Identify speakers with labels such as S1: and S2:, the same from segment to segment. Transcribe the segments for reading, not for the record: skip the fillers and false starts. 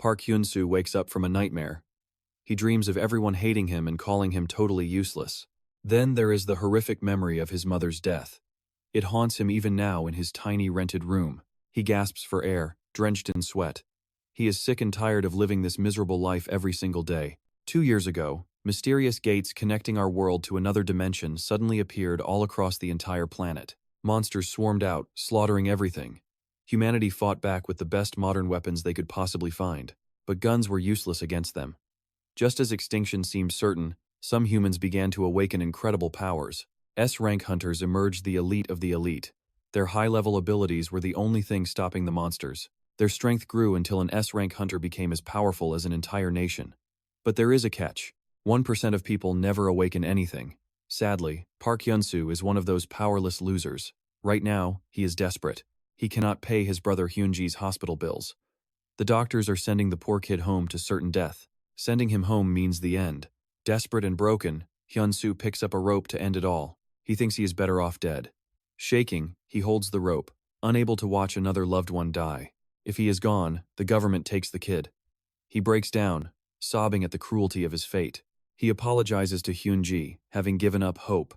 S1: Park Hyun-soo wakes up from a nightmare. He dreams of everyone hating him and calling him totally useless. Then there is the horrific memory of his mother's death. It haunts him even now in his tiny rented room. He gasps for air, drenched in sweat. He is sick and tired of living this miserable life every single day. 2 years ago, mysterious gates connecting our world to another dimension suddenly appeared all across the entire planet. Monsters swarmed out, slaughtering everything. Humanity fought back with the best modern weapons they could possibly find, but guns were useless against them. Just as extinction seemed certain, some humans began to awaken incredible powers. S-rank hunters emerged, the elite of the elite. Their high-level abilities were the only thing stopping the monsters. Their strength grew until an S-rank hunter became as powerful as an entire nation. But there is a catch. 1% of people never awaken anything. Sadly, Park Hyun-soo is one of those powerless losers. Right now, he is desperate. He cannot pay his brother Hyunji's hospital bills. The doctors are sending the poor kid home to certain death. Sending him home means the end. Desperate and broken, Hyun-soo picks up a rope to end it all. He thinks he is better off dead. Shaking, he holds the rope, unable to watch another loved one die. If he is gone, the government takes the kid. He breaks down, sobbing at the cruelty of his fate. He apologizes to Hyunji, having given up hope.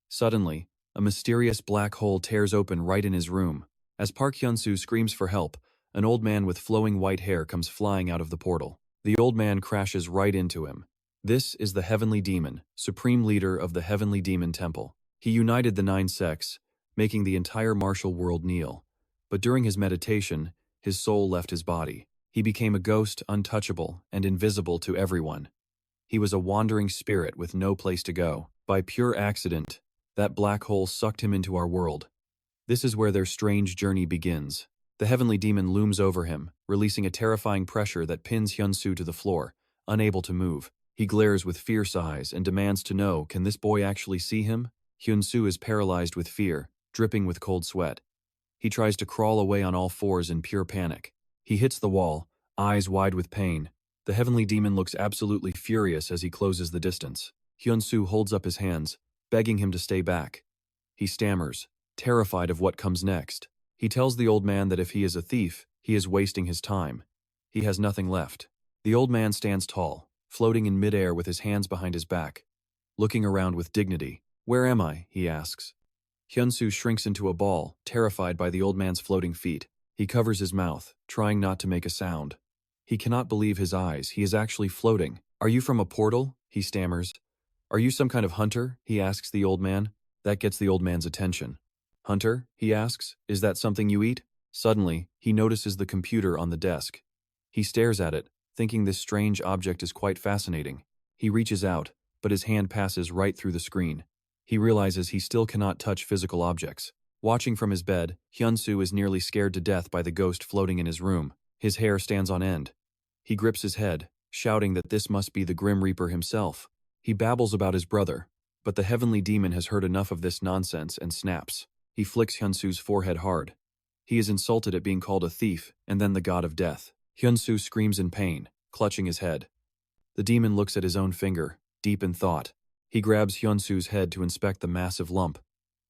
S1: Suddenly, a mysterious black hole tears open right in his room. As Park Hyun-soo screams for help, an old man with flowing white hair comes flying out of the portal. The old man crashes right into him. This is the Heavenly Demon, supreme leader of the Heavenly Demon Temple. He united the 9 sects, making the entire martial world kneel. But during his meditation, his soul left his body. He became a ghost, untouchable and invisible to everyone. He was a wandering spirit with no place to go. By pure accident, that black hole sucked him into our world. This is where their strange journey begins. The Heavenly Demon looms over him, releasing a terrifying pressure that pins Hyun-soo to the floor, unable to move. He glares with fierce eyes and demands to know, can this boy actually see him? Hyun-soo is paralyzed with fear, dripping with cold sweat. He tries to crawl away on all fours in pure panic. He hits the wall, eyes wide with pain. The Heavenly Demon looks absolutely furious as he closes the distance. Hyun-soo holds up his hands, begging him to stay back. He stammers, terrified of what comes next. He tells the old man that if he is a thief, he is wasting his time. He has nothing left. The old man stands tall, floating in midair with his hands behind his back, looking around with dignity. Where am I? He asks. Hyun-soo shrinks into a ball, terrified by the old man's floating feet. He covers his mouth, trying not to make a sound. He cannot believe his eyes. He is actually floating. Are you from a portal? He stammers. Are you some kind of hunter? He asks the old man. That gets the old man's attention. Hunter? He asks. Is that something you eat? Suddenly, he notices the computer on the desk. He stares at it, thinking this strange object is quite fascinating. He reaches out, but his hand passes right through the screen. He realizes he still cannot touch physical objects. Watching from his bed, Hyun-soo is nearly scared to death by the ghost floating in his room. His hair stands on end. He grips his head, shouting that this must be the Grim Reaper himself. He babbles about his brother, but the Heavenly Demon has heard enough of this nonsense and snaps. He flicks Hyun-soo's forehead hard. He is insulted at being called a thief and then the god of death. Hyun-soo screams in pain, clutching his head. The demon looks at his own finger, deep in thought. He grabs Hyun-soo's head to inspect the massive lump.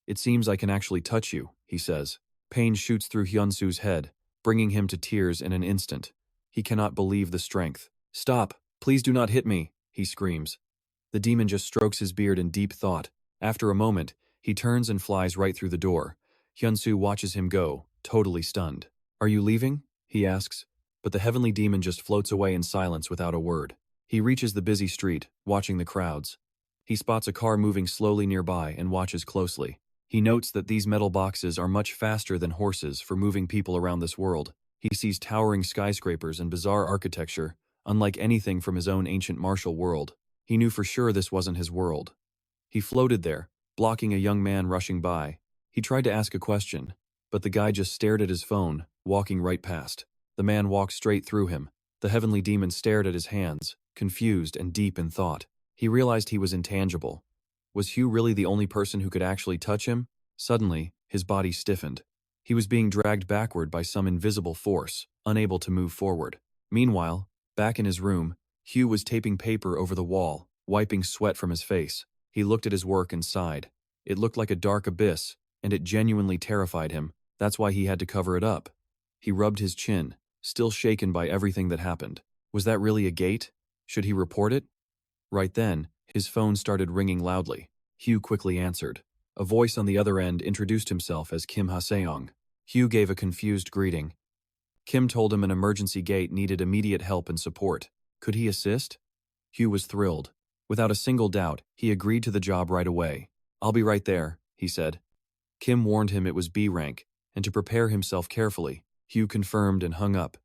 S1: It seems I can actually touch you, he says. Pain shoots through Hyun-soo's head, bringing him to tears in an instant. He cannot believe the strength. Stop! Please do not hit me, he screams. The demon just strokes his beard in deep thought. After a moment, he turns and flies right through the door. Hyun-soo watches him go, totally stunned. Are you leaving? He asks. But the Heavenly Demon just floats away in silence without a word. He reaches the busy street, watching the crowds. He spots a car moving slowly nearby and watches closely. He notes that these metal boxes are much faster than horses for moving people around this world. He sees towering skyscrapers and bizarre architecture, unlike anything from his own ancient martial world. He knew for sure this wasn't his world. He floated there, blocking a young man rushing by. He tried to ask a question, but the guy just stared at his phone, walking right past. The man walked straight through him. The Heavenly Demon stared at his hands, confused and deep in thought. He realized he was intangible. Was Hugh really the only person who could actually touch him? Suddenly, his body stiffened. He was being dragged backward by some invisible force, unable to move forward. Meanwhile, back in his room, Hugh was taping paper over the wall, wiping sweat from his face. He looked at his work and sighed. It looked like a dark abyss, and it genuinely terrified him. That's why he had to cover it up. He rubbed his chin, still shaken by everything that happened. Was that really a gate? Should he report it? Right then, his phone started ringing loudly. Hugh quickly answered. A voice on the other end introduced himself as Kim Ha-seong. Hugh gave a confused greeting. Kim told him an emergency gate needed immediate help and support. Could he assist? Hugh was thrilled. Without a single doubt, he agreed to the job right away. I'll be right there, he said. Kim warned him it was B rank, and to prepare himself carefully. Hugh confirmed and hung up.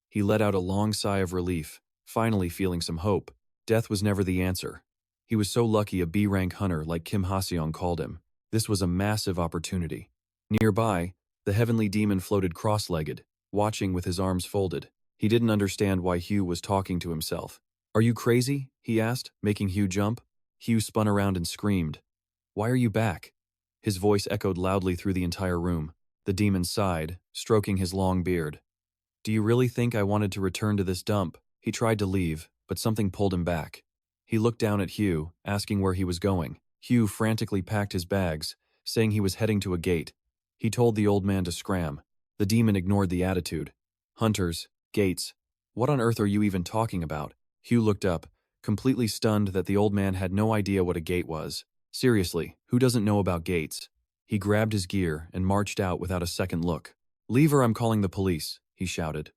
S1: He let out a long sigh of relief, finally feeling some hope. Death was never the answer. He was so lucky a B-rank hunter like Kim Ha-seong called him. This was a massive opportunity. Nearby, the heavenly demon floated cross-legged, watching with his arms folded. He didn't understand why Hugh was talking to himself. Are you crazy? He asked, making Hugh jump. Hugh spun around and screamed. Why are you back? His voice echoed loudly through the entire room. The demon sighed, stroking his long beard. Do you really think I wanted to return to this dump? He tried to leave, but something pulled him back. He looked down at Hugh, asking where he was going. Hugh frantically packed his bags, saying he was heading to a gate. He told the old man to scram. The demon ignored the attitude. Hunters, gates. What on earth are you even talking about? Hugh looked up, completely stunned that the old man had no idea what a gate was. Seriously, who doesn't know about gates? He grabbed his gear and marched out without a second look. Leave or I'm calling the police, he shouted.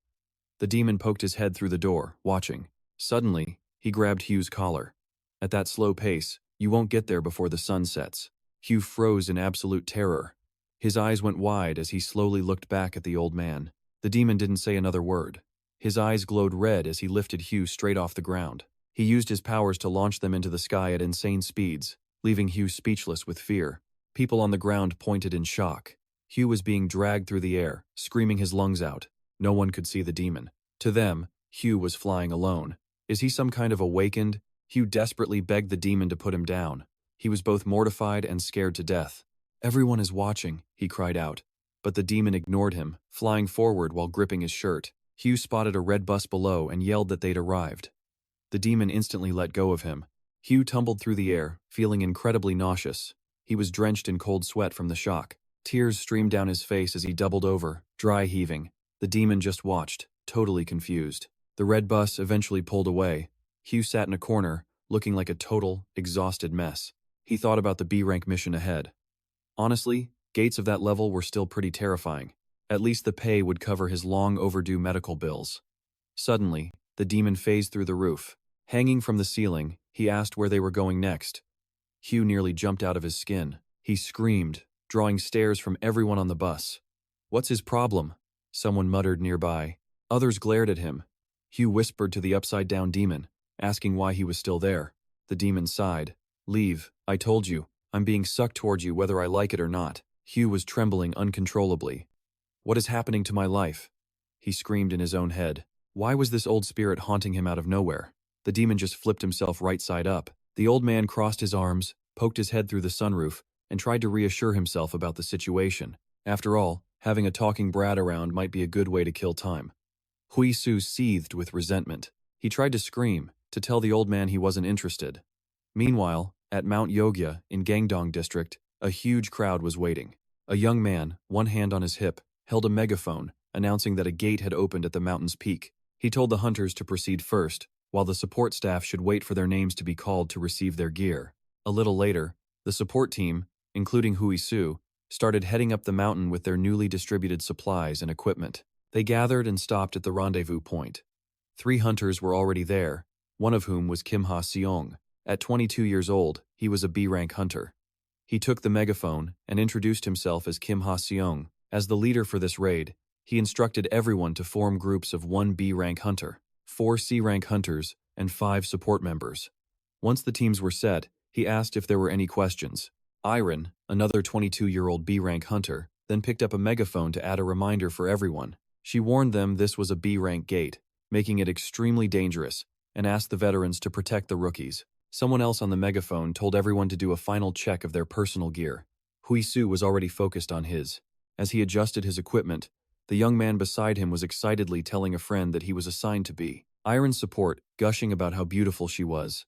S1: The demon poked his head through the door, watching. Suddenly, he grabbed Hugh's collar. At that slow pace, you won't get there before the sun sets. Hugh froze in absolute terror. His eyes went wide as he slowly looked back at the old man. The demon didn't say another word. His eyes glowed red as he lifted Hugh straight off the ground. He used his powers to launch them into the sky at insane speeds, leaving Hugh speechless with fear. People on the ground pointed in shock. Hugh was being dragged through the air, screaming his lungs out. No one could see the demon. To them, Hugh was flying alone. Is he some kind of awakened? Hugh desperately begged the demon to put him down. He was both mortified and scared to death. Everyone is watching, he cried out. But the demon ignored him, flying forward while gripping his shirt. Hugh spotted a red bus below and yelled that they'd arrived. The demon instantly let go of him. Hugh tumbled through the air, feeling incredibly nauseous. He was drenched in cold sweat from the shock. Tears streamed down his face as he doubled over, dry heaving. The demon just watched, totally confused. The red bus eventually pulled away. Hugh sat in a corner, looking like a total, exhausted mess. He thought about the B-rank mission ahead. Honestly, gates of that level were still pretty terrifying. At least the pay would cover his long-overdue medical bills. Suddenly, the demon phased through the roof. Hanging from the ceiling, he asked where they were going next. Hugh nearly jumped out of his skin. He screamed, drawing stares from everyone on the bus. What's his problem? Someone muttered nearby. Others glared at him. Hugh whispered to the upside-down demon, asking why he was still there. The demon sighed. Leave, I told you. I'm being sucked towards you whether I like it or not. Hugh was trembling uncontrollably. What is happening to my life? He screamed in his own head. Why was this old spirit haunting him out of nowhere? The demon just flipped himself right side up. The old man crossed his arms, poked his head through the sunroof, and tried to reassure himself about the situation. After all, having a talking brat around might be a good way to kill time. Hyun-soo seethed with resentment. He tried to scream, to tell the old man he wasn't interested. Meanwhile, at Mount Yogya in Gangdong district, a huge crowd was waiting. A young man, one hand on his hip, held a megaphone, announcing that a gate had opened at the mountain's peak. He told the hunters to proceed first, while the support staff should wait for their names to be called to receive their gear. A little later, the support team, including Hyun-soo, started heading up the mountain with their newly distributed supplies and equipment. They gathered and stopped at the rendezvous point. 3 hunters were already there, one of whom was Kim Ha-seong. At 22 years old, he was a B-rank hunter. He took the megaphone and introduced himself as Kim Ha-seong. As the leader for this raid, he instructed everyone to form groups of 1 B-rank hunter, 4 C-rank hunters, and 5 support members. Once the teams were set, he asked if there were any questions. Iron, another 22-year-old B-rank hunter, then picked up a megaphone to add a reminder for everyone. She warned them this was a B-rank gate, making it extremely dangerous, and asked the veterans to protect the rookies. Someone else on the megaphone told everyone to do a final check of their personal gear. Hyun-soo was already focused on his. As he adjusted his equipment, the young man beside him was excitedly telling a friend that he was assigned to be Iron's support, gushing about how beautiful she was.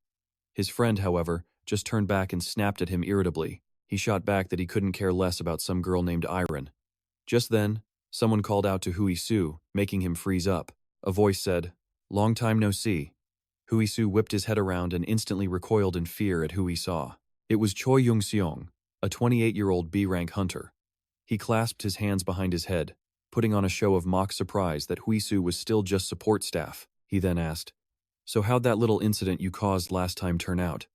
S1: His friend, however, just turned back and snapped at him irritably. He shot back that he couldn't care less about some girl named Iron. Just then, Someone called out to Hui-soo, making him freeze up. A voice said, "Long time no see." Hui-soo whipped his head around and instantly recoiled in fear at who he saw. It was Choi Young-seong, a 28-year-old B-rank hunter. He clasped his hands behind his head, putting on a show of mock surprise that Hui-soo was still just support staff. He then asked, "So how'd that little incident you caused last time turn out?"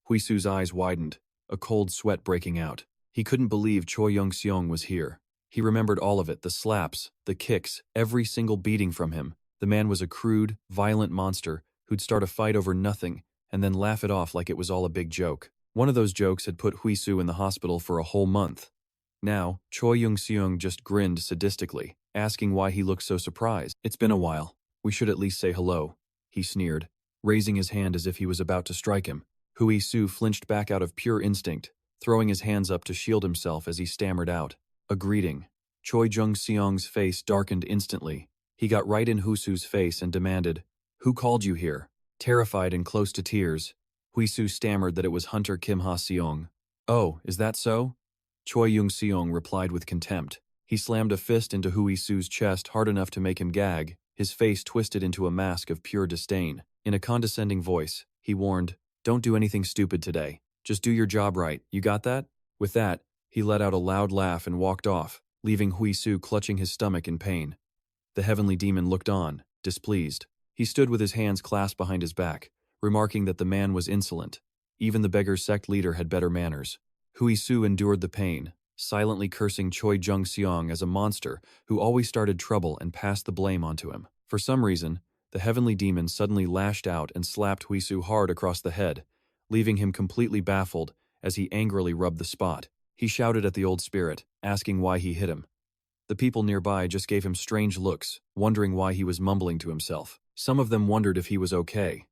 S1: Hui-soo's eyes widened, a cold sweat breaking out. He couldn't believe Choi Young-seong was here. He remembered all of it, the slaps, the kicks, every single beating from him. The man was a crude, violent monster who'd start a fight over nothing and then laugh it off like it was all a big joke. One of those jokes had put Hui-soo in the hospital for a whole month. Now, Choi Young-seong just grinned sadistically, asking why he looked so surprised. "It's been a while. We should at least say hello," he sneered, raising his hand as if he was about to strike him. Hui-soo flinched back out of pure instinct, throwing his hands up to shield himself as he stammered out, "A greeting." Choi Young-seong's face darkened instantly. He got right in Hui-soo's face and demanded, "Who called you here?" Terrified and close to tears, Hui-soo stammered that it was Hunter Kim Ha-seong. "Oh, is that so?" Choi Young-seong replied with contempt. He slammed a fist into Hui-soo's chest hard enough to make him gag, his face twisted into a mask of pure disdain. In a condescending voice, he warned, "Don't do anything stupid today. Just do your job right, you got that?" With that, he let out a loud laugh and walked off, leaving Hui-soo clutching his stomach in pain. The heavenly demon looked on, displeased. He stood with his hands clasped behind his back, remarking that the man was insolent. Even the beggar sect leader had better manners. Hui-soo endured the pain, silently cursing Choi Young-seong as a monster who always started trouble and passed the blame onto him. For some reason, the heavenly demon suddenly lashed out and slapped Hui-soo hard across the head, leaving him completely baffled as he angrily rubbed the spot. He shouted at the old spirit, asking why he hit him. The people nearby just gave him strange looks, wondering why he was mumbling to himself. Some of them wondered if he was okay.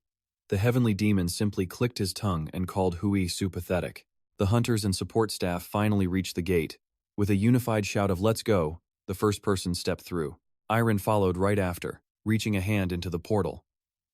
S1: The heavenly demon simply clicked his tongue and called Hui-soo pathetic. The hunters and support staff finally reached the gate. With a unified shout of "Let's go," the first person stepped through. Iron followed right after, reaching a hand into the portal.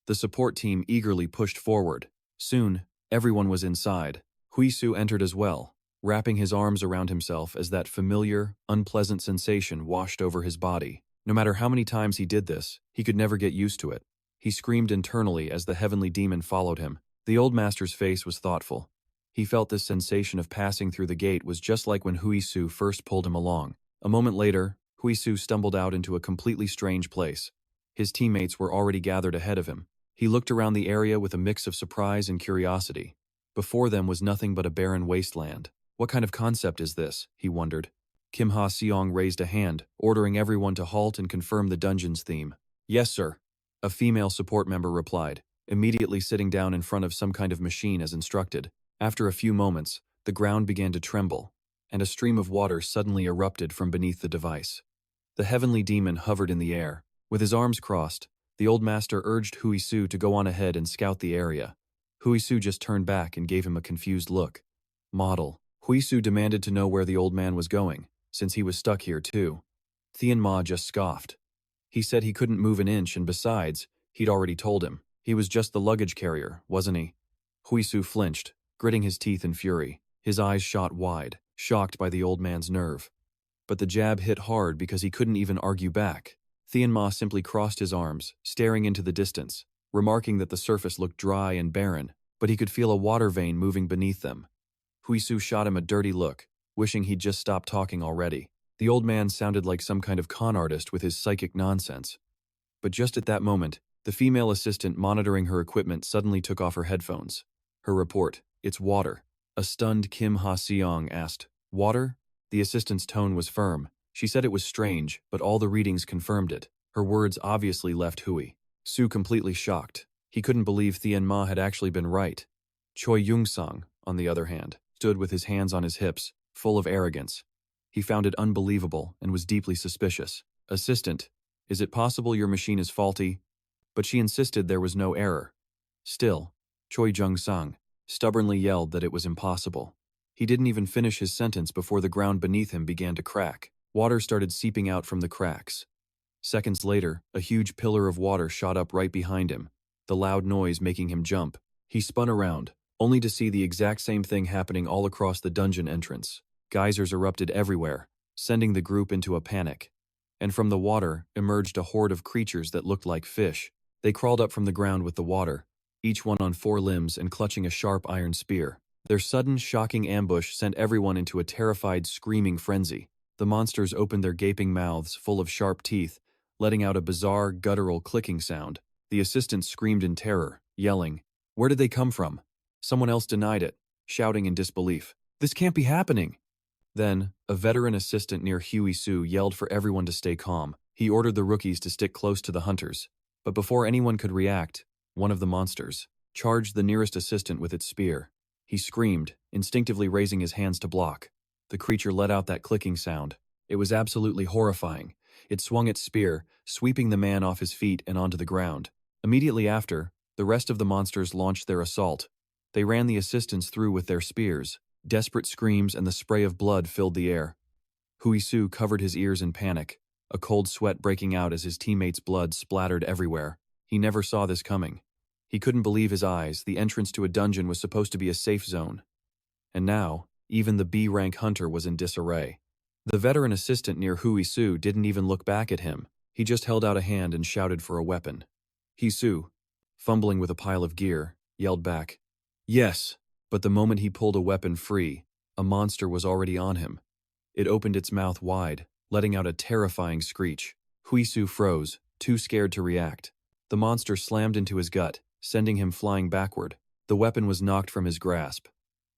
S1: The support team eagerly pushed forward. Soon, everyone was inside. Hui-soo entered as well, wrapping his arms around himself as that familiar, unpleasant sensation washed over his body. No matter how many times he did this, he could never get used to it. He screamed internally as the heavenly demon followed him. The old master's face was thoughtful. He felt this sensation of passing through the gate was just like when Hui-soo first pulled him along. A moment later, Hui-soo stumbled out into a completely strange place. His teammates were already gathered ahead of him. He looked around the area with a mix of surprise and curiosity. Before them was nothing but a barren wasteland. What kind of concept is this? He wondered. Kim Ha-seong raised a hand, ordering everyone to halt and confirm the dungeon's theme. "Yes, sir," a female support member replied, immediately sitting down in front of some kind of machine as instructed. After a few moments, the ground began to tremble, and a stream of water suddenly erupted from beneath the device. The heavenly demon hovered in the air. With his arms crossed, the old master urged Hui-soo to go on ahead and scout the area. Hui-soo just turned back and gave him a confused look. "Model." Hui-soo demanded to know where the old man was going, since he was stuck here too. Hyun-ma just scoffed. He said he couldn't move an inch, and besides, he'd already told him. He was just the luggage carrier, wasn't he? Hui-soo flinched, gritting his teeth in fury. His eyes shot wide, shocked by the old man's nerve. But the jab hit hard because he couldn't even argue back. Hyun-ma simply crossed his arms, staring into the distance, remarking that the surface looked dry and barren, but he could feel a water vein moving beneath them. Hui-soo shot him a dirty look, wishing he'd just stopped talking already. The old man sounded like some kind of con artist with his psychic nonsense. But just at that moment, the female assistant monitoring her equipment suddenly took off her headphones. Her report, "It's water." A stunned Kim Ha-seong asked, "Water?" The assistant's tone was firm. She said it was strange, but all the readings confirmed it. Her words obviously left Hui-soo completely shocked. He couldn't believe Hyun-ma had actually been right. Choi Young-seong, on the other hand, stood with his hands on his hips, full of arrogance. He found it unbelievable and was deeply suspicious. "Assistant, is it possible your machine is faulty?" But she insisted there was no error. Still, Choi Young-seong stubbornly yelled that it was impossible. He didn't even finish his sentence before the ground beneath him began to crack. Water started seeping out from the cracks. Seconds later, a huge pillar of water shot up right behind him, the loud noise making him jump. He spun around, only to see the exact same thing happening all across the dungeon entrance. Geysers erupted everywhere, sending the group into a panic. and from the water emerged a horde of creatures that looked like fish. They crawled up from the ground with the water, each one on 4 limbs and clutching a sharp iron spear. Their sudden, shocking ambush sent everyone into a terrified, screaming frenzy. The monsters opened their gaping mouths full of sharp teeth, letting out a bizarre, guttural clicking sound. The assistants screamed in terror, yelling, "Where did they come from?" Someone else denied it, shouting in disbelief, "This can't be happening!" Then, a veteran assistant near Hyun-soo yelled for everyone to stay calm. He ordered the rookies to stick close to the hunters. But before anyone could react, one of the monsters charged the nearest assistant with its spear. He screamed, instinctively raising his hands to block. The creature let out that clicking sound. It was absolutely horrifying. It swung its spear, sweeping the man off his feet and onto the ground. Immediately after, the rest of the monsters launched their assault. They ran the assistants through with their spears. Desperate screams and the spray of blood filled the air. Hyun-soo covered his ears in panic, a cold sweat breaking out as his teammates' blood splattered everywhere. He never saw this coming. He couldn't believe his eyes. The entrance to a dungeon was supposed to be a safe zone. And now, even the B-rank hunter was in disarray. The veteran assistant near Hyun-soo didn't even look back at him. He just held out a hand and shouted for a weapon. Hyun-soo, fumbling with a pile of gear, yelled back, "Yes," but the moment he pulled a weapon free, a monster was already on him. It opened its mouth wide, letting out a terrifying screech. Hyun-soo froze, too scared to react. The monster slammed into his gut, sending him flying backward. The weapon was knocked from his grasp.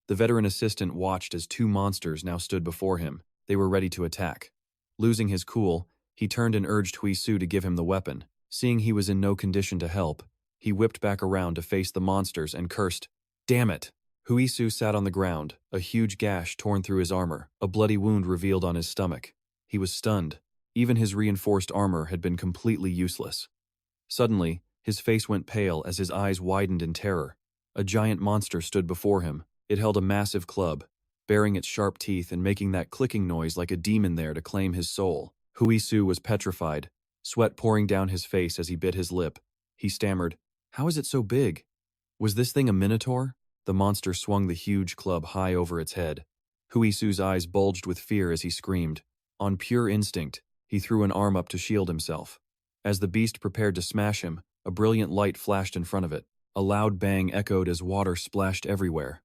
S1: The veteran assistant watched as 2 monsters now stood before him. They were ready to attack. Losing his cool, he turned and urged Hyun-soo to give him the weapon. Seeing he was in no condition to help, he whipped back around to face the monsters and cursed, "Damn it!" Hyun-soo sat on the ground, a huge gash torn through his armor, a bloody wound revealed on his stomach. He was stunned. Even his reinforced armor had been completely useless. Suddenly, his face went pale as his eyes widened in terror. A giant monster stood before him. It held a massive club, baring its sharp teeth and making that clicking noise like a demon there to claim his soul. Hyun-soo was petrified, sweat pouring down his face as he bit his lip. He stammered, "How is it so big? Was this thing a minotaur?" The monster swung the huge club high over its head. Hyun-soo's eyes bulged with fear as he screamed. On pure instinct, he threw an arm up to shield himself. As the beast prepared to smash him, a brilliant light flashed in front of it. A loud bang echoed as water splashed everywhere.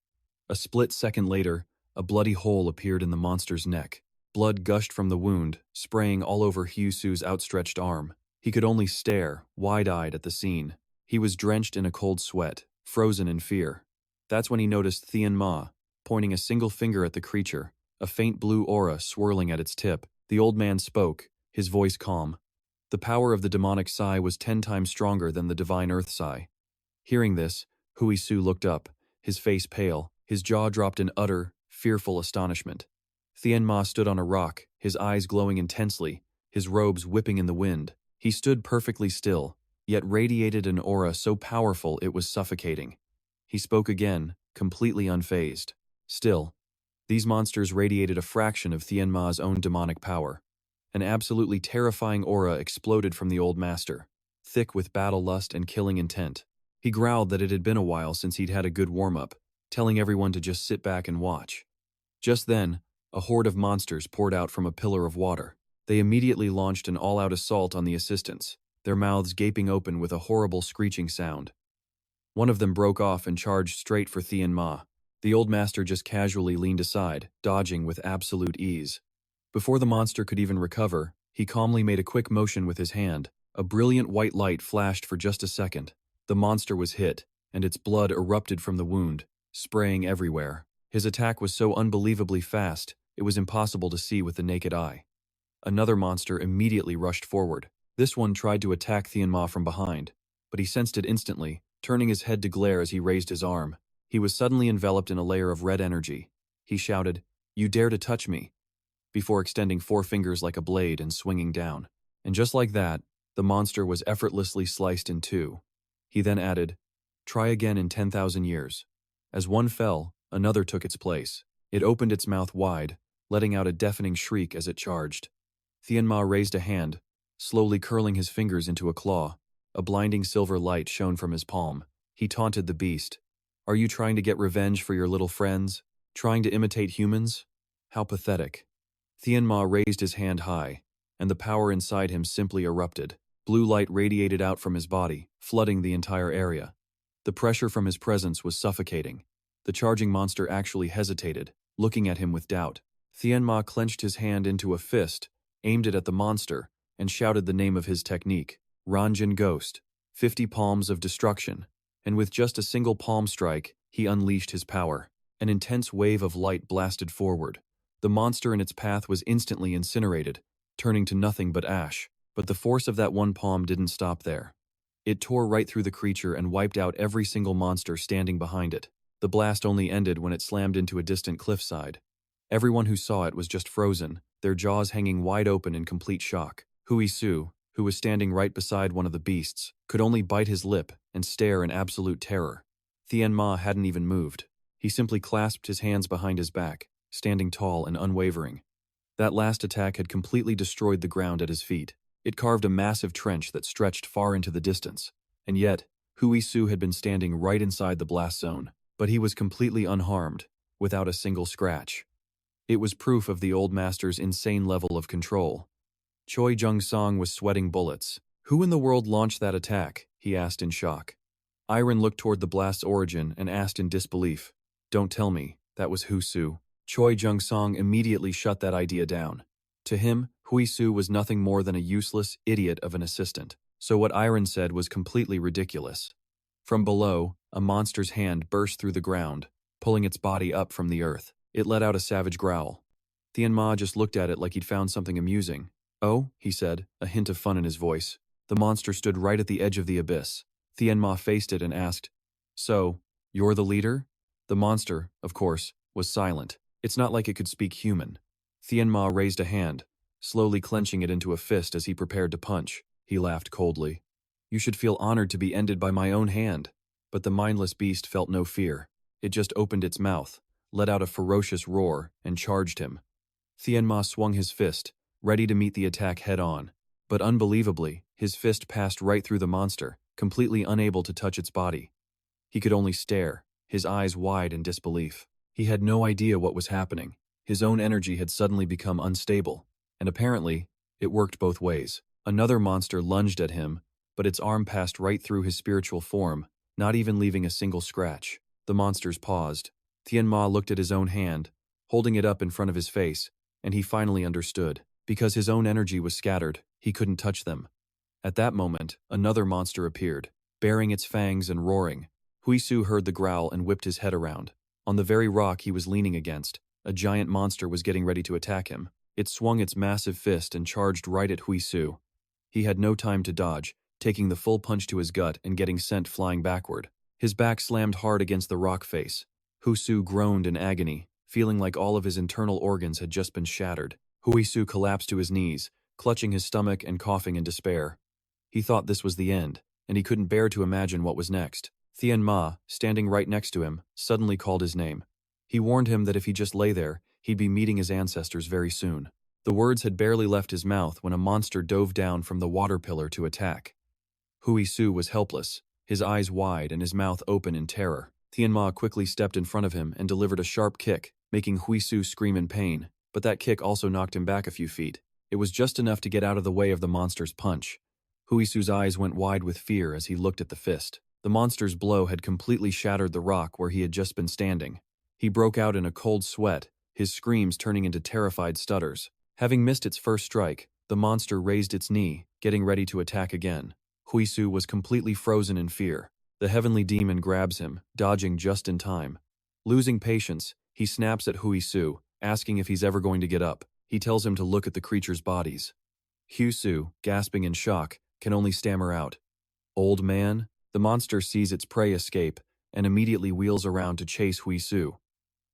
S1: A split second later, a bloody hole appeared in the monster's neck. Blood gushed from the wound, spraying all over Hyun-soo's outstretched arm. He could only stare, wide-eyed, at the scene. He was drenched in a cold sweat, frozen in fear. That's when he noticed Hyun-ma, pointing a single finger at the creature, a faint blue aura swirling at its tip. The old man spoke, his voice calm. The power of the demonic Psy was 10 times stronger than the divine Earth Psy. Hearing this, Hyun-soo looked up, his face pale, his jaw dropped in utter, fearful astonishment. Hyun-ma stood on a rock, his eyes glowing intensely, his robes whipping in the wind. He stood perfectly still, yet radiated an aura so powerful it was suffocating. He spoke again, completely unfazed. Still, these monsters radiated a fraction of Hyun-ma's own demonic power. An absolutely terrifying aura exploded from the old master, thick with battle lust and killing intent. He growled that it had been a while since he'd had a good warm-up, telling everyone to just sit back and watch. Just then, a horde of monsters poured out from a pillar of water. They immediately launched an all-out assault on the assistants, their mouths gaping open with a horrible screeching sound. One of them broke off and charged straight for Hyun-ma. The old master just casually leaned aside, dodging with absolute ease. Before the monster could even recover, he calmly made a quick motion with his hand. A brilliant white light flashed for just a second. The monster was hit, and its blood erupted from the wound, spraying everywhere. His attack was so unbelievably fast, it was impossible to see with the naked eye. Another monster immediately rushed forward. This one tried to attack Hyun-ma from behind, but he sensed it instantly, turning his head to glare as he raised his arm. He was suddenly enveloped in a layer of red energy. He shouted, "You dare to touch me," before extending 4 fingers like a blade and swinging down. And just like that, the monster was effortlessly sliced in 2. He then added, "Try again in 10,000 years." As one fell, another took its place. It opened its mouth wide, letting out a deafening shriek as it charged. Hyun-ma raised a hand, slowly curling his fingers into a claw. A blinding silver light shone from his palm. He taunted the beast. "Are you trying to get revenge for your little friends? Trying to imitate humans? How pathetic." Hyun-ma raised his hand high, and the power inside him simply erupted. Blue light radiated out from his body, flooding the entire area. The pressure from his presence was suffocating. The charging monster actually hesitated, looking at him with doubt. Tianma clenched his hand into a fist, aimed it at the monster, and shouted the name of his technique, Ranjin Ghost, 50 palms of destruction, and with just a single palm strike, he unleashed his power. An intense wave of light blasted forward. The monster in its path was instantly incinerated, turning to nothing but ash. But the force of that one palm didn't stop there. It tore right through the creature and wiped out every single monster standing behind it. The blast only ended when it slammed into a distant cliffside. Everyone who saw it was just frozen, their jaws hanging wide open in complete shock. Hui-soo, who was standing right beside one of the beasts, could only bite his lip and stare in absolute terror. Tianma hadn't even moved. He simply clasped his hands behind his back, standing tall and unwavering. That last attack had completely destroyed the ground at his feet. It carved a massive trench that stretched far into the distance. And yet, Hui-soo had been standing right inside the blast zone. But he was completely unharmed, without a single scratch. It was proof of the old master's insane level of control. Choi Jung-song was sweating bullets. "Who in the world launched that attack?" he asked in shock. Iron looked toward the blast's origin and asked in disbelief. "Don't tell me, that was Hui-soo." Choi Jung-song immediately shut that idea down. To him, Hui-soo was nothing more than a useless idiot of an assistant. So what Iron said was completely ridiculous. From below, a monster's hand burst through the ground, pulling its body up from the earth. It let out a savage growl. Tianma just looked at it like he'd found something amusing. "Oh," he said, a hint of fun in his voice. The monster stood right at the edge of the abyss. Tianma faced it and asked, "So, you're the leader?" The monster, of course, was silent. It's not like it could speak human. Tianma raised a hand, slowly clenching it into a fist as he prepared to punch. He laughed coldly. "You should feel honored to be ended by my own hand." But the mindless beast felt no fear. It just opened its mouth, let out a ferocious roar, and charged him. Tianma swung his fist, ready to meet the attack head-on. But unbelievably, his fist passed right through the monster, completely unable to touch its body. He could only stare, his eyes wide in disbelief. He had no idea what was happening. His own energy had suddenly become unstable, and apparently, it worked both ways. Another monster lunged at him, but its arm passed right through his spiritual form, not even leaving a single scratch. The monsters paused. Tianma looked at his own hand, holding it up in front of his face, and he finally understood. Because his own energy was scattered, he couldn't touch them. At that moment, another monster appeared, baring its fangs and roaring. Hui-soo heard the growl and whipped his head around. On the very rock he was leaning against, a giant monster was getting ready to attack him. It swung its massive fist and charged right at Hui-soo. He had no time to dodge, taking the full punch to his gut and getting sent flying backward. His back slammed hard against the rock face. Hui-soo groaned in agony, feeling like all of his internal organs had just been shattered. Hui-soo collapsed to his knees, clutching his stomach and coughing in despair. He thought this was the end, and he couldn't bear to imagine what was next. Tianma, standing right next to him, suddenly called his name. He warned him that if he just lay there, he'd be meeting his ancestors very soon. The words had barely left his mouth when a monster dove down from the water pillar to attack. Hui-soo was helpless, his eyes wide and his mouth open in terror. Tianma quickly stepped in front of him and delivered a sharp kick, making Hui-soo scream in pain, but that kick also knocked him back a few feet. It was just enough to get out of the way of the monster's punch. Hui-soo's eyes went wide with fear as he looked at the fist. The monster's blow had completely shattered the rock where he had just been standing. He broke out in a cold sweat, his screams turning into terrified stutters. Having missed its first strike, the monster raised its knee, getting ready to attack again. Hui-soo was completely frozen in fear. The heavenly demon grabs him, dodging just in time. Losing patience, he snaps at Hui-soo, asking if he's ever going to get up. He tells him to look at the creature's bodies. Hui-soo, gasping in shock, can only stammer out, "Old man?" The monster sees its prey escape and immediately wheels around to chase Hui-soo.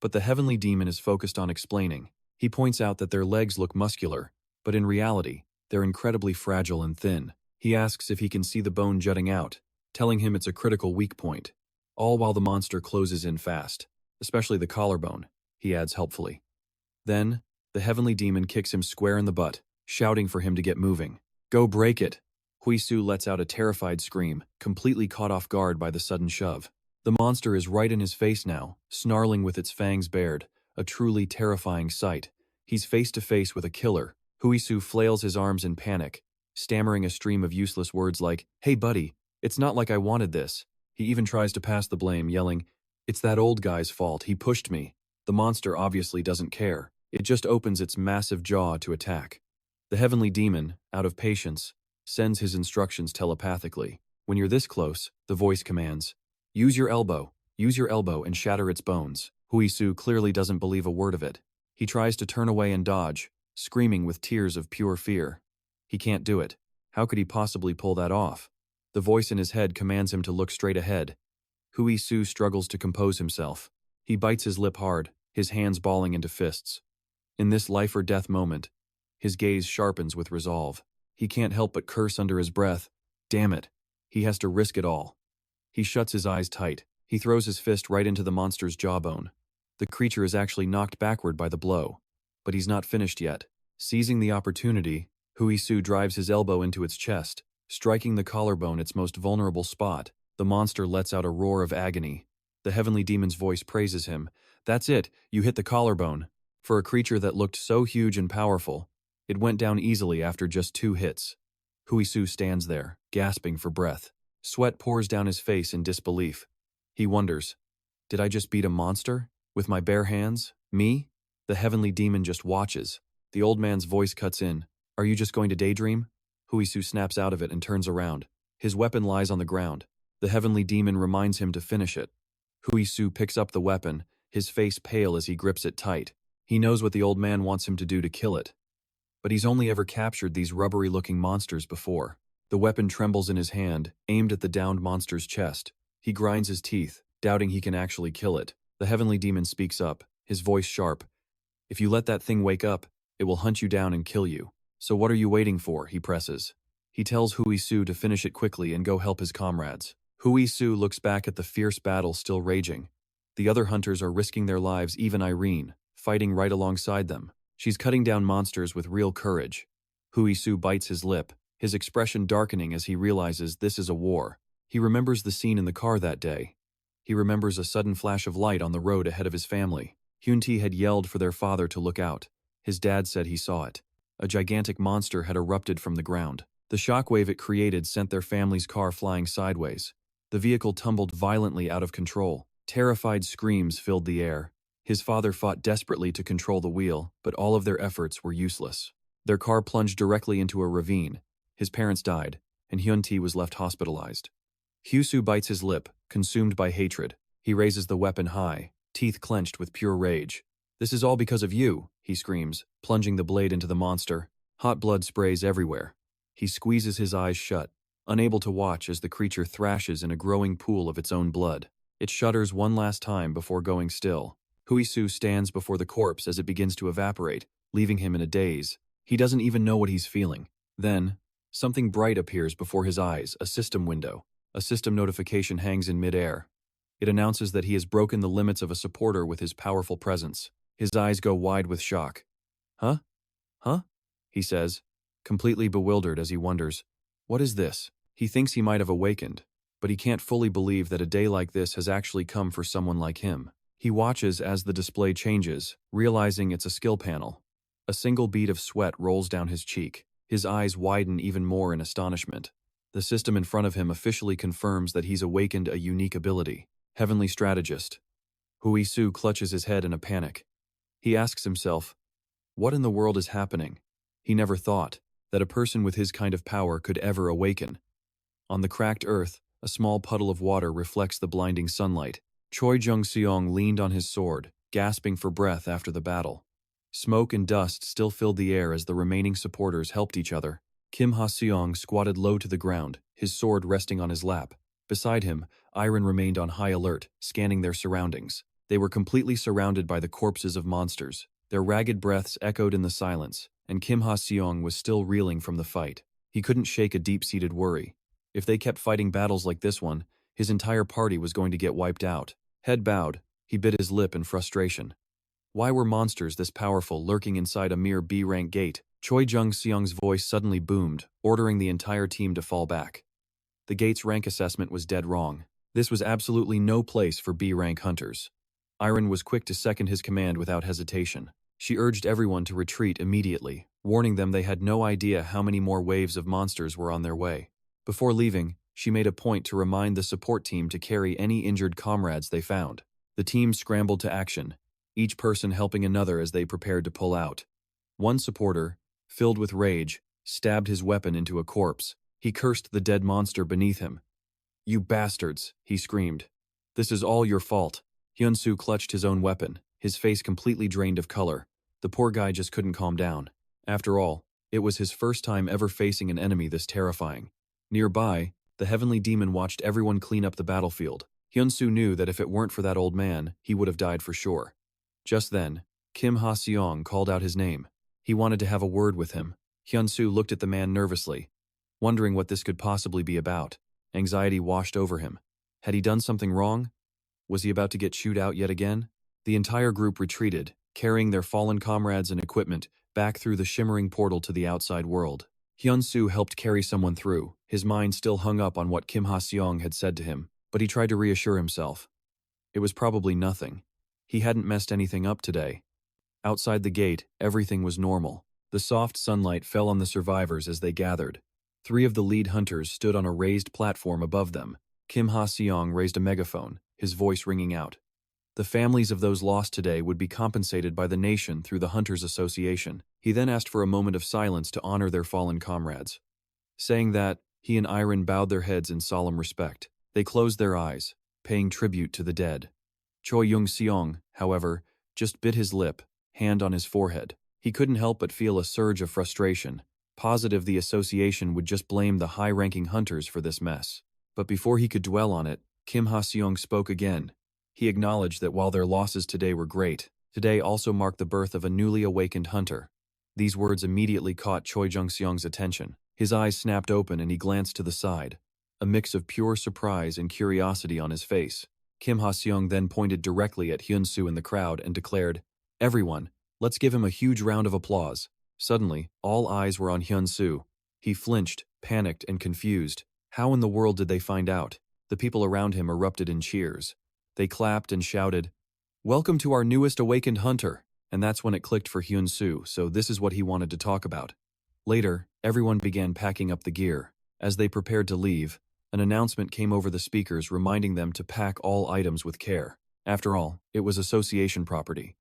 S1: But the heavenly demon is focused on explaining. He points out that their legs look muscular, but in reality, they're incredibly fragile and thin. He asks if he can see the bone jutting out, telling him it's a critical weak point, all while the monster closes in fast, especially the collarbone, he adds helpfully. Then, the heavenly demon kicks him square in the butt, shouting for him to get moving. "Go break it!" Hui-soo lets out a terrified scream, completely caught off guard by the sudden shove. The monster is right in his face now, snarling with its fangs bared, a truly terrifying sight. He's face to face with a killer. Hui-soo flails his arms in panic, stammering a stream of useless words like, "Hey buddy, it's not like I wanted this." He even tries to pass the blame, yelling, "It's that old guy's fault, he pushed me." The monster obviously doesn't care. It just opens its massive jaw to attack. The heavenly demon, out of patience, sends his instructions telepathically. When you're this close, the voice commands, use your elbow and shatter its bones." Hui-soo clearly doesn't believe a word of it. He tries to turn away and dodge, screaming with tears of pure fear. He can't do it. How could he possibly pull that off? The voice in his head commands him to look straight ahead. Hui-soo struggles to compose himself. He bites his lip hard, his hands balling into fists. In this life or death moment, his gaze sharpens with resolve. He can't help but curse under his breath. Damn it. He has to risk it all. He shuts his eyes tight. He throws his fist right into the monster's jawbone. The creature is actually knocked backward by the blow. But he's not finished yet. Seizing the opportunity, Hui-soo drives his elbow into its chest, striking the collarbone, its most vulnerable spot. The monster lets out a roar of agony. The heavenly demon's voice praises him. "That's it, you hit the collarbone." For a creature that looked so huge and powerful, it went down easily after just 2 hits. Hui-soo stands there, gasping for breath. Sweat pours down his face in disbelief. He wonders, did I just beat a monster? With my bare hands? Me? The heavenly demon just watches. The old man's voice cuts in. "Are you just going to daydream?" Hui-soo snaps out of it and turns around. His weapon lies on the ground. The heavenly demon reminds him to finish it. Hui-soo picks up the weapon, his face pale as he grips it tight. He knows what the old man wants him to do to kill it. But he's only ever captured these rubbery-looking monsters before. The weapon trembles in his hand, aimed at the downed monster's chest. He grinds his teeth, doubting he can actually kill it. The heavenly demon speaks up, his voice sharp. "If you let that thing wake up, it will hunt you down and kill you. So what are you waiting for?" he presses. He tells Hui-soo to finish it quickly and go help his comrades. Hui-soo looks back at the fierce battle still raging. The other hunters are risking their lives, even Irene, fighting right alongside them. She's cutting down monsters with real courage. Hui-soo bites his lip, his expression darkening as he realizes this is a war. He remembers the scene in the car that day. He remembers a sudden flash of light on the road ahead of his family. Hyun-soo had yelled for their father to look out. His dad said he saw it. A gigantic monster had erupted from the ground. The shockwave it created sent their family's car flying sideways. The vehicle tumbled violently out of control. Terrified screams filled the air. His father fought desperately to control the wheel, but all of their efforts were useless. Their car plunged directly into a ravine. His parents died, and Hyun-soo was left hospitalized. Hyun-soo bites his lip, consumed by hatred. He raises the weapon high, teeth clenched with pure rage. "This is all because of you," he screams, plunging the blade into the monster. Hot blood sprays everywhere. He squeezes his eyes shut, unable to watch as the creature thrashes in a growing pool of its own blood. It shudders one last time before going still. Hui-soo stands before the corpse as it begins to evaporate, leaving him in a daze. He doesn't even know what he's feeling. Then, something bright appears before his eyes, a system window. A system notification hangs in midair. It announces that he has broken the limits of a supporter with his powerful presence. His eyes go wide with shock. "Huh? Huh?" he says, completely bewildered as he wonders, "What is this?" He thinks he might have awakened, but he can't fully believe that a day like this has actually come for someone like him. He watches as the display changes, realizing it's a skill panel. A single bead of sweat rolls down his cheek. His eyes widen even more in astonishment. The system in front of him officially confirms that he's awakened a unique ability. Heavenly Strategist. Hui-soo clutches his head in a panic. He asks himself, what in the world is happening? He never thought that a person with his kind of power could ever awaken. On the cracked earth, a small puddle of water reflects the blinding sunlight. Choi Jung-seong leaned on his sword, gasping for breath after the battle. Smoke and dust still filled the air as the remaining supporters helped each other. Kim Ha-seong squatted low to the ground, his sword resting on his lap. Beside him, Iron remained on high alert, scanning their surroundings. They were completely surrounded by the corpses of monsters. Their ragged breaths echoed in the silence, and Kim Ha-seong was still reeling from the fight. He couldn't shake a deep-seated worry. If they kept fighting battles like this one, his entire party was going to get wiped out. Head bowed, he bit his lip in frustration. Why were monsters this powerful lurking inside a mere B-rank gate? Choi Jung-seong's voice suddenly boomed, ordering the entire team to fall back. The gate's rank assessment was dead wrong. This was absolutely no place for B-rank hunters. Iron was quick to second his command without hesitation. She urged everyone to retreat immediately, warning them they had no idea how many more waves of monsters were on their way. Before leaving, she made a point to remind the support team to carry any injured comrades they found. The team scrambled to action, each person helping another as they prepared to pull out. One supporter, filled with rage, stabbed his weapon into a corpse. He cursed the dead monster beneath him. "You bastards," he screamed. "This is all your fault." Hyun-soo clutched his own weapon, his face completely drained of color. The poor guy just couldn't calm down. After all, it was his first time ever facing an enemy this terrifying. Nearby, the heavenly demon watched everyone clean up the battlefield. Hyun-soo knew that if it weren't for that old man, he would have died for sure. Just then, Kim Ha-seong called out his name. He wanted to have a word with him. Hyun-soo looked at the man nervously, wondering what this could possibly be about. Anxiety washed over him. Had he done something wrong? Was he about to get chewed out yet again? The entire group retreated, carrying their fallen comrades and equipment back through the shimmering portal to the outside world. Hyun-soo helped carry someone through, his mind still hung up on what Kim Ha-seong had said to him, but he tried to reassure himself. It was probably nothing. He hadn't messed anything up today. Outside the gate, everything was normal. The soft sunlight fell on the survivors as they gathered. 3 of the lead hunters stood on a raised platform above them. Kim Ha-seong raised a megaphone, his voice ringing out. The families of those lost today would be compensated by the nation through the Hunters Association. He then asked for a moment of silence to honor their fallen comrades. Saying that, he and Iron bowed their heads in solemn respect. They closed their eyes, paying tribute to the dead. Choi Young-seong, however, just bit his lip, hand on his forehead. He couldn't help but feel a surge of frustration, positive the association would just blame the high-ranking hunters for this mess. But before he could dwell on it, Kim Ha-seong spoke again. He acknowledged that while their losses today were great, today also marked the birth of a newly awakened hunter. These words immediately caught Choi Jung-seong's attention. His eyes snapped open and he glanced to the side, a mix of pure surprise and curiosity on his face. Kim Ha-seong then pointed directly at Hyun-soo in the crowd and declared, "Everyone, let's give him a huge round of applause." Suddenly, all eyes were on Hyun-soo. He flinched, panicked, and confused. How in the world did they find out? The people around him erupted in cheers. They clapped and shouted, "Welcome to our newest awakened hunter." And that's when it clicked for Hyun-soo, so this is what he wanted to talk about. Later, everyone began packing up the gear. As they prepared to leave, an announcement came over the speakers reminding them to pack all items with care. After all, it was association property.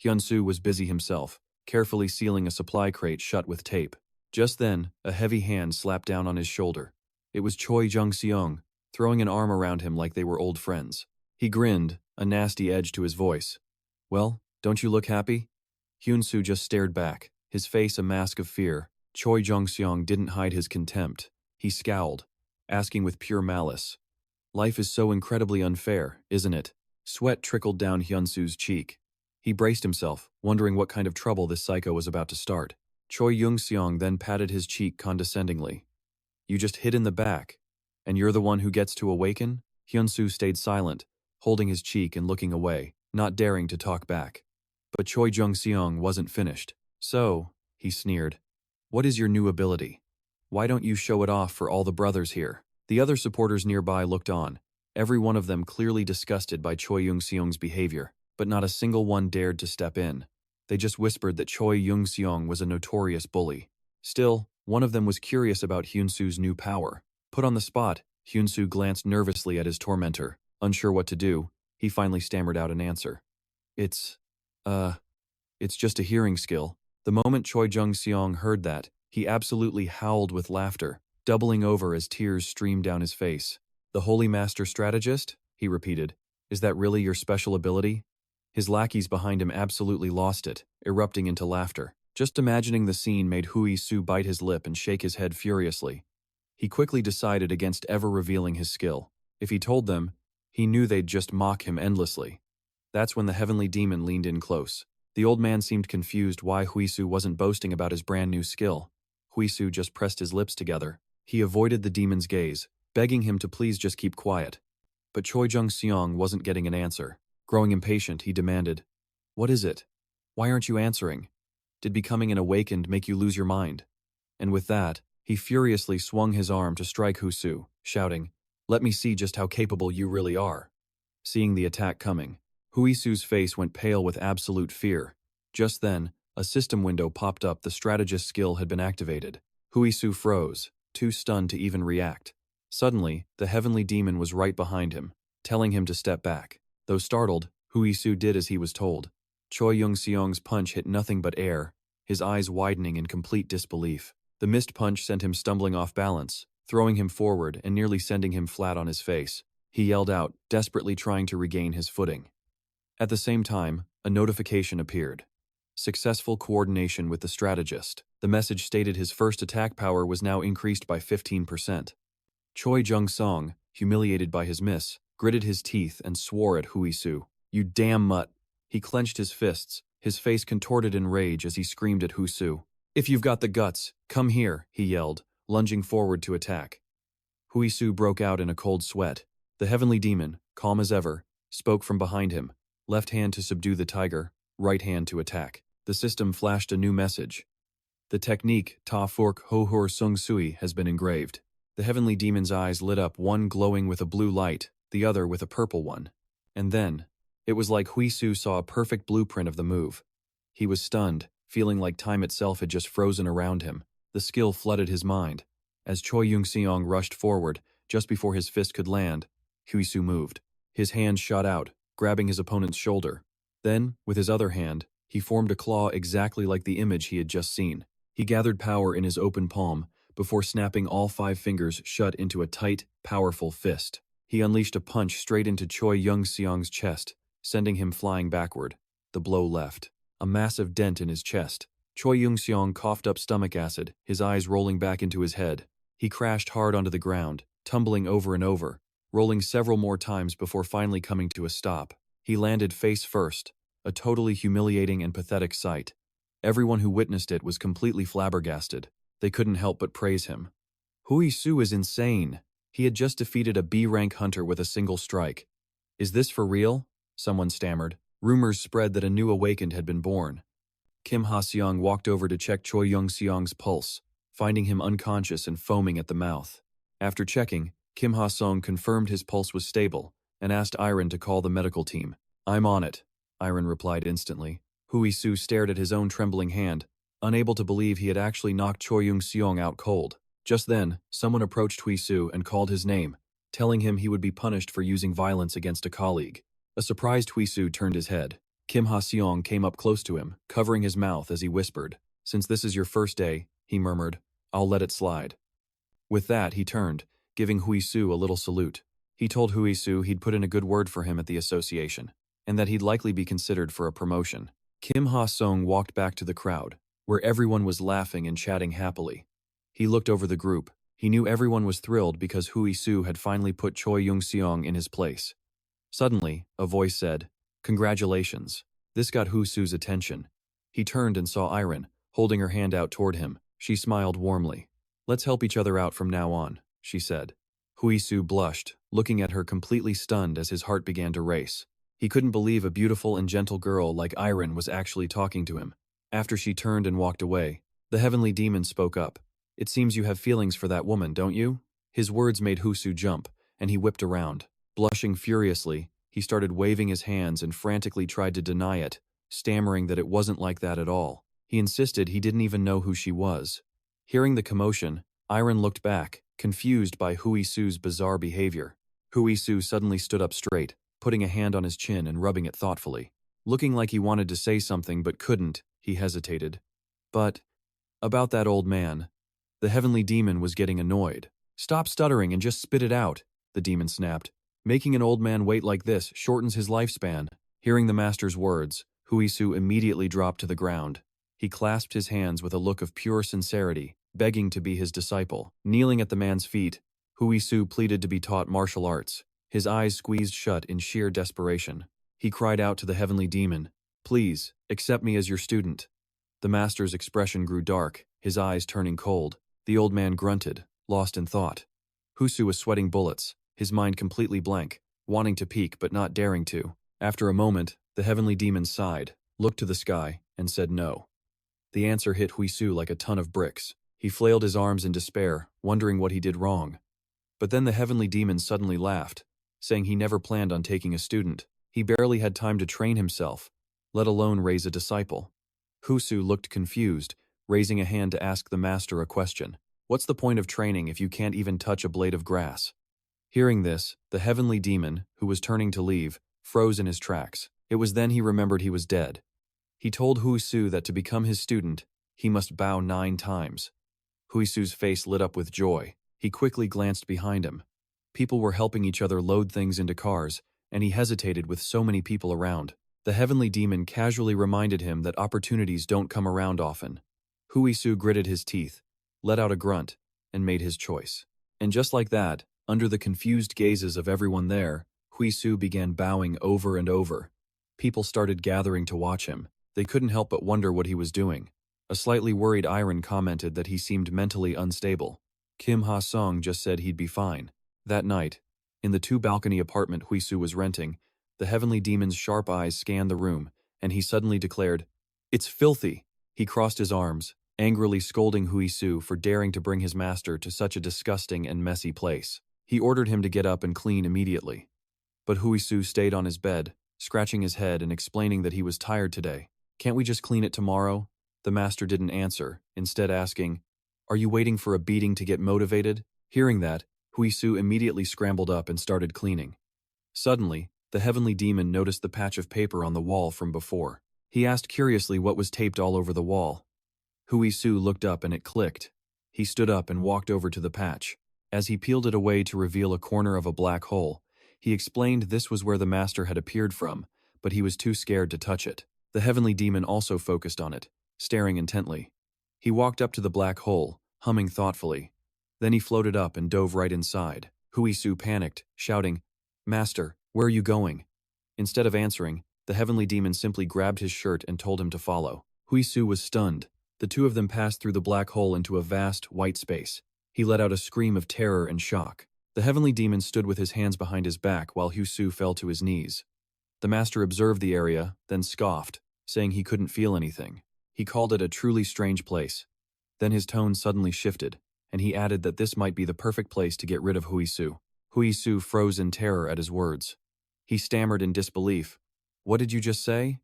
S1: Hyun-soo was busy himself, carefully sealing a supply crate shut with tape. Just then, a heavy hand slapped down on his shoulder. It was Choi Jung-seong, throwing an arm around him like they were old friends. He grinned, a nasty edge to his voice. "Well, don't you look happy?" Hyun-soo just stared back, his face a mask of fear. Choi Jung-seong didn't hide his contempt. He scowled, asking with pure malice, "Life is so incredibly unfair, isn't it?" Sweat trickled down Hyun-soo's cheek. He braced himself, wondering what kind of trouble this psycho was about to start. Choi Jung-seong then patted his cheek condescendingly. "You just hid in the back, and you're the one who gets to awaken?" Hyun-soo stayed silent, holding his cheek and looking away, not daring to talk back. But Choi Jung-seong wasn't finished. "So," he sneered, "what is your new ability? Why don't you show it off for all the brothers here?" The other supporters nearby looked on, every one of them clearly disgusted by Choi Jung-seong's behavior, but not a single one dared to step in. They just whispered that Choi Jung-seong was a notorious bully. Still, one of them was curious about Hyun-soo's new power. Put on the spot, Hyun-soo glanced nervously at his tormentor. Unsure what to do, he finally stammered out an answer. It's just a hearing skill." The moment Choi Jung-seong heard that, he absolutely howled with laughter, doubling over as tears streamed down his face. "The Holy Master Strategist?" he repeated. "Is that really your special ability?" His lackeys behind him absolutely lost it, erupting into laughter. Just imagining the scene made Hui-soo bite his lip and shake his head furiously. He quickly decided against ever revealing his skill. If he told them, he knew they'd just mock him endlessly. That's when the heavenly demon leaned in close. The old man seemed confused why Hui-soo wasn't boasting about his brand new skill. Hui-soo just pressed his lips together. He avoided the demon's gaze, begging him to please just keep quiet. But Choi Jung-seong wasn't getting an answer. Growing impatient, he demanded, "What is it? Why aren't you answering? Did becoming an awakened make you lose your mind?" And with that, he furiously swung his arm to strike Hui-soo, shouting, "Let me see just how capable you really are." Seeing the attack coming, Hui-soo's face went pale with absolute fear. Just then, A system window popped up. The strategist skill had been activated. Hui-soo froze, too stunned to even react. Suddenly, the heavenly demon was right behind him, telling him to step back. Though startled, Hui-soo did as he was told. Choi Young-seong's punch hit nothing but air, his eyes widening in complete disbelief. The missed punch sent him stumbling off balance, throwing him forward and nearly sending him flat on his face. He yelled out, desperately trying to regain his footing. At the same time, a notification appeared. Successful coordination with the strategist. The message stated his first attack power was now increased by 15%. Choi Jung-song, humiliated by his miss, gritted his teeth and swore at Hui-soo. "You damn mutt." He clenched his fists, his face contorted in rage as he screamed at Hui-soo. "If you've got the guts, come here," he yelled, lunging forward to attack. Hui-soo broke out in a cold sweat. The heavenly demon, calm as ever, spoke from behind him, left hand to subdue the tiger, right hand to attack. The system flashed a new message. The technique Ta Furk Ho Hur Sung Sui has been engraved. The heavenly demon's eyes lit up, one glowing with a blue light, the other with a purple one. And then, it was like Hui-soo saw a perfect blueprint of the move. He was stunned, feeling like time itself had just frozen around him. The skill flooded his mind. As Choi Young-seong rushed forward, just before his fist could land, Hui-soo moved. His hand shot out, grabbing his opponent's shoulder. Then, with his other hand, he formed a claw exactly like the image he had just seen. He gathered power in his open palm, before snapping all 5 fingers shut into a tight, powerful fist. He unleashed a punch straight into Choi Young-seong's chest, sending him flying backward. The blow left a massive dent in his chest. Choi Young-seong coughed up stomach acid, his eyes rolling back into his head. He crashed hard onto the ground, tumbling over and over, rolling several more times before finally coming to a stop. He landed face first, a totally humiliating and pathetic sight. Everyone who witnessed it was completely flabbergasted. They couldn't help but praise him. Hui-soo is insane. He had just defeated a B-rank hunter with a single strike. "Is this for real?" someone stammered. Rumors spread that a new awakened had been born. Kim Ha-seong walked over to check Choi Young-seong's pulse, finding him unconscious and foaming at the mouth. After checking, Kim Ha-seong confirmed his pulse was stable and asked Iron to call the medical team. "I'm on it," Iron replied instantly. Hui-soo stared at his own trembling hand, unable to believe he had actually knocked Choi Young-seong out cold. Just then, someone approached Hui-soo and called his name, telling him he would be punished for using violence against a colleague. A surprised Hui-soo turned his head. Kim Ha-seong came up close to him, covering his mouth as he whispered. "Since this is your first day," he murmured, "I'll let it slide." With that, he turned, giving Hui-soo a little salute. He told Hui-soo he'd put in a good word for him at the association, and that he'd likely be considered for a promotion. Kim Ha-seong walked back to the crowd, where everyone was laughing and chatting happily. He looked over the group. He knew everyone was thrilled because Hui-soo had finally put Choi Young-seong in his place. Suddenly, a voice said, "Congratulations." This got Hui-soo's attention. He turned and saw Iron, holding her hand out toward him. She smiled warmly. "Let's help each other out from now on," she said. Hui-soo blushed, looking at her completely stunned as his heart began to race. He couldn't believe a beautiful and gentle girl like Iron was actually talking to him. After she turned and walked away, the heavenly demon spoke up. "It seems you have feelings for that woman, don't you?" His words made Hui-soo jump, and he whipped around. Blushing furiously, he started waving his hands and frantically tried to deny it, stammering that it wasn't like that at all. He insisted he didn't even know who she was. Hearing the commotion, Iron looked back, confused by Hui-soo's bizarre behavior. Hui-soo suddenly stood up straight, putting a hand on his chin and rubbing it thoughtfully. Looking like he wanted to say something but couldn't, he hesitated. "But, about that old man." The heavenly demon was getting annoyed. "Stop stuttering and just spit it out," the demon snapped. "Making an old man wait like this shortens his lifespan." Hearing the master's words, Hui-soo immediately dropped to the ground. He clasped his hands with a look of pure sincerity, begging to be his disciple. Kneeling at the man's feet, Hui-soo pleaded to be taught martial arts, his eyes squeezed shut in sheer desperation. He cried out to the heavenly demon, "Please, accept me as your student." The master's expression grew dark, his eyes turning cold. The old man grunted, lost in thought. Hui-soo was sweating bullets, his mind completely blank, wanting to peek but not daring to. After a moment, the heavenly demon sighed, looked to the sky, and said no. The answer hit Hui-soo like a ton of bricks. He flailed his arms in despair, wondering what he did wrong. But then the heavenly demon suddenly laughed, saying he never planned on taking a student. He barely had time to train himself, let alone raise a disciple. Hyun-soo looked confused, raising a hand to ask the master a question. What's the point of training if you can't even touch a blade of grass? Hearing this, the heavenly demon, who was turning to leave, froze in his tracks. It was then he remembered he was dead. He told Hyun-soo that to become his student, he must bow 9 times. Hyun-soo's face lit up with joy. He quickly glanced behind him. People were helping each other load things into cars, and he hesitated with so many people around. The heavenly demon casually reminded him that opportunities don't come around often. Hyun-soo gritted his teeth, let out a grunt, and made his choice. And just like that, under the confused gazes of everyone there, Hyun-soo began bowing over and over. People started gathering to watch him. They couldn't help but wonder what he was doing. A slightly worried Iron commented that he seemed mentally unstable. Kim Ha-sung just said he'd be fine. That night, in the 2-balcony apartment Hyun-soo was renting, the heavenly demon's sharp eyes scanned the room, and he suddenly declared, "It's filthy!" He crossed his arms, angrily scolding Hyun-soo for daring to bring his master to such a disgusting and messy place. He ordered him to get up and clean immediately. But Hyun-soo stayed on his bed, scratching his head and explaining that he was tired today. "Can't we just clean it tomorrow?" The master didn't answer, instead asking, "Are you waiting for a beating to get motivated?" Hearing that, Hyun-soo immediately scrambled up and started cleaning. Suddenly, the heavenly demon noticed the patch of paper on the wall from before. He asked curiously what was taped all over the wall. Hyun-soo looked up and it clicked. He stood up and walked over to the patch. As he peeled it away to reveal a corner of a black hole, he explained this was where the master had appeared from, but he was too scared to touch it. The heavenly demon also focused on it, staring intently. He walked up to the black hole, humming thoughtfully. Then he floated up and dove right inside. Hyun-soo panicked, shouting, "Master, where are you going?" Instead of answering, the heavenly demon simply grabbed his shirt and told him to follow. Hyun-soo was stunned. The two of them passed through the black hole into a vast, white space. He let out a scream of terror and shock. The heavenly demon stood with his hands behind his back while Hyun-soo fell to his knees. The master observed the area, then scoffed, saying he couldn't feel anything. He called it a truly strange place. Then his tone suddenly shifted, and he added that this might be the perfect place to get rid of Hyun-soo. Hyun-soo froze in terror at his words. He stammered in disbelief. "What did you just say?"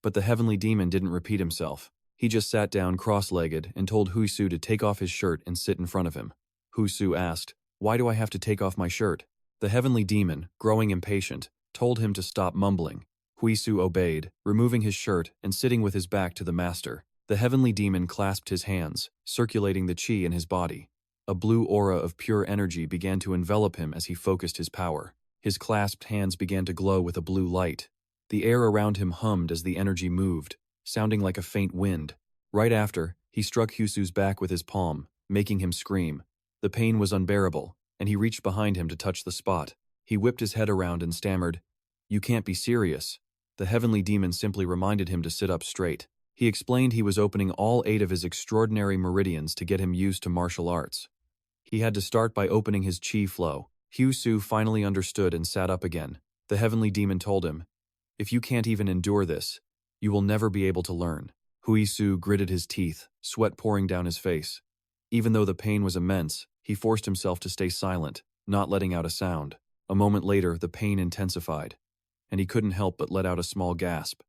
S1: But the heavenly demon didn't repeat himself. He just sat down cross-legged and told Hyun-soo to take off his shirt and sit in front of him. Hyun-soo asked, "Why do I have to take off my shirt?" The heavenly demon, growing impatient, told him to stop mumbling. Hyun-soo obeyed, removing his shirt and sitting with his back to the master. The heavenly demon clasped his hands, circulating the chi in his body. A blue aura of pure energy began to envelop him as he focused his power. His clasped hands began to glow with a blue light. The air around him hummed as the energy moved, sounding like a faint wind. Right after, he struck Hyun-soo's back with his palm, making him scream. The pain was unbearable, and he reached behind him to touch the spot. He whipped his head around and stammered, "You can't be serious." The heavenly demon simply reminded him to sit up straight. He explained he was opening all 8 of his extraordinary meridians to get him used to martial arts. He had to start by opening his chi flow. Hyun-soo finally understood and sat up again. The heavenly demon told him, "If you can't even endure this, you will never be able to learn." Hyun-soo gritted his teeth, sweat pouring down his face. Even though the pain was immense, he forced himself to stay silent, not letting out a sound. A moment later, the pain intensified, and he couldn't help but let out a small gasp.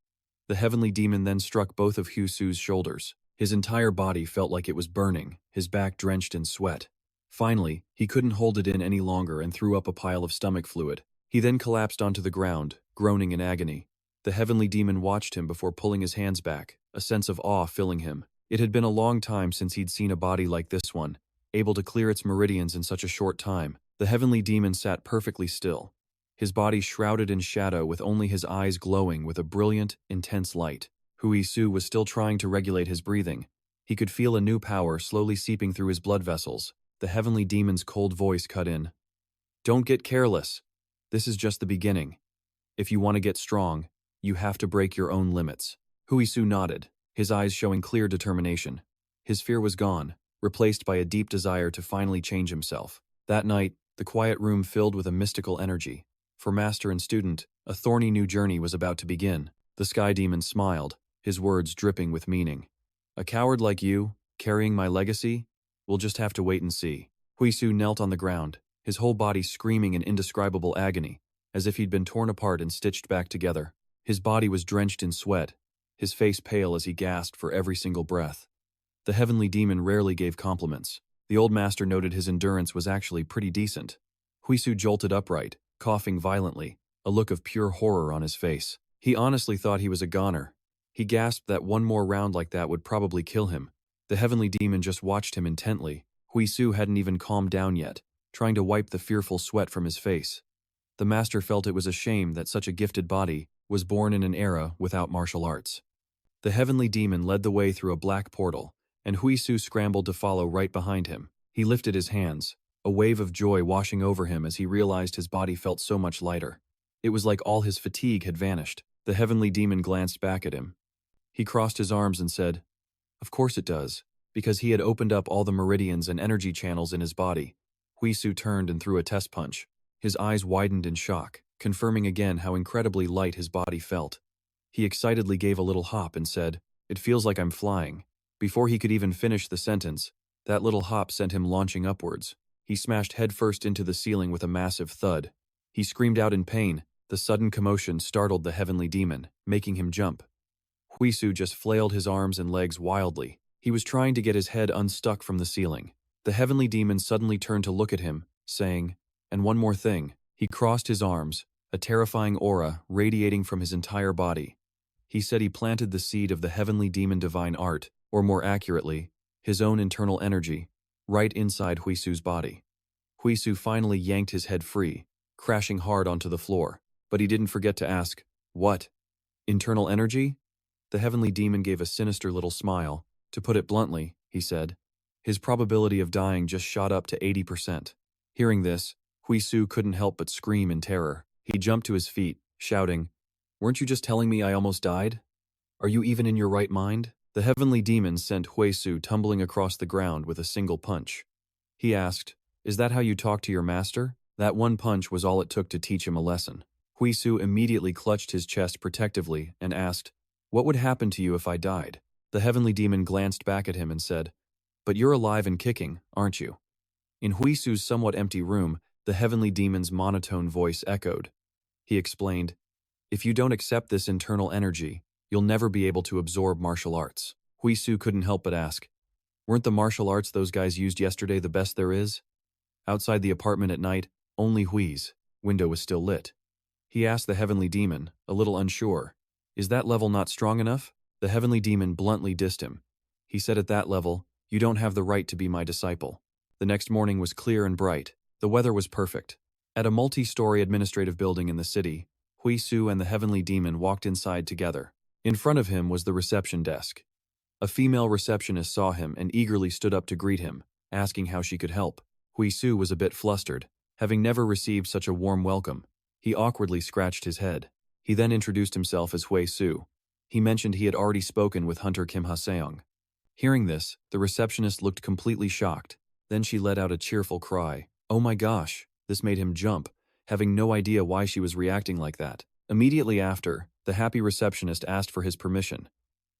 S1: The heavenly demon then struck both of Hyun-soo's shoulders. His entire body felt like it was burning, his back drenched in sweat. Finally, he couldn't hold it in any longer and threw up a pile of stomach fluid. He then collapsed onto the ground, groaning in agony. The heavenly demon watched him before pulling his hands back, a sense of awe filling him. It had been a long time since he'd seen a body like this one, able to clear its meridians in such a short time. The heavenly demon sat perfectly still, his body shrouded in shadow with only his eyes glowing with a brilliant, intense light. Hyun-soo was still trying to regulate his breathing. He could feel a new power slowly seeping through his blood vessels. The heavenly demon's cold voice cut in. "Don't get careless. This is just the beginning. If you want to get strong, you have to break your own limits." Hyun-soo nodded, his eyes showing clear determination. His fear was gone, replaced by a deep desire to finally change himself. That night, the quiet room filled with a mystical energy. For master and student, a thorny new journey was about to begin. The sky demon smiled, his words dripping with meaning. "A coward like you, carrying my legacy? We'll just have to wait and see." Hyun-soo knelt on the ground, his whole body screaming in indescribable agony, as if he'd been torn apart and stitched back together. His body was drenched in sweat, his face pale as he gasped for every single breath. The heavenly demon rarely gave compliments. The old master noted his endurance was actually pretty decent. Huisu jolted upright, coughing violently, a look of pure horror on his face. He honestly thought he was a goner. He gasped that one more round like that would probably kill him. The heavenly demon just watched him intently. Huisu hadn't even calmed down yet, trying to wipe the fearful sweat from his face. The master felt it was a shame that such a gifted body was born in an era without martial arts. The heavenly demon led the way through a black portal, and Huisu scrambled to follow right behind him. He lifted his hands, a wave of joy washing over him as he realized his body felt so much lighter. It was like all his fatigue had vanished. The heavenly demon glanced back at him. He crossed his arms and said, "Of course it does," because he had opened up all the meridians and energy channels in his body. Huisu turned and threw a test punch. His eyes widened in shock, confirming again how incredibly light his body felt. He excitedly gave a little hop and said, "It feels like I'm flying." Before he could even finish the sentence, that little hop sent him launching upwards. He smashed headfirst into the ceiling with a massive thud. He screamed out in pain. The sudden commotion startled the heavenly demon, making him jump. Huisu just flailed his arms and legs wildly. He was trying to get his head unstuck from the ceiling. The heavenly demon suddenly turned to look at him, saying, "And one more thing." He crossed his arms, a terrifying aura radiating from his entire body. He said he planted the seed of the heavenly demon divine art, or more accurately, his own internal energy, right inside Huisu's body. Huisu finally yanked his head free, crashing hard onto the floor, but he didn't forget to ask, "What? Internal energy?" The heavenly demon gave a sinister little smile. "To put it bluntly," he said, "his probability of dying just shot up to 80%. Hearing this, Huisu couldn't help but scream in terror. He jumped to his feet, shouting, "Weren't you just telling me I almost died? Are you even in your right mind?" The heavenly demon sent Huisu tumbling across the ground with a single punch. He asked, "Is that how you talk to your master?" That one punch was all it took to teach him a lesson. Huisu immediately clutched his chest protectively and asked, "What would happen to you if I died?" The heavenly demon glanced back at him and said, "But you're alive and kicking, aren't you?" In Huisu's somewhat empty room, the heavenly demon's monotone voice echoed. He explained, "If you don't accept this internal energy, you'll never be able to absorb martial arts." Huisu couldn't help but ask, "Weren't the martial arts those guys used yesterday the best there is?" Outside the apartment at night, only Hui's window was still lit. He asked the heavenly demon, a little unsure, "Is that level not strong enough?" The heavenly demon bluntly dissed him. He said, "At that level, you don't have the right to be my disciple." The next morning was clear and bright. The weather was perfect. At a multi-story administrative building in the city, Huisu and the heavenly demon walked inside together. In front of him was the reception desk. A female receptionist saw him and eagerly stood up to greet him, asking how she could help. Huisu was a bit flustered, having never received such a warm welcome. He awkwardly scratched his head. He then introduced himself as Huisu. He mentioned he had already spoken with Hunter Kim Ha-seong. Hearing this, the receptionist looked completely shocked. Then she let out a cheerful cry. "Oh my gosh!" This made him jump, having no idea why she was reacting like that. Immediately after, the happy receptionist asked for his permission.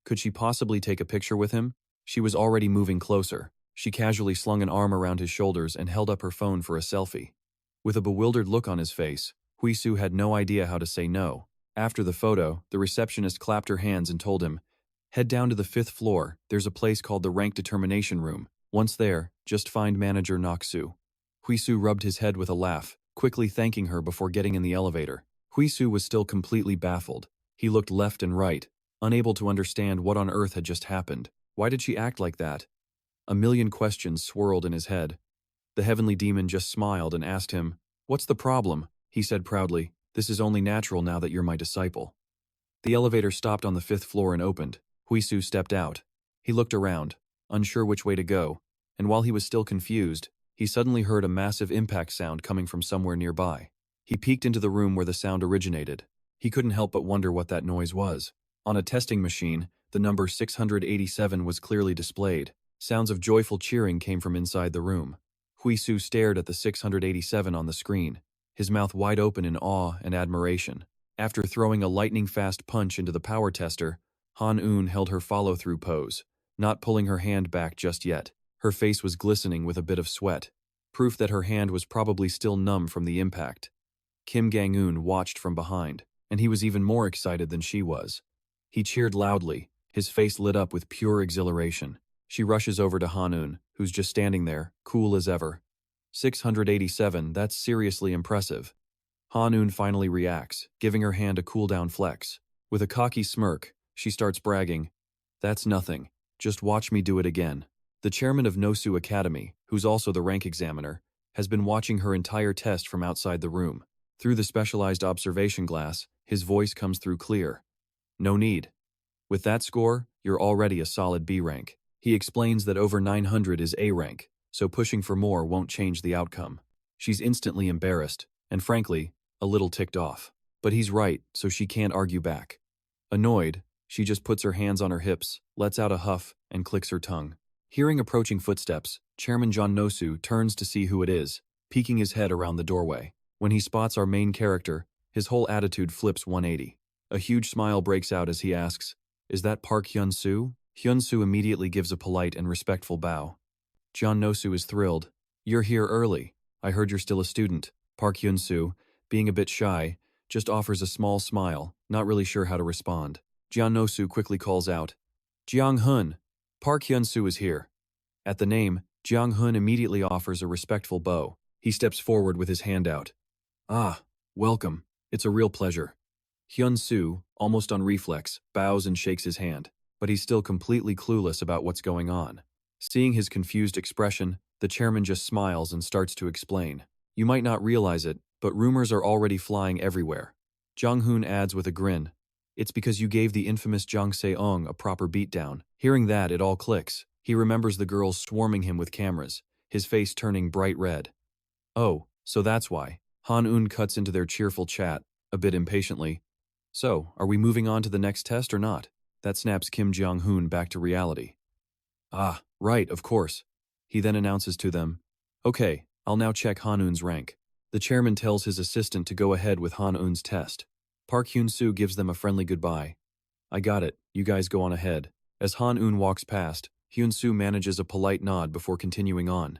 S1: Could she possibly take a picture with him? She was already moving closer. She casually slung an arm around his shoulders and held up her phone for a selfie. With a bewildered look on his face, Huisu had no idea how to say no. After the photo, the receptionist clapped her hands and told him, "Head down to the 5th floor, there's a place called the Rank Determination Room. Once there, just find manager Nok-soo." Huisu rubbed his head with a laugh, quickly thanking her before getting in the elevator. Huisu was still completely baffled. He looked left and right, unable to understand what on earth had just happened. Why did she act like that? A million questions swirled in his head. The heavenly demon just smiled and asked him, "What's the problem?" He said proudly, "This is only natural now that you're my disciple." The elevator stopped on the 5th floor and opened. Huisu stepped out. He looked around, unsure which way to go, and while he was still confused, he suddenly heard a massive impact sound coming from somewhere nearby. He peeked into the room where the sound originated. He couldn't help but wonder what that noise was. On a testing machine, the number 687 was clearly displayed. Sounds of joyful cheering came from inside the room. Huisu stared at the 687 on the screen, his mouth wide open in awe and admiration. After throwing a lightning-fast punch into the power tester, Han-eun held her follow-through pose, not pulling her hand back just yet. Her face was glistening with a bit of sweat, proof that her hand was probably still numb from the impact. Kim Gang-eun watched from behind, and he was even more excited than she was. He cheered loudly, his face lit up with pure exhilaration. She rushes over to Han-un, who's just standing there, cool as ever. 687, that's seriously impressive. Han-un finally reacts, giving her hand a cool-down flex. With a cocky smirk, she starts bragging, "That's nothing. Just watch me do it again." The chairman of Nosu Academy, who's also the rank examiner, has been watching her entire test from outside the room. Through the specialized observation glass, his voice comes through clear. "No need. With that score, you're already a solid B rank." He explains that over 900 is A rank, so pushing for more won't change the outcome. She's instantly embarrassed, and frankly, a little ticked off. But he's right, so she can't argue back. Annoyed, she just puts her hands on her hips, lets out a huff, and clicks her tongue. Hearing approaching footsteps, Chairman John Nosu turns to see who it is, peeking his head around the doorway. When he spots our main character, his whole attitude flips 180. A huge smile breaks out as he asks, "Is that Park Hyun-soo?" Hyun-soo immediately gives a polite and respectful bow. John Nosu is thrilled. "You're here early. I heard you're still a student." Park Hyun-soo, being a bit shy, just offers a small smile, not really sure how to respond. John Nosu quickly calls out, "Jiang-hun, Park Hyun-soo is here." At the name, Jiang-hun immediately offers a respectful bow. He steps forward with his hand out. "Ah, welcome. It's a real pleasure." Hyun-soo, almost on reflex, bows and shakes his hand, but he's still completely clueless about what's going on. Seeing his confused expression, the chairman just smiles and starts to explain. "You might not realize it, but rumors are already flying everywhere." Jong-hoon adds with a grin, "It's because you gave the infamous Jang Se-ong a proper beatdown." Hearing that, it all clicks. He remembers the girls swarming him with cameras, his face turning bright red. "Oh, so that's why." Han-un cuts into their cheerful chat, a bit impatiently. "So, are we moving on to the next test or not?" That snaps Kim Jong-hoon back to reality. "Ah, right, of course." He then announces to them, "Okay, I'll now check Han-un's rank." The chairman tells his assistant to go ahead with Han-un's test. Park Hyun-soo gives them a friendly goodbye. "I got it, you guys go on ahead." As Han-un walks past, Hyun-soo manages a polite nod before continuing on.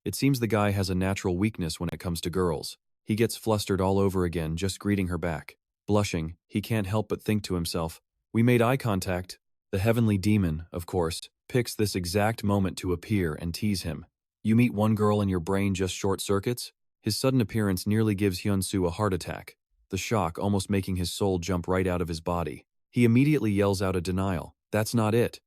S1: It seems the guy has a natural weakness when it comes to girls. He gets flustered all over again just greeting her back. Blushing, he can't help but think to himself, "We made eye contact." The heavenly demon, of course, picks this exact moment to appear and tease him. You meet one girl and your brain just short-circuits? His sudden appearance nearly gives Hyun-soo a heart attack, the shock almost making his soul jump right out of his body. He immediately yells out a denial, "That's not it."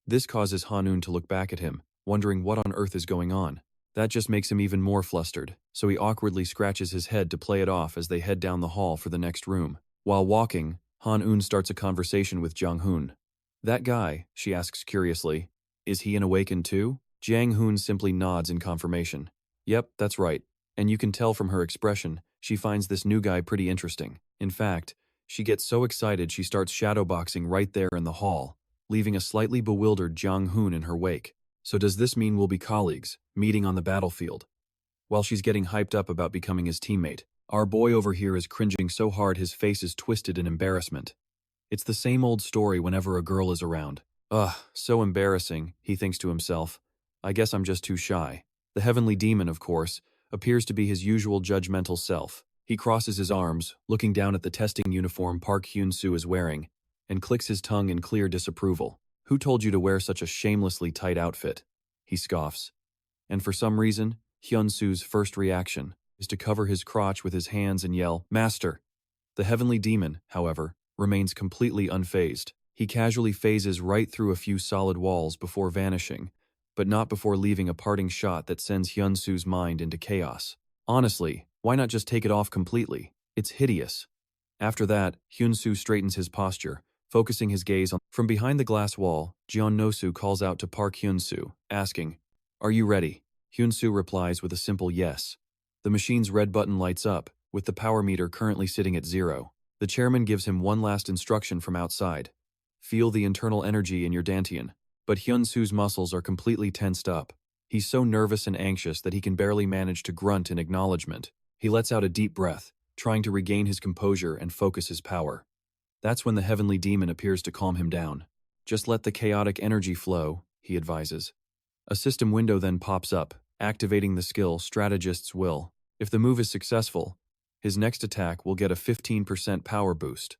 S1: This causes Han-un to look back at him, wondering what on earth is going on. That just makes him even more flustered, so he awkwardly scratches his head to play it off as they head down the hall for the next room. While walking, Han-un starts a conversation with Jang-hoon. "That guy," she asks curiously, "is he an AWAKEN too?" Jang-hoon simply nods in confirmation. "Yep, that's right." And you can tell from her expression, she finds this new guy pretty interesting. In fact, she gets so excited she starts shadowboxing right there in the hall, leaving a slightly bewildered Jang-hoon in her wake. So does this mean we'll be colleagues, meeting on the battlefield? While she's getting hyped up about becoming his teammate, our boy over here is cringing so hard his face is twisted in embarrassment. It's the same old story whenever a girl is around. "Ugh, so embarrassing," he thinks to himself. "I guess I'm just too shy." The heavenly demon, of course, appears to be his usual judgmental self. He crosses his arms, looking down at the testing uniform Park Hyun-soo is wearing, and clicks his tongue in clear disapproval. "Who told you to wear such a shamelessly tight outfit?" He scoffs. And for some reason, Hyun-soo's first reaction is to cover his crotch with his hands and yell, "Master!" The heavenly demon, however, remains completely unfazed. He casually phases right through a few solid walls before vanishing, but not before leaving a parting shot that sends Hyun-soo's mind into chaos. Honestly, why not just take it off completely? It's hideous. After that, Hyun-soo straightens his posture, focusing his gaze on. From behind the glass wall, Jeon No-soo calls out to Park Hyun-soo, asking, "Are you ready?" Hyun-soo replies with a simple yes. The machine's red button lights up, with the power meter currently sitting at 0. The chairman gives him one last instruction from outside. "Feel the internal energy in your dantian." But Hyun-soo's muscles are completely tensed up. He's so nervous and anxious that he can barely manage to grunt in acknowledgement. He lets out a deep breath, trying to regain his composure and focus his power. That's when the heavenly demon appears to calm him down. "Just let the chaotic energy flow," he advises. A system window then pops up, activating the skill Strategist's Will. If the move is successful, his next attack will get a 15% power boost.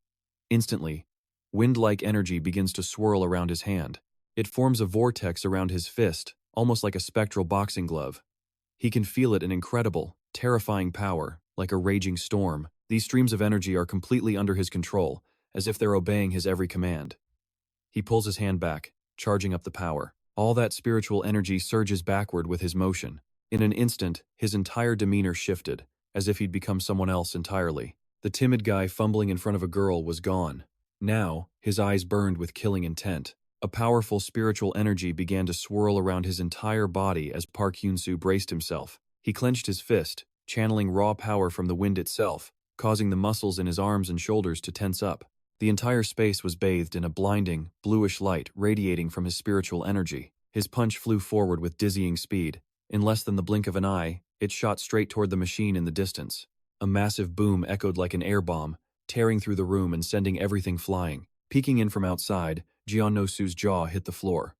S1: Instantly, Wind-like energy begins to swirl around his hand. It forms a vortex around his fist, almost like a spectral boxing glove. He can feel it in incredible, terrifying power, like a raging storm. These streams of energy are completely under his control, as if they're obeying his every command. He pulls his hand back, charging up the power. All that spiritual energy surges backward with his motion. In an instant, his entire demeanor shifted, as if he'd become someone else entirely. The timid guy fumbling in front of a girl was gone. Now, his eyes burned with killing intent. A powerful spiritual energy began to swirl around his entire body as Park Hyun-soo braced himself. He clenched his fist, channeling raw power from the wind itself, causing the muscles in his arms and shoulders to tense up. The entire space was bathed in a blinding, bluish light radiating from his spiritual energy. His punch flew forward with dizzying speed. In less than the blink of an eye, it shot straight toward the machine in the distance. A massive boom echoed like an air bomb, tearing through the room and sending everything flying. Peeking in from outside, Hyun-soo's jaw hit the floor.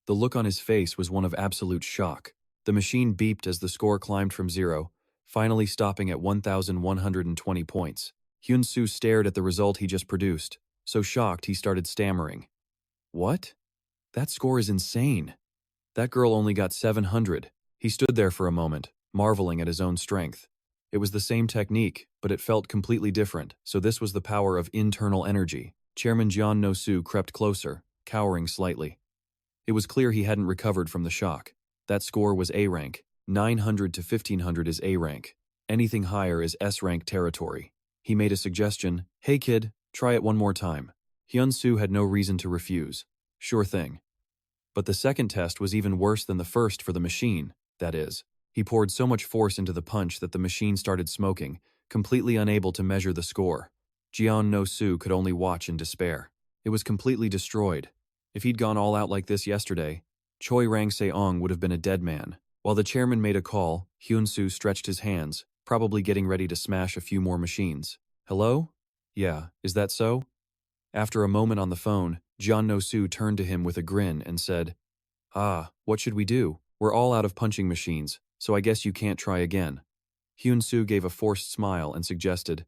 S1: The look on his face was one of absolute shock. The machine beeped as the score climbed from 0, finally stopping at 1,120 points. Hyun-soo stared at the result he just produced, so shocked he started stammering. "What? That score is insane. That girl only got 700. He stood there for a moment, marveling at his own strength. It was the same technique, but it felt completely different, so this was the power of internal energy. Chairman Hyun-soo crept closer, cowering slightly. It was clear he hadn't recovered from the shock. That score was A rank. 900 to 1500 is A rank. Anything higher is S rank territory. He made a suggestion, "Hey kid, try it one more time." Hyun-soo had no reason to refuse. Sure thing. But the second test was even worse than the first for the machine, that is. He poured so much force into the punch that the machine started smoking, completely unable to measure the score. Hyun-soo could only watch in despair. It was completely destroyed. If he'd gone all out like this yesterday, Choi Rang-seong would have been a dead man. While the chairman made a call, Hyun-soo stretched his hands, probably getting ready to smash a few more machines. "Hello? Yeah, is that so?" After a moment on the phone, Hyun-soo turned to him with a grin and said, "What should we do? We're all out of punching machines, so I guess you can't try again." Hyun-soo gave a forced smile and suggested,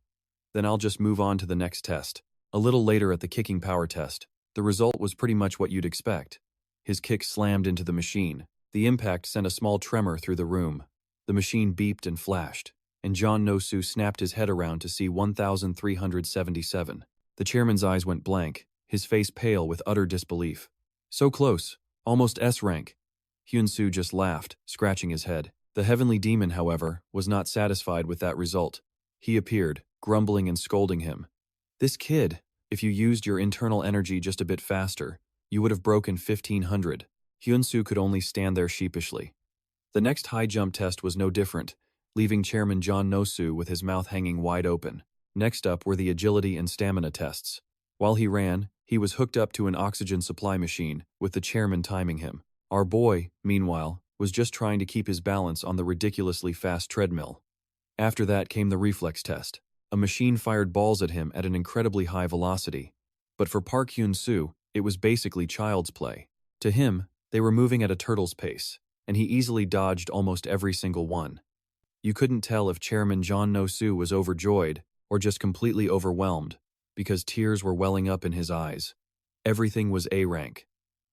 S1: "Then I'll just move on to the next test." A little later at the kicking power test, the result was pretty much what you'd expect. His kick slammed into the machine. The impact sent a small tremor through the room. The machine beeped and flashed, and Hyun-soo snapped his head around to see 1,377. The chairman's eyes went blank, his face pale with utter disbelief. "So close, almost S rank." Hyun-soo just laughed, scratching his head. The heavenly demon, however, was not satisfied with that result. He appeared, grumbling and scolding him. "This kid, if you used your internal energy just a bit faster, you would have broken 1,500. Hyun-soo could only stand there sheepishly. The next high jump test was no different, leaving Chairman Hyun-soo with his mouth hanging wide open. Next up were the agility and stamina tests. While he ran, he was hooked up to an oxygen supply machine, with the chairman timing him. Our boy, meanwhile, was just trying to keep his balance on the ridiculously fast treadmill. After that came the reflex test. A machine fired balls at him at an incredibly high velocity. But for Park Hyun-soo, it was basically child's play. To him, they were moving at a turtle's pace, and he easily dodged almost every single one. You couldn't tell if Chairman Hyun-soo was overjoyed or just completely overwhelmed, because tears were welling up in his eyes. Everything was A rank.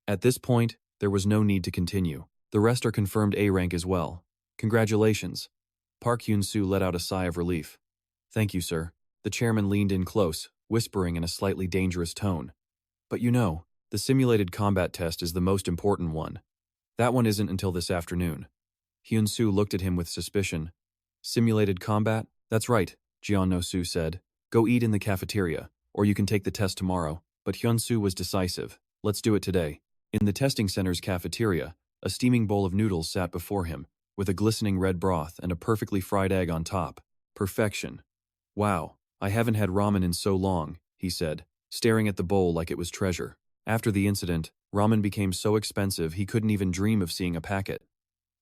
S1: At this point, there was no need to continue. The rest are confirmed A rank as well. Congratulations. Park Hyun-soo let out a sigh of relief. "Thank you, sir." The chairman leaned in close, whispering in a slightly dangerous tone. "But you know, the simulated combat test is the most important one. That one isn't until this afternoon." Hyun-soo looked at him with suspicion. "Simulated combat? That's right," Hyun-soo said. "Go eat in the cafeteria, or you can take the test tomorrow." But Hyun-soo was decisive. "Let's do it today." In the testing center's cafeteria, a steaming bowl of noodles sat before him, with a glistening red broth and a perfectly fried egg on top. Perfection. "Wow, I haven't had ramen in so long," he said, staring at the bowl like it was treasure. After the incident, ramen became so expensive he couldn't even dream of seeing a packet.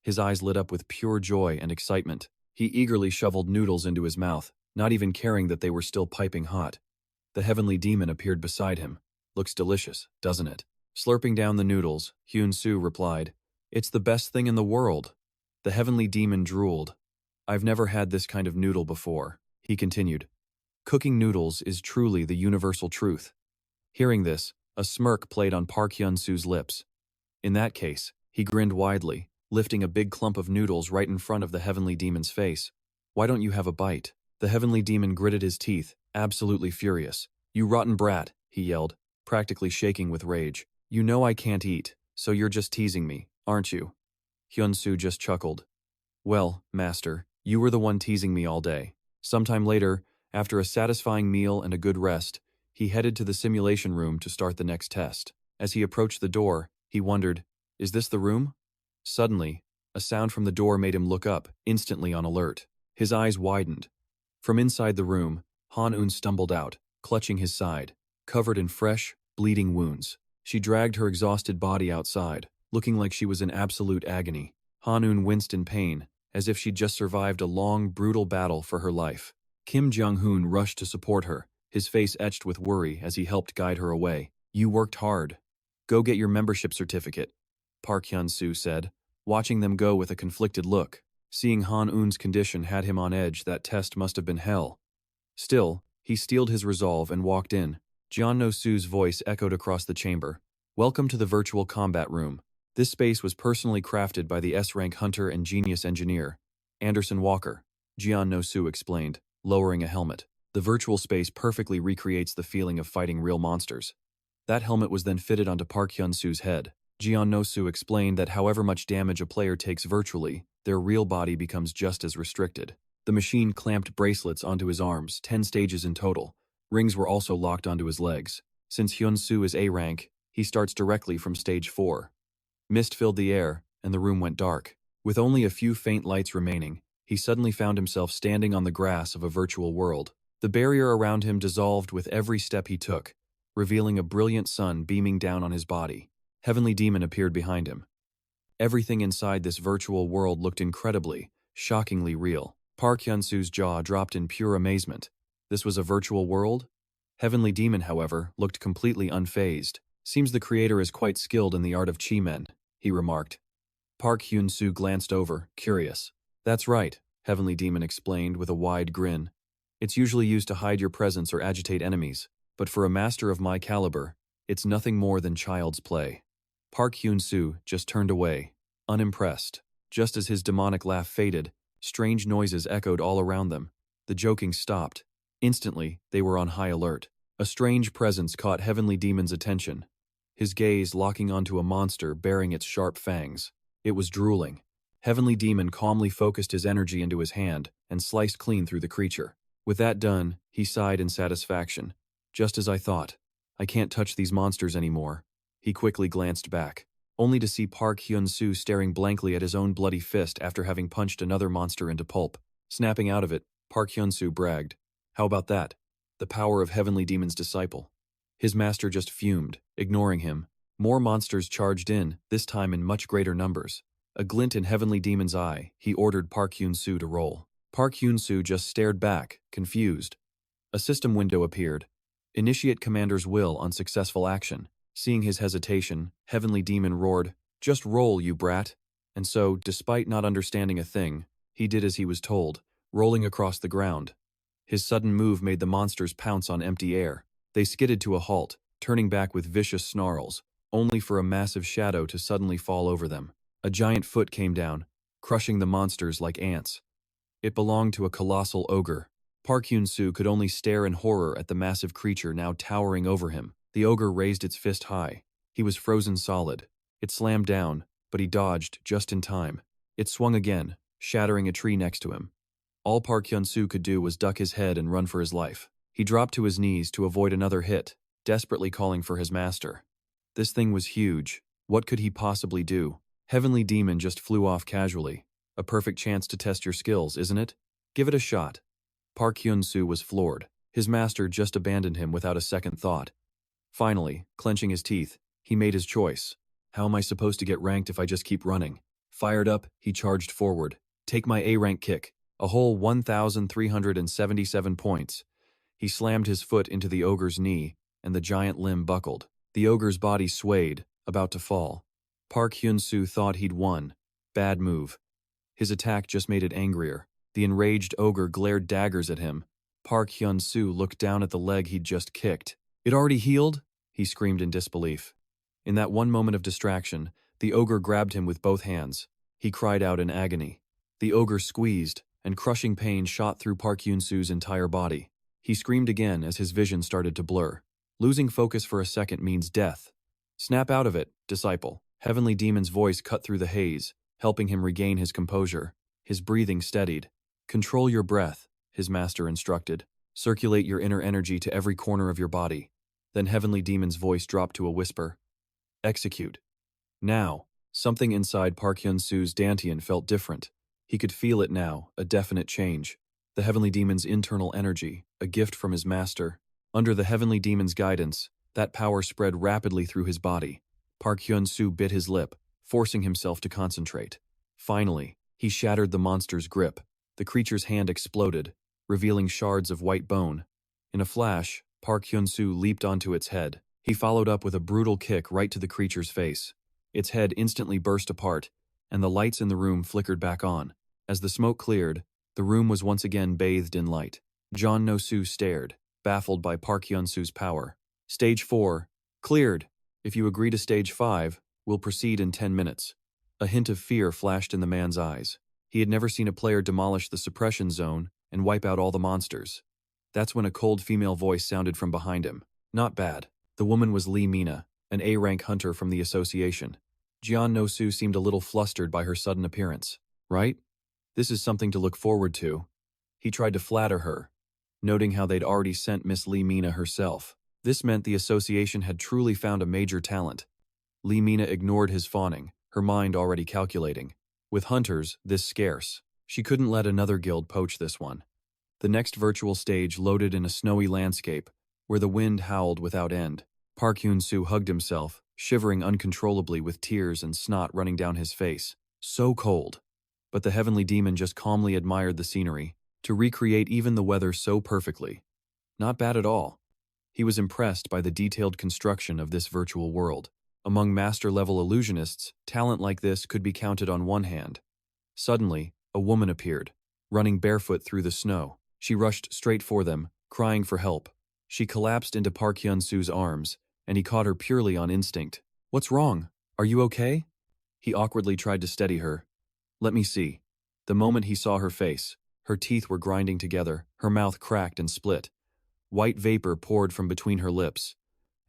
S1: His eyes lit up with pure joy and excitement. He eagerly shoveled noodles into his mouth, not even caring that they were still piping hot. The heavenly demon appeared beside him. "Looks delicious, doesn't it?" Slurping down the noodles, Hyun-soo replied, "It's the best thing in the world." The heavenly demon drooled. "I've never had this kind of noodle before," he continued. "Cooking noodles is truly the universal truth." Hearing this, a smirk played on Park Hyun-soo's lips. In that case, he grinned widely, lifting a big clump of noodles right in front of the heavenly demon's face. "Why don't you have a bite?" The heavenly demon gritted his teeth, absolutely furious. "You rotten brat," he yelled, practically shaking with rage. "You know I can't eat, so you're just teasing me, aren't you?" Hyun-soo just chuckled. "Well, master, you were the one teasing me all day." Sometime later, after a satisfying meal and a good rest, he headed to the simulation room to start the next test. As he approached the door, he wondered, "Is this the room?" Suddenly, a sound from the door made him look up, instantly on alert. His eyes widened. From inside the room, Han-eun stumbled out, clutching his side, covered in fresh, bleeding wounds. She dragged her exhausted body outside, looking like she was in absolute agony. Han-eun winced in pain, as if she'd just survived a long, brutal battle for her life. Kim Jong-hoon rushed to support her, his face etched with worry as he helped guide her away. "You worked hard. Go get your membership certificate," Park Hyun-soo said, watching them go with a conflicted look. Seeing Han-eun's condition had him on edge. That test must have been hell. Still, he steeled his resolve and walked in. Jeon-no-soo's voice echoed across the chamber. "Welcome to the virtual combat room. This space was personally crafted by the S-rank hunter and genius engineer, Anderson Walker," Jeon-no-soo explained, lowering a helmet. "The virtual space perfectly recreates the feeling of fighting real monsters." That helmet was then fitted onto Park Hyun-soo's head. Jeon-no-soo explained that however much damage a player takes virtually, their real body becomes just as restricted. The machine clamped bracelets onto his arms, 10 stages in total. Rings were also locked onto his legs. Since Hyun-soo is A rank, he starts directly from stage 4. Mist filled the air, and the room went dark. With only a few faint lights remaining, he suddenly found himself standing on the grass of a virtual world. The barrier around him dissolved with every step he took, revealing a brilliant sun beaming down on his body. Heavenly Demon appeared behind him. Everything inside this virtual world looked incredibly, shockingly real. Park Hyun-soo's jaw dropped in pure amazement. This was a virtual world? Heavenly Demon, however, looked completely unfazed. "Seems the creator is quite skilled in the art of chi-men," he remarked. Park Hyun-soo glanced over, curious. "That's right," Heavenly Demon explained with a wide grin. "It's usually used to hide your presence or agitate enemies, but for a master of my caliber, it's nothing more than child's play." Park Hyun-soo just turned away, unimpressed. Just as his demonic laugh faded, strange noises echoed all around them. The joking stopped. Instantly, they were on high alert. A strange presence caught Heavenly Demon's attention, his gaze locking onto a monster bearing its sharp fangs. It was drooling. Heavenly Demon calmly focused his energy into his hand and sliced clean through the creature. With that done, he sighed in satisfaction. "Just as I thought. I can't touch these monsters anymore." He quickly glanced back, only to see Park Hyun-soo staring blankly at his own bloody fist after having punched another monster into pulp. Snapping out of it, Park Hyun-soo bragged, "How about that? The power of Heavenly Demon's disciple." His master just fumed, ignoring him. More monsters charged in, this time in much greater numbers. A glint in Heavenly Demon's eye, he ordered Park Hyun-soo to roll. Park Hyun-soo just stared back, confused. A system window appeared. "Initiate commander's will on successful action." Seeing his hesitation, Heavenly Demon roared, "Just roll, you brat." And so, despite not understanding a thing, he did as he was told, rolling across the ground. His sudden move made the monsters pounce on empty air. They skidded to a halt, turning back with vicious snarls, only for a massive shadow to suddenly fall over them. A giant foot came down, crushing the monsters like ants. It belonged to a colossal ogre. Park Hyun-soo could only stare in horror at the massive creature now towering over him. The ogre raised its fist high. He was frozen solid. It slammed down, but he dodged just in time. It swung again, shattering a tree next to him. All Park Hyun-soo could do was duck his head and run for his life. He dropped to his knees to avoid another hit, desperately calling for his master. This thing was huge. What could he possibly do? Heavenly Demon just flew off casually. A perfect chance to test your skills, isn't it? Give it a shot. Park Hyun-soo was floored. His master just abandoned him without a second thought. Finally, clenching his teeth, he made his choice. How am I supposed to get ranked if I just keep running? Fired up, he charged forward. Take my A-rank kick. A whole 1,377 points. He slammed his foot into the ogre's knee, and the giant limb buckled. The ogre's body swayed, about to fall. Park Hyun-soo thought he'd won. Bad move. His attack just made it angrier. The enraged ogre glared daggers at him. Park Hyun-soo looked down at the leg he'd just kicked. It already healed? he screamed in disbelief. In that one moment of distraction, the ogre grabbed him with both hands. He cried out in agony. The ogre squeezed, and crushing pain shot through Park Hyun-soo's entire body. He screamed again as his vision started to blur. Losing focus for a second means death. Snap out of it, disciple. Heavenly Demon's voice cut through the haze, helping him regain his composure. His breathing steadied. Control your breath, his master instructed. Circulate your inner energy to every corner of your body. Then Heavenly Demon's voice dropped to a whisper. Execute. Now, something inside Park Hyun-soo's dantian felt different. He could feel it now, a definite change. The Heavenly Demon's internal energy, a gift from his master. Under the Heavenly Demon's guidance, that power spread rapidly through his body. Park Hyun-soo bit his lip, forcing himself to concentrate. Finally, he shattered the monster's grip. The creature's hand exploded, revealing shards of white bone. In a flash, Park Hyun-soo leaped onto its head. He followed up with a brutal kick right to the creature's face. Its head instantly burst apart, and the lights in the room flickered back on. As the smoke cleared, the room was once again bathed in light. Jeon-no-soo stared, baffled by Park Hyun-soo's power. Stage 4. Cleared. If you agree to Stage 5, we'll proceed in 10 minutes. A hint of fear flashed in the man's eyes. He had never seen a player demolish the suppression zone and wipe out all the monsters. That's when a cold female voice sounded from behind him. Not bad. The woman was Lee Mina, an A-rank hunter from the association. Jeon-no-soo seemed a little flustered by her sudden appearance. Right? This is something to look forward to. He tried to flatter her, noting how they'd already sent Miss Lee Mina herself. This meant the association had truly found a major talent. Lee Mina ignored his fawning, her mind already calculating. With hunters this scarce, she couldn't let another guild poach this one. The next virtual stage loaded in a snowy landscape, where the wind howled without end. Park Hyun-soo hugged himself, shivering uncontrollably with tears and snot running down his face. So cold. But the Heavenly Demon just calmly admired the scenery, to recreate even the weather so perfectly. Not bad at all. He was impressed by the detailed construction of this virtual world. Among master-level illusionists, talent like this could be counted on one hand. Suddenly, a woman appeared, running barefoot through the snow. She rushed straight for them, crying for help. She collapsed into Park Hyun-soo's arms, and he caught her purely on instinct. What's wrong? Are you okay? He awkwardly tried to steady her. Let me see. The moment he saw her face, her teeth were grinding together, her mouth cracked and split. White vapor poured from between her lips.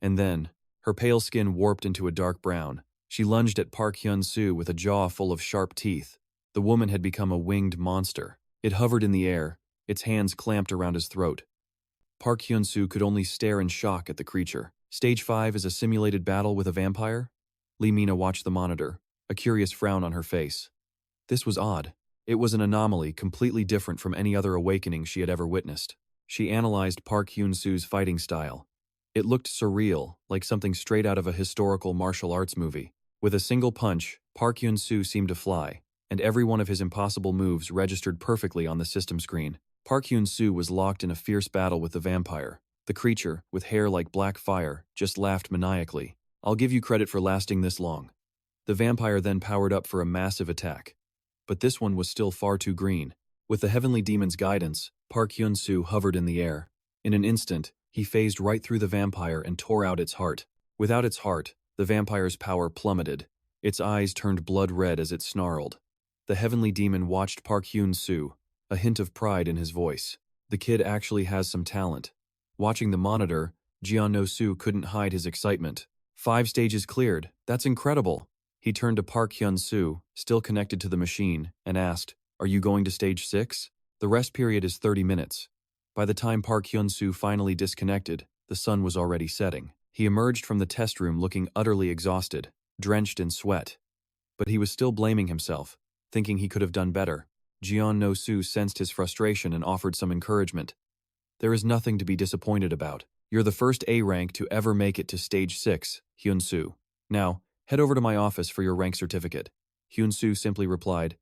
S1: And then, her pale skin warped into a dark brown. She lunged at Park Hyun-soo with a jaw full of sharp teeth. The woman had become a winged monster. It hovered in the air, its hands clamped around his throat. Park Hyun-soo could only stare in shock at the creature. Stage 5 is a simulated battle with a vampire? Lee Mina watched the monitor, a curious frown on her face. This was odd. It was an anomaly completely different from any other awakening she had ever witnessed. She analyzed Park Hyun-soo's fighting style. It looked surreal, like something straight out of a historical martial arts movie. With a single punch, Park Hyun-soo seemed to fly, and every one of his impossible moves registered perfectly on the system screen. Park Hyun-soo was locked in a fierce battle with the vampire. The creature, with hair like black fire, just laughed maniacally. I'll give you credit for lasting this long. The vampire then powered up for a massive attack. But this one was still far too green. With the Heavenly Demon's guidance, Park Hyun-soo hovered in the air. In an instant, he phased right through the vampire and tore out its heart. Without its heart, the vampire's power plummeted. Its eyes turned blood red as it snarled. The Heavenly Demon watched Park Hyun-soo, a hint of pride in his voice. The kid actually has some talent. Watching the monitor, Jeon-no-soo couldn't hide his excitement. 5 stages cleared. That's incredible. He turned to Park Hyun-soo, still connected to the machine, and asked, Are you going to stage 6? The rest period is 30 minutes. By the time Park Hyun-soo finally disconnected, the sun was already setting. He emerged from the test room looking utterly exhausted, drenched in sweat. But he was still blaming himself, thinking he could have done better. Jeon-no-soo sensed his frustration and offered some encouragement. There is nothing to be disappointed about. You're the first A rank to ever make it to stage 6, Hyun-soo. Now, head over to my office for your rank certificate. Hyun-soo simply replied,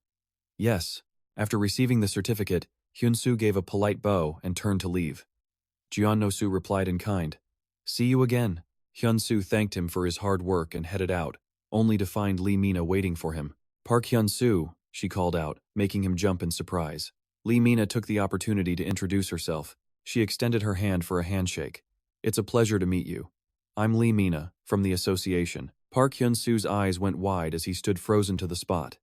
S1: Yes. After receiving the certificate, Hyun-soo gave a polite bow and turned to leave. Jeon-no-soo replied in kind. See you again. Hyun-soo thanked him for his hard work and headed out, only to find Lee Mina waiting for him. Park Hyun-soo, she called out, making him jump in surprise. Lee Mina took the opportunity to introduce herself. She extended her hand for a handshake. It's a pleasure to meet you. I'm Lee Mina, from the association. Park Hyun-soo's eyes went wide as he stood frozen to the spot.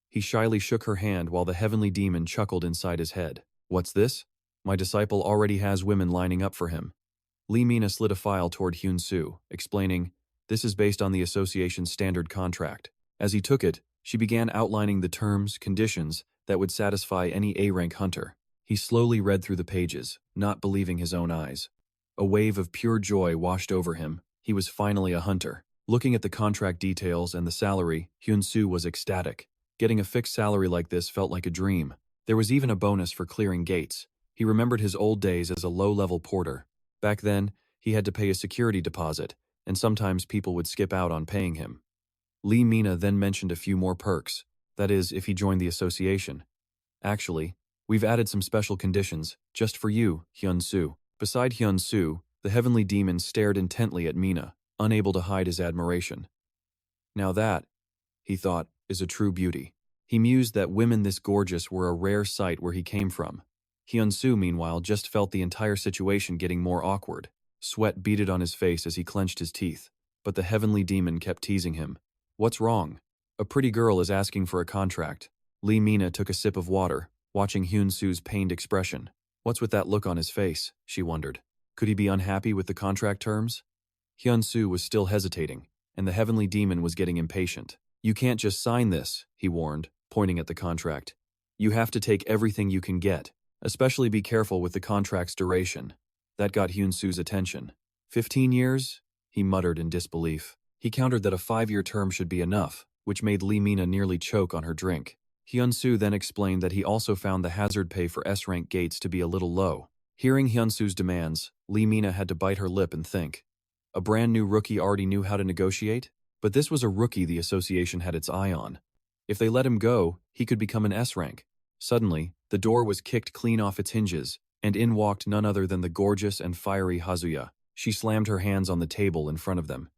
S1: He shyly shook her hand while the heavenly demon chuckled inside his head. What's this? My disciple already has women lining up for him. Lee Mina slid a file toward Hyun-soo, explaining, this is based on the association's standard contract. As he took it, she began outlining the terms, conditions that would satisfy any A-rank hunter. He slowly read through the pages, not believing his own eyes. A wave of pure joy washed over him. He was finally a hunter. Looking at the contract details and the salary, Hyun-soo was ecstatic. Getting a fixed salary like this felt like a dream. There was even a bonus for clearing gates. He remembered his old days as a low-level porter. Back then, he had to pay a security deposit, and sometimes people would skip out on paying him. Lee Mina then mentioned a few more perks, that is, if he joined the association. Actually, we've added some special conditions, just for you, Hyun-soo. Beside Hyun-soo, the heavenly demon stared intently at Mina, unable to hide his admiration. Now that, he thought, is a true beauty. He mused that women this gorgeous were a rare sight where he came from. Hyun-soo, meanwhile, just felt the entire situation getting more awkward. Sweat beaded on his face as he clenched his teeth, but the heavenly demon kept teasing him. What's wrong? A pretty girl is asking for a contract. Lee Mina took a sip of water, watching Hyun-soo's pained expression. What's with that look on his face? She wondered. Could he be unhappy with the contract terms? Hyun-soo was still hesitating, and the heavenly demon was getting impatient. You can't just sign this, he warned, pointing at the contract. You have to take everything you can get. Especially be careful with the contract's duration. That got Hyun-soo's attention. 15 years? He muttered in disbelief. He countered that a 5-year term should be enough, which made Lee Mina nearly choke on her drink. Hyun-soo then explained that he also found the hazard pay for S-rank gates to be a little low. Hearing Hyun-soo's demands, Lee Mina had to bite her lip and think. A brand new rookie already knew how to negotiate? But this was a rookie the association had its eye on. If they let him go, he could become an S-rank. Suddenly, the door was kicked clean off its hinges, and in walked none other than the gorgeous and fiery Hazuya. She slammed her hands on the table in front of them.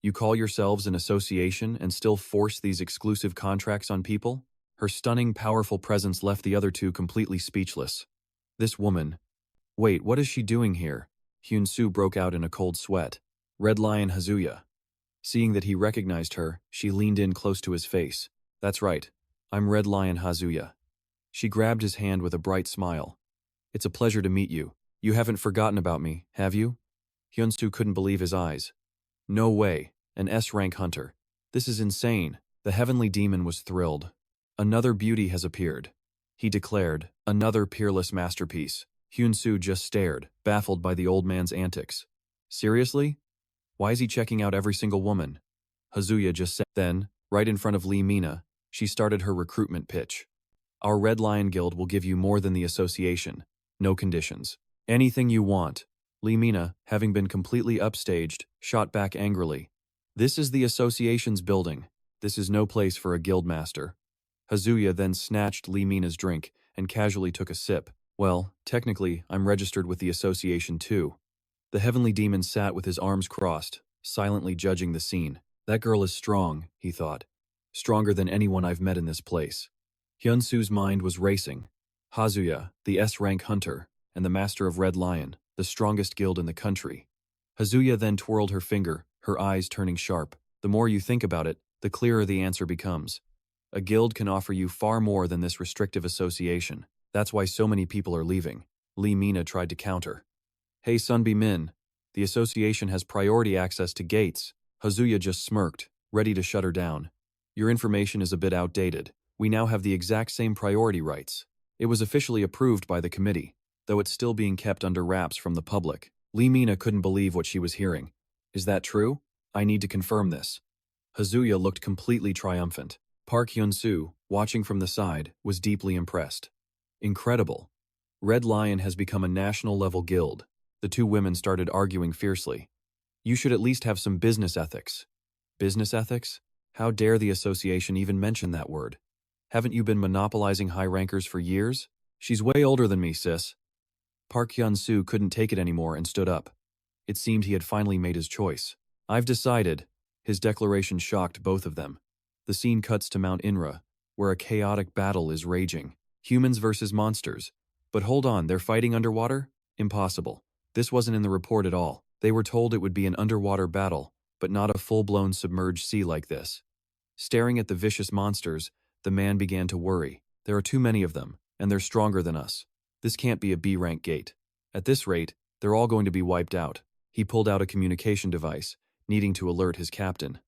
S1: You call yourselves an association and still force these exclusive contracts on people? Her stunning, powerful presence left the other two completely speechless. This woman... Wait, what is she doing here? Hyun-soo broke out in a cold sweat. Red Lion Hazuya. Seeing that he recognized her, she leaned in close to his face. That's right. I'm Red Lion Hazuya. She grabbed his hand with a bright smile. It's a pleasure to meet you. You haven't forgotten about me, have you? Hyun-soo couldn't believe his eyes. No way, an S-rank hunter. This is insane. The heavenly demon was thrilled. Another beauty has appeared. He declared, another peerless masterpiece. Hyun-soo just stared, baffled by the old man's antics. Seriously? Why is he checking out every single woman? Hazuya just said. Then, right in front of Lee Mina, she started her recruitment pitch. Our Red Lion Guild will give you more than the association. No conditions. Anything you want. Lee Mina, having been completely upstaged, shot back angrily. This is the association's building. This is no place for a guildmaster. Hazuya then snatched Lee Mina's drink and casually took a sip. Well, technically, I'm registered with the association too. The heavenly demon sat with his arms crossed, silently judging the scene. That girl is strong, he thought. Stronger than anyone I've met in this place. Hyun-soo's mind was racing. Hazuya, the S-rank hunter, and the master of Red Lion, the strongest guild in the country. Hazuya then twirled her finger, her eyes turning sharp. The more you think about it, the clearer the answer becomes. A guild can offer you far more than this restrictive association. That's why so many people are leaving. Lee Mina tried to counter. Hey Sunbi Min, the association has priority access to gates. Hazuya just smirked, ready to shut her down. Your information is a bit outdated. We now have the exact same priority rights. It was officially approved by the committee, though it's still being kept under wraps from the public. Lee Mina couldn't believe what she was hearing. Is that true? I need to confirm this. Hazuya looked completely triumphant. Park Hyun-soo, watching from the side, was deeply impressed. Incredible. Red Lion has become a national-level guild. The two women started arguing fiercely. You should at least have some business ethics. Business ethics? How dare the association even mention that word? Haven't you been monopolizing high rankers for years? She's way older than me, sis. Park Hyun-soo couldn't take it anymore and stood up. It seemed he had finally made his choice. I've decided. His declaration shocked both of them. The scene cuts to Mount Inra, where a chaotic battle is raging. Humans versus monsters. But hold on, they're fighting underwater? Impossible. This wasn't in the report at all. They were told it would be an underwater battle, but not a full-blown submerged sea like this. Staring at the vicious monsters, the man began to worry. There are too many of them, and they're stronger than us. This can't be a B-rank gate. At this rate, they're all going to be wiped out. He pulled out a communication device, needing to alert his captain.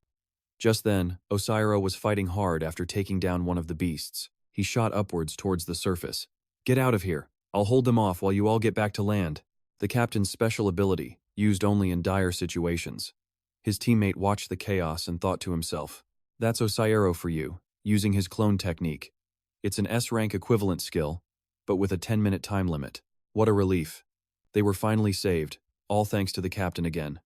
S1: Just then, Osairo was fighting hard after taking down one of the beasts. He shot upwards towards the surface. "Get out of here. I'll hold them off while you all get back to land." The captain's special ability, used only in dire situations. His teammate watched the chaos and thought to himself, "That's Osairo for you, using his clone technique. It's an S-rank equivalent skill, but with a 10-minute time limit. What a relief." They were finally saved, all thanks to the captain again.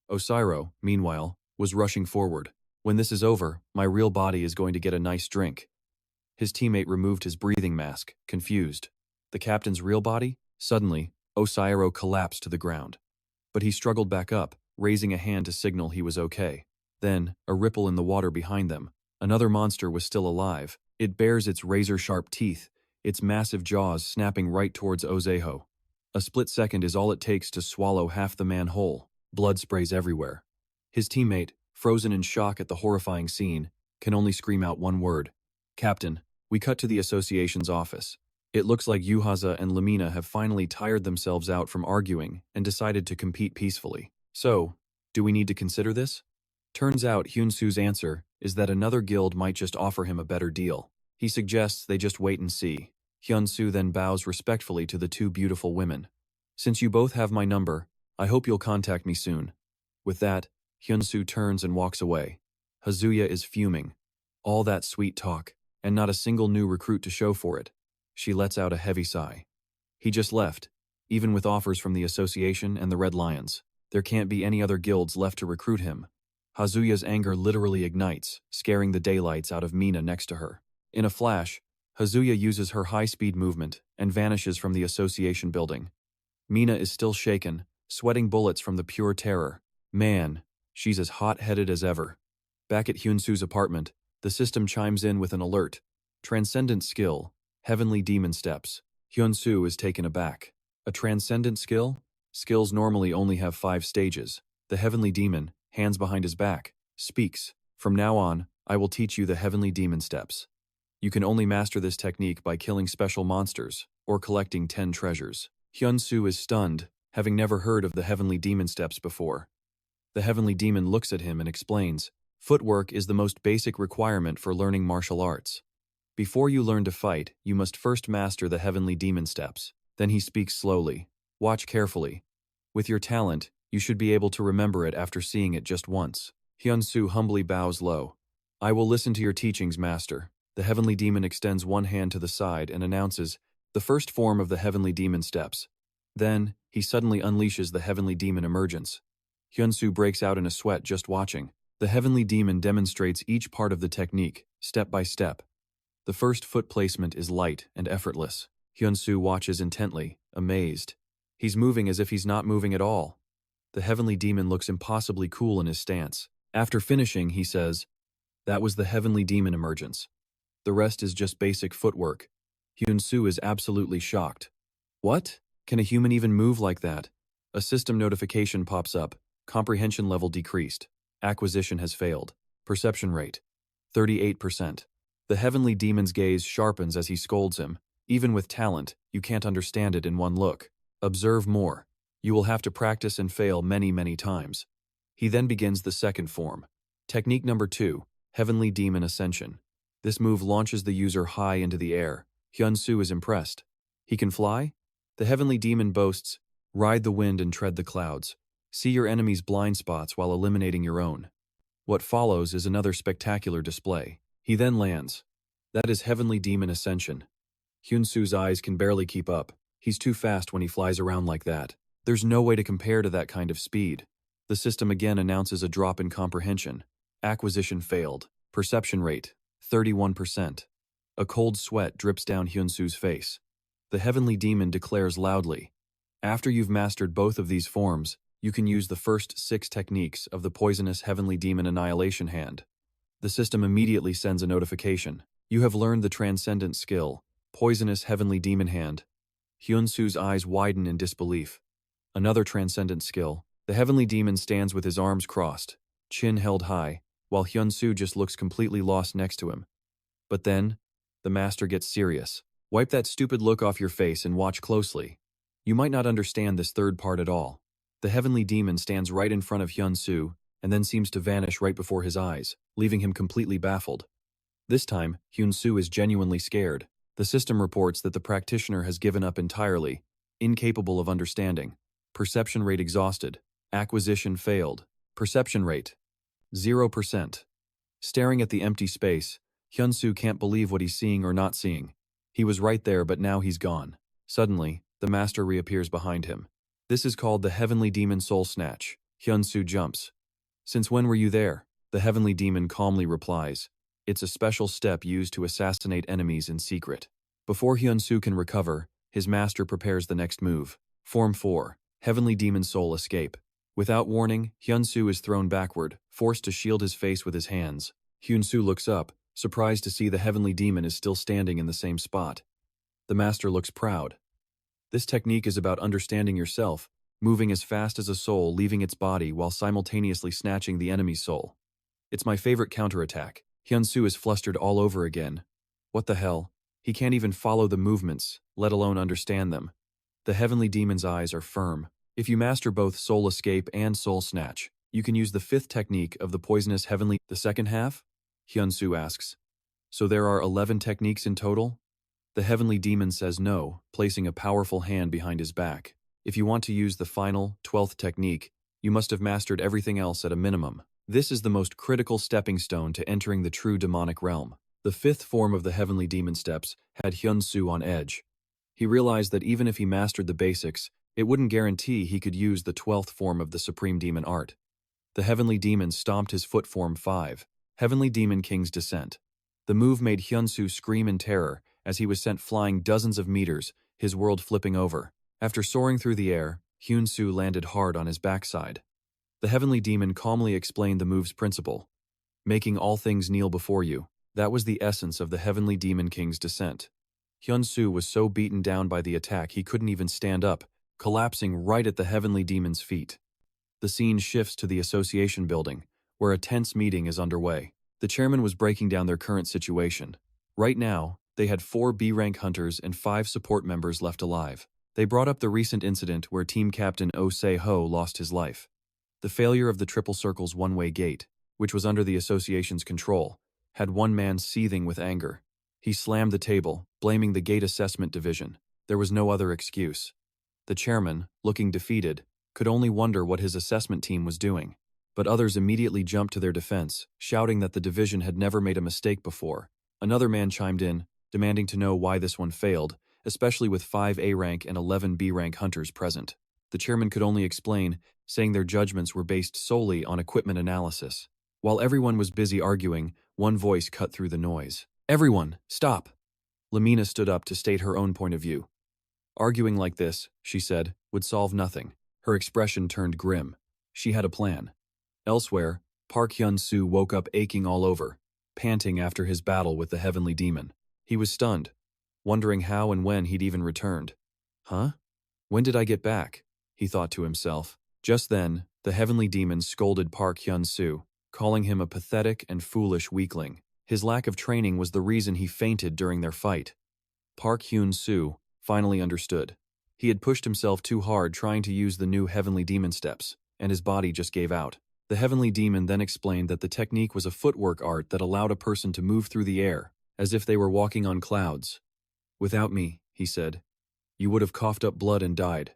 S1: Osairo, meanwhile, was rushing forward. "When this is over, my real body is going to get a nice drink." His teammate removed his breathing mask, confused. The captain's real body? Suddenly, Osairo collapsed to the ground. But he struggled back up, raising a hand to signal he was okay. Then, a ripple in the water behind them. Another monster was still alive. It bares its razor-sharp teeth, its massive jaws snapping right towards Ozeho. A split second is all it takes to swallow half the man whole. Blood sprays everywhere. His teammate, frozen in shock at the horrifying scene, can only scream out one word. "Captain." We cut to the association's office. It looks like Yuhaza and Lamina have finally tired themselves out from arguing and decided to compete peacefully. So, do we need to consider this? Turns out Hyun-soo's answer is that another guild might just offer him a better deal. He suggests they just wait and see. Hyun-soo then bows respectfully to the two beautiful women. "Since you both have my number, I hope you'll contact me soon." With that, Hyun-soo turns and walks away. Hazuya is fuming. All that sweet talk, and not a single new recruit to show for it. She lets out a heavy sigh. He just left, even with offers from the association and the Red Lions. There can't be any other guilds left to recruit him. Hazuya's anger literally ignites, scaring the daylights out of Mina next to her. In a flash, Hazuya uses her high-speed movement and vanishes from the association building. Mina is still shaken, sweating bullets from the pure terror. Man, she's as hot-headed as ever. Back at Hyun-soo's apartment, the system chimes in with an alert. Transcendent skill, Heavenly Demon Steps. Hyun-soo is taken aback. A transcendent skill? Skills normally only have 5 stages. The Heavenly Demon, hands behind his back, speaks. "From now on, I will teach you the Heavenly Demon Steps. You can only master this technique by killing special monsters, or collecting 10 treasures." Hyun-soo is stunned, having never heard of the Heavenly Demon Steps before. The Heavenly Demon looks at him and explains, "Footwork is the most basic requirement for learning martial arts. Before you learn to fight, you must first master the Heavenly Demon Steps." Then he speaks slowly. "Watch carefully. With your talent, you should be able to remember it after seeing it just once." Hyun-soo humbly bows low. "I will listen to your teachings, master." The Heavenly Demon extends one hand to the side and announces, "The first form of the Heavenly Demon Steps." Then, he suddenly unleashes the Heavenly Demon Emergence. Hyun-soo breaks out in a sweat just watching. The Heavenly Demon demonstrates each part of the technique, step by step. The first foot placement is light and effortless. Hyun-soo watches intently, amazed. He's moving as if he's not moving at all. The Heavenly Demon looks impossibly cool in his stance. After finishing, he says, "That was the Heavenly Demon Emergence. The rest is just basic footwork." Hyun-soo is absolutely shocked. "What? Can a human even move like that?" A system notification pops up. Comprehension level decreased. Acquisition has failed. Perception rate, 38%. The Heavenly Demon's gaze sharpens as he scolds him. "Even with talent, you can't understand it in one look. Observe more. You will have to practice and fail many, many times." He then begins the second form. Technique number 2, Heavenly Demon Ascension. This move launches the user high into the air. Hyun-soo is impressed. He can fly? The Heavenly Demon boasts, "Ride the wind and tread the clouds. See your enemy's blind spots while eliminating your own." What follows is another spectacular display. He then lands. That is Heavenly Demon Ascension. Hyun-soo's eyes can barely keep up. He's too fast when he flies around like that. There's no way to compare to that kind of speed. The system again announces a drop in comprehension. Acquisition failed. Perception rate, 31%. A cold sweat drips down Hyun-soo's face. The Heavenly Demon declares loudly, "After you've mastered both of these forms, you can use the first 6 techniques of the poisonous Heavenly Demon Annihilation Hand." The system immediately sends a notification. "You have learned the transcendent skill, Poisonous Heavenly Demon Hand." Hyun-soo's eyes widen in disbelief. Another transcendent skill, The heavenly demon stands with his arms crossed, chin held high, while Hyun-soo just looks completely lost next to him. But then, the master gets serious. Wipe that stupid look off your face and watch closely. You might not understand this third part at all. The heavenly demon stands right in front of Hyun-soo and then seems to vanish right before his eyes, leaving him completely baffled. This time, Hyun-soo is genuinely scared. The system reports that the practitioner has given up entirely, incapable of understanding. Perception rate exhausted. Acquisition failed. Perception rate 0%. Staring at the empty space, Hyun-soo can't believe what he's seeing or not seeing. He was right there, but now he's gone. Suddenly, the master reappears behind him. This is called the Heavenly Demon Soul Snatch. Hyun-soo jumps. Since when were you there? The heavenly demon calmly replies. It's a special step used to assassinate enemies in secret. Before Hyun-soo can recover, his master prepares the next move. Form 4. Heavenly Demon Soul Escape. Without warning, Hyun-soo is thrown backward, forced to shield his face with his hands. Hyun-soo looks up, surprised to see the heavenly demon is still standing in the same spot. The master looks proud. This technique is about understanding yourself, moving as fast as a soul leaving its body while simultaneously snatching the enemy's soul. It's my favorite counterattack. Hyun-soo is flustered all over again. What the hell? He can't even follow the movements, let alone understand them. The heavenly demon's eyes are firm. If you master both soul escape and soul snatch, you can use the fifth technique of the poisonous heavenly. The second half? Hyun-soo asks. So there are 11 techniques in total? The heavenly demon says no, placing a powerful hand behind his back. If you want to use the final, 12th technique, you must have mastered everything else at a minimum. This is the most critical stepping stone to entering the true demonic realm. The fifth form of the heavenly demon steps had Hyun-soo on edge. He realized that even if he mastered the basics, it wouldn't guarantee he could use the 12th form of the supreme demon art. The heavenly demon stomped his foot. Form 5. Heavenly Demon King's Descent. The move made Hyun-soo scream in terror as he was sent flying dozens of meters, his world flipping over. After soaring through the air, Hyun-soo landed hard on his backside. The heavenly demon calmly explained the move's principle. Making all things kneel before you. That was the essence of the Heavenly Demon King's descent. Hyun-soo was so beaten down by the attack he couldn't even stand up, collapsing right at the heavenly demon's feet. The scene shifts to the association building, where a tense meeting is underway. The chairman was breaking down their current situation. Right now, they had 4 B-rank hunters and 5 support members left alive. They brought up the recent incident where team captain Oh Se-ho lost his life. The failure of the Triple Circle's one-way gate, which was under the association's control, had one man seething with anger. He slammed the table, blaming the gate assessment division. There was no other excuse. The chairman, looking defeated, could only wonder what his assessment team was doing. But others immediately jumped to their defense, shouting that the division had never made a mistake before. Another man chimed in, demanding to know why this one failed, especially with 5 A-rank and 11 B-rank hunters present. The chairman could only explain, saying their judgments were based solely on equipment analysis. While everyone was busy arguing, one voice cut through the noise. "Everyone, stop!" Lamina stood up to state her own point of view. Arguing like this, she said, would solve nothing. Her expression turned grim. She had a plan. Elsewhere, Park Hyun-soo woke up aching all over, panting after his battle with the heavenly demon. He was stunned, wondering how and when he'd even returned. Huh? When did I get back? He thought to himself. Just then, the heavenly demon scolded Park Hyun-soo, calling him a pathetic and foolish weakling. His lack of training was the reason he fainted during their fight. Park Hyun-soo finally understood. He had pushed himself too hard trying to use the new heavenly demon steps, and his body just gave out. The heavenly demon then explained that the technique was a footwork art that allowed a person to move through the air, as if they were walking on clouds. "Without me," he said, "you would have coughed up blood and died."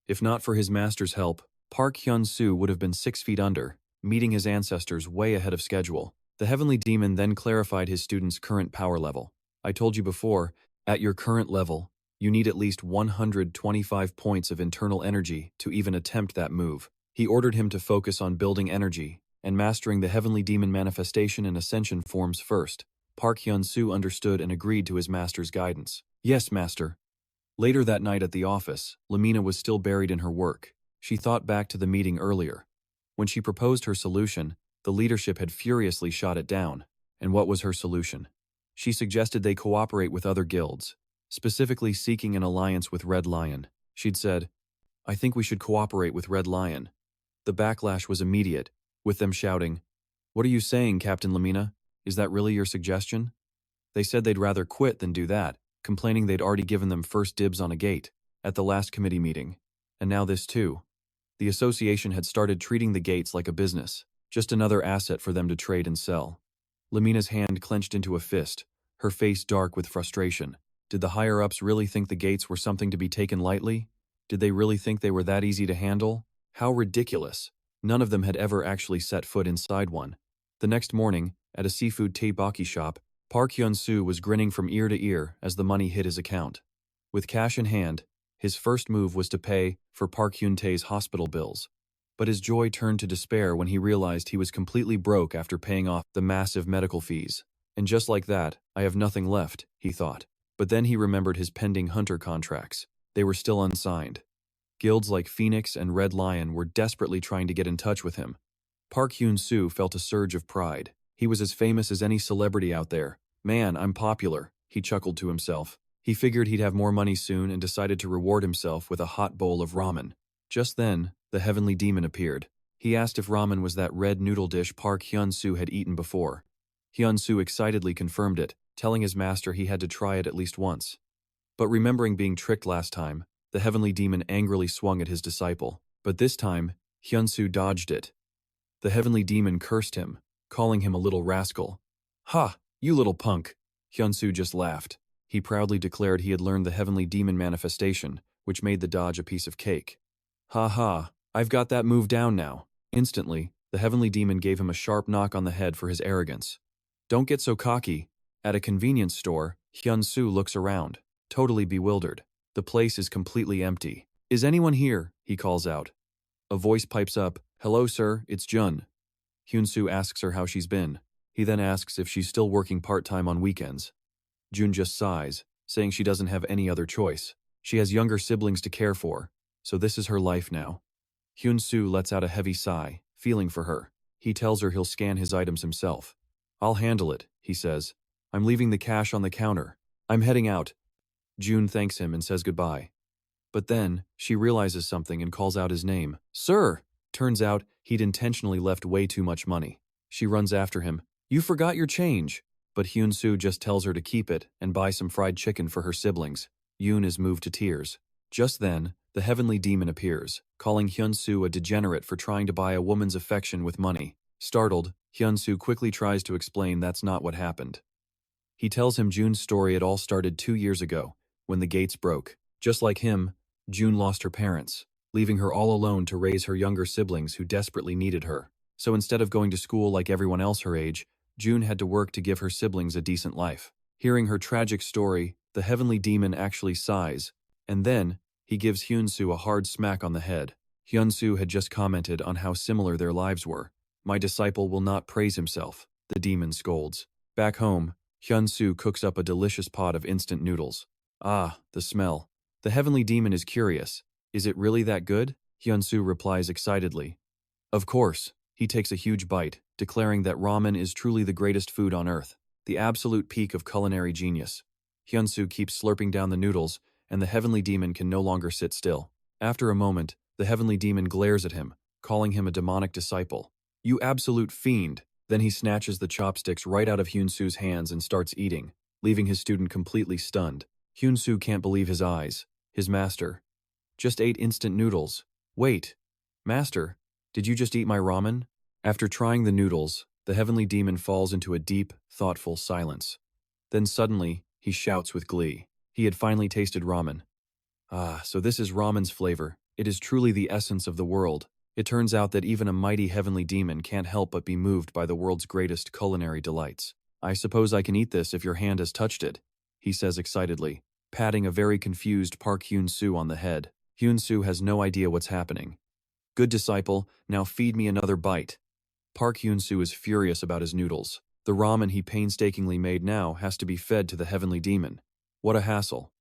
S1: If not for his master's help, Park Hyun-soo would have been 6 feet under, meeting his ancestors way ahead of schedule. The heavenly demon then clarified his student's current power level. "I told you before, at your current level, you need at least 125 points of internal energy to even attempt that move." He ordered him to focus on building energy and mastering the heavenly demon manifestation and ascension forms first. Park Hyun-soo understood and agreed to his master's guidance. "Yes, master." Later that night at the office, Lamina was still buried in her work. She thought back to the meeting earlier. When she proposed her solution, the leadership had furiously shot it down. And what was her solution? She suggested they cooperate with other guilds, specifically seeking an alliance with Red Lion. She'd said, "I think we should cooperate with Red Lion. The backlash was immediate, with them shouting, "What are you saying, Captain Lamina? Is that really your suggestion?" They said they'd rather quit than do that, complaining they'd already given them first dibs on a gate at the last committee meeting. And now this too. The association had started treating the gates like a business, just another asset for them to trade and sell. Lamina's hand clenched into a fist, her face dark with frustration. Did the higher-ups really think the gates were something to be taken lightly? Did they really think they were that easy to handle? How ridiculous. None of them had ever actually set foot inside one. The next morning, at a seafood teppanyaki shop, Park Hyun-soo was grinning from ear to ear as the money hit his account. With cash in hand, his first move was to pay for Park Hyun-tae's hospital bills. But his joy turned to despair when he realized he was completely broke after paying off the massive medical fees. And just like that, I have nothing left, he thought. But then he remembered his pending hunter contracts. They were still unsigned. Guilds like Phoenix and Red Lion were desperately trying to get in touch with him. Park Hyun-soo felt a surge of pride. He was as famous as any celebrity out there. Man, I'm popular, he chuckled to himself. He figured he'd have more money soon and decided to reward himself with a hot bowl of ramen. Just then, the heavenly demon appeared. He asked if ramen was that red noodle dish Park Hyun-soo had eaten before. Hyun-soo excitedly confirmed it, telling his master he had to try it at least once. But remembering being tricked last time, the heavenly demon angrily swung at his disciple. But this time, Hyun-soo dodged it. The heavenly demon cursed him, calling him a little rascal. "Ha, you little punk!" Hyun-soo just laughed. He proudly declared he had learned the heavenly demon manifestation, which made the dodge a piece of cake. "Ha ha, I've got that move down now." Instantly, the heavenly demon gave him a sharp knock on the head for his arrogance. "Don't get so cocky." At a convenience store, Hyun-soo looks around, totally bewildered. The place is completely empty. "Is anyone here?" he calls out. A voice pipes up, "Hello sir, it's Jun." Hyun-soo asks her how she's been. He then asks if she's still working part-time on weekends. Jun just sighs, saying she doesn't have any other choice. She has younger siblings to care for, so this is her life now. Hyun-soo lets out a heavy sigh, feeling for her. He tells her he'll scan his items himself. "I'll handle it," he says. "I'm leaving the cash on the counter. I'm heading out." Jun thanks him and says goodbye. But then, she realizes something and calls out his name. "Sir!" Turns out, he'd intentionally left way too much money. She runs after him. "You forgot your change." But Hyun-soo just tells her to keep it and buy some fried chicken for her siblings. Yoon is moved to tears. Just then, the heavenly demon appears, calling Hyun-soo a degenerate for trying to buy a woman's affection with money. Startled, Hyun-soo quickly tries to explain that's not what happened. He tells him Jun's story had all started 2 years ago, when the gates broke. Just like him, Jun lost her parents, leaving her all alone to raise her younger siblings who desperately needed her. So instead of going to school like everyone else her age, Jun had to work to give her siblings a decent life. Hearing her tragic story, the heavenly demon actually sighs, and then, he gives Hyun-soo a hard smack on the head. Hyun-soo had just commented on how similar their lives were. "My disciple will not praise himself," the demon scolds. Back home, Hyun-soo cooks up a delicious pot of instant noodles. Ah, the smell. The heavenly demon is curious. "Is it really that good?" Hyun-soo replies excitedly. "Of course." He takes a huge bite, declaring that ramen is truly the greatest food on earth, the absolute peak of culinary genius. Hyun-soo keeps slurping down the noodles, and the heavenly demon can no longer sit still. After a moment, the heavenly demon glares at him, calling him a demonic disciple. "You absolute fiend!" Then he snatches the chopsticks right out of Hyun-soo's hands and starts eating, leaving his student completely stunned. Hyun-soo can't believe his eyes. His master just ate instant noodles. "Wait, master, did you just eat my ramen?" After trying the noodles, the heavenly demon falls into a deep, thoughtful silence. Then suddenly, he shouts with glee. He had finally tasted ramen. "Ah, so this is ramen's flavor. It is truly the essence of the world." It turns out that even a mighty heavenly demon can't help but be moved by the world's greatest culinary delights. "I suppose I can eat this if your hand has touched it," he says excitedly, patting a very confused Park Hyun-soo on the head. Hyun-soo has no idea what's happening. "Good disciple, now feed me another bite." Park Hyun-soo is furious about his noodles. The ramen he painstakingly made now has to be fed to the heavenly demon. What a hassle.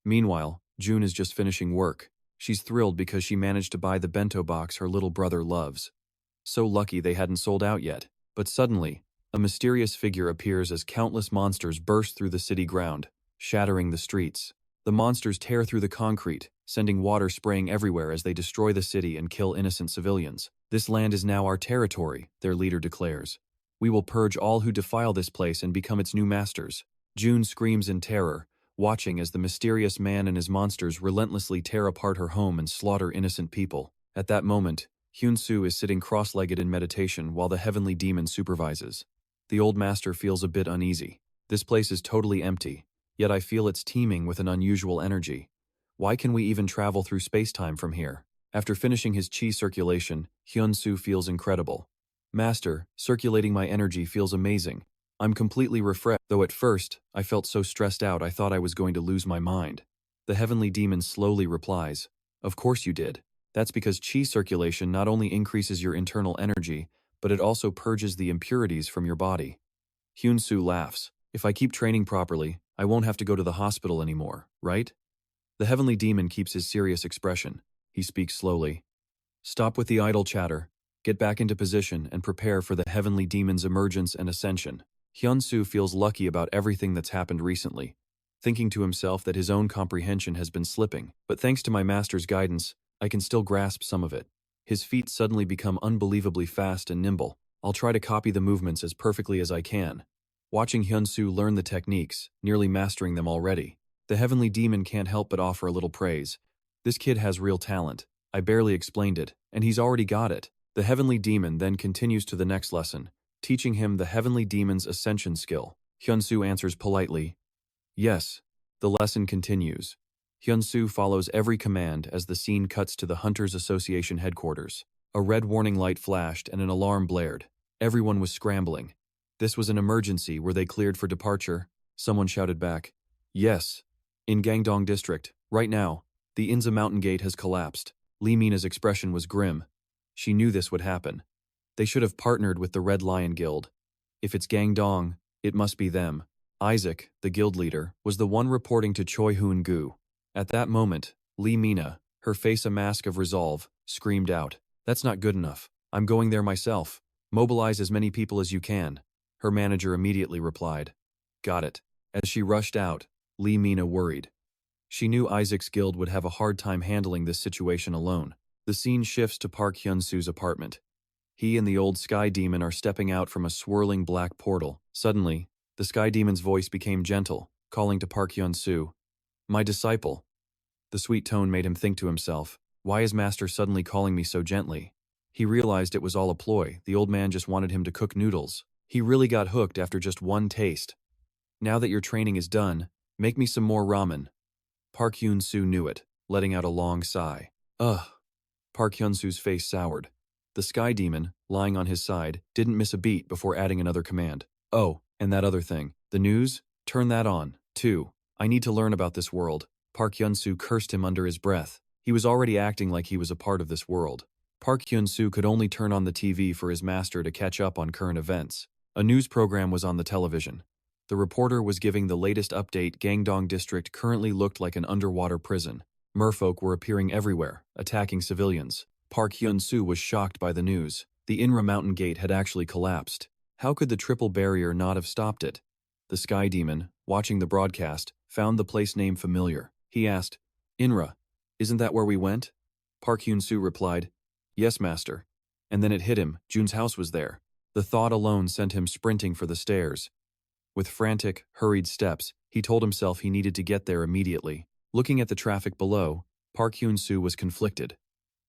S1: Meanwhile, Jun is just finishing work. She's thrilled because she managed to buy the bento box her little brother loves. So lucky they hadn't sold out yet. But suddenly, a mysterious figure appears as countless monsters burst through the city ground, shattering the streets. The monsters tear through the concrete, sending water spraying everywhere as they destroy the city and kill innocent civilians. "This land is now our territory," their leader declares. "We will purge all who defile this place and become its new masters." June screams in terror, watching as the mysterious man and his monsters relentlessly tear apart her home and slaughter innocent people. At that moment, Hyun-soo is sitting cross-legged in meditation while the heavenly demon supervises. The old master feels a bit uneasy. "This place is totally empty, yet I feel it's teeming with an unusual energy. Why can we even travel through space-time from here?" After finishing his chi circulation, Hyun-soo feels incredible. "Master, circulating my energy feels amazing. I'm completely refreshed, though at first, I felt so stressed out I thought I was going to lose my mind." The heavenly demon slowly replies, "Of course you did. That's because chi circulation not only increases your internal energy, but it also purges the impurities from your body." Hyun-soo laughs. "If I keep training properly, I won't have to go to the hospital anymore, right?" The heavenly demon keeps his serious expression. He speaks slowly. "Stop with the idle chatter. Get back into position and prepare for the heavenly demon's emergence and ascension." Hyun-soo feels lucky about everything that's happened recently, thinking to himself that his own comprehension has been slipping. "But thanks to my master's guidance, I can still grasp some of it." His feet suddenly become unbelievably fast and nimble. "I'll try to copy the movements as perfectly as I can." Watching Hyun-soo learn the techniques, nearly mastering them already, the heavenly demon can't help but offer a little praise. "This kid has real talent. I barely explained it, and he's already got it." The heavenly demon then continues to the next lesson, teaching him the heavenly demon's ascension skill. Hyun-soo answers politely, "Yes." The lesson continues. Hyun-soo follows every command as the scene cuts to the Hunters Association headquarters. A red warning light flashed and an alarm blared. Everyone was scrambling. "This was an emergency. Were they cleared for departure?" Someone shouted back. "Yes. In Gangdong District, right now. The Inza Mountain Gate has collapsed." Lee Mina's expression was grim. She knew this would happen. They should have partnered with the Red Lion Guild. If it's Gangdong, it must be them. Isaac, the guild leader, was the one reporting to Choi Hoon-gu. At that moment, Lee Mina, her face a mask of resolve, screamed out, "That's not good enough. I'm going there myself. Mobilize as many people as you can." Her manager immediately replied, "Got it." As she rushed out, Lee Mina worried. She knew Isaac's guild would have a hard time handling this situation alone. The scene shifts to Park Hyun-soo's apartment. He and the old Sky Demon are stepping out from a swirling black portal. Suddenly, the Sky Demon's voice became gentle, calling to Park Hyun-soo, "My disciple." The sweet tone made him think to himself, "Why is Master suddenly calling me so gently?" He realized it was all a ploy. The old man just wanted him to cook noodles. He really got hooked after just one taste. "Now that your training is done, make me some more ramen." Park Hyun-soo knew it, letting out a long sigh. "Ugh." Park Hyun-soo's face soured. The Sky Demon, lying on his side, didn't miss a beat before adding another command. "Oh, and that other thing. The news? Turn that on, too. I need to learn about this world." Park Hyun-soo cursed him under his breath. He was already acting like he was a part of this world. Park Hyun-soo could only turn on the TV for his master to catch up on current events. A news program was on the television. The reporter was giving the latest update. Gangdong District currently looked like an underwater prison. Merfolk were appearing everywhere, attacking civilians. Park Hyun-soo was shocked by the news. The Inra Mountain Gate had actually collapsed. How could the triple barrier not have stopped it? The Sky Demon, watching the broadcast, found the place name familiar. He asked, "Inra, isn't that where we went?" Park Hyun-soo replied, "Yes, master." And then it hit him. Jun's house was there. The thought alone sent him sprinting for the stairs. With frantic, hurried steps, he told himself he needed to get there immediately. Looking at the traffic below, Park Hyun-soo was conflicted.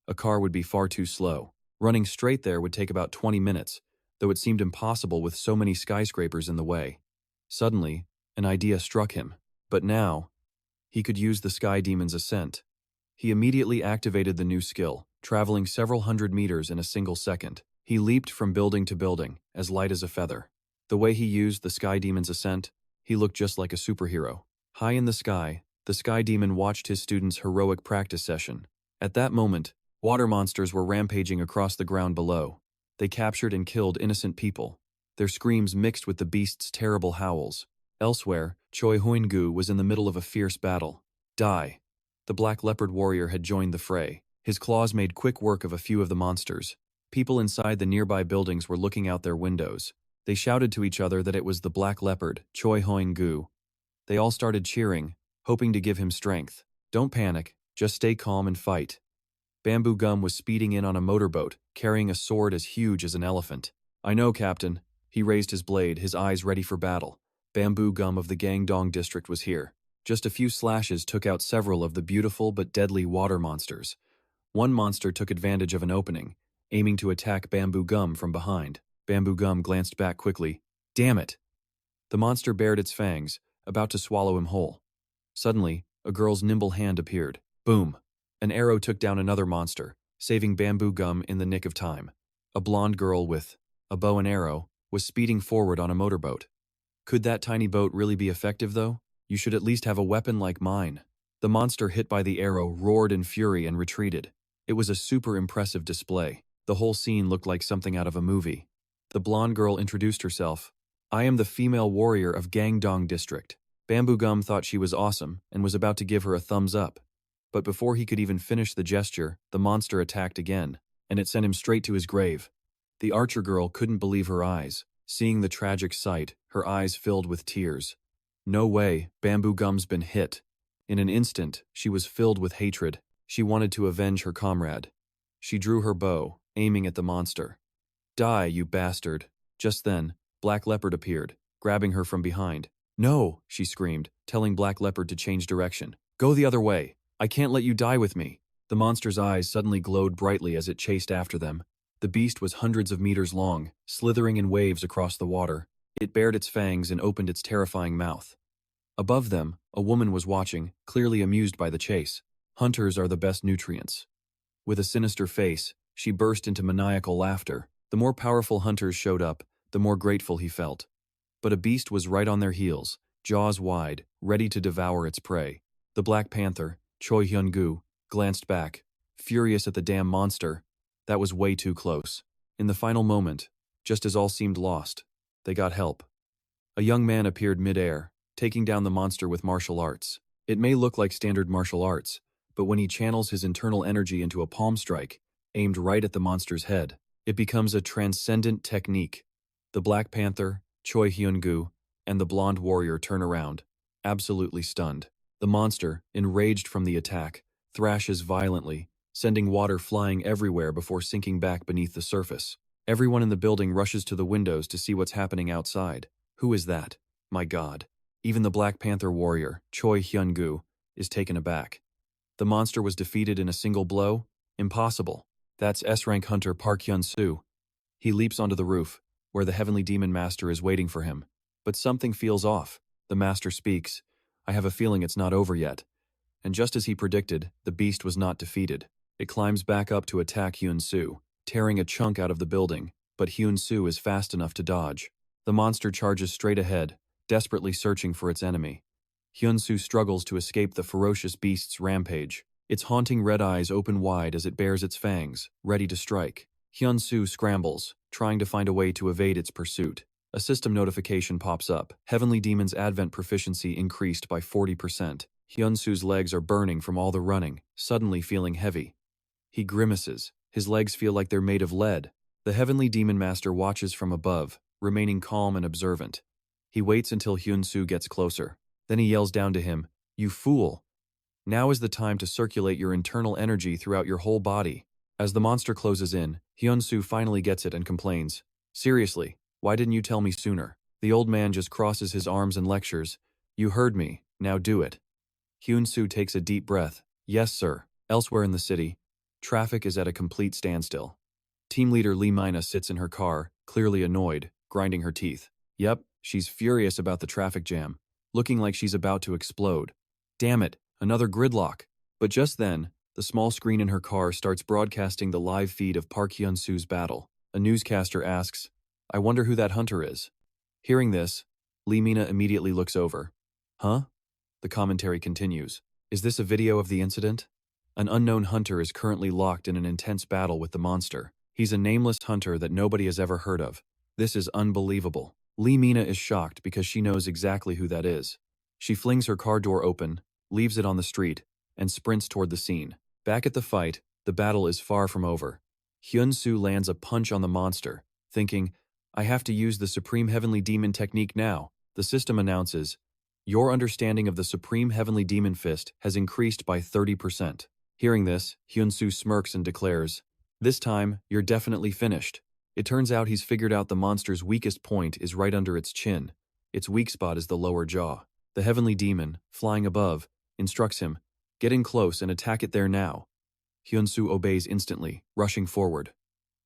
S1: A car would be far too slow. Running straight there would take about 20 minutes, though it seemed impossible with so many skyscrapers in the way. Suddenly, an idea struck him. But now, he could use the Sky Demon's ascent. He immediately activated the new skill, traveling several hundred meters in a single second. He leaped from building to building, as light as a feather. The way he used the Sky Demon's ascent, he looked just like a superhero. High in the sky, the Sky Demon watched his students' heroic practice session. At that moment, water monsters were rampaging across the ground below. They captured and killed innocent people. Their screams mixed with the beasts' terrible howls. Elsewhere, Choi Hoon-gu was in the middle of a fierce battle. Die! The Black Leopard warrior had joined the fray. His claws made quick work of a few of the monsters. People inside the nearby buildings were looking out their windows. They shouted to each other that it was the Black Leopard, Choi Hoon-gu. They all started cheering, hoping to give him strength. "Don't panic. Just stay calm and fight. Bamboo Gum was speeding in on a motorboat, carrying a sword as huge as an elephant. I know, Captain. He raised his blade, his eyes ready for battle. Bamboo Gum of the Gangdong district was here. Just a few slashes took out several of the beautiful but deadly water monsters. One monster took advantage of an opening, aiming to attack Bamboo Gum from behind. Bamboo Gum glanced back quickly. Damn it! The monster bared its fangs, about to swallow him whole. Suddenly, a girl's nimble hand appeared. Boom! An arrow took down another monster, saving Bamboo Gum in the nick of time. A blonde girl with a bow and arrow was speeding forward on a motorboat. Could that tiny boat really be effective, though? You should at least have a weapon like mine. The monster hit by the arrow roared in fury and retreated. It was a super impressive display. The whole scene looked like something out of a movie. The blonde girl introduced herself. I am the female warrior of Gangdong District. Bamboo Gum thought she was awesome and was about to give her a thumbs up. But before he could even finish the gesture, the monster attacked again, and it sent him straight to his grave. The archer girl couldn't believe her eyes. Seeing the tragic sight, her eyes filled with tears. No way, Bamboo Gum's been hit. In an instant, she was filled with hatred. She wanted to avenge her comrade. She drew her bow, aiming at the monster. Die, you bastard. Just then, Black Leopard appeared, grabbing her from behind. No, she screamed, telling Black Leopard to change direction. Go the other way. I can't let you die with me. The monster's eyes suddenly glowed brightly as it chased after them. The beast was hundreds of meters long, slithering in waves across the water. It bared its fangs and opened its terrifying mouth. Above them, a woman was watching, clearly amused by the chase. Hunters are the best nutrients. With a sinister face, she burst into maniacal laughter. The more powerful hunters showed up, the more grateful he felt. But a beast was right on their heels, jaws wide, ready to devour its prey. The Black Panther, Choi Hyun-gu, glanced back, furious at the damn monster. That was way too close. In the final moment, just as all seemed lost, they got help. A young man appeared mid-air, taking down the monster with martial arts. It may look like standard martial arts, but when he channels his internal energy into a palm strike, aimed right at the monster's head, it becomes a transcendent technique. The Black Panther, Choi Hyun-gu, and the blonde warrior turn around, absolutely stunned. The monster, enraged from the attack, thrashes violently, sending water flying everywhere before sinking back beneath the surface. Everyone in the building rushes to the windows to see what's happening outside. Who is that? My God. Even the Black Panther warrior, Choi Hyun-gu, is taken aback. The monster was defeated in a single blow? Impossible. That's S-rank hunter Park Hyun-soo. He leaps onto the roof, where the Heavenly Demon Master is waiting for him. But something feels off. The Master speaks. I have a feeling it's not over yet. And just as he predicted, the beast was not defeated. It climbs back up to attack Hyun-soo, tearing a chunk out of the building, but Hyun-soo is fast enough to dodge. The monster charges straight ahead, desperately searching for its enemy. Hyun-soo struggles to escape the ferocious beast's rampage. Its haunting red eyes open wide as it bares its fangs, ready to strike. Hyun-soo scrambles, trying to find a way to evade its pursuit. A system notification pops up. Heavenly Demon's Advent proficiency increased by 40%. Hyun-soo's legs are burning from all the running, suddenly feeling heavy. He grimaces. His legs feel like they're made of lead. The Heavenly Demon Master watches from above, remaining calm and observant. He waits until Hyun-soo gets closer. Then he yells down to him, "You fool! Now is the time to circulate your internal energy throughout your whole body." As the monster closes in, Hyun-soo finally gets it and complains, "Seriously, why didn't you tell me sooner?" The old man just crosses his arms and lectures, "You heard me, now do it." Hyun-soo takes a deep breath. "Yes, sir." Elsewhere in the city, traffic is at a complete standstill. Team leader Lee Mina sits in her car, clearly annoyed, grinding her teeth. Yep, she's furious about the traffic jam, looking like she's about to explode. Damn it, another gridlock. But just then, the small screen in her car starts broadcasting the live feed of Park Hyun-soo's battle. A newscaster asks, "I wonder who that hunter is." Hearing this, Lee Mina immediately looks over. "Huh?" The commentary continues. "Is this a video of the incident?" An unknown hunter is currently locked in an intense battle with the monster. He's a nameless hunter that nobody has ever heard of. This is unbelievable. Lee Mina is shocked because she knows exactly who that is. She flings her car door open, leaves it on the street, and sprints toward the scene. Back at the fight, the battle is far from over. Hyun-soo lands a punch on the monster, thinking, "I have to use the Supreme Heavenly Demon technique now." The system announces, Your understanding of the supreme heavenly demon fist has increased by 30%. Hearing this, Hyun-soo smirks and declares, "This time, you're definitely finished." It turns out he's figured out the monster's weakest point is right under its chin. Its weak spot is the lower jaw. The heavenly demon, flying above, instructs him, "Get in close and attack it there now." Hyun-soo obeys instantly, rushing forward.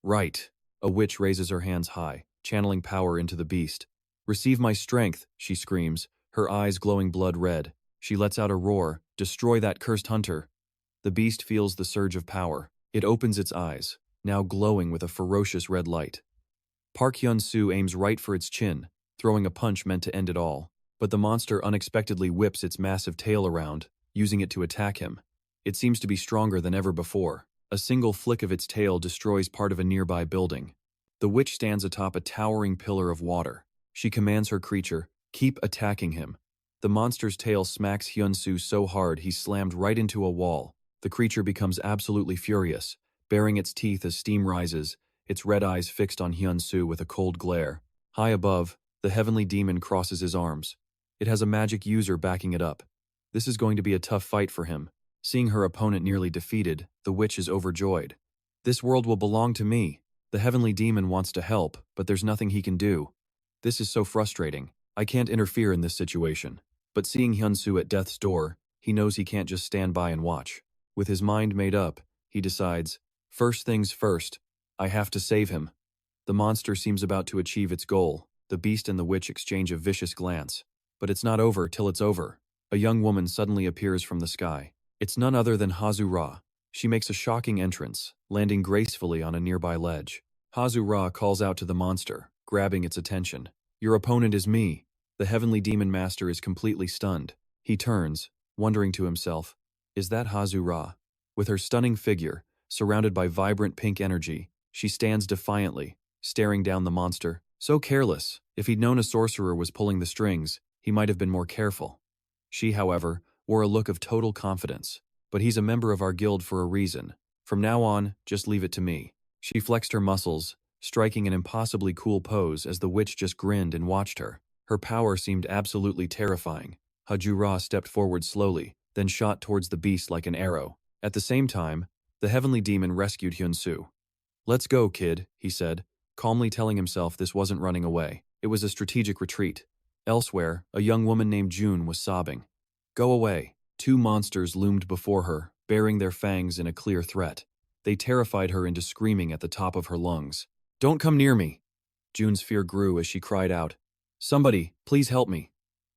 S1: "Right." A witch raises her hands high, channeling power into the beast. "Receive my strength," she screams, her eyes glowing blood red. She lets out a roar, "Destroy that cursed hunter." The beast feels the surge of power. It opens its eyes, now glowing with a ferocious red light. Park Hyun-soo aims right for its chin, throwing a punch meant to end it all. But the monster unexpectedly whips its massive tail around, using it to attack him. It seems to be stronger than ever before. A single flick of its tail destroys part of a nearby building. The witch stands atop a towering pillar of water. She commands her creature, "Keep attacking him." The monster's tail smacks Hyun-soo so hard he's slammed right into a wall. The creature becomes absolutely furious, baring its teeth as steam rises, its red eyes fixed on Hyun-soo with a cold glare. High above, the heavenly demon crosses his arms. It has a magic user backing it up. This is going to be a tough fight for him. Seeing her opponent nearly defeated, the witch is overjoyed. "This world will belong to me." The heavenly demon wants to help, but there's nothing he can do. This is so frustrating. I can't interfere in this situation. But seeing Hyun-soo at death's door, he knows he can't just stand by and watch. With his mind made up, he decides, "First things first, I have to save him." The monster seems about to achieve its goal. The beast and the witch exchange a vicious glance. But it's not over till it's over. A young woman suddenly appears from the sky. It's none other than Hazu-Ra. She makes a shocking entrance, landing gracefully on a nearby ledge. Hazu-Ra calls out to the monster, grabbing its attention. "Your opponent is me." The heavenly demon master is completely stunned. He turns, wondering to himself, "Is that Hazu-Ra?" With her stunning figure, surrounded by vibrant pink energy, she stands defiantly, staring down the monster. So careless. If he'd known a sorcerer was pulling the strings, he might have been more careful. She, however, wore a look of total confidence. "But he's a member of our guild for a reason. From now on, just leave it to me." She flexed her muscles, striking an impossibly cool pose as the witch just grinned and watched her. Her power seemed absolutely terrifying. Hazu-Ra stepped forward slowly, then shot towards the beast like an arrow. At the same time, the heavenly demon rescued Hyun-soo. "Let's go, kid," he said, calmly telling himself this wasn't running away. It was a strategic retreat. Elsewhere, a young woman named June was sobbing. "Go away." Two monsters loomed before her, baring their fangs in a clear threat. They terrified her into screaming at the top of her lungs. "Don't come near me." June's fear grew as she cried out, "Somebody, please help me."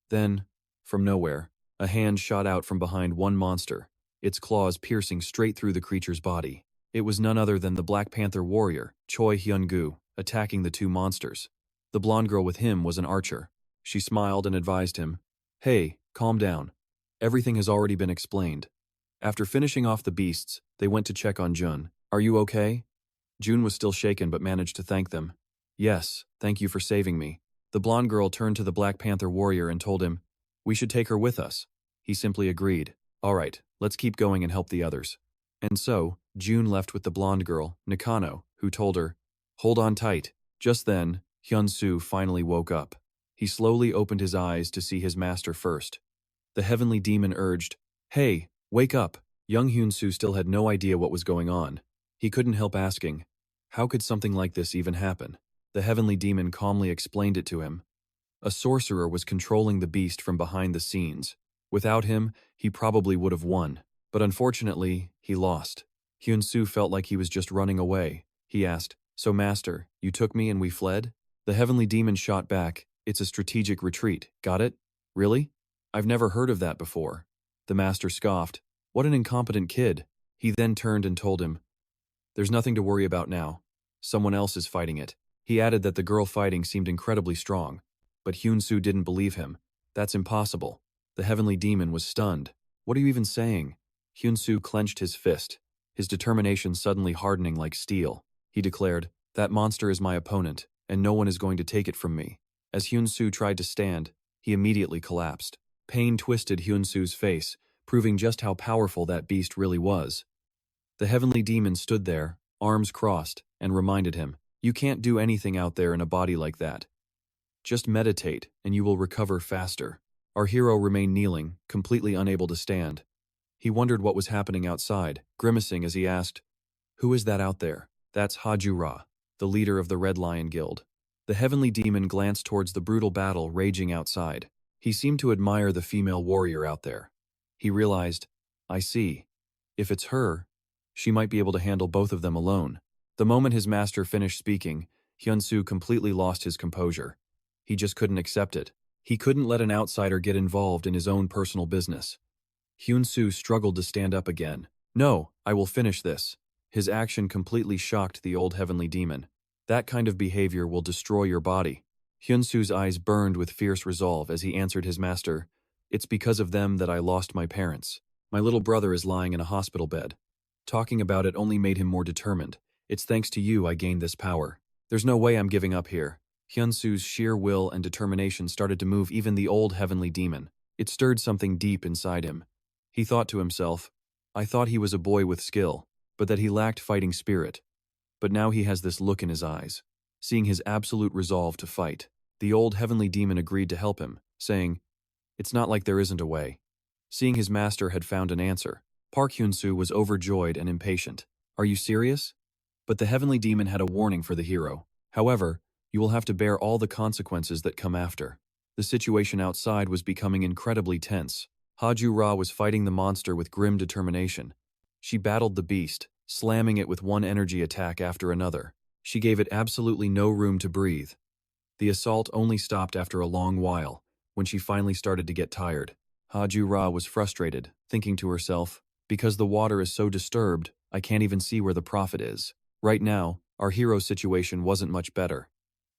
S1: Then, from nowhere, a hand shot out from behind one monster, its claws piercing straight through the creature's body. It was none other than the Black Panther warrior, Choi Hyun-gu, attacking the two monsters. The blonde girl with him was an archer. She smiled and advised him, "Hey, calm down. Everything has already been explained." After finishing off the beasts, they went to check on Jun. "Are you okay?" June was still shaken but managed to thank them. "Yes, thank you for saving me." The blonde girl turned to the Black Panther warrior and told him, "We should take her with us." He simply agreed. "All right, let's keep going and help the others." And so, June left with the blonde girl, Nakano, who told her, "Hold on tight." Just then, Hyun-soo finally woke up. He slowly opened his eyes to see his master first. The heavenly demon urged, "Hey, wake up." Young Hyun-soo still had no idea what was going on. He couldn't help asking, how could something like this even happen? The heavenly demon calmly explained it to him. A sorcerer was controlling the beast from behind the scenes. Without him, he probably would have won. But unfortunately, he lost. Hyun-soo felt like he was just running away. He asked, "So master, you took me and we fled?" The heavenly demon shot back, "It's a strategic retreat, got it? Really? I've never heard of that before." The master scoffed, "What an incompetent kid." He then turned and told him, "There's nothing to worry about now. Someone else is fighting it." He added that the girl fighting seemed incredibly strong. But Hyun-soo didn't believe him. "That's impossible." The heavenly demon was stunned. "What are you even saying?" Hyun-soo clenched his fist, his determination suddenly hardening like steel. He declared, "That monster is my opponent, and no one is going to take it from me." As Hyun-soo tried to stand, he immediately collapsed. Pain twisted Hyun-soo's face, proving just how powerful that beast really was. The heavenly demon stood there, arms crossed, and reminded him, "You can't do anything out there in a body like that. Just meditate, and you will recover faster." Our hero remained kneeling, completely unable to stand. He wondered what was happening outside, grimacing as he asked, "Who is that out there?" "That's Haju-ra, the leader of the Red Lion Guild." The heavenly demon glanced towards the brutal battle raging outside. He seemed to admire the female warrior out there. He realized, "I see. If it's her, she might be able to handle both of them alone." The moment his master finished speaking, Hyun-soo completely lost his composure. He just couldn't accept it. He couldn't let an outsider get involved in his own personal business. Hyun-soo struggled to stand up again. "No, I will finish this." His action completely shocked the old heavenly demon. "That kind of behavior will destroy your body." Hyun-soo's eyes burned with fierce resolve as he answered his master, "It's because of them that I lost my parents. My little brother is lying in a hospital bed." Talking about it only made him more determined. "It's thanks to you I gained this power. There's no way I'm giving up here." Hyun-soo's sheer will and determination started to move even the old heavenly demon. It stirred something deep inside him. He thought to himself, "I thought he was a boy with skill, but that he lacked fighting spirit. But now he has this look in his eyes, seeing his absolute resolve to fight." The old heavenly demon agreed to help him, saying, "It's not like there isn't a way." Seeing his master had found an answer, Park Hyun-soo was overjoyed and impatient. "Are you serious?" But the heavenly demon had a warning for the hero. "However, you will have to bear all the consequences that come after." The situation outside was becoming incredibly tense. Haju-ra was fighting the monster with grim determination. She battled the beast, slamming it with one energy attack after another. She gave it absolutely no room to breathe. The assault only stopped after a long while, when she finally started to get tired. Haju-ra was frustrated, thinking to herself, "Because the water is so disturbed, I can't even see where the prophet is." Right now, our hero's situation wasn't much better.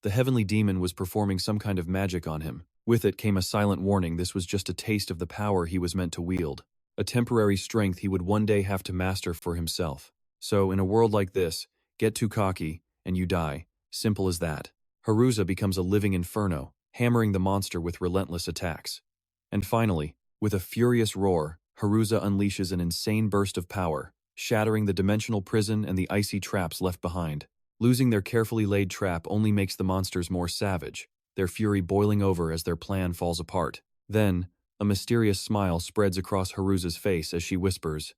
S1: The heavenly demon was performing some kind of magic on him. With it came a silent warning this was just a taste of the power he was meant to wield, a temporary strength he would one day have to master for himself. So, in a world like this, get too cocky, and you die. Simple as that. Haruza becomes a living inferno, hammering the monster with relentless attacks. And finally, with a furious roar, Haruza unleashes an insane burst of power, shattering the dimensional prison and the icy traps left behind. Losing their carefully laid trap only makes the monsters more savage, their fury boiling over as their plan falls apart. Then, a mysterious smile spreads across Haruza's face as she whispers,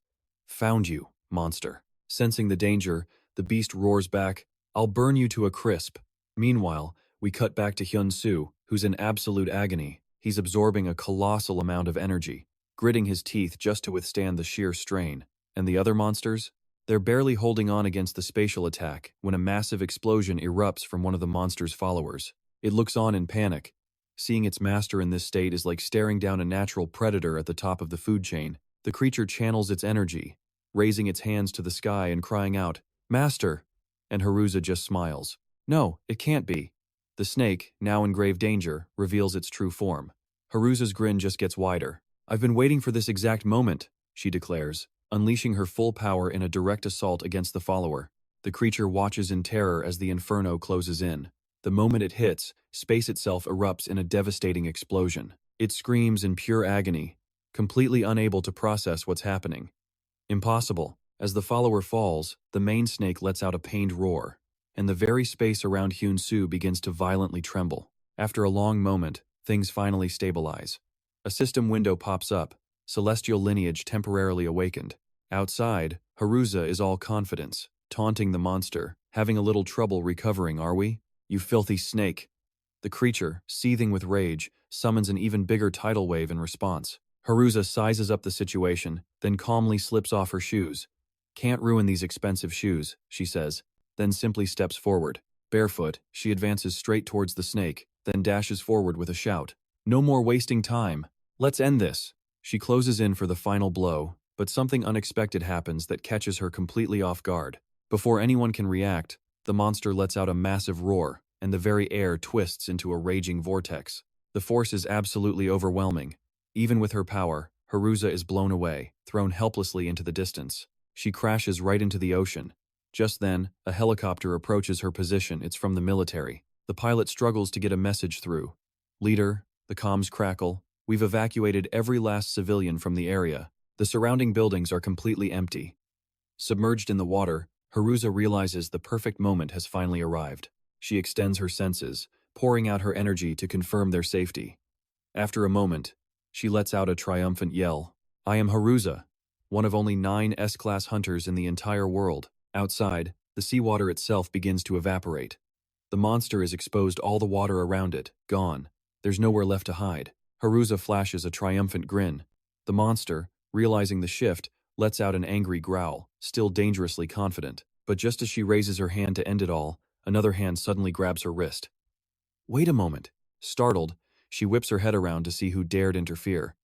S1: "Found you, monster." Sensing the danger, the beast roars back, "I'll burn you to a crisp." Meanwhile, we cut back to Hyun-soo, who's in absolute agony. He's absorbing a colossal amount of energy, gritting his teeth just to withstand the sheer strain. And the other monsters? They're barely holding on against the spatial attack when a massive explosion erupts from one of the monster's followers. It looks on in panic. Seeing its master in this state is like staring down a natural predator at the top of the food chain. The creature channels its energy, raising its hands to the sky and crying out, "Master!" And Haruza just smiles. "No, it can't be." The snake, now in grave danger, reveals its true form. Haruza's grin just gets wider. "I've been waiting for this exact moment," she declares, unleashing her full power in a direct assault against the follower. The creature watches in terror as the inferno closes in. The moment it hits, space itself erupts in a devastating explosion. It screams in pure agony, completely unable to process what's happening. Impossible. As the follower falls, the main snake lets out a pained roar, and the very space around Hyun-soo begins to violently tremble. After a long moment, things finally stabilize. A system window pops up, celestial lineage temporarily awakened. Outside, Haruza is all confidence, taunting the monster, "Having a little trouble recovering, are we? You filthy snake." The creature, seething with rage, summons an even bigger tidal wave in response. Haruza sizes up the situation, then calmly slips off her shoes. "Can't ruin these expensive shoes," she says, then simply steps forward. Barefoot, she advances straight towards the snake, then dashes forward with a shout. "No more wasting time. Let's end this." She closes in for the final blow, but something unexpected happens that catches her completely off guard. Before anyone can react, the monster lets out a massive roar, and the very air twists into a raging vortex. The force is absolutely overwhelming. Even with her power, Haruza is blown away, thrown helplessly into the distance. She crashes right into the ocean. Just then, a helicopter approaches her position. It's from the military. The pilot struggles to get a message through. "Leader," the comms crackle, "we've evacuated every last civilian from the area. The surrounding buildings are completely empty." Submerged in the water, Haruza realizes the perfect moment has finally arrived. She extends her senses, pouring out her energy to confirm their safety. After a moment, She lets out a triumphant yell. I am Haruza, one of only 9 S-class hunters in the entire world. Outside, the seawater itself begins to evaporate. The monster is exposed, all the water around it, gone. There's nowhere left to hide. Haruza flashes a triumphant grin. The monster, realizing the shift, lets out an angry growl, still dangerously confident. But just as she raises her hand to end it all, another hand suddenly grabs her wrist. Wait a moment. Startled, she whips her head around to see who dared interfere.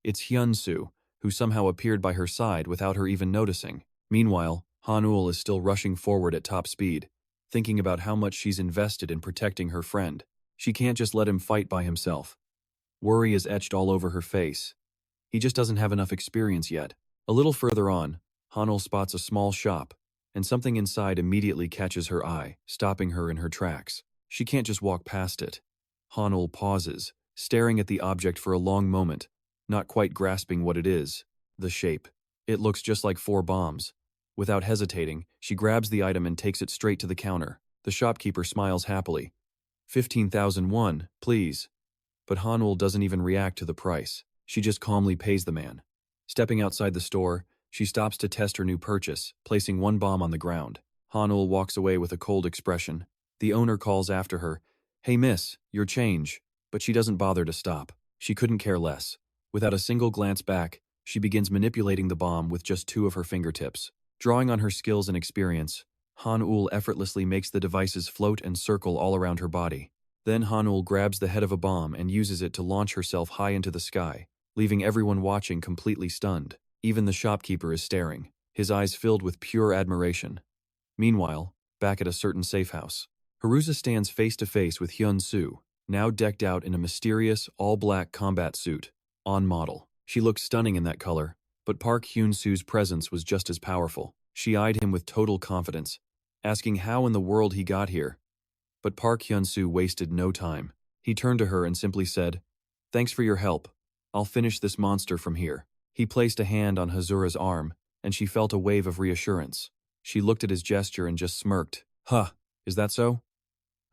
S1: It's Hyun-soo, who somehow appeared by her side without her even noticing. Meanwhile, Han-ul is still rushing forward at top speed, thinking about how much she's invested in protecting her friend. She can't just let him fight by himself. Worry is etched all over her face. He just doesn't have enough experience yet. A little further on, Han-ul spots a small shop, and something inside immediately catches her eye, stopping her in her tracks. She can't just walk past it. Han-ul pauses, staring at the object for a long moment, not quite grasping what it is. The shape. It looks just like 4 bombs. Without hesitating, she grabs the item and takes it straight to the counter. The shopkeeper smiles happily. 15,001, please. But Han-ul doesn't even react to the price. She just calmly pays the man. Stepping outside the store, she stops to test her new purchase, placing 1 bomb on the ground. Han-ul walks away with a cold expression. The owner calls after her, Hey miss, your change. But she doesn't bother to stop. She couldn't care less. Without a single glance back, she begins manipulating the bomb with just 2 of her fingertips. Drawing on her skills and experience, Han-ul effortlessly makes the devices float and circle all around her body. Then Han-ul grabs the head of a bomb and uses it to launch herself high into the sky, leaving everyone watching completely stunned. Even the shopkeeper is staring, his eyes filled with pure admiration. Meanwhile, back at a certain safe house, Haruza stands face to face with Hyun-soo, now decked out in a mysterious, all-black combat suit, on model. She looks stunning in that color, but Park Hyun-soo's presence was just as powerful. She eyed him with total confidence, asking how in the world he got here. But Park Hyun-soo wasted no time. He turned to her and simply said, Thanks for your help. I'll finish this monster from here. He placed a hand on Hazura's arm, and she felt a wave of reassurance. She looked at his gesture and just smirked. Huh, is that so?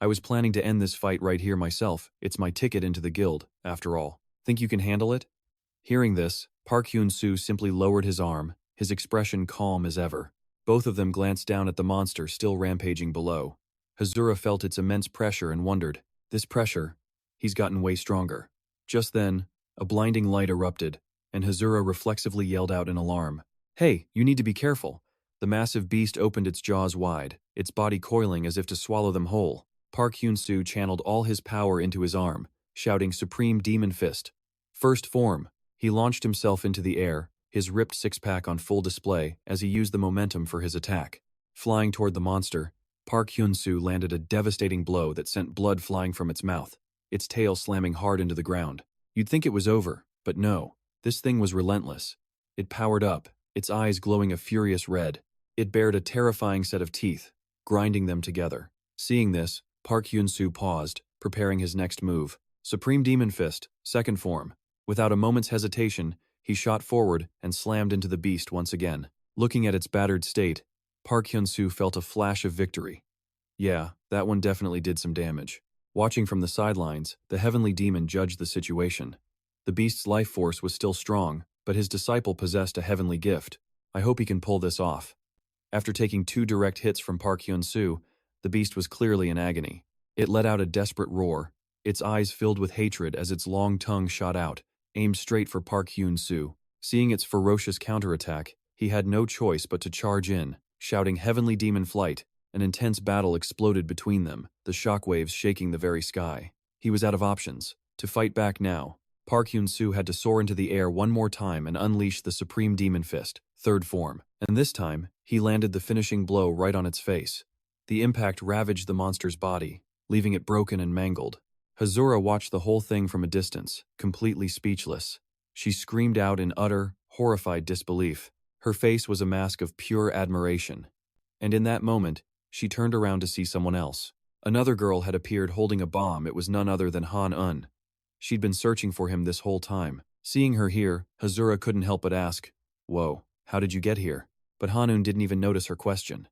S1: I was planning to end this fight right here myself. It's my ticket into the guild, after all. Think you can handle it? Hearing this, Park Hyun-soo simply lowered his arm, his expression calm as ever. Both of them glanced down at the monster still rampaging below. Hazura felt its immense pressure and wondered, this pressure, he's gotten way stronger. Just then, a blinding light erupted, and Hazura reflexively yelled out in alarm. Hey, you need to be careful. The massive beast opened its jaws wide, its body coiling as if to swallow them whole. Park Hyun-soo channeled all his power into his arm, shouting Supreme Demon Fist. First form. He launched himself into the air, his ripped six-pack on full display as he used the momentum for his attack. Flying toward the monster, Park Hyun-soo landed a devastating blow that sent blood flying from its mouth, its tail slamming hard into the ground. You'd think it was over, but no. This thing was relentless. It powered up, its eyes glowing a furious red. It bared a terrifying set of teeth, grinding them together. Seeing this, Park Hyun-soo paused, preparing his next move. Supreme Demon Fist, second form. Without a moment's hesitation, he shot forward and slammed into the beast once again. Looking at its battered state, Park Hyun-soo felt a flash of victory. Yeah, that one definitely did some damage. Watching from the sidelines, the heavenly demon judged the situation. The beast's life force was still strong, but his disciple possessed a heavenly gift. I hope he can pull this off. After taking 2 direct hits from Park Hyun-soo, the beast was clearly in agony. It let out a desperate roar, its eyes filled with hatred as its long tongue shot out, aimed straight for Park Hyun-soo. Seeing its ferocious counterattack, he had no choice but to charge in, shouting Heavenly Demon Flight. An intense battle exploded between them, the shockwaves shaking the very sky. He was out of options. To fight back now, Park Hyun-soo had to soar into the air one more time and unleash the Supreme Demon Fist, third form. And this time, he landed the finishing blow right on its face. The impact ravaged the monster's body, leaving it broken and mangled. Hazura watched the whole thing from a distance, completely speechless. She screamed out in utter, horrified disbelief. Her face was a mask of pure admiration. And in that moment, she turned around to see someone else. Another girl had appeared holding a bomb. It was none other than Han-un. She'd been searching for him this whole time. Seeing her here, Hazura couldn't help but ask, Whoa, how did you get here? But Han-un didn't even notice her question.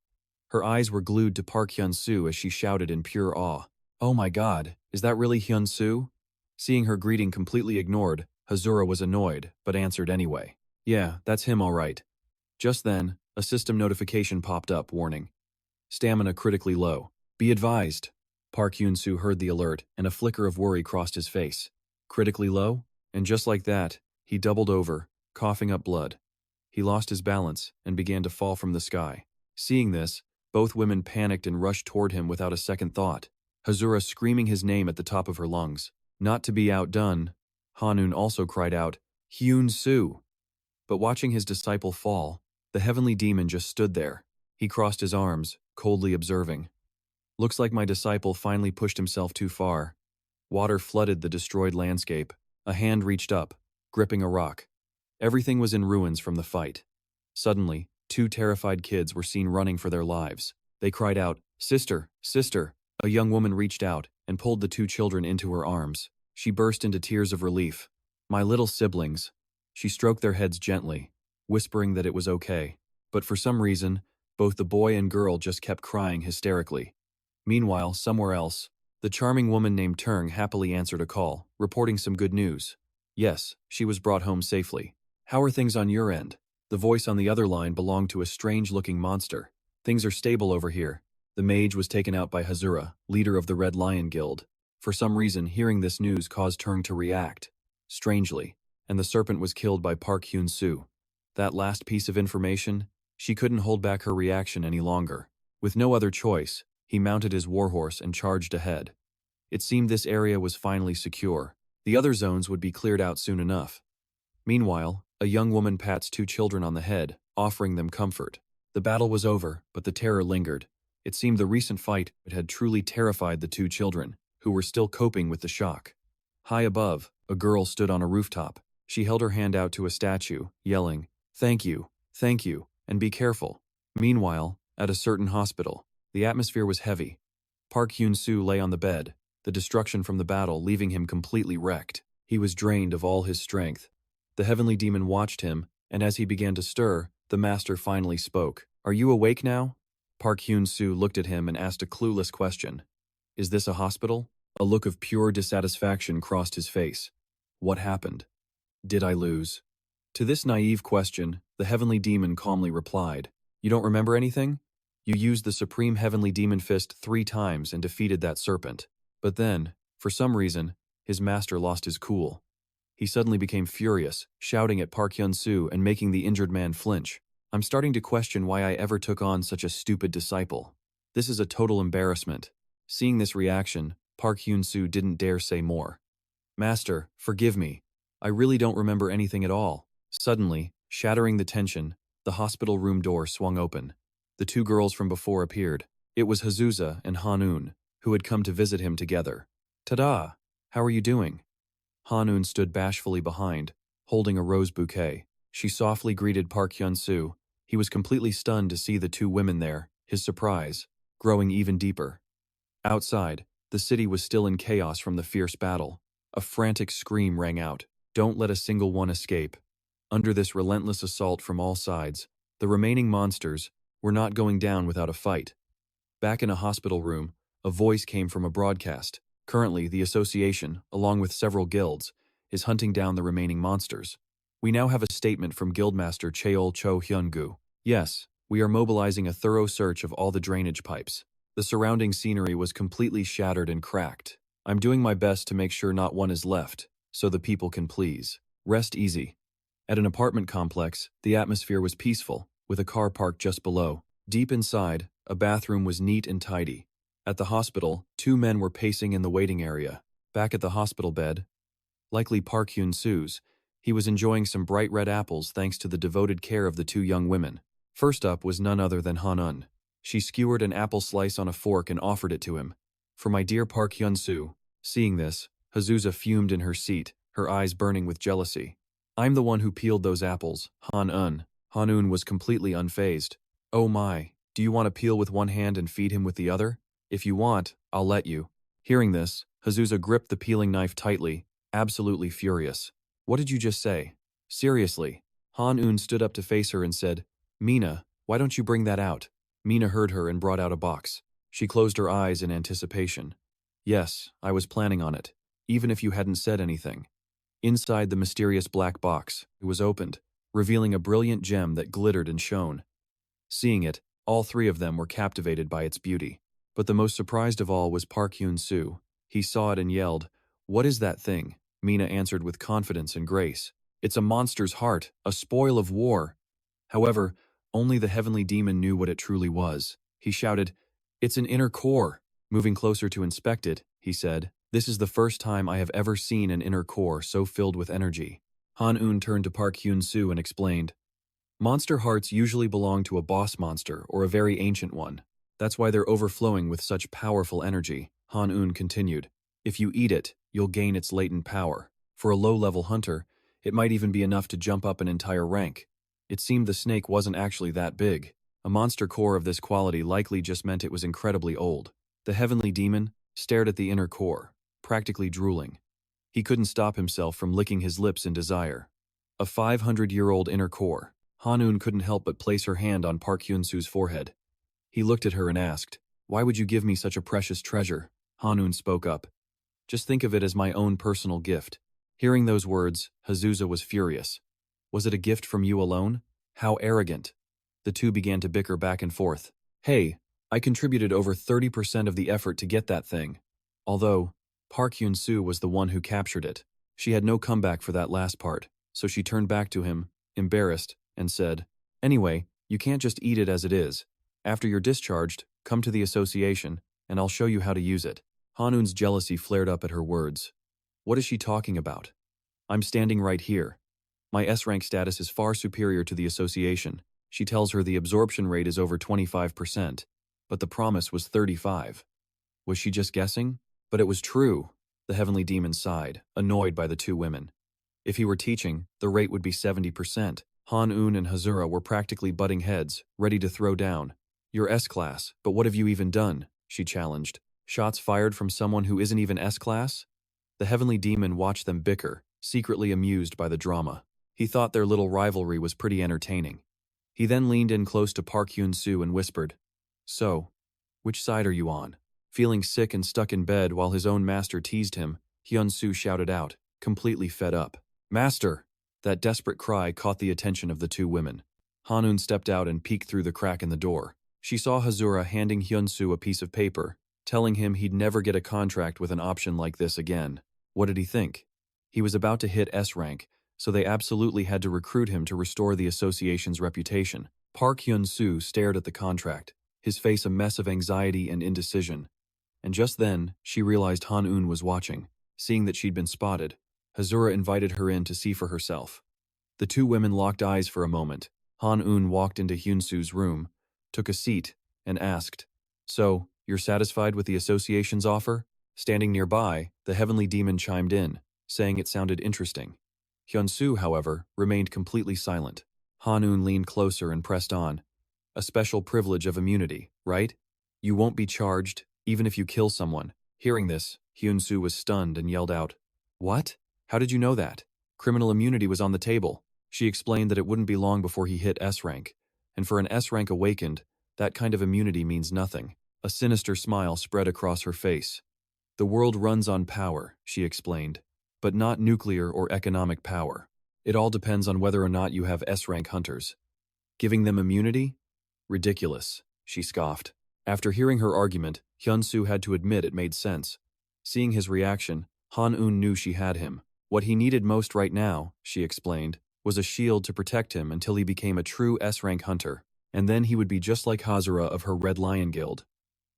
S1: Her eyes were glued to Park Hyun-soo as she shouted in pure awe. Oh my god, is that really Hyun-soo? Seeing her greeting completely ignored, Hazura was annoyed, but answered anyway. Yeah, that's him all right. Just then, a system notification popped up, warning. Stamina critically low. Be advised. Park Hyun-soo heard the alert, and a flicker of worry crossed his face. Critically low? And just like that, he doubled over, coughing up blood. He lost his balance and began to fall from the sky. Seeing this, both women panicked and rushed toward him without a second thought. Hazura screaming his name at the top of her lungs. Not to be outdone, Hanun also cried out, Hyun-soo. But watching his disciple fall, the heavenly demon just stood there. He crossed his arms, coldly observing. Looks like my disciple finally pushed himself too far. Water flooded the destroyed landscape. A hand reached up, gripping a rock. Everything was in ruins from the fight. Suddenly, two terrified kids were seen running for their lives. They cried out, Sister, sister! A young woman reached out and pulled the two children into her arms. She burst into tears of relief. My little siblings. She stroked their heads gently, whispering that it was okay. But for some reason, both the boy and girl just kept crying hysterically. Meanwhile, somewhere else, the charming woman named Turng happily answered a call, reporting some good news. Yes, she was brought home safely. How are things on your end? The voice on the other line belonged to a strange-looking monster. Things are stable over here. The mage was taken out by Hazura, leader of the Red Lion Guild. For some reason, hearing this news caused Turng to react. Strangely, and the serpent was killed by Park Hyun-soo. That last piece of information, she couldn't hold back her reaction any longer. With no other choice, he mounted his warhorse and charged ahead. It seemed this area was finally secure. The other zones would be cleared out soon enough. Meanwhile, a young woman pats two children on the head, offering them comfort. The battle was over, but the terror lingered. It seemed the recent fight had truly terrified the two children, who were still coping with the shock. High above, a girl stood on a rooftop. She held her hand out to a statue, yelling, thank you, and be careful. Meanwhile, at a certain hospital, the atmosphere was heavy. Park Hyun-soo lay on the bed, the destruction from the battle leaving him completely wrecked. He was drained of all his strength. The heavenly demon watched him, and as he began to stir, the master finally spoke. Are you awake now? Park Hyun-soo looked at him and asked a clueless question. Is this a hospital? A look of pure dissatisfaction crossed his face. What happened? Did I lose? To this naive question, the heavenly demon calmly replied, You don't remember anything? You used the supreme heavenly demon fist 3 times and defeated that serpent. But then, for some reason, his master lost his cool. He suddenly became furious, shouting at Park Hyun-soo and making the injured man flinch. I'm starting to question why I ever took on such a stupid disciple. This is a total embarrassment. Seeing this reaction, Park Hyun-soo didn't dare say more. Master, forgive me. I really don't remember anything at all. Suddenly, shattering the tension, the hospital room door swung open. The two girls from before appeared. It was Hazura and Hanun, who had come to visit him together. Ta-da! How are you doing? Hanun stood bashfully behind, holding a rose bouquet. She softly greeted Park Hyun-soo. He was completely stunned to see the two women there, his surprise growing even deeper. Outside, the city was still in chaos from the fierce battle. A frantic scream rang out. Don't let a single one escape. Under this relentless assault from all sides, the remaining monsters were not going down without a fight. Back in a hospital room, a voice came from a broadcast. Currently, the association, along with several guilds, is hunting down the remaining monsters. We now have a statement from Guildmaster Cheol Cho Hyun-gu. Yes, we are mobilizing a thorough search of all the drainage pipes. The surrounding scenery was completely shattered and cracked. I'm doing my best to make sure not one is left, so the people can please rest easy. At an apartment complex, the atmosphere was peaceful, with a car parked just below. Deep inside, a bathroom was neat and tidy. At the hospital, 2 men were pacing in the waiting area. Back at the hospital bed, likely Park Hyun-soo's, he was enjoying some bright red apples thanks to the devoted care of the 2 young women. First up was none other than Hanun. She skewered an apple slice on a fork and offered it to him. For my dear Park Hyun-soo. Seeing this, Hazura fumed in her seat, her eyes burning with jealousy. I'm the one who peeled those apples, Hanun. Hanun was completely unfazed. Oh my, do you want to peel with one hand and feed him with the other? If you want, I'll let you. Hearing this, Hazura gripped the peeling knife tightly, absolutely furious. What did you just say? Seriously. Hanun stood up to face her and said, Mina, why don't you bring that out? Mina heard her and brought out a box. She closed her eyes in anticipation. Yes, I was planning on it, even if you hadn't said anything. Inside the mysterious black box, it was opened, revealing a brilliant gem that glittered and shone. Seeing it, all three of them were captivated by its beauty. But the most surprised of all was Park Hyun-soo. He saw it and yelled, "What is that thing?" Mina answered with confidence and grace, "It's a monster's heart, a spoil of war." However, only the heavenly demon knew what it truly was. He shouted, "It's an inner core." Moving closer to inspect it, he said, "This is the first time I have ever seen an inner core so filled with energy." Han-eun turned to Park Hyun-soo and explained, "Monster hearts usually belong to a boss monster or a very ancient one. That's why they're overflowing with such powerful energy." Han-eun continued, "If you eat it, you'll gain its latent power. For a low-level hunter, it might even be enough to jump up an entire rank." It seemed the snake wasn't actually that big. A monster core of this quality likely just meant it was incredibly old. The heavenly demon stared at the inner core, practically drooling. He couldn't stop himself from licking his lips in desire. A 500-year-old inner core. Han-eun couldn't help but place her hand on Park Hyun-soo's forehead. He looked at her and asked, "Why would you give me such a precious treasure?" Han-eun spoke up, "Just think of it as my own personal gift." Hearing those words, Hazusa was furious. "Was it a gift from you alone? How arrogant." The two began to bicker back and forth. "Hey, I contributed over 30% of the effort to get that thing." Although, Park Hyun-soo was the one who captured it. She had no comeback for that last part, so she turned back to him, embarrassed, and said, "Anyway, you can't just eat it as it is. After you're discharged, come to the association, and I'll show you how to use it." Han-eun's jealousy flared up at her words. What is she talking about? I'm standing right here. My S-rank status is far superior to the association. She tells her the absorption rate is over 25%, but the promise was 35. Was she just guessing? But it was true. The heavenly demon sighed, annoyed by the two women. If he were teaching, the rate would be 70%. Han-eun and Hazura were practically butting heads, ready to throw down. "You're S-class, but what have you even done?" she challenged. "Shots fired from someone who isn't even S-class?" The heavenly demon watched them bicker, secretly amused by the drama. He thought their little rivalry was pretty entertaining. He then leaned in close to Park Hyun-soo and whispered, "So, which side are you on?" Feeling sick and stuck in bed while his own master teased him, Hyun-soo shouted out, completely fed up, "Master!" That desperate cry caught the attention of the two women. Han-eun stepped out and peeked through the crack in the door. She saw Hazura handing Hyun-soo a piece of paper, telling him he'd never get a contract with an option like this again. What did he think? He was about to hit S-rank, so they absolutely had to recruit him to restore the association's reputation. Park Hyun-soo stared at the contract, his face a mess of anxiety and indecision. And just then, she realized Han-eun was watching. Seeing that she'd been spotted, Hazura invited her in to see for herself. The two women locked eyes for a moment. Han-eun walked into Hyun-soo's room, took a seat, and asked, "So, you're satisfied with the association's offer?" Standing nearby, the heavenly demon chimed in, saying it sounded interesting. Hyun-soo, however, remained completely silent. Han-eun leaned closer and pressed on. "A special privilege of immunity, right? You won't be charged, even if you kill someone." Hearing this, Hyun-soo was stunned and yelled out, "What? How did you know that?" Criminal immunity was on the table. She explained that it wouldn't be long before he hit S-rank, and for an S-rank awakened, that kind of immunity means nothing. A sinister smile spread across her face. "The world runs on power," she explained, "but not nuclear or economic power. It all depends on whether or not you have S-rank hunters. Giving them immunity? Ridiculous," she scoffed. After hearing her argument, Hyun-soo had to admit it made sense. Seeing his reaction, Han-eun knew she had him. What he needed most right now, she explained, was a shield to protect him until he became a true S-rank hunter, and then he would be just like Hazura of her Red Lion Guild.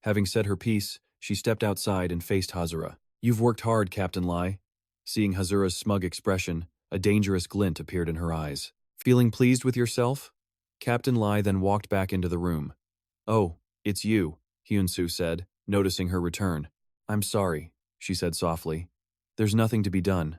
S1: Having said her piece, she stepped outside and faced Hazura. "You've worked hard, Captain Lai." Seeing Hazura's smug expression, a dangerous glint appeared in her eyes. "Feeling pleased with yourself?" Captain Lai then walked back into the room. "Oh, it's you," Hyun-soo said, noticing her return. "I'm sorry," she said softly. "There's nothing to be done.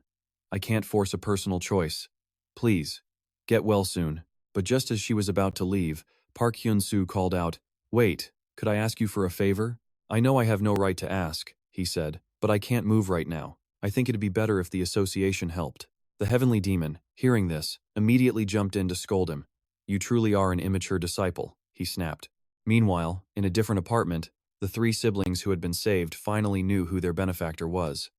S1: I can't force a personal choice. Please, get well soon." But just as she was about to leave, Park Hyun-soo called out, "Wait, could I ask you for a favor?" "I know I have no right to ask," he said, "but I can't move right now. I think it'd be better if the association helped." The heavenly demon, hearing this, immediately jumped in to scold him. "You truly are an immature disciple," he snapped. Meanwhile, in a different apartment, the three siblings who had been saved finally knew who their benefactor was.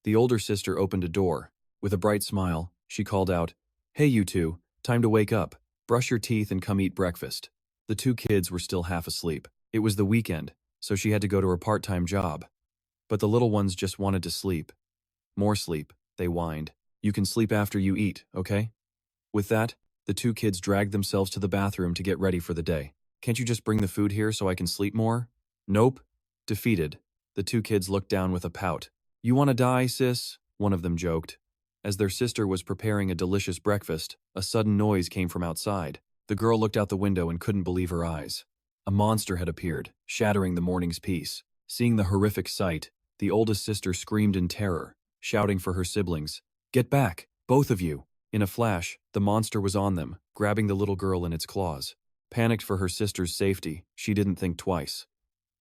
S1: The older sister opened a door, With a bright smile, she called out, "Hey you two, time to wake up, brush your teeth and come eat breakfast." The two kids were still half asleep. It was the weekend, so she had to go to her part-time job. But the little ones just wanted to sleep. "More sleep," they whined. "You can sleep after you eat, okay?" With that, the two kids dragged themselves to the bathroom to get ready for the day. "Can't you just bring the food here so I can sleep more?" "Nope." Defeated, the two kids looked down with a pout. "You want to die, sis?" one of them joked. As their sister was preparing a delicious breakfast, a sudden noise came from outside. The girl looked out the window and couldn't believe her eyes. A monster had appeared, shattering the morning's peace. Seeing the horrific sight, the oldest sister screamed in terror, shouting for her siblings, "Get back, both of you!" In a flash, the monster was on them, grabbing the little girl in its claws. Panicked for her sister's safety, she didn't think twice.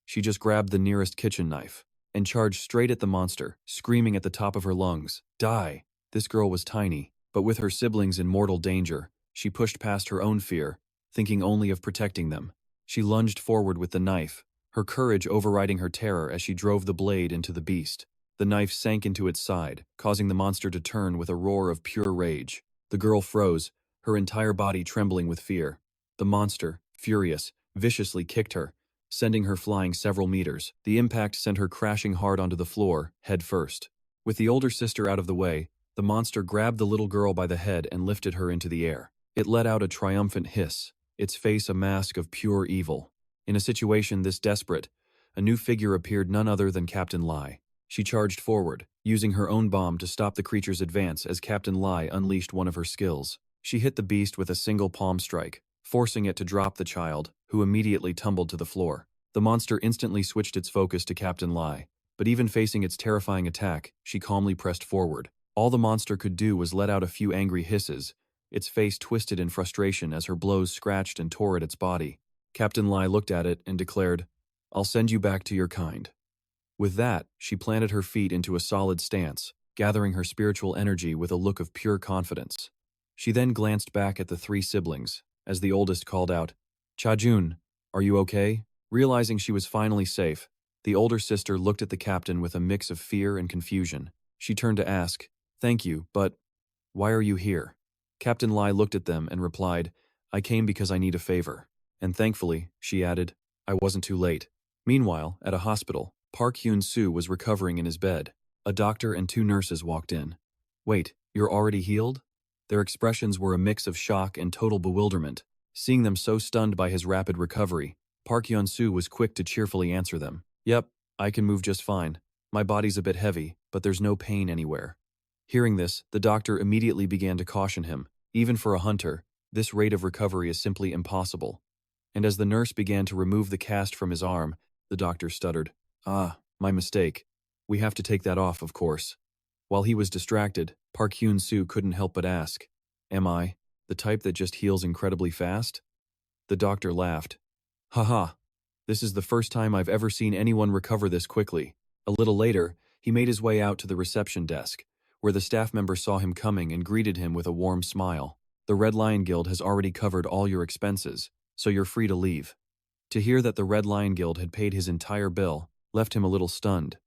S1: She just grabbed the nearest kitchen knife and charged straight at the monster, screaming at the top of her lungs, "Die!" This girl was tiny, but with her siblings in mortal danger, she pushed past her own fear, thinking only of protecting them. She lunged forward with the knife, her courage overriding her terror as she drove the blade into the beast. The knife sank into its side, causing the monster to turn with a roar of pure rage. The girl froze, her entire body trembling with fear. The monster, furious, viciously kicked her, sending her flying several meters. The impact sent her crashing hard onto the floor, head first. With the older sister out of the way, the monster grabbed the little girl by the head and lifted her into the air. It let out a triumphant hiss, its face a mask of pure evil. In a situation this desperate, a new figure appeared, none other than Captain Lai. She charged forward, using her own bomb to stop the creature's advance as Captain Lai unleashed one of her skills. She hit the beast with a single palm strike, forcing it to drop the child, who immediately tumbled to the floor. The monster instantly switched its focus to Captain Lai, but even facing its terrifying attack, she calmly pressed forward. All the monster could do was let out a few angry hisses, its face twisted in frustration as her blows scratched and tore at its body. Captain Lai looked at it and declared, "I'll send you back to your kind." With that, she planted her feet into a solid stance, gathering her spiritual energy with a look of pure confidence. She then glanced back at the three siblings, as the oldest called out, "Cha-jun, are you okay?" Realizing she was finally safe, the older sister looked at the captain with a mix of fear and confusion. She turned to ask, "Thank you, but why are you here?" Captain Lai looked at them and replied, "I came because I need a favor." And thankfully, she added, "I wasn't too late." Meanwhile, at a hospital, Park Hyun-soo was recovering in his bed. A doctor and two nurses walked in. "Wait, you're already healed?" Their expressions were a mix of shock and total bewilderment. Seeing them so stunned by his rapid recovery, Park Hyun-soo was quick to cheerfully answer them. "Yep, I can move just fine. My body's a bit heavy, but there's no pain anywhere." Hearing this, the doctor immediately began to caution him. Even for a hunter, this rate of recovery is simply impossible. And as the nurse began to remove the cast from his arm, the doctor stuttered, "Ah, my mistake. We have to take that off, of course." While he was distracted, Park Hyun-soo couldn't help but ask, "Am I the type that just heals incredibly fast?" The doctor laughed. "Haha, this is the first time I've ever seen anyone recover this quickly." A little later, he made his way out to the reception desk, where the staff member saw him coming and greeted him with a warm smile. "The Red Lion Guild has already covered all your expenses, so you're free to leave." To hear that the Red Lion Guild had paid his entire bill left him a little stunned.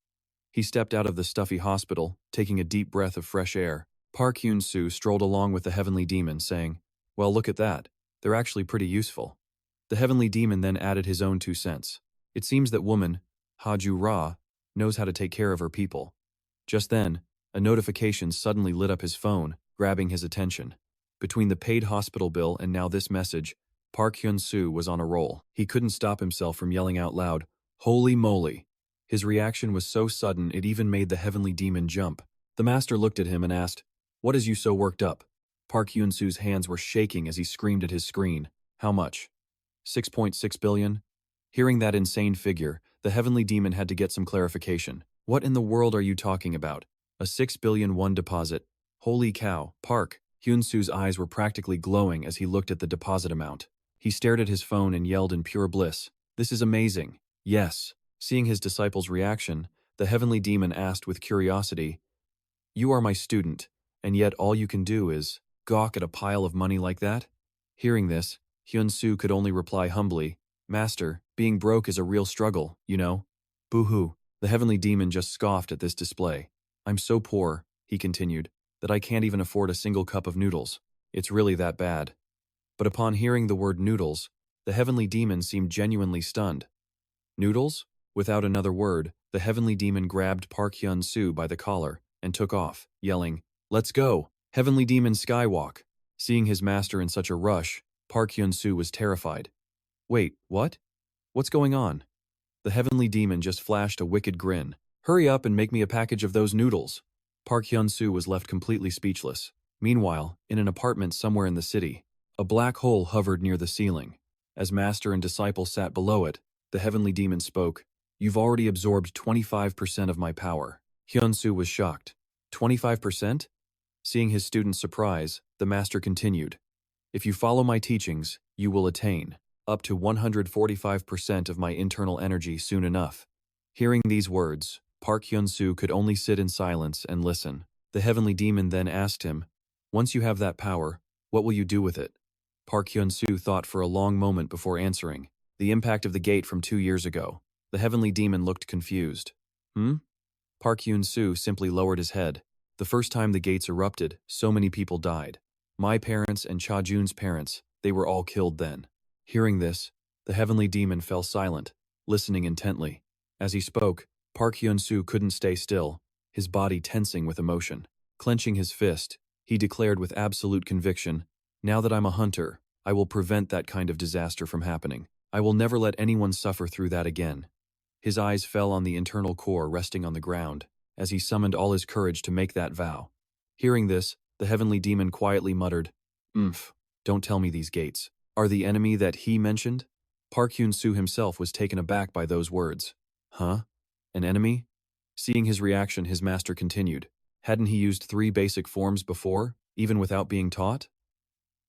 S1: He stepped out of the stuffy hospital, taking a deep breath of fresh air. Park Hyun-soo strolled along with the Heavenly Demon, saying, "Well, look at that. They're actually pretty useful." The Heavenly Demon then added his own 2 cents. "It seems that woman, Ha-ju Ra, knows how to take care of her people." Just then, a notification suddenly lit up his phone, grabbing his attention. Between the paid hospital bill and now this message, Park Hyun-soo was on a roll. He couldn't stop himself from yelling out loud, "Holy moly!" His reaction was so sudden it even made the Heavenly Demon jump. The master looked at him and asked, "What has you so worked up?" Park Hyun-soo's hands were shaking as he screamed at his screen, "How much? 6.6 billion?" Hearing that insane figure, the Heavenly Demon had to get some clarification. "What in the world are you talking about? A 6 billion won deposit? Holy cow!" Park Hyun-soo's eyes were practically glowing as he looked at the deposit amount. He stared at his phone and yelled in pure bliss, "This is amazing." "Yes." Seeing his disciple's reaction, the Heavenly Demon asked with curiosity, "You are my student, and yet all you can do is gawk at a pile of money like that?" Hearing this, Hyun-soo could only reply humbly, "Master, being broke is a real struggle, you know." "Boo-hoo." The Heavenly Demon just scoffed at this display. "I'm so poor," he continued, that I can't even afford a single cup of noodles. It's really that bad. But upon hearing the word noodles, the heavenly demon seemed genuinely stunned. Noodles? Without another word, the heavenly demon grabbed Park Hyun-soo by the collar and took off, yelling, "Let's go! Heavenly demon skywalk!" Seeing his master in such a rush, Park Hyun-soo was terrified. Wait, what? What's going on? The heavenly demon just flashed a wicked grin. Hurry up and make me a package of those noodles. Park Hyun-soo was left completely speechless. Meanwhile, in an apartment somewhere in the city, a black hole hovered near the ceiling. As master and disciple sat below it, the heavenly demon spoke. You've already absorbed 25% of my power. Hyun-soo was shocked. 25%? Seeing his student's surprise, the master continued. If you follow my teachings, you will attain up to 145% of my internal energy soon enough. Hearing these words, Park Hyun-soo could only sit in silence and listen. The heavenly demon then asked him, once you have that power, what will you do with it? Park Hyun-soo thought for a long moment before answering. The impact of the gate from 2 years ago. The heavenly demon looked confused. Park Hyun-soo simply lowered his head. The first time the gates erupted, so many people died. My parents and Cha Jun's parents, they were all killed then. Hearing this, the heavenly demon fell silent, listening intently. As he spoke, Park Hyun-soo couldn't stay still, his body tensing with emotion. Clenching his fist, he declared with absolute conviction, now that I'm a hunter, I will prevent that kind of disaster from happening. I will never let anyone suffer through that again. His eyes fell on the internal core resting on the ground, as he summoned all his courage to make that vow. Hearing this, the heavenly demon quietly muttered, don't tell me these gates are the enemy that he mentioned? Park Hyun-soo himself was taken aback by those words. Huh? An enemy? Seeing his reaction, his master continued. Hadn't he used 3 basic forms before, even without being taught?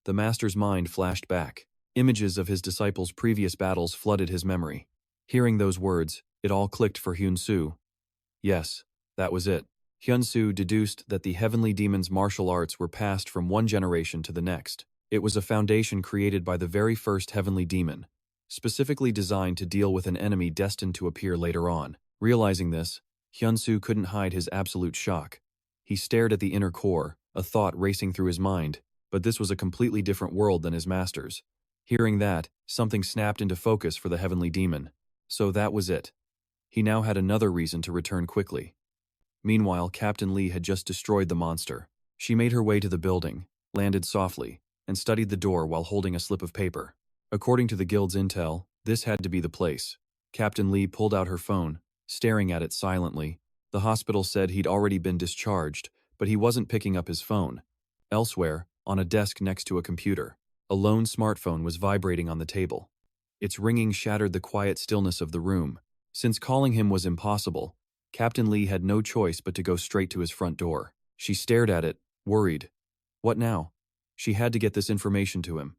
S1: The master's mind flashed back. Images of his disciples' previous battles flooded his memory. Hearing those words, it all clicked for Hyun-soo. Yes, that was it. Hyun-soo deduced that the heavenly demon's martial arts were passed from one generation to the next. It was a foundation created by the very first heavenly demon, specifically designed to deal with an enemy destined to appear later on. Realizing this, Hyun-soo couldn't hide his absolute shock. He stared at the inner core, a thought racing through his mind, but this was a completely different world than his master's. Hearing that, something snapped into focus for the heavenly demon. So that was it. He now had another reason to return quickly. Meanwhile, Captain Lee had just destroyed the monster. She made her way to the building, landed softly, and studied the door while holding a slip of paper. According to the guild's intel, this had to be the place. Captain Lee pulled out her phone, staring at it silently. The hospital said he'd already been discharged, but he wasn't picking up his phone. Elsewhere, on a desk next to a computer, a lone smartphone was vibrating on the table. Its ringing shattered the quiet stillness of the room. Since calling him was impossible, Captain Lee had no choice but to go straight to his front door. She stared at it, worried. What now? She had to get this information to him.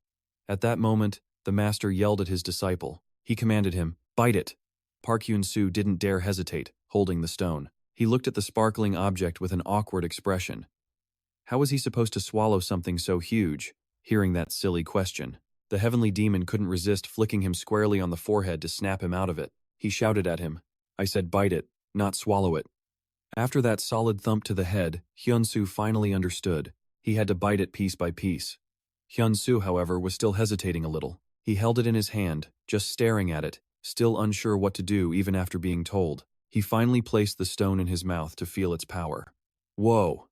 S1: At that moment, the master yelled at his disciple. He commanded him, "Bite it!" Park Hyun-soo didn't dare hesitate, holding the stone. He looked at the sparkling object with an awkward expression. How was he supposed to swallow something so huge? Hearing that silly question, the heavenly demon couldn't resist flicking him squarely on the forehead to snap him out of it. He shouted at him, "I said bite it, not swallow it." After that solid thump to the head, Hyun-soo finally understood. He had to bite it piece by piece. Hyun-soo, however, was still hesitating a little. He held it in his hand, just staring at it, still unsure what to do even after being told. He finally placed the stone in his mouth to feel its power. Whoa!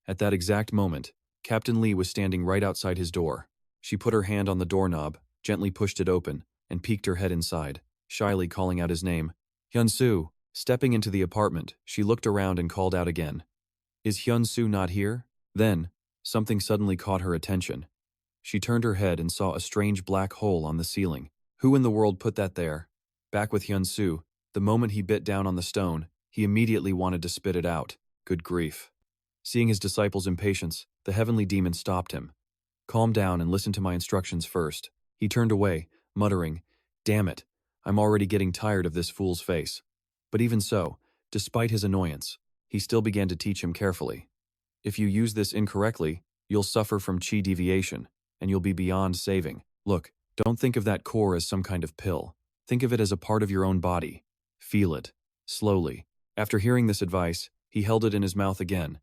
S1: At that exact moment, Captain Lee was standing right outside his door. She put her hand on the doorknob, gently pushed it open, and peeked her head inside, shyly calling out his name. Hyun-soo! Stepping into the apartment, she looked around and called out again. Is Hyun-soo not here? Then, something suddenly caught her attention. She turned her head and saw a strange black hole on the ceiling. Who in the world put that there? Back with Hyun-soo, the moment he bit down on the stone, he immediately wanted to spit it out. Good grief. Seeing his disciple's impatience, the heavenly demon stopped him. Calm down and listen to my instructions first. He turned away, muttering, Damn it, I'm already getting tired of this fool's face. But even so, despite his annoyance, he still began to teach him carefully. If you use this incorrectly, you'll suffer from chi deviation, and you'll be beyond saving. Look, don't think of that core as some kind of pill. Think of it as a part of your own body. Feel it, slowly. After hearing this advice, he held it in his mouth again.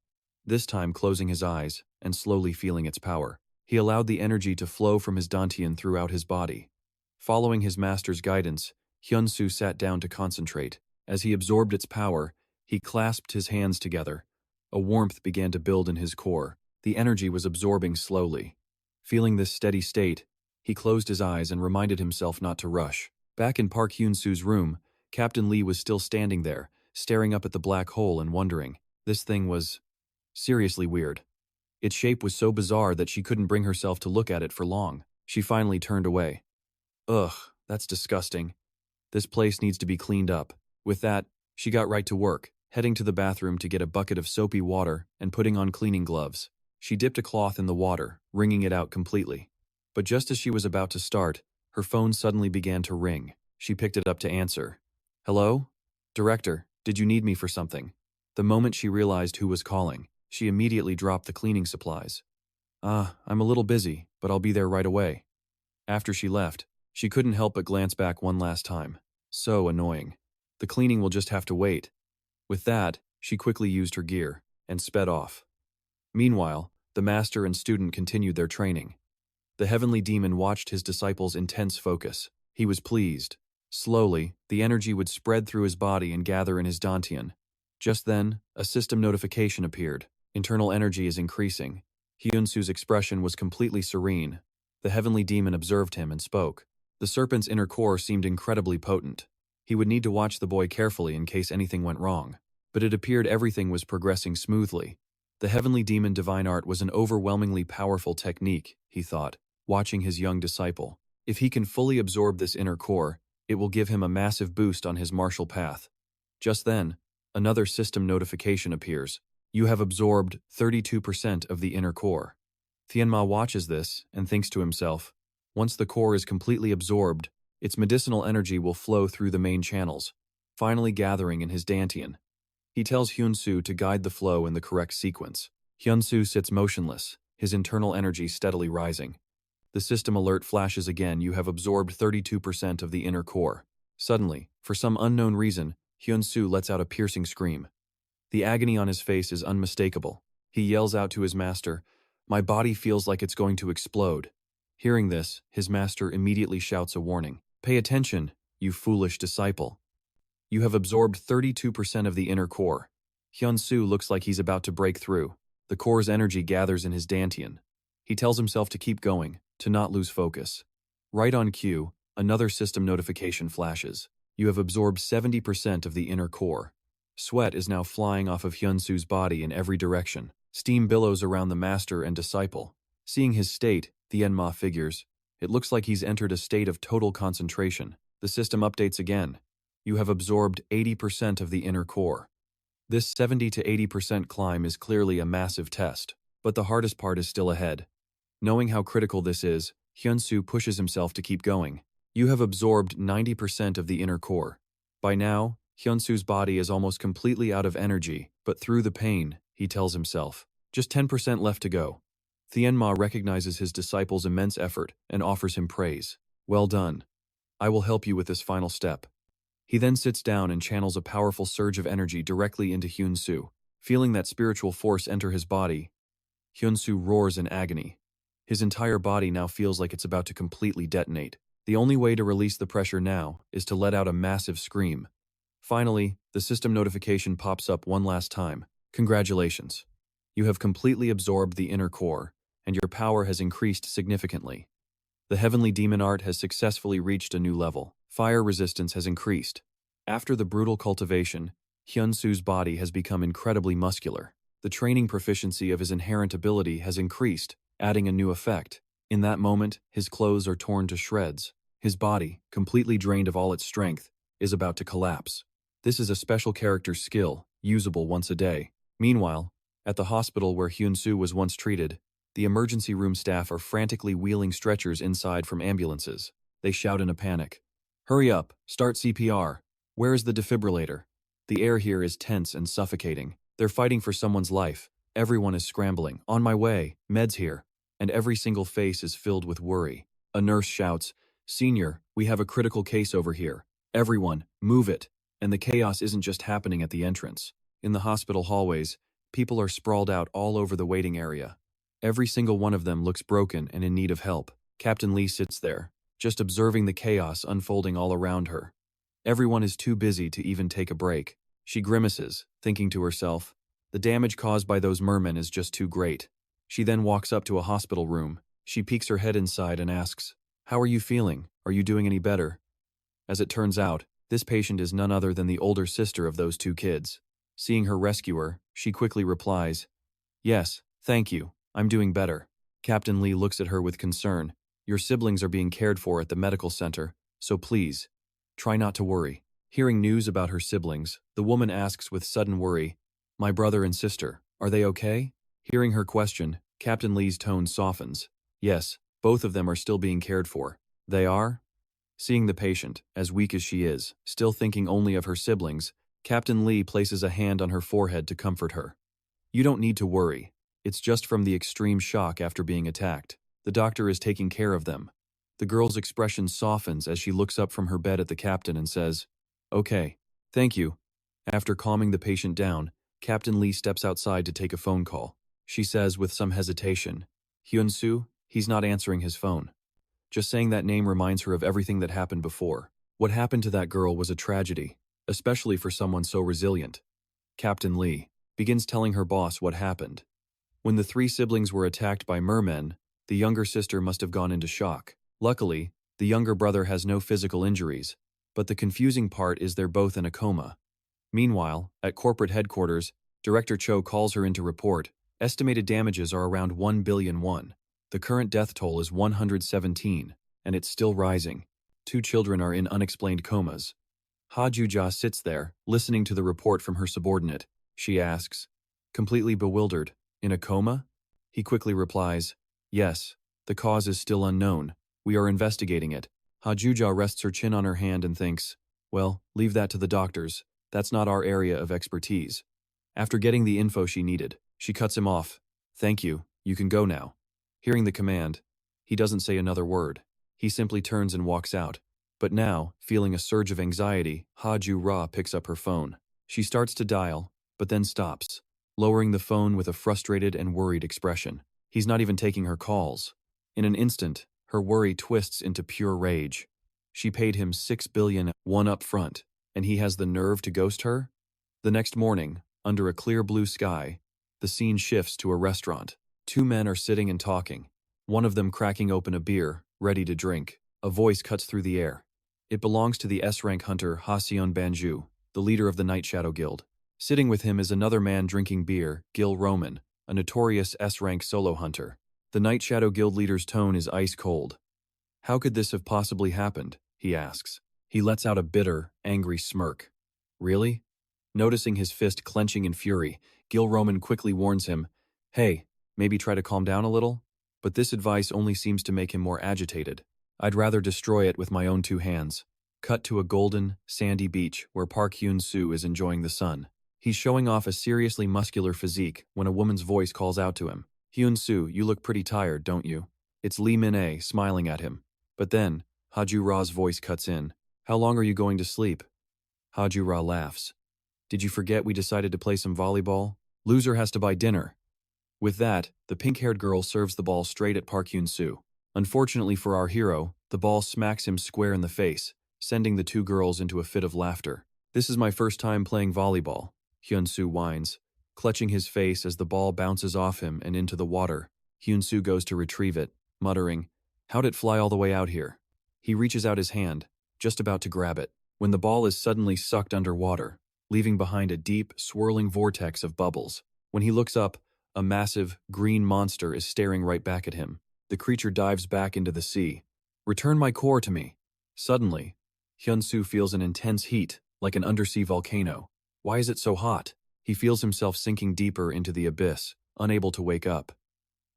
S1: this time closing his eyes and slowly feeling its power. He allowed the energy to flow from his dantian throughout his body. Following his master's guidance, Hyun-soo sat down to concentrate. As he absorbed its power, he clasped his hands together. A warmth began to build in his core. The energy was absorbing slowly. Feeling this steady state, he closed his eyes and reminded himself not to rush. Back in Park Hyun-soo's room, Captain Lee was still standing there, staring up at the black hole and wondering. This thing was seriously weird. Its shape was so bizarre that she couldn't bring herself to look at it for long. She finally turned away. Ugh, that's disgusting. This place needs to be cleaned up. With that, she got right to work, heading to the bathroom to get a bucket of soapy water and putting on cleaning gloves. She dipped a cloth in the water, wringing it out completely. But just as she was about to start, her phone suddenly began to ring. She picked it up to answer. Hello? Director, did you need me for something? The moment she realized who was calling, she immediately dropped the cleaning supplies. I'm a little busy, but I'll be there right away. After she left, she couldn't help but glance back one last time. So annoying. The cleaning will just have to wait. With that, she quickly used her gear and sped off. Meanwhile, the master and student continued their training. The heavenly demon watched his disciples' intense focus. He was pleased. Slowly, the energy would spread through his body and gather in his dantian. Just then, a system notification appeared. Internal energy is increasing. Hyun-soo's expression was completely serene. The heavenly demon observed him and spoke. The serpent's inner core seemed incredibly potent. He would need to watch the boy carefully in case anything went wrong. But it appeared everything was progressing smoothly. The heavenly demon divine art was an overwhelmingly powerful technique, he thought, watching his young disciple. If he can fully absorb this inner core, it will give him a massive boost on his martial path. Just then, another system notification appears. You have absorbed 32% of the inner core. Tianma watches this and thinks to himself, once the core is completely absorbed, its medicinal energy will flow through the main channels, finally gathering in his dantian. He tells Hyun-soo to guide the flow in the correct sequence. Hyun-soo sits motionless, his internal energy steadily rising. The system alert flashes again. You have absorbed 32% of the inner core. Suddenly, for some unknown reason, Hyun-soo lets out a piercing scream. The agony on his face is unmistakable. He yells out to his master, "My body feels like it's going to explode." Hearing this, his master immediately shouts a warning. "Pay attention, you foolish disciple. You have absorbed 32% of the inner core." Hyun-soo looks like he's about to break through. The core's energy gathers in his dantian. He tells himself to keep going, to not lose focus. Right on cue, another system notification flashes. You have absorbed 70% of the inner core. Sweat is now flying off of Hyun-soo's body in every direction. Steam billows around the master and disciple. Seeing his state, Tianma figures, it looks like he's entered a state of total concentration. The system updates again. You have absorbed 80% of the inner core. This 70 to 80% climb is clearly a massive test, but the hardest part is still ahead. Knowing how critical this is, Hyun-soo pushes himself to keep going. You have absorbed 90% of the inner core. By now, Hyun-soo's body is almost completely out of energy, but through the pain, he tells himself, just 10% left to go. Tianma recognizes his disciple's immense effort and offers him praise. Well done. I will help you with this final step. He then sits down and channels a powerful surge of energy directly into Hyun-soo. Feeling that spiritual force enter his body, Hyun-soo roars in agony. His entire body now feels like it's about to completely detonate. The only way to release the pressure now is to let out a massive scream. Finally, the system notification pops up one last time. Congratulations. You have completely absorbed the inner core, and your power has increased significantly. The heavenly demon art has successfully reached a new level. Fire resistance has increased. After the brutal cultivation, Hyun-soo's body has become incredibly muscular. The training proficiency of his inherent ability has increased, adding a new effect. In that moment, his clothes are torn to shreds. His body, completely drained of all its strength, is about to collapse. This is a special character skill, usable once a day. Meanwhile, at the hospital where Hyun-soo was once treated, the emergency room staff are frantically wheeling stretchers inside from ambulances. They shout in a panic. Hurry up, start CPR. Where is the defibrillator? The air here is tense and suffocating. They're fighting for someone's life. Everyone is scrambling. On my way, meds here. And every single face is filled with worry. A nurse shouts, Senior, we have a critical case over here. Everyone, move it. And the chaos isn't just happening at the entrance. In the hospital hallways, People are sprawled out all over the waiting area. Every single one of them looks broken and in need of help. Captain Lee sits there, just observing the chaos unfolding all around her. Everyone is too busy to even take a break. She grimaces, thinking to herself, the damage caused by those mermen is just too great. She then walks up to a hospital room. She peeks her head inside and asks, "How are you feeling? Are you doing any better?" As it turns out, this patient is none other than the older sister of those two kids. Seeing her rescuer, she quickly replies, "Yes, thank you, I'm doing better." Captain Lee looks at her with concern. "Your siblings are being cared for at the medical center, so please, try not to worry." Hearing news about her siblings, the woman asks with sudden worry, "My brother and sister, are they okay?" Hearing her question, Captain Lee's tone softens. "Yes, both of them are still being cared for." "They are?" Seeing the patient, as weak as she is, still thinking only of her siblings, Captain Lee places a hand on her forehead to comfort her. "You don't need to worry. It's just from the extreme shock after being attacked. The doctor is taking care of them." The girl's expression softens as she looks up from her bed at the captain and says, "Okay, thank you." After calming the patient down, Captain Lee steps outside to take a phone call. She says with some hesitation, "Hyun-soo, he's not answering his phone." Just saying that name reminds her of everything that happened before. What happened to that girl was a tragedy, especially for someone so resilient. Captain Lee begins telling her boss what happened. When the three siblings were attacked by mermen, the younger sister must have gone into shock. Luckily, the younger brother has no physical injuries, but the confusing part is they're both in a coma. Meanwhile, at corporate headquarters, Director Cho calls her in to report. Estimated damages are around 1 billion won. The current death toll is 117, and it's still rising. 2 children are in unexplained comas. Ha Ju-ja sits there, listening to the report from her subordinate. She asks, completely bewildered, "In a coma?" He quickly replies, "Yes, the cause is still unknown. We are investigating it." Ha Ju-ja rests her chin on her hand and thinks, "Well, leave that to the doctors. That's not our area of expertise." After getting the info she needed, she cuts him off. "Thank you, you can go now." Hearing the command, he doesn't say another word. He simply turns and walks out. But now, feeling a surge of anxiety, Ha Ju-ra picks up her phone. She starts to dial, but then stops, lowering the phone with a frustrated and worried expression. He's not even taking her calls. In an instant, her worry twists into pure rage. She paid him 6 billion won up front, and he has the nerve to ghost her? The next morning, under a clear blue sky, the scene shifts to a restaurant. 2 men are sitting and talking, one of them cracking open a beer, ready to drink. A voice cuts through the air. It belongs to the S-rank hunter Ha-seon Banju, the leader of the Night Shadow Guild. Sitting with him is another man drinking beer, Gil Roman, a notorious S-rank solo hunter. The Night Shadow Guild leader's tone is ice cold. "How could this have possibly happened?" he asks. He lets out a bitter, angry smirk. "Really?" Noticing his fist clenching in fury, Gil Roman quickly warns him, "Hey, maybe try to calm down a little?" But this advice only seems to make him more agitated. "I'd rather destroy it with my own 2 hands. Cut to a golden, sandy beach where Park Hyun-soo is enjoying the sun. He's showing off a seriously muscular physique when a woman's voice calls out to him. "Hyun-soo, you look pretty tired, don't you?" It's Lee Min-ae smiling at him. But then, Ha Ju-ra's voice cuts in. "How long are you going to sleep?" Ha Ju-ra laughs. "Did you forget we decided to play some volleyball? Loser has to buy dinner." With that, the pink-haired girl serves the ball straight at Park Hyun-soo. Unfortunately for our hero, the ball smacks him square in the face, sending the 2 girls into a fit of laughter. "This is my first time playing volleyball," Hyun-soo whines, clutching his face as the ball bounces off him and into the water. Hyun-soo goes to retrieve it, muttering, "How'd it fly all the way out here?" He reaches out his hand, just about to grab it, when the ball is suddenly sucked underwater, leaving behind a deep, swirling vortex of bubbles. When he looks up, a massive, green monster is staring right back at him. The creature dives back into the sea. "Return my core to me." Suddenly, Hyun-soo feels an intense heat, like an undersea volcano. Why is it so hot? He feels himself sinking deeper into the abyss, unable to wake up.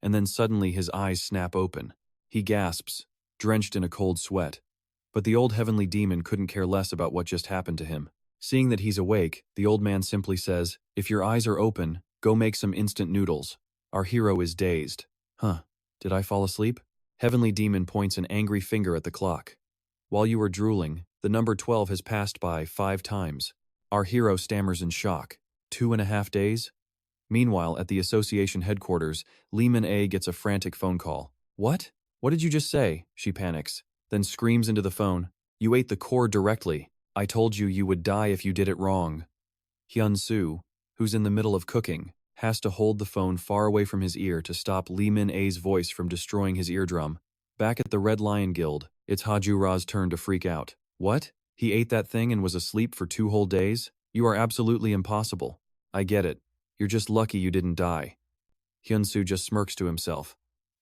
S1: And then suddenly his eyes snap open. He gasps, drenched in a cold sweat. But the old heavenly demon couldn't care less about what just happened to him. Seeing that he's awake, the old man simply says, "If your eyes are open, go make some instant noodles." Our hero is dazed. "Huh, did I fall asleep?" Heavenly demon points an angry finger at the clock. "While you are drooling, the number 12 has passed by 5 times. Our hero stammers in shock. 2.5 days? Meanwhile, at the association headquarters, Lee Min-ae gets a frantic phone call. What? What did you just say? She panics, then screams into the phone. You ate the core directly. I told you you would die if you did it wrong. Hyun-soo, who's in the middle of cooking, has to hold the phone far away from his ear to stop Lee Min-ae's voice from destroying his eardrum. Back at the Red Lion Guild, it's Ha-ju-ra's turn to freak out. What? He ate that thing and was asleep for 2 whole days? You are absolutely impossible. I get it. You're just lucky you didn't die. Hyun-soo just smirks to himself.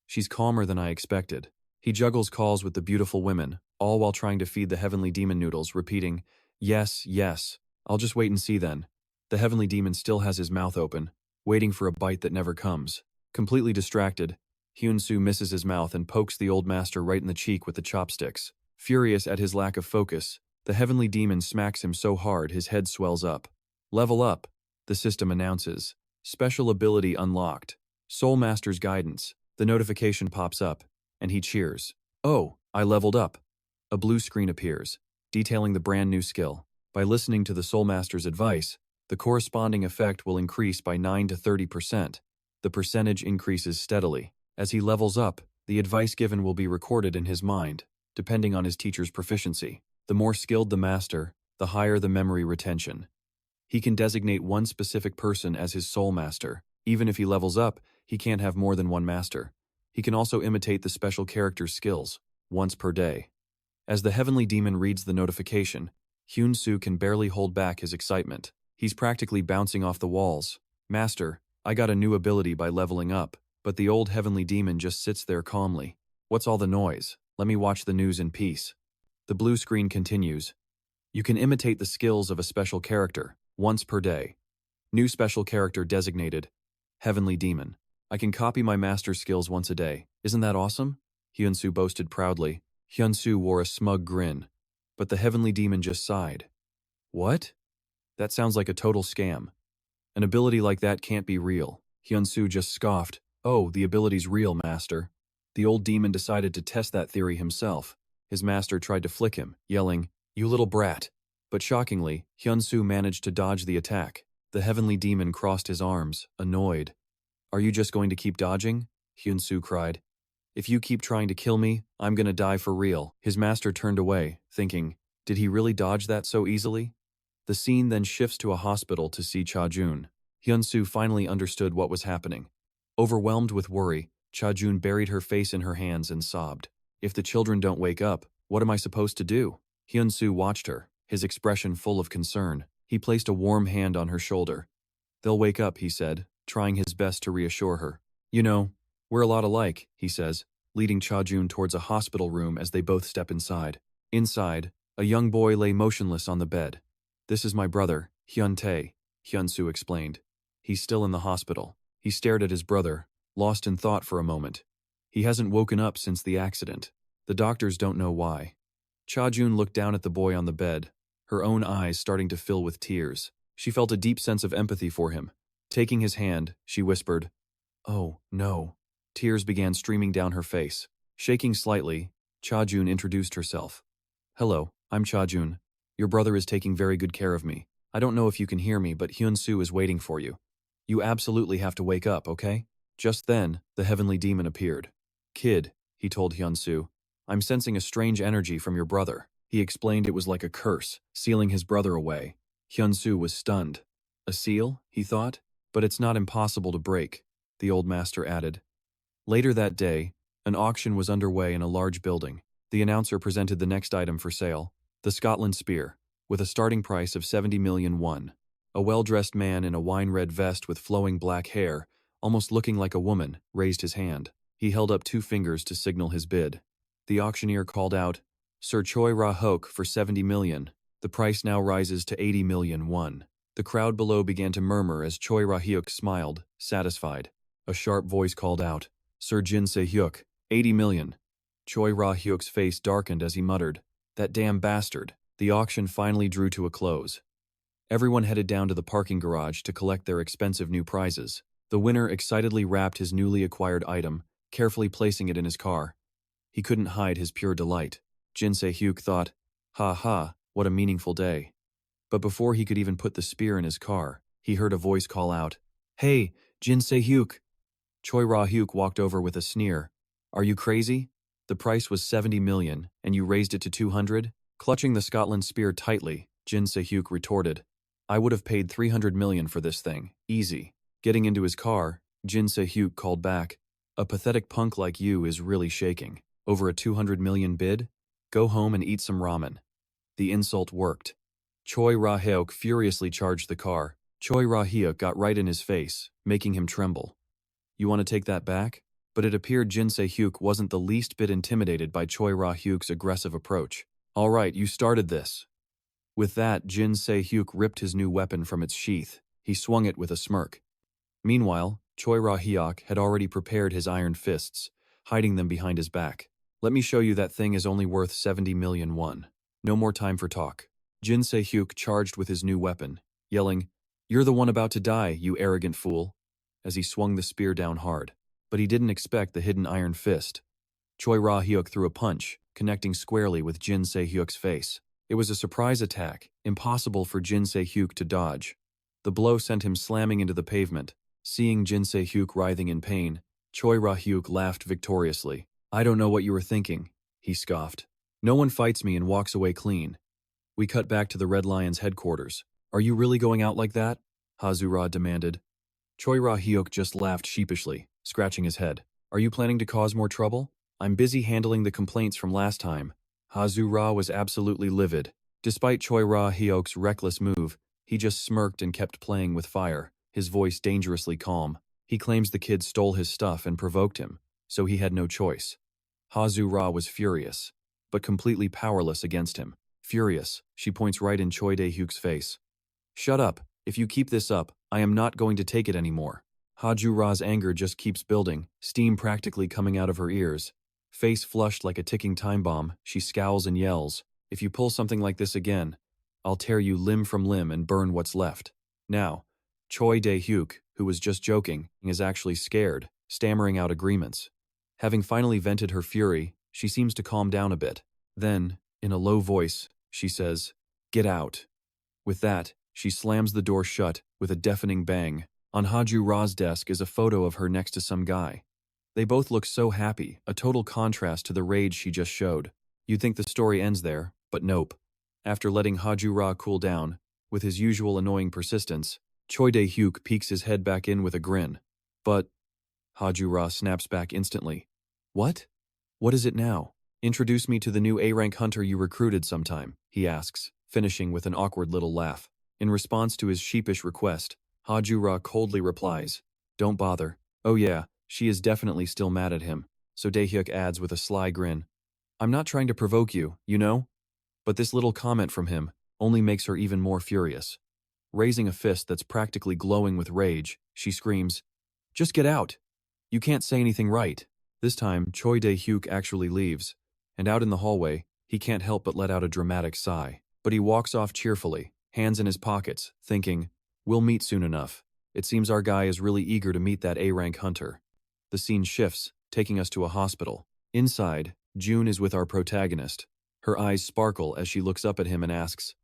S1: She's calmer than I expected. He juggles calls with the beautiful women, all while trying to feed the heavenly demon noodles, repeating, yes, yes, I'll just wait and see then. The heavenly demon still has his mouth open, waiting for a bite that never comes. Completely distracted, Hyun-soo misses his mouth and pokes the old master right in the cheek with the chopsticks. Furious at his lack of focus, the heavenly demon smacks him so hard his head swells up. Level up, the system announces. Special ability unlocked. Soul Master's guidance. The notification pops up, and he cheers. Oh, I leveled up. A blue screen appears, detailing the brand new skill. By listening to the Soul Master's advice, the corresponding effect will increase by 9 to 30%. The percentage increases steadily. As he levels up, the advice given will be recorded in his mind, depending on his teacher's proficiency. The more skilled the master, the higher the memory retention. He can designate one specific person as his soul master. Even if he levels up, he can't have more than one master. He can also imitate the special character's skills, once per day. As the heavenly demon reads the notification, Hyun-soo can barely hold back his excitement. He's practically bouncing off the walls. Master, I got a new ability by leveling up, but the old heavenly demon just sits there calmly. What's all the noise? Let me watch the news in peace. The blue screen continues. You can imitate the skills of a special character, once per day. New special character designated. Heavenly Demon. I can copy my master's skills once a day. Isn't that awesome? Hyun-soo boasted proudly. Hyun-soo wore a smug grin. But the heavenly demon just sighed. What? That sounds like a total scam. An ability like that can't be real. Hyun-soo just scoffed. Oh, the ability's real, master. The old demon decided to test that theory himself. His master tried to flick him, yelling, You little brat. But shockingly, Hyun-soo managed to dodge the attack. The heavenly demon crossed his arms, annoyed. Are you just going to keep dodging? Hyun-soo cried. If you keep trying to kill me, I'm gonna die for real. His master turned away, thinking, did he really dodge that so easily? The scene then shifts to a hospital to see Cha-jun. Hyun-soo finally understood what was happening. Overwhelmed with worry, Cha-jun buried her face in her hands and sobbed. If the children don't wake up, what am I supposed to do? Hyun-soo watched her, his expression full of concern. He placed a warm hand on her shoulder. They'll wake up, he said, trying his best to reassure her. You know, we're a lot alike, he says, leading Cha-jun towards a hospital room as they both step inside. Inside, a young boy lay motionless on the bed. This is my brother, Hyun-tae, Hyun-soo explained. He's still in the hospital. He stared at his brother, lost in thought for a moment. He hasn't woken up since the accident. The doctors don't know why. Cha-jun looked down at the boy on the bed, her own eyes starting to fill with tears. She felt a deep sense of empathy for him. Taking his hand, she whispered, Oh, no. Tears began streaming down her face. Shaking slightly, Cha-jun introduced herself. Hello, I'm Cha-jun. Your brother is taking very good care of me. I don't know if you can hear me, but Hyun-soo is waiting for you. You absolutely have to wake up, okay? Just then, the heavenly demon appeared. Kid, he told Hyun-soo, I'm sensing a strange energy from your brother. He explained it was like a curse, sealing his brother away. Hyun-soo was stunned. A seal, he thought? But it's not impossible to break, the old master added. Later that day, an auction was underway in a large building. The announcer presented the next item for sale, the Scotland Spear, with a starting price of 70 million won. A well-dressed man in a wine-red vest with flowing black hair, almost looking like a woman, raised his hand. He held up 2 fingers to signal his bid. The auctioneer called out, Sir Choi Ra-hook for 70 million. The price now rises to 80 million won. The crowd below began to murmur as Choi Ra-hyuk smiled, satisfied. A sharp voice called out, Sir Jin Se-hyuk, 80 million. Choi Ra-hyuk's face darkened as he muttered, That damn bastard. The auction finally drew to a close. Everyone headed down to the parking garage to collect their expensive new prizes. The winner excitedly wrapped his newly acquired item, carefully placing it in his car. He couldn't hide his pure delight. Jin Se-hyuk thought, Ha ha, what a meaningful day. But before he could even put the spear in his car, he heard a voice call out, Hey, Jin Se-hyuk. Choi Ra-hyuk walked over with a sneer. Are you crazy? The price was 70 million, and you raised it to 200? Clutching the Scotland spear tightly, Jin Se-hyuk retorted. I would have paid 300 million for this thing, easy. Getting into his car, Jin Se-hyuk called back. A pathetic punk like you is really shaking. Over a 200 million bid? Go home and eat some ramen. The insult worked. Choi Ra-hyuk furiously charged the car. Choi Ra-hyuk got right in his face, making him tremble. You want to take that back? But it appeared Jin Se-hyuk wasn't the least bit intimidated by Choi Ra-hyuk's aggressive approach. All right, you started this. With that, Jin Se-hyuk ripped his new weapon from its sheath. He swung it with a smirk. Meanwhile, Choi Ra-hyuk had already prepared his iron fists, hiding them behind his back. Let me show you that thing is only worth 70 million won. No more time for talk. Jin Se-hyuk charged with his new weapon, yelling, You're the one about to die, you arrogant fool, as he swung the spear down hard. But he didn't expect the hidden iron fist. Choi Ra-hyuk threw a punch, connecting squarely with Jin Se-hyuk's face. It was a surprise attack, impossible for Jin Se-hyuk to dodge. The blow sent him slamming into the pavement. Seeing Jin Se-hyuk writhing in pain, Choi Ra-hyuk laughed victoriously. I don't know what you were thinking, he scoffed. No one fights me and walks away clean. We cut back to the Red Lion's headquarters. Are you really going out like that? Hazura demanded. Choi Ra-hyuk just laughed sheepishly, scratching his head. Are you planning to cause more trouble? I'm busy handling the complaints from last time. Hazura was absolutely livid. Despite Choi Ra-hyuk's reckless move, he just smirked and kept playing with fire, his voice dangerously calm. He claims the kid stole his stuff and provoked him, so he had no choice. Hazura was furious, but completely powerless against him. Furious, she points right in Choi Dae-hyuk's face. Shut up. If you keep this up, I am not going to take it anymore. Hajura's anger just keeps building, steam practically coming out of her ears. Face flushed like a ticking time bomb, she scowls and yells, If you pull something like this again, I'll tear you limb from limb and burn what's left. Now, Choi Dae-hyuk, who was just joking, is actually scared, stammering out agreements. Having finally vented her fury, she seems to calm down a bit. Then, in a low voice, she says, Get out. With that, she slams the door shut with a deafening bang. On Hajura's desk is a photo of her next to some guy. They both look so happy, a total contrast to the rage she just showed. You'd think the story ends there, but nope. After letting Hajura cool down, with his usual annoying persistence, Choi Dae-hyuk peeks his head back in with a grin. But Hajura snaps back instantly. What? What is it now? Introduce me to the new A-rank hunter you recruited sometime, he asks, finishing with an awkward little laugh. In response to his sheepish request, Hajura coldly replies, Don't bother. Oh yeah, she is definitely still mad at him, so Dae-hyuk adds with a sly grin. I'm not trying to provoke you, you know? But this little comment from him only makes her even more furious. Raising a fist that's practically glowing with rage, she screams, Just get out! You can't say anything right. This time, Choi Dae-hyuk actually leaves, and out in the hallway, he can't help but let out a dramatic sigh. But he walks off cheerfully, hands in his pockets, thinking, We'll meet soon enough. It seems our guy is really eager to meet that A-rank hunter. The scene shifts, taking us to a hospital. Inside, June is with our protagonist. Her eyes sparkle as she looks up at him and asks,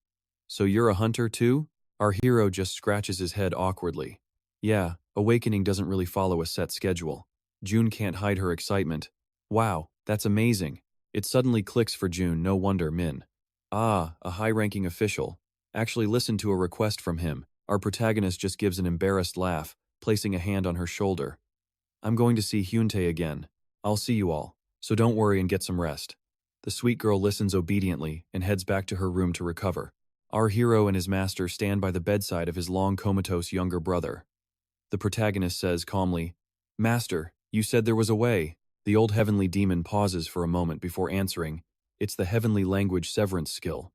S1: So you're a hunter too? Our hero just scratches his head awkwardly. Yeah, Awakening doesn't really follow a set schedule. June can't hide her excitement. Wow, that's amazing. It suddenly clicks for June, no wonder Min. Ah, a high-ranking official. Actually listened to a request from him. Our protagonist just gives an embarrassed laugh, placing a hand on her shoulder. I'm going to see Hyun-tae again. I'll see you all, so don't worry and get some rest. The sweet girl listens obediently and heads back to her room to recover. Our hero and his master stand by the bedside of his long comatose younger brother. The protagonist says calmly, Master, you said there was a way. The old heavenly demon pauses for a moment before answering, It's the heavenly language severance skill.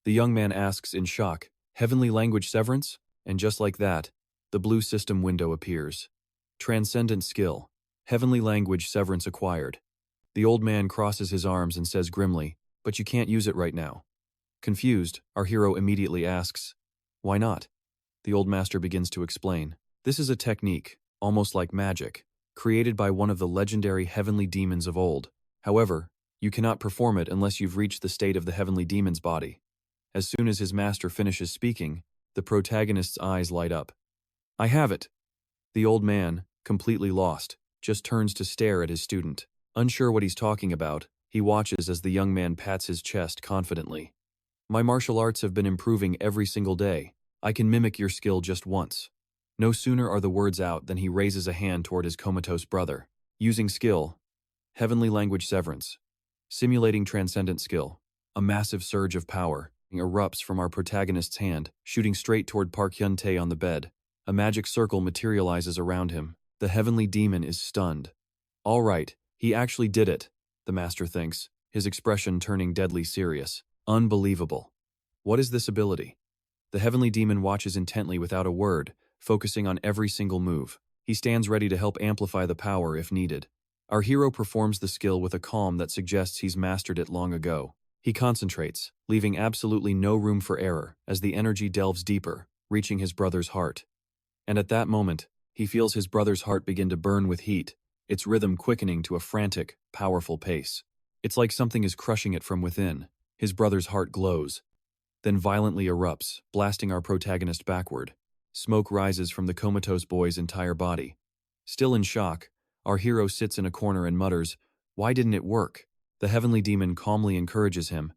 S1: The young man asks in shock, Heavenly language severance? And just like that, the blue system window appears. Transcendent skill. Heavenly language severance acquired. The old man crosses his arms and says grimly, But you can't use it right now. Confused, our hero immediately asks, Why not? The old master begins to explain. This is a technique, almost like magic, created by one of the legendary heavenly demons of old. However, you cannot perform it unless you've reached the state of the heavenly demon's body. As soon as his master finishes speaking, the protagonist's eyes light up. I have it! The old man, completely lost, just turns to stare at his student. Unsure what he's talking about, he watches as the young man pats his chest confidently. My martial arts have been improving every single day. I can mimic your skill just once. No sooner are the words out than he raises a hand toward his comatose brother. Using skill. Heavenly language severance. Simulating transcendent skill. A massive surge of power erupts from our protagonist's hand, shooting straight toward Park Hyun-tae on the bed. A magic circle materializes around him. The heavenly demon is stunned. All right, he actually did it, the master thinks, his expression turning deadly serious. Unbelievable. What is this ability? The heavenly demon watches intently without a word, focusing on every single move. He stands ready to help amplify the power if needed. Our hero performs the skill with a calm that suggests he's mastered it long ago. He concentrates, leaving absolutely no room for error as the energy delves deeper, reaching his brother's heart. And at that moment, he feels his brother's heart begin to burn with heat, its rhythm quickening to a frantic, powerful pace. It's like something is crushing it from within. His brother's heart glows, then violently erupts, blasting our protagonist backward. Smoke rises from the comatose boy's entire body. Still in shock, our hero sits in a corner and mutters, "Why didn't it work?" The heavenly demon calmly encourages him.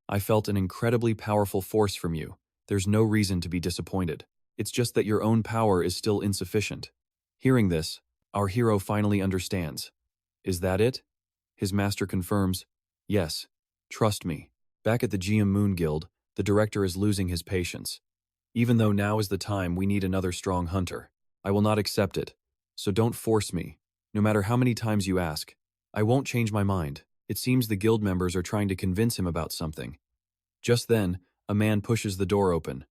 S1: "I felt an incredibly powerful force from you. There's no reason to be disappointed. It's just that your own power is still insufficient." Hearing this, our hero finally understands. "Is that it?" His master confirms, "Yes, trust me." Back at the GM Moon Guild, the director is losing his patience. "Even though now is the time we need another strong hunter, I will not accept it. So don't force me. No matter how many times you ask, I won't change my mind." It seems the guild members are trying to convince him about something. Just then, a man pushes the door open.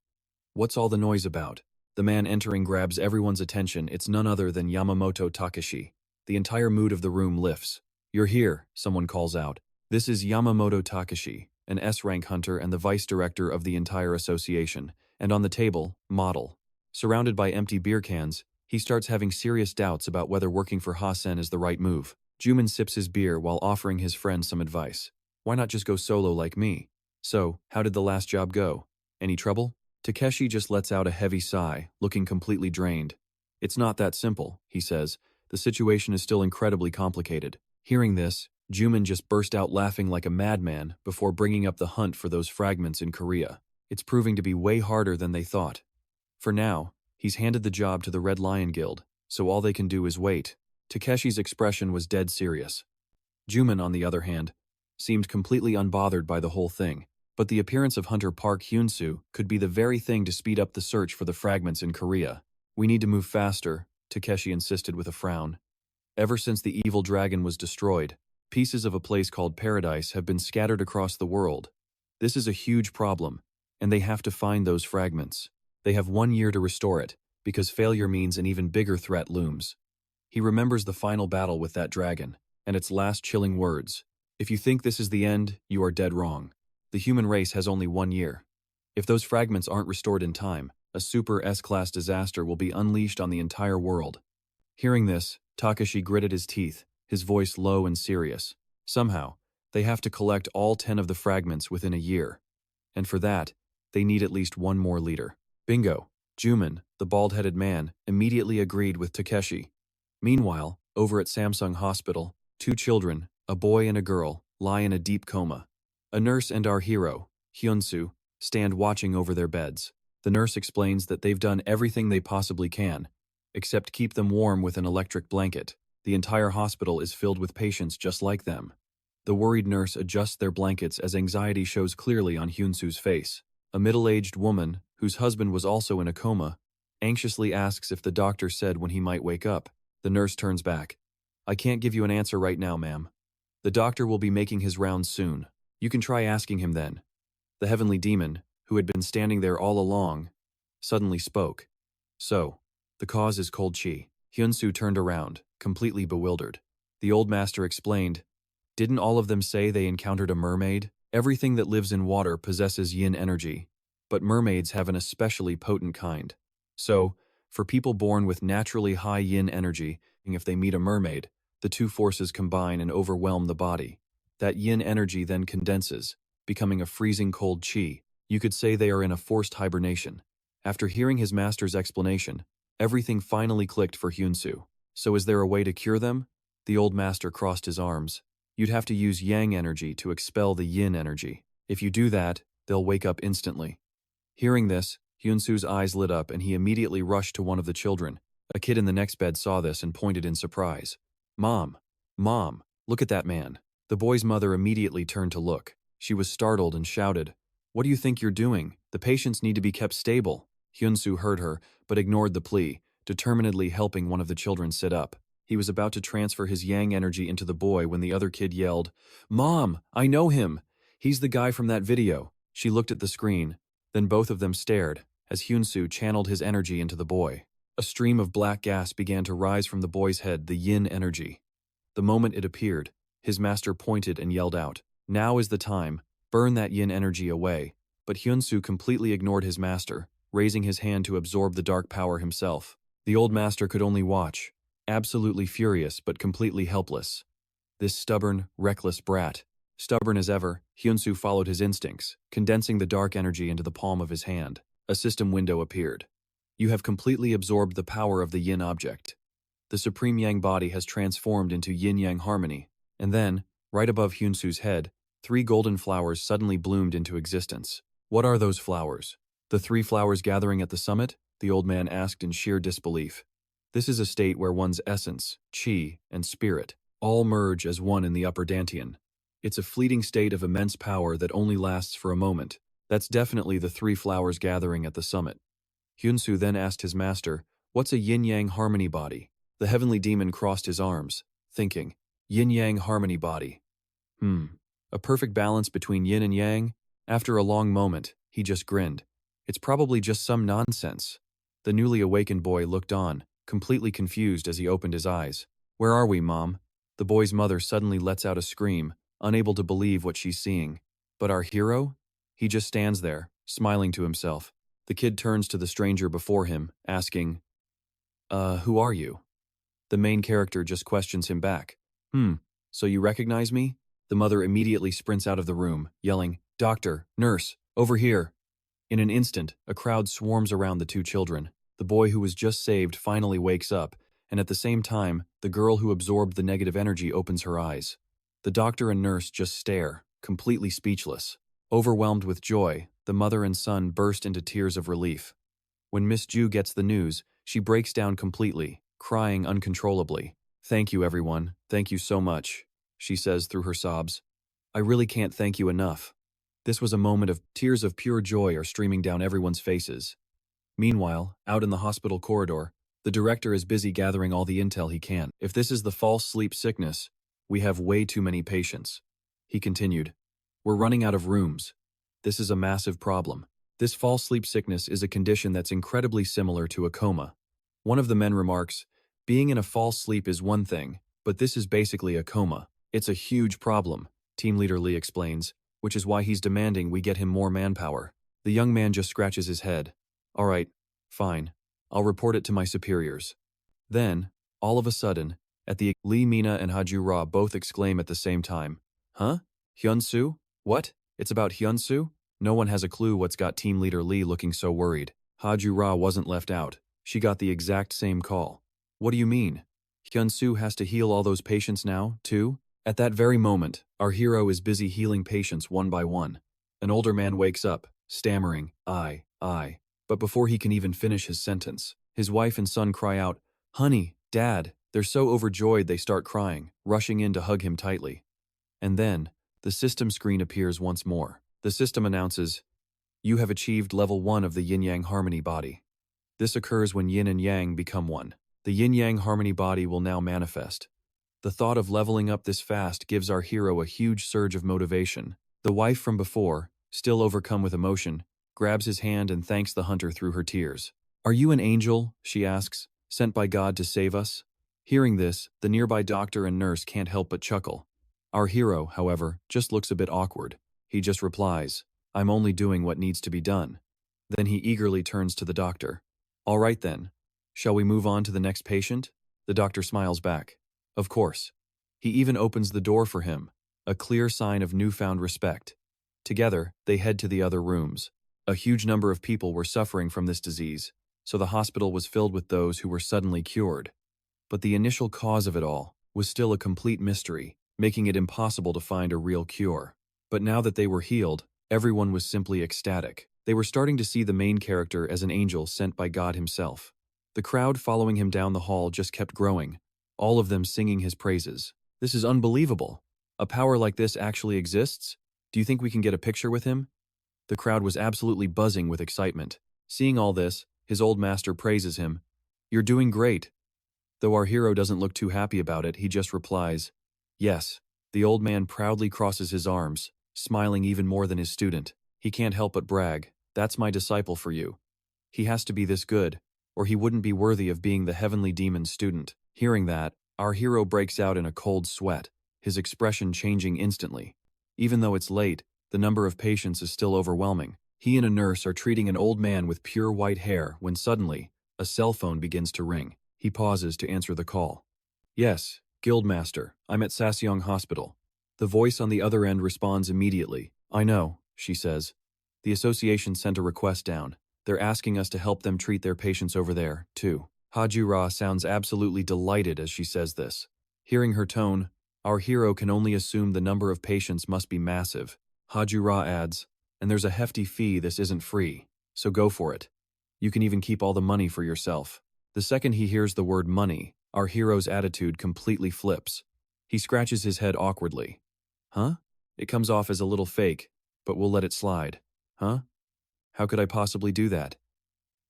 S1: "What's all the noise about?" The man entering grabs everyone's attention. It's none other than Yamamoto Takashi. The entire mood of the room lifts. "You're here," someone calls out. This is Yamamoto Takashi, an S-rank hunter and the vice director of the entire association, and on the table, model. Surrounded by empty beer cans, he starts having serious doubts about whether working for Hasen is the right move. Juman sips his beer while offering his friend some advice. "Why not just go solo like me?" "So, how did the last job go? Any trouble?" Takeshi just lets out a heavy sigh, looking completely drained. "It's not that simple," he says. "The situation is still incredibly complicated." Hearing this, Juman just burst out laughing like a madman before bringing up the hunt for those fragments in Korea. It's proving to be way harder than they thought. For now, he's handed the job to the Red Lion Guild, so all they can do is wait. Takeshi's expression was dead serious. Juman, on the other hand, seemed completely unbothered by the whole thing, but the appearance of Hunter Park Hyun-soo could be the very thing to speed up the search for the fragments in Korea. "We need to move faster," Takeshi insisted with a frown. "Ever since the evil dragon was destroyed, pieces of a place called Paradise have been scattered across the world. This is a huge problem, and they have to find those fragments. They have 1 year to restore it, because failure means an even bigger threat looms." He remembers the final battle with that dragon, and its last chilling words. "If you think this is the end, you are dead wrong. The human race has only 1 year. If those fragments aren't restored in time, a super S-class disaster will be unleashed on the entire world." Hearing this, Takashi gritted his teeth, his voice low and serious. Somehow, they have to collect all 10 of the fragments within a year. And for that, they need at least one more leader. Bingo! Juman, the bald-headed man, immediately agreed with Takeshi. Meanwhile, over at Samsung Hospital, 2 children, a boy and a girl, lie in a deep coma. A nurse and our hero, Hyun-soo, stand watching over their beds. The nurse explains that they've done everything they possibly can, except keep them warm with an electric blanket. The entire hospital is filled with patients just like them. The worried nurse adjusts their blankets as anxiety shows clearly on Hyun-soo's face. A middle-aged woman, whose husband was also in a coma, anxiously asks if the doctor said when he might wake up. The nurse turns back. "I can't give you an answer right now, ma'am. The doctor will be making his rounds soon. You can try asking him then." The heavenly demon, who had been standing there all along, suddenly spoke. "So, the cause is cold chi." Hyun-soo turned around, completely bewildered. The old master explained, "Didn't all of them say they encountered a mermaid? Everything that lives in water possesses yin energy, but mermaids have an especially potent kind. So, for people born with naturally high yin energy, if they meet a mermaid, the two forces combine and overwhelm the body. That yin energy then condenses, becoming a freezing cold chi. You could say they are in a forced hibernation." After hearing his master's explanation, Everything finally clicked for Hyun-soo. So is there a way to cure them? The old master crossed his arms. You'd have to use yang energy to expel the yin energy. If you do that, they'll wake up instantly. Hearing this, Hyun-soo's eyes lit up and he immediately rushed to one of the children. A kid in the next bed saw this and pointed in surprise. Mom! Mom! Look at that man. The boy's mother immediately turned to look. She was startled and shouted, What do you think you're doing? The patients need to be kept stable. Hyun-soo heard her, but ignored the plea, determinedly helping one of the children sit up. He was about to transfer his yang energy into the boy when the other kid yelled, Mom, I know him! He's the guy from that video. She looked at the screen. Then both of them stared, as Hyun-soo channeled his energy into the boy. A stream of black gas began to rise from the boy's head, the yin energy. The moment it appeared, his master pointed and yelled out, Now is the time, burn that yin energy away. But Hyun-soo completely ignored his master, raising his hand to absorb the dark power himself. The old master could only watch, absolutely furious but completely helpless. This stubborn, reckless brat. Stubborn as ever, Hyun-soo followed his instincts, condensing the dark energy into the palm of his hand. A system window appeared. You have completely absorbed the power of the yin object. The supreme yang body has transformed into yin-yang harmony. And then, right above Hyun-soo's head, 3 golden flowers suddenly bloomed into existence. What are those flowers? The 3 flowers gathering at the summit? The old man asked in sheer disbelief. This is a state where one's essence, chi, and spirit all merge as one in the upper dantian. It's a fleeting state of immense power that only lasts for a moment. That's definitely the 3 flowers gathering at the summit. Hyun-soo then asked his master, What's a yin-yang harmony body? The heavenly demon crossed his arms, thinking, Yin-yang harmony body. A perfect balance between yin and yang? After a long moment, he just grinned. It's probably just some nonsense. The newly awakened boy looked on, completely confused as he opened his eyes. Where are we, Mom? The boy's mother suddenly lets out a scream, unable to believe what she's seeing. But our hero? He just stands there, smiling to himself. The kid turns to the stranger before him, asking, who are you? The main character just questions him back. So you recognize me? The mother immediately sprints out of the room, yelling, Doctor, nurse, over here. In an instant, a crowd swarms around the 2 children. The boy who was just saved finally wakes up, and at the same time, the girl who absorbed the negative energy opens her eyes. The doctor and nurse just stare, completely speechless. Overwhelmed with joy, the mother and son burst into tears of relief. When Miss Ju gets the news, she breaks down completely, crying uncontrollably. Thank you, everyone. Thank you so much, she says through her sobs. I really can't thank you enough. This was a moment of tears of pure joy are streaming down everyone's faces. Meanwhile, out in the hospital corridor, the director is busy gathering all the intel he can. If this is the false sleep sickness, we have way too many patients. He continued, We're running out of rooms. This is a massive problem. This false sleep sickness is a condition that's incredibly similar to a coma. One of the men remarks, Being in a false sleep is one thing, but this is basically a coma. It's a huge problem, Team Leader Lee explains, which is why he's demanding we get him more manpower. The young man just scratches his head. All right, fine. I'll report it to my superiors. Then, all of a sudden, at the Lee Mina and Haju Ra both exclaim at the same time. Huh? Hyun-soo? What? It's about Hyun-soo? No one has a clue what's got Team Leader Lee looking so worried. Haju Ra wasn't left out. She got the exact same call. What do you mean? Hyun-soo has to heal all those patients now, too? At that very moment, our hero is busy healing patients one by one. An older man wakes up, stammering, I. But before he can even finish his sentence, his wife and son cry out, Honey, Dad. They're so overjoyed they start crying, rushing in to hug him tightly. And then, the system screen appears once more. The system announces, You have achieved level 1 of the yin-yang harmony body. This occurs when yin and yang become one. The yin-yang harmony body will now manifest. The thought of leveling up this fast gives our hero a huge surge of motivation. The wife from before, still overcome with emotion, grabs his hand and thanks the hunter through her tears. Are you an angel, she asks, sent by God to save us? Hearing this, the nearby doctor and nurse can't help but chuckle. Our hero, however, just looks a bit awkward. He just replies, I'm only doing what needs to be done. Then he eagerly turns to the doctor. All right then. Shall we move on to the next patient? The doctor smiles back. Of course. He even opens the door for him, a clear sign of newfound respect. Together, they head to the other rooms. A huge number of people were suffering from this disease. so the hospital was filled with those who were suddenly cured. But the initial cause of it all was still a complete mystery, making it impossible to find a real cure. But now that they were healed, everyone was simply ecstatic. They were starting to see the main character as an angel sent by God himself. The crowd following him down the hall just kept growing, all of them singing his praises. This is unbelievable. A power like this actually exists? Do you think we can get a picture with him? The crowd was absolutely buzzing with excitement. Seeing all this, his old master praises him. You're doing great. Though our hero doesn't look too happy about it, he just replies, yes. The old man proudly crosses his arms, smiling even more than his student. He can't help but brag, that's my disciple for you. He has to be this good, or he wouldn't be worthy of being the heavenly demon's student. Hearing that, our hero breaks out in a cold sweat, his expression changing instantly. Even though it's late, the number of patients is still overwhelming. He and a nurse are treating an old man with pure white hair when suddenly, a cell phone begins to ring. He pauses to answer the call. Yes, Guildmaster, I'm at Sasseong Hospital. The voice on the other end responds immediately. I know, she says. The association sent a request down. They're asking us to help them treat their patients over there, too. Ha-ju-ra sounds absolutely delighted as she says this. Hearing her tone, our hero can only assume the number of patients must be massive. Ha-ju-ra adds, and there's a hefty fee, this isn't free, so go for it. You can even keep all the money for yourself. The second he hears the word money, our hero's attitude completely flips. He scratches his head awkwardly. Huh? It comes off as a little fake, but we'll let it slide. Huh? How could I possibly do that?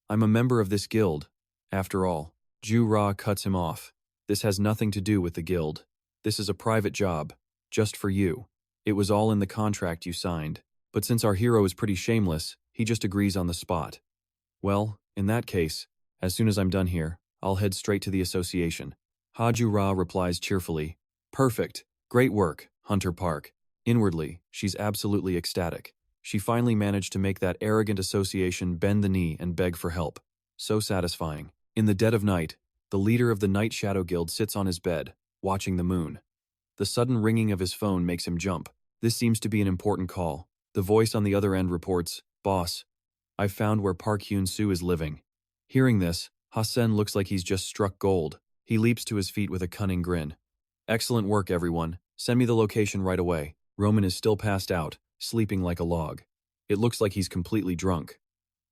S1: I'm a member of this guild. After all, Ju-ra cuts him off. This has nothing to do with the guild. This is a private job, just for you. It was all in the contract you signed. But since our hero is pretty shameless, he just agrees on the spot. Well, in that case, as soon as I'm done here, I'll head straight to the association. Ha-ju-ra replies cheerfully. Perfect. Great work, Hunter Park. Inwardly, she's absolutely ecstatic. She finally managed to make that arrogant association bend the knee and beg for help. So satisfying. In the dead of night, the leader of the Night Shadow Guild sits on his bed, watching the moon. The sudden ringing of his phone makes him jump. This seems to be an important call. The voice on the other end reports, Boss, I've found where Park Hyun-soo is living. Hearing this, Ha-sen looks like he's just struck gold. He leaps to his feet with a cunning grin. Excellent work, everyone. Send me the location right away. Roman is still passed out, sleeping like a log. It looks like he's completely drunk.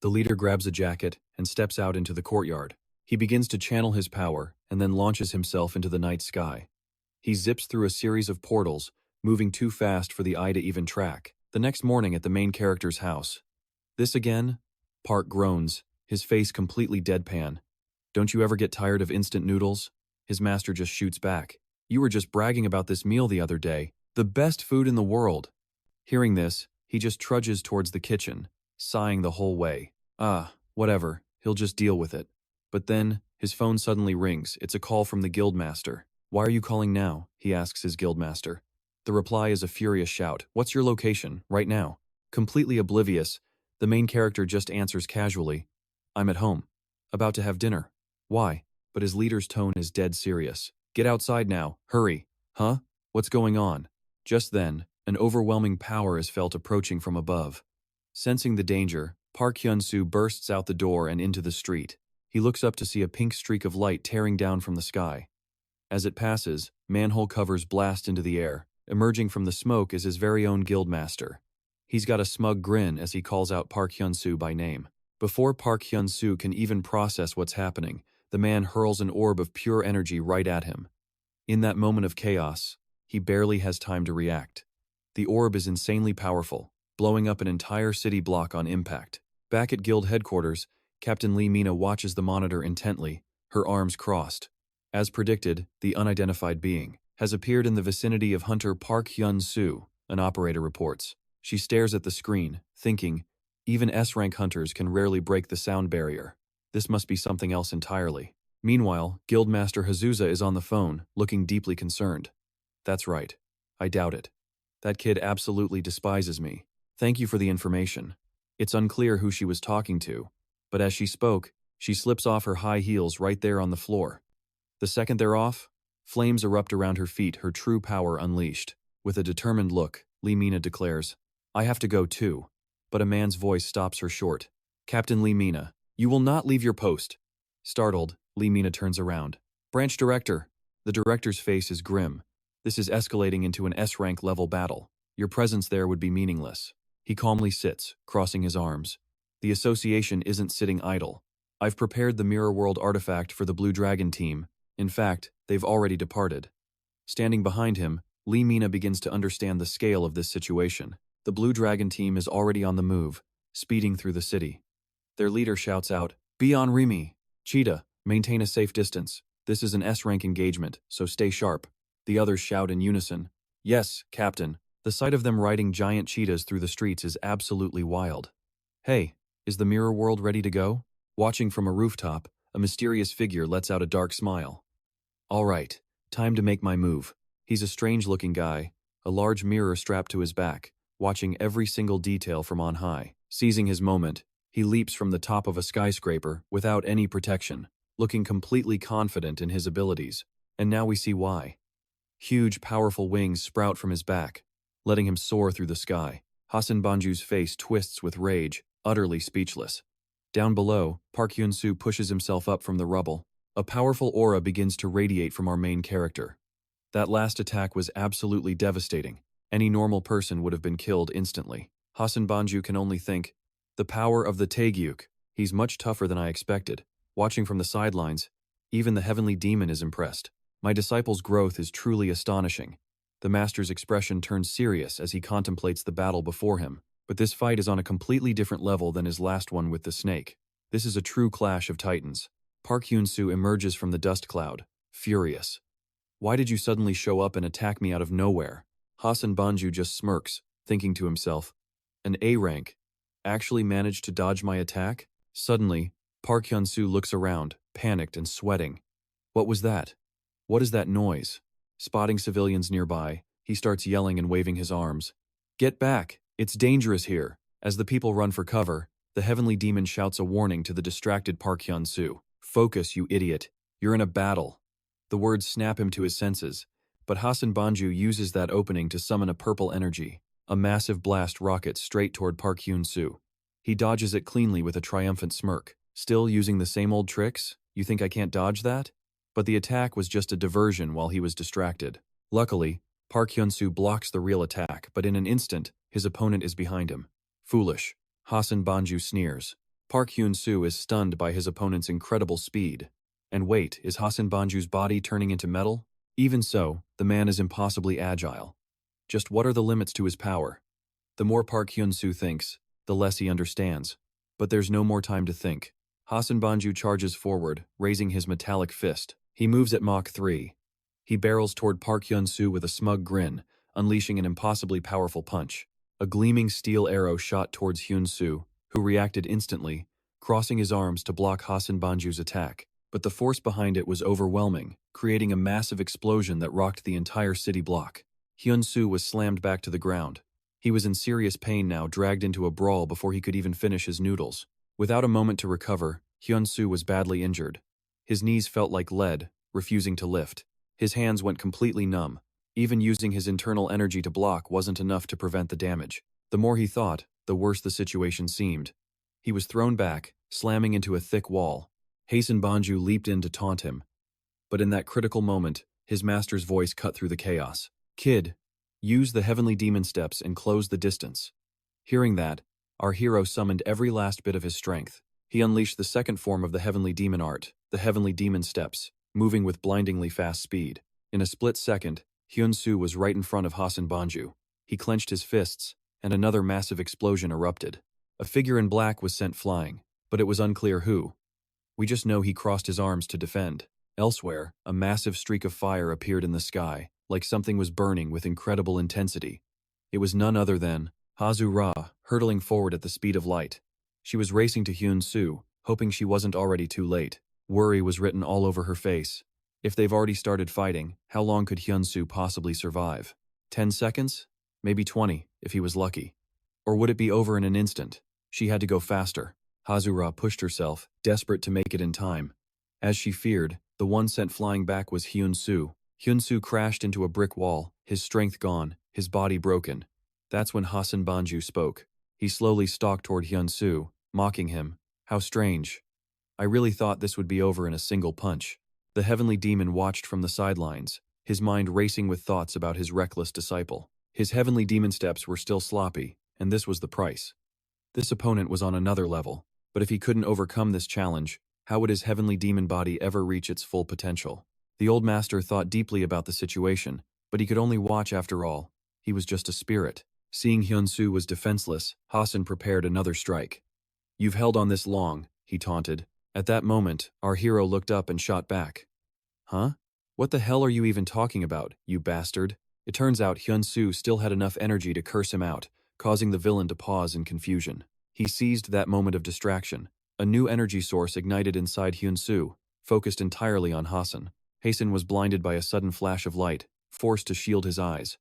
S1: The leader grabs a jacket and steps out into the courtyard. He begins to channel his power and then launches himself into the night sky. He zips through a series of portals, moving too fast for the eye to even track. The next morning at the main character's house. This again? Park groans, his face completely deadpan. Don't you ever get tired of instant noodles? His master just shoots back. You were just bragging about this meal the other day. The best food in the world. Hearing this, he just trudges towards the kitchen, sighing the whole way. Whatever, he'll just deal with it. But then, his phone suddenly rings. It's a call from the guildmaster. Why are you calling now? He asks his guildmaster. The reply is a furious shout. What's your location, right now? Completely oblivious, the main character just answers casually. I'm at home. About to have dinner. Why? But his leader's tone is dead serious. Get outside now, hurry. Huh? What's going on? Just then, an overwhelming power is felt approaching from above. Sensing the danger, Park Hyun-soo bursts out the door and into the street. He looks up to see a pink streak of light tearing down from the sky. As it passes, manhole covers blast into the air. Emerging from the smoke is his very own guildmaster. He's got a smug grin as he calls out Park Hyun-soo by name. Before Park Hyun-soo can even process what's happening, the man hurls an orb of pure energy right at him. In that moment of chaos, he barely has time to react. The orb is insanely powerful, blowing up an entire city block on impact. Back at guild headquarters, Captain Lee Mina watches the monitor intently, her arms crossed. As predicted, the unidentified being has appeared in the vicinity of Hunter Park Hyun-soo, an operator reports. She stares at the screen, thinking, even S-rank hunters can rarely break the sound barrier. This must be something else entirely. Meanwhile, Guildmaster Hazusa is on the phone, looking deeply concerned. That's right. I doubt it. That kid absolutely despises me. Thank you for the information. It's unclear who she was talking to, but as she spoke, she slips off her high heels right there on the floor. The second they're off, flames erupt around her feet, her true power unleashed. With a determined look, Lee Mina declares, I have to go too. But a man's voice stops her short. Captain Lee Mina, You will not leave your post. Startled, Lee Mina turns around. Branch Director. The director's face is grim. This is escalating into an S-rank level battle. Your presence there would be meaningless. He calmly sits, crossing his arms. The association isn't sitting idle. I've prepared the Mirror World artifact for the Blue Dragon team. In fact, they've already departed. Standing behind him, Lee Mina begins to understand the scale of this situation. The Blue Dragon team is already on the move, speeding through the city. Their leader shouts out, "Be on Remy! Cheetah, maintain a safe distance. This is an S-rank engagement, so stay sharp." The others shout in unison, "Yes, Captain." The sight of them riding giant cheetahs through the streets is absolutely wild. Hey, is the Mirror World ready to go? Watching from a rooftop, a mysterious figure lets out a dark smile. All right, time to make my move. He's a strange-looking guy, a large mirror strapped to his back, watching every single detail from on high. Seizing his moment, he leaps from the top of a skyscraper without any protection, looking completely confident in his abilities. And now we see why. Huge, powerful wings sprout from his back, letting him soar through the sky. Hassan Banju's face twists with rage, utterly speechless. Down below, Park Hyun-soo pushes himself up from the rubble. A powerful aura begins to radiate from our main character. That last attack was absolutely devastating. Any normal person would have been killed instantly. Hassan Banju can only think, the power of the Taegyuk. He's much tougher than I expected. Watching from the sidelines, even the heavenly demon is impressed. My disciple's growth is truly astonishing. The master's expression turns serious as he contemplates the battle before him. But this fight is on a completely different level than his last one with the snake. This is a true clash of titans. Park Hyun-soo emerges from the dust cloud, furious. Why did you suddenly show up and attack me out of nowhere? Hassan Banju just smirks, thinking to himself, an A rank. Actually managed to dodge my attack? Suddenly, Park Hyun-soo looks around, panicked and sweating. What was that? What is that noise? Spotting civilians nearby, he starts yelling and waving his arms. Get back! It's dangerous here. As the people run for cover, the heavenly demon shouts a warning to the distracted Park Hyun-soo. Focus, you idiot. You're in a battle. The words snap him to his senses, but Hassan Banju uses that opening to summon a purple energy. A massive blast rockets straight toward Park Hyun-soo. He dodges it cleanly with a triumphant smirk. Still using the same old tricks? You think I can't dodge that? But the attack was just a diversion while he was distracted. Luckily, Park Hyun-soo blocks the real attack, but in an instant, his opponent is behind him. Foolish. Hassan Banju sneers. Park Hyun-soo is stunned by his opponent's incredible speed. And wait, is Hassan Banju's body turning into metal? Even so, the man is impossibly agile. Just what are the limits to his power? The more Park Hyun-soo thinks, the less he understands. But there's no more time to think. Hassan Banju charges forward, raising his metallic fist. He moves at Mach 3. He barrels toward Park Hyun-soo with a smug grin, unleashing an impossibly powerful punch. A gleaming steel arrow shot towards Hyun-soo, who reacted instantly, crossing his arms to block Hassan Banju's attack. But the force behind it was overwhelming, creating a massive explosion that rocked the entire city block. Hyun-soo was slammed back to the ground. He was in serious pain now, dragged into a brawl before he could even finish his noodles. Without a moment to recover, Hyun-soo was badly injured. His knees felt like lead, refusing to lift. His hands went completely numb. Even using his internal energy to block wasn't enough to prevent the damage. The more he thought, the worse the situation seemed. He was thrown back, slamming into a thick wall. Hassan Banju leaped in to taunt him. But in that critical moment, his master's voice cut through the chaos. Kid, use the heavenly demon steps and close the distance. Hearing that, our hero summoned every last bit of his strength. He unleashed the second form of the heavenly demon art, the heavenly demon steps, moving with blindingly fast speed. In a split second, Hyun-soo was right in front of Hassan Banju. He clenched his fists, and another massive explosion erupted. A figure in black was sent flying, but it was unclear who. We just know he crossed his arms to defend. Elsewhere, a massive streak of fire appeared in the sky, like something was burning with incredible intensity. It was none other than Hazu-Ra, hurtling forward at the speed of light. She was racing to Hyun-soo, hoping she wasn't already too late. Worry was written all over her face. If they've already started fighting, how long could Hyun-soo possibly survive? 10 seconds? Maybe 20, if he was lucky. Or would it be over in an instant? She had to go faster. Hazu-Ra pushed herself, desperate to make it in time. As she feared, the one sent flying back was Hyun-soo. Hyun-soo crashed into a brick wall, his strength gone, his body broken. That's when Hassan Banju spoke. He slowly stalked toward Hyun-soo, mocking him. How strange. I really thought this would be over in a single punch. The heavenly demon watched from the sidelines, his mind racing with thoughts about his reckless disciple. His heavenly demon steps were still sloppy, and this was the price. This opponent was on another level, but if he couldn't overcome this challenge, how would his heavenly demon body ever reach its full potential? The old master thought deeply about the situation, but he could only watch after all. He was just a spirit. Seeing Hyun-soo was defenseless, Hasan prepared another strike. "You've held on this long," he taunted. At that moment, our hero looked up and shot back. "Huh? What the hell are you even talking about, you bastard?" It turns out Hyun-soo still had enough energy to curse him out, causing the villain to pause in confusion. He seized that moment of distraction. A new energy source ignited inside Hyun-soo, focused entirely on Hasan. Hasan was blinded by a sudden flash of light, forced to shield his eyes.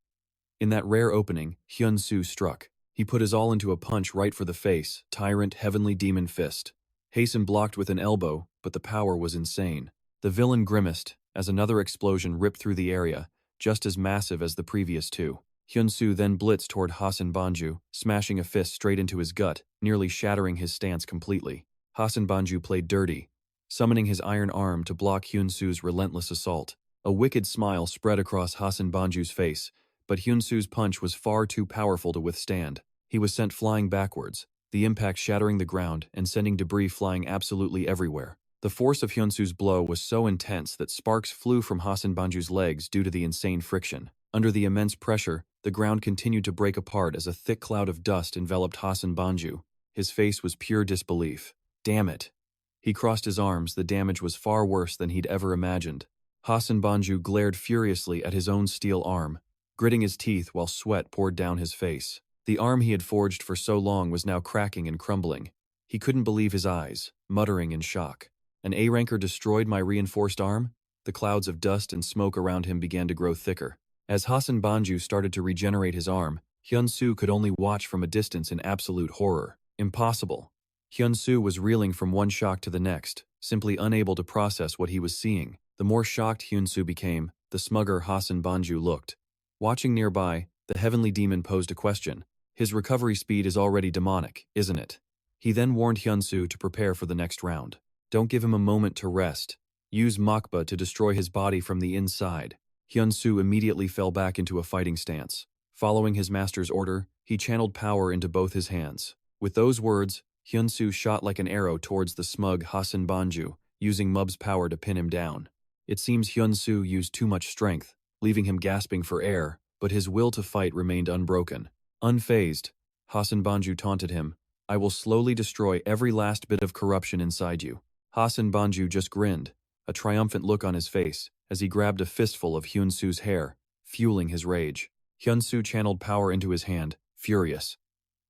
S1: In that rare opening, Hyun-soo struck. He put his all into a punch right for the face, tyrant heavenly demon fist. Hasan blocked with an elbow, but the power was insane. The villain grimaced as another explosion ripped through the area, just as massive as the previous two. Hyun-soo then blitzed toward Hasan Banju, smashing a fist straight into his gut, nearly shattering his stance completely. Hasan Banju played dirty, summoning his iron arm to block Hyun-soo's relentless assault. A wicked smile spread across Hasan Banju's face, but Hyun-soo's punch was far too powerful to withstand. He was sent flying backwards, the impact shattering the ground and sending debris flying absolutely everywhere. The force of Hyun-soo's blow was so intense that sparks flew from Hasan Banju's legs due to the insane friction. Under the immense pressure, the ground continued to break apart as a thick cloud of dust enveloped Hasan Banju. His face was pure disbelief. Damn it. He crossed his arms. The damage was far worse than he'd ever imagined. Hasan Banju glared furiously at his own steel arm, gritting his teeth while sweat poured down his face. The arm he had forged for so long was now cracking and crumbling. He couldn't believe his eyes, muttering in shock. An A-ranker destroyed my reinforced arm? The clouds of dust and smoke around him began to grow thicker. As Hasan Banju started to regenerate his arm, Hyun-soo could only watch from a distance in absolute horror. Impossible. Hyun-soo was reeling from one shock to the next, simply unable to process what he was seeing. The more shocked Hyun-soo became, the smugger Hasan Banju looked. Watching nearby, the heavenly demon posed a question. His recovery speed is already demonic, isn't it? He then warned Hyun-soo to prepare for the next round. Don't give him a moment to rest. Use Makba to destroy his body from the inside. Hyun-soo immediately fell back into a fighting stance. Following his master's order, he channeled power into both his hands. With those words, Hyun-soo shot like an arrow towards the smug Hasan Banju, using Mub's power to pin him down. It seems Hyun-soo used too much strength, leaving him gasping for air, but his will to fight remained unbroken. Unfazed, Hasan Banju taunted him, "I will slowly destroy every last bit of corruption inside you." Hasan Banju just grinned, a triumphant look on his face, as he grabbed a fistful of Hyun-soo's hair, fueling his rage. Hyun-soo channeled power into his hand, furious.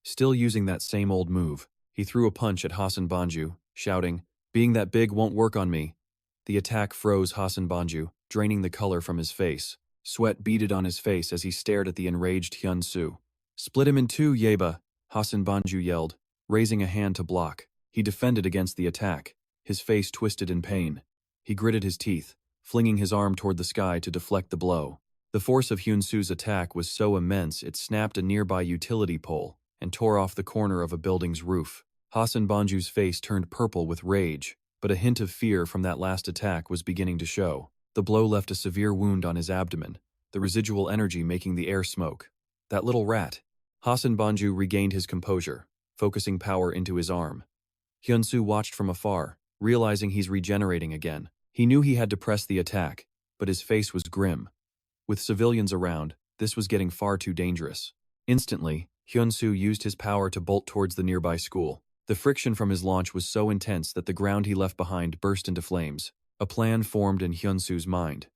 S1: Still using that same old move, he threw a punch at Hasan Banju, shouting, "Being that big won't work on me." The attack froze Hasan Banju, draining the color from his face. Sweat beaded on his face as he stared at the enraged Hyun-soo. "Split him in two, Yeba," Hasan Banju yelled, raising a hand to block. He defended against the attack, his face twisted in pain. He gritted his teeth, flinging his arm toward the sky to deflect the blow. The force of Hyun-soo's attack was so immense it snapped a nearby utility pole and tore off the corner of a building's roof. Hasan Banju's face turned purple with rage, but a hint of fear from that last attack was beginning to show. The blow left a severe wound on his abdomen, the residual energy making the air smoke. That little rat. Hasan Banju regained his composure, focusing power into his arm. Hyun-soo watched from afar, realizing he's regenerating again. He knew he had to press the attack, but his face was grim. With civilians around, this was getting far too dangerous. Instantly, Hyun-soo used his power to bolt towards the nearby school. The friction from his launch was so intense that the ground he left behind burst into flames. A plan formed in Hyun-soo's mind.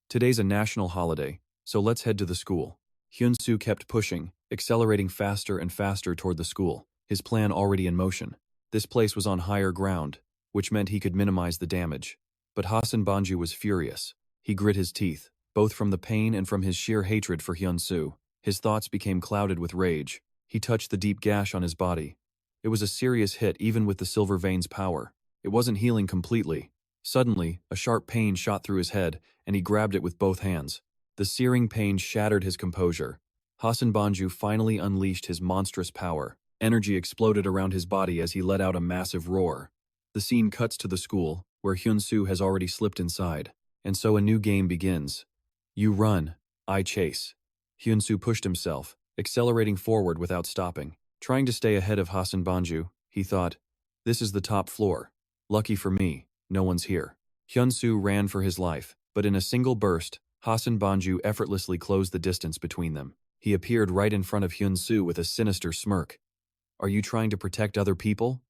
S1: Today's a national holiday, so let's head to the school. Hyun-soo kept pushing, accelerating faster and faster toward the school, his plan already in motion. This place was on higher ground, which meant he could minimize the damage. But Hasan Banju was furious. He grit his teeth, both from the pain and from his sheer hatred for Hyun-soo. His thoughts became clouded with rage. He touched the deep gash on his body. It was a serious hit even with the Silver Vein's power. It wasn't healing completely. Suddenly, a sharp pain shot through his head, and he grabbed it with both hands. The searing pain shattered his composure. Hasan Banju finally unleashed his monstrous power. Energy exploded around his body as he let out a massive roar. The scene cuts to the school, where Hyun-soo has already slipped inside. And so a new game begins. You run, I chase. Hyun-soo pushed himself, accelerating forward without stopping. Trying to stay ahead of Hasan Banju, he thought, this is the top floor. Lucky for me, no one's here. Hyun-soo ran for his life, but in a single burst, Hasan Banju effortlessly closed the distance between them. He appeared right in front of Hyun-soo with a sinister smirk. Are you trying to protect other people?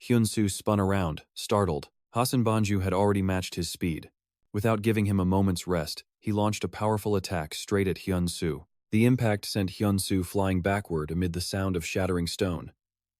S1: Hyun-soo spun around, startled. Hasan Banju had already matched his speed. Without giving him a moment's rest, he launched a powerful attack straight at Hyun-soo. The impact sent Hyun-soo flying backward amid the sound of shattering stone.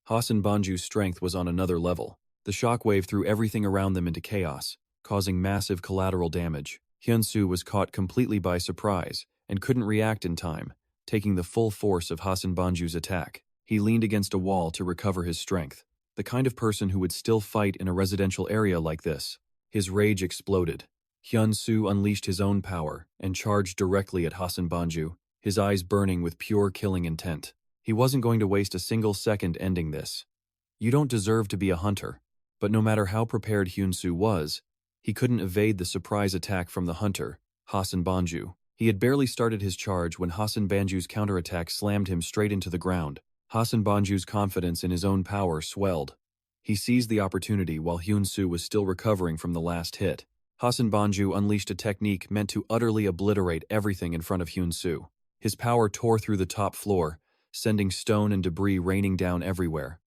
S1: Hasan Banju's strength was on another level. The shockwave threw everything around them into chaos, causing massive collateral damage. Hyun-soo was caught completely by surprise and couldn't react in time, taking the full force of Hasan Banju's attack. He leaned against a wall to recover his strength. The kind of person who would still fight in a residential area like this. His rage exploded. Hyun-soo unleashed his own power and charged directly at Hasan Banju, his eyes burning with pure killing intent. He wasn't going to waste a single second ending this. You don't deserve to be a hunter. But no matter how prepared Hyun-soo was, he couldn't evade the surprise attack from the hunter, Hasan Banju. He had barely started his charge when Hasan Banju's counterattack slammed him straight into the ground. Hasan Banju's confidence in his own power swelled. He seized the opportunity while Hyun-soo was still recovering from the last hit. Hasan Banju unleashed a technique meant to utterly obliterate everything in front of Hyun-soo. His power tore through the top floor, sending stone and debris raining down everywhere.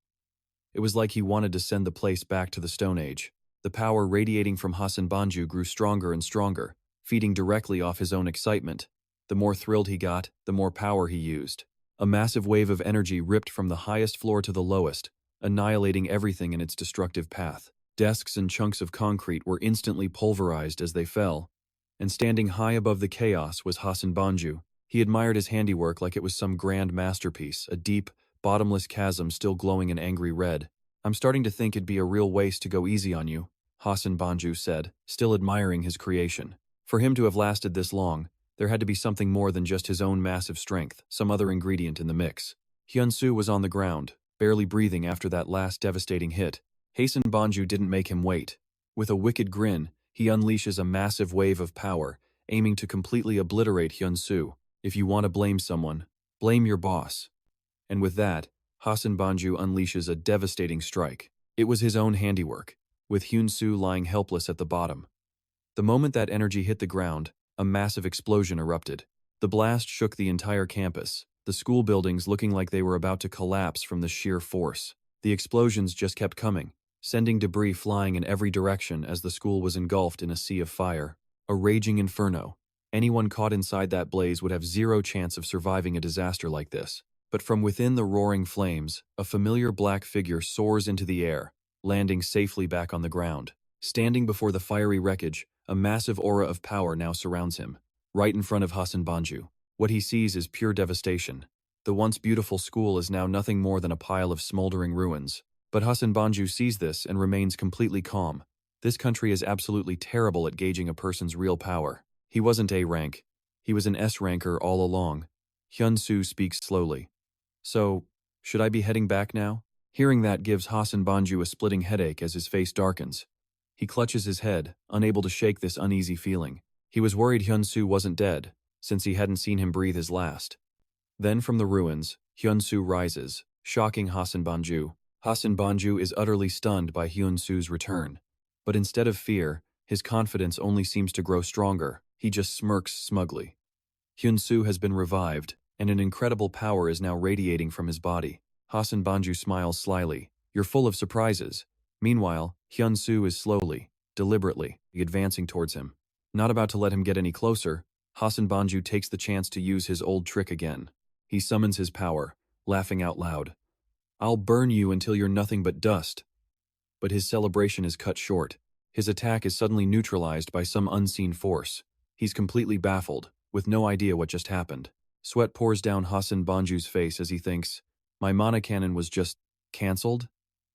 S1: It was like he wanted to send the place back to the Stone Age. The power radiating from Hasan Banju grew stronger and stronger, feeding directly off his own excitement. The more thrilled he got, the more power he used. A massive wave of energy ripped from the highest floor to the lowest, annihilating everything in its destructive path. Desks and chunks of concrete were instantly pulverized as they fell, and standing high above the chaos was Hasan Banju. He admired his handiwork like it was some grand masterpiece, a deep, bottomless chasm still glowing an angry red. I'm starting to think it'd be a real waste to go easy on you, Hasan Banju said, still admiring his creation. For him to have lasted this long, there had to be something more than just his own massive strength, some other ingredient in the mix. Hyun-soo was on the ground, barely breathing after that last devastating hit. Hasan Banju didn't make him wait. With a wicked grin, he unleashes a massive wave of power, aiming to completely obliterate Hyun-soo. If you want to blame someone, blame your boss. And with that, Hasan Banju unleashes a devastating strike. It was his own handiwork, with Hyun-soo lying helpless at the bottom. The moment that energy hit the ground, a massive explosion erupted. The blast shook the entire campus, the school buildings looking like they were about to collapse from the sheer force. The explosions just kept coming, sending debris flying in every direction as the school was engulfed in a sea of fire. A raging inferno. Anyone caught inside that blaze would have zero chance of surviving a disaster like this. But from within the roaring flames, a familiar black figure soars into the air, landing safely back on the ground. Standing before the fiery wreckage, a massive aura of power now surrounds him, right in front of Hasan Banju. What he sees is pure devastation. The once beautiful school is now nothing more than a pile of smoldering ruins. But Hasan Banju sees this and remains completely calm. This country is absolutely terrible at gauging a person's real power. He wasn't A rank. He was an S ranker all along. Hyun-soo speaks slowly. So, should I be heading back now? Hearing that gives Hasan Banju a splitting headache as his face darkens. He clutches his head, unable to shake this uneasy feeling. He was worried Hyun-soo wasn't dead, since he hadn't seen him breathe his last. Then from the ruins, Hyun-soo rises, shocking Hasan Banju. Hasan Banju is utterly stunned by Hyun-soo's return. But instead of fear, his confidence only seems to grow stronger. He just smirks smugly. Hyun-soo has been revived, and an incredible power is now radiating from his body. Hasan Banju smiles slyly. You're full of surprises. Meanwhile, Hyun-soo is slowly, deliberately, advancing towards him. Not about to let him get any closer, Hasan Banju takes the chance to use his old trick again. He summons his power, laughing out loud. I'll burn you until you're nothing but dust. But his celebration is cut short. His attack is suddenly neutralized by some unseen force. He's completely baffled, with no idea what just happened. Sweat pours down Hasan Banju's face as he thinks, my mana cannon was just cancelled?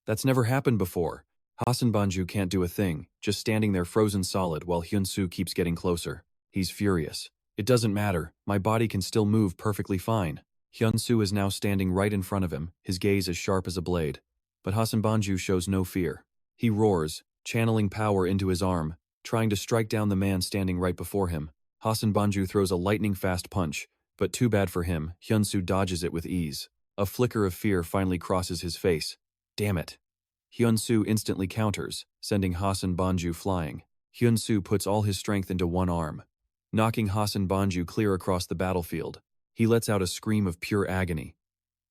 S1: That's never happened before. Hasan Banju can't do a thing, just standing there frozen solid while Hyun-soo keeps getting closer. He's furious. It doesn't matter, my body can still move perfectly fine. Hyun-soo is now standing right in front of him, his gaze as sharp as a blade. But Hasan Banju shows no fear. He roars, channeling power into his arm, trying to strike down the man standing right before him. Hassan Banju throws a lightning-fast punch, but too bad for him, Hyun-soo dodges it with ease. A flicker of fear finally crosses his face. Damn it. Hyun-soo instantly counters, sending Hassan Banju flying. Hyun-soo puts all his strength into one arm, knocking Hassan Banju clear across the battlefield. He lets out a scream of pure agony.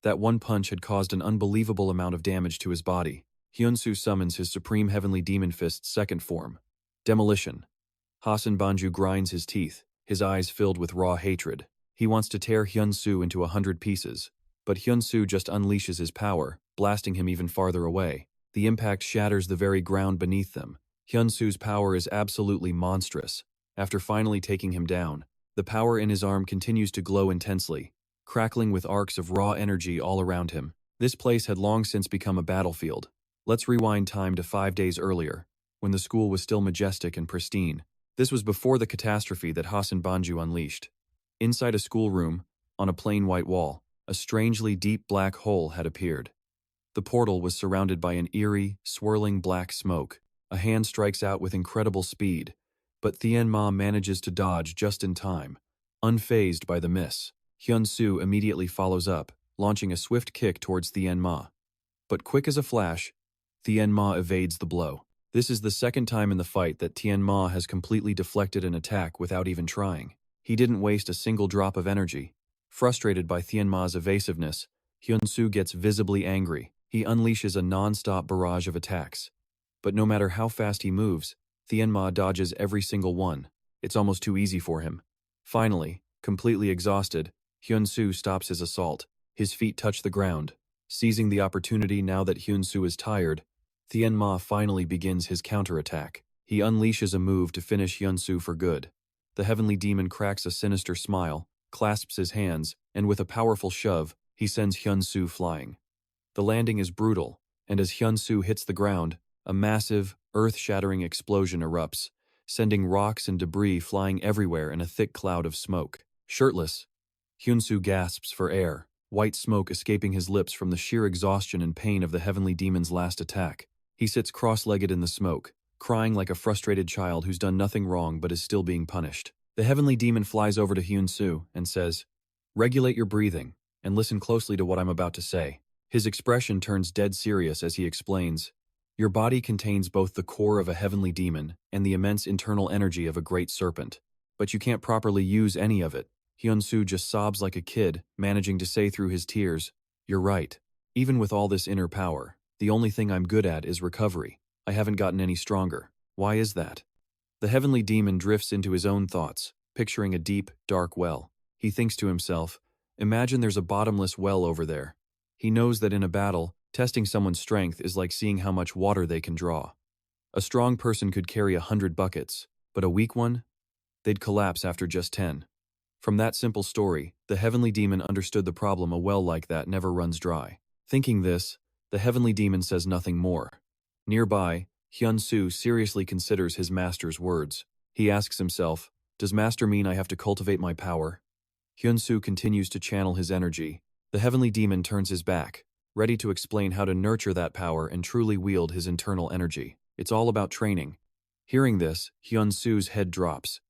S1: That one punch had caused an unbelievable amount of damage to his body. Hyun-soo summons his Supreme Heavenly Demon Fist's second form, Demolition. Hassan Banju grinds his teeth, his eyes filled with raw hatred. He wants to tear Hyun-soo into 100 pieces, but Hyun-soo just unleashes his power, blasting him even farther away. The impact shatters the very ground beneath them. Hyun-soo's power is absolutely monstrous. After finally taking him down, the power in his arm continues to glow intensely, crackling with arcs of raw energy all around him. This place had long since become a battlefield. Let's rewind time to 5 days earlier, when the school was still majestic and pristine. This was before the catastrophe that Hassan Banju unleashed. Inside a schoolroom, on a plain white wall, a strangely deep black hole had appeared. The portal was surrounded by an eerie, swirling black smoke. A hand strikes out with incredible speed, but Thien-ma manages to dodge just in time. Unfazed by the miss, Hyun-soo immediately follows up, launching a swift kick towards Thien-ma. But quick as a flash, Thien-ma evades the blow. This is the second time in the fight that Thien-ma has completely deflected an attack without even trying. He didn't waste a single drop of energy. Frustrated by Thien-ma's evasiveness, Hyun-soo gets visibly angry. He unleashes a non-stop barrage of attacks. But no matter how fast he moves, Thien-ma dodges every single one. It's almost too easy for him. Finally, completely exhausted, Hyun-soo stops his assault. His feet touch the ground. Seizing the opportunity now that Hyun-soo is tired, Thien-ma finally begins his counterattack. He unleashes a move to finish Hyun-soo for good. The heavenly demon cracks a sinister smile, clasps his hands, and with a powerful shove, he sends Hyun-soo flying. The landing is brutal, and as Hyun-soo hits the ground, a massive, earth-shattering explosion erupts, sending rocks and debris flying everywhere in a thick cloud of smoke. Shirtless, Hyun-soo gasps for air, white smoke escaping his lips from the sheer exhaustion and pain of the heavenly demon's last attack. He sits cross-legged in the smoke, crying like a frustrated child who's done nothing wrong but is still being punished. The heavenly demon flies over to Hyun-soo and says, "Regulate your breathing, and listen closely to what I'm about to say." His expression turns dead serious as he explains, "Your body contains both the core of a heavenly demon and the immense internal energy of a great serpent, but you can't properly use any of it." Hyun-soo just sobs like a kid, managing to say through his tears, "You're right. Even with all this inner power, the only thing I'm good at is recovery. I haven't gotten any stronger. Why is that?" The heavenly demon drifts into his own thoughts, picturing a deep, dark well. He thinks to himself, "Imagine there's a bottomless well over there." He knows that in a battle, testing someone's strength is like seeing how much water they can draw. A strong person could carry 100 buckets, but a weak one? They'd collapse after just 10. From that simple story, the heavenly demon understood the problem. A well like that never runs dry. Thinking this, the heavenly demon says nothing more. Nearby, Hyun-soo seriously considers his master's words. He asks himself, does master mean I have to cultivate my power? Hyun-soo continues to channel his energy. The heavenly demon turns his back, ready to explain how to nurture that power and truly wield his internal energy. It's all about training. Hearing this, Hyun-soo's head drops.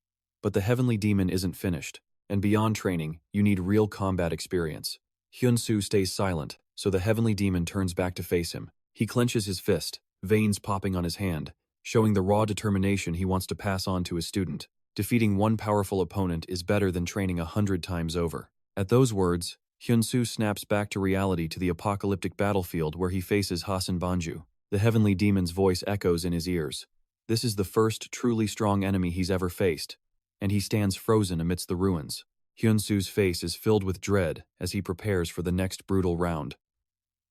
S1: But the heavenly demon isn't finished, and beyond training, you need real combat experience. Hyun-soo stays silent, so the heavenly demon turns back to face him. He clenches his fist, veins popping on his hand, showing the raw determination he wants to pass on to his student. Defeating one powerful opponent is better than training 100 times over. At those words, Hyun-soo snaps back to reality, to the apocalyptic battlefield where he faces Hassan Banju. The heavenly demon's voice echoes in his ears. This is the first truly strong enemy he's ever faced, and he stands frozen amidst the ruins. Hyun-soo's face is filled with dread as he prepares for the next brutal round.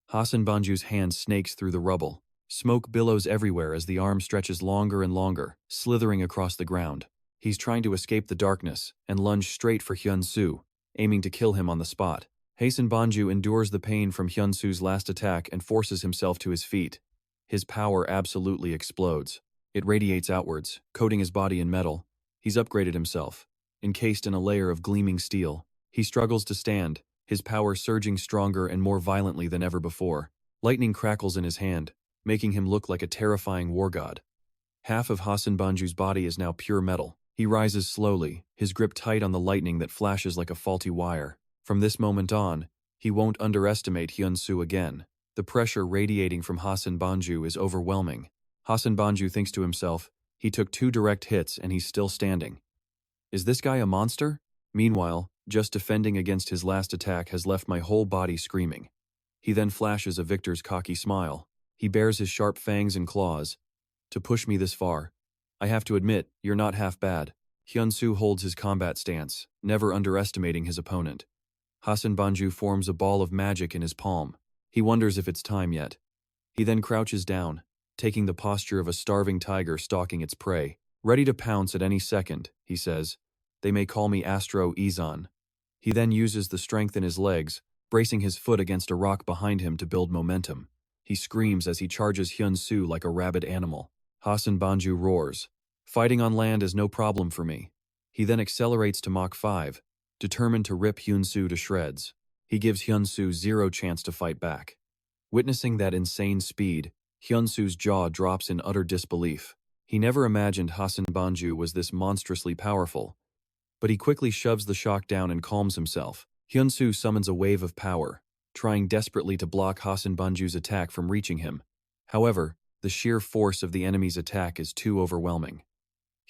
S1: Hassan Banju's hand snakes through the rubble. Smoke billows everywhere as the arm stretches longer and longer, slithering across the ground. He's trying to escape the darkness and lunge straight for Hyun-soo, aiming to kill him on the spot. Hassan Banju endures the pain from Hyun-soo's last attack and forces himself to his feet. His power absolutely explodes. It radiates outwards, coating his body in metal. He's upgraded himself, encased in a layer of gleaming steel. He struggles to stand, his power surging stronger and more violently than ever before. Lightning crackles in his hand, making him look like a terrifying war god. Half of Hassan Banju's body is now pure metal. He rises slowly, his grip tight on the lightning that flashes like a faulty wire. From this moment on, he won't underestimate Hyun-soo again. The pressure radiating from Hassan Banju is overwhelming. Hassan Banju thinks to himself, he took 2 direct hits and he's still standing. Is this guy a monster? Meanwhile, just defending against his last attack has left my whole body screaming. He then flashes a victor's cocky smile. He bares his sharp fangs and claws. To push me this far. I have to admit, you're not half bad. Hyun-soo holds his combat stance, never underestimating his opponent. Hassan Banju forms a ball of magic in his palm. He wonders if it's time yet. He then crouches down, taking the posture of a starving tiger stalking its prey. Ready to pounce at any second, he says. They may call me Astro Izan. He then uses the strength in his legs, bracing his foot against a rock behind him to build momentum. He screams as he charges Hyun-soo like a rabid animal. Hassan Banju roars. Fighting on land is no problem for me. He then accelerates to Mach 5, determined to rip Hyun-soo to shreds. He gives Hyun-soo 0 chance to fight back. Witnessing that insane speed, Hyun-soo's jaw drops in utter disbelief. He never imagined Hassan Banju was this monstrously powerful. But he quickly shoves the shock down and calms himself. Hyun-soo summons a wave of power, trying desperately to block Hassan Banju's attack from reaching him. However, the sheer force of the enemy's attack is too overwhelming.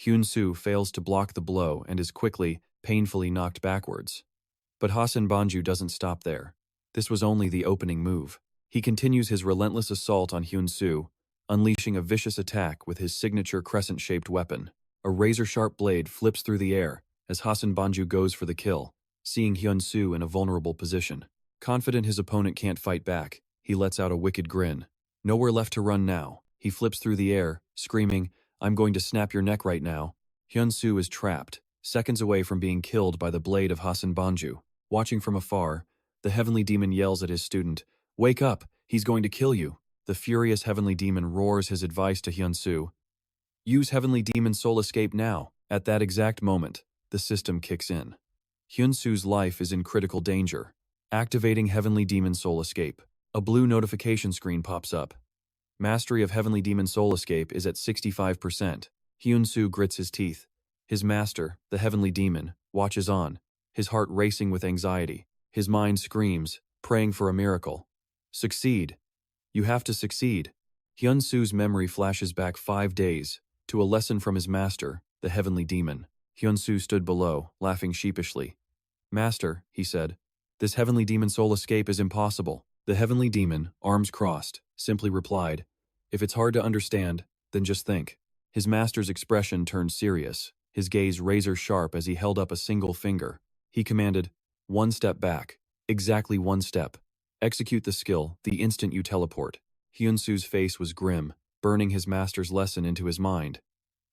S1: Hyun-soo fails to block the blow and is quickly, painfully knocked backwards. But Hassan Banju doesn't stop there. This was only the opening move. He continues his relentless assault on Hyun-soo, unleashing a vicious attack with his signature crescent-shaped weapon. A razor-sharp blade flips through the air as Hassan Banju goes for the kill, seeing Hyun-soo in a vulnerable position. Confident his opponent can't fight back, he lets out a wicked grin. Nowhere left to run now. He flips through the air, screaming, "I'm going to snap your neck right now." Hyun-soo is trapped, seconds away from being killed by the blade of Hassan Banju. Watching from afar, the heavenly demon yells at his student, "Wake up, he's going to kill you." The furious heavenly demon roars his advice to Hyun-soo. Use heavenly demon soul escape now. At that exact moment, the system kicks in. Hyun-soo's life is in critical danger. Activating heavenly demon soul escape. A blue notification screen pops up. Mastery of heavenly demon soul escape is at 65%. Hyun-soo grits his teeth. His master, the heavenly demon, watches on, his heart racing with anxiety. His mind screams, praying for a miracle. Succeed. You have to succeed. Hyun-soo's memory flashes back 5 days, to a lesson from his master, the heavenly demon. Hyun-soo stood below, laughing sheepishly. "Master," he said, "this heavenly demon soul escape is impossible." The heavenly demon, arms crossed, simply replied, "If it's hard to understand, then just think." His master's expression turned serious, his gaze razor-sharp as he held up a single finger. He commanded, "1 step back. Exactly 1 step. Execute the skill the instant you teleport." Hyun-soo's face was grim, burning his master's lesson into his mind.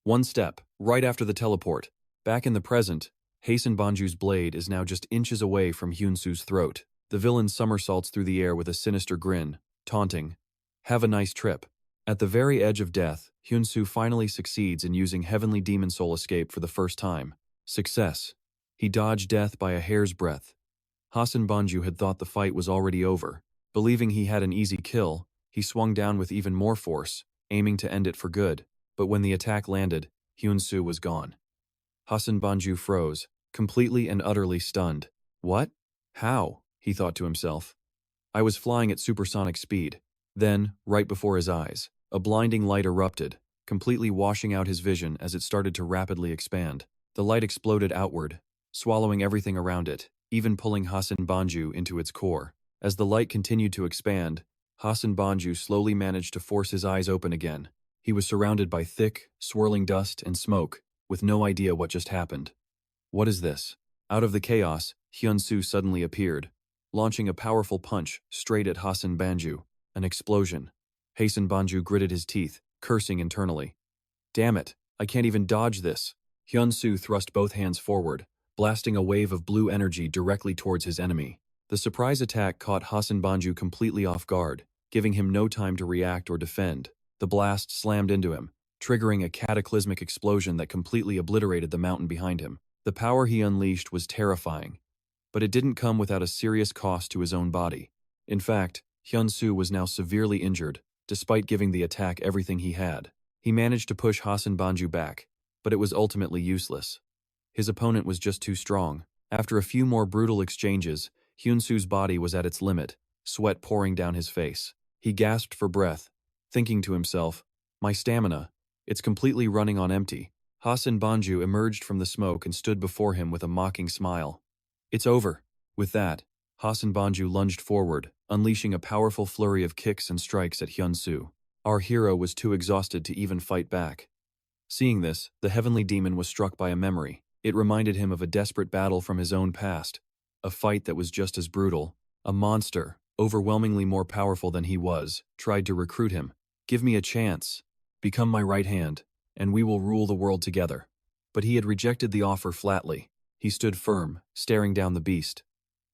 S1: 1 step, right after the teleport. Back in the present, Hassan Banju's blade is now just inches away from Hyun-soo's throat. The villain somersaults through the air with a sinister grin, taunting, "Have a nice trip." At the very edge of death, Hyun-soo finally succeeds in using heavenly demon soul escape for the first time. Success. He dodged death by a hair's breadth. Hassan Banju had thought the fight was already over. Believing he had an easy kill, he swung down with even more force, aiming to end it for good. But when the attack landed, Hyun-soo was gone. Hassan Banju froze, completely and utterly stunned. What? How? He thought to himself. I was flying at supersonic speed. Then, right before his eyes, a blinding light erupted, completely washing out his vision as it started to rapidly expand. The light exploded outward, swallowing everything around it, even pulling Hassan Banju into its core. As the light continued to expand, Hassan Banju slowly managed to force his eyes open again. He was surrounded by thick, swirling dust and smoke, with no idea what just happened. What is this? Out of the chaos, Hyun-soo suddenly appeared, launching a powerful punch straight at Hassan Banju. An explosion. Hassan Banju gritted his teeth, cursing internally. Damn it, I can't even dodge this. Hyun-soo thrust both hands forward, blasting a wave of blue energy directly towards his enemy. The surprise attack caught Hassan Banju completely off guard, giving him no time to react or defend. The blast slammed into him, triggering a cataclysmic explosion that completely obliterated the mountain behind him. The power he unleashed was terrifying, but it didn't come without a serious cost to his own body. In fact, Hyun-soo was now severely injured, despite giving the attack everything he had. He managed to push Hassan Banju back, but it was ultimately useless. His opponent was just too strong. After a few more brutal exchanges, Hyun-soo's body was at its limit, sweat pouring down his face. He gasped for breath, thinking to himself, "My stamina, it's completely running on empty." Hassan Banju emerged from the smoke and stood before him with a mocking smile. "It's over." With that, Hassan Banju lunged forward, unleashing a powerful flurry of kicks and strikes at Hyun-soo. Our hero was too exhausted to even fight back. Seeing this, the heavenly demon was struck by a memory. It reminded him of a desperate battle from his own past, a fight that was just as brutal. A monster, overwhelmingly more powerful than he was, tried to recruit him. "Give me a chance. Become my right hand, and we will rule the world together." But he had rejected the offer flatly. He stood firm, staring down the beast.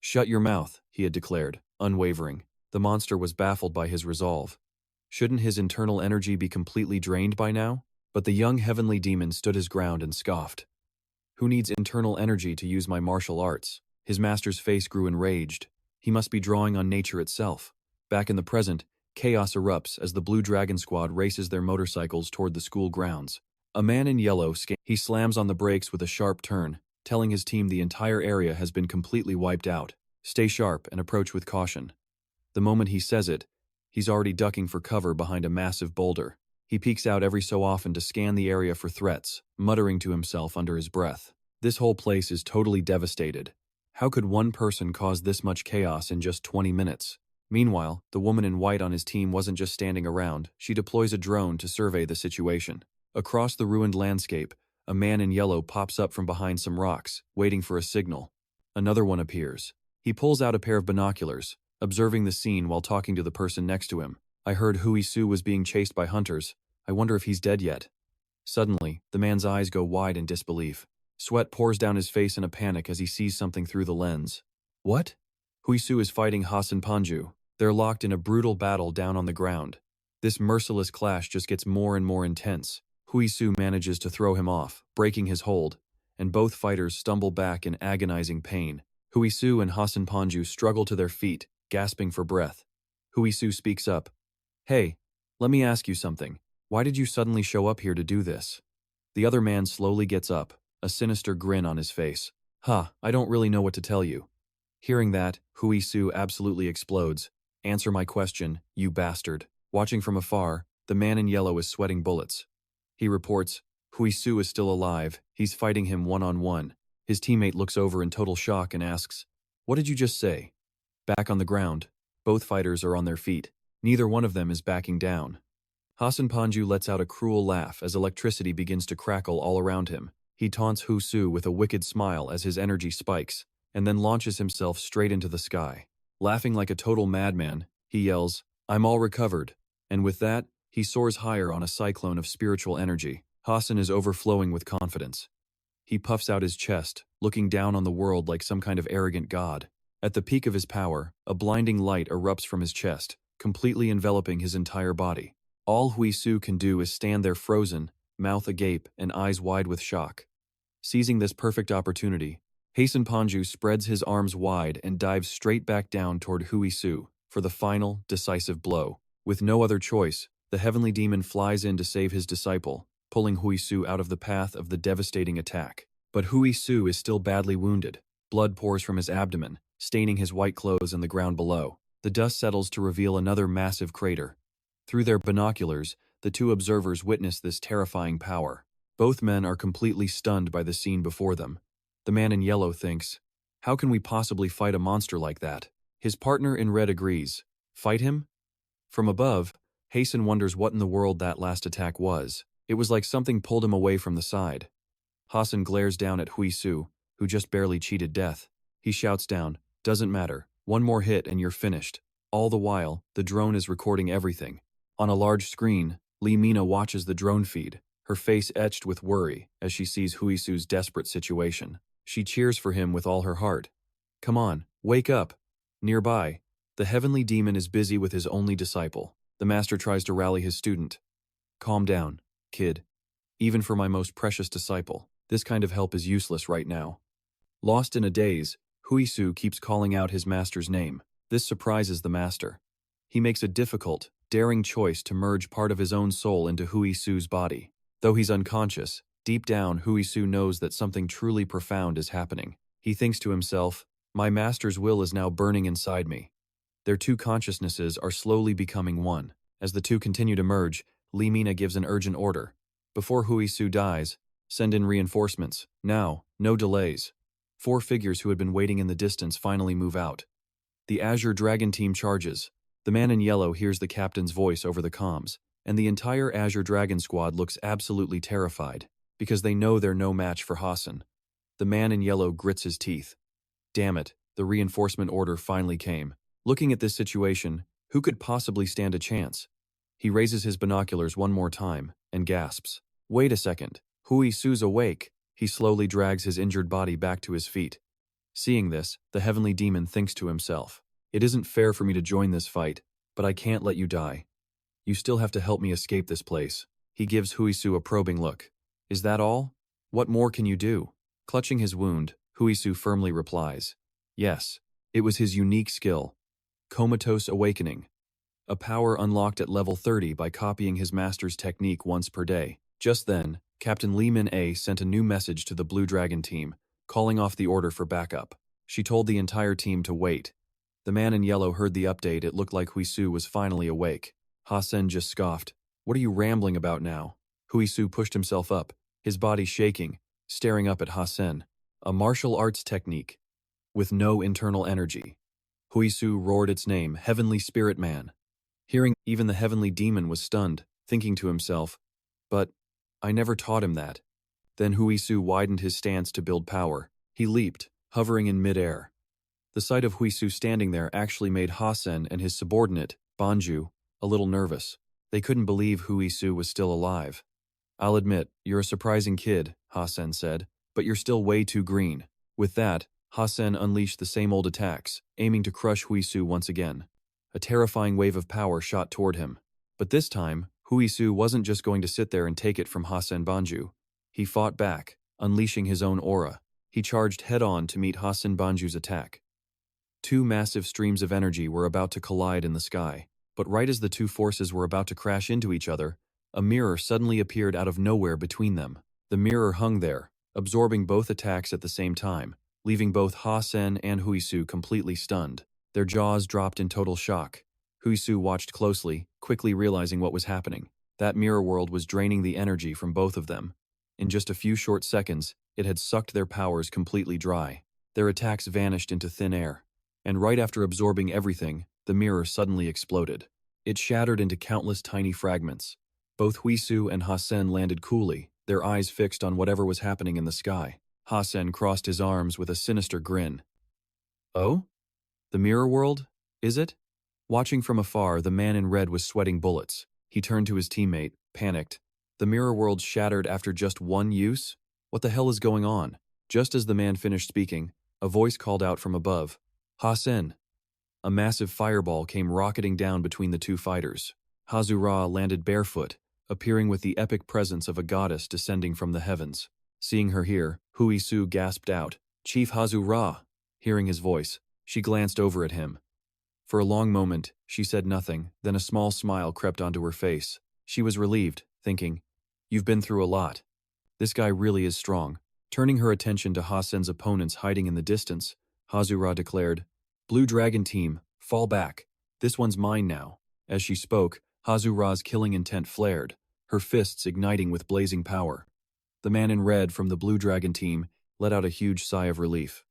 S1: "Shut your mouth," he had declared, unwavering. The monster was baffled by his resolve. Shouldn't his internal energy be completely drained by now? But the young heavenly demon stood his ground and scoffed. "Who needs internal energy to use my martial arts?" His master's face grew enraged. He must be drawing on nature itself. Back in the present, chaos erupts as the Blue Dragon Squad races their motorcycles toward the school grounds. A man in yellow he slams on the brakes with a sharp turn, telling his team the entire area has been completely wiped out. Stay sharp and approach with caution. The moment he says it, he's already ducking for cover behind a massive boulder. He peeks out every so often to scan the area for threats, muttering to himself under his breath. This whole place is totally devastated. How could one person cause this much chaos in just 20 minutes? Meanwhile, the woman in white on his team wasn't just standing around, she deploys a drone to survey the situation. Across the ruined landscape, a man in yellow pops up from behind some rocks, waiting for a signal. Another one appears. He pulls out a pair of binoculars, observing the scene while talking to the person next to him. "I heard Hui-soo was being chased by hunters. I wonder if he's dead yet." Suddenly, the man's eyes go wide in disbelief. Sweat pours down his face in a panic as he sees something through the lens. What? Hui-soo is fighting Hassan Banju. They're locked in a brutal battle down on the ground. This merciless clash just gets more and more intense. Hui-soo manages to throw him off, breaking his hold, and both fighters stumble back in agonizing pain. Hui-soo and Hassan Banju struggle to their feet, gasping for breath. Hui-soo speaks up. "Hey, let me ask you something. Why did you suddenly show up here to do this?" The other man slowly gets up, a sinister grin on his face. I don't really know what to tell you." Hearing that, Hui-soo absolutely explodes. "Answer my question, you bastard." Watching from afar, the man in yellow is sweating bullets. He reports, Hui-soo is still alive, he's fighting him one-on-one. His teammate looks over in total shock and asks, "What did you just say?" Back on the ground, both fighters are on their feet. Neither one of them is backing down. Hassan Banju lets out a cruel laugh as electricity begins to crackle all around him. He taunts Hui-soo with a wicked smile as his energy spikes, and then launches himself straight into the sky. Laughing like a total madman, he yells, "I'm all recovered." And with that, he soars higher on a cyclone of spiritual energy. Hassan is overflowing with confidence. He puffs out his chest, looking down on the world like some kind of arrogant god. At the peak of his power, a blinding light erupts from his chest, completely enveloping his entire body. All Hui-soo can do is stand there frozen, mouth agape and eyes wide with shock. Seizing this perfect opportunity, Hassan Banju spreads his arms wide and dives straight back down toward Hui-soo for the final, decisive blow. With no other choice, the heavenly demon flies in to save his disciple, pulling Hui-soo out of the path of the devastating attack. But Hui-soo is still badly wounded. Blood pours from his abdomen, staining his white clothes and the ground below. The dust settles to reveal another massive crater. Through their binoculars, the two observers witness this terrifying power. Both men are completely stunned by the scene before them. The man in yellow thinks, "How can we possibly fight a monster like that?" His partner in red agrees. Fight him? From above, Hassan wonders what in the world that last attack was. It was like something pulled him away from the side. Hassan glares down at Hui-soo, who just barely cheated death. He shouts down, "Doesn't matter, one more hit and you're finished." All the while, the drone is recording everything. On a large screen, Lee Mina watches the drone feed, her face etched with worry as she sees Hui-soo's desperate situation. She cheers for him with all her heart. "Come on, wake up." Nearby, the heavenly demon is busy with his only disciple. The master tries to rally his student. "Calm down, kid. Even for my most precious disciple, this kind of help is useless right now." Lost in a daze, Hui-soo keeps calling out his master's name. This surprises the master. He makes a difficult, daring choice to merge part of his own soul into Hui-Soo's body. Though he's unconscious, deep down Hui-Soo knows that something truly profound is happening. He thinks to himself, "My master's will is now burning inside me." Their two consciousnesses are slowly becoming one. As the two continue to merge, Lee Mina gives an urgent order. Before Hui-Soo dies, send in reinforcements. Now, no delays. 4 figures who had been waiting in the distance finally move out. The Azure Dragon team charges. The man in yellow hears the captain's voice over the comms, and the entire Azure Dragon squad looks absolutely terrified, because they know they're no match for Hassan. The man in yellow grits his teeth. Damn it, the reinforcement order finally came. Looking at this situation, who could possibly stand a chance? He raises his binoculars one more time, and gasps. Wait a second, Hui-Soo's awake. He slowly drags his injured body back to his feet. Seeing this, the heavenly demon thinks to himself, "It isn't fair for me to join this fight, but I can't let you die. You still have to help me escape this place." He gives Hui-Soo a probing look. "Is that all? What more can you do?" Clutching his wound, Hui-Soo firmly replies, "Yes, it was his unique skill. Comatose awakening. A power unlocked at level 30 by copying his master's technique once per day." Just then, Captain Lee Min-A sent a new message to the Blue Dragon team, calling off the order for backup. She told the entire team to wait. The man in yellow heard the update. It looked like Hui-Soo was finally awake. Hassan just scoffed. "What are you rambling about now?" Hui-Soo pushed himself up, his body shaking, staring up at Hassan. A martial arts technique, with no internal energy. Hui-Soo roared its name, Heavenly Spirit Man. Hearing, even the heavenly demon was stunned, thinking to himself, "But I never taught him that." Then Hui-Soo widened his stance to build power. He leaped, hovering in midair. The sight of Hui-Soo standing there actually made Hassan and his subordinate, Banju, a little nervous. They couldn't believe Hui-Soo was still alive. "I'll admit, you're a surprising kid," Hassan said, "but you're still way too green." With that, Hassan unleashed the same old attacks, aiming to crush Hui-Soo once again. A terrifying wave of power shot toward him. But this time, Hui-Soo wasn't just going to sit there and take it from Hassan Banju. He fought back, unleashing his own aura. He charged head-on to meet Hassan Banju's attack. 2 massive streams of energy were about to collide in the sky. But right as the 2 forces were about to crash into each other, a mirror suddenly appeared out of nowhere between them. The mirror hung there, absorbing both attacks at the same time, leaving both Hassan and Hui-Soo completely stunned. Their jaws dropped in total shock. Hui-Soo watched closely, quickly realizing what was happening. That mirror world was draining the energy from both of them. In just a few short seconds, it had sucked their powers completely dry. Their attacks vanished into thin air. And right after absorbing everything, the mirror suddenly exploded. It shattered into countless tiny fragments. Both Hui-Soo and Hassan landed coolly, their eyes fixed on whatever was happening in the sky. Hassan crossed his arms with a sinister grin. "Oh? The mirror world? Is it?" Watching from afar, the man in red was sweating bullets. He turned to his teammate, panicked. "The mirror world shattered after just one use? What the hell is going on?" Just as the man finished speaking, a voice called out from above, "Hassan!" A massive fireball came rocketing down between the 2 fighters. Hazura landed barefoot, appearing with the epic presence of a goddess descending from the heavens. Seeing her here, Hui-Soo gasped out, "Chief Hazura!" Hearing his voice, she glanced over at him. For a long moment, she said nothing, then a small smile crept onto her face. She was relieved, thinking, "You've been through a lot. This guy really is strong." Turning her attention to Hassan's opponents hiding in the distance, Hazura declared, "Blue Dragon team, fall back. This one's mine now." As she spoke, Hazura's killing intent flared, her fists igniting with blazing power. The man in red from the Blue Dragon team let out a huge sigh of relief.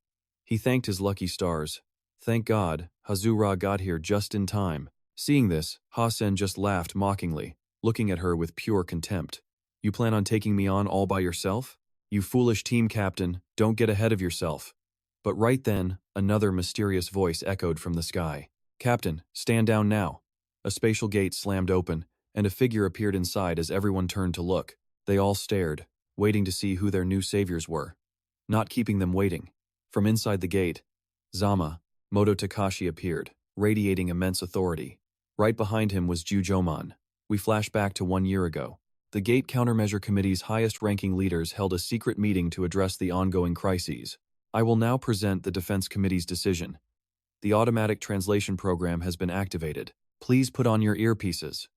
S1: He thanked his lucky stars. Thank God, Hazura got here just in time. Seeing this, Hassan just laughed mockingly, looking at her with pure contempt. "You plan on taking me on all by yourself? You foolish team captain, don't get ahead of yourself." But right then, another mysterious voice echoed from the sky. "Captain, stand down now." A spatial gate slammed open, and a figure appeared inside as everyone turned to look. They all stared, waiting to see who their new saviors were. Not keeping them waiting. From inside the gate, Zama, Moto Takashi appeared, radiating immense authority. Right behind him was Jujoman. We flash back to 1 year ago. The Gate Countermeasure Committee's highest-ranking leaders held a secret meeting to address the ongoing crises. I will now present the Defense Committee's decision. The automatic translation program has been activated. Please put on your earpieces.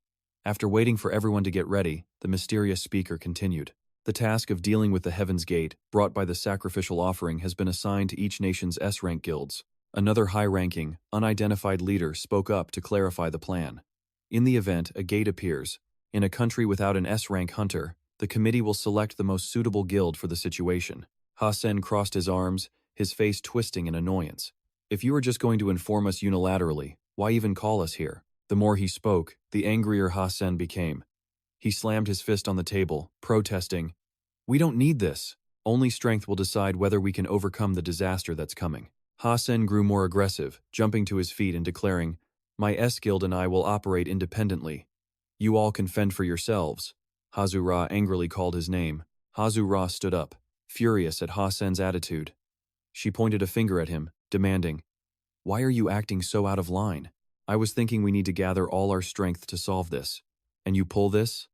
S1: After waiting for everyone to get ready, the mysterious speaker continued. The task of dealing with the Heaven's Gate, brought by the sacrificial offering, has been assigned to each nation's S-rank guilds. Another high-ranking, unidentified leader spoke up to clarify the plan. In the event a gate appears, in a country without an S-rank hunter, the committee will select the most suitable guild for the situation. Ha-sen crossed his arms, his face twisting in annoyance. If you are just going to inform us unilaterally, why even call us here? The more he spoke, the angrier Ha-sen became. He slammed his fist on the table, protesting, "We don't need this. Only strength will decide whether we can overcome the disaster that's coming." Ha-sen grew more aggressive, jumping to his feet and declaring, "My S-Guild and I will operate independently. You all can fend for yourselves." Hazu-Ra angrily called his name. Hazu-Ra stood up, furious at Ha-sen's attitude. She pointed a finger at him, demanding, "Why are you acting so out of line? I was thinking we need to gather all our strength to solve this. And you pull this?"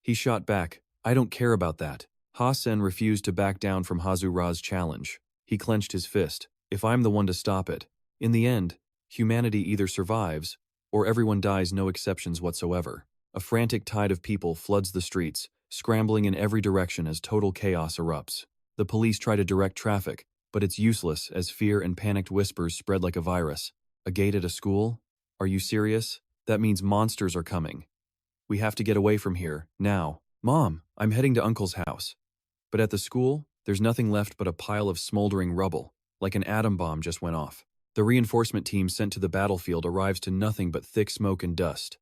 S1: He shot back, "I don't care about that." Ha-sen refused to back down from Hazu-Ra's challenge. He clenched his fist. "If I'm the one to stop it, in the end, humanity either survives, or everyone dies, no exceptions whatsoever." A frantic tide of people floods the streets, scrambling in every direction as total chaos erupts. The police try to direct traffic, but it's useless as fear and panicked whispers spread like a virus. A gate at a school? Are you serious? That means monsters are coming. We have to get away from here, now. Mom, I'm heading to Uncle's house. But at the school, there's nothing left but a pile of smoldering rubble, like an atom bomb just went off. The reinforcement team sent to the battlefield arrives to nothing but thick smoke and dust.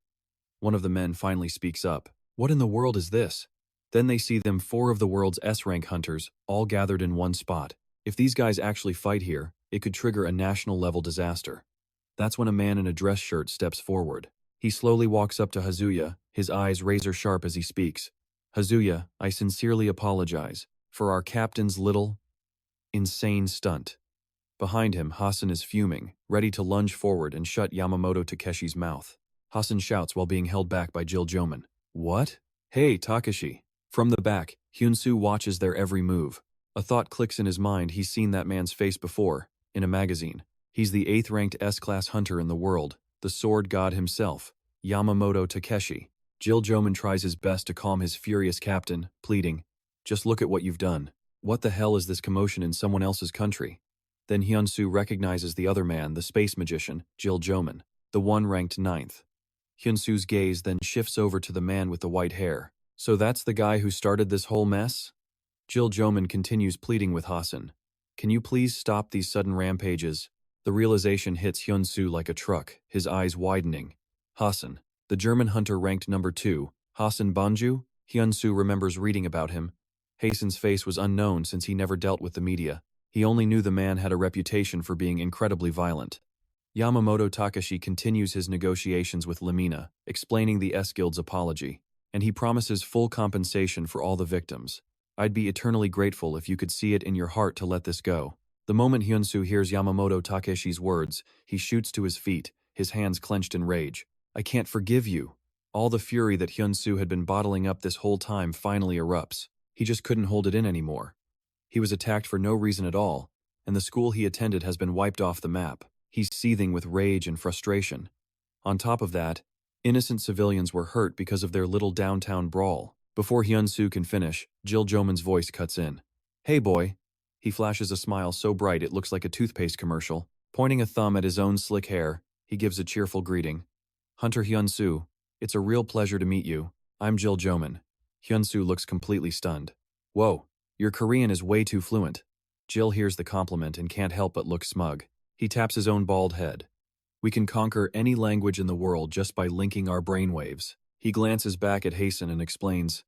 S1: One of the men finally speaks up. "What in the world is this?" Then they see them, 4 of the world's S-rank hunters, all gathered in one spot. If these guys actually fight here, it could trigger a national-level disaster. That's when a man in a dress shirt steps forward. He slowly walks up to Hazuya, his eyes razor-sharp as he speaks. "Hazuya, I sincerely apologize for our captain's little, insane stunt." Behind him, Hasan is fuming, ready to lunge forward and shut Yamamoto Takeshi's mouth. Hasan shouts while being held back by Jill Joman. "What? Hey, Takeshi." From the back, Hyun-soo watches their every move. A thought clicks in his mind. He's seen that man's face before, in a magazine. He's the 8th-ranked S-class hunter in the world, the sword god himself, Yamamoto Takeshi. Jill Joman tries his best to calm his furious captain, pleading, "Just look at what you've done. What the hell is this commotion in someone else's country?" Then Hyun-soo recognizes the other man, the space magician, Jill Joman, the one ranked 9th. Hyun-soo's gaze then shifts over to the man with the white hair. "So that's the guy who started this whole mess?" Jill Joman continues pleading with Hasan. "Can you please stop these sudden rampages?" The realization hits Hyun-soo like a truck, his eyes widening. Hasan, the German hunter ranked number 2, Hasan Banju? Hyun-soo remembers reading about him. Hasan's face was unknown since he never dealt with the media. He only knew the man had a reputation for being incredibly violent. Yamamoto Takeshi continues his negotiations with Lamina, explaining the S-Guild's apology, and he promises full compensation for all the victims. "I'd be eternally grateful if you could see it in your heart to let this go." The moment Hyun-soo hears Yamamoto Takeshi's words, he shoots to his feet, his hands clenched in rage. "I can't forgive you." All the fury that Hyun-soo had been bottling up this whole time finally erupts. He just couldn't hold it in anymore. He was attacked for no reason at all, and the school he attended has been wiped off the map. He's seething with rage and frustration. On top of that, innocent civilians were hurt because of their little downtown brawl. Before Hyun-soo can finish, Jill Joman's voice cuts in. "Hey boy." He flashes a smile so bright it looks like a toothpaste commercial. Pointing a thumb at his own slick hair, he gives a cheerful greeting. "Hunter Hyun-soo, it's a real pleasure to meet you. I'm Jill Joman." Hyun-soo looks completely stunned. "Whoa, your Korean is way too fluent." Jill hears the compliment and can't help but look smug. He taps his own bald head. "We can conquer any language in the world just by linking our brainwaves." He glances back at Hasan and explains,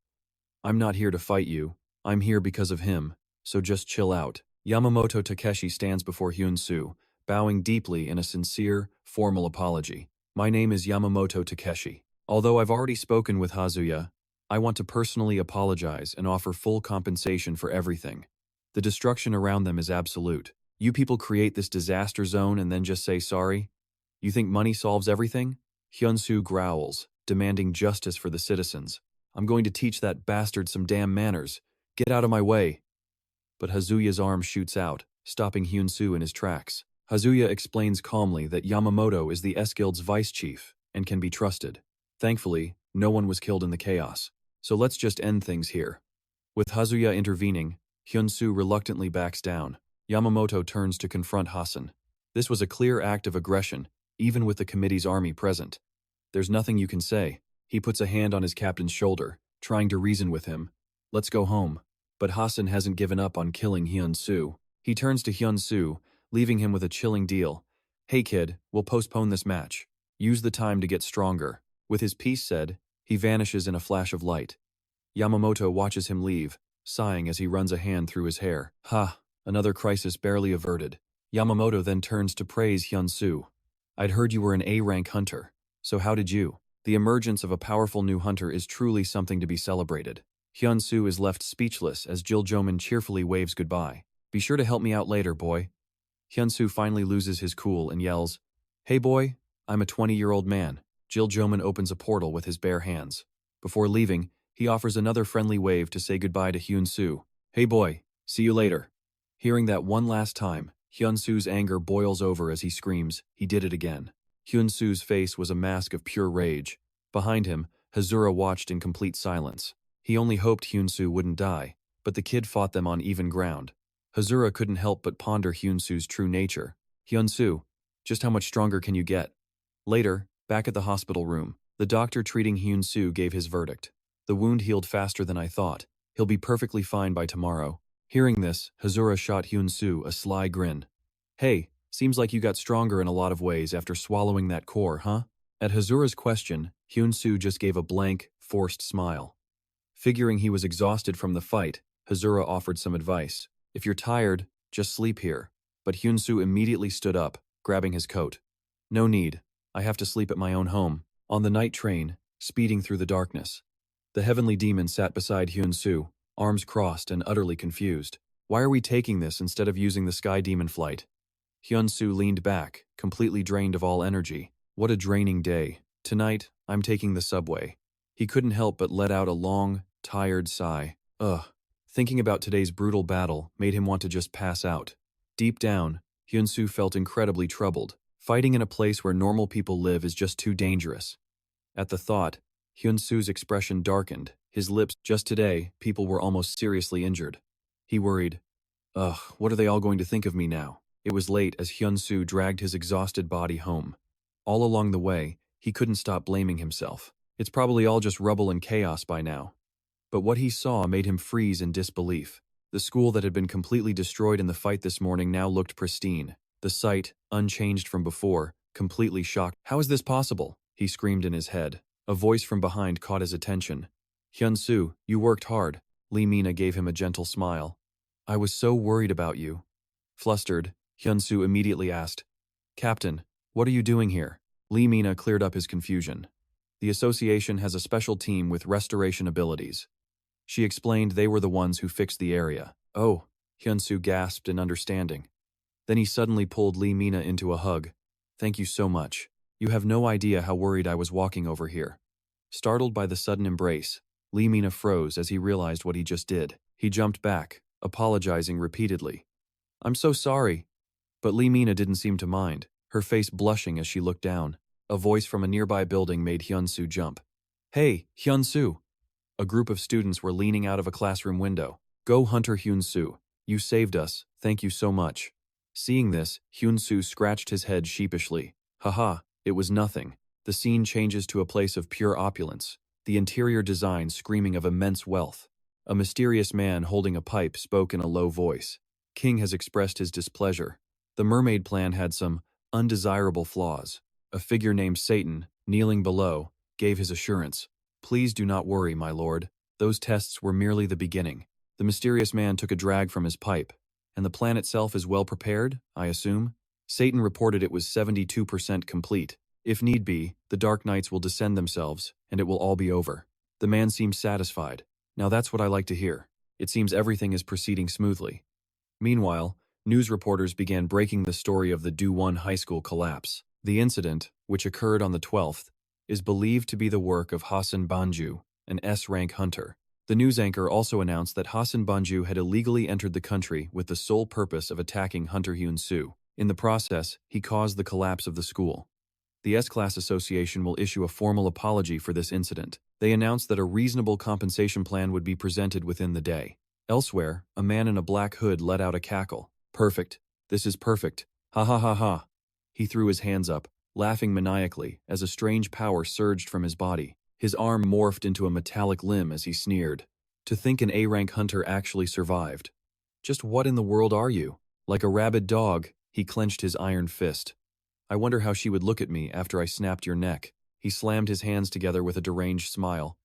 S1: "I'm not here to fight you. I'm here because of him. So just chill out." Yamamoto Takeshi stands before Hyun-soo, bowing deeply in a sincere, formal apology. "My name is Yamamoto Takeshi. Although I've already spoken with Hazuya, I want to personally apologize and offer full compensation for everything. The destruction around them is absolute. You people create this disaster zone and then just say sorry? You think money solves everything?" Hyun-soo growls, demanding justice for the citizens. "I'm going to teach that bastard some damn manners. Get out of my way." But Hazuya's arm shoots out, stopping Hyun-soo in his tracks. Hazuya explains calmly that Yamamoto is the S-Guild's vice chief. and can be trusted. Thankfully, no one was killed in the chaos. So let's just end things here. With Hazuya intervening, Hyun-soo reluctantly backs down. Yamamoto turns to confront Hasan. This was a clear act of aggression, even with the committee's army present. There's nothing you can say. He puts a hand on his captain's shoulder, trying to reason with him. Let's go home. But Hasan hasn't given up on killing Hyun-soo. He turns to Hyun-soo, leaving him with a chilling deal. Hey kid, we'll postpone this match. Use the time to get stronger. With his piece said, he vanishes in a flash of light. Yamamoto watches him leave, sighing as he runs a hand through his hair. Ha, another crisis barely averted. Yamamoto then turns to praise Hyun-soo. I'd heard you were an A-rank hunter. So how did you? The emergence of a powerful new hunter is truly something to be celebrated. Hyun-soo is left speechless as Jil-jomin cheerfully waves goodbye. Be sure to help me out later, boy. Hyun-soo finally loses his cool and yells, Hey boy, I'm a 20-year-old man. Jil-jomin opens a portal with his bare hands. Before leaving, he offers another friendly wave to say goodbye to Hyun-soo. Hey boy, see you later. Hearing that one last time, Hyun-soo's anger boils over as he screams, he did it again. Hyun-soo's face was a mask of pure rage. Behind him, Hazura watched in complete silence. He only hoped Hyun-soo wouldn't die, but the kid fought them on even ground. Hazura couldn't help but ponder Hyun-soo's true nature. Hyun-soo, just how much stronger can you get? Later, back at the hospital room, the doctor treating Hyun-soo gave his verdict. The wound healed faster than I thought. He'll be perfectly fine by tomorrow. Hearing this, Hazura shot Hyun-soo a sly grin. Hey, seems like you got stronger in a lot of ways after swallowing that core, huh? At Hazura's question, Hyun-soo just gave a blank, forced smile. Figuring he was exhausted from the fight, Hazura offered some advice. If you're tired, just sleep here. But Hyun-soo immediately stood up, grabbing his coat. No need. I have to sleep at my own home. On the night train, speeding through the darkness. The heavenly demon sat beside Hyun-soo, arms crossed and utterly confused. Why are we taking this instead of using the sky demon flight? Hyun-soo leaned back, completely drained of all energy. What a draining day. Tonight, I'm taking the subway. He couldn't help but let out a long, tired sigh. Ugh. Thinking about today's brutal battle made him want to just pass out. Deep down, Hyun-soo felt incredibly troubled. Fighting in a place where normal people live is just too dangerous. At the thought, Hyun-soo's expression darkened. His lips, just today, people were almost seriously injured. He worried. Ugh, what are they all going to think of me now? It was late as Hyun-soo dragged his exhausted body home. All along the way, he couldn't stop blaming himself. It's probably all just rubble and chaos by now. But what he saw made him freeze in disbelief. The school that had been completely destroyed in the fight this morning now looked pristine. The sight, unchanged from before, completely shocked. How is this possible? He screamed in his head. A voice from behind caught his attention. Hyun-soo, you worked hard. Lee Mina gave him a gentle smile. I was so worried about you. Flustered, Hyun-soo immediately asked, Captain, what are you doing here? Lee Mina cleared up his confusion. The association has a special team with restoration abilities. She explained they were the ones who fixed the area. Oh, Hyun-soo gasped in understanding. Then he suddenly pulled Lee Mina into a hug. Thank you so much. You have no idea how worried I was walking over here. Startled by the sudden embrace, Lee Mina froze as he realized what he just did. He jumped back, apologizing repeatedly. I'm so sorry. But Lee Mina didn't seem to mind, her face blushing as she looked down. A voice from a nearby building made Hyun-soo jump. Hey, Hyun-soo! A group of students were leaning out of a classroom window. Go Hunter Hyun-soo. You saved us, thank you so much. Seeing this, Hyun-soo scratched his head sheepishly. Haha, it was nothing. The scene changes to a place of pure opulence, the interior design screaming of immense wealth. A mysterious man holding a pipe spoke in a low voice. King has expressed his displeasure. The mermaid plan had some undesirable flaws. A figure named Satan, kneeling below, gave his assurance. Please do not worry, my lord. Those tests were merely the beginning. The mysterious man took a drag from his pipe. And the plan itself is well prepared, I assume? Satan reported it was 72% complete. If need be, the Dark Knights will descend themselves, and it will all be over. The man seemed satisfied. Now that's what I like to hear. It seems everything is proceeding smoothly. Meanwhile, news reporters began breaking the story of the Do-Won High School collapse. The incident, which occurred on the 12th, is believed to be the work of Hasan Banju, an S-rank hunter. The news anchor also announced that Hasan Banju had illegally entered the country with the sole purpose of attacking Hunter Hyun-soo. In the process, he caused the collapse of the school. The S-Class Association will issue a formal apology for this incident. They announced that a reasonable compensation plan would be presented within the day. Elsewhere, a man in a black hood let out a cackle. Perfect. This is perfect. Ha ha ha ha. He threw his hands up, laughing maniacally as a strange power surged from his body. His arm morphed into a metallic limb as he sneered. To think an A-rank hunter actually survived. Just what in the world are you? Like a rabid dog, he clenched his iron fist. I wonder how she would look at me after I snapped your neck. He slammed his hands together with a deranged smile.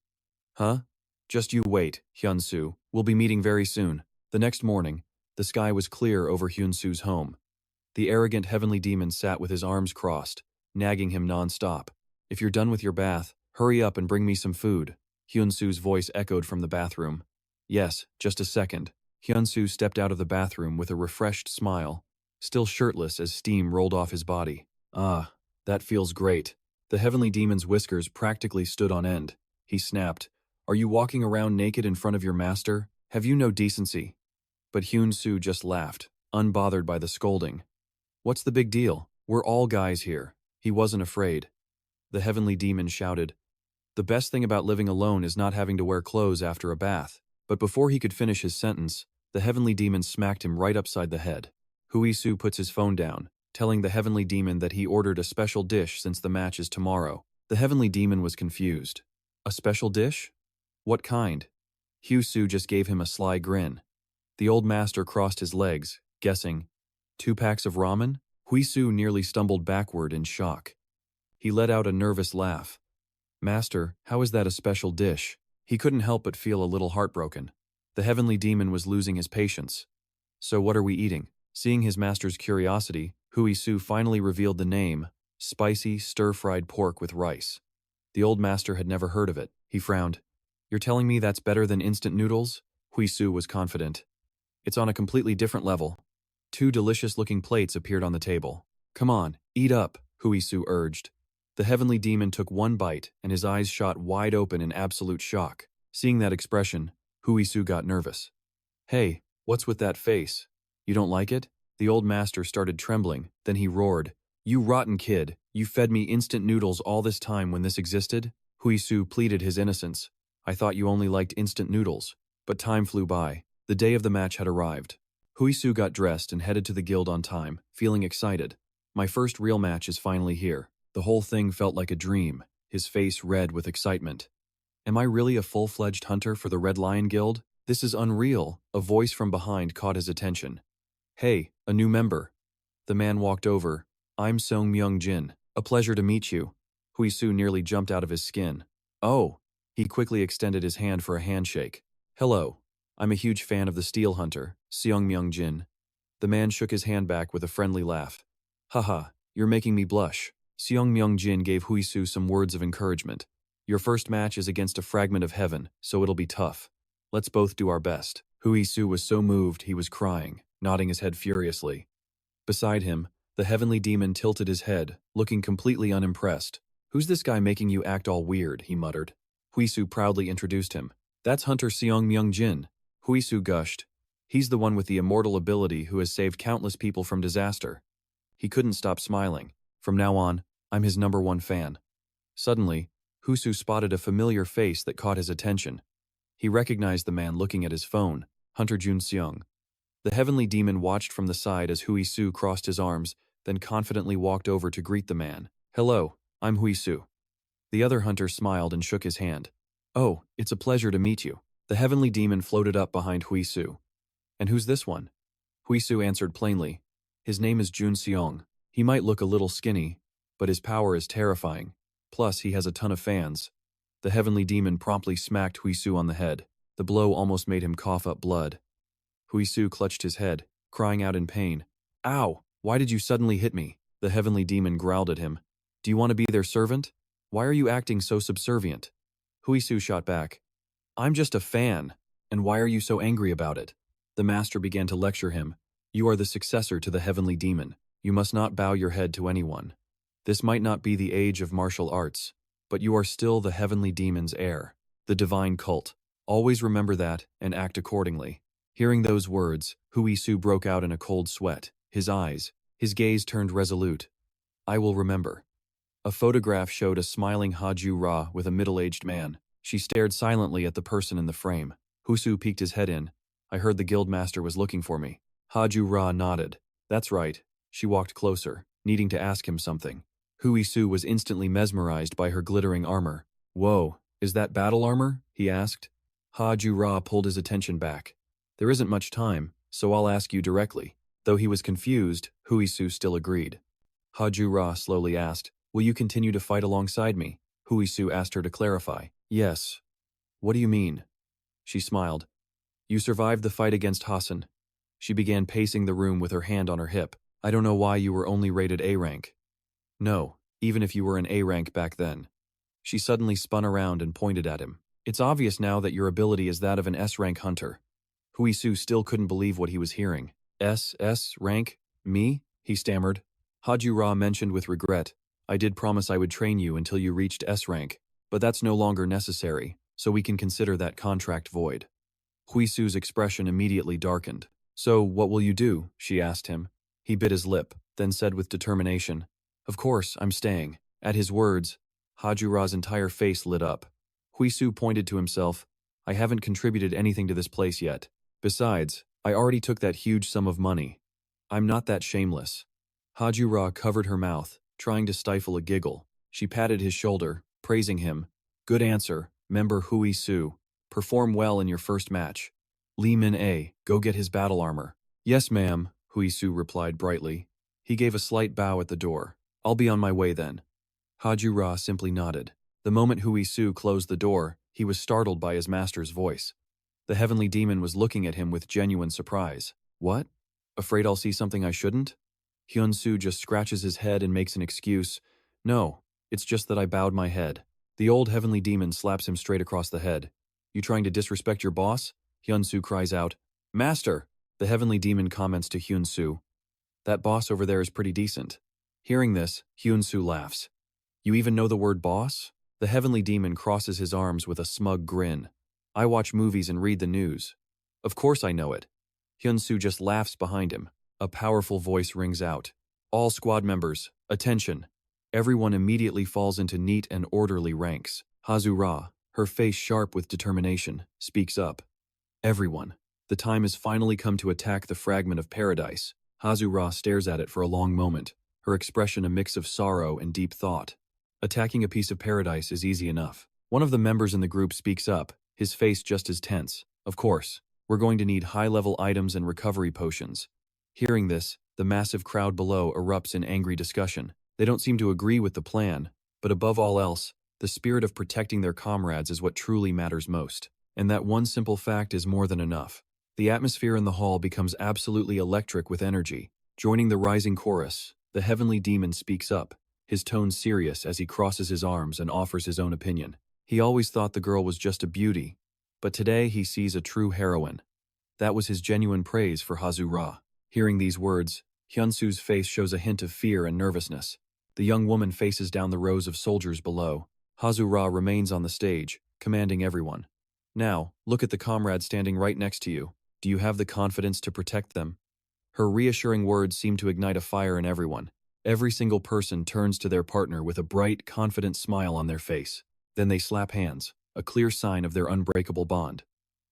S1: Huh? Just you wait, Hyun-soo. We'll be meeting very soon. The next morning, the sky was clear over Hyun-soo's home. The arrogant heavenly demon sat with his arms crossed, nagging him non-stop. If you're done with your bath, hurry up and bring me some food. Hyun-soo's voice echoed from the bathroom. Yes, just a second. Hyun-soo stepped out of the bathroom with a refreshed smile, still shirtless as steam rolled off his body. Ah, that feels great. The heavenly demon's whiskers practically stood on end. He snapped. Are you walking around naked in front of your master? Have you no decency? But Hyun-soo just laughed, unbothered by the scolding. What's the big deal? We're all guys here. He wasn't afraid. The heavenly demon shouted. The best thing about living alone is not having to wear clothes after a bath. But before he could finish his sentence, the heavenly demon smacked him right upside the head. Hyun-soo puts his phone down, telling the heavenly demon that he ordered a special dish since the match is tomorrow. The heavenly demon was confused. A special dish? What kind? Hyun-soo just gave him a sly grin. The old master crossed his legs, guessing. 2 packs of ramen? Hyun-soo nearly stumbled backward in shock. He let out a nervous laugh. Master, how is that a special dish? He couldn't help but feel a little heartbroken. The heavenly demon was losing his patience. So what are we eating? Seeing his master's curiosity, Hyun-soo finally revealed the name, spicy stir-fried pork with rice. The old master had never heard of it. He frowned. You're telling me that's better than instant noodles? Hyun-soo was confident. It's on a completely different level. 2 delicious-looking plates appeared on the table. Come on, eat up, Hyun-soo urged. The heavenly demon took one bite, and his eyes shot wide open in absolute shock. Seeing that expression, Hyun-soo got nervous. Hey, what's with that face? You don't like it? The old master started trembling, then he roared. You rotten kid, you fed me instant noodles all this time when this existed? Hyun-soo pleaded his innocence. I thought you only liked instant noodles. But time flew by. The day of the match had arrived. Hyun-soo got dressed and headed to the guild on time, feeling excited. My first real match is finally here. The whole thing felt like a dream, his face red with excitement. Am I really a full-fledged hunter for the Red Lion Guild? This is unreal. A voice from behind caught his attention. Hey, a new member. The man walked over. I'm Song-myung-jin. A pleasure to meet you. Hyun-soo nearly jumped out of his skin. Oh. He quickly extended his hand for a handshake. Hello. I'm a huge fan of the Steel Hunter, Song-myung-jin. The man shook his hand back with a friendly laugh. Haha, you're making me blush. Song-myung-jin gave Hyun-soo some words of encouragement. Your first match is against a fragment of heaven, so it'll be tough. Let's both do our best. Hyun-soo was so moved he was crying, nodding his head furiously. Beside him, the heavenly demon tilted his head, looking completely unimpressed. Who's this guy making you act all weird, he muttered. Hyun-soo proudly introduced him. That's Hunter Song-myung-jin. Hyun-soo gushed. He's the one with the immortal ability who has saved countless people from disaster. He couldn't stop smiling. From now on, I'm his #1 fan. Suddenly, Hyun-soo spotted a familiar face that caught his attention. He recognized the man looking at his phone, Hunter Jun-seong. The heavenly demon watched from the side as Hyun-soo crossed his arms, then confidently walked over to greet the man. Hello, I'm Hyun-soo. The other hunter smiled and shook his hand. Oh, it's a pleasure to meet you. The heavenly demon floated up behind Hyun-soo. And who's this one? Hyun-soo answered plainly. His name is Jun-seong. He might look a little skinny, but his power is terrifying. Plus, he has a ton of fans. The heavenly demon promptly smacked Hyun-soo on the head. The blow almost made him cough up blood. Hyun-soo clutched his head, crying out in pain. Ow! Why did you suddenly hit me? The heavenly demon growled at him. Do you want to be their servant? Why are you acting so subservient? Hyun-soo shot back. I'm just a fan. And why are you so angry about it? The master began to lecture him. You are the successor to the heavenly demon. You must not bow your head to anyone. This might not be the age of martial arts, but you are still the heavenly demon's heir, the divine cult. Always remember that and act accordingly. Hearing those words, Hyun-soo broke out in a cold sweat. His gaze turned resolute. I will remember. A photograph showed a smiling Ha-ju-ra with a middle-aged man. She stared silently at the person in the frame. Hyun-soo peeked his head in. I heard the guildmaster was looking for me. Ha-ju-ra nodded. That's right. She walked closer, needing to ask him something. Hyun-soo was instantly mesmerized by her glittering armor. Whoa, is that battle armor? He asked. Ha-ju-ra pulled his attention back. There isn't much time, so I'll ask you directly. Though he was confused, Hyun-soo still agreed. Ha-ju-ra slowly asked, will you continue to fight alongside me? Hyun-soo asked her to clarify. Yes. What do you mean? She smiled. You survived the fight against Hassan. She began pacing the room with her hand on her hip. I don't know why you were only rated A rank. No, even if you were an A rank back then. She suddenly spun around and pointed at him. It's obvious now that your ability is that of an S rank hunter. Hyun-soo still couldn't believe what he was hearing. S rank? Me? He stammered. Ha-ju-ra mentioned with regret, I did promise I would train you until you reached S rank, but that's no longer necessary, so we can consider that contract void. Hyun-soo's expression immediately darkened. So, what will you do? She asked him. He bit his lip, then said with determination, Of course, I'm staying. At his words, Ha-ju-ra's entire face lit up. Hyun-soo pointed to himself. I haven't contributed anything to this place yet. Besides, I already took that huge sum of money. I'm not that shameless. Ha-ju-ra covered her mouth, trying to stifle a giggle. She patted his shoulder, praising him. Good answer, member Hyun-soo. Perform well in your first match. Lee Min-ae, go get his battle armor. Yes, ma'am, Hyun-soo replied brightly. He gave a slight bow at the door. I'll be on my way then. Ha-ju-ra simply nodded. The moment Hyun-soo closed the door, he was startled by his master's voice. The heavenly demon was looking at him with genuine surprise. What? Afraid I'll see something I shouldn't? Hyun-soo just scratches his head and makes an excuse. No, it's just that I bowed my head. The old heavenly demon slaps him straight across the head. You trying to disrespect your boss? Hyun-soo cries out. Master! The heavenly demon comments to Hyun-soo. That boss over there is pretty decent. Hearing this, Hyun-soo laughs. You even know the word boss? The heavenly demon crosses his arms with a smug grin. I watch movies and read the news. Of course I know it. Hyun-soo just laughs behind him. A powerful voice rings out. All squad members, attention. Everyone immediately falls into neat and orderly ranks. Ha-ju-ra, her face sharp with determination, speaks up. Everyone. The time has finally come to attack the fragment of paradise. Ha-ju-ra stares at it for a long moment, her expression a mix of sorrow and deep thought. Attacking a piece of paradise is easy enough. One of the members in the group speaks up, his face just as tense. Of course, we're going to need high-level items and recovery potions. Hearing this, the massive crowd below erupts in angry discussion. They don't seem to agree with the plan, but above all else, the spirit of protecting their comrades is what truly matters most. And that one simple fact is more than enough. The atmosphere in the hall becomes absolutely electric with energy. Joining the rising chorus, the heavenly demon speaks up, his tone serious as he crosses his arms and offers his own opinion. He always thought the girl was just a beauty, but today he sees a true heroine. That was his genuine praise for Ha-ju-ra. Hearing these words, Hyun-soo's face shows a hint of fear and nervousness. The young woman faces down the rows of soldiers below. Ha-ju-ra remains on the stage, commanding everyone. Now, look at the comrade standing right next to you. Do you have the confidence to protect them? Her reassuring words seem to ignite a fire in everyone. Every single person turns to their partner with a bright, confident smile on their face. Then they slap hands, a clear sign of their unbreakable bond.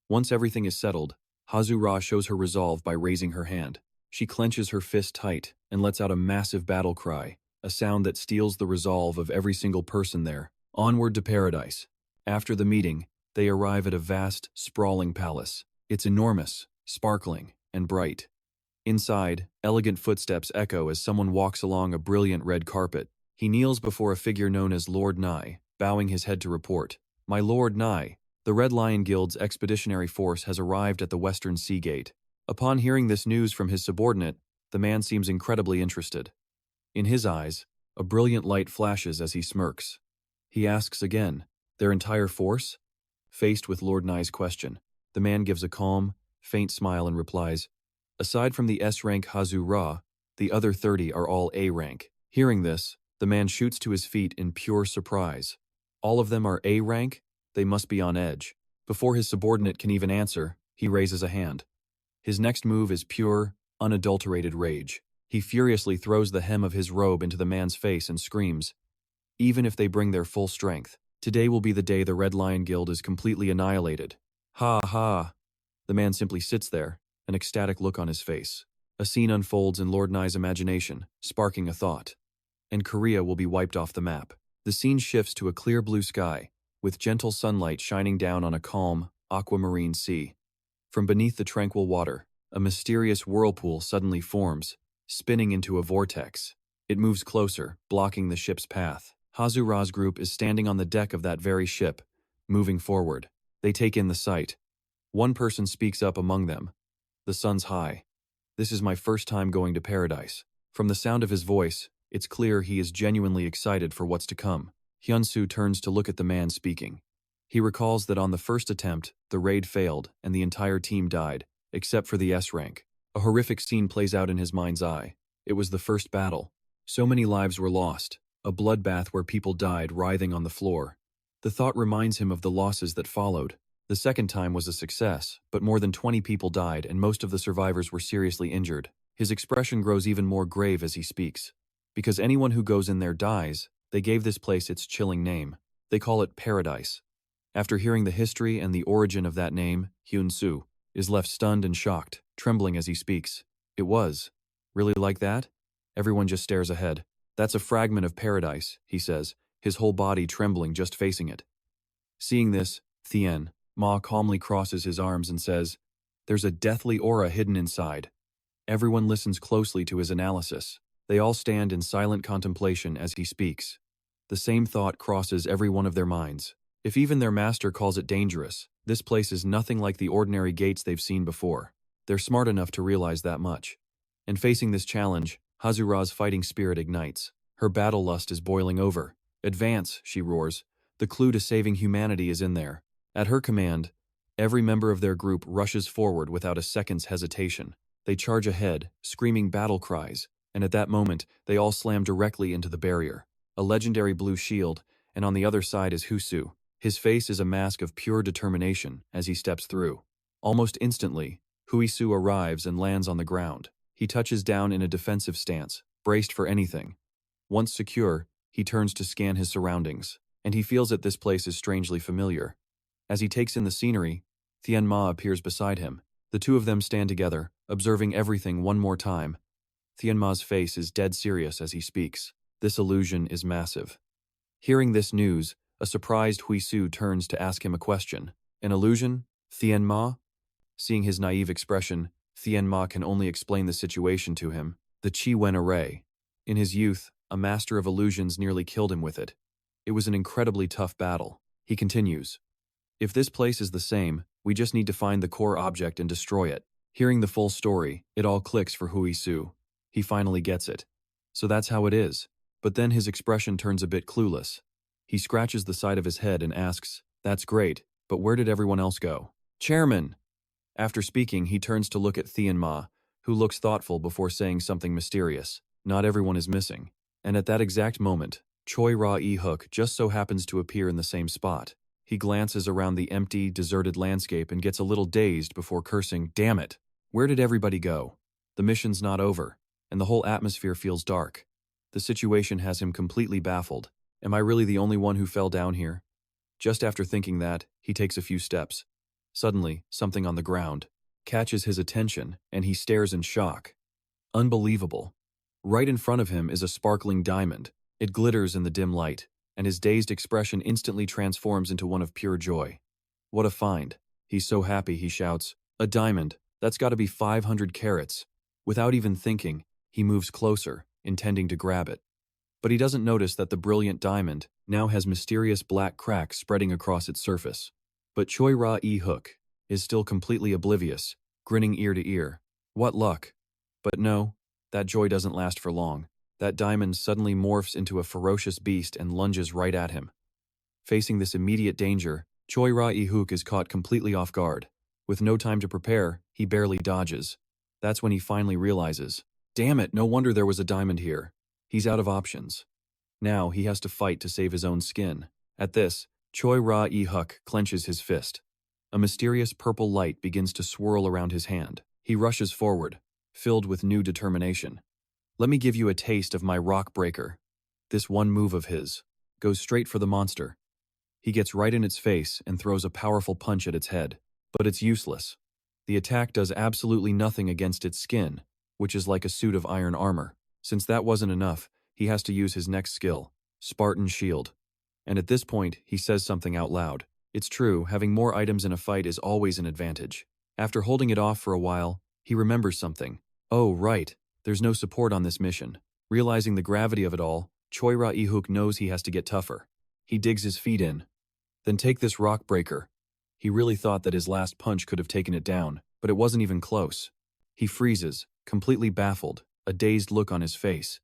S1: Once everything is settled, Ha-ju-ra shows her resolve by raising her hand. She clenches her fist tight and lets out a massive battle cry, a sound that steals the resolve of every single person there. Onward to paradise. After the meeting, they arrive at a vast, sprawling palace. It's enormous, sparkling, and bright. Inside, elegant footsteps echo as someone walks along a brilliant red carpet. He kneels before a figure known as Lord Nye, bowing his head to report. My Lord Nye, the Red Lion Guild's expeditionary force has arrived at the Western Sea Gate. Upon hearing this news from his subordinate, the man seems incredibly interested. In his eyes, a brilliant light flashes as he smirks. He asks again, their entire force? Faced with Lord Nye's question, the man gives a calm, faint smile and replies, aside from the S-rank Ha-ju-ra, the other 30 are all A-rank. Hearing this, the man shoots to his feet in pure surprise. All of them are A-rank? They must be on edge. Before his subordinate can even answer, he raises a hand. His next move is pure, unadulterated rage. He furiously throws the hem of his robe into the man's face and screams, even if they bring their full strength. Today will be the day the Red Lion Guild is completely annihilated. Ha ha. The man simply sits there, an ecstatic look on his face. A scene unfolds in Lord Nye's imagination, sparking a thought. And Korea will be wiped off the map. The scene shifts to a clear blue sky, with gentle sunlight shining down on a calm, aquamarine sea. From beneath the tranquil water, a mysterious whirlpool suddenly forms, spinning into a vortex. It moves closer, blocking the ship's path. Hazura's group is standing on the deck of that very ship, moving forward. They take in the sight. One person speaks up among them. The sun's high. This is my first time going to paradise. From the sound of his voice, it's clear he is genuinely excited for what's to come. Hyun-soo turns to look at the man speaking. He recalls that on the first attempt, the raid failed and the entire team died, except for the S rank. A horrific scene plays out in his mind's eye. It was the first battle. So many lives were lost, a bloodbath where people died writhing on the floor. The thought reminds him of the losses that followed. The second time was a success, but more than 20 people died and most of the survivors were seriously injured. His expression grows even more grave as he speaks. Because anyone who goes in there dies, they gave this place its chilling name. They call it paradise. After hearing the history and the origin of that name, Hyun-soo is left stunned and shocked, trembling as he speaks. It was. Really like that? Everyone just stares ahead. That's a fragment of paradise, he says, his whole body trembling just facing it. Seeing this, Thien Ma calmly crosses his arms and says, "There's a deathly aura hidden inside." Everyone listens closely to his analysis. They all stand in silent contemplation as he speaks. The same thought crosses every one of their minds. If even their master calls it dangerous, this place is nothing like the ordinary gates they've seen before. They're smart enough to realize that much. And facing this challenge, Hazura's fighting spirit ignites. Her battle lust is boiling over. "Advance," she roars. The clue to saving humanity is in there. At her command, every member of their group rushes forward without a second's hesitation. They charge ahead, screaming battle cries, and at that moment, they all slam directly into the barrier. A legendary blue shield, and on the other side is Hyun-soo. His face is a mask of pure determination as he steps through. Almost instantly, Hyun-soo arrives and lands on the ground. He touches down in a defensive stance, braced for anything. Once secure, he turns to scan his surroundings, and he feels that this place is strangely familiar. As he takes in the scenery, Thien Ma appears beside him. The two of them stand together, observing everything one more time. Thien Ma's face is dead serious as he speaks. This illusion is massive. Hearing this news, a surprised Hyun-soo turns to ask him a question. "An illusion, Thien Ma?" Seeing his naive expression, Thien Ma can only explain the situation to him. The Chi Wen array. In his youth, a master of illusions nearly killed him with it. It was an incredibly tough battle. He continues, "If this place is the same, we just need to find the core object and destroy it." Hearing the full story, it all clicks for Hyun-soo. He finally gets it. So that's how it is. But then his expression turns a bit clueless. He scratches the side of his head and asks, "That's great, but where did everyone else go?" "Chairman!" After speaking, he turns to look at Thien Ma, who looks thoughtful before saying something mysterious. Not everyone is missing. And at that exact moment, Choi Ra-e-hook just so happens to appear in the same spot. He glances around the empty, deserted landscape and gets a little dazed before cursing, "Damn it! Where did everybody go? The mission's not over," and the whole atmosphere feels dark. The situation has him completely baffled. Am I really the only one who fell down here? Just after thinking that, he takes a few steps. Suddenly, something on the ground catches his attention, and he stares in shock. Unbelievable. Right in front of him is a sparkling diamond. It glitters in the dim light, and his dazed expression instantly transforms into one of pure joy. What a find. He's so happy he shouts, "A diamond, that's gotta be 500 carats. Without even thinking, he moves closer, intending to grab it. But he doesn't notice that the brilliant diamond now has mysterious black cracks spreading across its surface. But Choi Ra-e-hook is still completely oblivious, grinning ear to ear. What luck. But no, that joy doesn't last for long. That diamond suddenly morphs into a ferocious beast and lunges right at him. Facing this immediate danger, Choi Ra-e-hook is caught completely off guard. With no time to prepare, he barely dodges. That's when he finally realizes, damn it, no wonder there was a diamond here. He's out of options. Now he has to fight to save his own skin. At this, Choi Ra-e-hook clenches his fist. A mysterious purple light begins to swirl around his hand. He rushes forward, filled with new determination. Let me give you a taste of my rock breaker. This one move of his. goes straight for the monster. He gets right in its face and throws a powerful punch at its head. But it's useless. The attack does absolutely nothing against its skin, which is like a suit of iron armor. Since that wasn't enough, he has to use his next skill, Spartan Shield. And at this point, he says something out loud. It's true, having more items in a fight is always an advantage. After holding it off for a while, he remembers something. Oh, right, there's no support on this mission. Realizing the gravity of it all, Choi Ra-e-hook knows he has to get tougher. He digs his feet in. Then take this rock breaker. He really thought that his last punch could have taken it down, but it wasn't even close. He freezes, completely baffled, a dazed look on his face.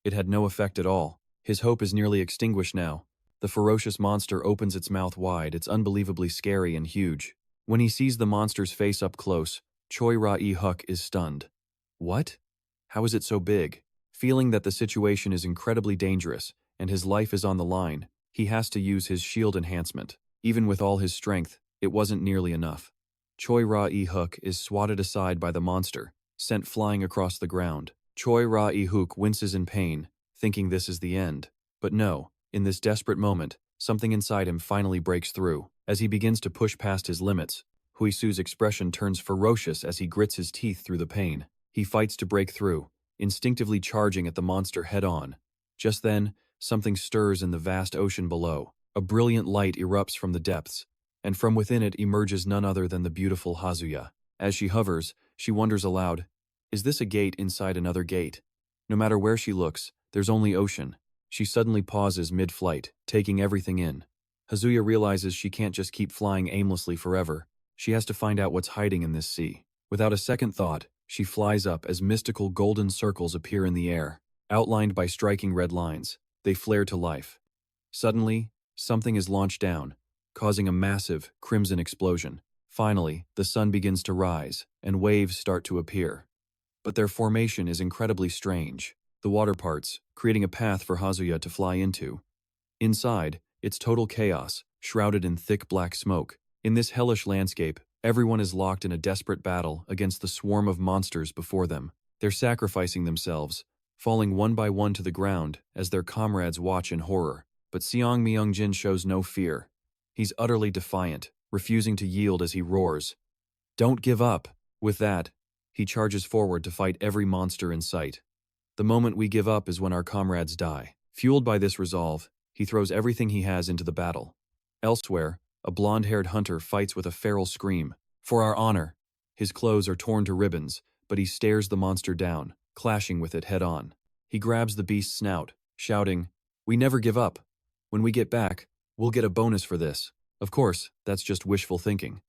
S1: It had no effect at all. His hope is nearly extinguished now. The ferocious monster opens its mouth wide. It's unbelievably scary and huge. When he sees the monster's face up close, Choi Ra-e-hook is stunned. What? How is it so big? Feeling that the situation is incredibly dangerous and his life is on the line, he has to use his shield enhancement. Even with all his strength, it wasn't nearly enough. Choi Ra-e-hook is swatted aside by the monster, sent flying across the ground. Choi Ra-e-hook winces in pain, thinking this is the end. But no, in this desperate moment, something inside him finally breaks through. As he begins to push past his limits, Hui-soo's expression turns ferocious as he grits his teeth through the pain. He fights to break through, instinctively charging at the monster head-on. Just then, something stirs in the vast ocean below. A brilliant light erupts from the depths, and from within it emerges none other than the beautiful Hazuya. As she hovers, she wonders aloud, is this a gate inside another gate? No matter where she looks, there's only ocean. She suddenly pauses mid-flight, taking everything in. Hazuya realizes she can't just keep flying aimlessly forever. She has to find out what's hiding in this sea. Without a second thought, she flies up as mystical golden circles appear in the air. Outlined by striking red lines, they flare to life. Suddenly, something is launched down, causing a massive, crimson explosion. Finally, the sun begins to rise, and waves start to appear. But their formation is incredibly strange. The water parts, creating a path for Hazuya to fly into. Inside, it's total chaos, shrouded in thick black smoke. In this hellish landscape, everyone is locked in a desperate battle against the swarm of monsters before them. They're sacrificing themselves, falling one by one to the ground as their comrades watch in horror. But Seong Myung-jin shows no fear. He's utterly defiant, refusing to yield as he roars. Don't give up. With that, he charges forward to fight every monster in sight. The moment we give up is when our comrades die. Fueled by this resolve, he throws everything he has into the battle. Elsewhere, a blonde-haired hunter fights with a feral scream. For our honor! His clothes are torn to ribbons, but he stares the monster down, clashing with it head-on. He grabs the beast's snout, shouting, "We never give up. When we get back, we'll get a bonus for this." Of course, that's just wishful thinking.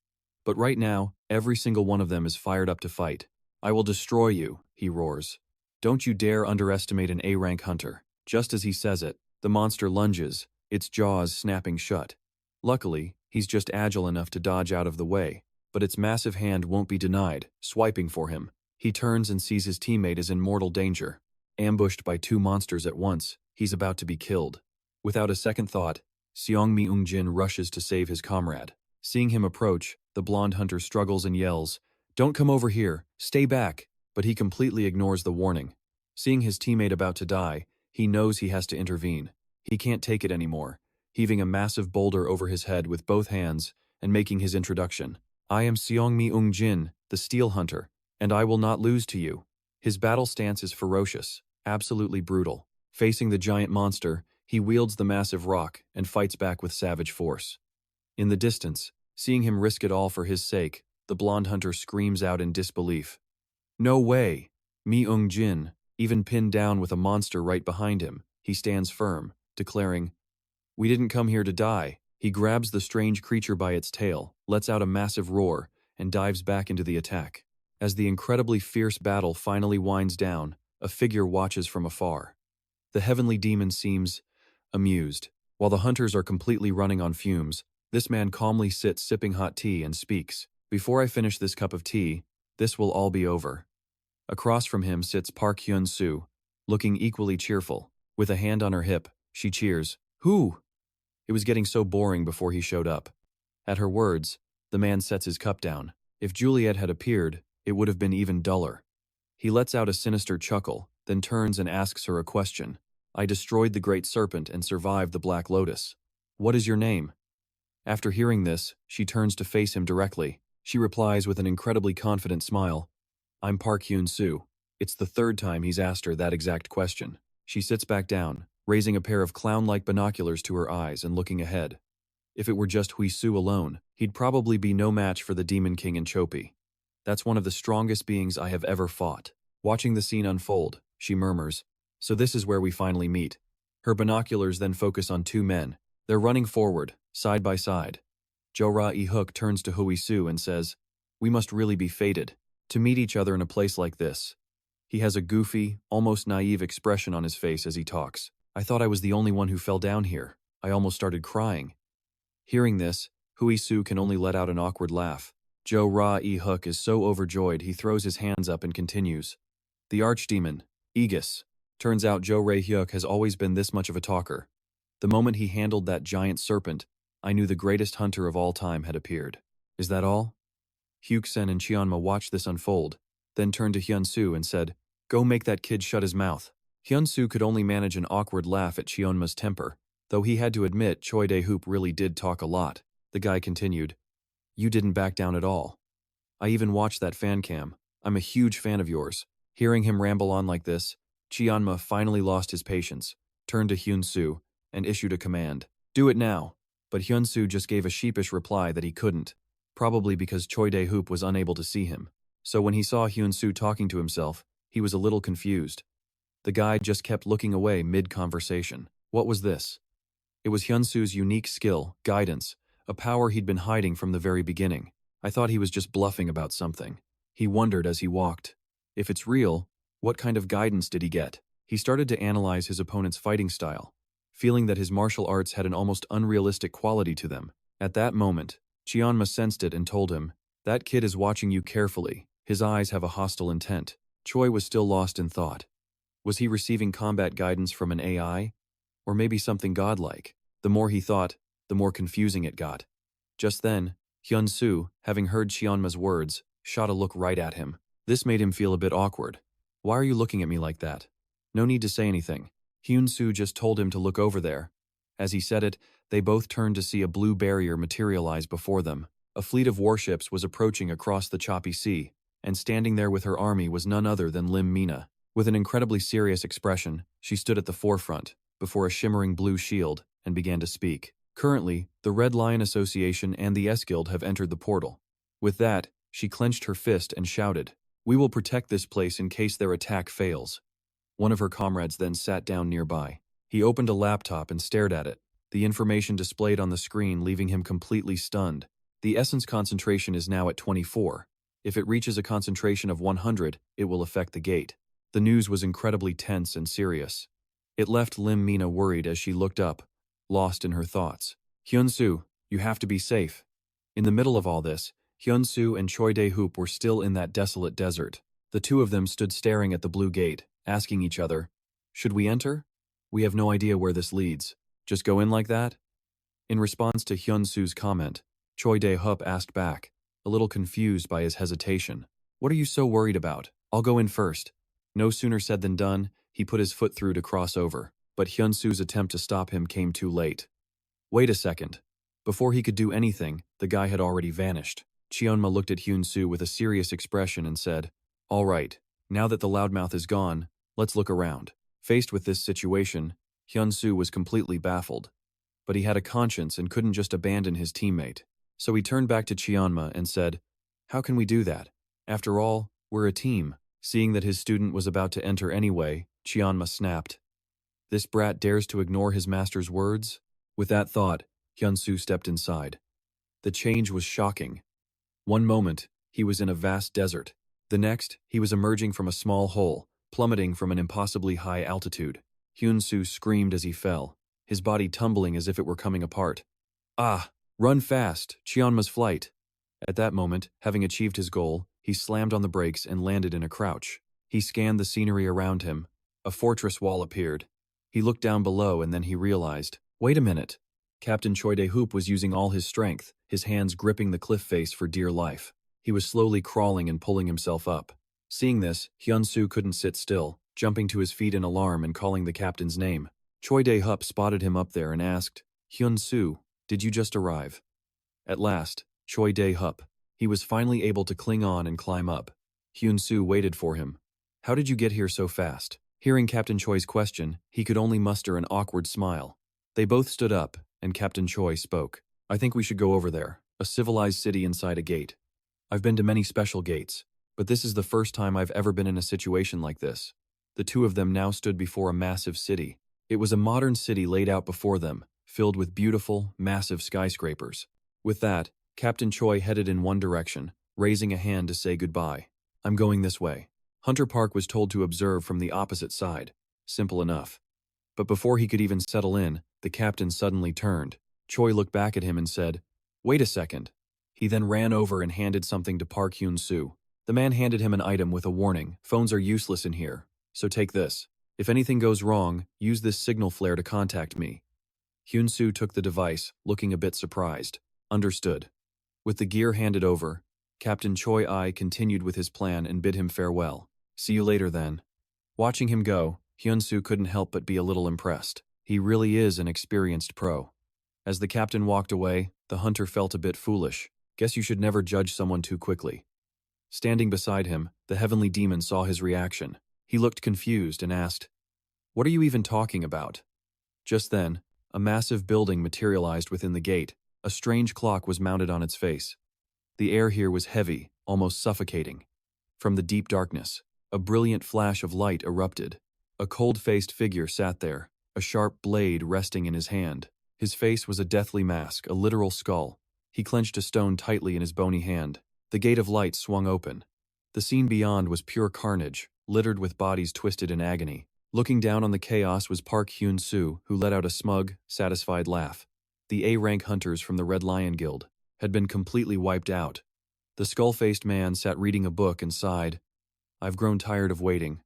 S1: But right now, every single one of them is fired up to fight. "I will destroy you," he roars. "Don't you dare underestimate an A-rank hunter." Just as he says it, the monster lunges, its jaws snapping shut. Luckily, he's just agile enough to dodge out of the way, but its massive hand won't be denied, swiping for him. He turns and sees his teammate is in mortal danger. Ambushed by two monsters at once, he's about to be killed. Without a second thought, Seong Myung-jin rushes to save his comrade. Seeing him approach, the blonde hunter struggles and yells, "Don't come over here, stay back," but he completely ignores the warning. Seeing his teammate about to die, he knows he has to intervene. He can't take it anymore, heaving a massive boulder over his head with both hands and making his introduction. "I am Seong Myung-jin, the Steel Hunter, and I will not lose to you." His battle stance is ferocious, absolutely brutal. Facing the giant monster, he wields the massive rock and fights back with savage force. In the distance, seeing him risk it all for his sake, the blonde hunter screams out in disbelief. "No way!" Myung-jin, even pinned down with a monster right behind him, he stands firm, declaring, "We didn't come here to die." He grabs the strange creature by its tail, lets out a massive roar, and dives back into the attack. As the incredibly fierce battle finally winds down, a figure watches from afar. The heavenly demon seems amused. While the hunters are completely running on fumes, this man calmly sits sipping hot tea and speaks. "Before I finish this cup of tea, this will all be over." Across from him sits Park Hyun-soo, looking equally cheerful. With a hand on her hip, she cheers, "Who?" It was getting so boring before he showed up. At her words, the man sets his cup down. If Juliet had appeared, it would have been even duller. He lets out a sinister chuckle, then turns and asks her a question. I destroyed the Great Serpent and survived the Black Lotus. What is your name? After hearing this, she turns to face him directly. She replies with an incredibly confident smile. I'm Park Hyun-soo. It's the third time he's asked her that exact question. She sits back down, raising a pair of clown-like binoculars to her eyes and looking ahead. If it were just Hui-soo alone, he'd probably be no match for the Demon King and Chopi. That's one of the strongest beings I have ever fought. Watching the scene unfold, she murmurs, so this is where we finally meet. Her binoculars then focus on two men. They're running forward, side by side. Jo Ra-e-hook turns to Hui-soo and says, we must really be fated to meet each other in a place like this. He has a goofy, almost naive expression on his face as he talks. I thought I was the only one who fell down here. I almost started crying. Hearing this, Hui-soo can only let out an awkward laugh. Jo Ra-e-hook is so overjoyed he throws his hands up and continues. The archdemon, Aegis. Turns out Jo Ra-e-hook has always been this much of a talker. The moment he handled that giant serpent, I knew the greatest hunter of all time had appeared. Is that all? Hyuk-sen and Cheonma watched this unfold, then turned to Hyun-soo and said, go make that kid shut his mouth. Hyun-soo could only manage an awkward laugh at Cheonma's temper, though he had to admit Choi Dae-hoop really did talk a lot. The guy continued, you didn't back down at all. I even watched that fan cam. I'm a huge fan of yours. Hearing him ramble on like this, Cheonma finally lost his patience, turned to Hyun-soo, and issued a command. Do it now. But Hyun-soo just gave a sheepish reply that he couldn't, probably because Choi Dae-hoop was unable to see him. So when he saw Hyun-soo talking to himself, he was a little confused. The guy just kept looking away mid-conversation. What was this? It was Hyun-soo's unique skill, guidance, a power he'd been hiding from the very beginning. I thought he was just bluffing about something. He wondered as he walked. If it's real, what kind of guidance did he get? He started to analyze his opponent's fighting style, feeling that his martial arts had an almost unrealistic quality to them. At that moment, Cheonma sensed it and told him, that kid is watching you carefully. His eyes have a hostile intent. Choi was still lost in thought. Was he receiving combat guidance from an AI? Or maybe something godlike? The more he thought, the more confusing it got. Just then, Hyun-soo, having heard Cheonma's words, shot a look right at him. This made him feel a bit awkward. Why are you looking at me like that? No need to say anything. Hyun-soo just told him to look over there. As he said it, they both turned to see a blue barrier materialize before them. A fleet of warships was approaching across the choppy sea, and standing there with her army was none other than Lim Mina. With an incredibly serious expression, she stood at the forefront, before a shimmering blue shield, and began to speak. Currently, the Red Lion Association and the S-Guild have entered the portal. With that, she clenched her fist and shouted, we will protect this place in case their attack fails. One of her comrades then sat down nearby. He opened a laptop and stared at it, the information displayed on the screen leaving him completely stunned. The essence concentration is now at 24. If it reaches a concentration of 100, it will affect the gate. The news was incredibly tense and serious. It left Lim Mina worried as she looked up, lost in her thoughts. Hyun-soo, you have to be safe. In the middle of all this, Hyun-soo and Choi Dae-hoop were still in that desolate desert. The two of them stood staring at the blue gate, asking each other, should we enter? We have no idea where this leads. Just go in like that? In response to Hyun-soo's comment, Choi Dae-hoop asked back, a little confused by his hesitation. What are you so worried about? I'll go in first. No sooner said than done, he put his foot through to cross over, but Hyun-soo's attempt to stop him came too late. Wait a second. Before he could do anything, the guy had already vanished. Cheonma looked at Hyun-soo with a serious expression and said, all right, now that the loudmouth is gone, let's look around. Faced with this situation, Hyun-soo was completely baffled. But he had a conscience and couldn't just abandon his teammate. So he turned back to Cheonma and said, how can we do that? After all, we're a team. Seeing that his student was about to enter anyway, Cheonma snapped. This brat dares to ignore his master's words? With that thought, Hyun-soo stepped inside. The change was shocking. One moment, he was in a vast desert. The next, he was emerging from a small hole, plummeting from an impossibly high altitude. Hyun-soo screamed as he fell, his body tumbling as if it were coming apart. Ah! Run fast! Cheonma's flight! At that moment, having achieved his goal, he slammed on the brakes and landed in a crouch. He scanned the scenery around him. A fortress wall appeared. He looked down below and then he realized, wait a minute. Captain Choi Dae-hoop was using all his strength, his hands gripping the cliff face for dear life. He was slowly crawling and pulling himself up. Seeing this, Hyun-soo couldn't sit still. jumping to his feet in alarm and calling the captain's name. Choi Dae-hup spotted him up there and asked, "Hyun-soo, did you just arrive?" At last, Choi Dae-hup. He was finally able to cling on and climb up. Hyun-soo waited for him. "How did you get here so fast?" Hearing Captain Choi's question, he could only muster an awkward smile. They both stood up, and Captain Choi spoke. "I think we should go over there, a civilized city inside a gate. I've been to many special gates, but this is the first time I've ever been in a situation like this." The two of them now stood before a massive city. It was a modern city laid out before them, filled with beautiful, massive skyscrapers. With that, Captain Choi headed in one direction, raising a hand to say goodbye. "I'm going this way." Hunter Park was told to observe from the opposite side. Simple enough. But before he could even settle in, the captain suddenly turned. Choi looked back at him and said, "Wait a second." He then ran over and handed something to Park Hyun-soo. The man handed him an item with a warning. "Phones are useless in here, so take this. If anything goes wrong, use this signal flare to contact me." Hyun-soo took the device, looking a bit surprised. Understood. With the gear handed over, Captain Choi I continued with his plan and bid him farewell. "See you later then." Watching him go, Hyun-soo couldn't help but be a little impressed. He really is an experienced pro. As the captain walked away, the hunter felt a bit foolish. Guess you should never judge someone too quickly. Standing beside him, the heavenly demon saw his reaction. He looked confused and asked, "What are you even talking about?" Just then, a massive building materialized within the gate. A strange clock was mounted on its face. The air here was heavy, almost suffocating. From the deep darkness, a brilliant flash of light erupted. A cold-faced figure sat there, a sharp blade resting in his hand. His face was a deathly mask, a literal skull. He clenched a stone tightly in his bony hand. The gate of light swung open. The scene beyond was pure carnage, littered with bodies twisted in agony. Looking down on the chaos was Park Hyun-soo, who let out a smug, satisfied laugh. The A-rank hunters from the Red Lion Guild had been completely wiped out. The skull-faced man sat reading a book and sighed. "I've grown tired of waiting."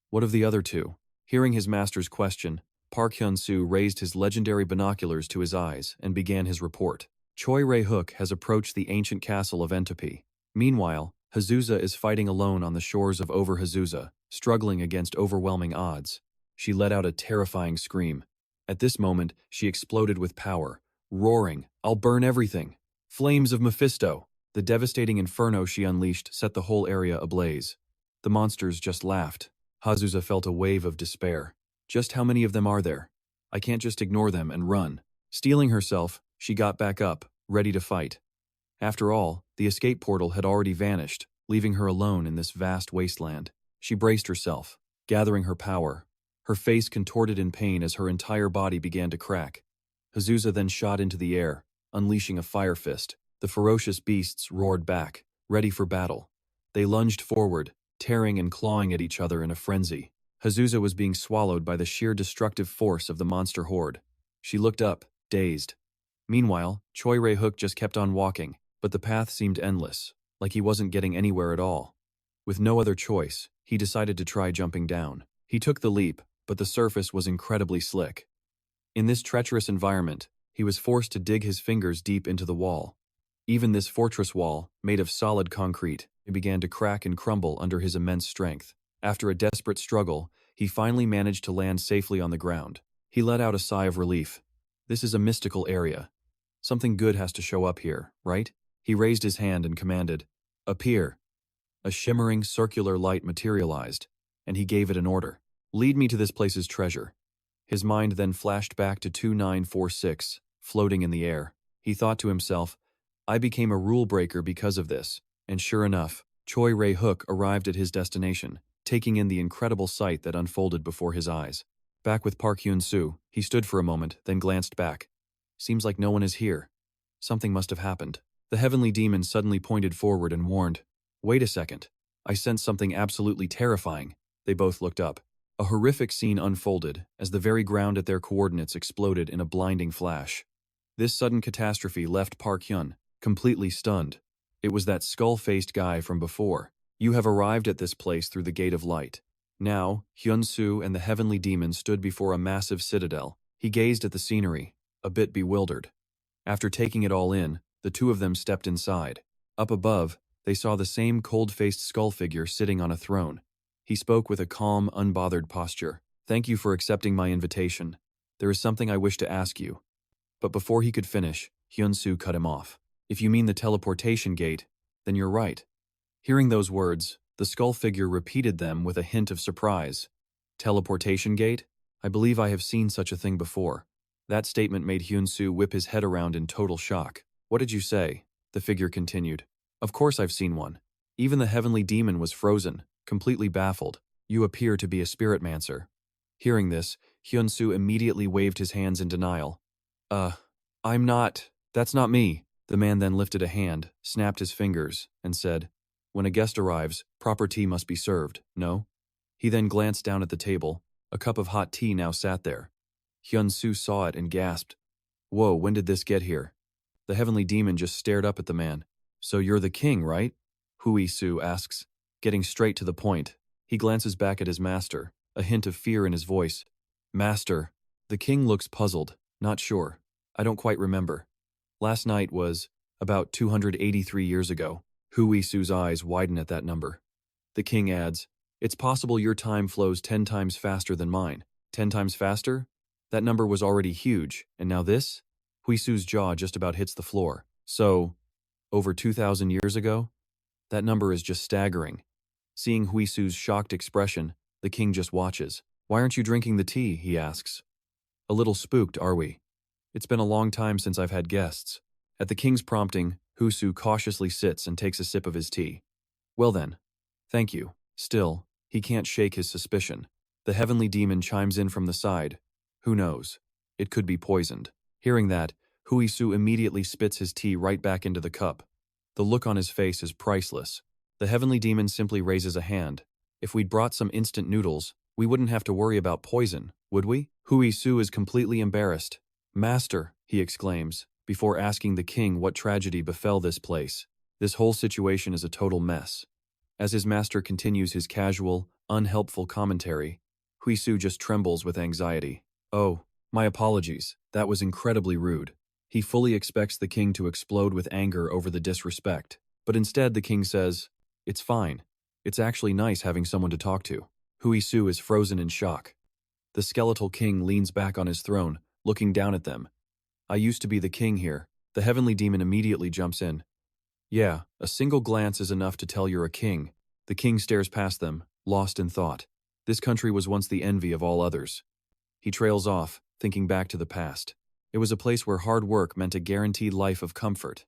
S1: "What of the other two?" Hearing his master's question, Park Hyun-soo raised his legendary binoculars to his eyes and began his report. Choi Rae-hook has approached the ancient castle of Entopy. Meanwhile, Hazusa is fighting alone on the shores of Over Hazusa, struggling against overwhelming odds. She let out a terrifying scream. At this moment, she exploded with power, roaring, "I'll burn everything!" Flames of Mephisto! The devastating inferno she unleashed set the whole area ablaze. The monsters just laughed. Hazusa felt a wave of despair. Just how many of them are there? I can't just ignore them and run. Steeling herself, she got back up, ready to fight. After all, the escape portal had already vanished, leaving her alone in this vast wasteland. She braced herself, gathering her power. Her face contorted in pain as her entire body began to crack. Hazusa then shot into the air, unleashing a fire fist. The ferocious beasts roared back, ready for battle. They lunged forward, tearing and clawing at each other in a frenzy. Hazusa was being swallowed by the sheer destructive force of the monster horde. She looked up, dazed. Meanwhile, Choi Rae-hook just kept on walking, but the path seemed endless, like he wasn't getting anywhere at all. With no other choice, he decided to try jumping down. He took the leap, but the surface was incredibly slick. In this treacherous environment, he was forced to dig his fingers deep into the wall. Even this fortress wall, made of solid concrete, began to crack and crumble under his immense strength. After a desperate struggle, he finally managed to land safely on the ground. He let out a sigh of relief. This is a mystical area. Something good has to show up here, right? He raised his hand and commanded, "Appear." A shimmering, circular light materialized, and he gave it an order. "Lead me to this place's treasure." His mind then flashed back to 2946, floating in the air. He thought to himself, "I became a rule breaker because of this." And sure enough, Choi Rae-hook arrived at his destination, taking in the incredible sight that unfolded before his eyes. Back with Park Hyun-soo, he stood for a moment, then glanced back. Seems like no one is here. Something must have happened. The heavenly demon suddenly pointed forward and warned, "Wait a second. I sense something absolutely terrifying." They both looked up. A horrific scene unfolded as the very ground at their coordinates exploded in a blinding flash. This sudden catastrophe left Park Hyun completely stunned. It was that skull-faced guy from before. "You have arrived at this place through the Gate of Light." Now, Hyun-soo and the heavenly demon stood before a massive citadel. He gazed at the scenery, a bit bewildered. After taking it all in, the two of them stepped inside. Up above, they saw the same cold-faced skull figure sitting on a throne. He spoke with a calm, unbothered posture. "Thank you for accepting my invitation. There is something I wish to ask you." But before he could finish, Hyun-soo cut him off. "If you mean the teleportation gate, then you're right." Hearing those words, the skull figure repeated them with a hint of surprise. "Teleportation gate? I believe I have seen such a thing before." That statement made Hyun-soo whip his head around in total shock. "What did you say?" The figure continued. "Of course I've seen one. Even the heavenly demon was frozen, completely baffled. You appear to be a spiritmancer." Hearing this, Hyun-soo immediately waved his hands in denial. I'm not. That's not me." The man then lifted a hand, snapped his fingers, and said, "When a guest arrives, proper tea must be served, no?" He then glanced down at the table. A cup of hot tea now sat there. Hyun-soo saw it and gasped. "Whoa, when did this get here?" The heavenly demon just stared up at the man. "So you're the king, right?" Hui-soo asks, getting straight to the point. He glances back at his master, a hint of fear in his voice. "Master." The king looks puzzled, not sure. "I don't quite remember. Last night was about 283 years ago." Hui-soo's eyes widen at that number. The king adds, "It's possible your time flows 10 times faster than mine." 10 times faster? That number was already huge, and now this? Hui-soo's jaw just about hits the floor. "So, over 2,000 years ago?" That number is just staggering. Seeing Hui-soo's shocked expression, the king just watches. "Why aren't you drinking the tea?" he asks. "A little spooked, are we? It's been a long time since I've had guests." At the king's prompting, Hui-soo cautiously sits and takes a sip of his tea. "Well then, thank you." Still, he can't shake his suspicion. The heavenly demon chimes in from the side. "Who knows? It could be poisoned." Hearing that, Hui-soo immediately spits his tea right back into the cup. The look on his face is priceless. The heavenly demon simply raises a hand. "If we'd brought some instant noodles, we wouldn't have to worry about poison, would we?" Hui-soo is completely embarrassed. "Master," he exclaims, before asking the king what tragedy befell this place. This whole situation is a total mess. As his master continues his casual, unhelpful commentary, Hui-soo just trembles with anxiety. "Oh, my apologies, that was incredibly rude." He fully expects the king to explode with anger over the disrespect, but instead the king says, "It's fine. It's actually nice having someone to talk to." Hui-soo is frozen in shock. The skeletal king leans back on his throne, looking down at them. "I used to be the king here." The heavenly demon immediately jumps in. "Yeah, a single glance is enough to tell you're a king." The king stares past them, lost in thought. This country was once the envy of all others. He trails off, thinking back to the past. It was a place where hard work meant a guaranteed life of comfort.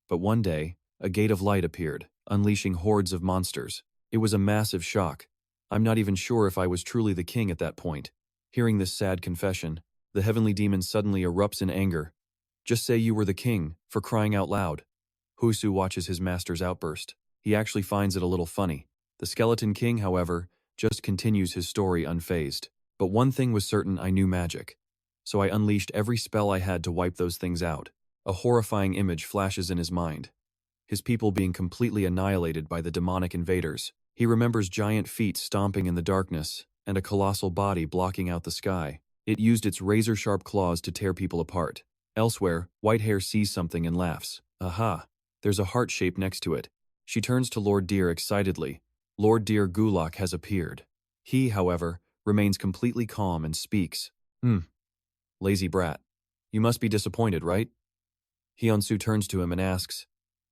S1: But one day, a gate of light appeared, unleashing hordes of monsters. It was a massive shock. I'm not even sure if I was truly the king at that point. Hearing this sad confession, the heavenly demon suddenly erupts in anger. "Just say you were the king, for crying out loud." Hui-soo watches his master's outburst. He actually finds it a little funny. The skeleton king, however, just continues his story unfazed. "But one thing was certain: I knew magic. So I unleashed every spell I had to wipe those things out." A horrifying image flashes in his mind. His people being completely annihilated by the demonic invaders. He remembers giant feet stomping in the darkness, and a colossal body blocking out the sky. It used its razor-sharp claws to tear people apart. Elsewhere, Whitehair sees something and laughs. "Aha! There's a heart shape next to it." She turns to Lord Deer excitedly. Lord Deer Gulak has appeared. He, however, remains completely calm and speaks. Lazy brat. You must be disappointed, right?" Hyun-soo turns to him and asks,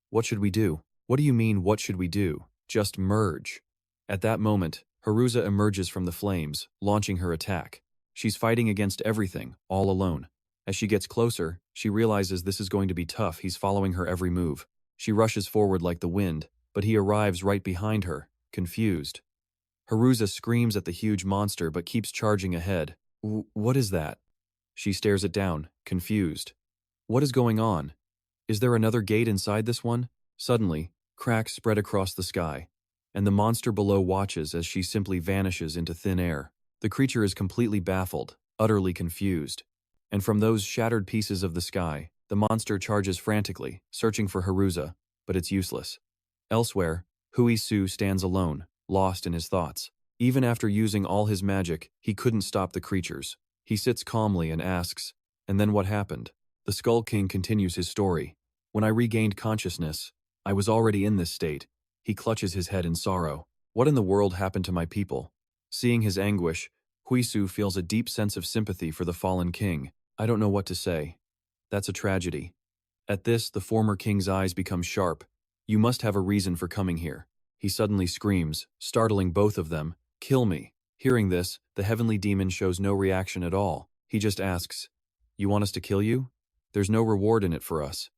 S1: "What should we do?" "What do you mean, what should we do? Just merge." At that moment, Haruza emerges from the flames, launching her attack. She's fighting against everything, all alone. As she gets closer, she realizes this is going to be tough. He's following her every move. She rushes forward like the wind, but he arrives right behind her, confused. Haruza screams at the huge monster but keeps charging ahead. What is that?" She stares it down, confused. "What is going on? Is there another gate inside this one?" Suddenly, cracks spread across the sky, and the monster below watches as she simply vanishes into thin air. The creature is completely baffled, utterly confused. And from those shattered pieces of the sky, the monster charges frantically, searching for Haruza, but it's useless. Elsewhere, Hui-soo stands alone, lost in his thoughts. Even after using all his magic, he couldn't stop the creatures. He sits calmly and asks, "And then what happened?" The Skull King continues his story. "When I regained consciousness, I was already in this state." He clutches his head in sorrow. What in the world happened to my people? Seeing his anguish, Huisu feels a deep sense of sympathy for the fallen king. I don't know what to say. That's a tragedy. At this, the former king's eyes become sharp. You must have a reason for coming here. He suddenly screams, startling both of them. Kill me. Hearing this, the heavenly demon shows no reaction at all. He just asks, you want us to kill you? There's no reward in it for us.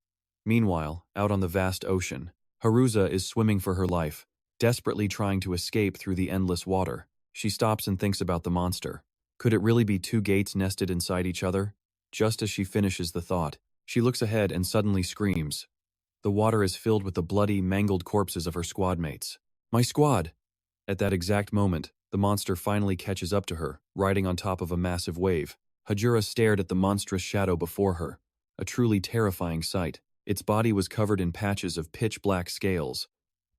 S1: Meanwhile, out on the vast ocean, Haruza is swimming for her life, desperately trying to escape through the endless water. She stops and thinks about the monster. Could it really be two gates nested inside each other? Just as she finishes the thought, she looks ahead and suddenly screams. The water is filled with the bloody, mangled corpses of her squad mates. My squad! At that exact moment, the monster finally catches up to her, riding on top of a massive wave. Hajura stared at the monstrous shadow before her, a truly terrifying sight. Its body was covered in patches of pitch-black scales.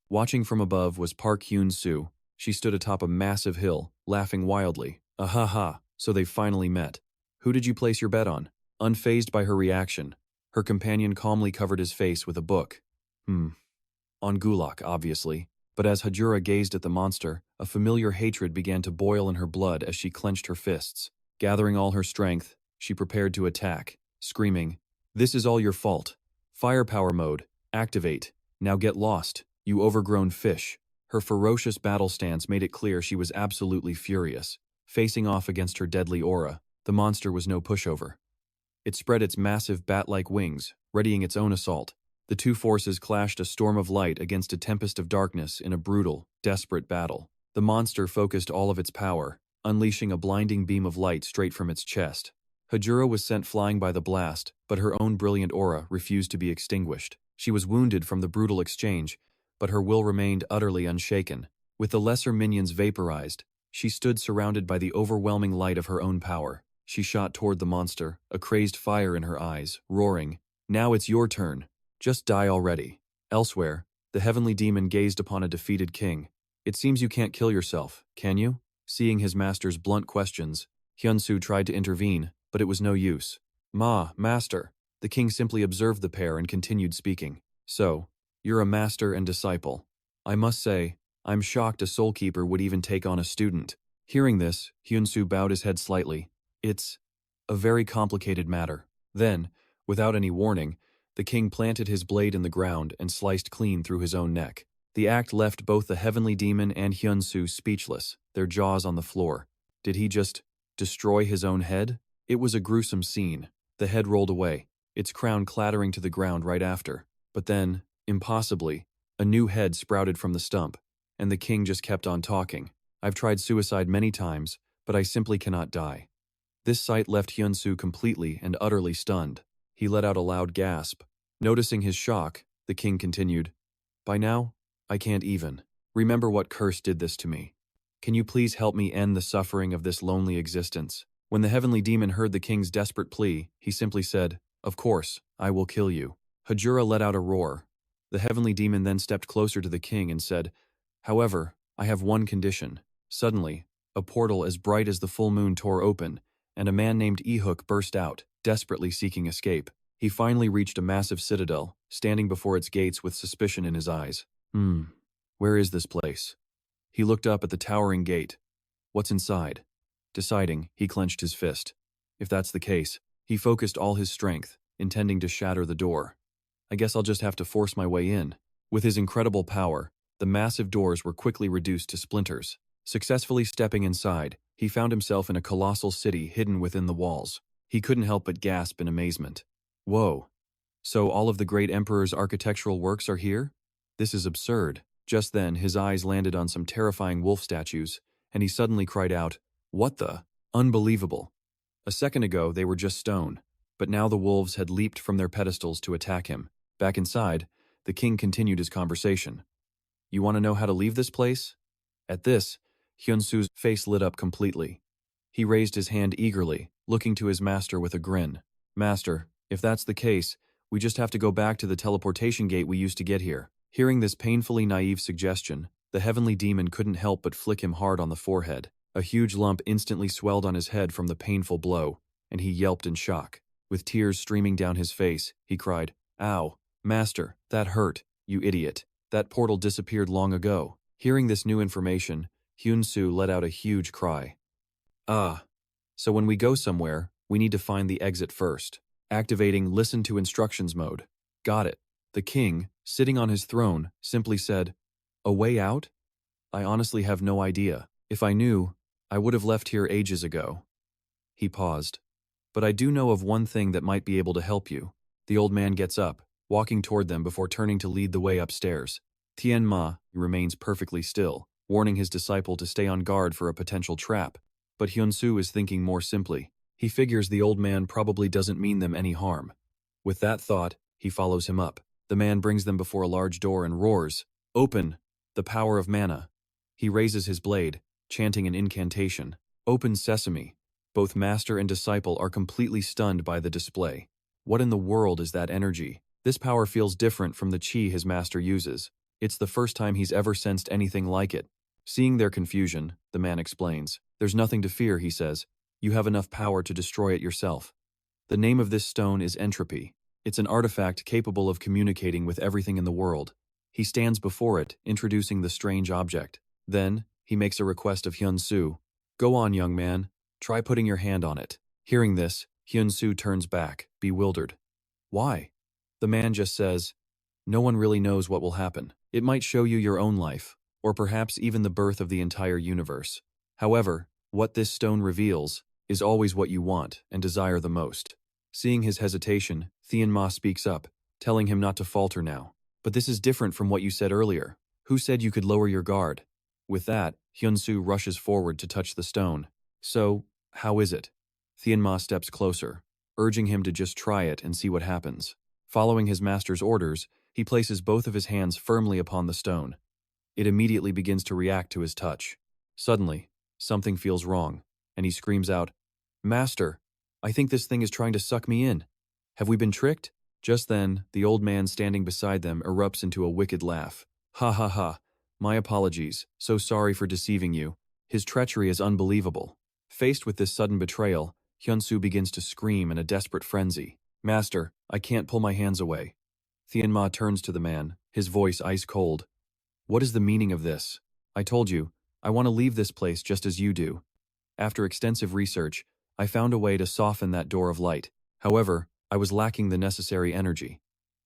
S1: Watching from above was Park Hyun-soo. She stood atop a massive hill, laughing wildly. Ah-ha-ha, so they finally met. Who did you place your bet on? Unfazed by her reaction, her companion calmly covered his face with a book. On Gulak, obviously. But as Hajura gazed at the monster, a familiar hatred began to boil in her blood as she clenched her fists. Gathering all her strength, she prepared to attack, screaming, "This is all your fault. Firepower mode, activate. Now get lost, you overgrown fish." Her ferocious battle stance made it clear she was absolutely furious. Facing off against her deadly aura, the monster was no pushover. It spread its massive bat-like wings, readying its own assault. The two forces clashed a storm of light against a tempest of darkness in a brutal, desperate battle. The monster focused all of its power, unleashing a blinding beam of light straight from its chest. Hajura was sent flying by the blast, but her own brilliant aura refused to be extinguished. She was wounded from the brutal exchange, but her will remained utterly unshaken. With the lesser minions vaporized, she stood surrounded by the overwhelming light of her own power. She shot toward the monster, a crazed fire in her eyes, roaring, "Now it's your turn. Just die already." Elsewhere, the heavenly demon gazed upon a defeated king. "It seems you can't kill yourself, can you?" Seeing his master's blunt questions, Hyun-soo tried to intervene, but it was no use. Master." The king simply observed the pair and continued speaking. "So, you're a master and disciple. I must say, I'm shocked a soulkeeper would even take on a student." Hearing this, Hyun-soo bowed his head slightly. "It's a very complicated matter." Then, without any warning, the king planted his blade in the ground and sliced clean through his own neck. The act left both the heavenly demon and Hyun-soo speechless, their jaws on the floor. Did he just destroy his own head? It was a gruesome scene. The head rolled away, its crown clattering to the ground right after. But then, impossibly, a new head sprouted from the stump, and the king just kept on talking. "I've tried suicide many times, but I simply cannot die." This sight left Hyun-soo completely and utterly stunned. He let out a loud gasp. Noticing his shock, the king continued, "By now, I can't even remember what curse did this to me. Can you please help me end the suffering of this lonely existence?" When the heavenly demon heard the king's desperate plea, he simply said, "Of course, I will kill you." Hajura let out a roar. The heavenly demon then stepped closer to the king and said, "However, I have one condition." Suddenly, a portal as bright as the full moon tore open, and a man named Ehuk burst out, desperately seeking escape. He finally reached a massive citadel, standing before its gates with suspicion in his eyes. Where is this place?" He looked up at the towering gate. What's inside? Deciding, he clenched his fist. If that's the case, he focused all his strength, intending to shatter the door. "I guess I'll just have to force my way in." With his incredible power, the massive doors were quickly reduced to splinters. Successfully stepping inside, he found himself in a colossal city hidden within the walls. He couldn't help but gasp in amazement. Whoa! So all of the great emperor's architectural works are here? This is absurd. Just then, his eyes landed on some terrifying wolf statues, and he suddenly cried out, "What the? Unbelievable!" A second ago, they were just stone, but now the wolves had leaped from their pedestals to attack him. Back inside, the king continued his conversation. "You want to know how to leave this place?" At this, Hyun-soo's face lit up completely. He raised his hand eagerly, looking to his master with a grin. "Master, if that's the case, we just have to go back to the teleportation gate we used to get here." Hearing this painfully naive suggestion, the heavenly demon couldn't help but flick him hard on the forehead. A huge lump instantly swelled on his head from the painful blow, and he yelped in shock. With tears streaming down his face, he cried, "Ow, master, that hurt, you idiot. That portal disappeared long ago." Hearing this new information, Hyun-soo let out a huge cry. Ah. So when we go somewhere, we need to find the exit first. Activating listen to instructions mode. Got it. The king, sitting on his throne, simply said, "A way out? I honestly have no idea. If I knew, I would have left here ages ago." He paused. "But I do know of one thing that might be able to help you." The old man gets up, walking toward them before turning to lead the way upstairs. Tian-ma remains perfectly still, warning his disciple to stay on guard for a potential trap. But Hyun-soo is thinking more simply. He figures the old man probably doesn't mean them any harm. With that thought, he follows him up. The man brings them before a large door and roars, "Open! The power of mana." He raises his blade, chanting an incantation. "Open sesame." Both master and disciple are completely stunned by the display. What in the world is that energy? This power feels different from the chi his master uses. It's the first time he's ever sensed anything like it. Seeing their confusion, the man explains. "There's nothing to fear," he says. "You have enough power to destroy it yourself." The name of this stone is entropy. It's an artifact capable of communicating with everything in the world. He stands before it, introducing the strange object. Then, he makes a request of Hyun-soo. "Go on, young man. Try putting your hand on it." Hearing this, Hyun-soo turns back, bewildered. "Why?" The man just says, "No one really knows what will happen. It might show you your own life, or perhaps even the birth of the entire universe. However, what this stone reveals is always what you want and desire the most." Seeing his hesitation, Tian-ma speaks up, telling him not to falter now. "But this is different from what you said earlier. Who said you could lower your guard?" With that, Hyun-soo rushes forward to touch the stone. "So, how is it?" Tian-ma steps closer, urging him to just try it and see what happens. Following his master's orders, he places both of his hands firmly upon the stone. It immediately begins to react to his touch. Suddenly, something feels wrong, and he screams out, "Master, I think this thing is trying to suck me in. Have we been tricked?" Just then, the old man standing beside them erupts into a wicked laugh. "Ha ha ha, my apologies, so sorry for deceiving you. His treachery is unbelievable." Faced with this sudden betrayal, Hyun-soo begins to scream in a desperate frenzy. "Master, I can't pull my hands away." Tian-ma turns to the man, his voice ice cold. "What is the meaning of this? I told you, I want to leave this place just as you do." After extensive research, I found a way to soften that door of light. However, I was lacking the necessary energy.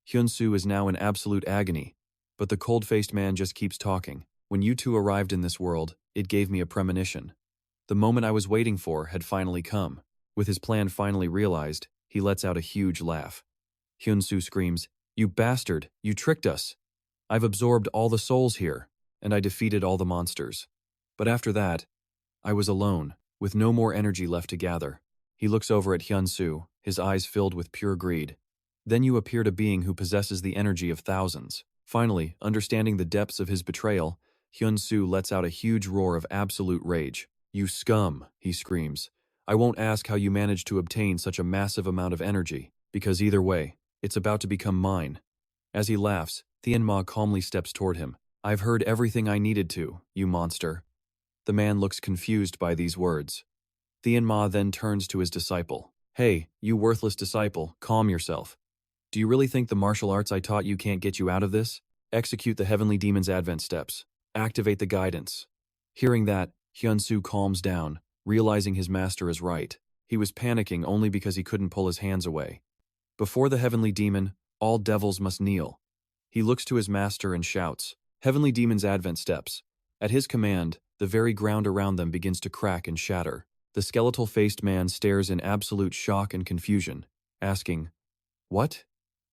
S1: Hyun-soo is now in absolute agony, but the cold-faced man just keeps talking. "When you two arrived in this world, it gave me a premonition. The moment I was waiting for had finally come." With his plan finally realized, he lets out a huge laugh. Hyun-soo screams, "You bastard, you tricked us. I've absorbed all the souls here, and I defeated all the monsters. But after that, I was alone, with no more energy left to gather." He looks over at Hyun-soo, his eyes filled with pure greed. "Then you appeared a being who possesses the energy of thousands." Finally, understanding the depths of his betrayal, Hyun-soo lets out a huge roar of absolute rage. "You scum," he screams. "I won't ask how you managed to obtain such a massive amount of energy, because either way, it's about to become mine." As he laughs, Tian-ma calmly steps toward him. "I've heard everything I needed to, you monster." The man looks confused by these words. Tian-ma then turns to his disciple. "Hey, you worthless disciple, calm yourself. Do you really think the martial arts I taught you can't get you out of this? Execute the heavenly demon's advent steps. Activate the guidance." Hearing that, Hyun-soo calms down, realizing his master is right. He was panicking only because he couldn't pull his hands away. Before the heavenly demon, all devils must kneel. He looks to his master and shouts, "Heavenly demon's advent steps." At his command, the very ground around them begins to crack and shatter. The skeletal-faced man stares in absolute shock and confusion, asking, "What?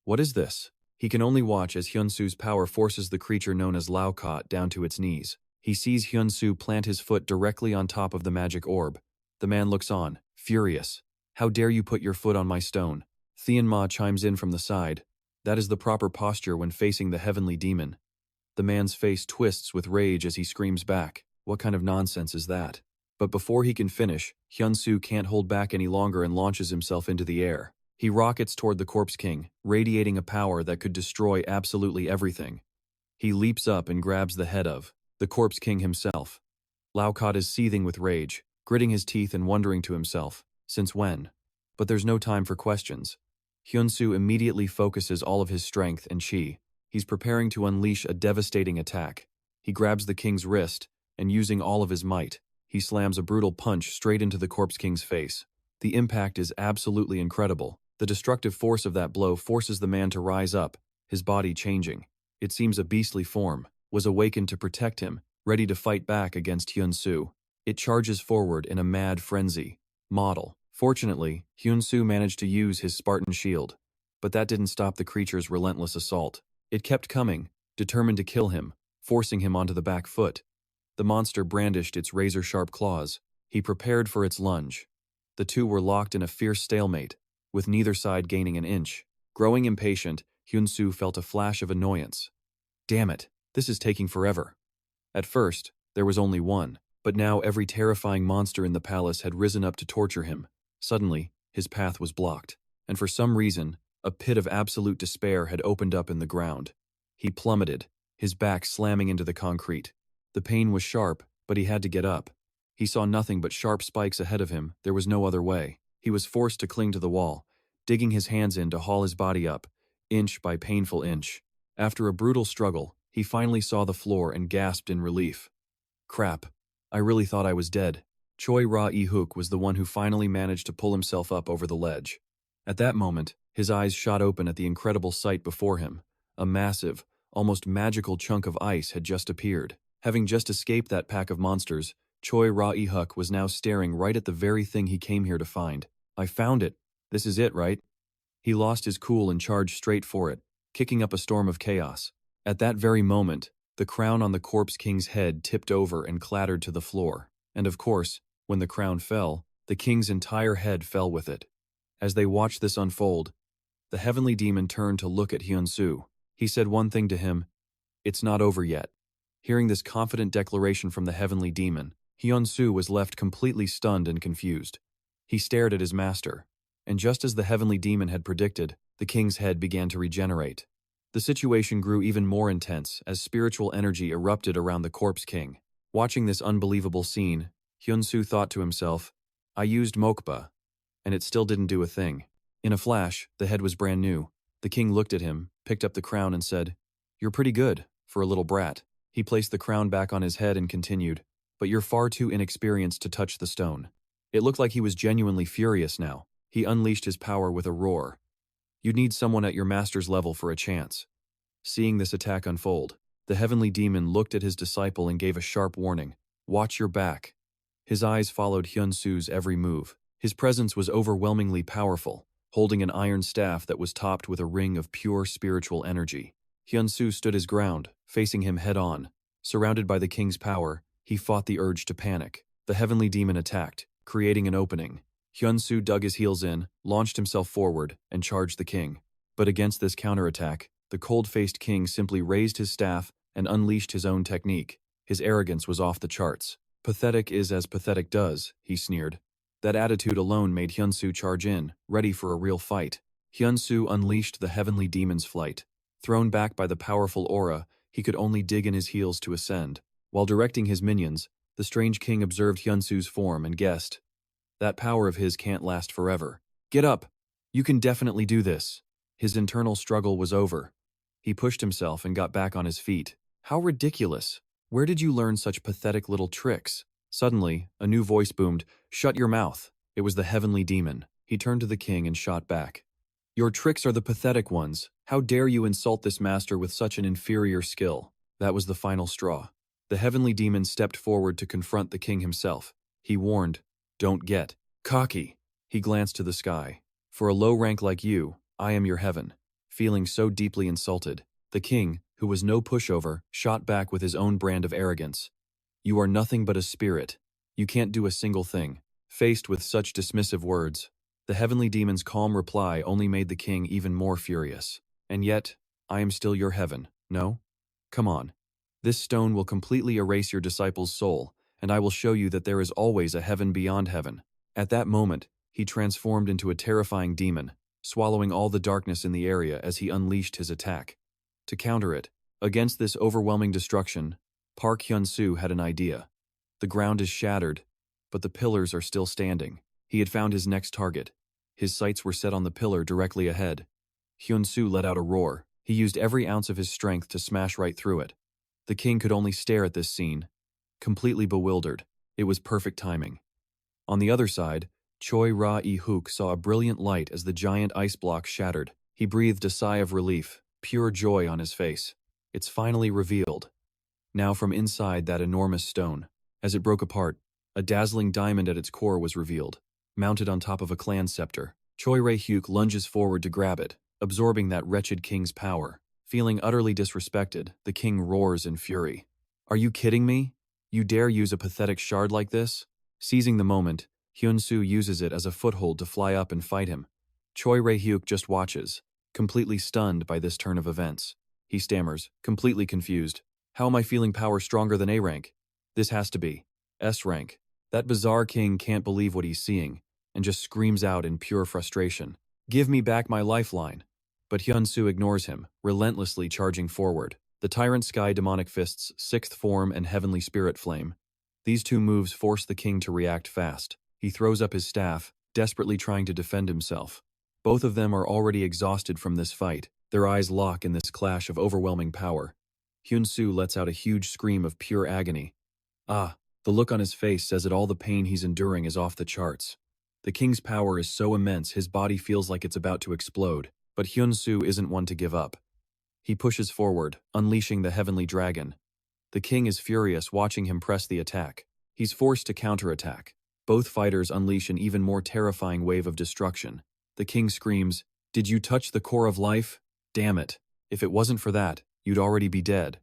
S1: What is this?" He can only watch as Hyun-soo's power forces the creature known as Laokat down to its knees. He sees Hyun-soo plant his foot directly on top of the magic orb. The man looks on, furious. "How dare you put your foot on my stone?" Tian-ma chimes in from the side. "That is the proper posture when facing the heavenly demon." The man's face twists with rage as he screams back, "What kind of nonsense is that?" But before he can finish, Hyun-soo can't hold back any longer and launches himself into the air. He rockets toward the Corpse King, radiating a power that could destroy absolutely everything. He leaps up and grabs the head of the Corpse King himself. Laokat is seething with rage, gritting his teeth and wondering to himself, since when? But there's no time for questions. Hyun-soo immediately focuses all of his strength and chi. He's preparing to unleash a devastating attack. He grabs the king's wrist, and using all of his might, he slams a brutal punch straight into the corpse king's face. The impact is absolutely incredible. The destructive force of that blow forces the man to rise up, his body changing. It seems a beastly form was awakened to protect him, ready to fight back against Hyun-soo. It charges forward in a mad frenzy. Model. Fortunately, Hyun-soo managed to use his Spartan shield, but that didn't stop the creature's relentless assault. It kept coming, determined to kill him, forcing him onto the back foot. The monster brandished its razor-sharp claws. He prepared for its lunge. The two were locked in a fierce stalemate, with neither side gaining an inch. Growing impatient, Hyun-soo felt a flash of annoyance. Damn it, this is taking forever. At first, there was only one, but now every terrifying monster in the palace had risen up to torture him. Suddenly, his path was blocked, and for some reason, a pit of absolute despair had opened up in the ground. He plummeted, his back slamming into the concrete. The pain was sharp, but he had to get up. He saw nothing but sharp spikes ahead of him. There was no other way. He was forced to cling to the wall, digging his hands in to haul his body up, inch by painful inch. After a brutal struggle, he finally saw the floor and gasped in relief. Crap, I really thought I was dead. Choi Ra-e-hook was the one who finally managed to pull himself up over the ledge. At that moment, his eyes shot open at the incredible sight before him. A massive, almost magical chunk of ice had just appeared. Having just escaped that pack of monsters, Choi Ra-e-hook was now staring right at the very thing he came here to find. I found it. This is it, right? He lost his cool and charged straight for it, kicking up a storm of chaos. At that very moment, the crown on the corpse king's head tipped over and clattered to the floor. And of course, when the crown fell, the king's entire head fell with it. As they watched this unfold, the heavenly demon turned to look at Hyun-soo. He said one thing to him, "It's not over yet." Hearing this confident declaration from the heavenly demon, Hyun-soo was left completely stunned and confused. He stared at his master, and just as the heavenly demon had predicted, the king's head began to regenerate. The situation grew even more intense as spiritual energy erupted around the corpse king. Watching this unbelievable scene, Hyun-soo thought to himself, I used Mokba, and it still didn't do a thing. In a flash, the head was brand new. The king looked at him, picked up the crown and said, "You're pretty good, for a little brat." He placed the crown back on his head and continued, "But you're far too inexperienced to touch the stone." It looked like he was genuinely furious now. He unleashed his power with a roar. "You'd need someone at your master's level for a chance." Seeing this attack unfold, the heavenly demon looked at his disciple and gave a sharp warning, "Watch your back." His eyes followed Hyun-soo's every move. His presence was overwhelmingly powerful, holding an iron staff that was topped with a ring of pure spiritual energy. Hyun-soo stood his ground, facing him head-on. Surrounded by the king's power, he fought the urge to panic. The heavenly demon attacked, creating an opening. Hyun-soo dug his heels in, launched himself forward, and charged the king. But against this counterattack, the cold-faced king simply raised his staff and unleashed his own technique. His arrogance was off the charts. "Pathetic is as pathetic does," he sneered. That attitude alone made Hyun-soo charge in, ready for a real fight. Hyun-soo unleashed the heavenly demon's flight. Thrown back by the powerful aura, he could only dig in his heels to ascend. While directing his minions, the strange king observed Hyun-soo's form and guessed, "That power of his can't last forever. Get up! You can definitely do this." His internal struggle was over. He pushed himself and got back on his feet. "How ridiculous! Where did you learn such pathetic little tricks?" Suddenly, a new voice boomed, "Shut your mouth." It was the heavenly demon. He turned to the king and shot back. "Your tricks are the pathetic ones. How dare you insult this master with such an inferior skill?" That was the final straw. The heavenly demon stepped forward to confront the king himself. He warned, "Don't get cocky." He glanced to the sky. "For a low rank like you, I am your heaven." Feeling so deeply insulted, the king, who was no pushover, shot back with his own brand of arrogance. "You are nothing but a spirit. You can't do a single thing." Faced with such dismissive words, the heavenly demon's calm reply only made the king even more furious. "And yet, I am still your heaven, no? Come on. This stone will completely erase your disciple's soul, and I will show you that there is always a heaven beyond heaven." At that moment, he transformed into a terrifying demon, swallowing all the darkness in the area as he unleashed his attack. To counter it, against this overwhelming destruction, Park Hyun-soo had an idea. The ground is shattered, but the pillars are still standing. He had found his next target. His sights were set on the pillar directly ahead. Hyun-soo let out a roar. He used every ounce of his strength to smash right through it. The king could only stare at this scene, completely bewildered. It was perfect timing. On the other side, Choi Ra-e-hook saw a brilliant light as the giant ice block shattered. He breathed a sigh of relief, pure joy on his face. It's finally revealed. Now from inside that enormous stone, as it broke apart, a dazzling diamond at its core was revealed, mounted on top of a clan scepter. Choi Ra-e-hook lunges forward to grab it, absorbing that wretched king's power. Feeling utterly disrespected, the king roars in fury. "Are you kidding me? You dare use a pathetic shard like this?" Seizing the moment, Hyun-soo uses it as a foothold to fly up and fight him. Choi Ra-e-hook just watches, completely stunned by this turn of events. He stammers, completely confused. "How am I feeling power stronger than A rank? This has to be S rank." That bizarre king can't believe what he's seeing, and just screams out in pure frustration, "Give me back my lifeline." But Hyun-soo ignores him, relentlessly charging forward. The Tyrant Sky Demonic Fist's sixth form and Heavenly Spirit Flame. These two moves force the king to react fast. He throws up his staff, desperately trying to defend himself. Both of them are already exhausted from this fight. Their eyes lock in this clash of overwhelming power. Hyun-soo lets out a huge scream of pure agony. Ah, the look on his face says that all the pain he's enduring is off the charts. The king's power is so immense his body feels like it's about to explode, but Hyun-soo isn't one to give up. He pushes forward, unleashing the heavenly dragon. The king is furious watching him press the attack. He's forced to counterattack. Both fighters unleash an even more terrifying wave of destruction. The king screams, "Did you touch the core of life? Damn it. If it wasn't for that, you'd already be dead."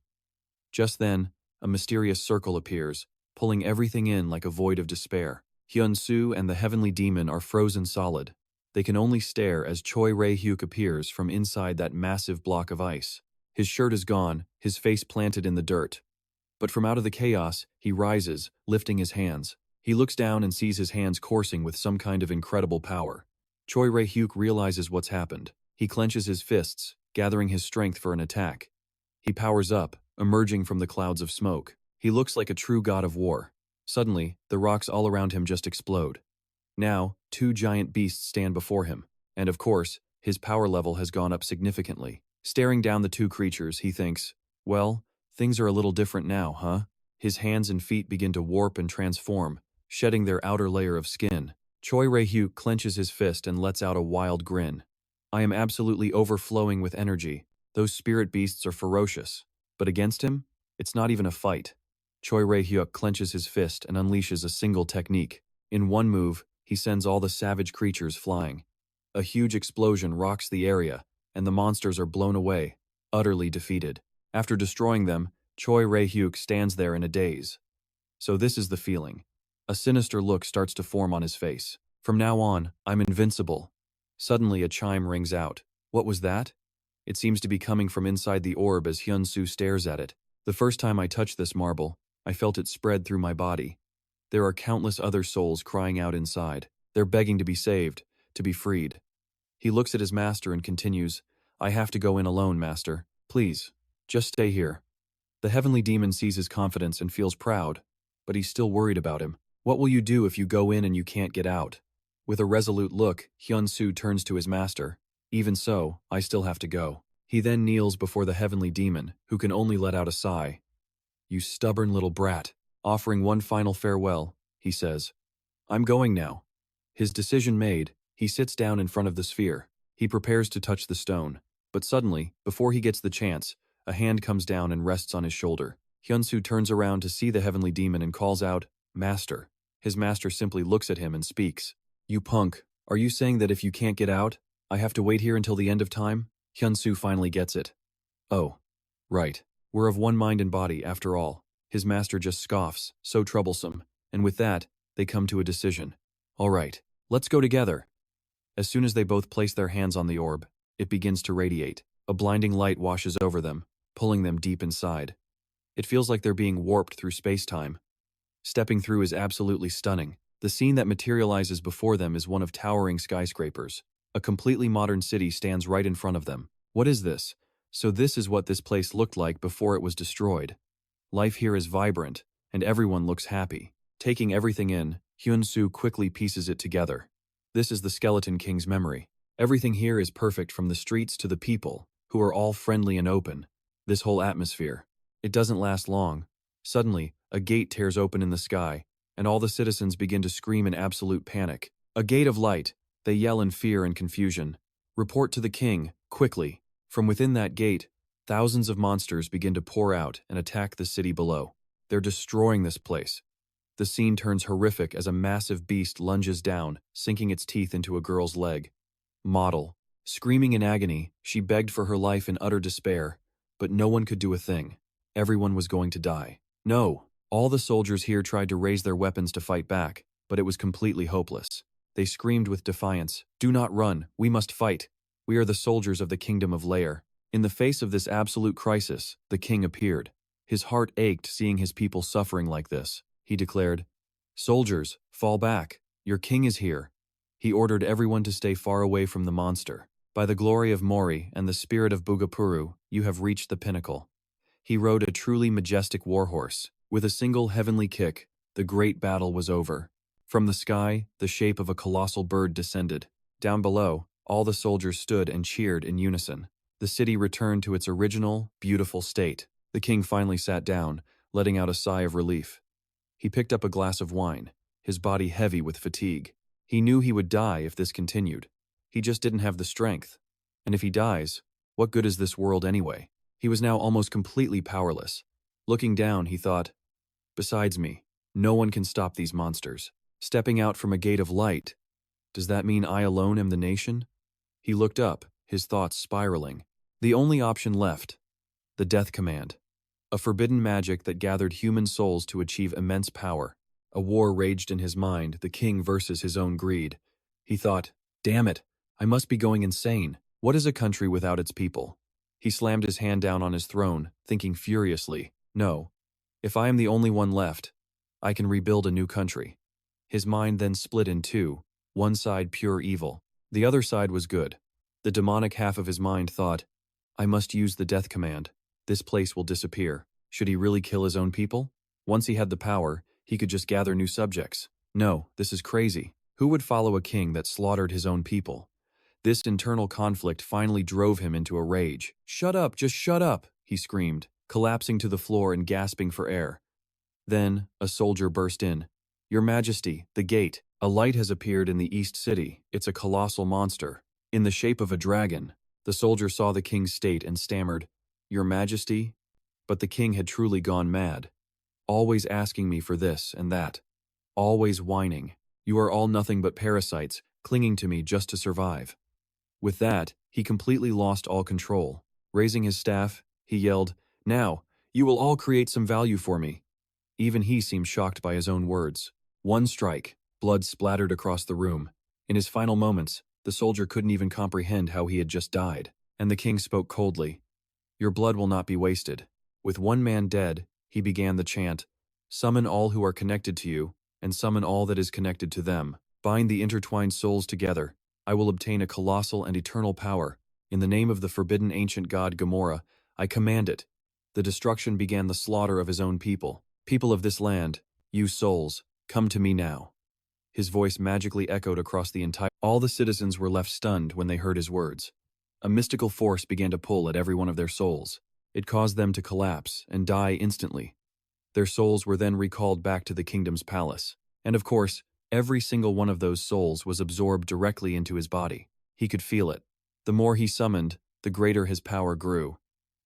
S1: Just then, a mysterious circle appears, pulling everything in like a void of despair. Hyun-soo and the heavenly demon are frozen solid. They can only stare as Choi Ra-e-hook appears from inside that massive block of ice. His shirt is gone, his face planted in the dirt. But from out of the chaos, he rises, lifting his hands. He looks down and sees his hands coursing with some kind of incredible power. Choi Ra-e-hook realizes what's happened. He clenches his fists, gathering his strength for an attack. He powers up, emerging from the clouds of smoke. He looks like a true god of war. Suddenly, the rocks all around him just explode. Now, two giant beasts stand before him, and of course, his power level has gone up significantly. Staring down the two creatures, he thinks, well, things are a little different now, huh? His hands and feet begin to warp and transform, shedding their outer layer of skin. Choi Ra-e-hook clenches his fist and lets out a wild grin. "I am absolutely overflowing with energy. Those spirit beasts are ferocious. But against him, it's not even a fight." Choi Ra-e-hook clenches his fist and unleashes a single technique. In one move, he sends all the savage creatures flying. A huge explosion rocks the area, and the monsters are blown away, utterly defeated. After destroying them, Choi Ra-e-hook stands there in a daze. So this is the feeling. A sinister look starts to form on his face. "From now on, I'm invincible." Suddenly a chime rings out. What was that? It seems to be coming from inside the orb as Hyun-soo stares at it. "The first time I touched this marble, I felt it spread through my body. There are countless other souls crying out inside. They're begging to be saved, to be freed." He looks at his master and continues, "I have to go in alone, master. Please, just stay here." The heavenly demon sees his confidence and feels proud, but he's still worried about him. "What will you do if you go in and you can't get out?" With a resolute look, Hyun-soo turns to his master. "Even so, I still have to go." He then kneels before the heavenly demon, who can only let out a sigh. "You stubborn little brat." Offering one final farewell, he says, "I'm going now." His decision made, he sits down in front of the sphere. He prepares to touch the stone, but suddenly, before he gets the chance, a hand comes down and rests on his shoulder. Hyun-soo turns around to see the heavenly demon and calls out, "Master." His master simply looks at him and speaks. "You punk, are you saying that if you can't get out, I have to wait here until the end of time?" Hyun-soo finally gets it. "Oh, right. We're of one mind and body, after all." His master just scoffs, so troublesome, and with that, they come to a decision. "All right, let's go together." As soon as they both place their hands on the orb, it begins to radiate. A blinding light washes over them, pulling them deep inside. It feels like they're being warped through space-time. Stepping through is absolutely stunning. The scene that materializes before them is one of towering skyscrapers. A completely modern city stands right in front of them. What is this? So this is what this place looked like before it was destroyed. Life here is vibrant, and everyone looks happy. Taking everything in, Hyun-soo quickly pieces it together. This is the Skeleton King's memory. Everything here is perfect from the streets to the people, who are all friendly and open. This whole atmosphere. It doesn't last long. Suddenly, a gate tears open in the sky, and all the citizens begin to scream in absolute panic. A gate of light, they yell in fear and confusion. Report to the king, quickly. From within that gate, thousands of monsters begin to pour out and attack the city below. They're destroying this place. The scene turns horrific as a massive beast lunges down, sinking its teeth into a girl's leg. Model. Screaming in agony, she begged for her life in utter despair, but no one could do a thing. Everyone was going to die. No, all the soldiers here tried to raise their weapons to fight back, but it was completely hopeless. They screamed with defiance, "Do not run, we must fight. We are the soldiers of the kingdom of Lair." In the face of this absolute crisis, the king appeared. His heart ached seeing his people suffering like this. He declared, "Soldiers, fall back. Your king is here." He ordered everyone to stay far away from the monster. "By the glory of Mori and the spirit of Bugapuru, you have reached the pinnacle." He rode a truly majestic warhorse. With a single heavenly kick, the great battle was over. From the sky, the shape of a colossal bird descended. Down below, all the soldiers stood and cheered in unison. The city returned to its original, beautiful state. The king finally sat down, letting out a sigh of relief. He picked up a glass of wine, his body heavy with fatigue. He knew he would die if this continued. He just didn't have the strength. And if he dies, what good is this world anyway? He was now almost completely powerless. Looking down, he thought, besides me, no one can stop these monsters. Stepping out from a gate of light, does that mean I alone am the nation? He looked up, his thoughts spiraling. The only option left, the death command. A forbidden magic that gathered human souls to achieve immense power. A war raged in his mind, the king versus his own greed. He thought, damn it, I must be going insane. What is a country without its people? He slammed his hand down on his throne, thinking furiously, no, if I am the only one left, I can rebuild a new country. His mind then split in two, one side pure evil, the other side was good. The demonic half of his mind thought, I must use the death command. This place will disappear. Should he really kill his own people? Once he had the power, he could just gather new subjects. No, this is crazy. Who would follow a king that slaughtered his own people? This internal conflict finally drove him into a rage. Shut up, just shut up, he screamed, collapsing to the floor and gasping for air. Then, a soldier burst in. Your Majesty, the gate. A light has appeared in the East City. It's a colossal monster, in the shape of a dragon. The soldier saw the king's state and stammered, Your Majesty? But the king had truly gone mad. Always asking me for this and that. Always whining. You are all nothing but parasites, clinging to me just to survive. With that, he completely lost all control. Raising his staff, he yelled, Now, you will all create some value for me. Even he seemed shocked by his own words. One strike, blood splattered across the room. In his final moments, the soldier couldn't even comprehend how he had just died, and the king spoke coldly. Your blood will not be wasted. With one man dead, he began the chant, Summon all who are connected to you, and summon all that is connected to them. Bind the intertwined souls together. I will obtain a colossal and eternal power. In the name of the forbidden ancient god Gamora, I command it. The destruction began the slaughter of his own people. People of this land, you souls, come to me now. His voice magically echoed across the entire... All the citizens were left stunned when they heard his words. A mystical force began to pull at every one of their souls. It caused them to collapse and die instantly. Their souls were then recalled back to the kingdom's palace. And of course, every single one of those souls was absorbed directly into his body. He could feel it. The more he summoned, the greater his power grew.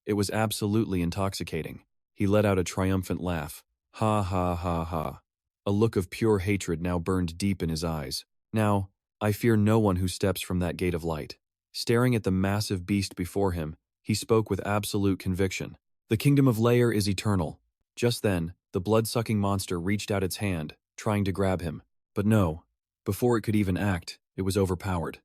S1: It was absolutely intoxicating. He let out a triumphant laugh. Ha ha ha ha. A look of pure hatred now burned deep in his eyes. Now, I fear no one who steps from that gate of light. Staring at the massive beast before him, he spoke with absolute conviction. The kingdom of Lair is eternal. Just then, the blood-sucking monster reached out its hand, trying to grab him. But no, before it could even act, it was overpowered.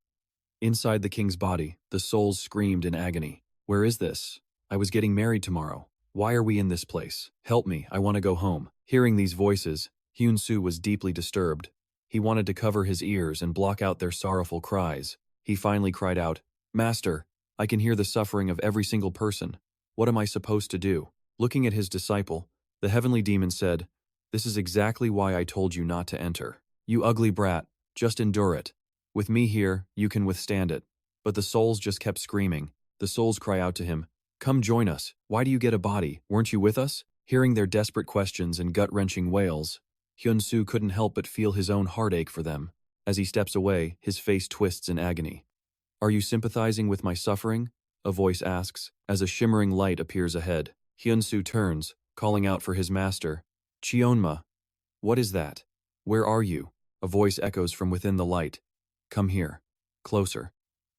S1: Inside the king's body, the souls screamed in agony. Where is this? I was getting married tomorrow. Why are we in this place? Help me, I want to go home. Hearing these voices, Hyun-soo was deeply disturbed. He wanted to cover his ears and block out their sorrowful cries. He finally cried out, Master, I can hear the suffering of every single person. What am I supposed to do? Looking at his disciple, the heavenly demon said, This is exactly why I told you not to enter. You ugly brat, just endure it. With me here, you can withstand it. But the souls just kept screaming. The souls cry out to him, Come join us. Why do you get a body? Weren't you with us? Hearing their desperate questions and gut-wrenching wails, Hyun-soo couldn't help but feel his own heartache for them. As he steps away, his face twists in agony. Are you sympathizing with my suffering? A voice asks, as a shimmering light appears ahead. Hyun-soo turns, calling out for his master. Cheonma. What is that? Where are you? A voice echoes from within the light. Come here. Closer.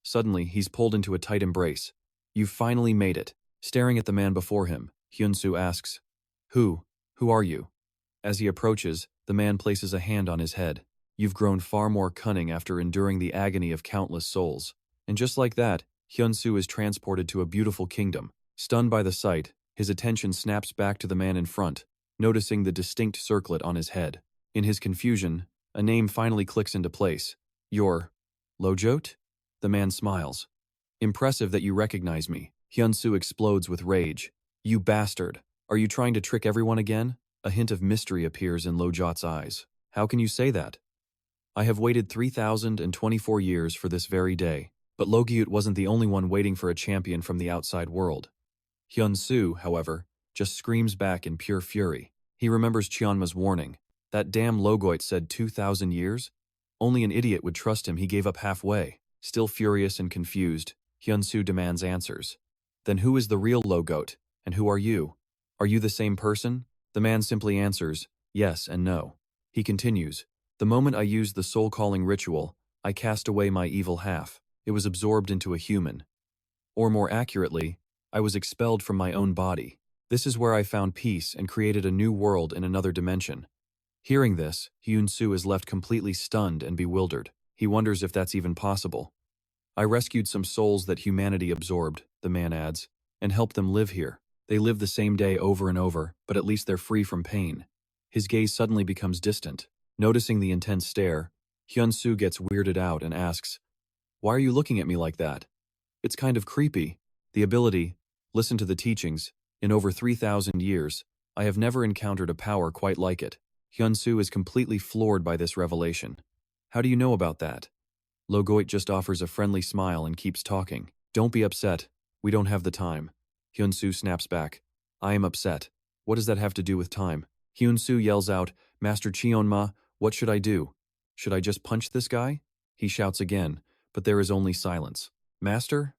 S1: Suddenly, he's pulled into a tight embrace. You've finally made it. Staring at the man before him, Hyun-soo asks, Who are you? As he approaches, the man places a hand on his head. You've grown far more cunning after enduring the agony of countless souls. And just like that, Hyun-soo is transported to a beautiful kingdom. Stunned by the sight, his attention snaps back to the man in front, noticing the distinct circlet on his head. In his confusion, a name finally clicks into place. You're Lojot? The man smiles. Impressive that you recognize me. Hyun-soo explodes with rage. You bastard! Are you trying to trick everyone again? A hint of mystery appears in Lojot's eyes. How can you say that? I have waited 3,024 years for this very day. But Lojot wasn't the only one waiting for a champion from the outside world. Hyun-soo, however, just screams back in pure fury. He remembers Cheonma's warning. That damn Lojot said 2,000 years? Only an idiot would trust him. He gave up halfway. Still furious and confused, Hyun-soo demands answers. Then who is the real Lojot, and who are you? Are you the same person? The man simply answers, yes and no. He continues, the moment I used the soul-calling ritual, I cast away my evil half. It was absorbed into a human. Or more accurately, I was expelled from my own body. This is where I found peace and created a new world in another dimension. Hearing this, Hyun-soo is left completely stunned and bewildered. He wonders if that's even possible. I rescued some souls that humanity absorbed, the man adds, and helped them live here. They live the same day over and over, but at least they're free from pain. His gaze suddenly becomes distant. Noticing the intense stare, Hyun-soo gets weirded out and asks, Why are you looking at me like that? It's kind of creepy. The ability, listen to the teachings, in over 3,000 years, I have never encountered a power quite like it. Hyun-soo is completely floored by this revelation. How do you know about that? Lojot just offers a friendly smile and keeps talking. Don't be upset. We don't have the time. Hyun-soo snaps back. I am upset. What does that have to do with time? Hyun-soo yells out, Master Cheonma, what should I do? Should I just punch this guy? He shouts again, but there is only silence. Master?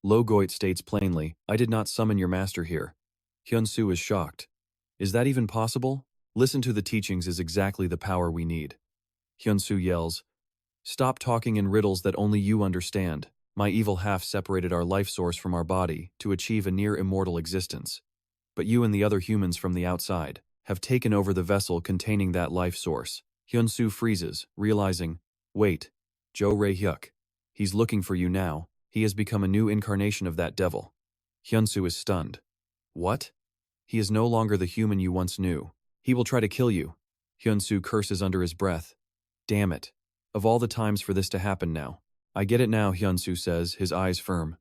S1: Lojot states plainly, I did not summon your master here. Hyun-soo is shocked. Is that even possible? Listen to the teachings is exactly the power we need. Hyun-soo yells, Stop talking in riddles that only you understand. My evil half separated our life source from our body to achieve a near-immortal existence. But you and the other humans from the outside have taken over the vessel containing that life source. Hyun-soo freezes, realizing, wait, Jo Rae-hyuk. He's looking for you now. He has become a new incarnation of that devil. Hyun-soo is stunned. What? He is no longer the human you once knew. He will try to kill you. Hyun-soo curses under his breath. Damn it. Of all the times for this to happen now. I get it now, Hyun-soo says, his eyes firm.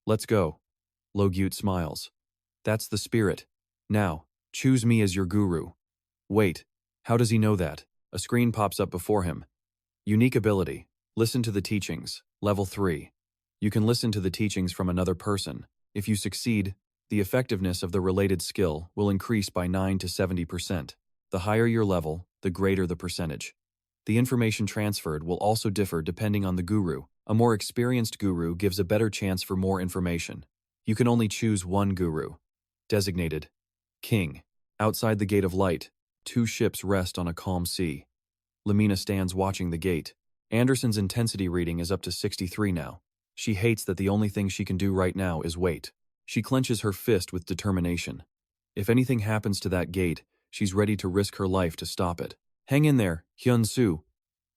S1: Let's go. Lojot smiles. That's the spirit. Now, choose me as your guru. Wait, how does he know that? A screen pops up before him. Unique ability. Listen to the teachings. Level 3. You can listen to the teachings from another person. If you succeed, the effectiveness of the related skill will increase by 9 to 70%. The higher your level, the greater the percentage. The information transferred will also differ depending on the guru. A more experienced guru gives a better chance for more information. You can only choose one guru. Designated. King. Outside the Gate of Light, 2 ships rest on a calm sea. Lamina stands watching the gate. Anderson's intensity reading is up to 63 now. She hates that the only thing she can do right now is wait. She clenches her fist with determination. If anything happens to that gate, she's ready to risk her life to stop it. Hang in there, Hyun-soo.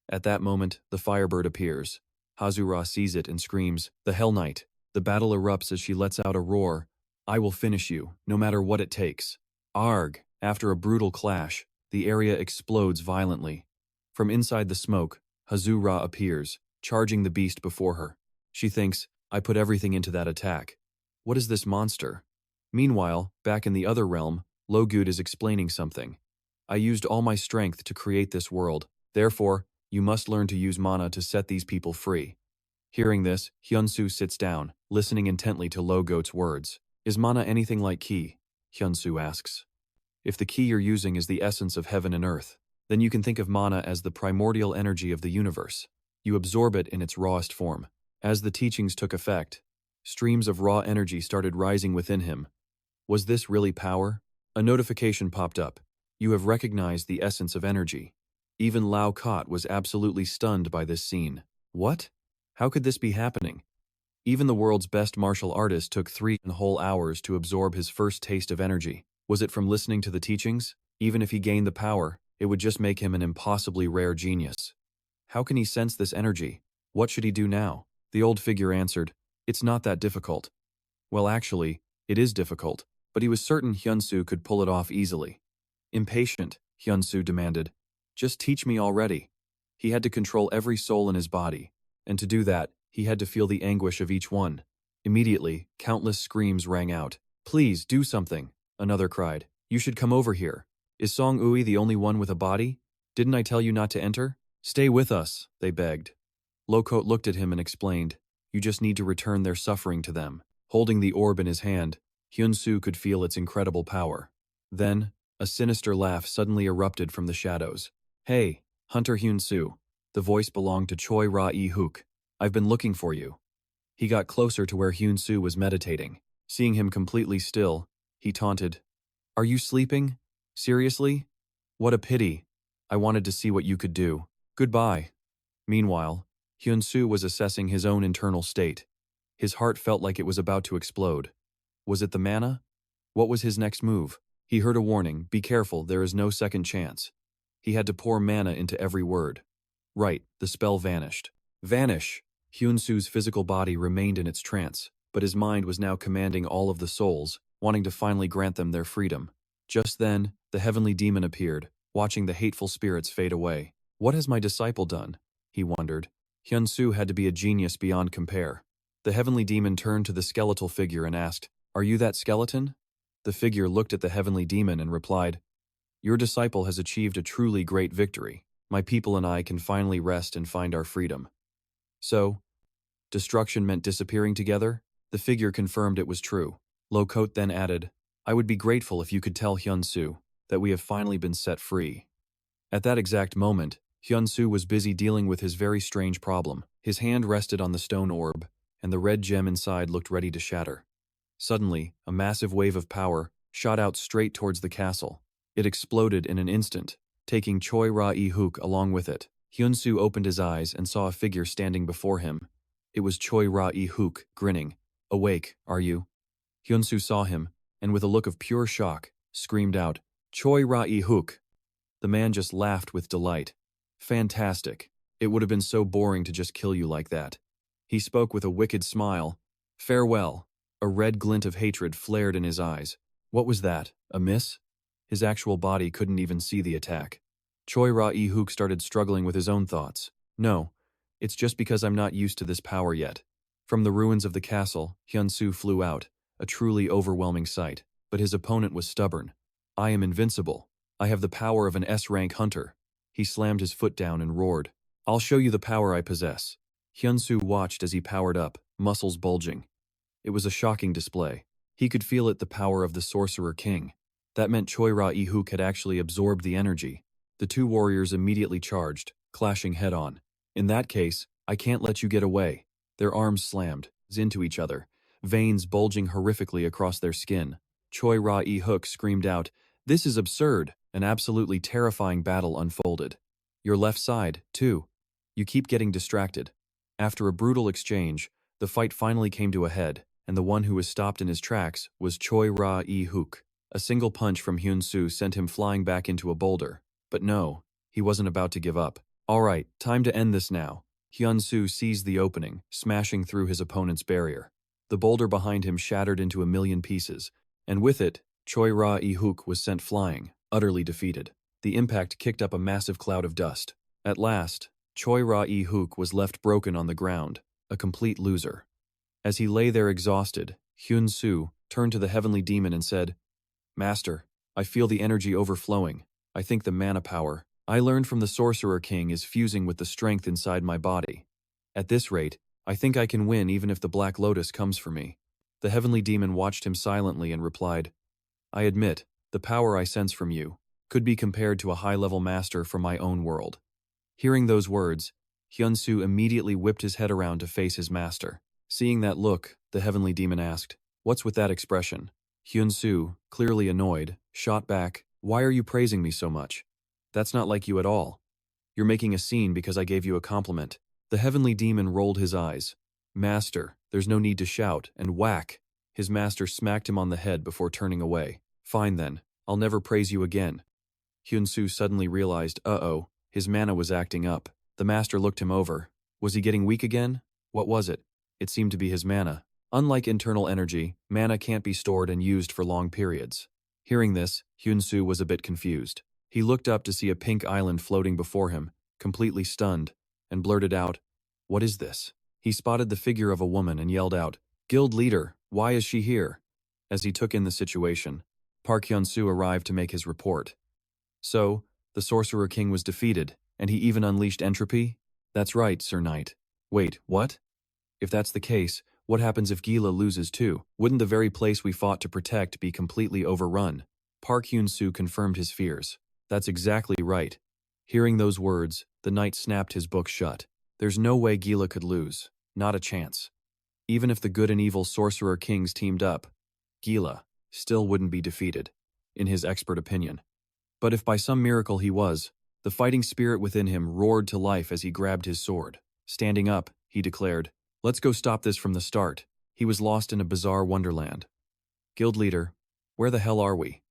S1: At that moment, the Firebird appears. Hazura sees it and screams, the Hell Knight. The battle erupts as she lets out a roar. I will finish you, no matter what it takes. Arg! After a brutal clash, the area explodes violently. From inside the smoke, Hazura appears, charging the beast before her. She thinks, I put everything into that attack. What is this monster? Meanwhile, back in the other realm, Lojot is explaining something. I used all my strength to create this world. Therefore, you must learn to use mana to set these people free. Hearing this, Hyun-soo sits down, listening intently to Lojot's words. Is mana anything like ki? Hyun-soo asks. If the ki you're using is the essence of heaven and earth, then you can think of mana as the primordial energy of the universe. You absorb it in its rawest form. As the teachings took effect, streams of raw energy started rising within him. Was this really power? A notification popped up. You have recognized the essence of energy. Even Lau Kot was absolutely stunned by this scene. What? How could this be happening? Even the world's best martial artist took 3 whole hours to absorb his first taste of energy. Was it from listening to the teachings? Even if he gained the power, it would just make him an impossibly rare genius. How can he sense this energy? What should he do now? The old figure answered, "It's not that difficult." Well, actually, it is difficult, but he was certain Hyun-soo could pull it off easily. Impatient, Hyun-soo demanded, "Just teach me already." He had to control every soul in his body, and to do that, he had to feel the anguish of each one. Immediately, countless screams rang out. "Please, do something," another cried. "You should come over here. Is Song Ui the only one with a body? Didn't I tell you not to enter? Stay with us," they begged. Lokot looked at him and explained, "You just need to return their suffering to them." Holding the orb in his hand, Hyun-soo could feel its incredible power. Then, a sinister laugh suddenly erupted from the shadows. "Hey, Hunter Hyun-soo." The voice belonged to Choi Ra-e-hook. "I've been looking for you." He got closer to where Hyun-soo was meditating. Seeing him completely still, he taunted, "Are you sleeping? Seriously? What a pity. I wanted to see what you could do. Goodbye." Meanwhile, Hyun-soo was assessing his own internal state. His heart felt like it was about to explode. Was it the mana? What was his next move? He heard a warning, "Be careful, there is no second chance." He had to pour mana into every word. Right, the spell vanished. Vanish! Hyun-soo's physical body remained in its trance, but his mind was now commanding all of the souls, wanting to finally grant them their freedom. Just then, the heavenly demon appeared, watching the hateful spirits fade away. "What has my disciple done?" he wondered. Hyun-soo had to be a genius beyond compare. The heavenly demon turned to the skeletal figure and asked, "Are you that skeleton?" The figure looked at the heavenly demon and replied, "Your disciple has achieved a truly great victory. My people and I can finally rest and find our freedom." So, destruction meant disappearing together? The figure confirmed it was true. Lokot then added, "I would be grateful if you could tell Hyun-soo that we have finally been set free." At that exact moment, Hyun-soo was busy dealing with his very strange problem. His hand rested on the stone orb, and the red gem inside looked ready to shatter. Suddenly, a massive wave of power shot out straight towards the castle. It exploded in an instant, taking Choi Ra-e-hook along with it. Hyun-soo opened his eyes and saw a figure standing before him. It was Choi Ra-e-hook, grinning. "Awake, are you?" Hyun-soo saw him, and with a look of pure shock, screamed out, "Choi Ra-e-hook!" The man just laughed with delight. "Fantastic. It would have been so boring to just kill you like that." He spoke with a wicked smile. "Farewell." A red glint of hatred flared in his eyes. What was that? A miss? His actual body couldn't even see the attack. Choi Ra-e-hook started struggling with his own thoughts. "No, it's just because I'm not used to this power yet." From the ruins of the castle, Hyun-soo flew out, a truly overwhelming sight, but his opponent was stubborn. "I am invincible. I have the power of an S-rank hunter." He slammed his foot down and roared, "I'll show you the power I possess." Hyun-soo watched as he powered up, muscles bulging. It was a shocking display. He could feel it, the power of the Sorcerer King. That meant Choi Ra-e-hook had actually absorbed the energy. The two warriors immediately charged, clashing head-on. "In that case, I can't let you get away." Their arms slammed into each other, veins bulging horrifically across their skin. Choi Ra-e-hook screamed out, "This is absurd!" An absolutely terrifying battle unfolded. "Your left side, too. You keep getting distracted." After a brutal exchange, the fight finally came to a head, and the one who was stopped in his tracks was Choi Ra-e-hook. A single punch from Hyun-soo sent him flying back into a boulder. But no, he wasn't about to give up. "All right, time to end this now." Hyun-soo seized the opening, smashing through his opponent's barrier. The boulder behind him shattered into a million pieces, and with it, Choi Ra-e-hook was sent flying, utterly defeated. The impact kicked up a massive cloud of dust. At last, Choi Ra-e-hook was left broken on the ground, a complete loser. As he lay there exhausted, Hyun-soo turned to the heavenly demon and said, "Master, I feel the energy overflowing. I think the mana power I learned from the Sorcerer King is fusing with the strength inside my body. At this rate, I think I can win even if the Black Lotus comes for me." The heavenly demon watched him silently and replied, I admit, the power I sense from you could be compared to a high-level master from my own world. Hearing those words, Hyun-soo immediately whipped his head around to face his master. Seeing that look, the heavenly demon asked, What's with that expression? Hyun-soo, clearly annoyed, shot back, Why are you praising me so much? That's not like you at all. You're making a scene because I gave you a compliment. The heavenly demon rolled his eyes. Master, there's no need to shout, and whack! His master smacked him on the head before turning away. Fine then, I'll never praise you again. Hyun-soo suddenly realized, uh-oh, his mana was acting up. The master looked him over. Was he getting weak again? What was it? It seemed to be his mana. Unlike internal energy, mana can't be stored and used for long periods. Hearing this, Hyun-soo was a bit confused. He looked up to see a pink island floating before him, completely stunned, and blurted out, What is this? He spotted the figure of a woman and yelled out, Guild leader, why is she here? As he took in the situation, Park Hyun-soo arrived to make his report. So, the Sorcerer King was defeated, and he even unleashed entropy? That's right, Sir Knight. Wait, what? If that's the case, what happens if Gila loses too? Wouldn't the very place we fought to protect be completely overrun? Park Hyun-soo confirmed his fears. That's exactly right. Hearing those words, the knight snapped his book shut. There's no way Gila could lose. Not a chance. Even if the good and evil Sorcerer Kings teamed up, Gila still wouldn't be defeated, in his expert opinion. But if by some miracle he was, the fighting spirit within him roared to life as he grabbed his sword. Standing up, he declared, Let's go stop this from the start. He was lost in a bizarre wonderland. Guild leader, where the hell are we?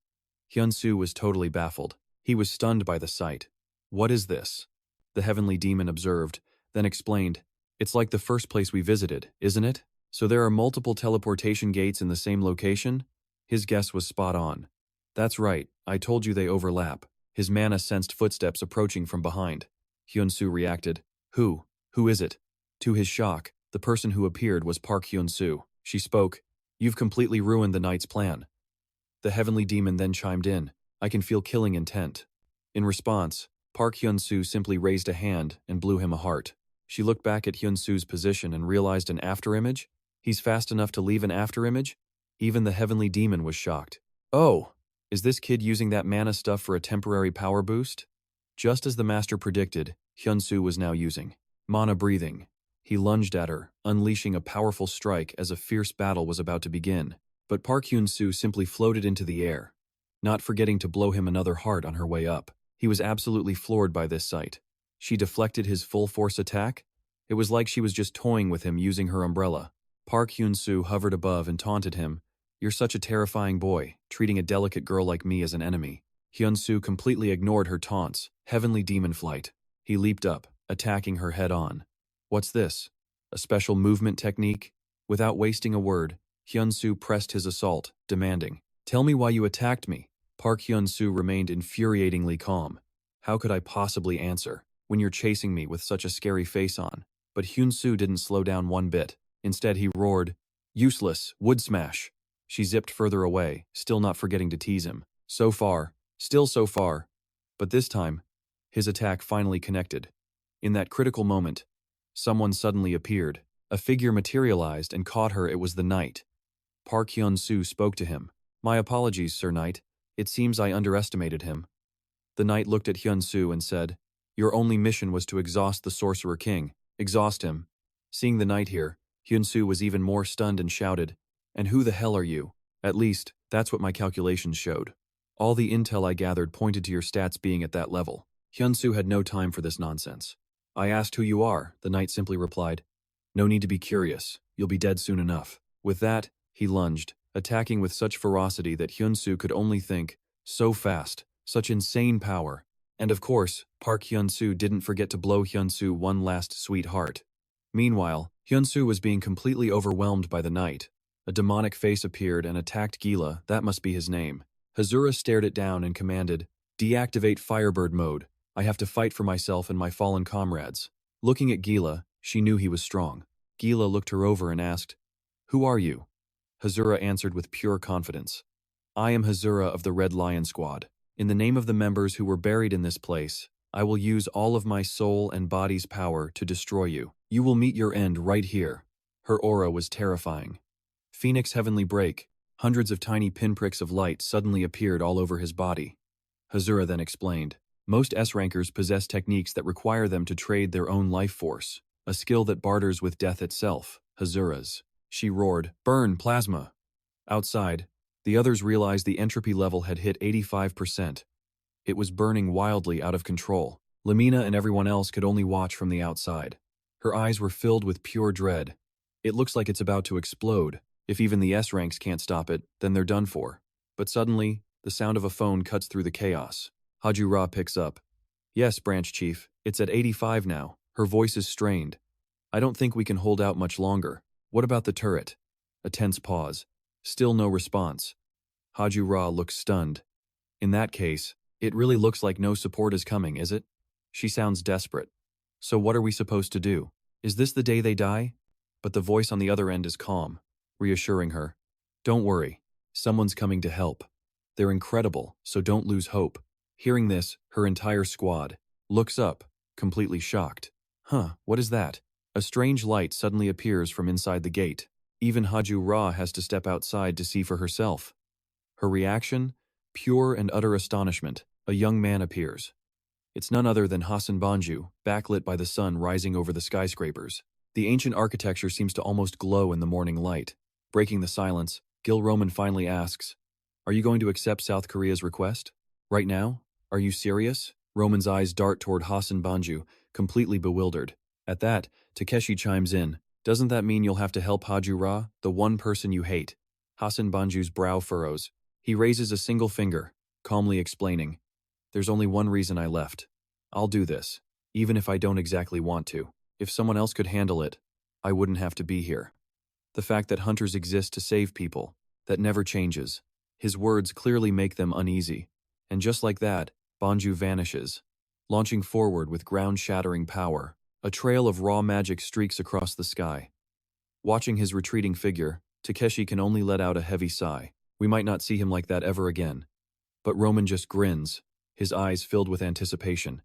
S1: Hyun-soo was totally baffled. He was stunned by the sight. What is this? The heavenly demon observed, then explained, It's like the first place we visited, isn't it? So there are multiple teleportation gates in the same location? His guess was spot on. That's right, I told you they overlap. His mana sensed footsteps approaching from behind. Hyun-soo reacted. Who is it? To his shock, the person who appeared was Park Hyun-soo. She spoke, You've completely ruined the knight's plan. The heavenly demon then chimed in, I can feel killing intent. In response, Park Hyun-soo simply raised a hand and blew him a heart. She looked back at Hyun-soo's position and realized an afterimage? He's fast enough to leave an afterimage? Even the heavenly demon was shocked. Oh, is this kid using that mana stuff for a temporary power boost? Just as the master predicted, Hyun-soo was now using mana breathing. He lunged at her, unleashing a powerful strike as a fierce battle was about to begin. But Park Hyun-soo simply floated into the air, not forgetting to blow him another heart on her way up. He was absolutely floored by this sight. She deflected his full-force attack? It was like she was just toying with him using her umbrella. Park Hyun-soo hovered above and taunted him. You're such a terrifying boy, treating a delicate girl like me as an enemy. Hyun-soo completely ignored her taunts. Heavenly demon flight. He leaped up, attacking her head-on. What's this? A special movement technique? Without wasting a word, Hyun-soo pressed his assault, demanding, Tell me why you attacked me. Park Hyun-soo remained infuriatingly calm. How could I possibly answer, when you're chasing me with such a scary face on? But Hyun-soo didn't slow down one bit. Instead he roared, Useless, wood smash. She zipped further away, still not forgetting to tease him. So far, still so far. But this time, his attack finally connected. In that critical moment, someone suddenly appeared. A figure materialized and caught her. It was the knight. Park Hyun-soo spoke to him. My apologies, Sir Knight. It seems I underestimated him. The knight looked at Hyun-soo and said, Your only mission was to exhaust the Sorcerer King. Exhaust him. Seeing the knight here, Hyun-soo was even more stunned and shouted, And who the hell are you? At least, that's what my calculations showed. All the intel I gathered pointed to your stats being at that level. Hyun-soo had no time for this nonsense. I asked who you are, the knight simply replied. No need to be curious, you'll be dead soon enough. With that, he lunged, attacking with such ferocity that Hyun-soo could only think, so fast, such insane power. And of course, Park Hyun-soo didn't forget to blow Hyun-soo one last sweet heart. Meanwhile, Hyun-soo was being completely overwhelmed by the knight. A demonic face appeared and attacked Gila, that must be his name. Hazura stared it down and commanded, Deactivate Firebird mode. I have to fight for myself and my fallen comrades. Looking at Gila, she knew he was strong. Gila looked her over and asked, Who are you? Hazura answered with pure confidence. I am Hazura of the Red Lion Squad. In the name of the members who were buried in this place, I will use all of my soul and body's power to destroy you. You will meet your end right here. Her aura was terrifying. Phoenix heavenly break. Hundreds of tiny pinpricks of light suddenly appeared all over his body. Hazura then explained, most S-rankers possess techniques that require them to trade their own life force, a skill that barters with death itself, Hazura's. She roared, burn, plasma! Outside, the others realized the entropy level had hit 85%. It was burning wildly out of control. Lamina and everyone else could only watch from the outside. Her eyes were filled with pure dread. It looks like it's about to explode. If even the S-ranks can't stop it, then they're done for. But suddenly, the sound of a phone cuts through the chaos. Hajura picks up. Yes, Branch Chief, it's at 85 now. Her voice is strained. I don't think we can hold out much longer. What about the turret? A tense pause. Still no response. Hajura looks stunned. In that case, it really looks like no support is coming, is it? She sounds desperate. So what are we supposed to do? Is this the day they die? But the voice on the other end is calm, reassuring her. Don't worry, someone's coming to help. They're incredible, so don't lose hope. Hearing this, her entire squad looks up, completely shocked. What is that? A strange light suddenly appears from inside the gate. Even Hajura has to step outside to see for herself. Her reaction? Pure and utter astonishment. A young man appears. It's none other than Hassan Banju, backlit by the sun rising over the skyscrapers. The ancient architecture seems to almost glow in the morning light. Breaking the silence, Gil Roman finally asks, are you going to accept South Korea's request? Right now? Are you serious? Roman's eyes dart toward Hassan Banju, completely bewildered. At that, Takeshi chimes in. Doesn't that mean you'll have to help Hajura, the one person you hate? Hassan Banju's brow furrows. He raises a single finger, calmly explaining. There's only one reason I left. I'll do this, even if I don't exactly want to. If someone else could handle it, I wouldn't have to be here. The fact that hunters exist to save people, that never changes. His words clearly make them uneasy. And just like that, Banju vanishes, launching forward with ground-shattering power. A trail of raw magic streaks across the sky. Watching his retreating figure, Takeshi can only let out a heavy sigh. We might not see him like that ever again. But Roman just grins, his eyes filled with anticipation.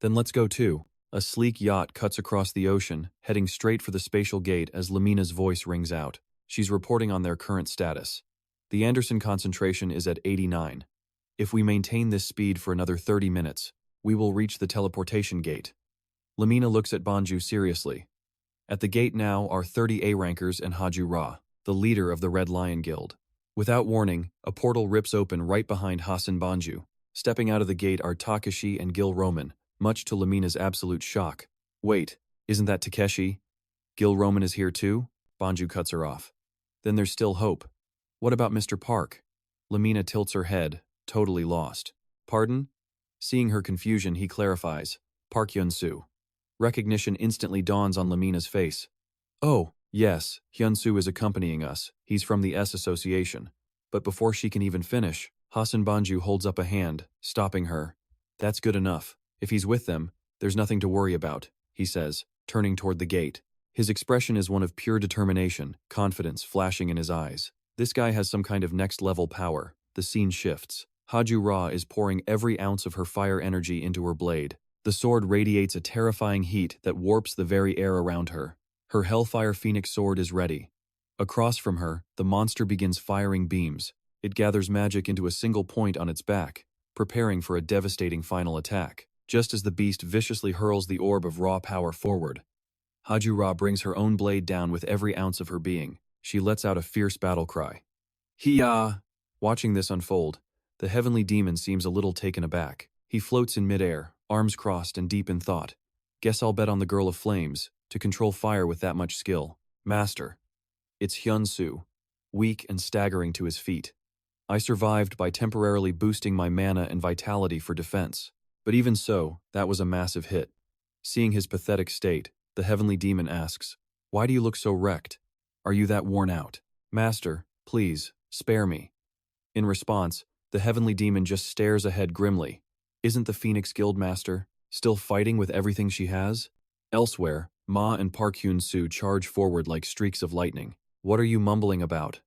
S1: Then let's go too. A sleek yacht cuts across the ocean, heading straight for the spatial gate as Lamina's voice rings out. She's reporting on their current status. The Anderson concentration is at 89. If we maintain this speed for another 30 minutes, we will reach the teleportation gate. Lamina looks at Banju seriously. At the gate now are 30 A-rankers and Hajura, the leader of the Red Lion Guild. Without warning, a portal rips open right behind Hassan Banju. Stepping out of the gate are Takeshi and Gil Roman, much to Lamina's absolute shock. Wait, isn't that Takeshi? Gil Roman is here too? Banju cuts her off. Then there's still hope. What about Mr. Park? Lamina tilts her head, totally lost. Pardon? Seeing her confusion, he clarifies. Park Hyun-soo. Recognition instantly dawns on Lamina's face. Oh, yes, Hyun-soo is accompanying us. He's from the S Association. But before she can even finish, Hassan Banju holds up a hand, stopping her. That's good enough. If he's with them, there's nothing to worry about, he says, turning toward the gate. His expression is one of pure determination, confidence flashing in his eyes. This guy has some kind of next-level power. The scene shifts. Hajura is pouring every ounce of her fire energy into her blade. The sword radiates a terrifying heat that warps the very air around her. Her Hellfire Phoenix sword is ready. Across from her, the monster begins firing beams. It gathers magic into a single point on its back, preparing for a devastating final attack. Just as the beast viciously hurls the orb of raw power forward, Hajura brings her own blade down with every ounce of her being. She lets out a fierce battle cry. Hiya! Watching this unfold, the heavenly demon seems a little taken aback. He floats in midair, arms crossed and deep in thought. Guess I'll bet on the Girl of Flames, to control fire with that much skill. Master. It's Hyun-soo, weak and staggering to his feet. I survived by temporarily boosting my mana and vitality for defense. But even so, that was a massive hit. Seeing his pathetic state, the heavenly demon asks, why do you look so wrecked? Are you that worn out? Master, please, spare me. In response, the heavenly demon just stares ahead grimly. Isn't the Phoenix Guild Master still fighting with everything she has? Elsewhere, Ma and Park Hyun-soo charge forward like streaks of lightning. What are you mumbling about?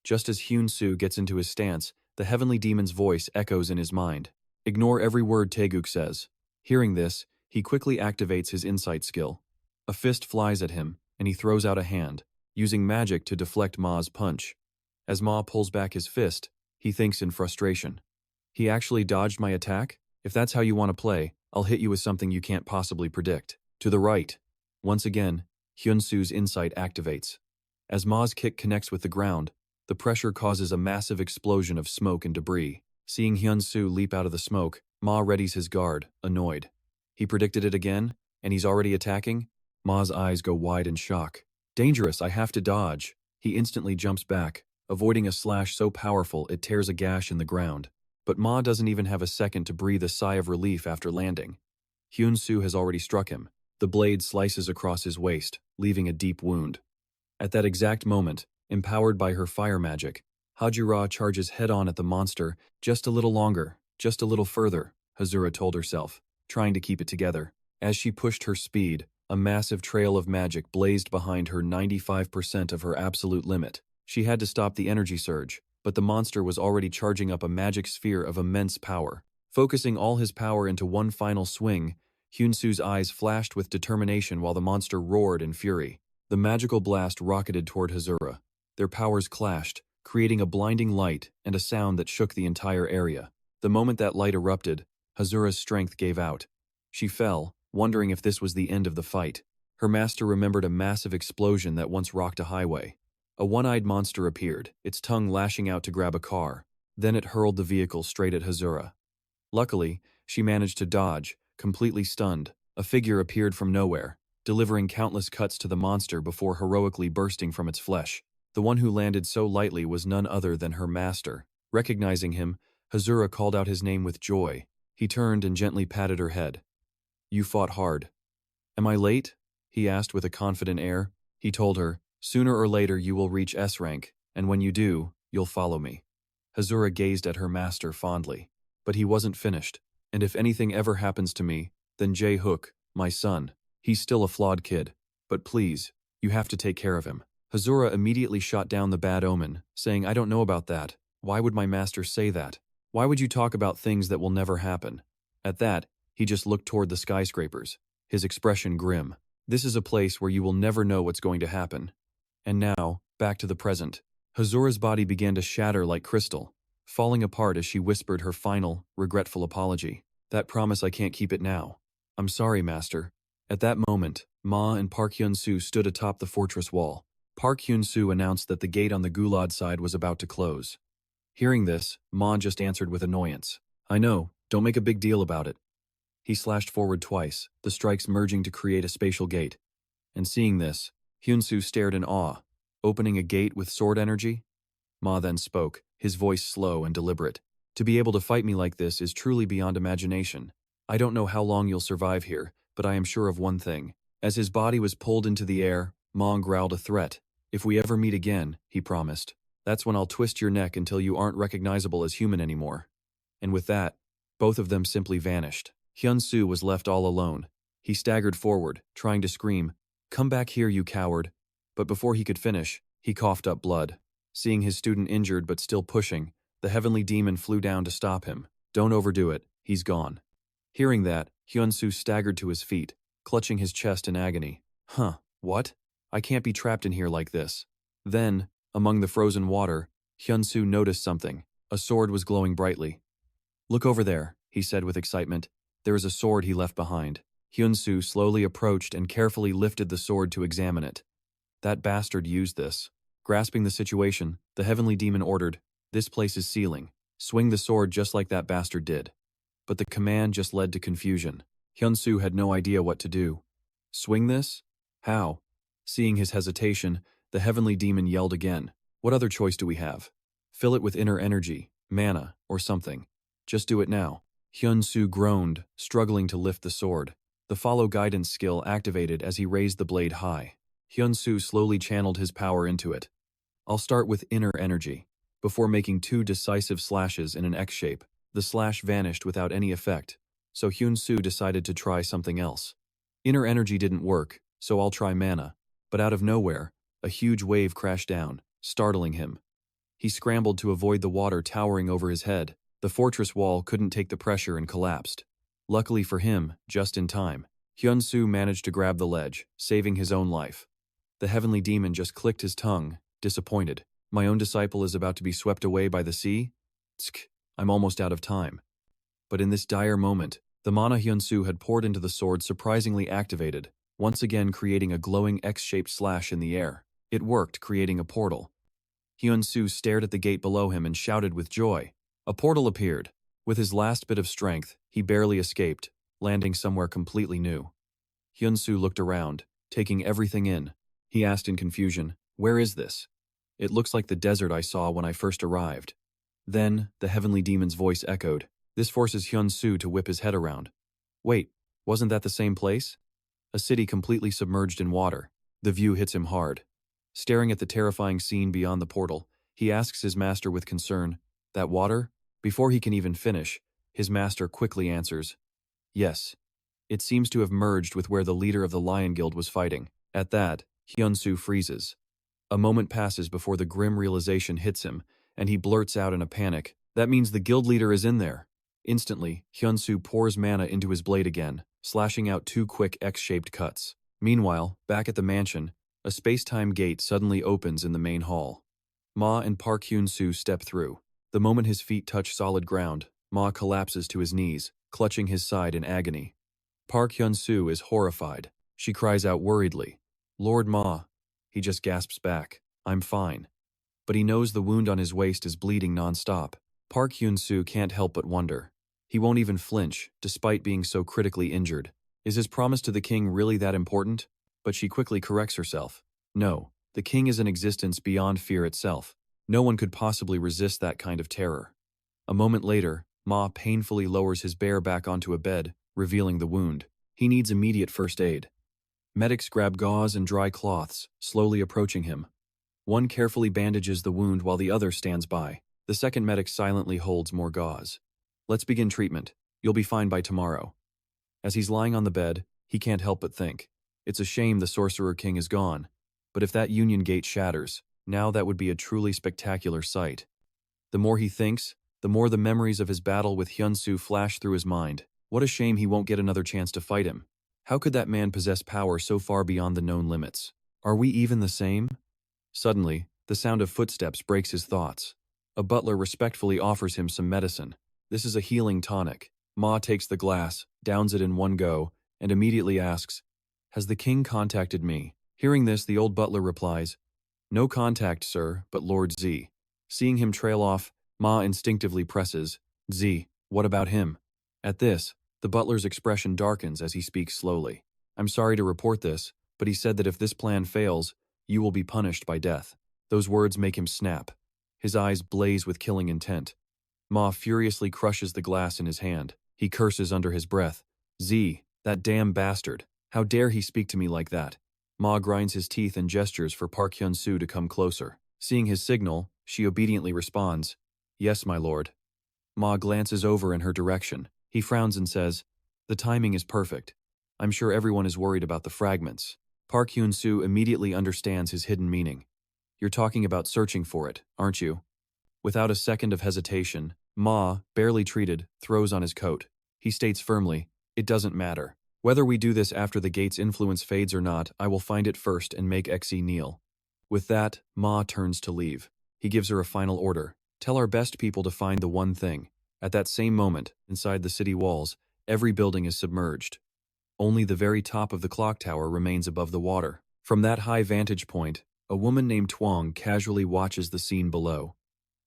S1: Just as Hyun-soo gets into his stance, the heavenly demon's voice echoes in his mind. Ignore every word Taeguk says. Hearing this, he quickly activates his insight skill. A fist flies at him, and he throws out a hand. using magic to deflect Ma's punch. As Ma pulls back his fist, he thinks in frustration. He actually dodged my attack? If that's how you want to play, I'll hit you with something you can't possibly predict. To the right. Once again, Hyun-soo's insight activates. As Ma's kick connects with the ground, the pressure causes a massive explosion of smoke and debris. Seeing Hyun-soo leap out of the smoke, Ma readies his guard, annoyed. He predicted it again, and he's already attacking? Ma's eyes go wide in shock. Dangerous, I have to dodge. He instantly jumps back, avoiding a slash so powerful it tears a gash in the ground. But Ma doesn't even have a second to breathe a sigh of relief after landing. Hyun-soo has already struck him. The blade slices across his waist, leaving a deep wound. At that exact moment, empowered by her fire magic, Hajira charges head-on at the monster. Just a little longer, just a little further, Hazura told herself, trying to keep it together. As she pushed her speed, a massive trail of magic blazed behind her 95% of her absolute limit. She had to stop the energy surge, but the monster was already charging up a magic sphere of immense power. Focusing all his power into one final swing, Hyun-soo's eyes flashed with determination while the monster roared in fury. The magical blast rocketed toward Hazura. Their powers clashed, creating a blinding light and a sound that shook the entire area. The moment that light erupted, Hazura's strength gave out. She fell, wondering if this was the end of the fight. Her master remembered a massive explosion that once rocked a highway. A one-eyed monster appeared, its tongue lashing out to grab a car. Then it hurled the vehicle straight at Hazura. Luckily, she managed to dodge, completely stunned. A figure appeared from nowhere, delivering countless cuts to the monster before heroically bursting from its flesh. The one who landed so lightly was none other than her master. Recognizing him, Hazura called out his name with joy. He turned and gently patted her head. You fought hard. Am I late? He asked with a confident air. He told her, sooner or later you will reach S rank, and when you do, you'll follow me. Hazura gazed at her master fondly. But he wasn't finished. And if anything ever happens to me, then Jae-hook, my son, he's still a flawed kid. But please, you have to take care of him. Hazura immediately shot down the bad omen, saying, I don't know about that. Why would my master say that? Why would you talk about things that will never happen? At that, he just looked toward the skyscrapers, his expression grim. This is a place where you will never know what's going to happen. And now, back to the present. Hazura's body began to shatter like crystal, falling apart as she whispered her final, regretful apology. That promise, I can't keep it now. I'm sorry, master. At that moment, Ma and Park Hyun-soo stood atop the fortress wall. Park Hyun-soo announced that the gate on the Gulad side was about to close. Hearing this, Ma just answered with annoyance. I know, don't make a big deal about it. He slashed forward twice, the strikes merging to create a spatial gate. And seeing this, Hyun-soo stared in awe. Opening a gate with sword energy? Ma then spoke, his voice slow and deliberate. To be able to fight me like this is truly beyond imagination. I don't know how long you'll survive here, but I am sure of one thing. As his body was pulled into the air, Ma growled a threat. If we ever meet again, he promised, that's when I'll twist your neck until you aren't recognizable as human anymore. And with that, both of them simply vanished. Hyun-soo was left all alone. He staggered forward, trying to scream, Come back here, you coward. But before he could finish, he coughed up blood. Seeing his student injured but still pushing, the heavenly demon flew down to stop him. Don't overdo it, he's gone. Hearing that, Hyun-soo staggered to his feet, clutching his chest in agony. What? I can't be trapped in here like this. Then, among the frozen water, Hyun-soo noticed something. A sword was glowing brightly. Look over there, he said with excitement. There is a sword he left behind. Hyun-soo slowly approached and carefully lifted the sword to examine it. That bastard used this. Grasping the situation, the heavenly demon ordered, This place is sealing. Swing the sword just like that bastard did. But the command just led to confusion. Hyun-soo had no idea what to do. Swing this? How? Seeing his hesitation, the heavenly demon yelled again. What other choice do we have? Fill it with inner energy, mana, or something. Just do it now. Hyun-soo groaned, struggling to lift the sword. The follow guidance skill activated as he raised the blade high. Hyun-soo slowly channeled his power into it. I'll start with inner energy. Before making 2 decisive slashes in an X shape, the slash vanished without any effect, so Hyun-soo decided to try something else. Inner energy didn't work, so I'll try mana. But out of nowhere, a huge wave crashed down, startling him. He scrambled to avoid the water towering over his head. The fortress wall couldn't take the pressure and collapsed. Luckily for him, just in time, Hyun-soo managed to grab the ledge, saving his own life. The heavenly demon just clicked his tongue, disappointed. My own disciple is about to be swept away by the sea? Tsk, I'm almost out of time. But in this dire moment, the mana Hyun-soo had poured into the sword surprisingly activated, once again creating a glowing X-shaped slash in the air. It worked, creating a portal. Hyun-soo stared at the gate below him and shouted with joy. A portal appeared. With his last bit of strength, he barely escaped, landing somewhere completely new. Hyun-soo looked around, taking everything in. He asked in confusion, "Where is this?" "It looks like the desert I saw when I first arrived." Then, the heavenly demon's voice echoed. This forces Hyun-soo to whip his head around. Wait, wasn't that the same place? A city completely submerged in water. The view hits him hard. Staring at the terrifying scene beyond the portal, he asks his master with concern, "That water?" Before he can even finish, his master quickly answers, "Yes. It seems to have merged with where the leader of the Lion Guild was fighting." At that, Hyun-soo freezes. A moment passes before the grim realization hits him, and he blurts out in a panic, "That means the guild leader is in there." Instantly, Hyun-soo pours mana into his blade again, slashing out 2 quick X-shaped cuts. Meanwhile, back at the mansion, a space-time gate suddenly opens in the main hall. Ma and Park Hyun-soo step through. The moment his feet touch solid ground, Ma collapses to his knees, clutching his side in agony. Park Hyun-soo is horrified. She cries out worriedly, "Lord Ma." He just gasps back, "I'm fine." But he knows the wound on his waist is bleeding non-stop. Park Hyun-soo can't help but wonder. He won't even flinch, despite being so critically injured. Is his promise to the king really that important? But she quickly corrects herself. No, the king is an existence beyond fear itself. No one could possibly resist that kind of terror. A moment later, Ma painfully lowers his bear back onto a bed, revealing the wound. He needs immediate first aid. Medics grab gauze and dry cloths, slowly approaching him. One carefully bandages the wound while the other stands by. The second medic silently holds more gauze. "Let's begin treatment. You'll be fine by tomorrow." As he's lying on the bed, he can't help but think, it's a shame the Sorcerer King is gone. But if that Union Gate shatters, now that would be a truly spectacular sight. The more he thinks, the more the memories of his battle with Hyun-soo flash through his mind. What a shame he won't get another chance to fight him. How could that man possess power so far beyond the known limits? Are we even the same? Suddenly, the sound of footsteps breaks his thoughts. A butler respectfully offers him some medicine. This is a healing tonic. Ma takes the glass, downs it in one go, and immediately asks, "Has the king contacted me?" Hearing this, the old butler replies, "No contact, sir, but Lord Z." Seeing him trail off, Ma instinctively presses, "Z, what about him?" At this, the butler's expression darkens as he speaks slowly. "I'm sorry to report this, but he said that if this plan fails, you will be punished by death." Those words make him snap. His eyes blaze with killing intent. Ma furiously crushes the glass in his hand. He curses under his breath, "Z, that damn bastard. How dare he speak to me like that?" Ma grinds his teeth and gestures for Park Hyun-soo to come closer. Seeing his signal, she obediently responds, "Yes, my lord." Ma glances over in her direction. He frowns and says, "The timing is perfect. I'm sure everyone is worried about the fragments." Park Hyun-soo immediately understands his hidden meaning. "You're talking about searching for it, aren't you?" Without a second of hesitation, Ma, barely treated, throws on his coat. He states firmly, "It doesn't matter. Whether we do this after the gate's influence fades or not, I will find it first and make Xe kneel." With that, Ma turns to leave. He gives her a final order. "Tell our best people to find the one thing." At that same moment, inside the city walls, every building is submerged. Only the very top of the clock tower remains above the water. From that high vantage point, a woman named Twong casually watches the scene below.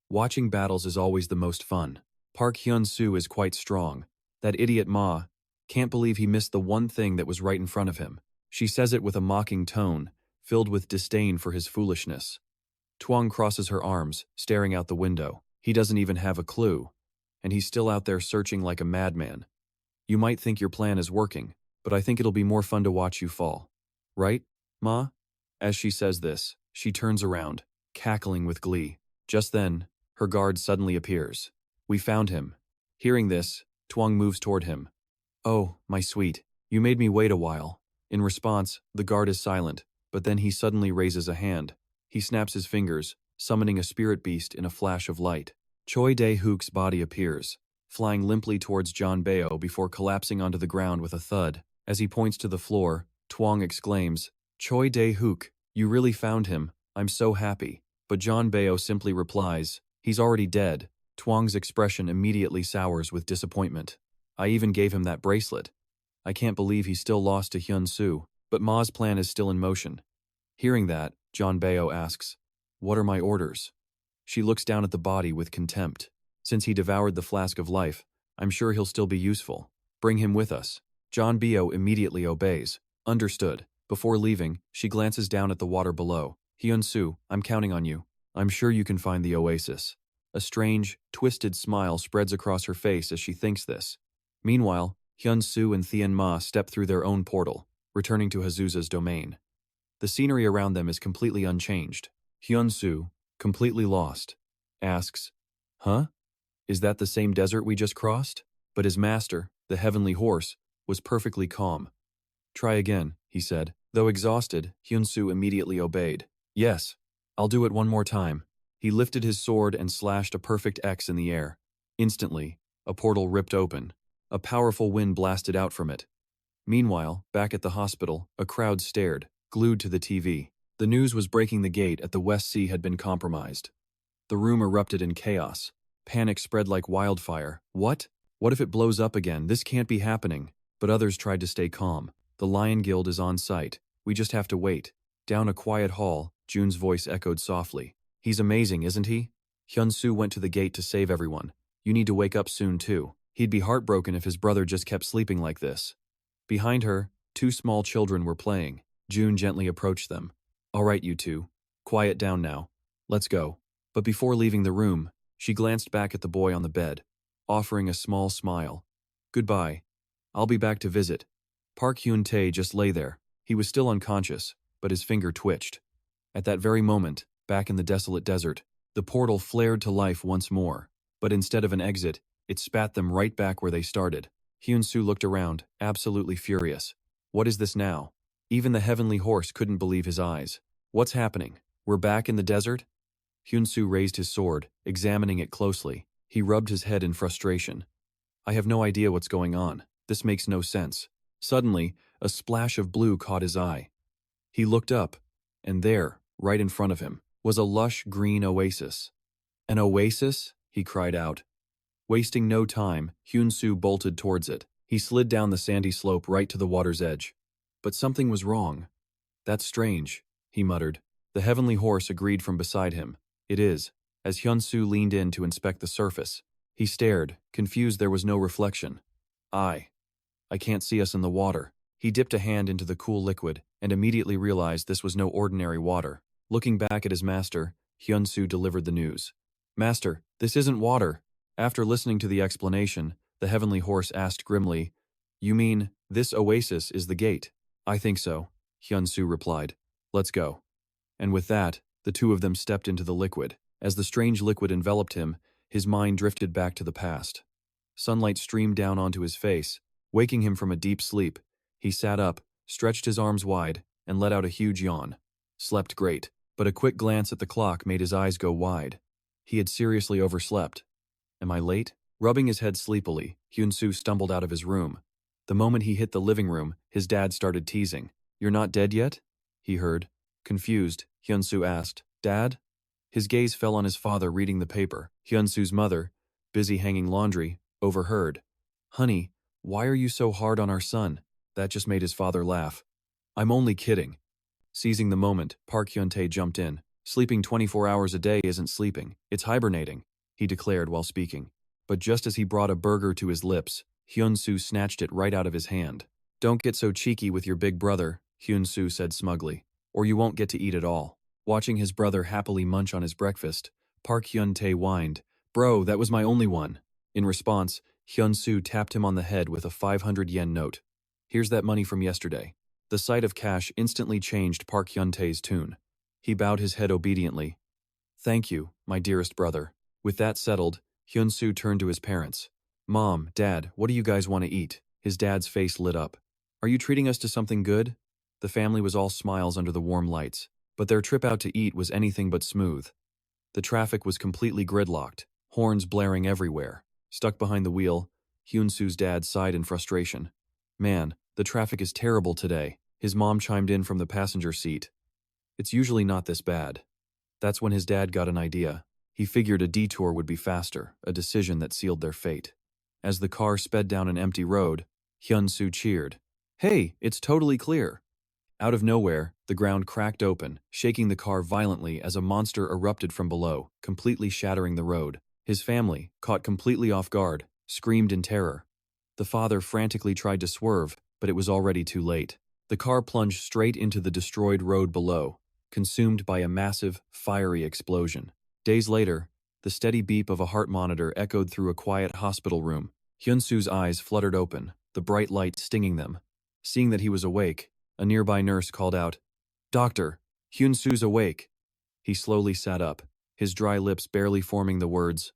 S1: Watching battles is always the most fun. Park Hyun-soo is quite strong. That idiot Ma can't believe he missed the one thing that was right in front of him. She says it with a mocking tone, filled with disdain for his foolishness. Twong crosses her arms, staring out the window. He doesn't even have a clue. And he's still out there searching like a madman. You might think your plan is working, but I think it'll be more fun to watch you fall. Right, Ma? As she says this, she turns around, cackling with glee. Just then, her guard suddenly appears. "We found him." Hearing this, Twong moves toward him. "Oh, my sweet, you made me wait a while." In response, the guard is silent, but then he suddenly raises a hand. He snaps his fingers, summoning a spirit beast in a flash of light. Choi Dae-hook's body appears, flying limply towards John Bao before collapsing onto the ground with a thud. As he points to the floor, Twong exclaims, "Choi Dae-hook, You really found him. I'm so happy. But John Bao simply replies, he's already dead. Twang's expression immediately sours with disappointment. I even gave him that bracelet. I can't believe he's still lost to Hyun-soo, but Ma's plan is still in motion. Hearing that, John Bao asks, what are my orders? She looks down at the body with contempt. Since he devoured the flask of life, I'm sure he'll still be useful. Bring him with us. John Bao immediately obeys. Understood. Before leaving, she glances down at the water below. Hyun-soo, I'm counting on you. I'm sure you can find the oasis. A strange, twisted smile spreads across her face as she thinks this. Meanwhile, Hyun-soo and Thien Ma step through their own portal, returning to Azusa's domain. The scenery around them is completely unchanged. Hyun-soo, completely lost, asks, huh? Is that the same desert we just crossed? But his master, the heavenly horse, was perfectly calm. Try again, he said. Though exhausted, Hyun-soo immediately obeyed. Yes, I'll do it one more time. He lifted his sword and slashed a perfect X in the air. Instantly, a portal ripped open. A powerful wind blasted out from it. Meanwhile, back at the hospital, a crowd stared, glued to the TV. The news was breaking the gate at the West Sea had been compromised. The room erupted in chaos. Panic spread like wildfire. What? What if it blows up again? This can't be happening. But others tried to stay calm. The Lion Guild is on site. We just have to wait. Down a quiet hall, Jun's voice echoed softly. He's amazing, isn't he? Hyun-soo went to the gate to save everyone. You need to wake up soon too. He'd be heartbroken if his brother just kept sleeping like this. Behind her, two small children were playing. Jun gently approached them. All right, you two. Quiet down now. Let's go. But before leaving the room, she glanced back at the boy on the bed, offering a small smile. Goodbye. I'll be back to visit. Park Hyun-tae just lay there. He was still unconscious, but his finger twitched. At that very moment, back in the desolate desert, the portal flared to life once more. But instead of an exit, it spat them right back where they started. Hyun-soo looked around, absolutely furious. What is this now? Even the heavenly horse couldn't believe his eyes. What's happening? We're back in the desert? Hyun-soo raised his sword, examining it closely. He rubbed his head in frustration. I have no idea what's going on. This makes no sense. Suddenly, a splash of blue caught his eye. He looked up, and there, right in front of him, was a lush green oasis. An oasis? He cried out. Wasting no time, Hyun-soo bolted towards it. He slid down the sandy slope right to the water's edge. But something was wrong. That's strange, he muttered. The heavenly horse agreed from beside him. It is, as Hyun-soo leaned in to inspect the surface. He stared, confused there was no reflection. I can't see us in the water. He dipped a hand into the cool liquid and immediately realized this was no ordinary water. Looking back at his master, Hyun-soo delivered the news. Master, this isn't water. After listening to the explanation, the heavenly horse asked grimly, You mean, this oasis is the gate? I think so, Hyun-soo replied. Let's go. And with that, the two of them stepped into the liquid. As the strange liquid enveloped him, his mind drifted back to the past. Sunlight streamed down onto his face, waking him from a deep sleep. He sat up, stretched his arms wide, and let out a huge yawn. Slept great, but a quick glance at the clock made his eyes go wide. He had seriously overslept. Am I late? Rubbing his head sleepily, Hyun-soo stumbled out of his room. The moment he hit the living room, his dad started teasing. You're not dead yet? He heard. Confused, Hyun-soo asked, Dad? His gaze fell on his father reading the paper. Hyun-soo's mother, busy hanging laundry, overheard. Honey, why are you so hard on our son? That just made his father laugh. I'm only kidding. Seizing the moment, Park Hyun-tae jumped in. Sleeping 24 hours a day isn't sleeping, it's hibernating, he declared while speaking. But just as he brought a burger to his lips, Hyun-soo snatched it right out of his hand. Don't get so cheeky with your big brother, Hyun-soo said smugly, or you won't get to eat at all. Watching his brother happily munch on his breakfast, Park Hyun-tae whined, Bro, that was my only one. In response, Hyun-soo tapped him on the head with a 500 yen note. Here's that money from yesterday. The sight of cash instantly changed Park Hyun-tae's tune. He bowed his head obediently. Thank you, my dearest brother. With that settled, Hyun-soo turned to his parents. Mom, Dad, what do you guys want to eat? His dad's face lit up. Are you treating us to something good? The family was all smiles under the warm lights, but their trip out to eat was anything but smooth. The traffic was completely gridlocked, horns blaring everywhere. Stuck behind the wheel, Hyun-soo's dad sighed in frustration. Man, the traffic is terrible today. His mom chimed in from the passenger seat. It's usually not this bad. That's when his dad got an idea. He figured a detour would be faster, a decision that sealed their fate. As the car sped down an empty road, Hyun-soo cheered. Hey, it's totally clear. Out of nowhere, the ground cracked open, shaking the car violently as a monster erupted from below, completely shattering the road. His family, caught completely off guard, screamed in terror. The father frantically tried to swerve, but it was already too late. The car plunged straight into the destroyed road below, consumed by a massive, fiery explosion. Days later, the steady beep of a heart monitor echoed through a quiet hospital room. Hyun-soo's eyes fluttered open, the bright light stinging them. Seeing that he was awake, a nearby nurse called out, "Doctor, Hyun-soo's awake." He slowly sat up, his dry lips barely forming the words,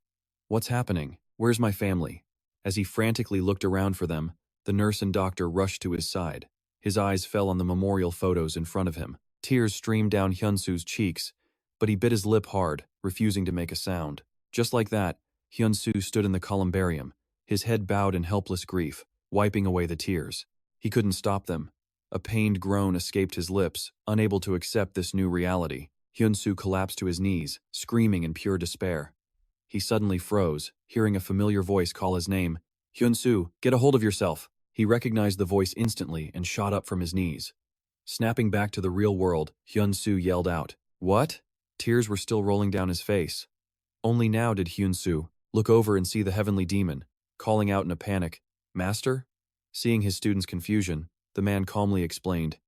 S1: "What's happening? Where's my family?" As he frantically looked around for them, the nurse and doctor rushed to his side. His eyes fell on the memorial photos in front of him. Tears streamed down Hyun-soo's cheeks, but he bit his lip hard, refusing to make a sound. Just like that, Hyun-soo stood in the columbarium, his head bowed in helpless grief, wiping away the tears. He couldn't stop them. A pained groan escaped his lips, unable to accept this new reality. Hyun-soo collapsed to his knees, screaming in pure despair. He suddenly froze, hearing a familiar voice call his name. "Hyun-soo, get a hold of yourself." He recognized the voice instantly and shot up from his knees. Snapping back to the real world, Hyun-soo yelled out, "What?" Tears were still rolling down his face. Only now did Hyun-soo look over and see the heavenly demon, calling out in a panic, "Master?" Seeing his student's confusion, the man calmly explained,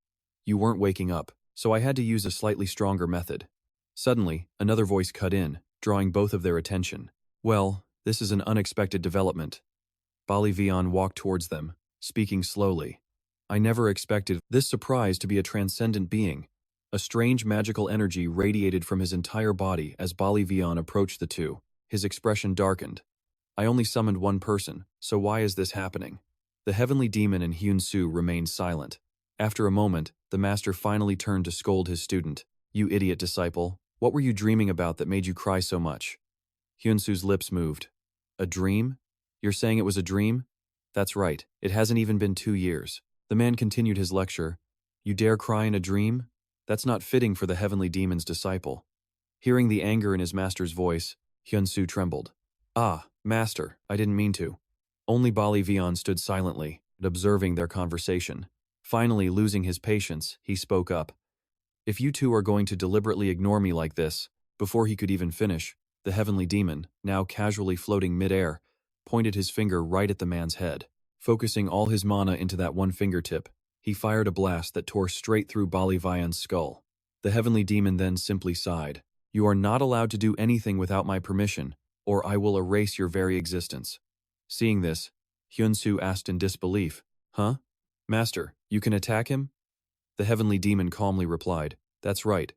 S1: "You weren't waking up, so I had to use a slightly stronger method." Suddenly, another voice cut in, drawing both of their attention. "Well, this is an unexpected development." Bolivian walked towards them, speaking slowly. "I never expected this surprise to be a transcendent being." A strange magical energy radiated from his entire body as Bolivian approached the two. His expression darkened. "I only summoned one person, so why is this happening?" The heavenly demon and Hyun-soo remained silent. After a moment, the master finally turned to scold his student. "You idiot disciple, what were you dreaming about that made you cry so much?" Hyun-soo's lips moved. "A dream? You're saying it was a dream?" "That's right, it hasn't even been 2 years." The man continued his lecture. "You dare cry in a dream? That's not fitting for the heavenly demon's disciple." Hearing the anger in his master's voice, Hyun-soo trembled. "Ah, master, I didn't mean to." Only Bolivian stood silently, observing their conversation. Finally, losing his patience, he spoke up. "If you two are going to deliberately ignore me like this," before he could even finish, the heavenly demon, now casually floating mid-air, pointed his finger right at the man's head. Focusing all his mana into that one fingertip, he fired a blast that tore straight through Bolivian's skull. The heavenly demon then simply sighed. "You are not allowed to do anything without my permission, or I will erase your very existence." Seeing this, Hyun-soo asked in disbelief, "Huh? Master, you can attack him?" The heavenly demon calmly replied, "That's right.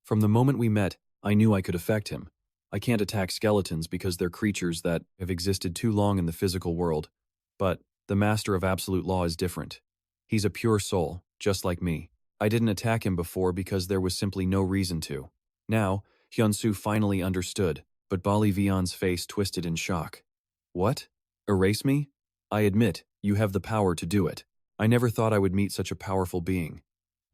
S1: From the moment we met, I knew I could affect him. I can't attack skeletons because they're creatures that have existed too long in the physical world. But the master of absolute law is different. He's a pure soul, just like me. I didn't attack him before because there was simply no reason to." Now, Hyun-soo finally understood, but Bolivian's face twisted in shock. "What? Erase me? I admit, you have the power to do it. I never thought I would meet such a powerful being."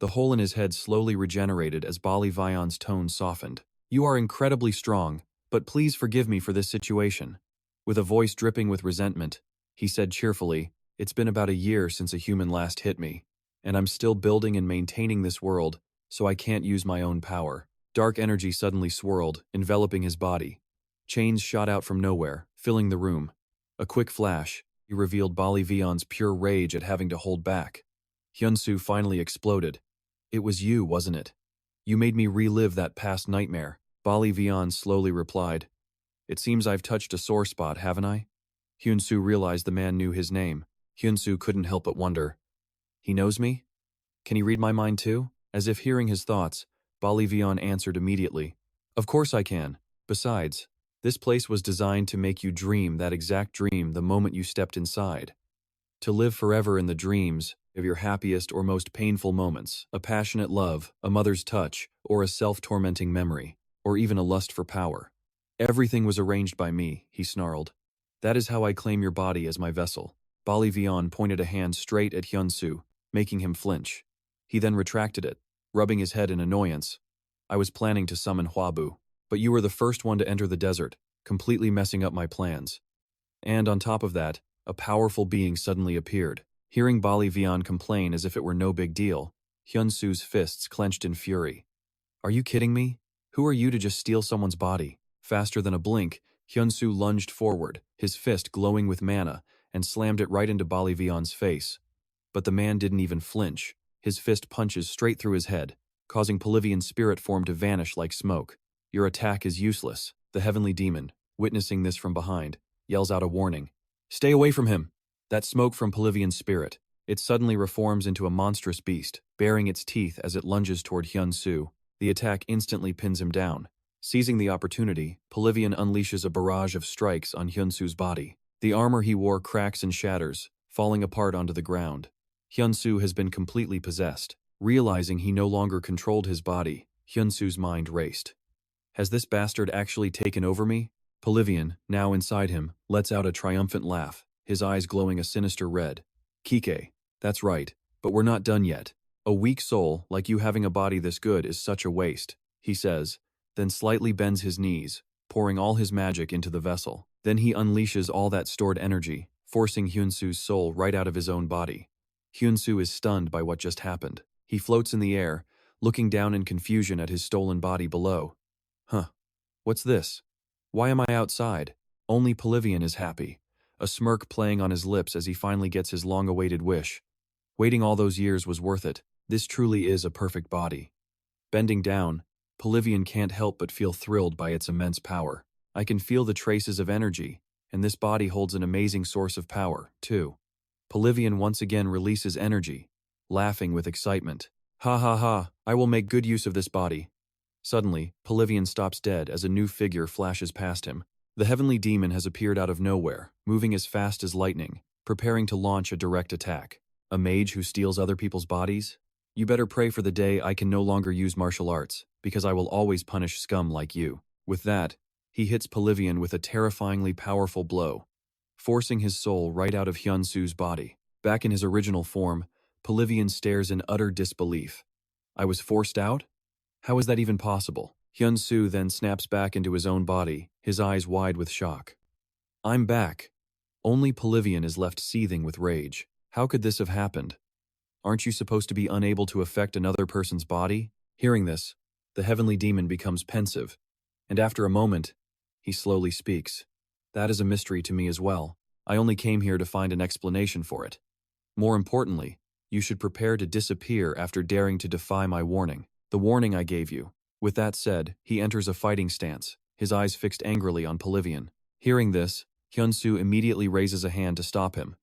S1: The hole in his head slowly regenerated as Bolivian's tone softened. "You are incredibly strong, but please forgive me for this situation." With a voice dripping with resentment, he said cheerfully, "It's been about a year since a human last hit me, and I'm still building and maintaining this world, so I can't use my own power." Dark energy suddenly swirled, enveloping his body. Chains shot out from nowhere, filling the room. A quick flash, he revealed Bolivian's pure rage at having to hold back. Hyun-soo finally exploded. "It was you, wasn't it? You made me relive that past nightmare." Bolivian slowly replied, "It seems I've touched a sore spot, haven't I?" Hyun-soo realized the man knew his name. Hyun-soo couldn't help but wonder, "He knows me? Can he read my mind too?" As if hearing his thoughts, Bolivian answered immediately, "Of course I can. Besides, this place was designed to make you dream that exact dream the moment you stepped inside. To live forever in the dreams of your happiest or most painful moments, a passionate love, a mother's touch, or a self-tormenting memory, or even a lust for power. Everything was arranged by me," he snarled. "That is how I claim your body as my vessel." Bolivian pointed a hand straight at Hyun-soo, making him flinch. He then retracted it. rubbing his head in annoyance. I was planning to summon Huabu, but you were the first one to enter the desert, completely messing up my plans. And on top of that, a powerful being suddenly appeared. Hearing Bali Vian complain as if it were no big deal, Hyun-soo's fists clenched in fury. Are you kidding me? Who are you to just steal someone's body? Faster than a blink, Hyun-soo lunged forward, his fist glowing with mana, and slammed it right into Bali Vian's face. But the man didn't even flinch. His fist punches straight through his head, causing Polyvian's spirit form to vanish like smoke. Your attack is useless. The heavenly demon, witnessing this from behind, yells out a warning. Stay away from him! That smoke from Polyvian's spirit. It suddenly reforms into a monstrous beast, baring its teeth as it lunges toward Hyun-soo. The attack instantly pins him down. Seizing the opportunity, Polyvian unleashes a barrage of strikes on Hyun-soo's body. The armor he wore cracks and shatters, falling apart onto the ground. Hyun-soo has been completely possessed. Realizing he no longer controlled his body, Hyun-soo's mind raced. Has this bastard actually taken over me? Polyvian, now inside him, lets out a triumphant laugh, his eyes glowing a sinister red. Kike, that's right, but we're not done yet. A weak soul, like you having a body this good, is such a waste, he says, then slightly bends his knees, pouring all his magic into the vessel. Then he unleashes all that stored energy, forcing Hyun-soo's soul right out of his own body. Hyun-soo is stunned by what just happened. He floats in the air, looking down in confusion at his stolen body below. Huh. What's this? Why am I outside? Only Polyvian is happy, a smirk playing on his lips as he finally gets his long-awaited wish. Waiting all those years was worth it. This truly is a perfect body. Bending down, Polyvian can't help but feel thrilled by its immense power. I can feel the traces of energy, and this body holds an amazing source of power, too. Polyvian once again releases energy, laughing with excitement. Ha ha ha, I will make good use of this body. Suddenly, Polyvian stops dead as a new figure flashes past him. The heavenly demon has appeared out of nowhere, moving as fast as lightning, preparing to launch a direct attack. A mage who steals other people's bodies? You better pray for the day I can no longer use martial arts, because I will always punish scum like you. With that, he hits Polyvian with a terrifyingly powerful blow, forcing his soul right out of Hyun-soo's body. Back in his original form, Polyvian stares in utter disbelief. I was forced out? How is that even possible? Hyun-soo then snaps back into his own body, his eyes wide with shock. I'm back. Only Polyvian is left seething with rage. How could this have happened? Aren't you supposed to be unable to affect another person's body? Hearing this, the heavenly demon becomes pensive, and after a moment, he slowly speaks. That is a mystery to me as well. I only came here to find an explanation for it. More importantly, you should prepare to disappear after daring to defy my warning. The warning I gave you. With that said, he enters a fighting stance, his eyes fixed angrily on Polyvian. Hearing this, Hyun-soo immediately raises a hand to stop him.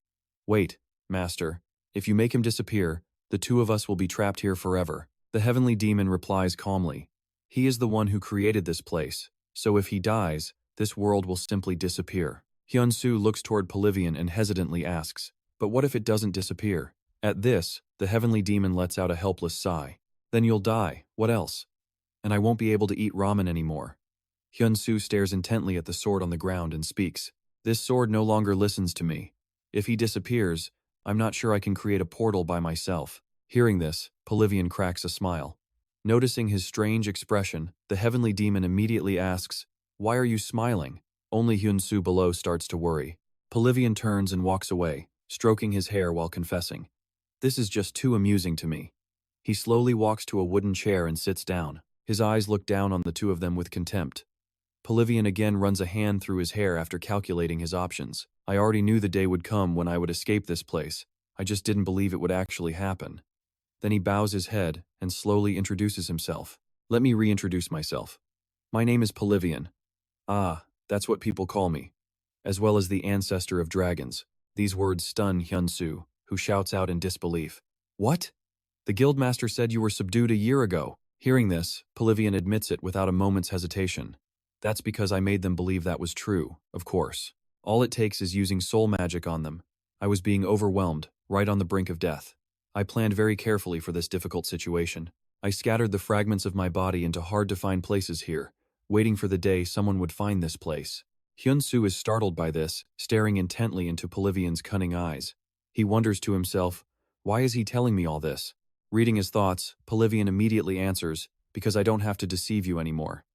S1: Wait, master. If you make him disappear, the two of us will be trapped here forever. The heavenly demon replies calmly. He is the one who created this place, so if he dies, this world will simply disappear. Hyun-soo looks toward Polyvian and hesitantly asks, but what if it doesn't disappear? At this, the heavenly demon lets out a helpless sigh. Then you'll die, what else? And I won't be able to eat ramen anymore. Hyun-soo stares intently at the sword on the ground and speaks. This sword no longer listens to me. If he disappears, I'm not sure I can create a portal by myself. Hearing this, Polyvian cracks a smile. Noticing his strange expression, the heavenly demon immediately asks, why are you smiling? Only Hyun-soo below starts to worry. Polyvian turns and walks away, stroking his hair while confessing. This is just too amusing to me. He slowly walks to a wooden chair and sits down. His eyes look down on the two of them with contempt. Polyvian again runs a hand through his hair after calculating his options. I already knew the day would come when I would escape this place. I just didn't believe it would actually happen. Then he bows his head and slowly introduces himself. Let me reintroduce myself. My name is Polyvian. Ah, that's what people call me. As well as the ancestor of dragons. These words stun Hyun-soo, who shouts out in disbelief. What? The guildmaster said you were subdued a year ago. Hearing this, Polyvian admits it without a moment's hesitation. That's because I made them believe that was true, of course. All it takes is using soul magic on them. I was being overwhelmed, right on the brink of death. I planned very carefully for this difficult situation. I scattered the fragments of my body into hard-to-find places here, waiting for the day someone would find this place. Hyun-soo is startled by this, staring intently into Polyvian's cunning eyes. He wonders to himself, why is he telling me all this? Reading his thoughts, Polivian immediately answers, because I don't have to deceive you anymore.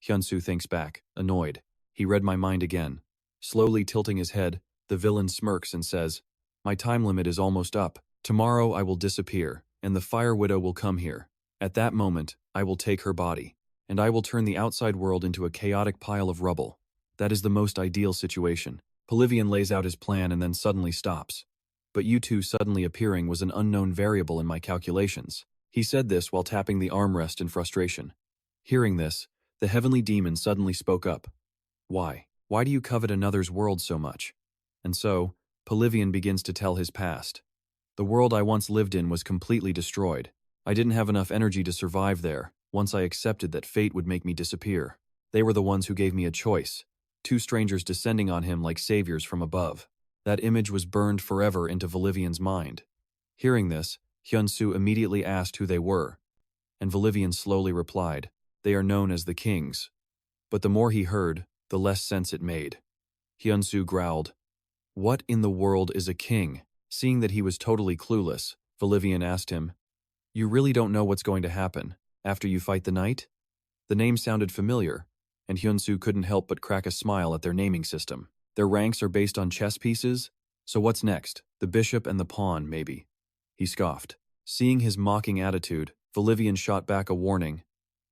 S1: Hyun-soo thinks back, annoyed. He read my mind again. Slowly tilting his head, the villain smirks and says, my time limit is almost up. Tomorrow I will disappear, and the Fire Widow will come here. At that moment, I will take her body, and I will turn the outside world into a chaotic pile of rubble. That is the most ideal situation. Polivian lays out his plan and then suddenly stops. But you two suddenly appearing was an unknown variable in my calculations. He said this while tapping the armrest in frustration. Hearing this, the heavenly demon suddenly spoke up. Why? Why do you covet another's world so much? And so, Polivian begins to tell his past. The world I once lived in was completely destroyed. I didn't have enough energy to survive there, once I accepted that fate would make me disappear. They were the ones who gave me a choice. Two strangers descending on him like saviors from above. That image was burned forever into Volivian's mind. Hearing this, Hyun-soo immediately asked who they were, and Volivian slowly replied, they are known as the Kings. But the more he heard, the less sense it made. Hyun-soo growled, what in the world is a king? Seeing that he was totally clueless, Volivian asked him, you really don't know what's going to happen after you fight the knight? The name sounded familiar, and Hyun-soo couldn't help but crack a smile at their naming system. Their ranks are based on chess pieces? So what's next? The bishop and the pawn, maybe. He scoffed. Seeing his mocking attitude, Volivian shot back a warning.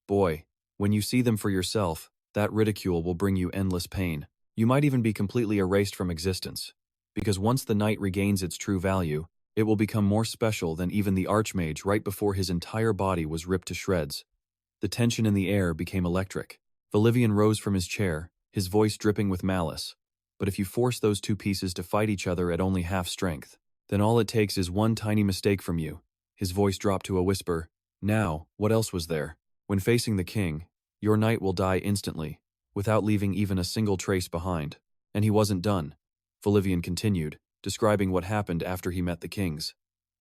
S1: Boy, when you see them for yourself, that ridicule will bring you endless pain. You might even be completely erased from existence. Because once the knight regains its true value, it will become more special than even the archmage right before his entire body was ripped to shreds. The tension in the air became electric. Volivian rose from his chair, his voice dripping with malice. But if you force those two pieces to fight each other at only half strength, then all it takes is one tiny mistake from you. His voice dropped to a whisper. Now, what else was there? When facing the king, your knight will die instantly, without leaving even a single trace behind. And he wasn't done. Volivian continued, describing what happened after he met the kings.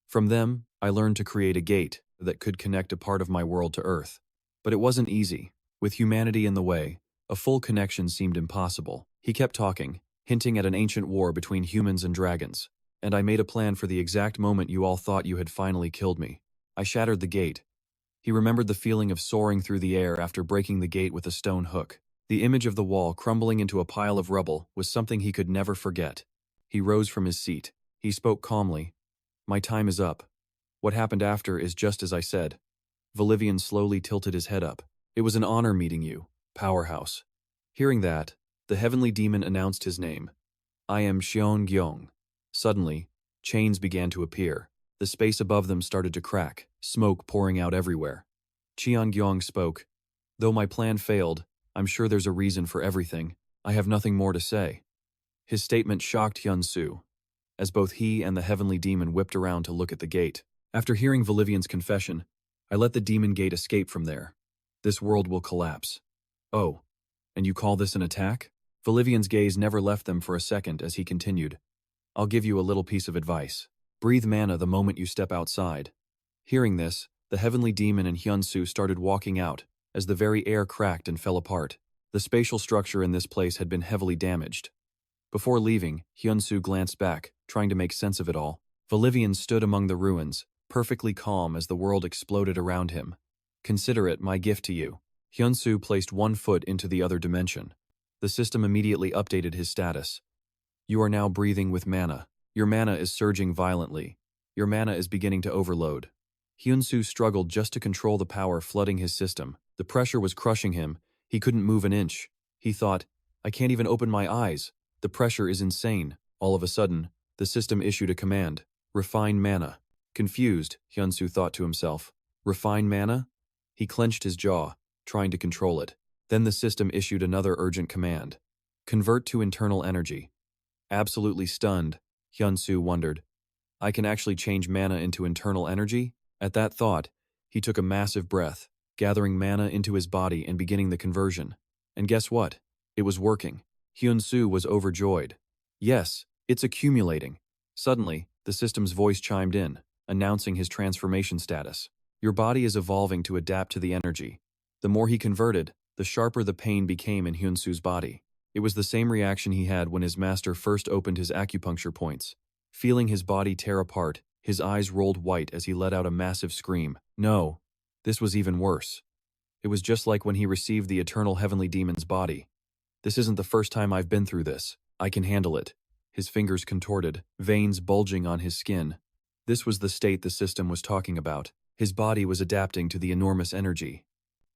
S1: From them, I learned to create a gate that could connect a part of my world to Earth. But it wasn't easy. With humanity in the way, a full connection seemed impossible. He kept talking, hinting at an ancient war between humans and dragons. And I made a plan for the exact moment you all thought you had finally killed me. I shattered the gate. He remembered the feeling of soaring through the air after breaking the gate with a stone hook. The image of the wall crumbling into a pile of rubble was something he could never forget. He rose from his seat. He spoke calmly. My time is up. What happened after is just as I said. Volivian slowly tilted his head up. It was an honor meeting you, Powerhouse. Hearing that, the heavenly demon announced his name. I am Seon-gyeong. Suddenly, chains began to appear. The space above them started to crack, smoke pouring out everywhere. Cheon-gyeong spoke. Though my plan failed, I'm sure there's a reason for everything. I have nothing more to say. His statement shocked Hyun-soo, as both he and the heavenly demon whipped around to look at the gate. After hearing Volivian's confession, I let the demon gate escape from there. This world will collapse. Oh, and you call this an attack? Volivian's gaze never left them for a second as he continued. I'll give you a little piece of advice. Breathe mana the moment you step outside. Hearing this, the heavenly demon and Hyun-soo started walking out, as the very air cracked and fell apart. The spatial structure in this place had been heavily damaged. Before leaving, Hyun-soo glanced back, trying to make sense of it all. Volivian stood among the ruins, perfectly calm as the world exploded around him. Consider it my gift to you. Hyun-soo placed one foot into the other dimension. The system immediately updated his status. You are now breathing with mana. Your mana is surging violently. Your mana is beginning to overload. Hyun-soo struggled just to control the power flooding his system. The pressure was crushing him. He couldn't move an inch. He thought, I can't even open my eyes. The pressure is insane. All of a sudden, the system issued a command. Refine mana. Confused, Hyun-soo thought to himself. Refine mana? He clenched his jaw, trying to control it. Then the system issued another urgent command. Convert to internal energy. Absolutely stunned, Hyun-soo wondered. I can actually change mana into internal energy? At that thought, he took a massive breath, gathering mana into his body and beginning the conversion. And guess what? It was working. Hyun-soo was overjoyed. Yes, it's accumulating. Suddenly, the system's voice chimed in, announcing his transformation status. Your body is evolving to adapt to the energy. The more he converted, the sharper the pain became in Hyun-soo's body. It was the same reaction he had when his master first opened his acupuncture points. Feeling his body tear apart, His eyes rolled white as he let out a massive scream. No, this was even worse. It was just like when he received the eternal heavenly demon's body. This isn't the first time I've been through this. I can handle it. His fingers contorted, veins bulging on his skin. This was the state the system was talking about. His body was adapting to the enormous energy.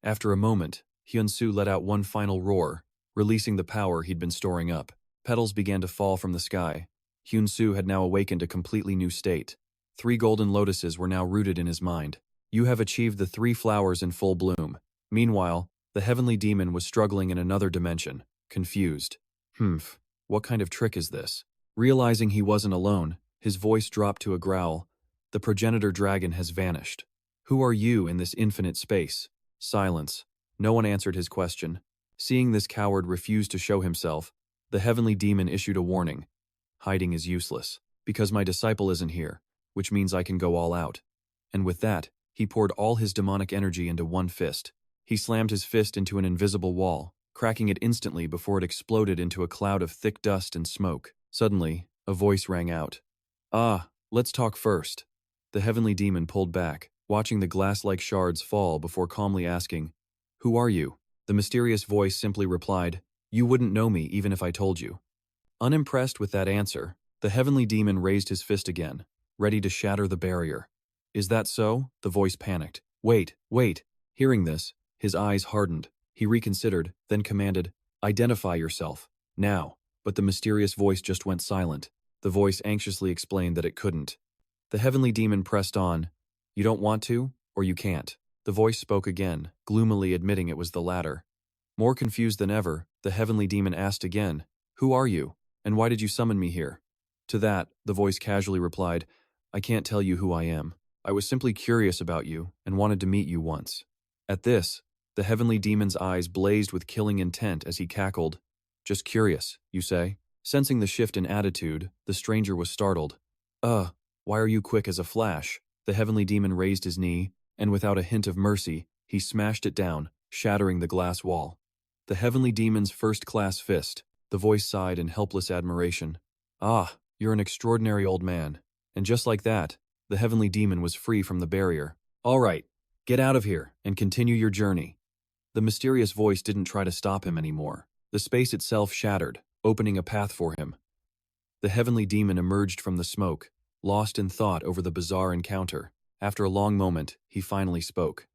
S1: After a moment, Hyun-soo let out one final roar, releasing the power he'd been storing up. Petals began to fall from the sky. Hyun-soo had now awakened a completely new state. 3 golden lotuses were now rooted in his mind. You have achieved the 3 flowers in full bloom. Meanwhile, the heavenly demon was struggling in another dimension, confused. What kind of trick is this? Realizing he wasn't alone, his voice dropped to a growl. The progenitor dragon has vanished. Who are you in this infinite space? Silence. No one answered his question. Seeing this coward refuse to show himself, the heavenly demon issued a warning. Hiding is useless, because my disciple isn't here, which means I can go all out. And with that, he poured all his demonic energy into one fist. He slammed his fist into an invisible wall, cracking it instantly before it exploded into a cloud of thick dust and smoke. Suddenly, a voice rang out. Let's talk first. The heavenly demon pulled back, watching the glass-like shards fall before calmly asking, Who are you? The mysterious voice simply replied, You wouldn't know me even if I told you. Unimpressed with that answer, the heavenly demon raised his fist again, ready to shatter the barrier. Is that so? The voice panicked. Wait. Hearing this, his eyes hardened. He reconsidered, then commanded, Identify yourself. Now. But the mysterious voice just went silent. The voice anxiously explained that it couldn't. The heavenly demon pressed on. You don't want to, or you can't. The voice spoke again, gloomily admitting it was the latter. More confused than ever, the heavenly demon asked again, Who are you, and why did you summon me here? To that, the voice casually replied, I can't tell you who I am. I was simply curious about you and wanted to meet you once. At this, the heavenly demon's eyes blazed with killing intent as he cackled. Just curious, you say? Sensing the shift in attitude, the stranger was startled. Why are you quick as a flash? The heavenly demon raised his knee, and without a hint of mercy, he smashed it down, shattering the glass wall. The heavenly demon's first-class fist. The voice sighed in helpless admiration. You're an extraordinary old man. And just like that, the heavenly demon was free from the barrier. All right, get out of here and continue your journey. The mysterious voice didn't try to stop him anymore. The space itself shattered, opening a path for him. The heavenly demon emerged from the smoke, lost in thought over the bizarre encounter. After a long moment, he finally spoke.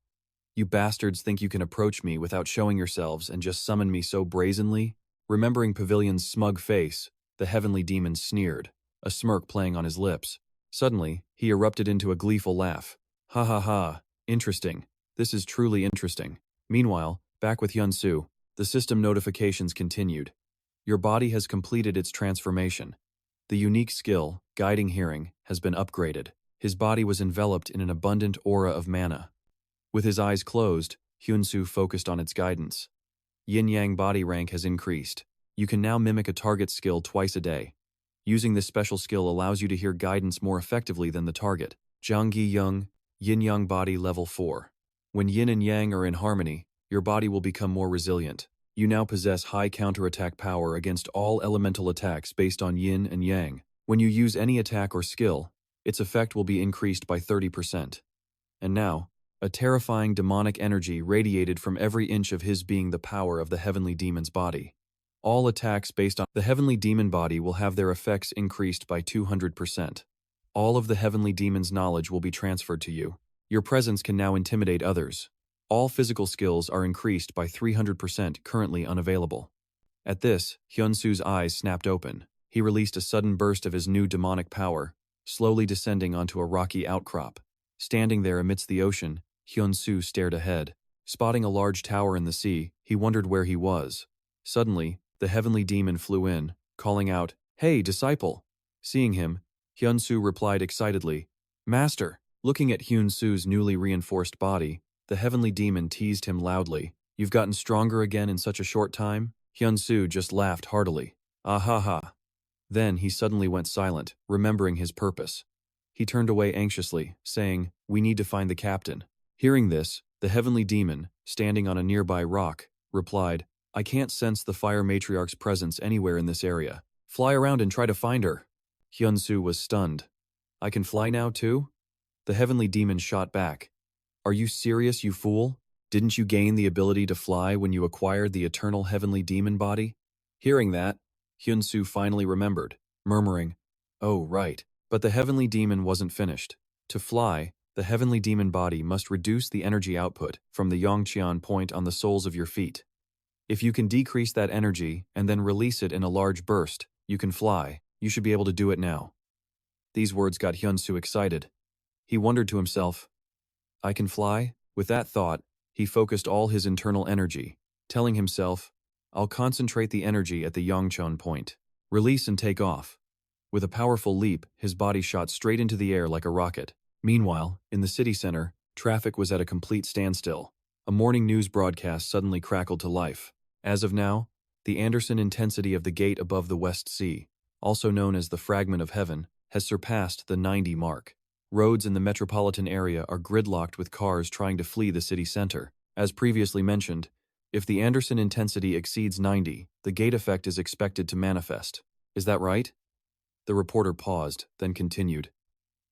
S1: You bastards think you can approach me without showing yourselves and just summon me so brazenly? Remembering Pavilion's smug face, the heavenly demon sneered, a smirk playing on his lips. Suddenly, he erupted into a gleeful laugh. Ha ha ha, interesting. This is truly interesting. Meanwhile, back with Hyun-soo, the system notifications continued. Your body has completed its transformation. The unique skill, Guiding Hearing, has been upgraded. His body was enveloped in an abundant aura of mana. With his eyes closed, Hyun-soo focused on its guidance. Yin-yang body rank has increased. You can now mimic a target skill twice a day. Using this special skill allows you to hear guidance more effectively than the target. Jiangyi Yung, Yin-yang body level 4. When yin and yang are in harmony, your body will become more resilient. You now possess high counterattack power against all elemental attacks based on yin and yang. When you use any attack or skill, its effect will be increased by 30%. And now, a terrifying demonic energy radiated from every inch of his being the power of the heavenly demon's body. All attacks based on the heavenly demon body will have their effects increased by 200%. All of the heavenly demon's knowledge will be transferred to you. Your presence can now intimidate others. All physical skills are increased by 300% currently unavailable. At this, Hyun-soo's eyes snapped open. He released a sudden burst of his new demonic power, slowly descending onto a rocky outcrop. Standing there amidst the ocean, Hyun-soo stared ahead. Spotting a large tower in the sea, he wondered where he was. Suddenly, the heavenly demon flew in, calling out, Hey, disciple! Seeing him, Hyun-soo replied excitedly, Master! Looking at Hyun-soo's newly reinforced body, the heavenly demon teased him loudly. You've gotten stronger again in such a short time? Hyun-soo just laughed heartily. Ah ha ha. Then he suddenly went silent, remembering his purpose. He turned away anxiously, saying, We need to find the captain. Hearing this, the heavenly demon, standing on a nearby rock, replied, I can't sense the fire matriarch's presence anywhere in this area. Fly around and try to find her. Hyun-soo was stunned. I can fly now too? The heavenly demon shot back. Are you serious, you fool? Didn't you gain the ability to fly when you acquired the eternal heavenly demon body? Hearing that, Hyun-soo finally remembered, murmuring, "Oh, right." But the heavenly demon wasn't finished. To fly, the heavenly demon body must reduce the energy output from the Yongqian point on the soles of your feet. If you can decrease that energy and then release it in a large burst, you can fly. You should be able to do it now. These words got Hyun-soo excited. He wondered to himself, I can fly? With that thought, he focused all his internal energy, telling himself, I'll concentrate the energy at the Yongcheon point. Release and take off. With a powerful leap, his body shot straight into the air like a rocket. Meanwhile, in the city center, traffic was at a complete standstill. A morning news broadcast suddenly crackled to life. As of now, the Anderson intensity of the gate above the West Sea, also known as the Fragment of Heaven, has surpassed the 90 mark. Roads in the metropolitan area are gridlocked with cars trying to flee the city center. As previously mentioned, if the Anderson intensity exceeds 90, the gate effect is expected to manifest. Is that right? The reporter paused, then continued.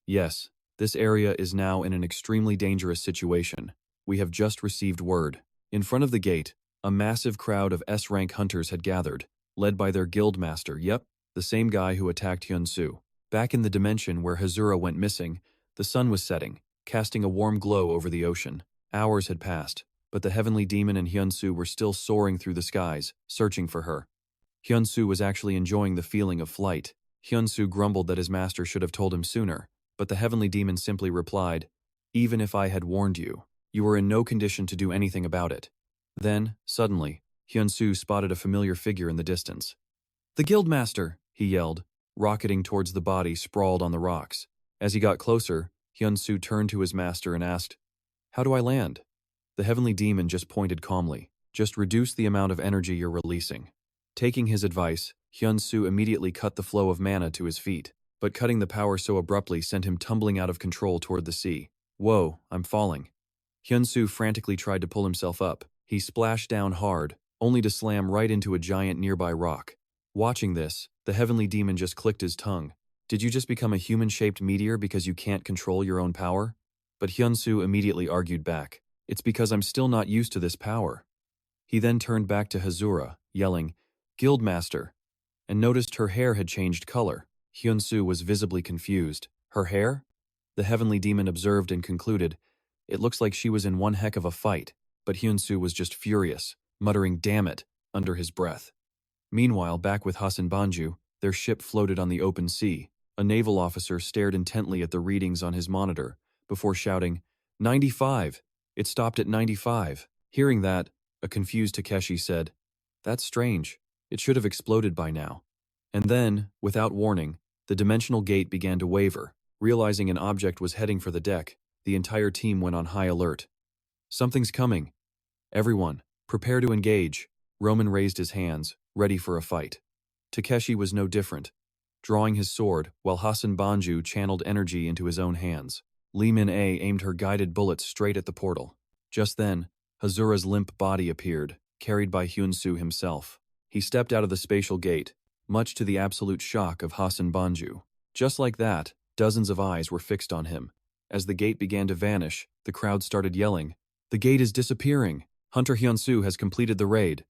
S1: Yes, this area is now in an extremely dangerous situation. We have just received word. In front of the gate, a massive crowd of S-rank hunters had gathered, led by their guild master, the same guy who attacked Hyun-soo. Back in the dimension where Hazura went missing, the sun was setting, casting a warm glow over the ocean. Hours had passed, but the heavenly demon and Hyun-soo were still soaring through the skies, searching for her. Hyun-soo was actually enjoying the feeling of flight. Hyun-soo grumbled that his master should have told him sooner, but the heavenly demon simply replied, Even if I had warned you, you were in no condition to do anything about it. Then, suddenly, Hyun-soo spotted a familiar figure in the distance. The guildmaster, he yelled, rocketing towards the body sprawled on the rocks. As he got closer, Hyun-soo turned to his master and asked, How do I land? The heavenly demon just pointed calmly. Just reduce the amount of energy you're releasing. Taking his advice, Hyun-soo immediately cut the flow of mana to his feet, but cutting the power so abruptly sent him tumbling out of control toward the sea. Whoa, I'm falling. Hyun-soo frantically tried to pull himself up. He splashed down hard, only to slam right into a giant nearby rock. Watching this, the heavenly demon just clicked his tongue. Did you just become a human-shaped meteor because you can't control your own power? But Hyun-soo immediately argued back. It's because I'm still not used to this power. He then turned back to Hazura, yelling, Guildmaster, and noticed her hair had changed color. Hyun-soo was visibly confused. Her hair? The heavenly demon observed and concluded, It looks like she was in one heck of a fight, but Hyun-soo was just furious, muttering, Damn it, under his breath. Meanwhile, back with Hassan Banju, their ship floated on the open sea. A naval officer stared intently at the readings on his monitor, before shouting, 95! It stopped at 95. Hearing that, a confused Takeshi said, That's strange. It should have exploded by now. And then, without warning, the dimensional gate began to waver. Realizing an object was heading for the deck, the entire team went on high alert. Something's coming. Everyone, prepare to engage. Roman raised his hands, ready for a fight. Takeshi was no different, drawing his sword while Hassan Banju channeled energy into his own hands. Lee Min-ae aimed her guided bullets straight at the portal. Just then, Hazura's limp body appeared, carried by Hyun-soo himself. He stepped out of the spatial gate, much to the absolute shock of Hassan Banju. Just like that, dozens of eyes were fixed on him. As the gate began to vanish, the crowd started yelling, The gate is disappearing! Hunter Hyun-soo has completed the raid.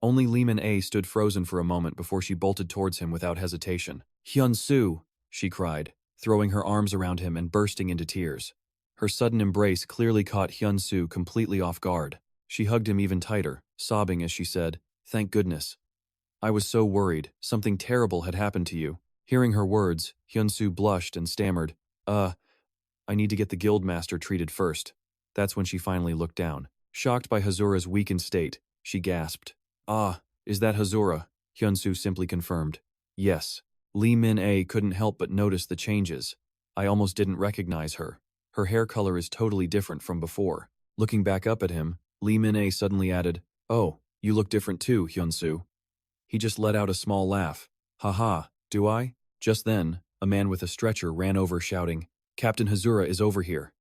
S1: Only Lee Min-ae stood frozen for a moment before she bolted towards him without hesitation. Hyun-soo, she cried, throwing her arms around him and bursting into tears. Her sudden embrace clearly caught Hyun-soo completely off guard. She hugged him even tighter, sobbing as she said, Thank goodness. I was so worried, something terrible had happened to you. Hearing her words, Hyun-soo blushed and stammered, I need to get the guildmaster treated first. That's when she finally looked down. Shocked by Hazura's weakened state, she gasped. Is that Hazura? Hyun-soo simply confirmed. Yes. Lee Min-ae couldn't help but notice the changes. I almost didn't recognize her. Her hair color is totally different from before. Looking back up at him, Lee Min-ae suddenly added, Oh, you look different too, Hyun-soo. He just let out a small laugh. Haha, do I? Just then, a man with a stretcher ran over shouting, Captain Hazura is over here.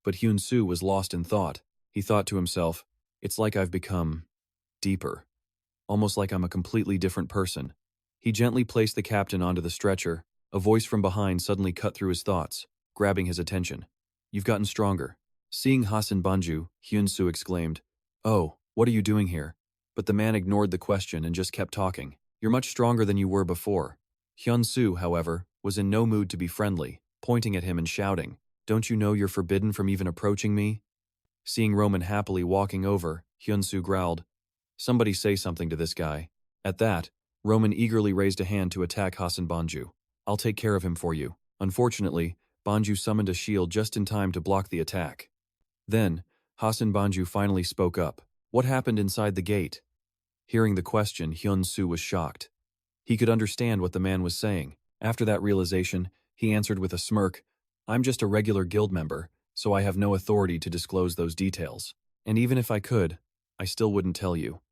S1: But Hyun-soo was lost in thought. He thought to himself, It's like I've become deeper. Almost like I'm a completely different person. He gently placed the captain onto the stretcher, A voice from behind suddenly cut through his thoughts, grabbing his attention. You've gotten stronger. Seeing Hassan Banju, Hyun-soo exclaimed, Oh, what are you doing here? But the man ignored the question and just kept talking. You're much stronger than you were before. Hyun-soo, however, was in no mood to be friendly, pointing at him and shouting, Don't you know you're forbidden from even approaching me? Seeing Roman happily walking over, Hyun-soo growled, Somebody say something to this guy. At that, Roman eagerly raised a hand to attack Hassan Banju. I'll take care of him for you. Unfortunately, Banju summoned a shield just in time to block the attack. Then, Hassan Banju finally spoke up. What happened inside the gate? Hearing the question, Hyun-soo was shocked. He could understand what the man was saying. After that realization, he answered with a smirk, I'm just a regular guild member, so I have no authority to disclose those details. And even if I could, I still wouldn't tell you.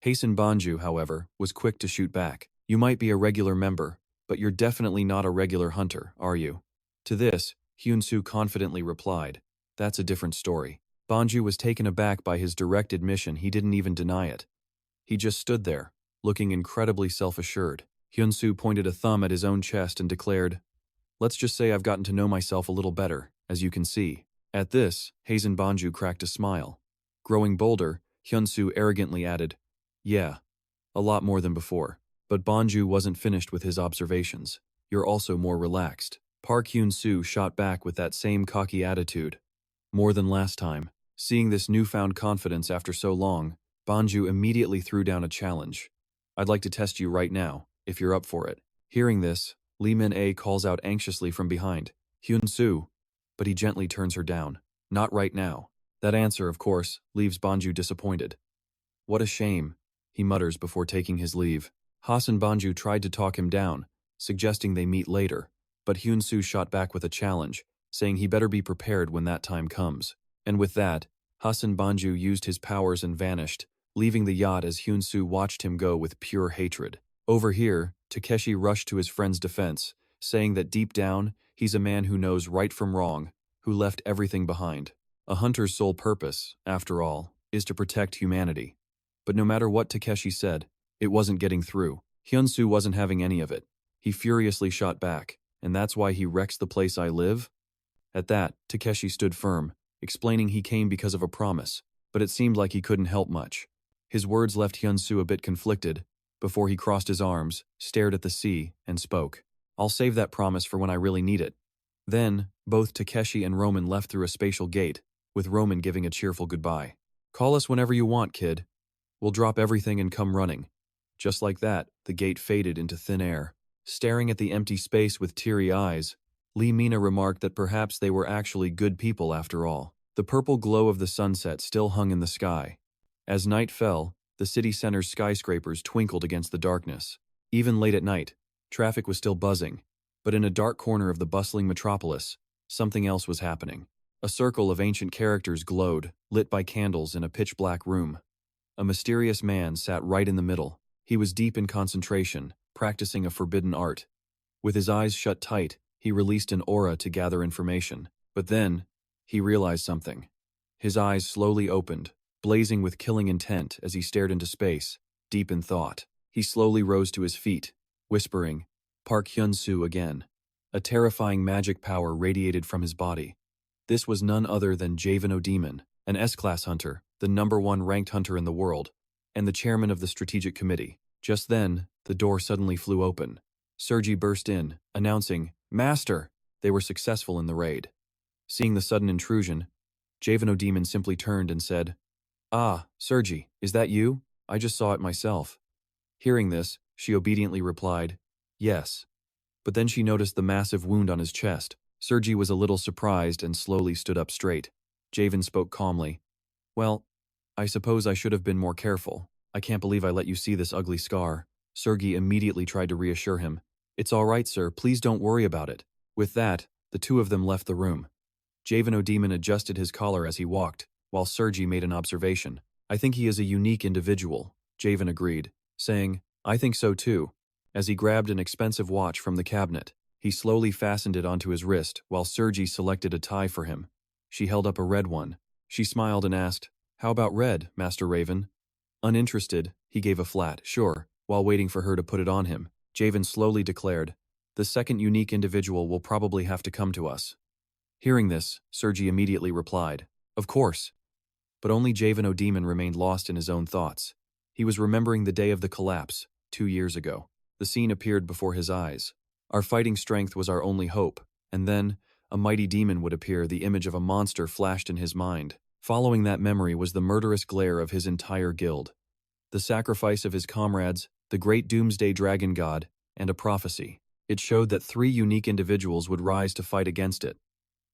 S1: Hassan Banju, however, was quick to shoot back. You might be a regular member, but you're definitely not a regular hunter, are you? To this, Hyun-soo confidently replied, That's a different story. Banju was taken aback by his direct admission. He didn't even deny it. He just stood there, looking incredibly self-assured. Hyun-soo pointed a thumb at his own chest and declared, Let's just say I've gotten to know myself a little better, as you can see. At this, Hassan Banju cracked a smile. Growing bolder, Hyun-soo arrogantly added, Yeah, a lot more than before. But Banju wasn't finished with his observations. You're also more relaxed. Park Hyun-soo shot back with that same cocky attitude. More than last time. Seeing this newfound confidence after so long, Banju immediately threw down a challenge. I'd like to test you right now, if you're up for it. Hearing this, Lee Min-ae calls out anxiously from behind, Hyun-soo, but he gently turns her down. Not right now. That answer, of course, leaves Banju disappointed. What a shame, he mutters before taking his leave. Hassan Banju tried to talk him down, suggesting they meet later, but Hyun-soo shot back with a challenge, saying he better be prepared when that time comes. And with that, Hassan Banju used his powers and vanished, leaving the yacht as Hyun-soo watched him go with pure hatred. Over here, Takeshi rushed to his friend's defense, saying that deep down, he's a man who knows right from wrong, who left everything behind. A hunter's sole purpose, after all, is to protect humanity. But no matter what Takeshi said, it wasn't getting through. Hyun-soo wasn't having any of it. He furiously shot back, and that's why he wrecks the place I live? At that, Takeshi stood firm, explaining he came because of a promise, but it seemed like he couldn't help much. His words left Hyun-soo a bit conflicted, before he crossed his arms, stared at the sea, and spoke. I'll save that promise for when I really need it. Then, both Takeshi and Roman left through a spatial gate, with Roman giving a cheerful goodbye. Call us whenever you want, kid. We'll drop everything and come running. Just like that, the gate faded into thin air. Staring at the empty space with teary eyes, Lee Mina remarked that perhaps they were actually good people after all. The purple glow of the sunset still hung in the sky. As night fell, the city center's skyscrapers twinkled against the darkness. Even late at night, traffic was still buzzing, but in a dark corner of the bustling metropolis, something else was happening. A circle of ancient characters glowed, lit by candles in a pitch-black room. A mysterious man sat right in the middle. He was deep in concentration, practicing a forbidden art. With his eyes shut tight, he released an aura to gather information. But then, he realized something. His eyes slowly opened, blazing with killing intent as he stared into space, deep in thought. He slowly rose to his feet, whispering, Park Hyun-soo again. A terrifying magic power radiated from his body. This was none other than Javan Demon, an S-class hunter, the #1 ranked hunter in the world, and the chairman of the strategic committee. Just then, the door suddenly flew open. Sergi burst in, announcing, Master! They were successful in the raid. Seeing the sudden intrusion, Javan Demon simply turned and said, Ah, Sergi, is that you? I just saw it myself. Hearing this, she obediently replied, Yes. But then she noticed the massive wound on his chest. Sergi was a little surprised and slowly stood up straight. Javan spoke calmly, Well, I suppose I should have been more careful. I can't believe I let you see this ugly scar. Sergi immediately tried to reassure him. It's all right, sir, please don't worry about it. With that, the two of them left the room. Javan Demon adjusted his collar as he walked, while Sergi made an observation. I think he is a unique individual, Javan agreed, saying, I think so too. As he grabbed an expensive watch from the cabinet, he slowly fastened it onto his wrist while Sergi selected a tie for him. She held up a red one. She smiled and asked, How about red, Master Raven? Uninterested, he gave a flat, sure, while waiting for her to put it on him. Javan slowly declared, The second unique individual will probably have to come to us. Hearing this, Sergi immediately replied, "Of course." But only Javan O'Demon remained lost in his own thoughts. He was remembering the day of the collapse, 2 years ago. The scene appeared before his eyes. Our fighting strength was our only hope, and then, a mighty demon would appear. The image of a monster flashed in his mind. Following that memory was the murderous glare of his entire guild. The sacrifice of his comrades, the great doomsday dragon god, and a prophecy. It showed that 3 unique individuals would rise to fight against it.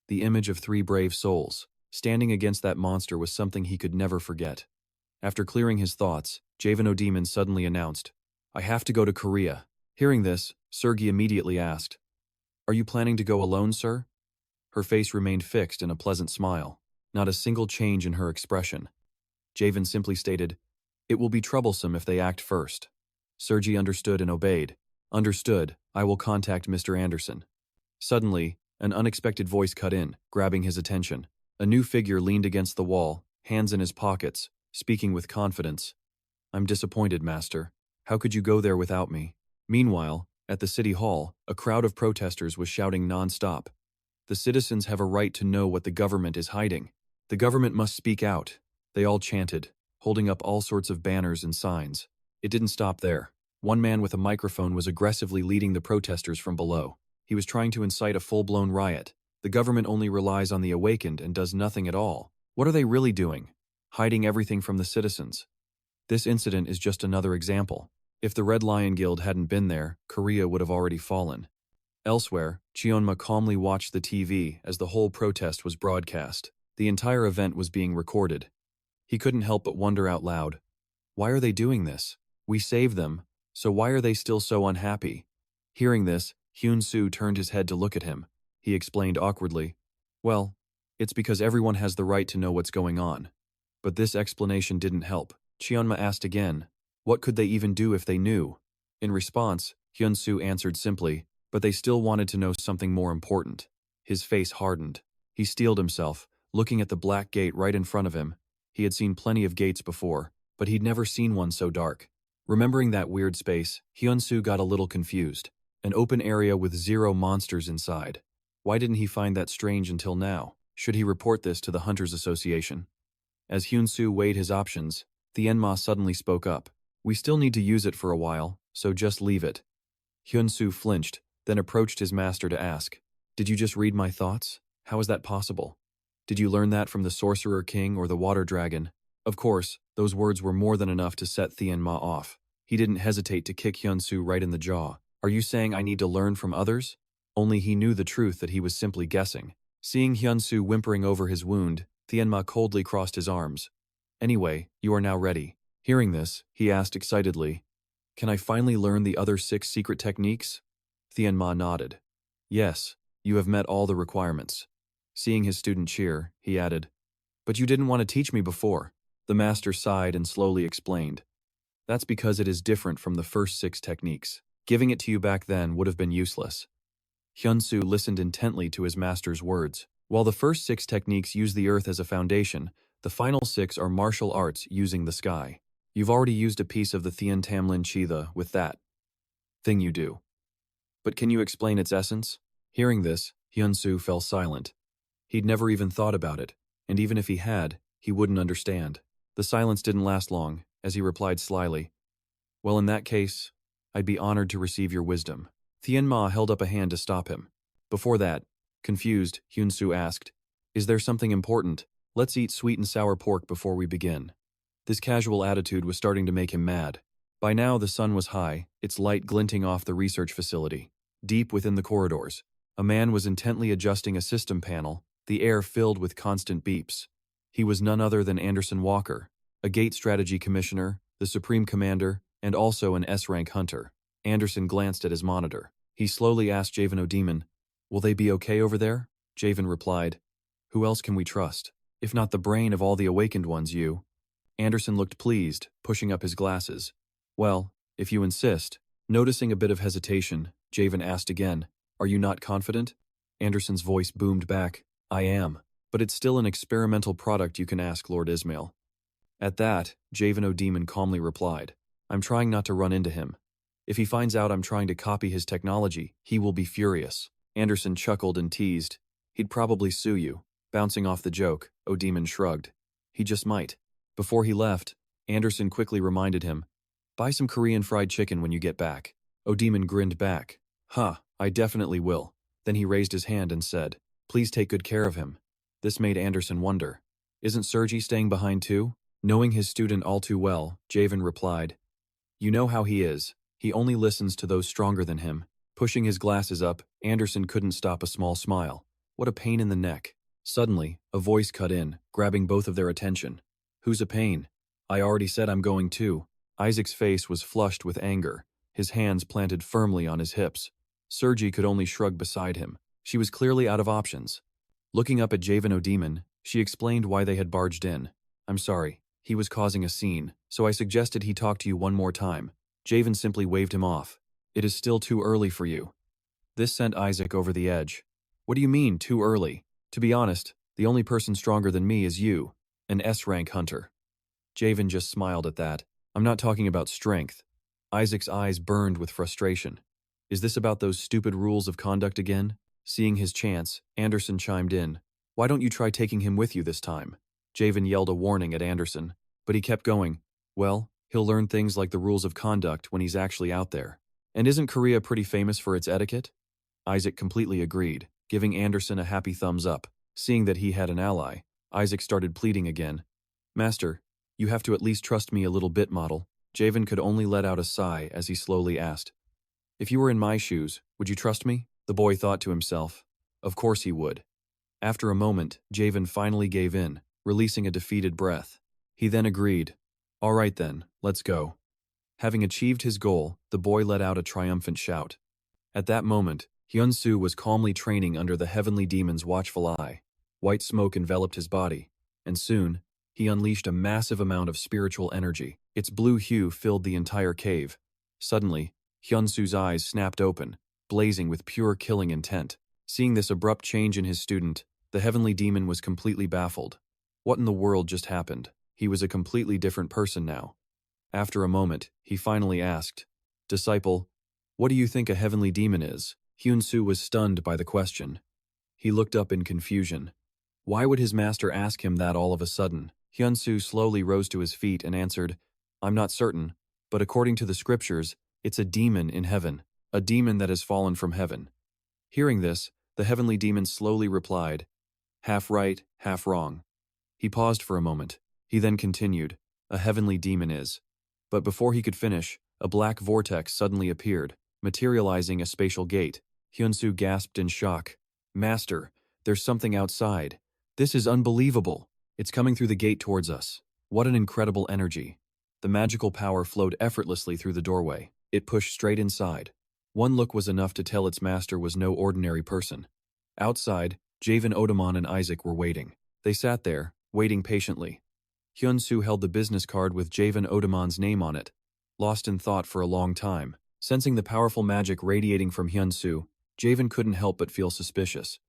S1: The image of 3 brave souls, standing against that monster, was something he could never forget. After clearing his thoughts, Javan O'Demon suddenly announced, "I have to go to Korea." Hearing this, Sergi immediately asked, "Are you planning to go alone, sir?" Her face remained fixed in a pleasant smile, not a single change in her expression. Javan simply stated, "It will be troublesome if they act first." Sergi understood and obeyed. "Understood, I will contact Mr. Anderson." Suddenly, an unexpected voice cut in, grabbing his attention. A new figure leaned against the wall, hands in his pockets, speaking with confidence. "I'm disappointed, Master. How could you go there without me?" Meanwhile, at the city hall, a crowd of protesters was shouting non-stop. "The citizens have a right to know what the government is hiding. The government must speak out," they all chanted, holding up all sorts of banners and signs. It didn't stop there. One man with a microphone was aggressively leading the protesters from below. He was trying to incite a full-blown riot. The government only relies on the awakened and does nothing at all. What are they really doing? Hiding everything from the citizens. This incident is just another example. If the Red Lion Guild hadn't been there, Korea would have already fallen. Elsewhere, Cheonma calmly watched the TV as the whole protest was broadcast. The entire event was being recorded. He couldn't help but wonder out loud, why are they doing this? We saved them, so why are they still so unhappy? Hearing this, Hyun-soo turned his head to look at him. He explained awkwardly, "Well, it's because everyone has the right to know what's going on." But this explanation didn't help. Cheonma asked again, what could they even do if they knew? In response, Hyun-soo answered simply, "But they still wanted to know something more important." His face hardened. He steeled himself, looking at the black gate right in front of him. He had seen plenty of gates before, but he'd never seen one so dark. Remembering that weird space, Hyun-soo got a little confused. An open area with 0 monsters inside. Why didn't he find that strange until now? Should he report this to the Hunters Association? As Hyun-soo weighed his options, Tianma suddenly spoke up. "We still need to use it for a while, so just leave it." Hyun-soo flinched, then approached his master to ask, "Did you just read my thoughts? How is that possible? Did you learn that from the Sorcerer King or the Water Dragon?" Of course, those words were more than enough to set Tianma off. He didn't hesitate to kick Hyun-soo right in the jaw. "Are you saying I need to learn from others?" Only he knew the truth, that he was simply guessing. Seeing Hyun-soo whimpering over his wound, Tianma coldly crossed his arms. "Anyway, you are now ready." Hearing this, he asked excitedly, "Can I finally learn the other 6 secret techniques?" Tianma nodded. "Yes, you have met all the requirements." Seeing his student cheer, he added, "But you didn't want to teach me before." The master sighed and slowly explained, "That's because it is different from the first 6 techniques. Giving it to you back then would have been useless." Hyun-soo listened intently to his master's words. While the first 6 techniques use the earth as a foundation, the final 6 are martial arts using the sky. You've already used a piece of the Thien Tamlin Chitha with that thing you do. But can you explain its essence? Hearing this, Hyun-soo fell silent. He'd never even thought about it, and even if he had, he wouldn't understand. The silence didn't last long, as he replied slyly, "Well, in that case, I'd be honored to receive your wisdom." Tianma held up a hand to stop him. Before that, confused, Hyun-soo asked, "Is there something important? Let's eat sweet and sour pork before we begin." This casual attitude was starting to make him mad. By now the sun was high, its light glinting off the research facility. Deep within the corridors, a man was intently adjusting a system panel, the air filled with constant beeps. He was none other than Anderson Walker, a Gate Strategy Commissioner, the Supreme Commander, and also an S-rank hunter. Anderson glanced at his monitor. He slowly asked Javan O'Demon, "Will they be okay over there?" Javan replied, "Who else can we trust? If not the brain of all the awakened ones, you." Anderson looked pleased, pushing up his glasses. "Well, if you insist." Noticing a bit of hesitation, Javan asked again, "Are you not confident?" Anderson's voice boomed back, "I am. But it's still an experimental product, you can ask Lord Ismail." At that, Javan O'Demon calmly replied, "I'm trying not to run into him." If he finds out I'm trying to copy his technology, he will be furious. Anderson chuckled and teased. He'd probably sue you. Bouncing off the joke, O'Demon shrugged. He just might. Before he left, Anderson quickly reminded him, buy some Korean fried chicken when you get back. O'Demon grinned back. Huh, I definitely will. Then he raised his hand and said, please take good care of him. This made Anderson wonder. Isn't Sergi staying behind too? Knowing his student all too well, Javen replied, you know how he is. He only listens to those stronger than him. Pushing his glasses up, Anderson couldn't stop a small smile. What a pain in the neck. Suddenly, a voice cut in, grabbing both of their attention. Who's a pain? I already said I'm going too. Isaac's face was flushed with anger, his hands planted firmly on his hips. Sergi could only shrug beside him. She was clearly out of options. Looking up at Javen O'Demon, she explained why they had barged in. I'm sorry, he was causing a scene, so I suggested he talk to you one more time. Javen simply waved him off. It is still too early for you. This sent Isaac over the edge. What do you mean, too early? To be honest, the only person stronger than me is you, an S-rank hunter. Javen just smiled at that. I'm not talking about strength. Isaac's eyes burned with frustration. Is this about those stupid rules of conduct again? Seeing his chance, Anderson chimed in. Why don't you try taking him with you this time? Javen yelled a warning at Anderson, but he kept going. Well, he'll learn things like the rules of conduct when he's actually out there. And isn't Korea pretty famous for its etiquette? Isaac completely agreed, giving Anderson a happy thumbs up. Seeing that he had an ally, Isaac started pleading again. Master, you have to at least trust me a little bit, model. Javen could only let out a sigh as he slowly asked. If you were in my shoes, would you trust me? The boy thought to himself. Of course he would. After a moment, Javen finally gave in, releasing a defeated breath. He then agreed. All right then, let's go. Having achieved his goal, the boy let out a triumphant shout. At that moment, Hyun-soo was calmly training under the heavenly demon's watchful eye. White smoke enveloped his body, and soon, he unleashed a massive amount of spiritual energy. Its blue hue filled the entire cave. Suddenly, Hyun-soo's eyes snapped open, blazing with pure killing intent. Seeing this abrupt change in his student, the heavenly demon was completely baffled. What in the world just happened? He was a completely different person now. After a moment, he finally asked, Disciple, what do you think a heavenly demon is? Hyun-soo was stunned by the question. He looked up in confusion. Why would his master ask him that all of a sudden? Hyun-soo slowly rose to his feet and answered, I'm not certain, but according to the scriptures, it's a demon in heaven, a demon that has fallen from heaven. Hearing this, the heavenly demon slowly replied, half right, half wrong. He paused for a moment. He then continued, a heavenly demon is. But before he could finish, a black vortex suddenly appeared, materializing a spatial gate. Hyun-soo gasped in shock. Master, there's something outside. This is unbelievable. It's coming through the gate towards us. What an incredible energy. The magical power flowed effortlessly through the doorway. It pushed straight inside. One look was enough to tell its master was no ordinary person. Outside, Javen O'Demon and Isaac were waiting. They sat there, waiting patiently. Hyun-soo held the business card with Javen O'Demon's name on it, lost in thought for a long time. Sensing the powerful magic radiating from Hyun-soo, Javen couldn't help but feel suspicious.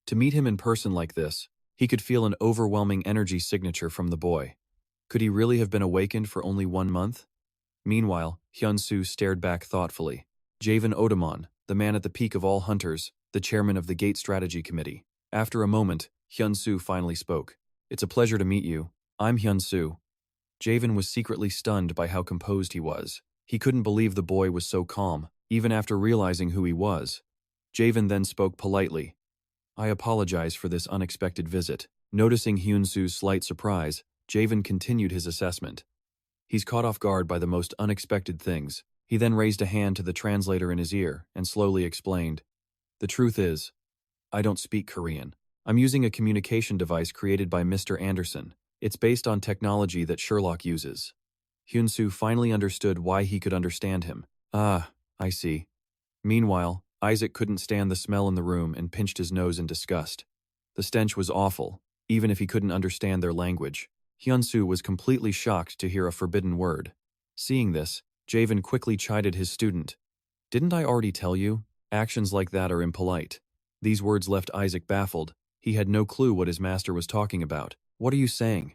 S1: To meet him in person like this, he could feel an overwhelming energy signature from the boy. Could he really have been awakened for only 1 month? Meanwhile, Hyun-soo stared back thoughtfully. Javen O'Demon, the man at the peak of all hunters, the chairman of the Gate Strategy Committee. After a moment, Hyun-soo finally spoke. It's a pleasure to meet you. I'm Hyun-soo. Javen was secretly stunned by how composed he was. He couldn't believe the boy was so calm, even after realizing who he was. Javen then spoke politely. I apologize for this unexpected visit. Noticing Hyun-soo's slight surprise, Javen continued his assessment. He's caught off guard by the most unexpected things. He then raised a hand to the translator in his ear and slowly explained. The truth is, I don't speak Korean. I'm using a communication device created by Mr. Anderson. It's based on technology that Sherlock uses. Hyun-soo finally understood why he could understand him. Ah, I see. Meanwhile, Isaac couldn't stand the smell in the room and pinched his nose in disgust. The stench was awful, even if he couldn't understand their language. Hyun-soo was completely shocked to hear a forbidden word. Seeing this, Javen quickly chided his student. Didn't I already tell you? Actions like that are impolite. These words left Isaac baffled. He had no clue what his master was talking about. What are you saying?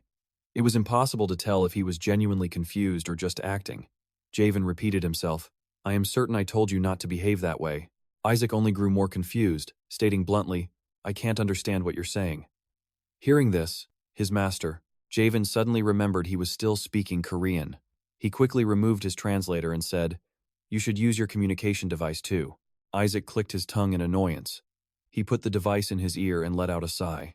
S1: It was impossible to tell if he was genuinely confused or just acting. Javen repeated himself. I am certain I told you not to behave that way. Isaac only grew more confused, stating bluntly, I can't understand what you're saying. Hearing this, his master, Javen suddenly remembered he was still speaking Korean. He quickly removed his translator and said, You should use your communication device too. Isaac clicked his tongue in annoyance. He put the device in his ear and let out a sigh.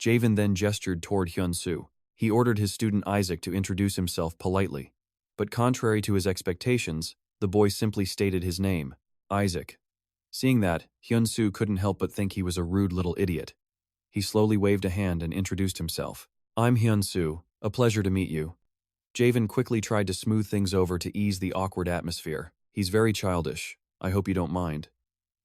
S1: Javen then gestured toward Hyun-soo. He ordered his student Isaac to introduce himself politely. But contrary to his expectations, the boy simply stated his name, Isaac. Seeing that, Hyun-soo couldn't help but think he was a rude little idiot. He slowly waved a hand and introduced himself. I'm Hyun-soo, a pleasure to meet you. Javen quickly tried to smooth things over to ease the awkward atmosphere. He's very childish. I hope you don't mind.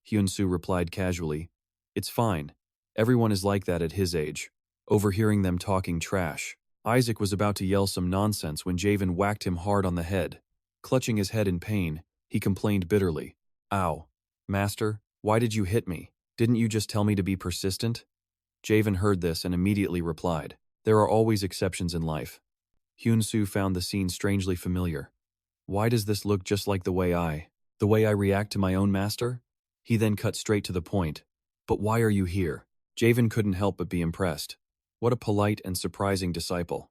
S1: Hyun-soo replied casually. It's fine. Everyone is like that at his age. Overhearing them talking trash, Isaac was about to yell some nonsense when Javen whacked him hard on the head. Clutching his head in pain, he complained bitterly. Ow. Master, why did you hit me? Didn't you just tell me to be persistent? Javen heard this and immediately replied. There are always exceptions in life. Hyun-soo found the scene strangely familiar. Why does this look just like the way I react to my own master? He then cut straight to the point. But why are you here? Javen couldn't help but be impressed. What a polite and surprising disciple.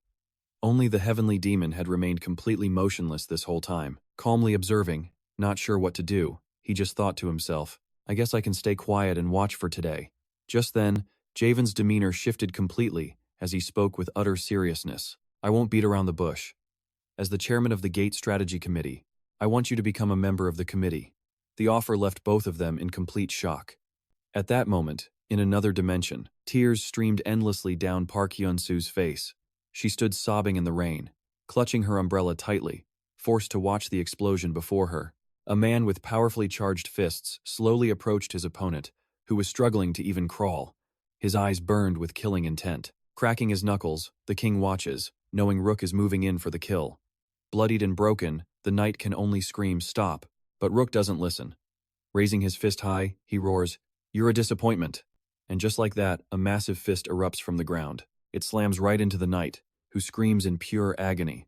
S1: Only the heavenly demon had remained completely motionless this whole time, calmly observing, not sure what to do. He just thought to himself, I guess I can stay quiet and watch for today. Just then, Javen's demeanor shifted completely as he spoke with utter seriousness. I won't beat around the bush. As the chairman of the Gate Strategy Committee, I want you to become a member of the committee. The offer left both of them in complete shock. At that moment, in another dimension, tears streamed endlessly down Park Hyun-soo's face. She stood sobbing in the rain, clutching her umbrella tightly, forced to watch the explosion before her. A man with powerfully charged fists slowly approached his opponent, who was struggling to even crawl. His eyes burned with killing intent. Cracking his knuckles, the king watches, knowing Rook is moving in for the kill. Bloodied and broken, the knight can only scream stop, but Rook doesn't listen. Raising his fist high, he roars, You're a disappointment. And just like that, a massive fist erupts from the ground. It slams right into the knight, who screams in pure agony.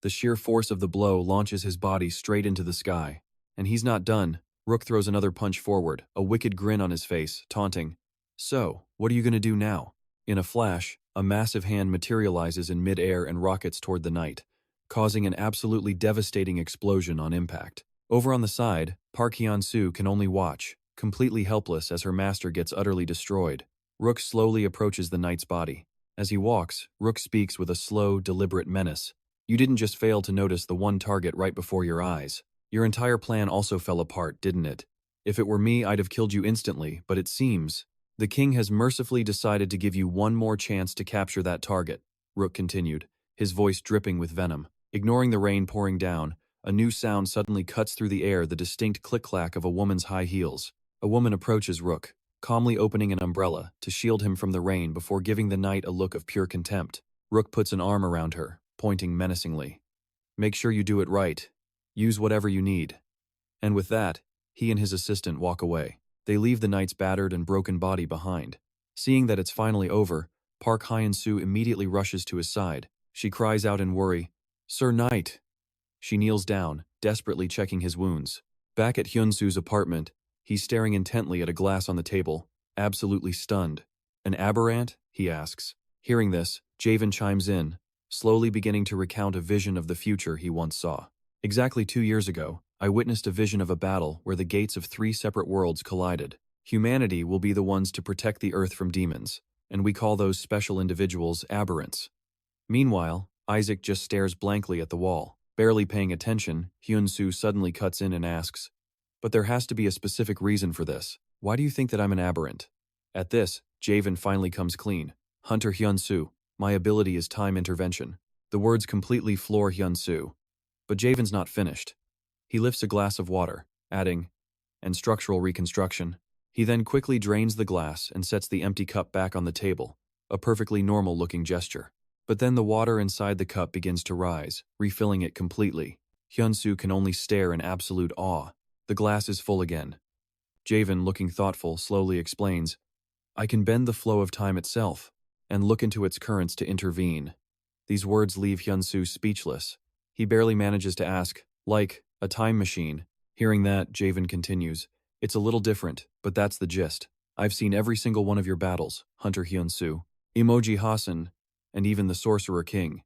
S1: The sheer force of the blow launches his body straight into the sky. And he's not done. Rook throws another punch forward, a wicked grin on his face, taunting. So, what are you going to do now? In a flash, a massive hand materializes in mid-air and rockets toward the knight, causing an absolutely devastating explosion on impact. Over on the side, Park Hyun-soo can only watch, completely helpless as her master gets utterly destroyed. Rook slowly approaches the knight's body. As he walks, Rook speaks with a slow, deliberate menace. You didn't just fail to notice the one target right before your eyes. Your entire plan also fell apart, didn't it? If it were me, I'd have killed you instantly, but it seems the king has mercifully decided to give you one more chance to capture that target, Rook continued, his voice dripping with venom. Ignoring the rain pouring down, a new sound suddenly cuts through the air, the distinct click-clack of a woman's high heels. A woman approaches Rook, calmly opening an umbrella to shield him from the rain before giving the knight a look of pure contempt. Rook puts an arm around her, pointing menacingly. Make sure you do it right. Use whatever you need. And with that, he and his assistant walk away. They leave the knight's battered and broken body behind. Seeing that it's finally over, Park Hyun-soo immediately rushes to his side. She cries out in worry, Sir Knight! She kneels down, desperately checking his wounds. Back at Hyun-soo's apartment, he's staring intently at a glass on the table, absolutely stunned. An aberrant? He asks. Hearing this, Javen chimes in, slowly beginning to recount a vision of the future he once saw. Exactly 2 years ago, I witnessed a vision of a battle where the gates of 3 separate worlds collided. Humanity will be the ones to protect the Earth from demons, and we call those special individuals aberrants. Meanwhile, Isaac just stares blankly at the wall. Barely paying attention, Hyun-soo suddenly cuts in and asks, But there has to be a specific reason for this. Why do you think that I'm an aberrant? At this, Javen finally comes clean. Hunter Hyun-soo, my ability is time intervention. The words completely floor Hyun-soo. But Javen's not finished. He lifts a glass of water, adding, and structural reconstruction. He then quickly drains the glass and sets the empty cup back on the table, a perfectly normal-looking gesture. But then the water inside the cup begins to rise, refilling it completely. Hyun-soo can only stare in absolute awe. The glass is full again. Javen, looking thoughtful, slowly explains, I can bend the flow of time itself, and look into its currents to intervene. These words leave Hyun-soo speechless. He barely manages to ask, like a time machine, Hearing that, Javen continues, "It's a little different, but that's the gist. I've seen every single one of your battles, Hunter Hyun-soo, Emoji Hasan, and even the Sorcerer King."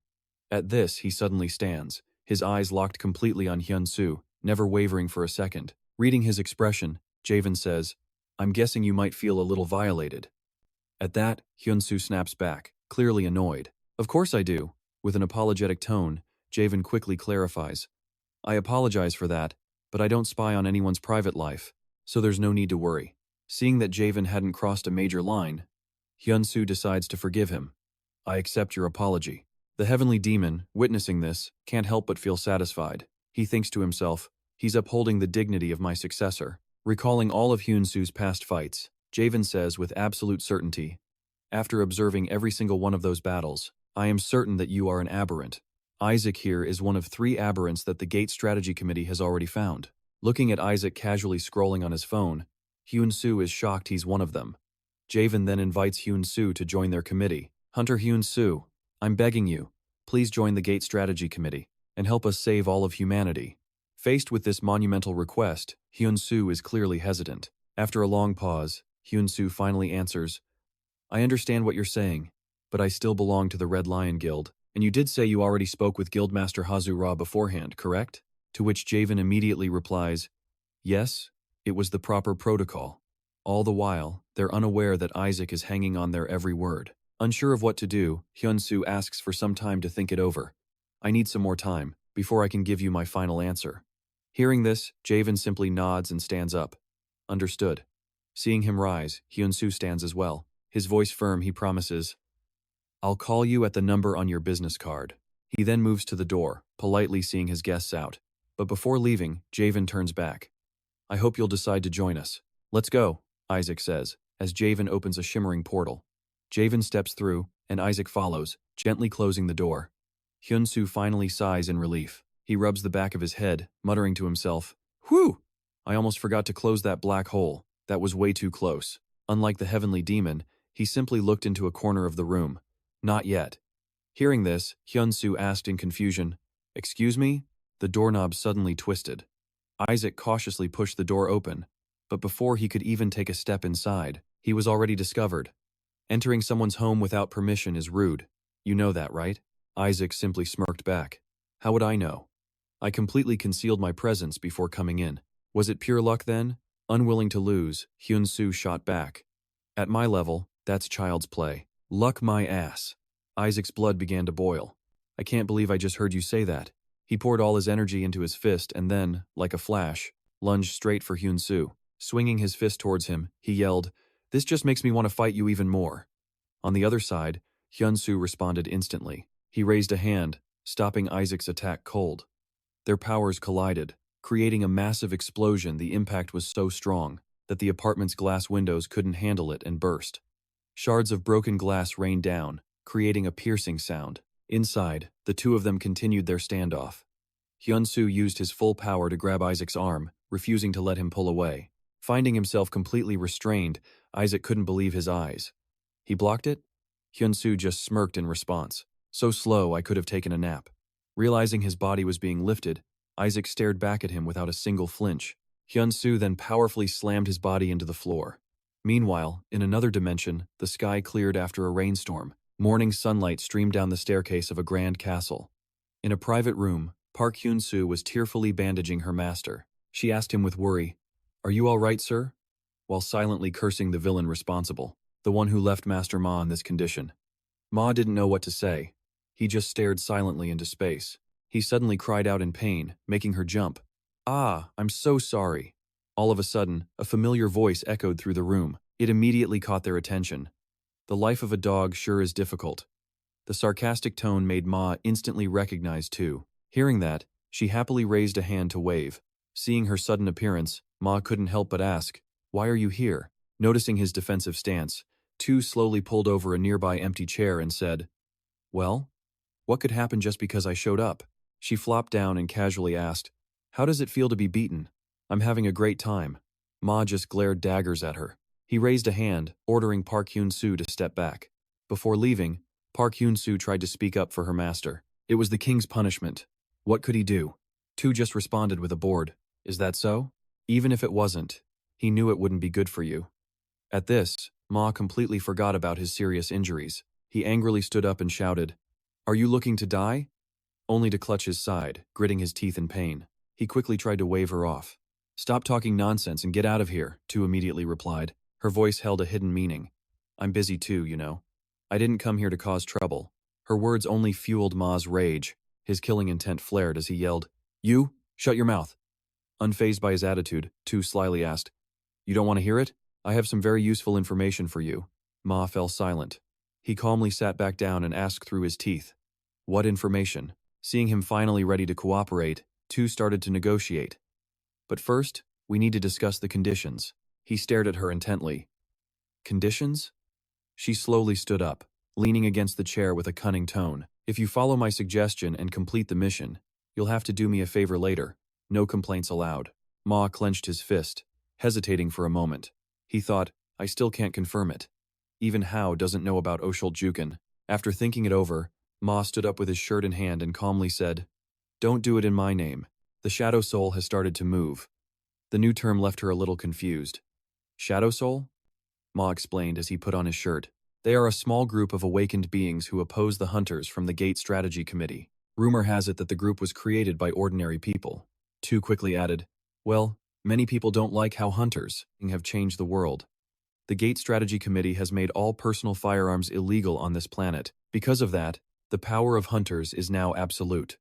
S1: At this, he suddenly stands, his eyes locked completely on Hyun-soo, never wavering for a second. Reading his expression, Javen says, "I'm guessing you might feel a little violated." At that, Hyun-soo snaps back, clearly annoyed. "Of course I do." With an apologetic tone, Javen quickly clarifies, "I apologize for that, but I don't spy on anyone's private life, so there's no need to worry." Seeing that Javen hadn't crossed a major line, Hyun-soo decides to forgive him. "I accept your apology." The heavenly demon, witnessing this, can't help but feel satisfied. He thinks to himself, "He's upholding the dignity of my successor." Recalling all of Hyun-soo's past fights, Javen says with absolute certainty, "After observing every single one of those battles, I am certain that you are an aberrant. Isaac here is one of 3 aberrants that the Gate Strategy Committee has already found." Looking at Isaac casually scrolling on his phone, Hyun-soo is shocked he's one of them. Javen then invites Hyun-soo to join their committee. "Hunter Hyun-soo, I'm begging you, please join the Gate Strategy Committee and help us save all of humanity." Faced with this monumental request, Hyun-soo is clearly hesitant. After a long pause, Hyun-soo finally answers, "I understand what you're saying, but I still belong to the Red Lion Guild, and you did say you already spoke with Guildmaster Hazu-Ra beforehand, correct?" To which Javen immediately replies, "Yes, it was the proper protocol." All the while, they're unaware that Isaac is hanging on their every word. Unsure of what to do, Hyun-soo asks for some time to think it over. "I need some more time, before I can give you my final answer." Hearing this, Javen simply nods and stands up. "Understood." Seeing him rise, Hyun-soo stands as well. His voice firm, he promises, "I'll call you at the number on your business card." He then moves to the door, politely seeing his guests out. But before leaving, Javen turns back. "I hope you'll decide to join us." "Let's go," Isaac says, as Javen opens a shimmering portal. Javen steps through, and Isaac follows, gently closing the door. Hyun-soo finally sighs in relief. He rubs the back of his head, muttering to himself, "Whew! I almost forgot to close that black hole. That was way too close." Unlike the heavenly demon, he simply looked into a corner of the room. "Not yet." Hearing this, Hyun-soo asked in confusion, "Excuse me?" The doorknob suddenly twisted. Isaac cautiously pushed the door open, but before he could even take a step inside, he was already discovered. Entering someone's home without permission is rude. You know that, right? Isaac simply smirked back. "How would I know? I completely concealed my presence before coming in." "Was it pure luck then?" Unwilling to lose, Hyun-soo shot back. "At my level, that's child's play." "Luck my ass." Isaac's blood began to boil. "I can't believe I just heard you say that." He poured all his energy into his fist and then, like a flash, lunged straight for Hyun-soo. Swinging his fist towards him, he yelled, "This just makes me want to fight you even more." On the other side, Hyun-soo responded instantly. He raised a hand, stopping Isaac's attack cold. Their powers collided, creating a massive explosion. The impact was so strong that the apartment's glass windows couldn't handle it and burst. Shards of broken glass rained down, creating a piercing sound. Inside, the two of them continued their standoff. Hyun-soo used his full power to grab Isaac's arm, refusing to let him pull away. Finding himself completely restrained, Isaac couldn't believe his eyes. "He blocked it?" Hyun-soo just smirked in response. "So slow I could have taken a nap." Realizing his body was being lifted, Isaac stared back at him without a single flinch. Hyun-soo then powerfully slammed his body into the floor. Meanwhile, in another dimension, the sky cleared after a rainstorm. Morning sunlight streamed down the staircase of a grand castle. In a private room, Park Hyun-soo was tearfully bandaging her master. She asked him with worry, "Are you all right, sir?" while silently cursing the villain responsible, the one who left Master Ma in this condition. Ma didn't know what to say. He just stared silently into space. He suddenly cried out in pain, making her jump. "Ah, I'm so sorry." All of a sudden, a familiar voice echoed through the room. It immediately caught their attention. "The life of a dog sure is difficult." The sarcastic tone made Ma instantly recognize too. Hearing that, she happily raised a hand to wave. Seeing her sudden appearance, Ma couldn't help but ask, "Why are you here?" Noticing his defensive stance, Tu slowly pulled over a nearby empty chair and said, "Well, what could happen just because I showed up?" She flopped down and casually asked, "How does it feel to be beaten?" "I'm having a great time." Ma just glared daggers at her. He raised a hand, ordering Park Hyun-soo to step back. Before leaving, Park Hyun-soo tried to speak up for her master. It was the king's punishment. What could he do? Tu just responded with a bored, Is that so? Even if it wasn't, he knew it wouldn't be good for you. At this, Ma completely forgot about his serious injuries. He angrily stood up and shouted, "Are you looking to die?" Only to clutch his side, gritting his teeth in pain. He quickly tried to wave her off. "Stop talking nonsense and get out of here," Tu immediately replied. Her voice held a hidden meaning. "I'm busy too, you know. I didn't come here to cause trouble." Her words only fueled Ma's rage. His killing intent flared as he yelled, "You, shut your mouth." Unfazed by his attitude, Tu slyly asked, "You don't want to hear it? I have some very useful information for you." Ma fell silent. He calmly sat back down and asked through his teeth, "What information?" Seeing him finally ready to cooperate, Tu started to negotiate. "But first, we need to discuss the conditions." He stared at her intently. "Conditions?" She slowly stood up, leaning against the chair with a cunning tone. "If you follow my suggestion and complete the mission, you'll have to do me a favor later. No complaints allowed." Ma clenched his fist, hesitating for a moment. He thought, "I still can't confirm it. Even Hao doesn't know about Oshultjukan." After thinking it over, Ma stood up with his shirt in hand and calmly said, "Don't do it in my name. The Shadow Soul has started to move." The new term left her a little confused. "Shadow Soul?" Ma explained as he put on his shirt. "They are a small group of awakened beings who oppose the hunters from the Gate Strategy Committee. Rumor has it that the group was created by ordinary people." Tu quickly added, "Well, many people don't like how hunters have changed the world. The Gate Strategy Committee has made all personal firearms illegal on this planet. Because of that, the power of hunters is now absolute.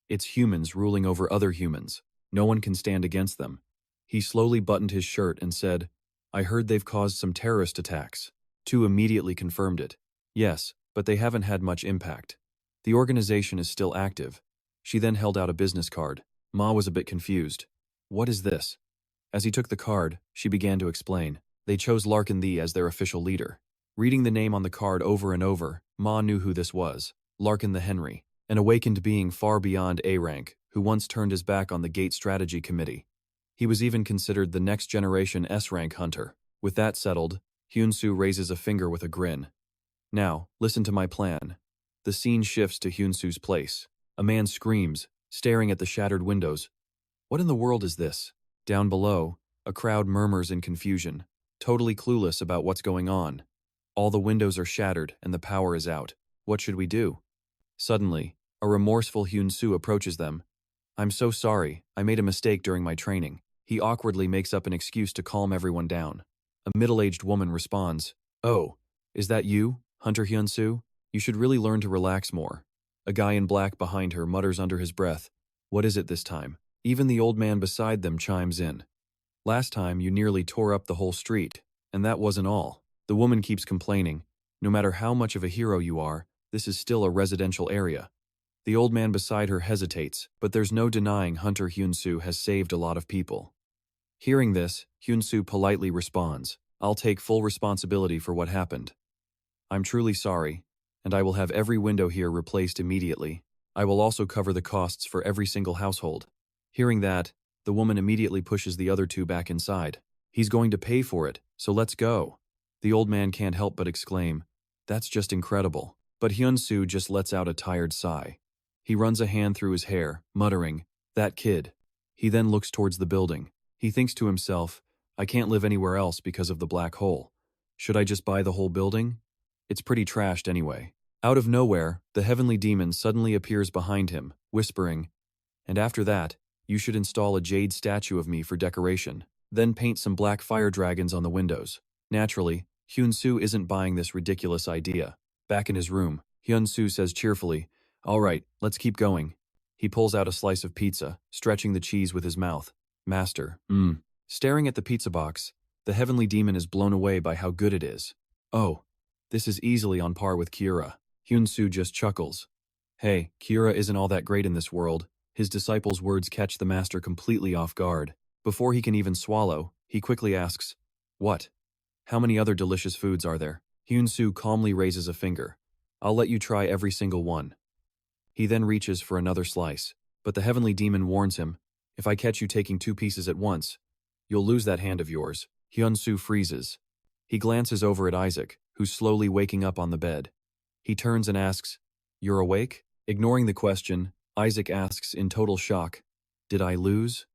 S1: It's humans ruling over other humans. No one can stand against them." He slowly buttoned his shirt and said, "I heard they've caused some terrorist attacks." Tu immediately confirmed it. "Yes, but they haven't had much impact. The organization is still active." She then held out a business card. Ma was a bit confused. "What is this?" As he took the card, she began to explain. They chose Larkin Thee as their official leader. Reading the name on the card over and over, Ma knew who this was. Larkin the Henry, an awakened being far beyond A rank, who once turned his back on the Gate Strategy Committee. He was even considered the next generation S-rank hunter. With that settled, Hyun-soo raises a finger with a grin. "Now, listen to my plan." The scene shifts to Hyun-soo's place. A man screams, staring at the shattered windows. What in the world is this? Down below, a crowd murmurs in confusion, totally clueless about what's going on. All the windows are shattered and the power is out. What should we do? Suddenly, a remorseful Hyun-soo approaches them. "I'm so sorry, I made a mistake during my training." He awkwardly makes up an excuse to calm everyone down. A middle-aged woman responds, "Oh, is that you, Hunter Hyun-soo? You should really learn to relax more." A guy in black behind her mutters under his breath, "What is it this time?" Even the old man beside them chimes in. "Last time you nearly tore up the whole street, and that wasn't all." The woman keeps complaining, "No matter how much of a hero you are, this is still a residential area." The old man beside her hesitates, but there's no denying Hunter Hyun-soo has saved a lot of people. Hearing this, Hyun-soo politely responds, "I'll take full responsibility for what happened. I'm truly sorry, and I will have every window here replaced immediately. I will also cover the costs for every single household." Hearing that, the woman immediately pushes the other two back inside. "He's going to pay for it, so let's go." The old man can't help but exclaim, "That's just incredible." But Hyun-soo just lets out a tired sigh. He runs a hand through his hair, muttering, "That kid." He then looks towards the building. He thinks to himself, "I can't live anywhere else because of the black hole. Should I just buy the whole building? It's pretty trashed anyway." Out of nowhere, the heavenly demon suddenly appears behind him, whispering, "And after that, you should install a jade statue of me for decoration. Then paint some black fire dragons on the windows." Naturally, Hyun-soo isn't buying this ridiculous idea. Back in his room, Hyun-soo says cheerfully, "All right, let's keep going." He pulls out a slice of pizza, stretching the cheese with his mouth. "Master, Staring at the pizza box, the heavenly demon is blown away by how good it is. "Oh, this is easily on par with Kira." Hyun-soo just chuckles. "Hey, Kira isn't all that great in this world." His disciple's words catch the master completely off guard. Before he can even swallow, he quickly asks, "What? How many other delicious foods are there?" Hyun-soo calmly raises a finger. "I'll let you try every single one." He then reaches for another slice, but the heavenly demon warns him, "If I catch you taking 2 pieces at once, you'll lose that hand of yours." Hyun-soo freezes. He glances over at Isaac, who's slowly waking up on the bed. He turns and asks, "You're awake?" Ignoring the question, Isaac asks in total shock, "Did I lose?"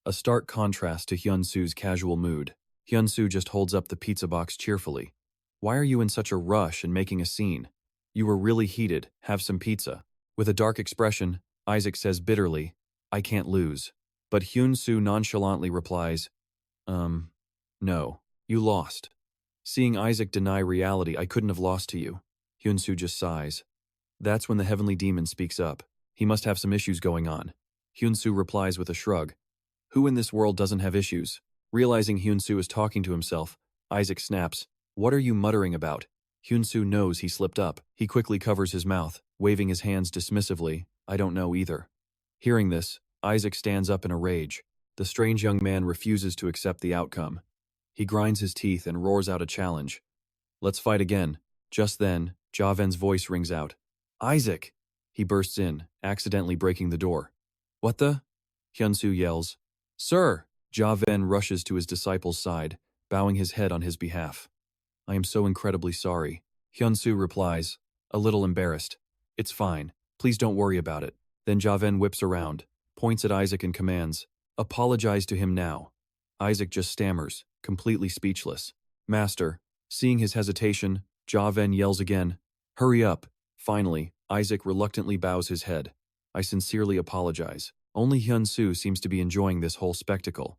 S1: a stark contrast to Hyun-soo's casual mood. Hyun-soo just holds up the pizza box cheerfully. Why are you in such a rush and making a scene? You were really heated, have some pizza. With a dark expression, Isaac says bitterly, I can't lose. But Hyun-soo nonchalantly replies, no, you lost. Seeing Isaac deny reality, I couldn't have lost to you. Hyun-soo just sighs. That's when the heavenly demon speaks up. He must have some issues going on. Hyun-soo replies with a shrug. Who in this world doesn't have issues? Realizing Hyun-soo is talking to himself, Isaac snaps, What are you muttering about? Hyun-soo knows he slipped up. He quickly covers his mouth, waving his hands dismissively. I don't know either. Hearing this, Isaac stands up in a rage. The strange young man refuses to accept the outcome. He grinds his teeth and roars out a challenge. Let's fight again. Just then, Javen's voice rings out. Isaac! He bursts in, accidentally breaking the door. What the? Hyun-soo yells. Sir! Javen rushes to his disciple's side, bowing his head on his behalf. I am so incredibly sorry. Hyun-soo replies, a little embarrassed. It's fine. Please don't worry about it. Then Javen whips around, points at Isaac and commands, Apologize to him now. Isaac just stammers, completely speechless. Master. Seeing his hesitation, Javen yells again, Hurry up. Finally, Isaac reluctantly bows his head. I sincerely apologize. Only Hyun-soo seems to be enjoying this whole spectacle.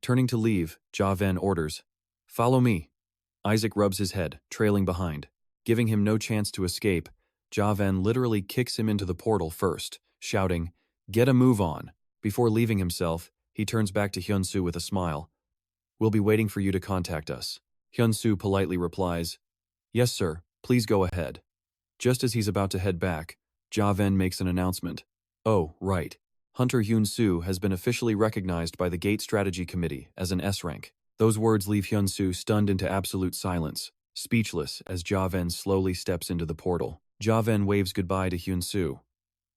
S1: Turning to leave, Javen orders, Follow me. Isaac rubs his head, trailing behind. Giving him no chance to escape, Javen literally kicks him into the portal first, shouting, Get a move on. Before leaving himself, he turns back to Hyun-soo with a smile. We'll be waiting for you to contact us. Hyun-soo politely replies, Yes, sir, please go ahead. Just as he's about to head back, Javen makes an announcement. Oh, right. Hunter Hyun-soo has been officially recognized by the Gate Strategy Committee as an S rank. Those words leave Hyun-soo stunned into absolute silence, speechless as Javen slowly steps into the portal. Javen waves goodbye to Hyun-soo.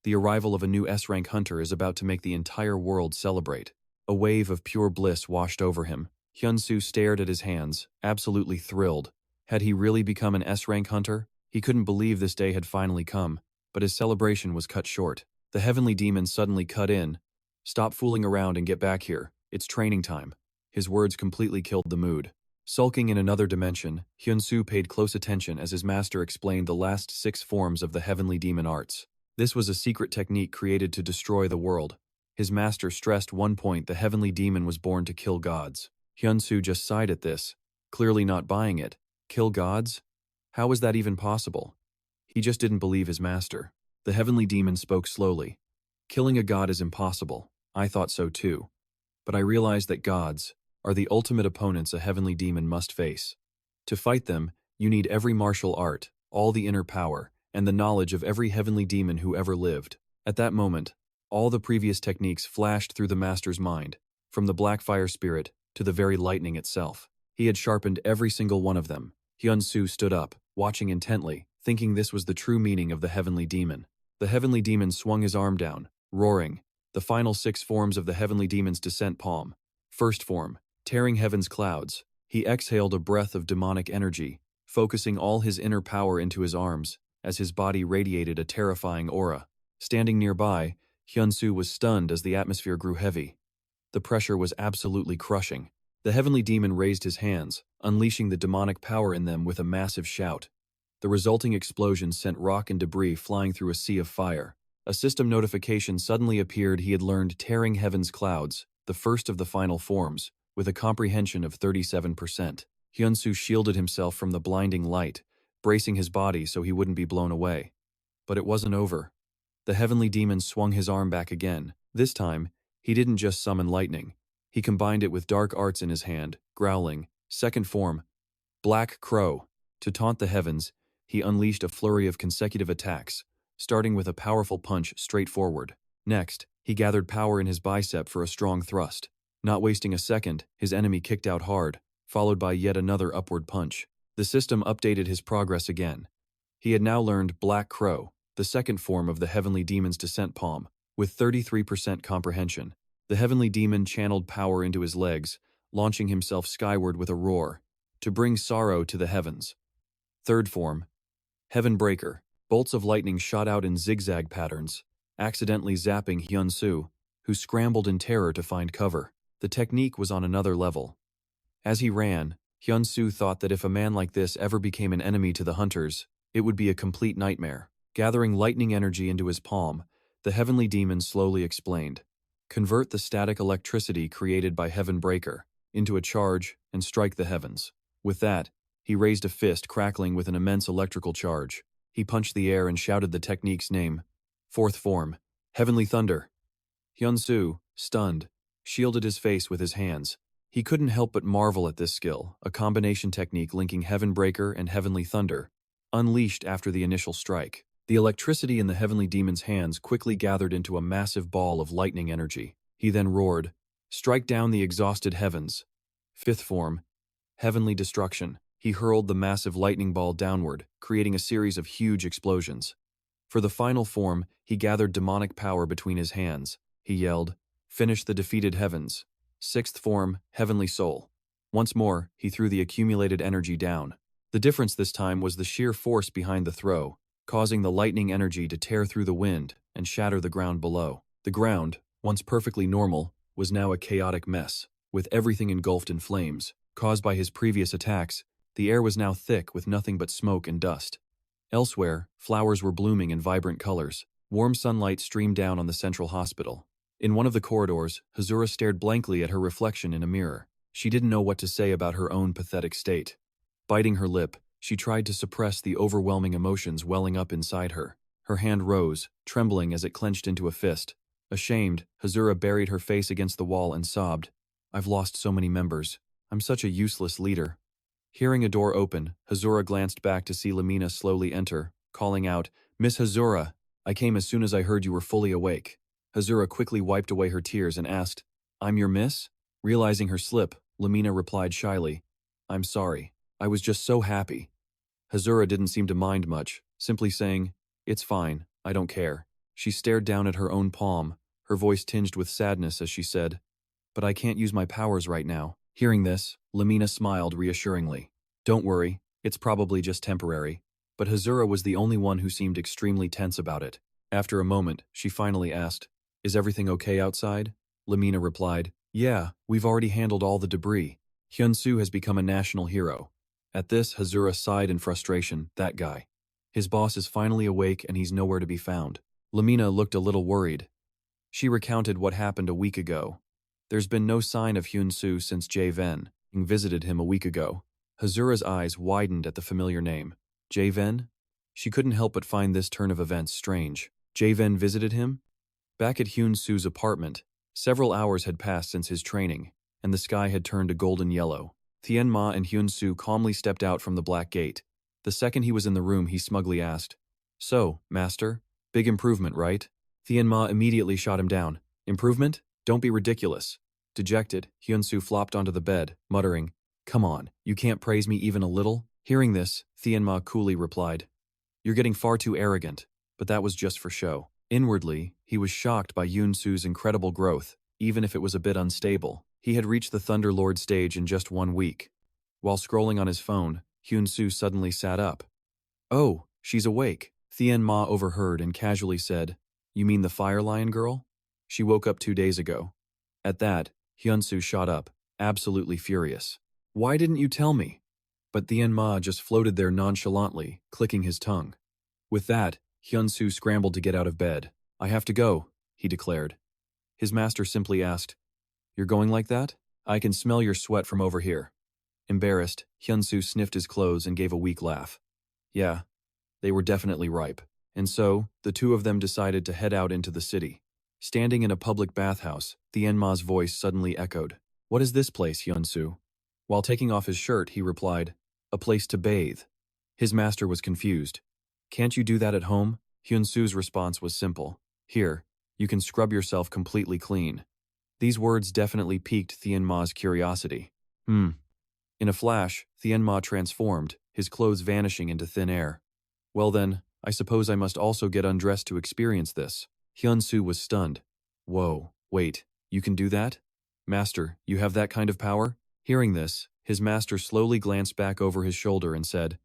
S1: The arrival of a new S-rank hunter is about to make the entire world celebrate. A wave of pure bliss washed over him. Hyun-soo stared at his hands, absolutely thrilled. Had he really become an S-rank hunter? He couldn't believe this day had finally come, but his celebration was cut short. The heavenly demon suddenly cut in. Stop fooling around and get back here. It's training time. His words completely killed the mood. Sulking in another dimension, Hyun-soo paid close attention as his master explained the last 6 forms of the heavenly demon arts. This was a secret technique created to destroy the world. His master stressed one point: the heavenly demon was born to kill gods. Hyun-soo just sighed at this, clearly not buying it. Kill gods? How was that even possible? He just didn't believe his master. The heavenly demon spoke slowly. Killing a god is impossible. I thought so too. But I realized that gods are the ultimate opponents a heavenly demon must face. To fight them, you need every martial art, all the inner power, and the knowledge of every heavenly demon who ever lived. At that moment, all the previous techniques flashed through the master's mind, from the black fire spirit to the very lightning itself. He had sharpened every single one of them. Hyun-soo stood up, watching intently, thinking this was the true meaning of the heavenly demon. The heavenly demon swung his arm down, roaring. The final 6 forms of the heavenly demon's descent palm. First form, tearing heaven's clouds. He exhaled a breath of demonic energy, focusing all his inner power into his arms, as his body radiated a terrifying aura. Standing nearby, Hyun-soo was stunned as the atmosphere grew heavy. The pressure was absolutely crushing. The heavenly demon raised his hands, unleashing the demonic power in them with a massive shout. The resulting explosion sent rock and debris flying through a sea of fire. A system notification suddenly appeared. He had learned tearing heaven's clouds, the first of the final forms, with a comprehension of 37%. Hyun-soo shielded himself from the blinding light, bracing his body so he wouldn't be blown away. But it wasn't over. The heavenly demon swung his arm back again. This time, he didn't just summon lightning. He combined it with dark arts in his hand, growling. Second form, Black Crow. To taunt the heavens, he unleashed a flurry of consecutive attacks, starting with a powerful punch straight forward. Next, he gathered power in his bicep for a strong thrust. Not wasting a second, his enemy kicked out hard, followed by yet another upward punch. The system updated his progress again. He had now learned Black Crow, the second form of the heavenly demon's descent palm, with 33% comprehension. The heavenly demon channeled power into his legs, launching himself skyward with a roar, to bring sorrow to the heavens. Third form, Heaven Breaker. Bolts of lightning shot out in zigzag patterns, accidentally zapping Hyun-soo, who scrambled in terror to find cover. The technique was on another level. As he ran, Hyun-soo thought that if a man like this ever became an enemy to the hunters, it would be a complete nightmare. Gathering lightning energy into his palm, the heavenly demon slowly explained. Convert the static electricity created by Heaven Breaker into a charge and strike the heavens. With that, he raised a fist crackling with an immense electrical charge. He punched the air and shouted the technique's name. Fourth form, Heavenly Thunder. Hyun-soo, stunned, shielded his face with his hands. He couldn't help but marvel at this skill, a combination technique linking Heaven Breaker and Heavenly Thunder, unleashed after the initial strike. The electricity in the heavenly demon's hands quickly gathered into a massive ball of lightning energy. He then roared, "Strike down the exhausted heavens." Fifth form, Heavenly Destruction. He hurled the massive lightning ball downward, creating a series of huge explosions. For the final form, he gathered demonic power between his hands. He yelled, "Finish the defeated heavens." Sixth form, Heavenly Soul. Once more, he threw the accumulated energy down. The difference this time was the sheer force behind the throw, causing the lightning energy to tear through the wind and shatter the ground below. The ground, once perfectly normal, was now a chaotic mess, with everything engulfed in flames. Caused by his previous attacks, the air was now thick with nothing but smoke and dust. Elsewhere, flowers were blooming in vibrant colors. Warm sunlight streamed down on the central hospital. In one of the corridors, Hazura stared blankly at her reflection in a mirror. She didn't know what to say about her own pathetic state. Biting her lip, she tried to suppress the overwhelming emotions welling up inside her. Her hand rose, trembling as it clenched into a fist. Ashamed, Hazura buried her face against the wall and sobbed, "I've lost so many members. I'm such a useless leader." Hearing a door open, Hazura glanced back to see Lamina slowly enter, calling out, "Miss Hazura, I came as soon as I heard you were fully awake." Hazura quickly wiped away her tears and asked, "I'm your miss?" Realizing her slip, Lamina replied shyly, "I'm sorry. I was just so happy." Hazura didn't seem to mind much, simply saying, "It's fine, I don't care." She stared down at her own palm, her voice tinged with sadness as she said, "But I can't use my powers right now." Hearing this, Lamina smiled reassuringly. "Don't worry, it's probably just temporary." But Hazura was the only one who seemed extremely tense about it. After a moment, she finally asked, "Is everything okay outside?" Lamina replied, "Yeah, we've already handled all the debris. Hyun-soo has become a national hero." At this, Hazura sighed in frustration, that guy. His boss is finally awake and he's nowhere to be found. Lamina looked a little worried. She recounted what happened a week ago. There's been no sign of Hyun-soo since Jae-ven visited him a week ago. Hazura's eyes widened at the familiar name. Jae-ven? She couldn't help but find this turn of events strange. Jae-ven visited him? Back at Hyun-soo's apartment, several hours had passed since his training, and the sky had turned a golden yellow. Thien-ma and Hyun-soo calmly stepped out from the black gate. The second he was in the room, he smugly asked, "So, master, big improvement, right?" Thien-ma immediately shot him down. "Improvement? Don't be ridiculous." Dejected, Hyun-soo flopped onto the bed, muttering, "Come on, you can't praise me even a little?" Hearing this, Thien-ma coolly replied, "You're getting far too arrogant, but that was just for show." Inwardly, he was shocked by Hyun-soo's incredible growth, even if it was a bit unstable. He had reached the Thunder Lord stage in just 1 week. While scrolling on his phone, Hyun-soo suddenly sat up. "Oh, she's awake." Thien-ma overheard and casually said, "You mean the Fire Lion girl? She woke up 2 days ago." At that, Hyun-soo shot up, absolutely furious. "Why didn't you tell me?" But Thien-ma just floated there nonchalantly, clicking his tongue. With that, Hyun-soo scrambled to get out of bed. "I have to go," he declared. His master simply asked, "You're going like that? I can smell your sweat from over here." Embarrassed, Hyun-soo sniffed his clothes and gave a weak laugh. Yeah, they were definitely ripe. And so, the two of them decided to head out into the city. Standing in a public bathhouse, Thien-ma's voice suddenly echoed. "What is this place, Hyun-soo?" While taking off his shirt, he replied, "A place to bathe." His master was confused. "Can't you do that at home?" Hyun-soo's response was simple. "Here, you can scrub yourself completely clean." These words definitely piqued Thien-ma's curiosity. In a flash, Thien-ma transformed, his clothes vanishing into thin air. "Well then, I suppose I must also get undressed to experience this." Hyun-soo was stunned. "Whoa, wait, you can do that? Master, you have that kind of power?" Hearing this, his master slowly glanced back over his shoulder and said,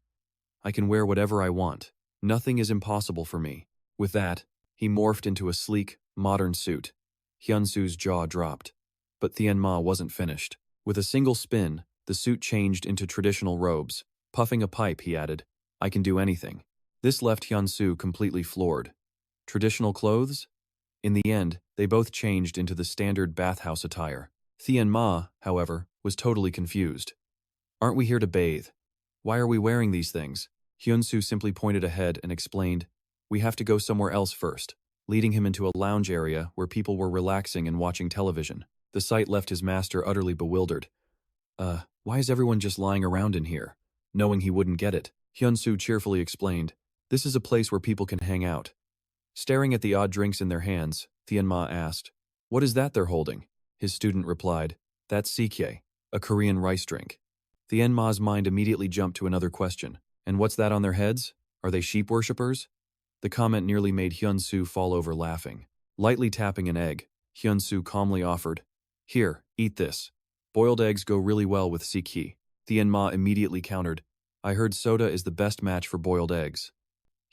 S1: "I can wear whatever I want. Nothing is impossible for me." With that, he morphed into a sleek, modern suit. Hyun-soo's jaw dropped. But Thien-ma wasn't finished. With a single spin, the suit changed into traditional robes. Puffing a pipe, he added, "I can do anything." This left Hyun-soo completely floored. Traditional clothes? In the end, they both changed into the standard bathhouse attire. Thien-ma, however, was totally confused. "Aren't we here to bathe? Why are we wearing these things?" Hyun-soo simply pointed ahead and explained, "We have to go somewhere else first," leading him into a lounge area where people were relaxing and watching television. The sight left his master utterly bewildered. Why is everyone just lying around in here?" Knowing he wouldn't get it, Hyun-soo cheerfully explained, "This is a place where people can hang out." Staring at the odd drinks in their hands, Thien-ma asked, "What is that they're holding?" His student replied, "That's sikye, a Korean rice drink." Thien-ma's mind immediately jumped to another question. "And what's that on their heads? Are they sheep worshippers?" The comment nearly made Hyun-soo fall over laughing. Lightly tapping an egg, Hyun-soo calmly offered, "Here, eat this. Boiled eggs go really well with sikye." Thien-ma immediately countered, "I heard soda is the best match for boiled eggs."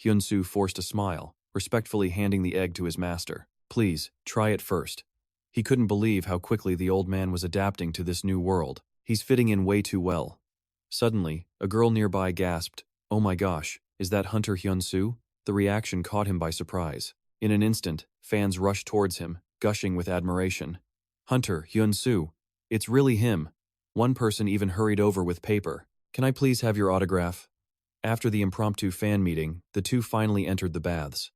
S1: Hyun-soo forced a smile, respectfully handing the egg to his master. "Please, try it first." He couldn't believe how quickly the old man was adapting to this new world. He's fitting in way too well. Suddenly, a girl nearby gasped, "Oh my gosh, is that Hunter Hyun-soo?" The reaction caught him by surprise. In an instant, fans rushed towards him, gushing with admiration. "Hunter Hyun-soo, it's really him." One person even hurried over with paper. "Can I please have your autograph?" After the impromptu fan meeting, the two finally entered the baths.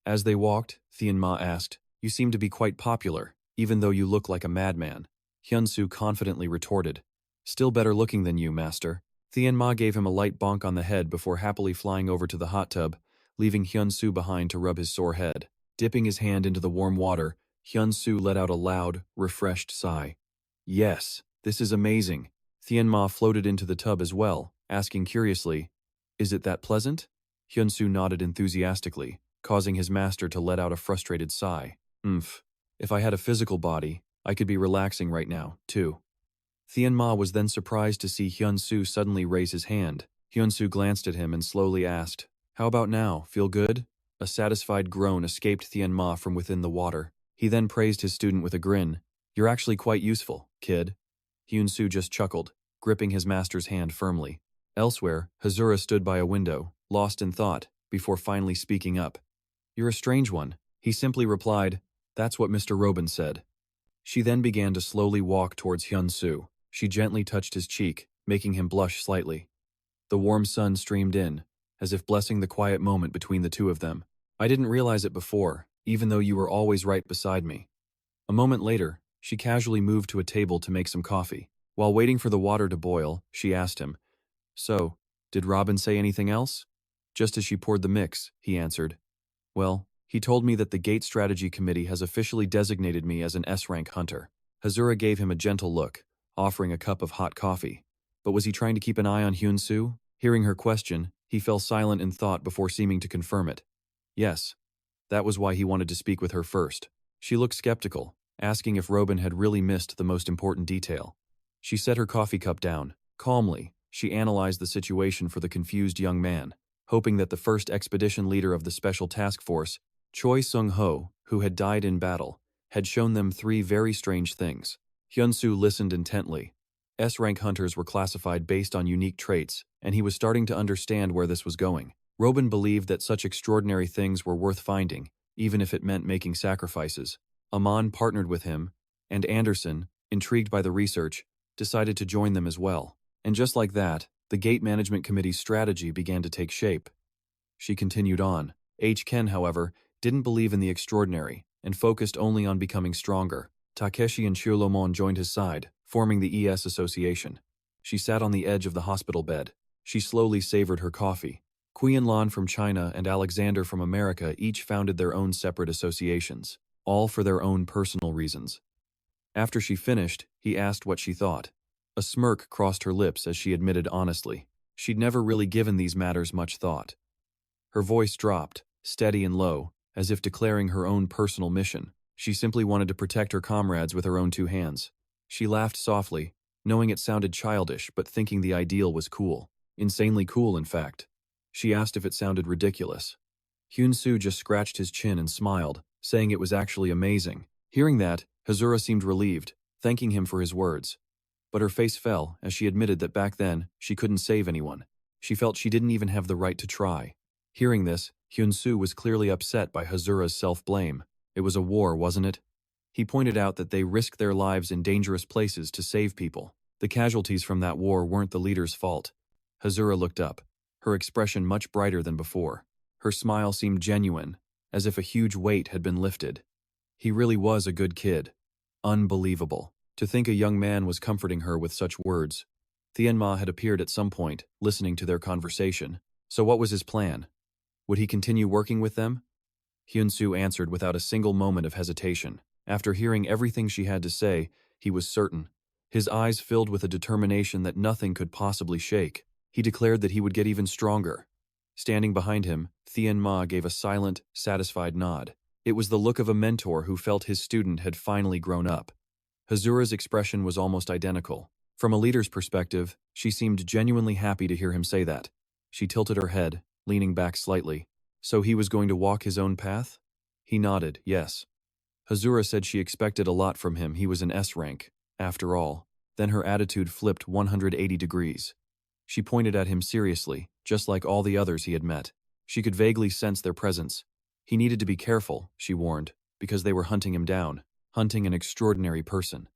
S1: As they walked, Thien-ma asked, "You seem to be quite popular, even though you look like a madman." Hyun-soo confidently retorted, "Still better looking than you, master." Thien-ma gave him a light bonk on the head before happily flying over to the hot tub, leaving Hyun-soo behind to rub his sore head. Dipping his hand into the warm water, Hyun-soo let out a loud, refreshed sigh. "Yes, this is amazing." Thien-ma floated into the tub as well, asking curiously, "Is it that pleasant?" Hyun-soo nodded enthusiastically, causing his master to let out a frustrated sigh. If I had a physical body, I could be relaxing right now, too." Thien-ma was then surprised to see Hyun-soo suddenly raise his hand. Hyun-soo glanced at him and slowly asked, "How about now, feel good?" A satisfied groan escaped Thien-ma from within the water. He then praised his student with a grin. "You're actually quite useful, kid." Hyun-soo just chuckled, gripping his master's hand firmly. Elsewhere, Hazura stood by a window, lost in thought, before finally speaking up. "You're a strange one." He simply replied, "That's what Mr. Robin said." She then began to slowly walk towards Hyun-soo. She gently touched his cheek, making him blush slightly. The warm sun streamed in, as if blessing the quiet moment between the two of them. "I didn't realize it before, even though you were always right beside me." A moment later, she casually moved to a table to make some coffee. While waiting for the water to boil, she asked him, "So, did Robin say anything else?" Just as she poured the mix, he answered, "Well, he told me that the Gate Strategy Committee has officially designated me as an S-rank hunter." Hazura gave him a gentle look, offering a cup of hot coffee. But was he trying to keep an eye on Hyun-soo? Hearing her question, he fell silent in thought before seeming to confirm it. Yes, that was why he wanted to speak with her first. She looked skeptical, asking if Robin had really missed the most important detail. She set her coffee cup down. Calmly, she analyzed the situation for the confused young man, hoping that the first expedition leader of the Special Task Force, Choi Sung-ho, who had died in battle, had shown them three very strange things. Hyun-soo listened intently. S-rank hunters were classified based on unique traits, and he was starting to understand where this was going. Robin believed that such extraordinary things were worth finding, even if it meant making sacrifices. Amon partnered with him, and Anderson, intrigued by the research, decided to join them as well. And just like that, the Gate Management Committee's strategy began to take shape. She continued on. Ken, however, didn't believe in the extraordinary, and focused only on becoming stronger. Takeshi and Shirlomon joined his side, forming the ES Association. She sat on the edge of the hospital bed. She slowly savored her coffee. Qianlan from China and Alexander from America each founded their own separate associations, all for their own personal reasons. After she finished, he asked what she thought. A smirk crossed her lips as she admitted honestly. She'd never really given these matters much thought. Her voice dropped, steady and low, as if declaring her own personal mission. She simply wanted to protect her comrades with her own two hands. She laughed softly, knowing it sounded childish but thinking the ideal was cool. Insanely cool, in fact. She asked if it sounded ridiculous. Hyun-soo just scratched his chin and smiled, saying it was actually amazing. Hearing that, Hazura seemed relieved, thanking him for his words. But her face fell as she admitted that back then, she couldn't save anyone. She felt she didn't even have the right to try. Hearing this, Hyun-soo was clearly upset by Hazura's self-blame. It was a war, wasn't it? He pointed out that they risked their lives in dangerous places to save people. The casualties from that war weren't the leader's fault. Hazura looked up, her expression much brighter than before. Her smile seemed genuine, as if a huge weight had been lifted. He really was a good kid. Unbelievable. To think a young man was comforting her with such words. Tianma had appeared at some point, listening to their conversation. So what was his plan? Would he continue working with them? Hyun-soo answered without a single moment of hesitation. After hearing everything she had to say, he was certain. His eyes filled with a determination that nothing could possibly shake. He declared that he would get even stronger. Standing behind him, Tianma gave a silent, satisfied nod. It was the look of a mentor who felt his student had finally grown up. Hazura's expression was almost identical. From a leader's perspective, she seemed genuinely happy to hear him say that. She tilted her head, leaning back slightly. So he was going to walk his own path? He nodded, yes. Hazura said she expected a lot from him. He was an S rank, after all. Then her attitude flipped 180 degrees. She pointed at him seriously, just like all the others he had met. She could vaguely sense their presence. He needed to be careful, she warned, because they were hunting him down, hunting an extraordinary person.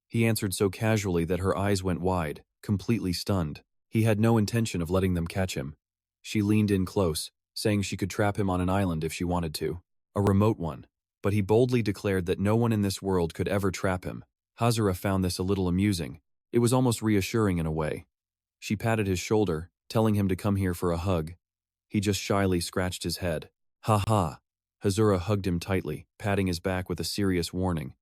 S1: He answered so casually that her eyes went wide, completely stunned. He had no intention of letting them catch him. She leaned in close, saying she could trap him on an island if she wanted to. A remote one. But he boldly declared that no one in this world could ever trap him. Hazura found this a little amusing. It was almost reassuring in a way. She patted his shoulder, telling him to come here for a hug. He just shyly scratched his head. Ha ha. Hazura hugged him tightly, patting his back with a serious warning.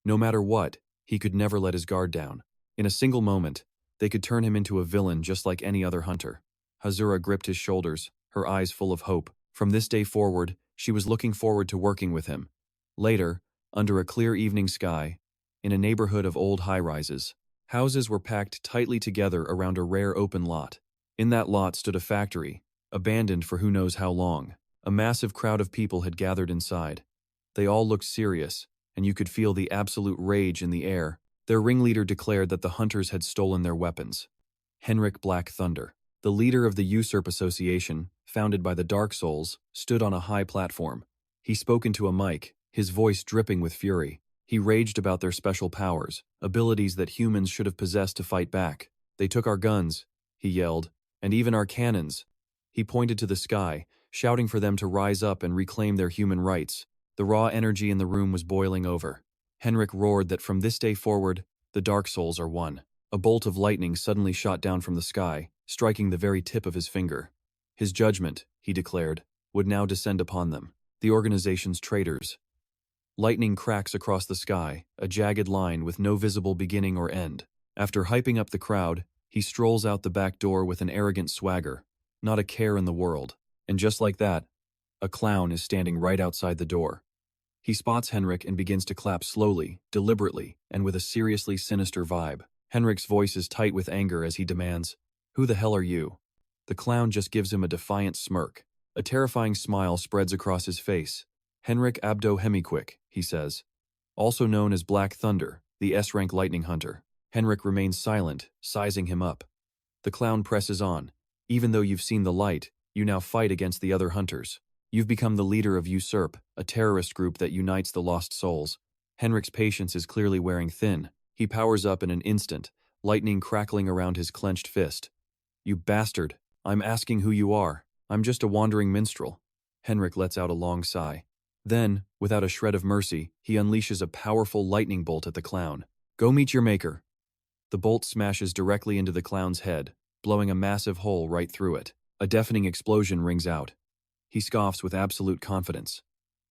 S1: No matter what, he could never let his guard down. In a single moment, they could turn him into a villain just like any other hunter. Hazura gripped his shoulders, her eyes full of hope. From this day forward, she was looking forward to working with him. Later, under a clear evening sky, in a neighborhood of old high-rises, houses were packed tightly together around a rare open lot. In that lot stood a factory, abandoned for who knows how long. A massive crowd of people had gathered inside. They all looked serious, and you could feel the absolute rage in the air. Their ringleader declared that the hunters had stolen their weapons. Henrik Black Thunder, the leader of the Usurp Association, founded by the Dark Souls, stood on a high platform. He spoke into a mic, his voice dripping with fury. He raged about their special powers, abilities that humans should have possessed to fight back. They took our guns, he yelled, and even our cannons. He pointed to the sky, shouting for them to rise up and reclaim their human rights. The raw energy in the room was boiling over. Henrik roared that from this day forward, the Dark Souls are one. A bolt of lightning suddenly shot down from the sky, striking the very tip of his finger. His judgment, he declared, would now descend upon them, the organization's traitors. Lightning cracks across the sky, a jagged line with no visible beginning or end. After hyping up the crowd, he strolls out the back door with an arrogant swagger, not a care in the world. And just like that, a clown is standing right outside the door. He spots Henrik and begins to clap slowly, deliberately, and with a seriously sinister vibe. Henrik's voice is tight with anger as he demands, "Who the hell are you?" The clown just gives him a defiant smirk. A terrifying smile spreads across his face. "Henrik Abdo Hemiquick," he says. Also known as Black Thunder, the S-rank lightning hunter. Henrik remains silent, sizing him up. The clown presses on. "Even though you've seen the light, you now fight against the other hunters. You've become the leader of Usurp, a terrorist group that unites the lost souls." Henrik's patience is clearly wearing thin. He powers up in an instant, lightning crackling around his clenched fist. "You bastard! I'm asking who you are. I'm just a wandering minstrel." Henrik lets out a long sigh. Then, without a shred of mercy, he unleashes a powerful lightning bolt at the clown. "Go meet your maker." The bolt smashes directly into the clown's head, blowing a massive hole right through it. A deafening explosion rings out. He scoffs with absolute confidence.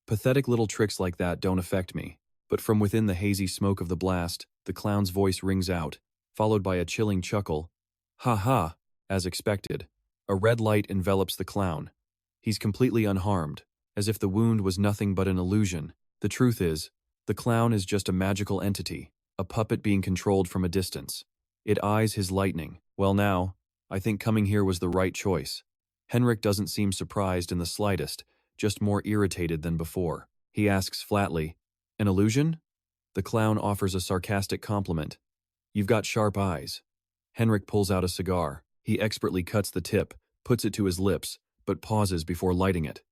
S1: "Pathetic little tricks like that don't affect me." But from within the hazy smoke of the blast, the clown's voice rings out, followed by a chilling chuckle. "Ha ha!" As expected. A red light envelops the clown. He's completely unharmed, as if the wound was nothing but an illusion. The truth is, the clown is just a magical entity, a puppet being controlled from a distance. It eyes his lightning. "Well now, I think coming here was the right choice." Henrik doesn't seem surprised in the slightest, just more irritated than before. He asks flatly, "An illusion?" The clown offers a sarcastic compliment. You've got sharp eyes. Henrik pulls out a cigar. He expertly cuts the tip, puts it to his lips, but pauses before lighting it.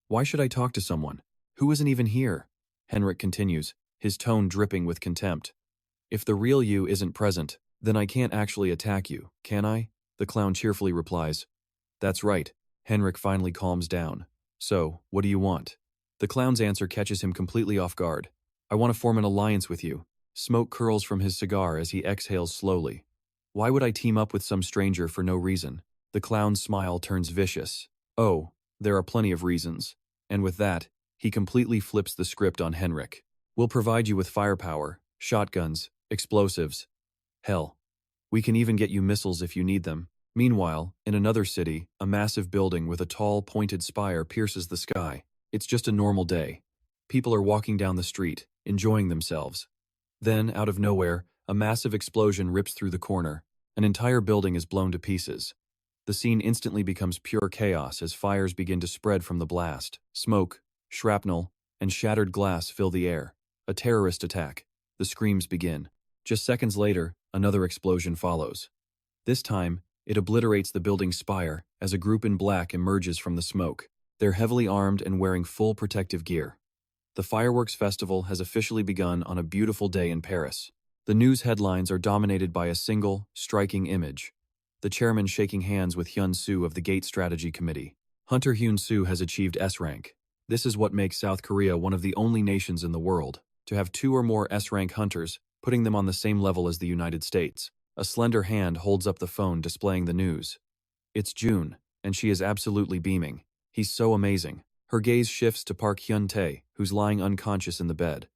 S1: Why should I talk to someone who isn't even here? Henrik continues, his tone dripping with contempt. If the real you isn't present, then I can't actually attack you, can I? The clown cheerfully replies. That's right. Henrik finally calms down. So, what do you want? The clown's answer catches him completely off guard. I want to form an alliance with you. Smoke curls from his cigar as he exhales slowly. Why would I team up with some stranger for no reason? The clown's smile turns vicious. Oh, there are plenty of reasons. And with that, he completely flips the script on Henrik. We'll provide you with firepower, shotguns, explosives. Hell, we can even get you missiles if you need them. Meanwhile, in another city, a massive building with a tall, pointed spire pierces the sky. It's just a normal day. People are walking down the street, enjoying themselves. Then, out of nowhere, a massive explosion rips through the corner. An entire building is blown to pieces. The scene instantly becomes pure chaos as fires begin to spread from the blast. Smoke, shrapnel, and shattered glass fill the air. A terrorist attack. The screams begin. Just seconds later, another explosion follows. This time, it obliterates the building's spire as a group in black emerges from the smoke. They're heavily armed and wearing full protective gear. The fireworks festival has officially begun on a beautiful day in Paris. The news headlines are dominated by a single, striking image. The chairman shaking hands with Hyun-soo of the Gate Strategy Committee. Hunter Hyun-soo has achieved S rank. This is what makes South Korea one of the only nations in the world to have 2 or more S-rank hunters, putting them on the same level as the United States. A slender hand holds up the phone displaying the news. It's June, and she is absolutely beaming. He's so amazing. Her gaze shifts to Park Hyun-tae, who's lying unconscious in the bed.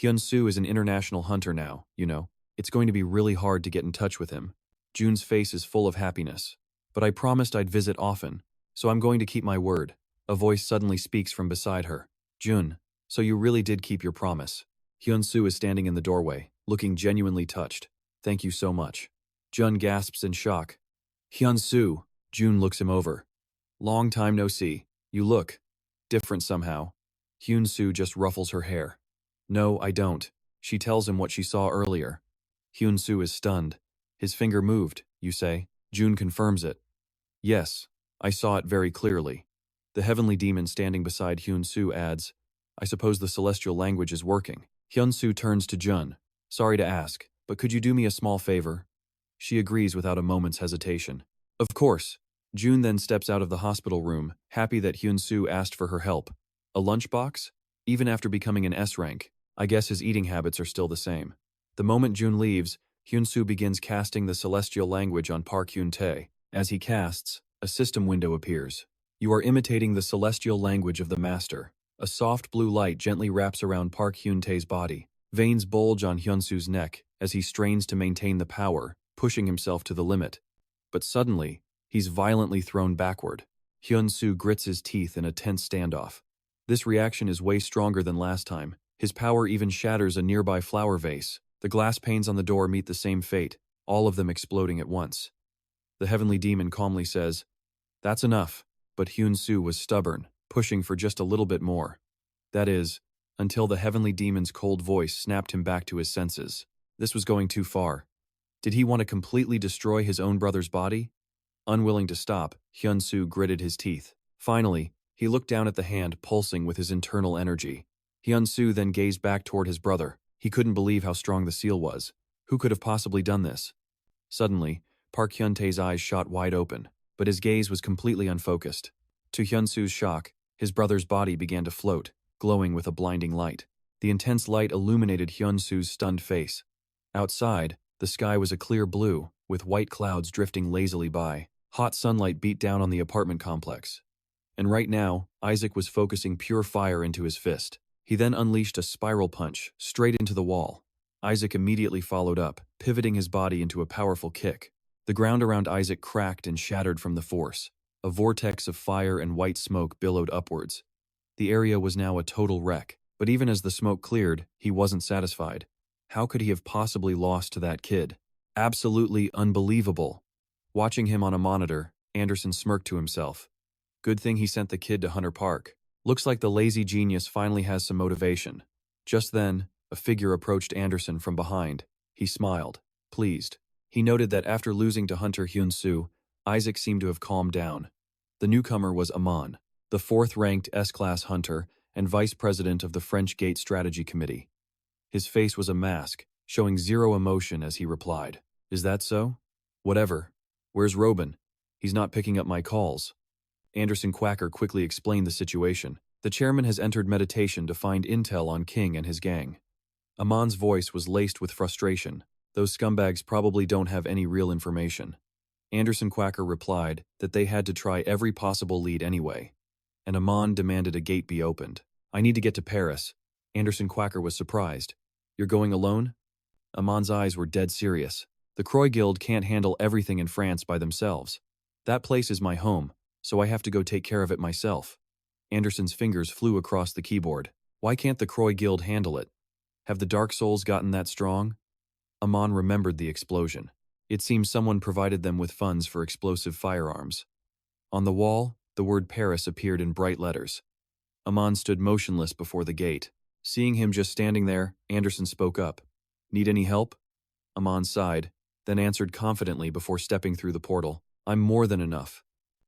S1: Hyun-soo is an international hunter now, you know. It's going to be really hard to get in touch with him. June's face is full of happiness. But I promised I'd visit often, so I'm going to keep my word. A voice suddenly speaks from beside her. June, so you really did keep your promise. Hyun-soo is standing in the doorway, looking genuinely touched. Thank you so much. Jun gasps in shock. Hyun-soo, June looks him over. Long time no see. You look different somehow. Hyun-soo just ruffles her hair. No, I don't. She tells him what she saw earlier. Hyun-soo is stunned. His finger moved, you say? June confirms it. Yes, I saw it very clearly. The heavenly demon standing beside Hyun-soo adds, I suppose the celestial language is working. Hyun-soo turns to Jun. Sorry to ask, but could you do me a small favor? She agrees without a moment's hesitation. Of course. June then steps out of the hospital room, happy that Hyun-soo asked for her help. A lunchbox? Even after becoming an S rank, I guess his eating habits are still the same. The moment June leaves, Hyun-soo begins casting the celestial language on Park Hyun-tae. As he casts, a system window appears. You are imitating the celestial language of the master. A soft blue light gently wraps around Park Hyun-tae's body. Veins bulge on Hyun-soo's neck as he strains to maintain the power, pushing himself to the limit. But suddenly, he's violently thrown backward. Hyun-soo grits his teeth in a tense standoff. This reaction is way stronger than last time. His power even shatters a nearby flower vase. The glass panes on the door meet the same fate, all of them exploding at once. The heavenly demon calmly says, That's enough. But Hyun-soo was stubborn, pushing for just a little bit more. That is, until the heavenly demon's cold voice snapped him back to his senses. This was going too far. Did he want to completely destroy his own brother's body? Unwilling to stop, Hyun-soo gritted his teeth. Finally, he looked down at the hand pulsing with his internal energy. Hyun-soo then gazed back toward his brother. He couldn't believe how strong the seal was. Who could have possibly done this? Suddenly, Park Hyun-tae's eyes shot wide open, but his gaze was completely unfocused. To Hyun-soo's shock, his brother's body began to float, glowing with a blinding light. The intense light illuminated Hyun-soo's stunned face. Outside, the sky was a clear blue, with white clouds drifting lazily by. Hot sunlight beat down on the apartment complex. And right now, Isaac was focusing pure fire into his fist. He then unleashed a spiral punch, straight into the wall. Isaac immediately followed up, pivoting his body into a powerful kick. The ground around Isaac cracked and shattered from the force. A vortex of fire and white smoke billowed upwards. The area was now a total wreck, but even as the smoke cleared, he wasn't satisfied. How could he have possibly lost to that kid? Absolutely unbelievable. Watching him on a monitor, Anderson smirked to himself. Good thing he sent the kid to Hunter Park. Looks like the lazy genius finally has some motivation. Just then, A figure approached Anderson from behind. He smiled, pleased. He noted that after losing to Hunter Hyun-soo, Isaac seemed to have calmed down. The newcomer was Amon, the fourth-ranked S-class hunter and vice president of the French Gate Strategy Committee. His face was a mask, showing zero emotion as he replied, "Is that so? Whatever. Where's Robin? He's not picking up my calls." Anderson Quacker quickly explained the situation. The chairman has entered meditation to find intel on King and his gang. Amon's voice was laced with frustration. Those scumbags probably don't have any real information. Anderson Quacker replied that they had to try every possible lead anyway. And Amon demanded a gate be opened. "I need to get to Paris." Anderson Quacker was surprised. "You're going alone?" Amon's eyes were dead serious. "The Croy Guild can't handle everything in France by themselves. That place is my home, so I have to go take care of it myself." Anderson's fingers flew across the keyboard. "Why can't the Croy Guild handle it? Have the Dark Souls gotten that strong?" Amon remembered the explosion. It seemed someone provided them with funds for explosive firearms. On the wall, the word Paris appeared in bright letters. Amon stood motionless before the gate. Seeing him just standing there, Anderson spoke up. "Need any help?" Amon sighed, then answered confidently before stepping through the portal. "I'm more than enough."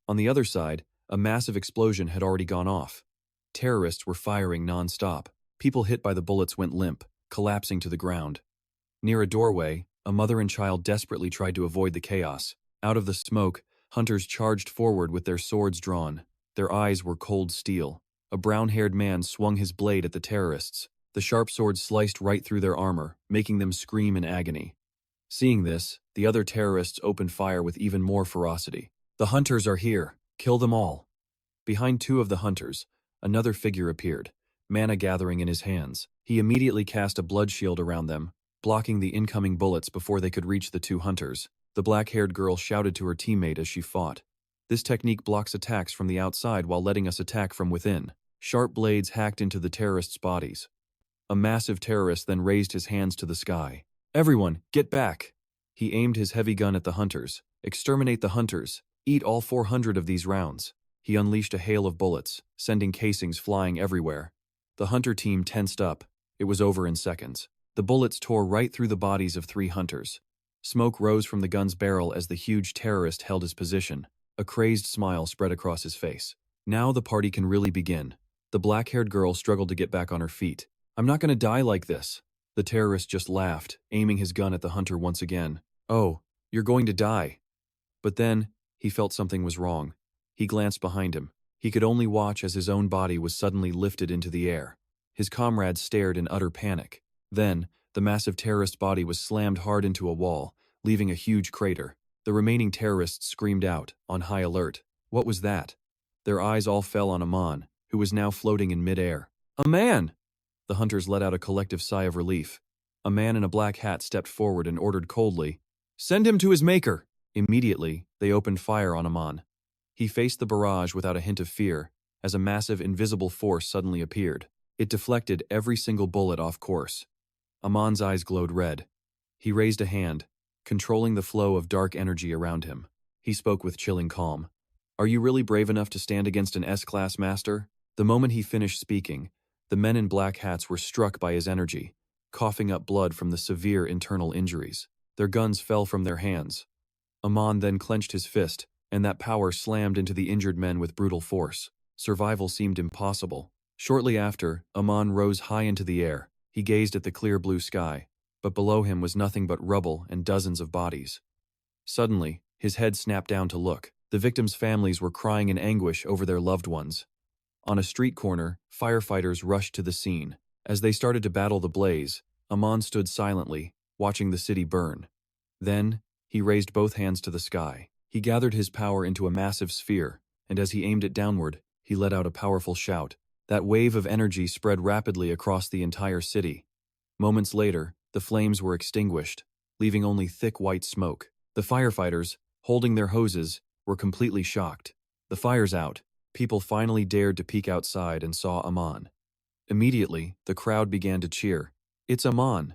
S1: On the other side, a massive explosion had already gone off. Terrorists were firing non-stop. People hit by the bullets went limp, collapsing to the ground. Near a doorway, a mother and child desperately tried to avoid the chaos. Out of the smoke, hunters charged forward with their swords drawn. Their eyes were cold steel. A brown-haired man swung his blade at the terrorists. The sharp sword sliced right through their armor, making them scream in agony. Seeing this, the other terrorists opened fire with even more ferocity. "The hunters are here. Kill them all." Behind two of the hunters, another figure appeared, mana gathering in his hands. He immediately cast a blood shield around them, blocking the incoming bullets before they could reach the two hunters. The black-haired girl shouted to her teammate as she fought. "This technique blocks attacks from the outside while letting us attack from within." Sharp blades hacked into the terrorists' bodies. A massive terrorist then raised his hands to the sky. "Everyone, get back!" He aimed his heavy gun at the hunters. "Exterminate the hunters. Eat all 400 of these rounds." He unleashed a hail of bullets, sending casings flying everywhere. The hunter team tensed up. It was over in seconds. The bullets tore right through the bodies of 3 hunters. Smoke rose from the gun's barrel as the huge terrorist held his position. A crazed smile spread across his face. Now the party can really begin. The black-haired girl struggled to get back on her feet. "I'm not going to die like this." The terrorist just laughed, aiming his gun at the hunter once again. "Oh, you're going to die." But then, he felt something was wrong. He glanced behind him. He could only watch as his own body was suddenly lifted into the air. His comrades stared in utter panic. Then, the massive terrorist body was slammed hard into a wall, leaving a huge crater. The remaining terrorists screamed out, on high alert. What was that? Their eyes all fell on Amon, who was now floating in midair. "A man!" The hunters let out a collective sigh of relief. A man in a black hat stepped forward and ordered coldly, "Send him to his maker!" Immediately, they opened fire on Amon. He faced the barrage without a hint of fear, as a massive invisible force suddenly appeared. It deflected every single bullet off course. Amon's eyes glowed red. He raised a hand, controlling the flow of dark energy around him. He spoke with chilling calm. "Are you really brave enough to stand against an S-class master?" The moment he finished speaking, the men in black hats were struck by his energy, coughing up blood from the severe internal injuries. Their guns fell from their hands. Amon then clenched his fist, and that power slammed into the injured men with brutal force. Survival seemed impossible. Shortly after, Amon rose high into the air. He gazed at the clear blue sky, but below him was nothing but rubble and dozens of bodies. Suddenly, his head snapped down to look. The victims' families were crying in anguish over their loved ones. On a street corner, firefighters rushed to the scene. As they started to battle the blaze, Amon stood silently, watching the city burn. Then, he raised both hands to the sky. He gathered his power into a massive sphere, and as he aimed it downward, he let out a powerful shout. That wave of energy spread rapidly across the entire city. Moments later, the flames were extinguished, leaving only thick white smoke. The firefighters, holding their hoses, were completely shocked. The fire's out. People finally dared to peek outside and saw Amon. Immediately, the crowd began to cheer. "It's Amon."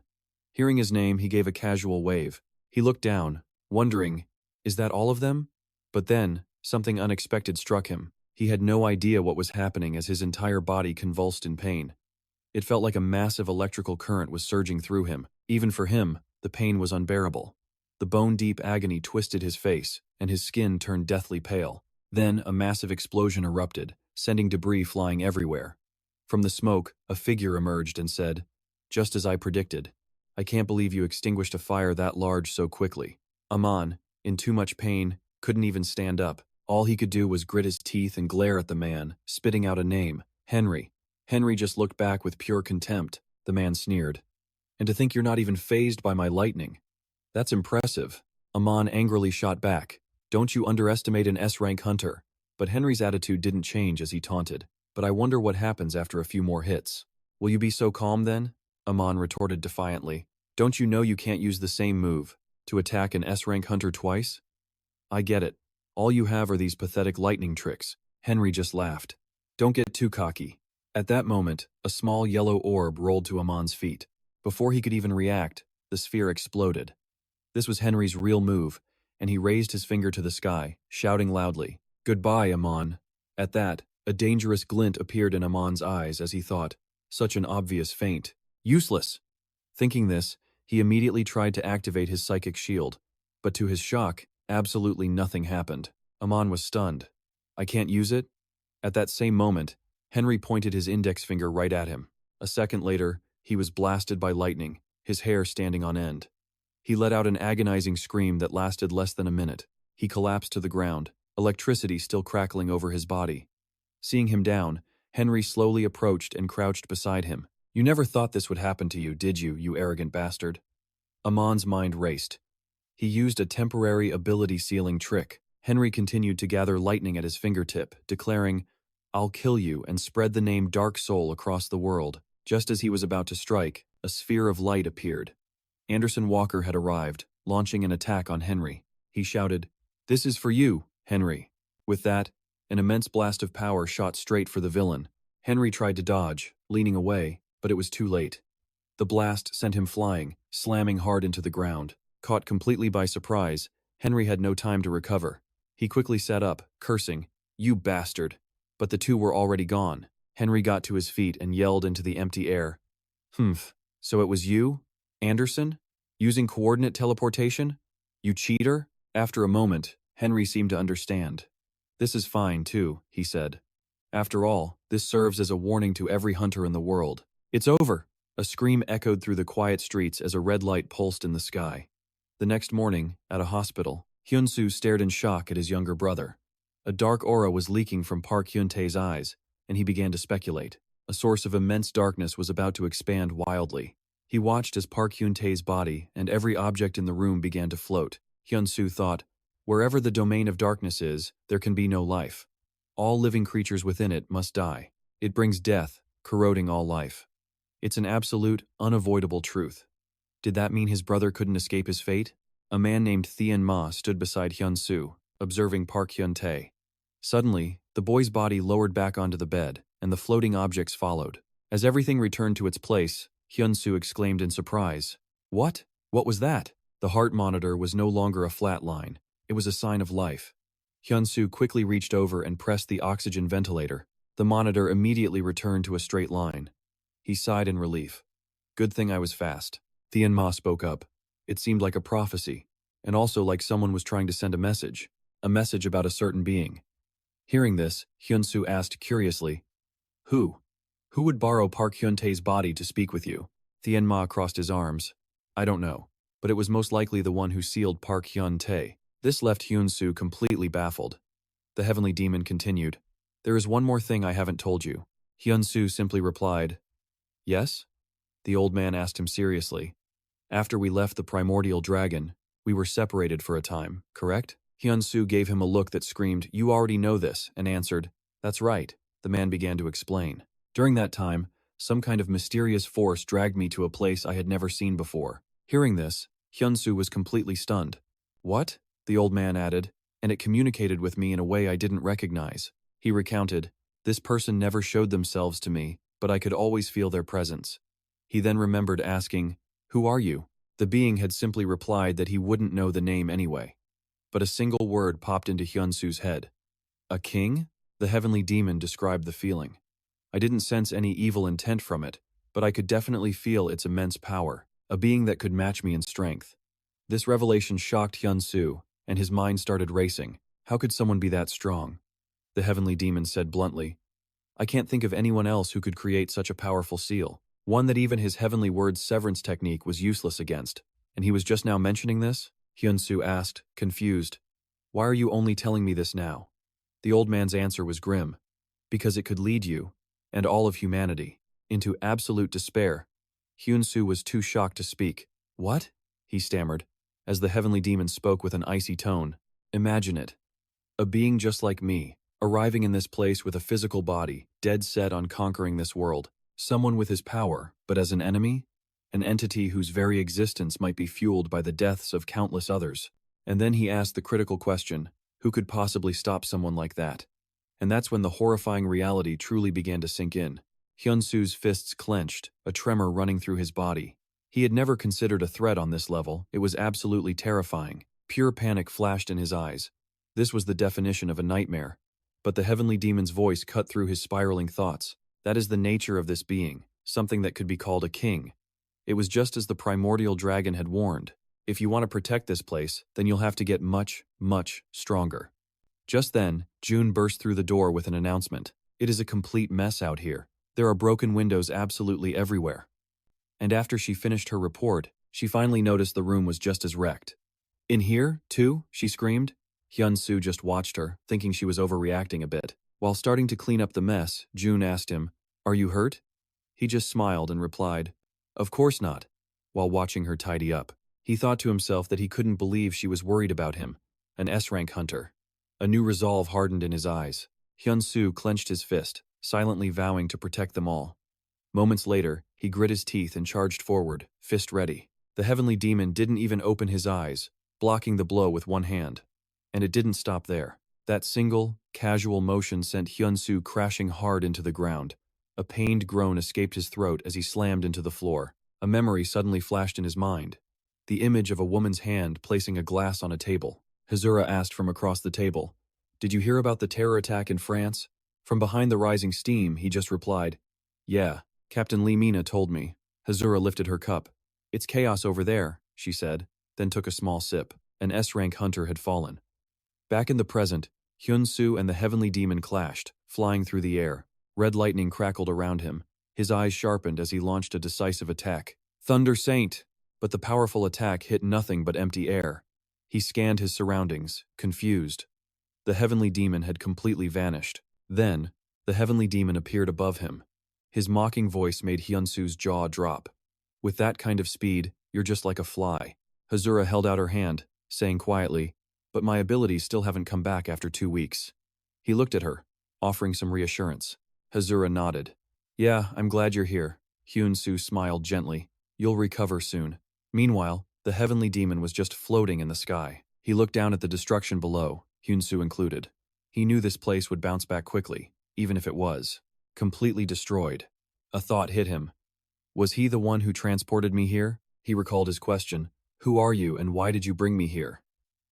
S1: Hearing his name, he gave a casual wave. He looked down, wondering, is that all of them? But then, something unexpected struck him. He had no idea what was happening as his entire body convulsed in pain. It felt like a massive electrical current was surging through him. Even for him, the pain was unbearable. The bone-deep agony twisted his face, and his skin turned deathly pale. Then, a massive explosion erupted, sending debris flying everywhere. From the smoke, a figure emerged and said, "Just as I predicted. I can't believe you extinguished a fire that large so quickly." Aman, in too much pain, couldn't even stand up. All he could do was grit his teeth and glare at the man, spitting out a name, Henry. Henry just looked back with pure contempt. The man sneered. "And to think you're not even fazed by my lightning. That's impressive." Aman angrily shot back. "Don't you underestimate an S-rank hunter." But Henry's attitude didn't change as he taunted. "But I wonder what happens after a few more hits." "Will you be so calm then?" Aman retorted defiantly. "Don't you know you can't use the same move to attack an S-rank hunter twice?" "I get it. All you have are these pathetic lightning tricks." Henry just laughed. "Don't get too cocky." At that moment, a small yellow orb rolled to Aman's feet. Before he could even react, the sphere exploded. This was Henry's real move, and he raised his finger to the sky, shouting loudly, "Goodbye, Aman." At that, a dangerous glint appeared in Aman's eyes as he thought, such an obvious feint. Useless! Thinking this, he immediately tried to activate his psychic shield, but to his shock, absolutely nothing happened. Aman was stunned. "I can't use it?" At that same moment, Henry pointed his index finger right at him. A second later, he was blasted by lightning, his hair standing on end. He let out an agonizing scream that lasted less than a minute. He collapsed to the ground, electricity still crackling over his body. Seeing him down, Henry slowly approached and crouched beside him. "You never thought this would happen to you, did you, you arrogant bastard?" Aman's mind raced. He used a temporary ability sealing trick. Henry continued to gather lightning at his fingertip, declaring, "I'll kill you," and spread the name Dark Soul across the world. Just as he was about to strike, a sphere of light appeared. Anderson Walker had arrived, launching an attack on Henry. He shouted, "This is for you, Henry." With that, an immense blast of power shot straight for the villain. Henry tried to dodge, leaning away, but it was too late. The blast sent him flying, slamming hard into the ground. Caught completely by surprise, Henry had no time to recover. He quickly sat up, cursing, "You bastard." But the two were already gone. Henry got to his feet and yelled into the empty air, "Humph, so it was you? Anderson? Using coordinate teleportation? You cheater?" After a moment, Henry seemed to understand. "This is fine, too," he said. "After all, this serves as a warning to every hunter in the world. It's over!" A scream echoed through the quiet streets as a red light pulsed in the sky. The next morning, at a hospital, Hyun-soo stared in shock at his younger brother. A dark aura was leaking from Park Hyun-tae's eyes, and he began to speculate. A source of immense darkness was about to expand wildly. He watched as Park Hyun-tae's body and every object in the room began to float. Hyun-soo thought, "Wherever the domain of darkness is, there can be no life. All living creatures within it must die. It brings death, corroding all life. It's an absolute, unavoidable truth." Did that mean his brother couldn't escape his fate? A man named Thien Ma stood beside Hyun-soo, observing Park Hyun-tae. Suddenly, the boy's body lowered back onto the bed, and the floating objects followed. As everything returned to its place, Hyun-soo exclaimed in surprise, "What? What was that?" The heart monitor was no longer a flat line. It was a sign of life. Hyun-soo quickly reached over and pressed the oxygen ventilator. The monitor immediately returned to a straight line. He sighed in relief. "Good thing I was fast." Thien Ma spoke up. It seemed like a prophecy, and also like someone was trying to send a message about a certain being. Hearing this, Hyun-soo asked curiously, Who? Who would borrow Park Hyun-tae's body to speak with you?" Thien Ma crossed his arms. "I don't know, but it was most likely the one who sealed Park Hyun-tae." This left Hyun-soo completely baffled. The heavenly demon continued, "There is one more thing I haven't told you." Hyun-soo simply replied, "Yes?" The old man asked him seriously. "After we left the primordial dragon, we were separated for a time, correct?" Hyun-soo gave him a look that screamed, "You already know this," and answered, "That's right." The man began to explain. "During that time, some kind of mysterious force dragged me to a place I had never seen before." Hearing this, Hyun-soo was completely stunned. "What?" the old man added, "And it communicated with me in a way I didn't recognize." He recounted, "This person never showed themselves to me, but I could always feel their presence." He then remembered asking, "Who are you?" The being had simply replied that he wouldn't know the name anyway. But a single word popped into Hyun-soo's head. "A king?" The heavenly demon described the feeling. "I didn't sense any evil intent from it, but I could definitely feel its immense power, a being that could match me in strength. This revelation shocked Hyun-soo, and his mind started racing. How could someone be that strong? The heavenly demon said bluntly, I can't think of anyone else who could create such a powerful seal, one that even his heavenly word's severance technique was useless against. And he was just now mentioning this? Hyun-soo asked, confused. Why are you only telling me this now? The old man's answer was grim. Because it could lead you, and all of humanity, into absolute despair. Hyun-soo was too shocked to speak. What? He stammered, as the heavenly demon spoke with an icy tone. Imagine it. A being just like me, arriving in this place with a physical body, dead set on conquering this world. Someone with his power, but as an enemy? An entity whose very existence might be fueled by the deaths of countless others. And then he asked the critical question, who could possibly stop someone like that? And that's when the horrifying reality truly began to sink in. Hyun-soo's fists clenched, a tremor running through his body. He had never considered a threat on this level. It was absolutely terrifying. Pure panic flashed in his eyes. This was the definition of a nightmare. But the heavenly demon's voice cut through his spiraling thoughts. That is the nature of this being, something that could be called a king. It was just as the primordial dragon had warned. If you want to protect this place, then you'll have to get much, much stronger. Just then, June burst through the door with an announcement. It is a complete mess out here. There are broken windows absolutely everywhere. And after she finished her report, she finally noticed the room was just as wrecked. In here, too? She screamed. Hyun-soo just watched her, thinking she was overreacting a bit. While starting to clean up the mess, June asked him, Are you hurt? He just smiled and replied, Of course not, while watching her tidy up. He thought to himself that he couldn't believe she was worried about him, an S-rank hunter. A new resolve hardened in his eyes. Hyun-soo clenched his fist, silently vowing to protect them all. Moments later, he grit his teeth and charged forward, fist ready. The heavenly demon didn't even open his eyes, blocking the blow with one hand. And it didn't stop there. That single, casual motion sent Hyun-soo crashing hard into the ground. A pained groan escaped his throat as he slammed into the floor. A memory suddenly flashed in his mind. The image of a woman's hand placing a glass on a table. Hazura asked from across the table, Did you hear about the terror attack in France? From behind the rising steam, he just replied, Yeah, Captain Lee Mina told me. Hazura lifted her cup. It's chaos over there, she said, then took a small sip. An S-rank hunter had fallen. Back in the present, Hyun-soo and the heavenly demon clashed, flying through the air. Red lightning crackled around him. His eyes sharpened as he launched a decisive attack. Thunder Saint! But the powerful attack hit nothing but empty air. He scanned his surroundings, confused. The heavenly demon had completely vanished. Then, the heavenly demon appeared above him. His mocking voice made Hyun-soo's jaw drop. With that kind of speed, you're just like a fly. Hazura held out her hand, saying quietly, But my abilities still haven't come back after 2 weeks. He looked at her, offering some reassurance. Hazura nodded. Yeah, I'm glad you're here. Hyun-soo smiled gently. You'll recover soon. Meanwhile, the heavenly demon was just floating in the sky. He looked down at the destruction below, Hyun-soo included. He knew this place would bounce back quickly, even if it was completely destroyed. A thought hit him. Was he the one who transported me here? He recalled his question. Who are you and why did you bring me here?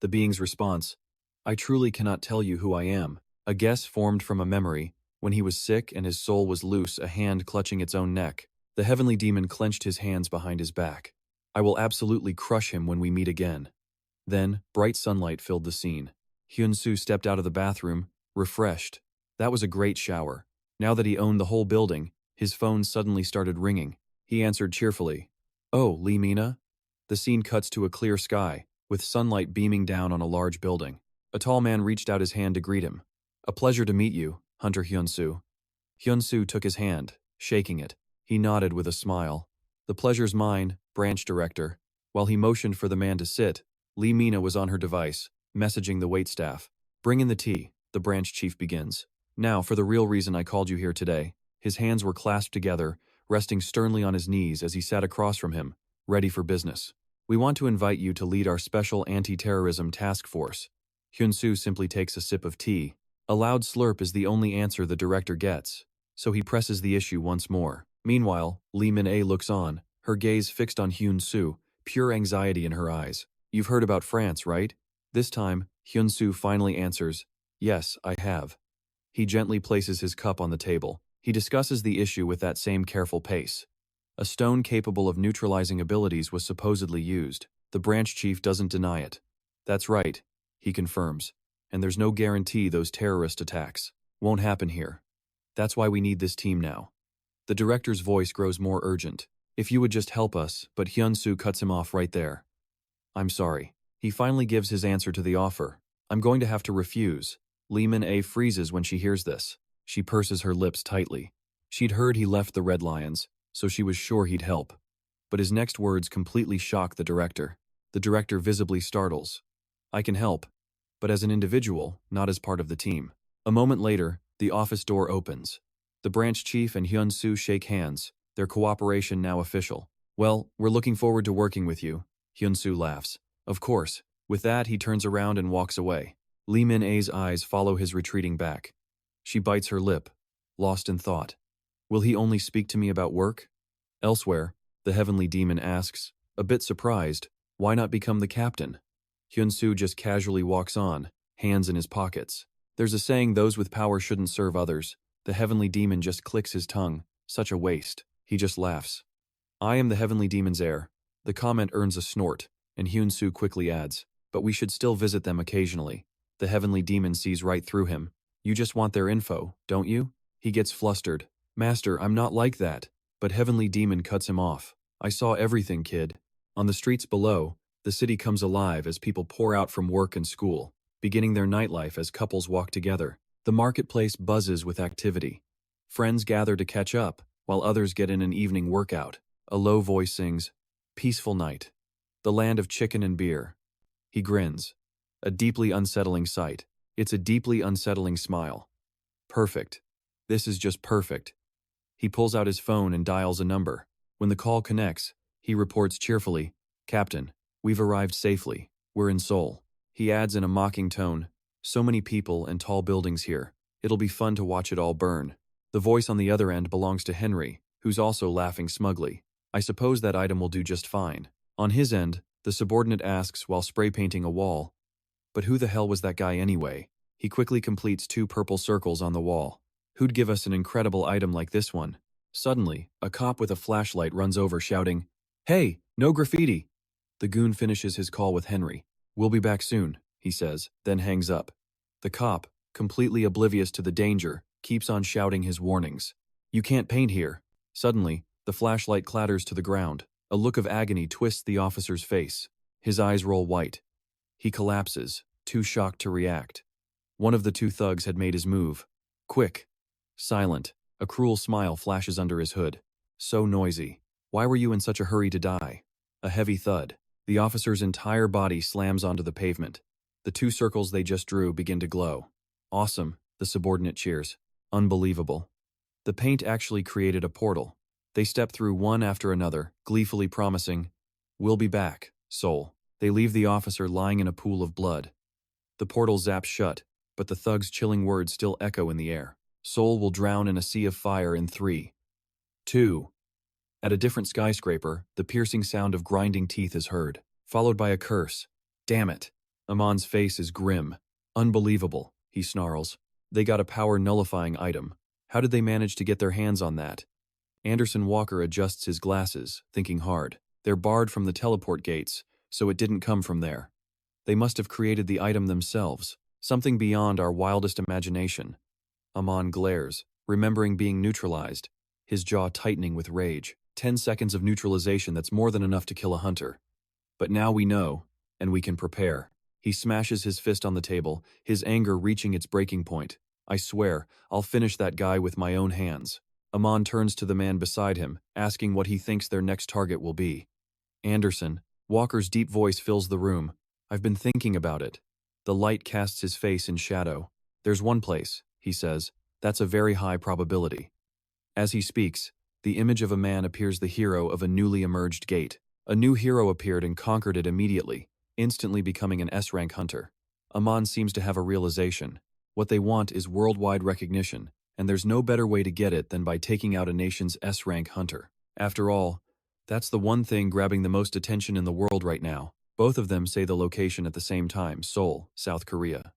S1: The being's response. I truly cannot tell you who I am. A guess formed from a memory. When he was sick and his soul was loose, a hand clutching its own neck. The heavenly demon clenched his hands behind his back. I will absolutely crush him when we meet again. Then, bright sunlight filled the scene. Hyun-soo stepped out of the bathroom, refreshed. That was a great shower. Now that he owned the whole building, his phone suddenly started ringing. He answered cheerfully. Oh, Lee Mina? The scene cuts to a clear sky, with sunlight beaming down on a large building. A tall man reached out his hand to greet him. A pleasure to meet you, Hunter Hyun-soo. Hyun-soo took his hand, shaking it. He nodded with a smile. The pleasure's mine, branch director. While he motioned for the man to sit, Lee Mina was on her device, messaging the waitstaff. Bring in the tea, the branch chief begins. Now for the real reason I called you here today. His hands were clasped together, resting sternly on his knees as he sat across from him, ready for business. We want to invite you to lead our special anti-terrorism task force. Hyun-soo simply takes a sip of tea. A loud slurp is the only answer the director gets, so he presses the issue once more. Meanwhile, Lee Min-ae looks on, her gaze fixed on Hyun-soo, pure anxiety in her eyes. You've heard about France, right? This time, Hyun-soo finally answers, Yes, I have. He gently places his cup on the table. He discusses the issue with that same careful pace. A stone capable of neutralizing abilities was supposedly used. The branch chief doesn't deny it. That's right, he confirms. And there's no guarantee those terrorist attacks won't happen here. That's why we need this team now. The director's voice grows more urgent. If you would just help us, but Hyun-soo cuts him off right there. I'm sorry. He finally gives his answer to the offer. I'm going to have to refuse. Lee Min-ae freezes when she hears this. She purses her lips tightly. She'd heard he left the Red Lions, so she was sure he'd help. But his next words completely shock the director. The director visibly startles. I can help, but as an individual, not as part of the team. A moment later, the office door opens. The branch chief and Hyun-soo shake hands, their cooperation now official. Well, we're looking forward to working with you. Hyun-soo laughs. Of course. With that, he turns around and walks away. Lee Min-ae's eyes follow his retreating back. She bites her lip, lost in thought. Will he only speak to me about work? Elsewhere, the heavenly demon asks, a bit surprised, why not become the captain? Hyun-soo just casually walks on, hands in his pockets. There's a saying those with power shouldn't serve others. The heavenly demon just clicks his tongue. Such a waste. He just laughs. I am the heavenly demon's heir. The comment earns a snort, and Hyun-soo quickly adds, but we should still visit them occasionally. The heavenly demon sees right through him. You just want their info, don't you? He gets flustered. Master, I'm not like that. But heavenly demon cuts him off. I saw everything, kid. On the streets below, the city comes alive as people pour out from work and school, beginning their nightlife as couples walk together. The marketplace buzzes with activity. Friends gather to catch up, while others get in an evening workout. A low voice sings, Peaceful night. The land of chicken and beer. He grins. A deeply unsettling sight. It's a deeply unsettling smile. Perfect. This is just perfect. He pulls out his phone and dials a number. When the call connects, he reports cheerfully, Captain, we've arrived safely. We're in Seoul. He adds in a mocking tone, so many people and tall buildings here. It'll be fun to watch it all burn. The voice on the other end belongs to Henry, who's also laughing smugly. I suppose that item will do just fine. On his end, the subordinate asks while spray painting a wall, but who the hell was that guy anyway? He quickly completes 2 purple circles on the wall. Who'd give us an incredible item like this one? Suddenly, a cop with a flashlight runs over shouting, Hey, no graffiti! The goon finishes his call with Henry. We'll be back soon, he says, then hangs up. The cop, completely oblivious to the danger, keeps on shouting his warnings. You can't paint here. Suddenly, the flashlight clatters to the ground. A look of agony twists the officer's face. His eyes roll white. He collapses, too shocked to react. One of the 2 thugs had made his move. Quick. Silent. A cruel smile flashes under his hood. So noisy. Why were you in such a hurry to die? A heavy thud. The officer's entire body slams onto the pavement. The 2 circles they just drew begin to glow. Awesome, the subordinate cheers. Unbelievable. The paint actually created a portal. They step through one after another, gleefully promising, We'll be back, Seoul. They leave the officer lying in a pool of blood. The portal zaps shut, but the thug's chilling words still echo in the air. Seoul will drown in a sea of fire in 3, 2. At a different skyscraper, the piercing sound of grinding teeth is heard, followed by a curse. Damn it. Amon's face is grim. Unbelievable, he snarls. They got a power-nullifying item. How did they manage to get their hands on that? Anderson Walker adjusts his glasses, thinking hard. They're barred from the teleport gates, so it didn't come from there. They must have created the item themselves, something beyond our wildest imagination. Amon glares, remembering being neutralized, his jaw tightening with rage. 10 seconds of neutralization, that's more than enough to kill a hunter. But now we know, and we can prepare. He smashes his fist on the table, his anger reaching its breaking point. I swear, I'll finish that guy with my own hands. Amon turns to the man beside him, asking what he thinks their next target will be. Anderson. Walker's deep voice fills the room. I've been thinking about it. The light casts his face in shadow. There's one place, he says, that's a very high probability. As he speaks, the image of a man appears, the hero of a newly emerged gate. A new hero appeared and conquered it immediately, instantly becoming an S-rank hunter. Amon seems to have a realization. What they want is worldwide recognition, and there's no better way to get it than by taking out a nation's S-rank hunter. After all, that's the one thing grabbing the most attention in the world right now. Both of them say the location at the same time, Seoul, South Korea.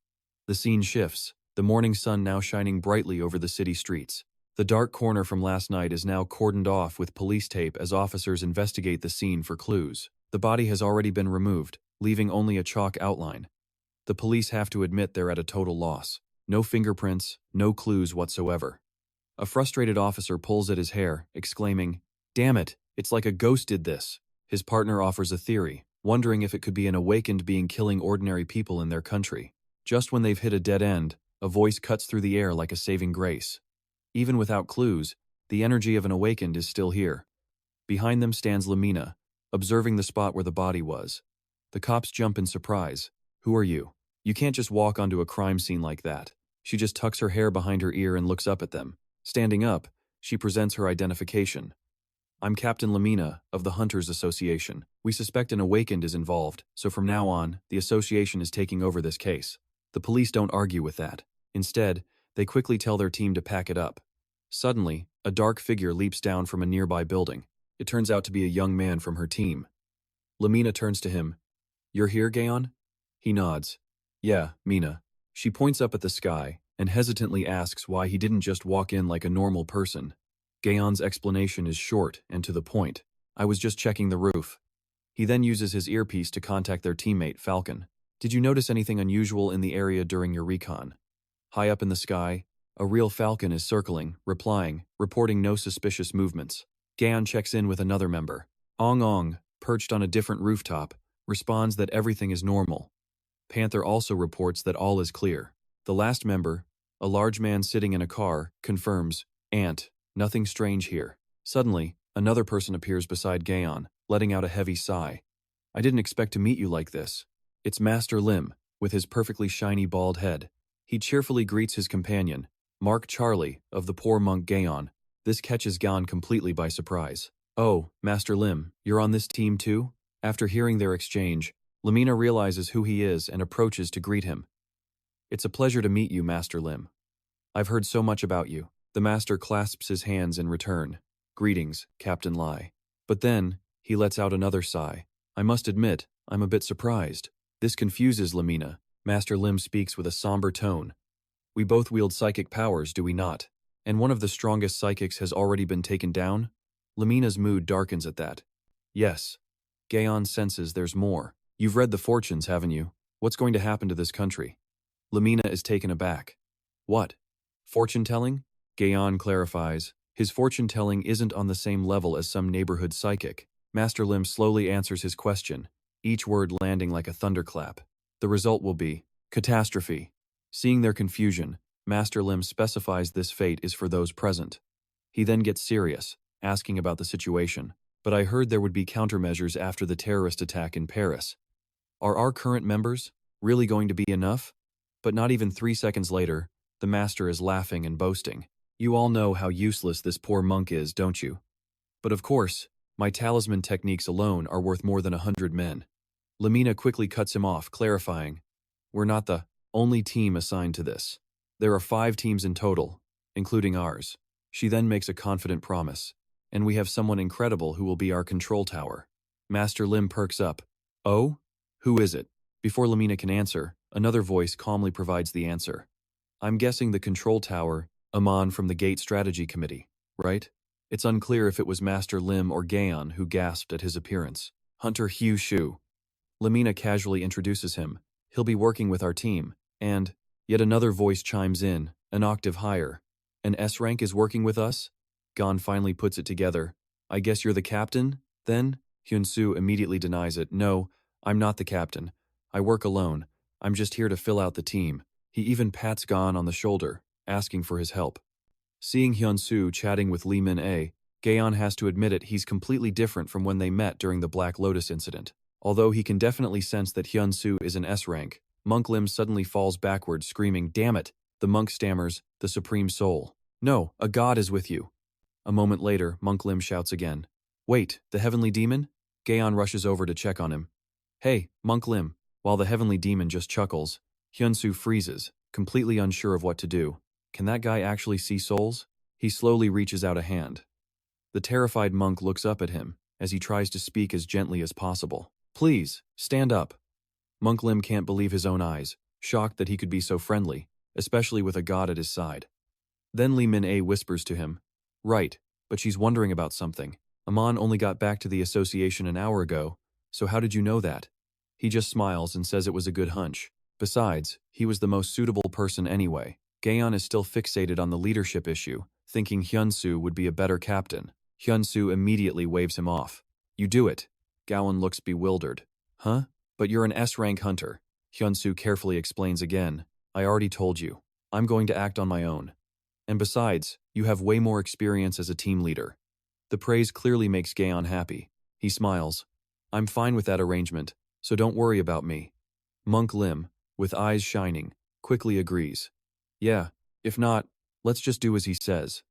S1: The scene shifts, the morning sun now shining brightly over the city streets. The dark corner from last night is now cordoned off with police tape as officers investigate the scene for clues. The body has already been removed, leaving only a chalk outline. The police have to admit they're at a total loss. No fingerprints, no clues whatsoever. A frustrated officer pulls at his hair, exclaiming, "Damn it, it's like a ghost did this." His partner offers a theory, wondering if it could be an awakened being killing ordinary people in their country. Just when they've hit a dead end, a voice cuts through the air like a saving grace. Even without clues, the energy of an awakened is still here. Behind them stands Lamina, observing the spot where the body was. The cops jump in surprise. "Who are you? You can't just walk onto a crime scene like that." She just tucks her hair behind her ear and looks up at them. Standing up, she presents her identification. "I'm Captain Lamina of the Hunters Association. We suspect an awakened is involved, so from now on, the association is taking over this case." The police don't argue with that. Instead, they quickly tell their team to pack it up. Suddenly, a dark figure leaps down from a nearby building. It turns out to be a young man from her team. Lamina turns to him. "You're here, Gaon?" He nods. "Yeah, Mina." She points up at the sky and hesitantly asks why he didn't just walk in like a normal person. Gaon's explanation is short and to the point. "I was just checking the roof." He then uses his earpiece to contact their teammate, Falcon. "Did you notice anything unusual in the area during your recon?" High up in the sky, a real falcon is circling, replying, reporting no suspicious movements. Gaon checks in with another member. Ong Ong, perched on a different rooftop, responds that everything is normal. Panther also reports that all is clear. The last member, a large man sitting in a car, confirms, "Ant, nothing strange here." Suddenly, another person appears beside Gaon, letting out a heavy sigh. "I didn't expect to meet you like this." It's Master Lim, with his perfectly shiny bald head. He cheerfully greets his companion, Mark Charlie, of the poor monk Gaon. This catches Gaon completely by surprise. "Oh, Master Lim, you're on this team too?" After hearing their exchange, Lamina realizes who he is and approaches to greet him. "It's a pleasure to meet you, Master Lim. I've heard so much about you." The master clasps his hands in return. "Greetings, Captain Lai." But then, he lets out another sigh. "I must admit, I'm a bit surprised." This confuses Lamina. Master Lim speaks with a somber tone. "We both wield psychic powers, do we not? And one of the strongest psychics has already been taken down?" Lamina's mood darkens at that. "Yes." Gaon senses there's more. "You've read the fortunes, haven't you? What's going to happen to this country?" Lamina is taken aback. "What? Fortune-telling?" Gaon clarifies. His fortune-telling isn't on the same level as some neighborhood psychic. Master Lim slowly answers his question, each word landing like a thunderclap. "The result will be catastrophe." Seeing their confusion, Master Lim specifies this fate is for those present. He then gets serious, asking about the situation. "But I heard there would be countermeasures after the terrorist attack in Paris. Are our current members really going to be enough?" But not even 3 seconds later, the master is laughing and boasting. "You all know how useless this poor monk is, don't you? But of course, my talisman techniques alone are worth more than 100 men." Lamina quickly cuts him off, clarifying, "We're not the only team assigned to this. There are 5 teams in total, including ours." She then makes a confident promise. "And we have someone incredible who will be our control tower." Master Lim perks up. "Oh? Who is it?" Before Lamina can answer, another voice calmly provides the answer. "I'm guessing the control tower, Aman from the Gate Strategy Committee, right?" It's unclear if it was Master Lim or Gaon who gasped at his appearance. "Hunter Hyun-soo." Lamina casually introduces him. "He'll be working with our team." And, yet another voice chimes in, an octave higher. "An S-rank is working with us?" Gon finally puts it together. "I guess you're the captain, then?" Hyun-soo immediately denies it. "No, I'm not the captain. I work alone. I'm just here to fill out the team." He even pats Gon on the shoulder, asking for his help. Seeing Hyun-soo chatting with Lee Min-ae, Gaon has to admit it, he's completely different from when they met during the Black Lotus incident. Although he can definitely sense that Hyun-soo is an S-rank, Monk Lim suddenly falls backward, screaming, "Damn it!" The monk stammers, "The Supreme Soul. No, a god is with you." A moment later, Monk Lim shouts again. "Wait, the Heavenly Demon?" Gaon rushes over to check on him. "Hey, Monk Lim." While the Heavenly Demon just chuckles, Hyun-soo freezes, completely unsure of what to do. Can that guy actually see souls? He slowly reaches out a hand. The terrified monk looks up at him, as he tries to speak as gently as possible. "Please, stand up." Monk Lim can't believe his own eyes, shocked that he could be so friendly, especially with a god at his side. Then Lee Min-a whispers to him, "Right, but she's wondering about something. Amon only got back to the association an hour ago, so how did you know that?" He just smiles and says it was a good hunch. Besides, he was the most suitable person anyway. Gaeon is still fixated on the leadership issue, thinking Hyun-soo would be a better captain. Hyun-soo immediately waves him off. "You do it." Gaon looks bewildered. "Huh? But you're an S-rank hunter." Hyun-soo carefully explains again. "I already told you. I'm going to act on my own. And besides, you have way more experience as a team leader." The praise clearly makes Gaon happy. He smiles. "I'm fine with that arrangement, so don't worry about me." Monk Lim, with eyes shining, quickly agrees. "Yeah, if not, let's just do as he says."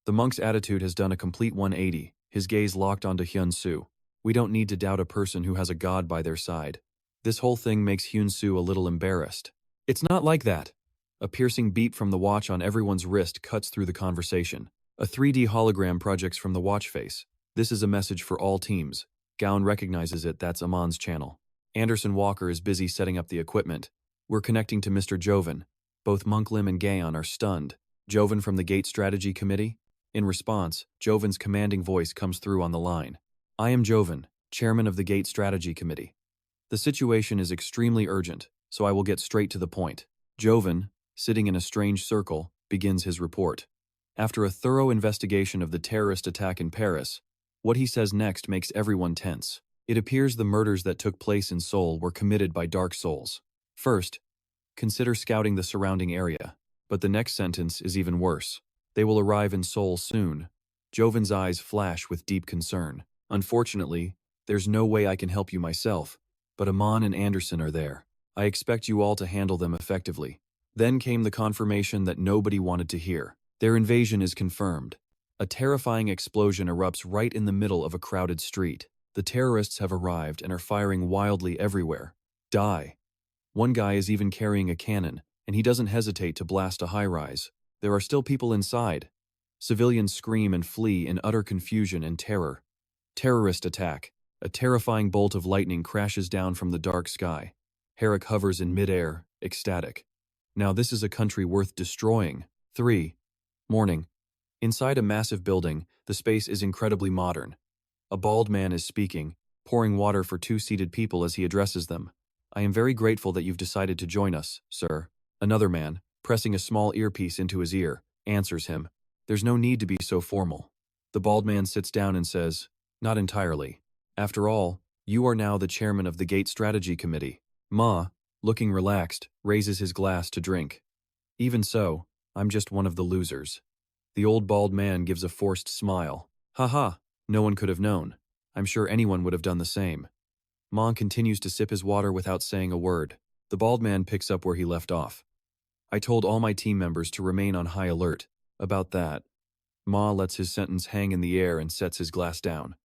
S1: The monk's attitude has done a complete 180, his gaze locked onto Hyun-soo. We don't need to doubt a person who has a god by their side. This whole thing makes Hyun-soo a little embarrassed. "It's not like that." A piercing beep from the watch on everyone's wrist cuts through the conversation. A 3D hologram projects from the watch face. This is a message for all teams. Gaon recognizes it, that's Amon's channel. Anderson Walker is busy setting up the equipment. "We're connecting to Mr. Joven." Both Monk Lim and Gaon are stunned. "Joven from the Gate Strategy Committee?" In response, Joven's commanding voice comes through on the line. "I am Joven, chairman of the Gate Strategy Committee. The situation is extremely urgent, so I will get straight to the point." Joven, sitting in a strange circle, begins his report. After a thorough investigation of the terrorist attack in Paris, what he says next makes everyone tense. It appears the murders that took place in Seoul were committed by dark souls. First, consider scouting the surrounding area. But the next sentence is even worse. They will arrive in Seoul soon. Joven's eyes flash with deep concern. "Unfortunately, there's no way I can help you myself, but Amon and Anderson are there. I expect you all to handle them effectively." Then came the confirmation that nobody wanted to hear. Their invasion is confirmed. A terrifying explosion erupts right in the middle of a crowded street. The terrorists have arrived and are firing wildly everywhere. Die. One guy is even carrying a cannon, and he doesn't hesitate to blast a high-rise. There are still people inside. Civilians scream and flee in utter confusion and terror. Terrorist attack. A terrifying bolt of lightning crashes down from the dark sky. Herrick hovers in midair, ecstatic. Now this is a country worth destroying. 3. Morning. Inside a massive building, the space is incredibly modern. A bald man is speaking, pouring water for two seated people as he addresses them. "I am very grateful that you've decided to join us, sir." Another man, pressing a small earpiece into his ear, answers him. "There's no need to be so formal." The bald man sits down and says, "Not entirely. After all, you are now the chairman of the Gate Strategy Committee." Ma, looking relaxed, raises his glass to drink. "Even so, I'm just one of the losers." The old bald man gives a forced smile. "Ha, no one could have known. I'm sure anyone would have done the same." Ma continues to sip his water without saying a word. The bald man picks up where he left off. "I told all my team members to remain on high alert. About that." Ma lets his sentence hang in the air and sets his glass down.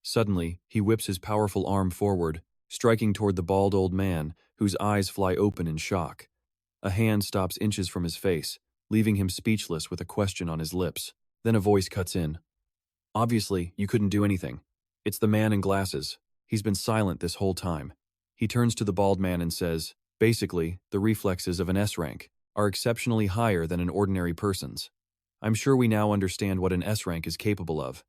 S1: Suddenly, he whips his powerful arm forward, striking toward the bald old man, whose eyes fly open in shock. A hand stops inches from his face, leaving him speechless with a question on his lips. Then a voice cuts in. "Obviously, you couldn't do anything. It's the man in glasses. He's been silent this whole time." He turns to the bald man and says, "Basically, the reflexes of an S rank are exceptionally higher than an ordinary person's. I'm sure we now understand what an S rank is capable of."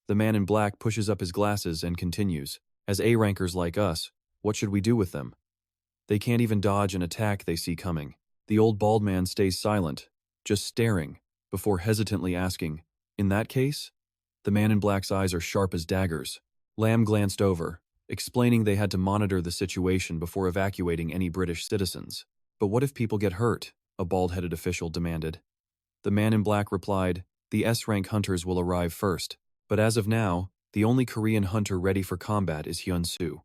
S1: The man in black pushes up his glasses and continues, "As A rankers like us, what should we do with them? They can't even dodge an attack they see coming." The old bald man stays silent, just staring, before hesitantly asking, "In that case?" The man in black's eyes are sharp as daggers. Lamb glanced over, explaining they had to monitor the situation before evacuating any British citizens. "But what if people get hurt?" a bald-headed official demanded. The man in black replied, "The S-rank hunters will arrive first, but as of now, the only Korean hunter ready for combat is Hyun-soo."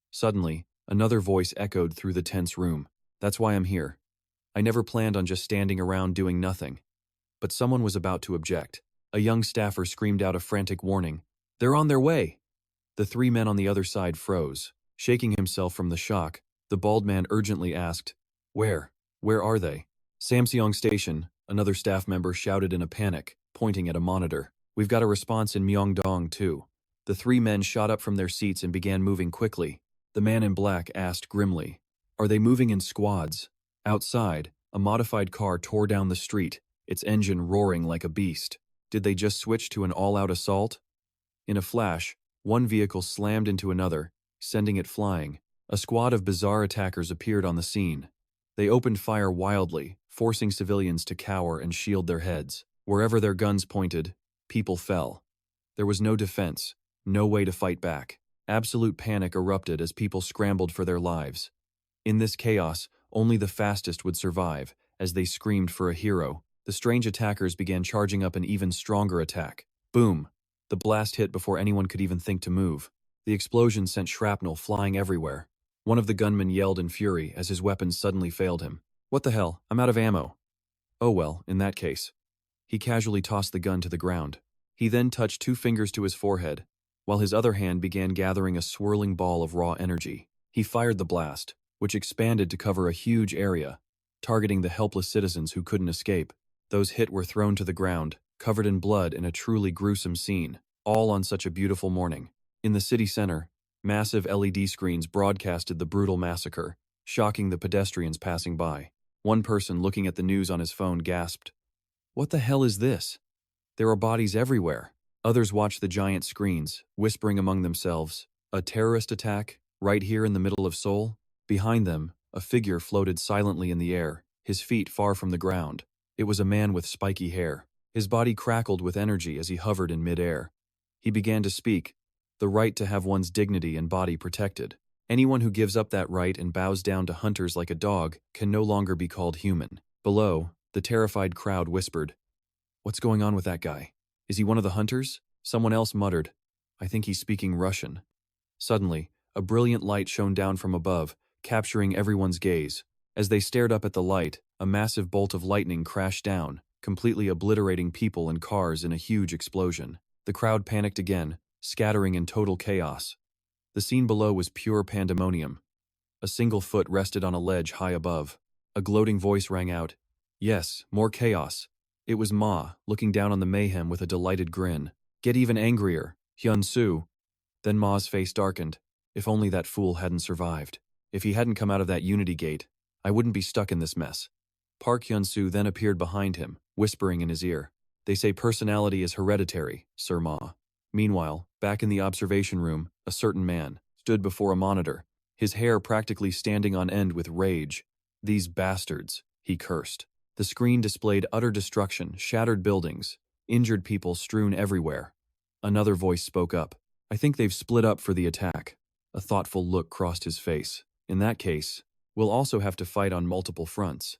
S1: Suddenly, another voice echoed through the tense room. "That's why I'm here. I never planned on just standing around doing nothing." But someone was about to object. A young staffer screamed out a frantic warning. "They're on their way!" The three men on the other side froze. Shaking himself from the shock, the bald man urgently asked, Where are they?" "Samseong Station," another staff member shouted in a panic, pointing at a monitor. "We've got a response in Myeongdong, too." The three men shot up from their seats and began moving quickly. The man in black asked grimly, "Are they moving in squads?" Outside, a modified car tore down the street, its engine roaring like a beast. Did they just switch to an all-out assault? In a flash, one vehicle slammed into another, sending it flying. A squad of bizarre attackers appeared on the scene. They opened fire wildly, forcing civilians to cower and shield their heads. Wherever their guns pointed, people fell. There was no defense, no way to fight back. Absolute panic erupted as people scrambled for their lives. In this chaos, only the fastest would survive. As they screamed for a hero, the strange attackers began charging up an even stronger attack. Boom! The blast hit before anyone could even think to move. The explosion sent shrapnel flying everywhere. One of the gunmen yelled in fury as his weapons suddenly failed him. "What the hell? I'm out of ammo." "Oh well, in that case." He casually tossed the gun to the ground. He then touched 2 fingers to his forehead, while his other hand began gathering a swirling ball of raw energy. He fired the blast, which expanded to cover a huge area, targeting the helpless citizens who couldn't escape. Those hit were thrown to the ground, covered in blood in a truly gruesome scene, all on such a beautiful morning. In the city center, massive LED screens broadcasted the brutal massacre, shocking the pedestrians passing by. One person looking at the news on his phone gasped, "What the hell is this? There are bodies everywhere." Others watched the giant screens, whispering among themselves, "A terrorist attack, right here in the middle of Seoul?" Behind them, a figure floated silently in the air, his feet far from the ground. It was a man with spiky hair. His body crackled with energy as he hovered in midair. He began to speak, "The right to have one's dignity and body protected. Anyone who gives up that right and bows down to hunters like a dog can no longer be called human." Below, the terrified crowd whispered, "What's going on with that guy? Is he one of the hunters?" Someone else muttered, "I think he's speaking Russian." Suddenly, a brilliant light shone down from above, capturing everyone's gaze. As they stared up at the light, a massive bolt of lightning crashed down, completely obliterating people and cars in a huge explosion. The crowd panicked again, scattering in total chaos. The scene below was pure pandemonium. A single foot rested on a ledge high above. A gloating voice rang out, "Yes, more chaos." It was Ma, looking down on the mayhem with a delighted grin. "Get even angrier, Hyun-soo." Then Ma's face darkened. "If only that fool hadn't survived. If he hadn't come out of that unity gate, I wouldn't be stuck in this mess." Park Hyun-soo then appeared behind him, whispering in his ear, "They say personality is hereditary, Sir Ma." Meanwhile, back in the observation room, a certain man stood before a monitor, his hair practically standing on end with rage. "These bastards," he cursed. The screen displayed utter destruction, shattered buildings, injured people strewn everywhere. Another voice spoke up, "I think they've split up for the attack." A thoughtful look crossed his face. "In that case, we'll also have to fight on multiple fronts."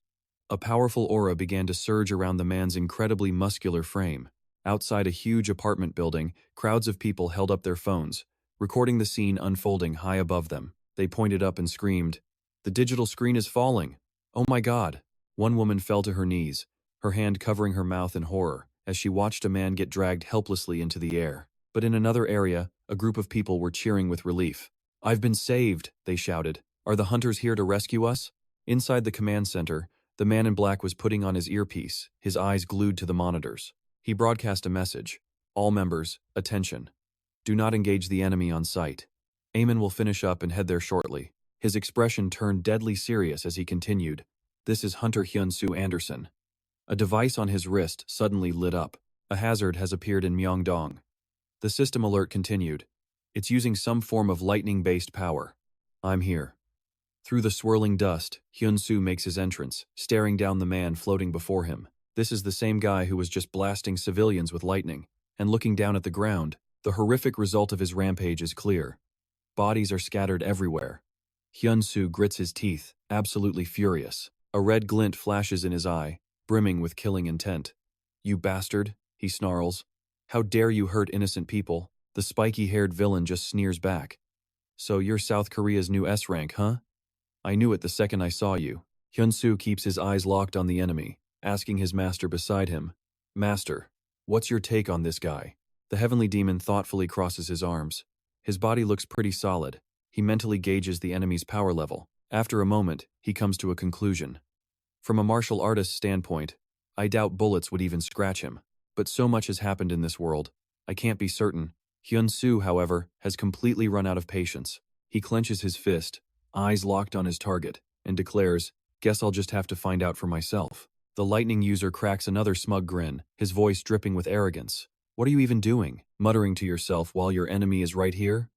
S1: A powerful aura began to surge around the man's incredibly muscular frame. Outside a huge apartment building, crowds of people held up their phones, recording the scene unfolding high above them. They pointed up and screamed, "The digital screen is falling! Oh my God!" One woman fell to her knees, her hand covering her mouth in horror, as she watched a man get dragged helplessly into the air. But in another area, a group of people were cheering with relief. "I've been saved," they shouted. "Are the hunters here to rescue us?" Inside the command center, the man in black was putting on his earpiece, his eyes glued to the monitors. He broadcast a message. "All members, attention. Do not engage the enemy on sight. Eamon will finish up and head there shortly." His expression turned deadly serious as he continued, "This is Hunter Hyun-soo Anderson." A device on his wrist suddenly lit up. "A hazard has appeared in Myeongdong." The system alert continued. "It's using some form of lightning-based power. I'm here." Through the swirling dust, Hyun-soo makes his entrance, staring down the man floating before him. This is the same guy who was just blasting civilians with lightning. And looking down at the ground, the horrific result of his rampage is clear. Bodies are scattered everywhere. Hyun-soo grits his teeth, absolutely furious. A red glint flashes in his eye, brimming with killing intent. "You bastard," he snarls. "How dare you hurt innocent people?" The spiky-haired villain just sneers back. "So you're South Korea's new S-rank, huh? I knew it the second I saw you." Hyun-soo keeps his eyes locked on the enemy, asking his master beside him, "Master, what's your take on this guy?" The heavenly demon thoughtfully crosses his arms. His body looks pretty solid. He mentally gauges the enemy's power level. After a moment, he comes to a conclusion. "From a martial artist's standpoint, I doubt bullets would even scratch him. But so much has happened in this world, I can't be certain." Hyun-soo, however, has completely run out of patience. He clenches his fist, eyes locked on his target, and declares, "Guess I'll just have to find out for myself." The lightning user cracks another smug grin, his voice dripping with arrogance. What are you even doing? Muttering to yourself while your enemy is right here?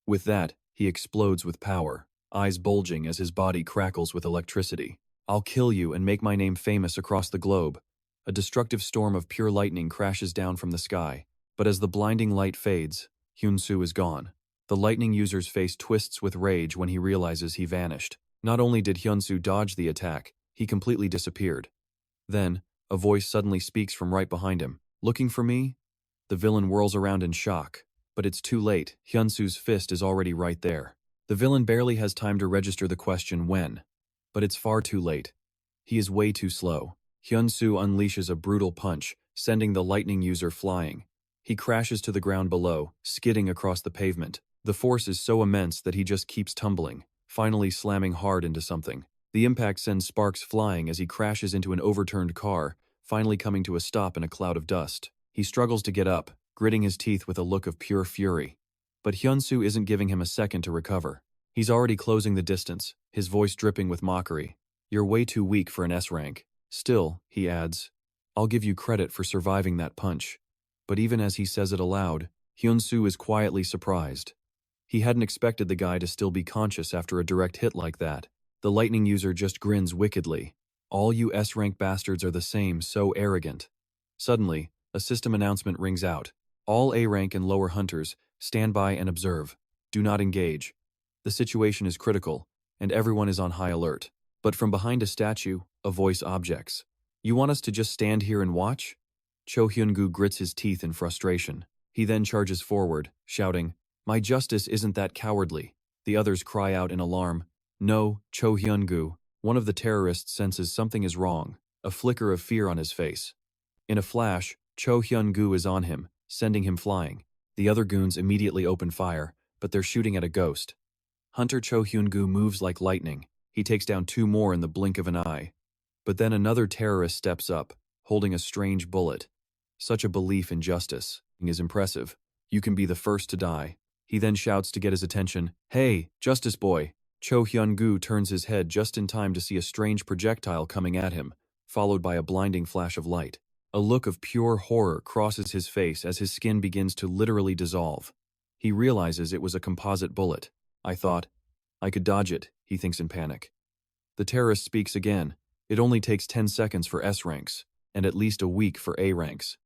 S1: With that, he explodes with power, eyes bulging as his body crackles with electricity. I'll kill you and make my name famous across the globe. A destructive storm of pure lightning crashes down from the sky, but as the blinding light fades, Hyun-soo is gone. The lightning user's face twists with rage when he realizes he vanished. Not only did Hyun-soo dodge the attack, he completely disappeared. Then, a voice suddenly speaks from right behind him. Looking for me? The villain whirls around in shock, but it's too late. Hyun-soo's fist is already right there. The villain barely has time to register the question when, but it's far too late. He is way too slow. Hyun-soo unleashes a brutal punch, sending the lightning user flying. He crashes to the ground below, skidding across the pavement. The force is so immense that he just keeps tumbling, finally slamming hard into something. The impact sends sparks flying as he crashes into an overturned car, finally coming to a stop in a cloud of dust. He struggles to get up, gritting his teeth with a look of pure fury. But Hyun-soo isn't giving him a second to recover. He's already closing the distance, his voice dripping with mockery. You're way too weak for an S rank. Still, he adds, I'll give you credit for surviving that punch. But even as he says it aloud, Hyun-soo is quietly surprised. He hadn't expected the guy to still be conscious after a direct hit like that. The lightning user just grins wickedly. All you S-rank bastards are the same, so arrogant. Suddenly, a system announcement rings out. All A-rank and lower hunters, stand by and observe. Do not engage. The situation is critical, and everyone is on high alert. But from behind a statue, a voice objects. You want us to just stand here and watch? Cho Hyun-gu grits his teeth in frustration. He then charges forward, shouting, My justice isn't that cowardly. The others cry out in alarm. No, Cho Hyun-gu. One of the terrorists senses something is wrong, a flicker of fear on his face. In a flash, Cho Hyun-gu is on him, sending him flying. The other goons immediately open fire, but they're shooting at a ghost. Hunter Cho Hyun-gu moves like lightning. He takes down 2 more in the blink of an eye. But then another terrorist steps up, holding a strange bullet. Such a belief in justice is impressive. You can be the first to die. He then shouts to get his attention, Hey, Justice Boy! Cho Hyun-gu turns his head just in time to see a strange projectile coming at him, followed by a blinding flash of light. A look of pure horror crosses his face as his skin begins to literally dissolve. He realizes it was a composite bullet. I thought, I could dodge it, he thinks in panic. The terrorist speaks again. It only takes 10 seconds for S ranks, and at least a week for A ranks.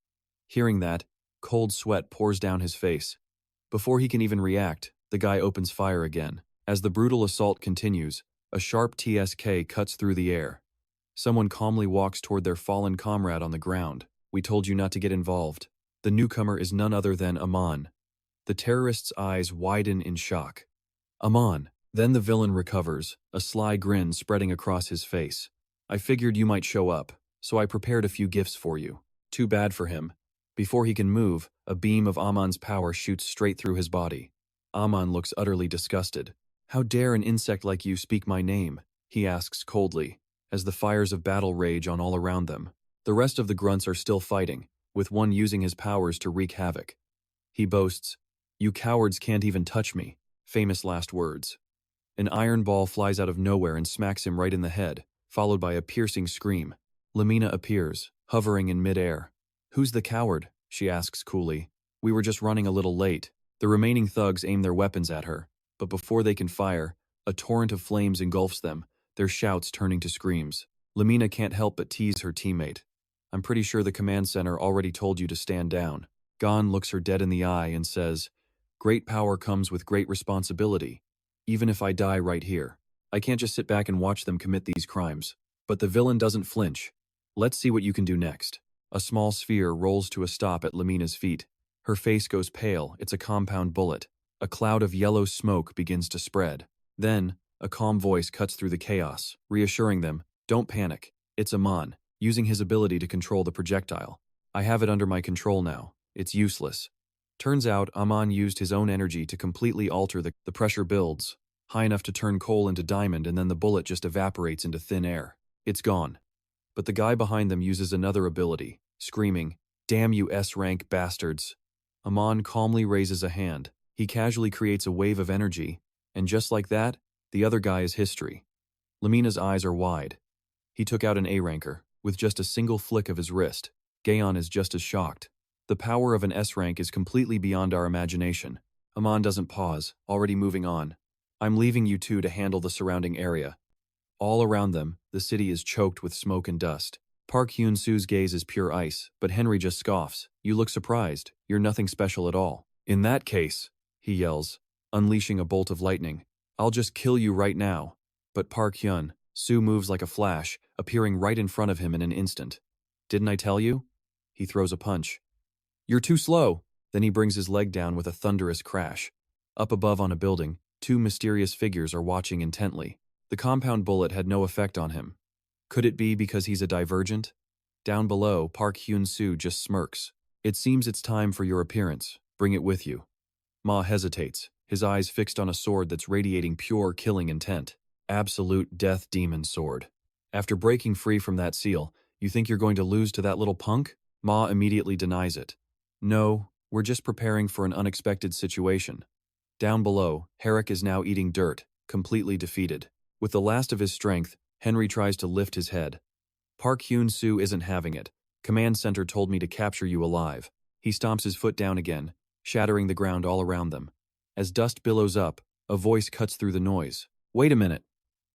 S1: Hearing that, cold sweat pours down his face. Before he can even react, the guy opens fire again. As the brutal assault continues, a sharp TSK cuts through the air. Someone calmly walks toward their fallen comrade on the ground. We told you not to get involved. The newcomer is none other than Amon. The terrorist's eyes widen in shock. Amon. Then the villain recovers, a sly grin spreading across his face. I figured you might show up, so I prepared a few gifts for you. Too bad for him. Before he can move, a beam of Amon's power shoots straight through his body. Amon looks utterly disgusted. How dare an insect like you speak my name? He asks coldly, as the fires of battle rage on all around them. The rest of the grunts are still fighting, with one using his powers to wreak havoc. He boasts, You cowards can't even touch me. Famous last words. An iron ball flies out of nowhere and smacks him right in the head, followed by a piercing scream. Lamina appears, hovering in midair. Who's the coward? She asks coolly. We were just running a little late. The remaining thugs aim their weapons at her, but before they can fire, a torrent of flames engulfs them, their shouts turning to screams. Lamina can't help but tease her teammate. I'm pretty sure the command center already told you to stand down. Gon looks her dead in the eye and says, Great power comes with great responsibility. Even if I die right here, I can't just sit back and watch them commit these crimes. But the villain doesn't flinch. Let's see what you can do next. A small sphere rolls to a stop at Lamina's feet. Her face goes pale, it's a compound bullet. A cloud of yellow smoke begins to spread. Then, a calm voice cuts through the chaos, reassuring them, Don't panic. It's Amon, using his ability to control the projectile. I have it under my control now. It's useless. Turns out, Amon used his own energy to completely alter the pressure builds, high enough to turn coal into diamond, and then the bullet just evaporates into thin air. It's gone. But the guy behind them uses another ability, screaming, Damn you S-rank bastards. Amon calmly raises a hand. He casually creates a wave of energy, and just like that, the other guy is history. Lamina's eyes are wide. He took out an A-ranker. with just a single flick of his wrist. Gaon is just as shocked. The power of an S rank is completely beyond our imagination. Amon doesn't pause, already moving on. I'm leaving you two to handle the surrounding area. All around them, the city is choked with smoke and dust. Park Hyun-soo's gaze is pure ice, but Henry just scoffs. You look surprised. You're nothing special at all. In that case, he yells, unleashing a bolt of lightning. I'll just kill you right now. But Park Hyun-soo moves like a flash, appearing right in front of him in an instant. Didn't I tell you? He throws a punch. You're too slow. Then he brings his leg down with a thunderous crash. Up above on a building, two mysterious figures are watching intently. The compound bullet had no effect on him. Could it be because he's a divergent? Down below, Park Hyun-soo just smirks. It seems it's time for your appearance. Bring it with you. Ma hesitates, his eyes fixed on a sword that's radiating pure killing intent. Absolute death demon sword. After breaking free from that seal, you think you're going to lose to that little punk? Ma immediately denies it. No, we're just preparing for an unexpected situation. Down below, Herrick is now eating dirt, completely defeated. With the last of his strength, Henry tries to lift his head. Park Hyun-soo isn't having it. Command Center told me to capture you alive. He stomps his foot down again, shattering the ground all around them. As dust billows up, a voice cuts through the noise. Wait a minute.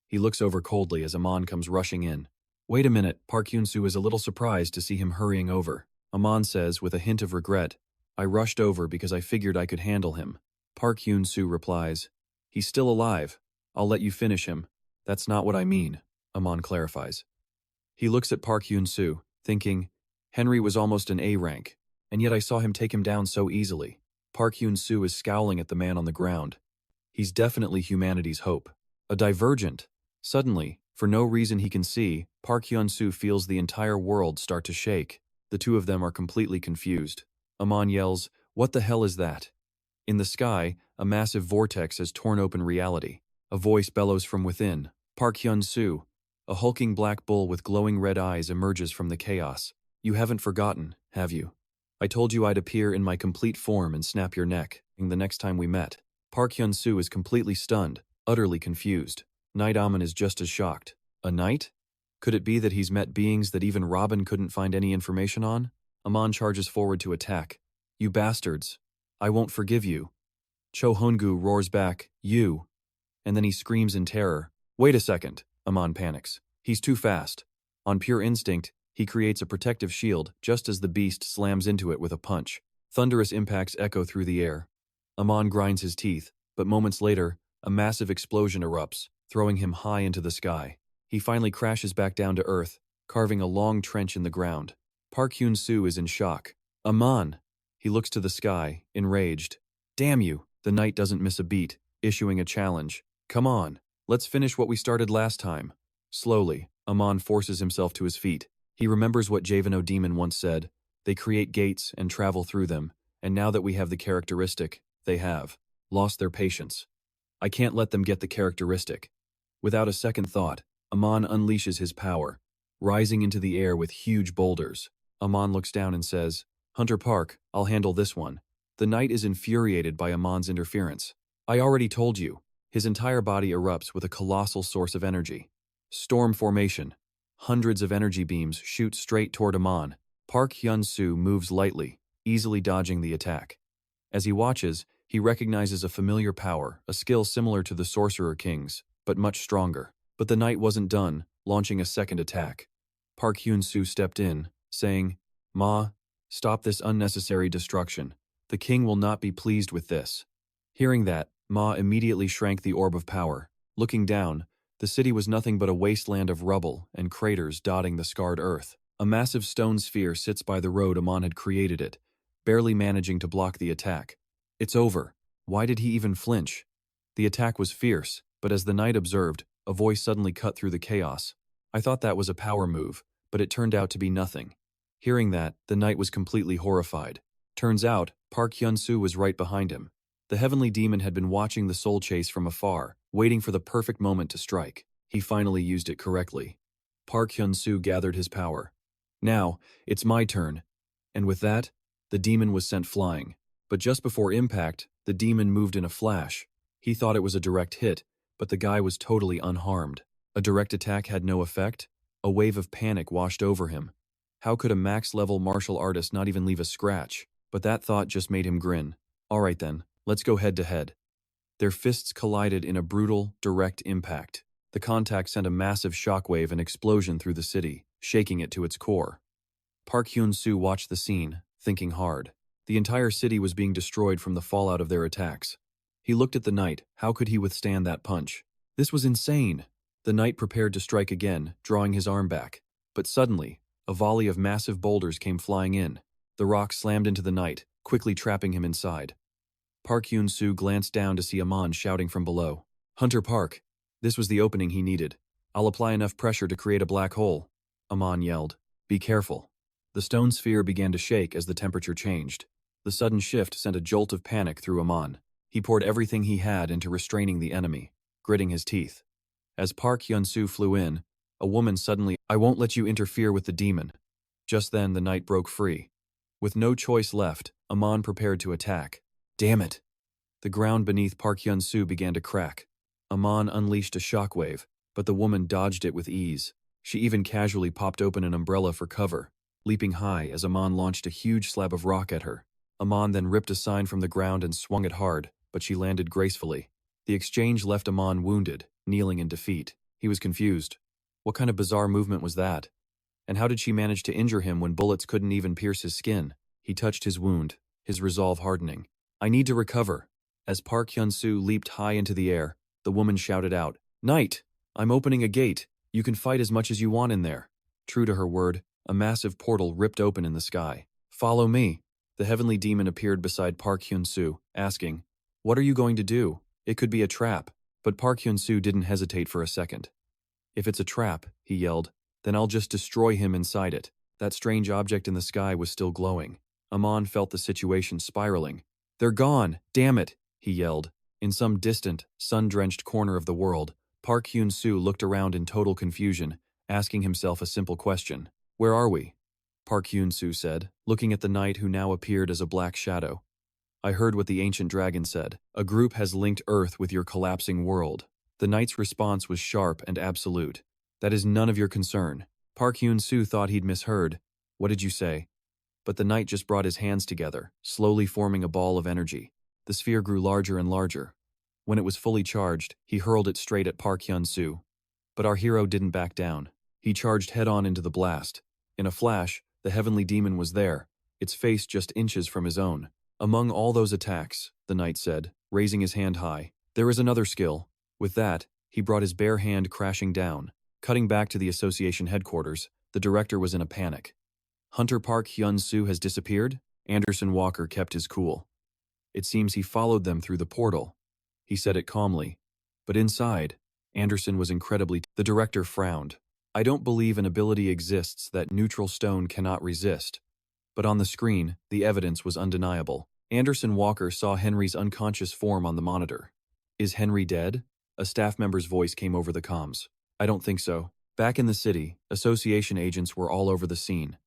S1: He looks over coldly as Amon comes rushing in. Wait a minute. Park Hyun-soo is a little surprised to see him hurrying over. Amon says with a hint of regret, I rushed over because I figured I could handle him. Park Hyun-soo replies, he's still alive. I'll let you finish him. That's not what I mean, Amon clarifies. He looks at Park Hyun-soo, thinking, Henry was almost an A rank, and yet I saw him take him down so easily. Park Hyun-soo is scowling at the man on the ground. He's definitely humanity's hope. A divergent. Suddenly, for no reason he can see, Park Hyun-soo feels the entire world start to shake. The two of them are completely confused. Amon yells, what the hell is that? In the sky, a massive vortex has torn open reality. A voice bellows from within. Park Hyun-soo. A hulking black bull with glowing red eyes emerges from the chaos. You haven't forgotten, have you? I told you I'd appear in my complete form and snap your neck the next time we met. Park Hyun-soo is completely stunned, utterly confused. Knight Amon is just as shocked. A knight? Could it be that he's met beings that even Robin couldn't find any information on? Amon charges forward to attack. You bastards. I won't forgive you. Cho Hongu roars back, you. And then he screams in terror. Wait a second. Amon panics. He's too fast. On pure instinct, he creates a protective shield just as the beast slams into it with a punch. Thunderous impacts echo through the air. Amon grinds his teeth, but moments later, a massive explosion erupts, throwing him high into the sky. He finally crashes back down to earth, carving a long trench in the ground. Park Hyun-soo is in shock. Amon! He looks to the sky, enraged. Damn you! The knight doesn't miss a beat, issuing a challenge. Come on, let's finish what we started last time. Slowly, Amon forces himself to his feet. He remembers what Javano Demon once said. They create gates and travel through them, and now that we have the characteristic, they have lost their patience. I can't let them get the characteristic. Without a second thought, Amon unleashes his power, rising into the air with huge boulders. Amon looks down and says, Hunter Park, I'll handle this one. The knight is infuriated by Amon's interference. I already told you. His entire body erupts with a colossal source of energy. Storm formation. Hundreds of energy beams shoot straight toward Amon. Park Hyun-soo moves lightly, easily dodging the attack. As he watches, he recognizes a familiar power, a skill similar to the Sorcerer King's, but much stronger. But the knight wasn't done, launching a second attack. Park Hyun-soo stepped in, saying, Ma, stop this unnecessary destruction. The king will not be pleased with this. Hearing that, Ma immediately shrank the orb of power. Looking down, the city was nothing but a wasteland of rubble and craters dotting the scarred earth. A massive stone sphere sits by the road Amon had created it, barely managing to block the attack. It's over. Why did he even flinch? The attack was fierce, but as the knight observed, a voice suddenly cut through the chaos. I thought that was a power move, but it turned out to be nothing. Hearing that, the knight was completely horrified. Turns out, Park Hyun-soo was right behind him. The heavenly demon had been watching the soul chase from afar, waiting for the perfect moment to strike. He finally used it correctly. Park Hyun-soo gathered his power. Now, it's my turn. And with that, the demon was sent flying. But just before impact, the demon moved in a flash. He thought it was a direct hit, but the guy was totally unharmed. A direct attack had no effect? A wave of panic washed over him. How could a max-level martial artist not even leave a scratch? But that thought just made him grin. Alright then, let's go head-to-head. Their fists collided in a brutal, direct impact. The contact sent a massive shockwave and explosion through the city, shaking it to its core. Park Hyun-soo watched the scene, thinking hard. The entire city was being destroyed from the fallout of their attacks. He looked at the knight. How could he withstand that punch? This was insane. The knight prepared to strike again, drawing his arm back. But suddenly, a volley of massive boulders came flying in. The rock slammed into the knight, quickly trapping him inside. Park Hyun-soo glanced down to see Amon shouting from below. "Hunter Park." This was the opening he needed. "I'll apply enough pressure to create a black hole." Amon yelled. "Be careful." The stone sphere began to shake as the temperature changed. The sudden shift sent a jolt of panic through Amon. He poured everything he had into restraining the enemy, gritting his teeth. As Park Hyun-soo flew in, a woman suddenly, "I won't let you interfere with the demon." Just then the knight broke free. With no choice left, Amon prepared to attack. Damn it! The ground beneath Park Hyun-soo began to crack. Amon unleashed a shockwave, but the woman dodged it with ease. She even casually popped open an umbrella for cover, leaping high as Amon launched a huge slab of rock at her. Amon then ripped a sign from the ground and swung it hard, but she landed gracefully. The exchange left Amon wounded, kneeling in defeat. He was confused. What kind of bizarre movement was that? And how did she manage to injure him when bullets couldn't even pierce his skin? He touched his wound, his resolve hardening. "I need to recover." As Park Hyun-soo leaped high into the air, the woman shouted out, "Knight, I'm opening a gate. You can fight as much as you want in there." True to her word, a massive portal ripped open in the sky. "Follow me." The heavenly demon appeared beside Park Hyun-soo, asking, "What are you going to do? It could be a trap." But Park Hyun-soo didn't hesitate for a second. "If it's a trap," he yelled, "then I'll just destroy him inside it." That strange object in the sky was still glowing. Amon felt the situation spiraling. "They're gone! Damn it!" he yelled. In some distant, sun-drenched corner of the world, Park Hyun-soo looked around in total confusion, asking himself a simple question. "Where are we?" Park Hyun-soo said, looking at the knight who now appeared as a black shadow. "I heard what the ancient dragon said. A group has linked Earth with your collapsing world." The knight's response was sharp and absolute. "That is none of your concern." Park Hyun-soo thought he'd misheard. "What did you say?" But the knight just brought his hands together, slowly forming a ball of energy. The sphere grew larger and larger. When it was fully charged, he hurled it straight at Park Hyun-soo. But our hero didn't back down. He charged head-on into the blast. In a flash, the heavenly demon was there, its face just inches from his own. "Among all those attacks," the knight said, raising his hand high, "there is another skill." With that, he brought his bare hand crashing down. Cutting back to the association headquarters, the director was in a panic. "Hunter Park Hyun-soo has disappeared?" Anderson Walker kept his cool. "It seems he followed them through the portal." He said it calmly. But inside, Anderson was incredibly... The director frowned. "I don't believe an ability exists that neutral stone cannot resist." But on the screen, the evidence was undeniable. Anderson Walker saw Henry's unconscious form on the monitor. "Is Henry dead?" A staff member's voice came over the comms. "I don't think so." Back in the city, association agents were all over the scene.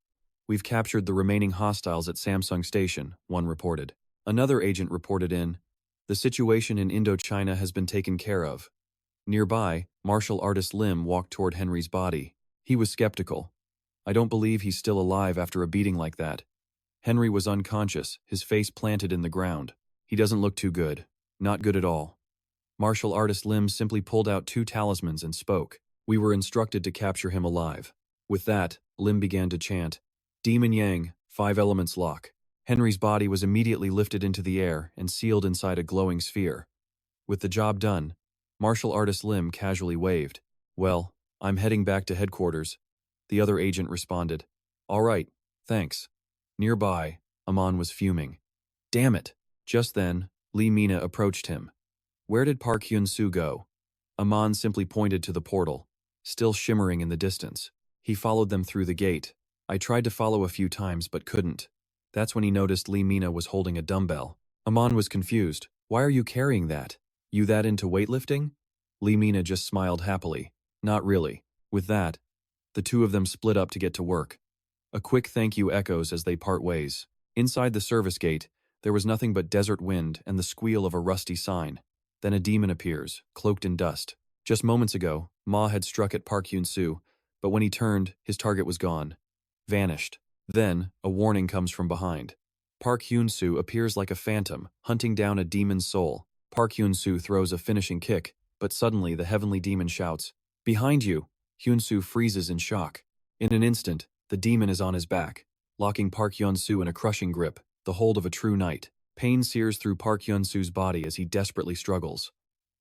S1: "We've captured the remaining hostiles at Samsung Station," one reported. Another agent reported in, "The situation in Indochina has been taken care of." Nearby, martial artist Lim walked toward Henry's body. He was skeptical. "I don't believe he's still alive after a beating like that." Henry was unconscious, his face planted in the ground. "He doesn't look too good. Not good at all." Martial artist Lim simply pulled out 2 talismans and spoke. "We were instructed to capture him alive." With that, Lim began to chant, "Demon Yang, 5 elements lock." Henry's body was immediately lifted into the air and sealed inside a glowing sphere. With the job done, martial artist Lim casually waved. "Well, I'm heading back to headquarters." The other agent responded, "All right, thanks." Nearby, Amon was fuming. "Damn it." Just then, Lee Mina approached him. "Where did Park Hyun-soo go?" Amon simply pointed to the portal, still shimmering in the distance. "He followed them through the gate. I tried to follow a few times but couldn't." That's when he noticed Lee Mina was holding a dumbbell. Amon was confused. "Why are you carrying that? You that into weightlifting?" Lee Mina just smiled happily. "Not really." With that, the two of them split up to get to work. A quick thank you echoes as they part ways. Inside the service gate, there was nothing but desert wind and the squeal of a rusty sign. Then a demon appears, cloaked in dust. Just moments ago, Ma had struck at Park Hyun-soo, But when he turned, his target was gone. Vanished. Then, a warning comes from behind. Park Hyun-soo appears like a phantom, hunting down a demon's soul. Park Hyun-soo throws a finishing kick, but suddenly the heavenly demon shouts, "Behind you!" Hyun-soo freezes in shock. In an instant, the demon is on his back, locking Park Hyun-soo in a crushing grip, the hold of a true knight. Pain sears through Park Hyun-soo's body as he desperately struggles.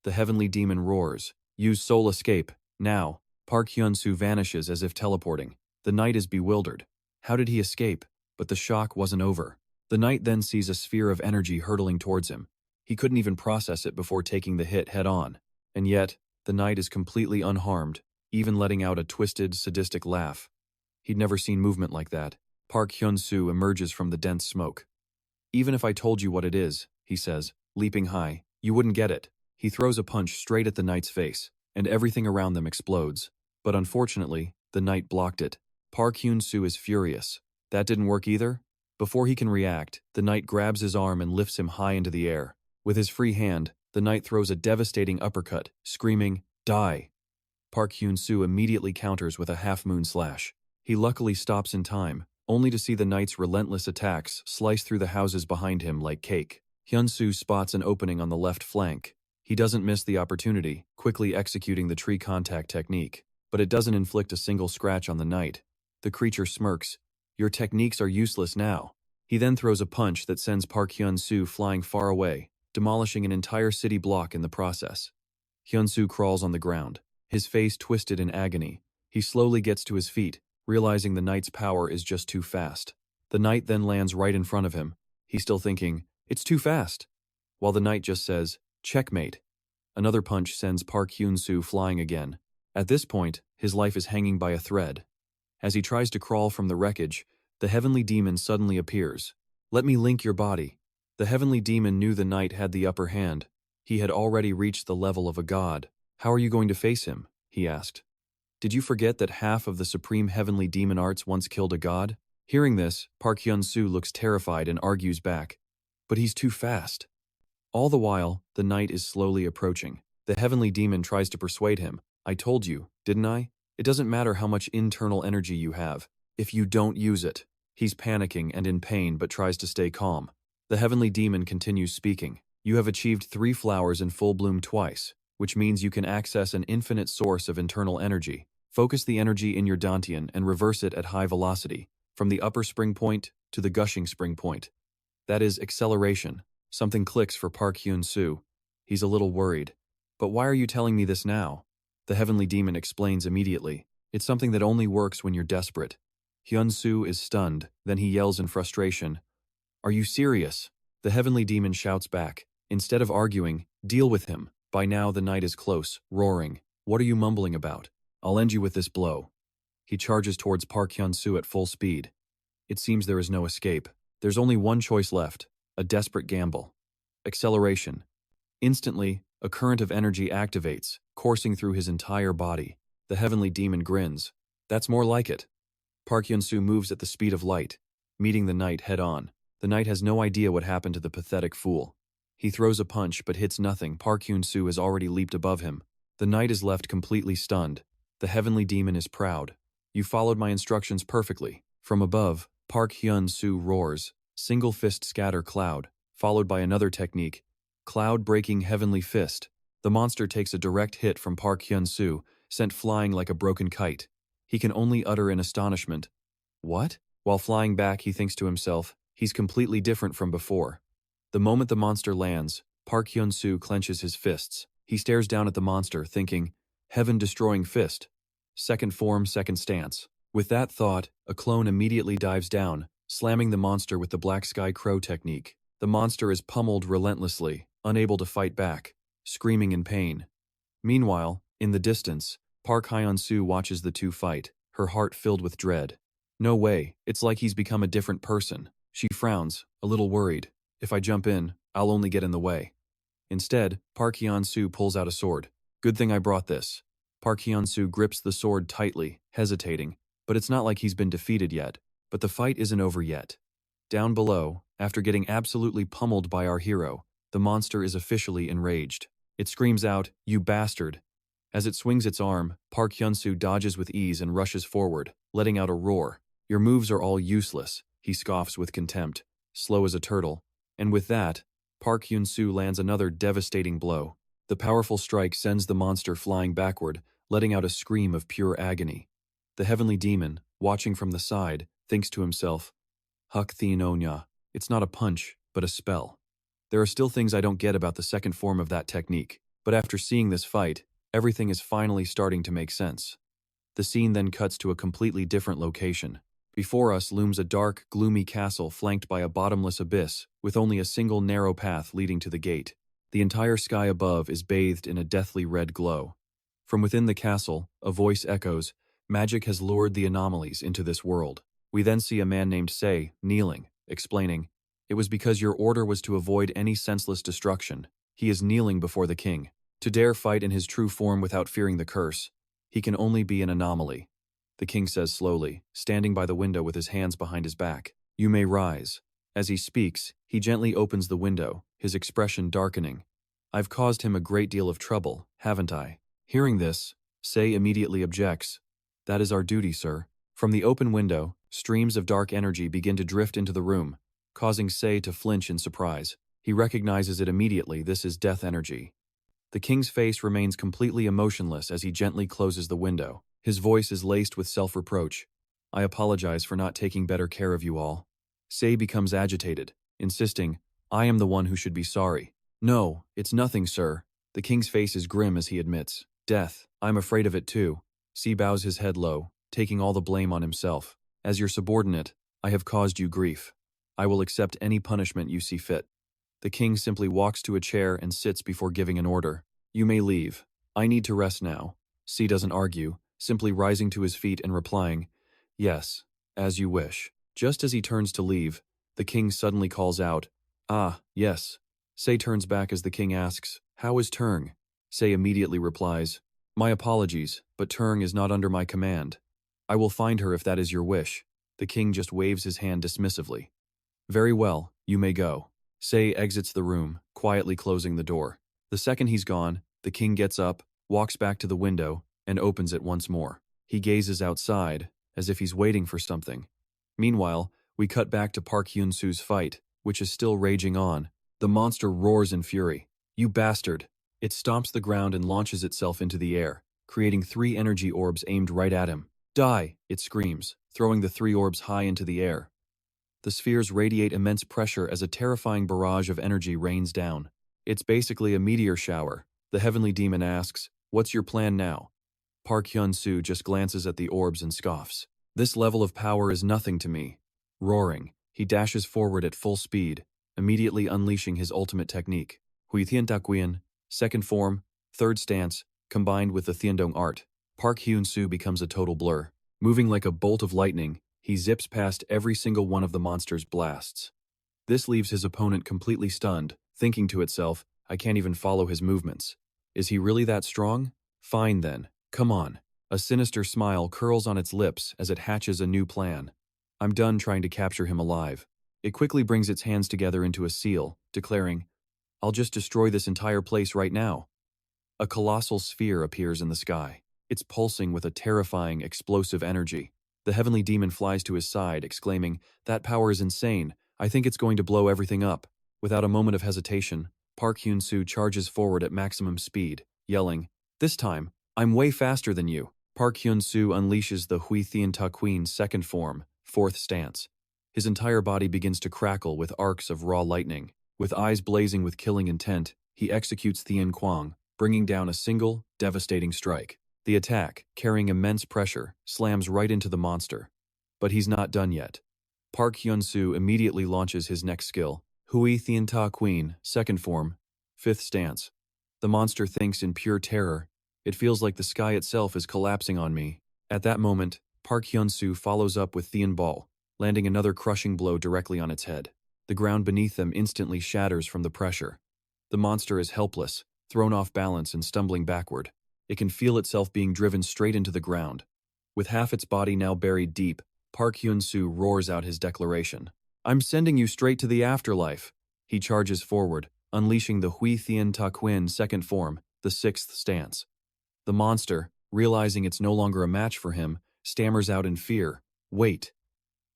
S1: The heavenly demon roars, "Use soul escape, now!" Park Hyun-soo vanishes as if teleporting. The knight is bewildered. How did he escape? But the shock wasn't over. The knight then sees a sphere of energy hurtling towards him. He couldn't even process it before taking the hit head-on. And yet, the knight is completely unharmed, even letting out a twisted, sadistic laugh. He'd never seen movement like that. Park Hyun-soo emerges from the dense smoke. "Even if I told you what it is," he says, leaping high, "you wouldn't get it." He throws a punch straight at the knight's face, and everything around them explodes. But unfortunately, the knight blocked it. Park Hyun-soo is furious. That didn't work either? Before he can react, the knight grabs his arm and lifts him high into the air. With his free hand, the knight throws a devastating uppercut, screaming, "Die!" Park Hyun-soo immediately counters with a half-moon slash. He luckily stops in time, only to see the knight's relentless attacks slice through the houses behind him like cake. Hyun-soo spots an opening on the left flank. He doesn't miss the opportunity, quickly executing the tree contact technique. But it doesn't inflict a single scratch on the knight. The creature smirks, "Your techniques are useless now." He then throws a punch that sends Park Hyun-soo flying far away, demolishing an entire city block in the process. Hyun-soo crawls on the ground, his face twisted in agony. He slowly gets to his feet, realizing the knight's power is just too fast. The knight then lands right in front of him. He's still thinking, "It's too fast," while the knight just says, "Checkmate." Another punch sends Park Hyun-soo flying again. At this point, his life is hanging by a thread. As he tries to crawl from the wreckage, the heavenly demon suddenly appears. "Let me link your body." The heavenly demon knew the knight had the upper hand. He had already reached the level of a god. "How are you going to face him?" he asked. "Did you forget that half of the supreme heavenly demon arts once killed a god?" Hearing this, Park Hyun-soo looks terrified and argues back. "But he's too fast." All the while, the knight is slowly approaching. The heavenly demon tries to persuade him. "I told you, didn't I? It doesn't matter how much internal energy you have, if you don't use it." He's panicking and in pain but tries to stay calm. The heavenly demon continues speaking. "You have achieved 3 flowers in full bloom twice, which means you can access an infinite source of internal energy. Focus the energy in your dantian and reverse it at high velocity, from the upper spring point to the gushing spring point. That is acceleration." Something clicks for Park Hyun-soo. He's a little worried. "But why are you telling me this now?" The heavenly demon explains immediately. "It's something that only works when you're desperate." Hyun-soo is stunned, then he yells in frustration, "Are you serious?" The heavenly demon shouts back, "Instead of arguing, deal with him." By now the knight is close, roaring, "What are you mumbling about? I'll end you with this blow." He charges towards Park Hyun-soo at full speed. It seems there is no escape. There's only one choice left, a desperate gamble. Acceleration. Instantly, a current of energy activates, coursing through his entire body. The heavenly demon grins. "That's more like it." Park Hyun-soo moves at the speed of light, meeting the knight head-on. The knight has no idea what happened to the pathetic fool. He throws a punch but hits nothing. Park Hyun-soo has already leaped above him. The knight is left completely stunned. The heavenly demon is proud. "You followed my instructions perfectly." From above, Park Hyun-soo roars, "Single fist scatter cloud," followed by another technique, cloud-breaking heavenly fist. The monster takes a direct hit from Park Hyun-soo, sent flying like a broken kite. He can only utter in astonishment, "What?" While flying back, he thinks to himself, he's completely different from before. The moment the monster lands, Park Hyun-soo clenches his fists. He stares down at the monster, thinking, "Heaven-destroying fist. Second form, second stance." With that thought, a clone immediately dives down, slamming the monster with the Black Sky Crow technique. The monster is pummeled relentlessly, unable to fight back, screaming in pain. Meanwhile, in the distance, Park Hyun-soo watches the two fight, her heart filled with dread. "No way, it's like he's become a different person." She frowns, a little worried. "If I jump in, I'll only get in the way." Instead, Park Hyun-soo pulls out a sword. "Good thing I brought this." Park Hyun-soo grips the sword tightly, hesitating, but it's not like he's been defeated yet. But the fight isn't over yet. Down below, after getting absolutely pummeled by our hero, the monster is officially enraged. It screams out, "You bastard! As it swings its arm, Park Hyun-soo dodges with ease and rushes forward, letting out a roar. Your moves are all useless, he scoffs with contempt, slow as a turtle. And with that, Park Hyun-soo lands another devastating blow. The powerful strike sends the monster flying backward, letting out a scream of pure agony. The heavenly demon, watching from the side, thinks to himself, Huk Theononya, it's not a punch, but a spell. There are still things I don't get about the second form of that technique, but after seeing this fight, everything is finally starting to make sense. The scene then cuts to a completely different location. Before us looms a dark, gloomy castle flanked by a bottomless abyss, with only a single narrow path leading to the gate. The entire sky above is bathed in a deathly red glow. From within the castle, a voice echoes, magic has lured the anomalies into this world. We then see a man named Se, kneeling, explaining, it was because your order was to avoid any senseless destruction. He is kneeling before the king. To dare fight in his true form without fearing the curse, he can only be an anomaly. The king says slowly, standing by the window with his hands behind his back, you may rise. As he speaks, he gently opens the window, his expression darkening. I've caused him a great deal of trouble, haven't I? Hearing this, Se immediately objects. That is our duty, sir. From the open window, streams of dark energy begin to drift into the room, causing Se to flinch in surprise. He recognizes it immediately. This is death energy. The king's face remains completely emotionless as he gently closes the window. His voice is laced with self-reproach. I apologize for not taking better care of you all. Se becomes agitated, insisting, I am the one who should be sorry. No, it's nothing, sir. The king's face is grim as he admits. Death, I'm afraid of it too. Se bows his head low, taking all the blame on himself. As your subordinate, I have caused you grief. I will accept any punishment you see fit. The king simply walks to a chair and sits before giving an order. You may leave. I need to rest now. Se doesn't argue, simply rising to his feet and replying, yes, as you wish. Just as he turns to leave, the king suddenly calls out, ah, yes. Se turns back as the king asks, how is Turng? Se immediately replies, my apologies, but Turng is not under my command. I will find her if that is your wish. The king just waves his hand dismissively. Very well, you may go. Se exits the room, quietly closing the door. The second he's gone, the king gets up, walks back to the window, and opens it once more. He gazes outside, as if he's waiting for something. Meanwhile, we cut back to Park Hyun-soo's fight, which is still raging on. The monster roars in fury. You bastard! It stomps the ground and launches itself into the air, creating 3 energy orbs aimed right at him. Die! It screams, throwing the 3 orbs high into the air. The spheres radiate immense pressure as a terrifying barrage of energy rains down. It's basically a meteor shower. The heavenly demon asks, what's your plan now? Park Hyun-soo just glances at the orbs and scoffs. This level of power is nothing to me. Roaring, he dashes forward at full speed, immediately unleashing his ultimate technique. Hui Thien Takuyen, second form, third stance, combined with the Thiendong art. Park Hyun-soo becomes a total blur. Moving like a bolt of lightning, he zips past every single one of the monster's blasts. This leaves his opponent completely stunned, thinking to itself, I can't even follow his movements. Is he really that strong? Fine then, come on. A sinister smile curls on its lips as it hatches a new plan. I'm done trying to capture him alive. It quickly brings its hands together into a seal, declaring, I'll just destroy this entire place right now. A colossal sphere appears in the sky. It's pulsing with a terrifying, explosive energy. The heavenly demon flies to his side, exclaiming, that power is insane. I think it's going to blow everything up. Without a moment of hesitation, Park Hyun-soo charges forward at maximum speed, yelling, this time, I'm way faster than you. Park Hyun-soo unleashes the Hui Thien Takuyen's second form, fourth stance. His entire body begins to crackle with arcs of raw lightning. With eyes blazing with killing intent, he executes Thien Kwang, bringing down a single, devastating strike. The attack, carrying immense pressure, slams right into the monster. But he's not done yet. Park Hyun-soo immediately launches his next skill, Hui Thien Takuyen, second form, fifth stance. The monster thinks in pure terror. It feels like the sky itself is collapsing on me. At that moment, Park Hyun-soo follows up with Thien Ball, landing another crushing blow directly on its head. The ground beneath them instantly shatters from the pressure. The monster is helpless, thrown off balance and stumbling backward. It can feel itself being driven straight into the ground. With half its body now buried deep, Park Hyun-soo roars out his declaration. I'm sending you straight to the afterlife. He charges forward, unleashing the Hui Thien Takuyen second form, the sixth stance. The monster, realizing it's no longer a match for him, stammers out in fear, "Wait."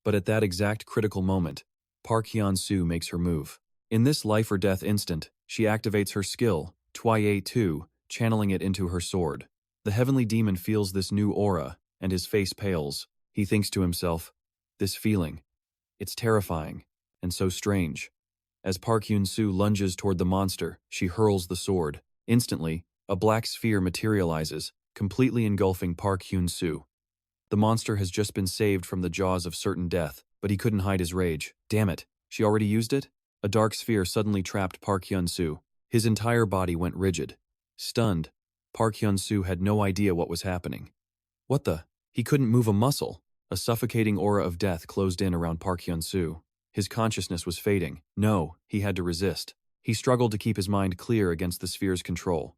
S1: But at that exact critical moment, Park Hyun-soo makes her move. In this life-or-death instant, she activates her skill, Twie-2, channeling it into her sword. The heavenly demon feels this new aura, and his face pales. He thinks to himself, "This feeling. It's terrifying, and so strange." As Park Hyun-soo lunges toward the monster, she hurls the sword. Instantly, a black sphere materializes, completely engulfing Park Hyun-soo. The monster has just been saved from the jaws of certain death, but he couldn't hide his rage. Damn it, she already used it? A dark sphere suddenly trapped Park Hyun-soo. His entire body went rigid. Stunned, Park Hyun-soo had no idea what was happening. What the? He couldn't move a muscle. A suffocating aura of death closed in around Park Hyun-soo. His consciousness was fading. No, he had to resist. He struggled to keep his mind clear against the sphere's control.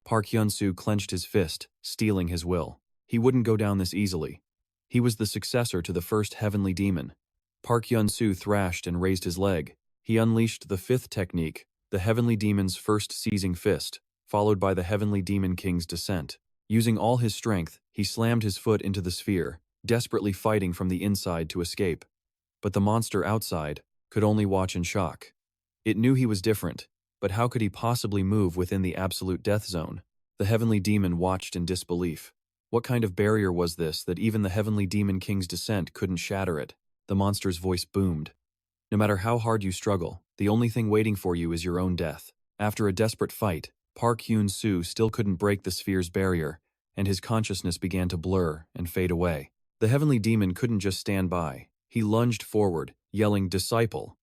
S1: Park Hyun-soo clenched his fist, steeling his will. He wouldn't go down this easily. He was the successor to the first heavenly demon. Park Hyun-soo thrashed and raised his leg. He unleashed the fifth technique, the heavenly demon's first seizing fist, followed by the heavenly demon king's descent. Using all his strength, he slammed his foot into the sphere, desperately fighting from the inside to escape. But the monster outside could only watch in shock. It knew he was different, but how could he possibly move within the absolute death zone? The heavenly demon watched in disbelief. What kind of barrier was this that even the heavenly demon king's descent couldn't shatter it? The monster's voice boomed. No matter how hard you struggle, the only thing waiting for you is your own death. After a desperate fight, Park Hyun-soo still couldn't break the sphere's barrier, and his consciousness began to blur and fade away. The heavenly demon couldn't just stand by. He lunged forward, yelling "Disciple,"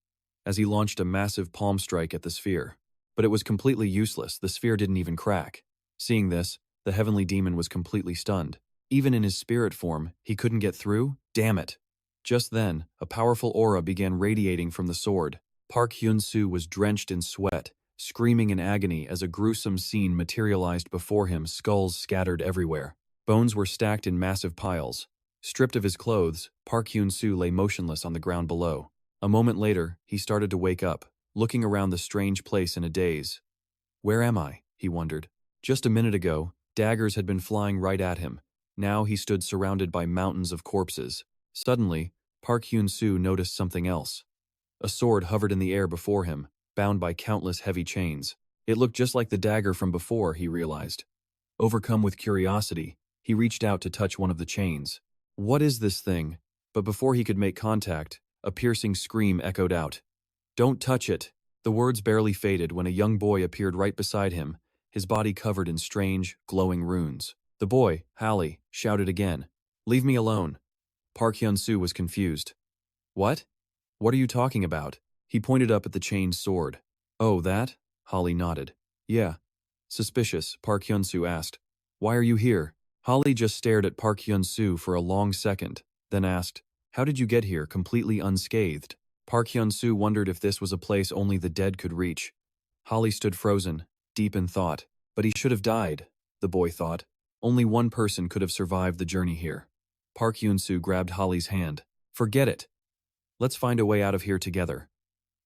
S1: as he launched a massive palm strike at the sphere. But it was completely useless. The sphere didn't even crack. Seeing this, the heavenly demon was completely stunned. Even in his spirit form, he couldn't get through? Damn it! Just then, a powerful aura began radiating from the sword. Park Hyun-soo was drenched in sweat, screaming in agony as a gruesome scene materialized before him, skulls scattered everywhere. Bones were stacked in massive piles. Stripped of his clothes, Park Hyun-soo lay motionless on the ground below. A moment later, he started to wake up, looking around the strange place in a daze. Where am I? He wondered. Just a minute ago, daggers had been flying right at him. Now he stood surrounded by mountains of corpses. Suddenly, Park Hyun-soo noticed something else. A sword hovered in the air before him, bound by countless heavy chains. It looked just like the dagger from before, he realized. Overcome with curiosity, he reached out to touch one of the chains. What is this thing? But before he could make contact, a piercing scream echoed out. Don't touch it. The words barely faded when a young boy appeared right beside him, his body covered in strange, glowing runes. The boy, Hallie, shouted again. Leave me alone. Park Hyun-soo was confused. What? What are you talking about? He pointed up at the chained sword. Oh, that? Holly nodded. Yeah. Suspicious, Park Hyun-soo asked. Why are you here? Holly just stared at Park Hyun-soo for a long second, then asked, How did you get here completely unscathed? Park Hyun-soo wondered if this was a place only the dead could reach. Holly stood frozen, deep in thought. But he should have died, the boy thought. Only one person could have survived the journey here. Park Hyun-soo grabbed Holly's hand. Forget it. Let's find a way out of here together.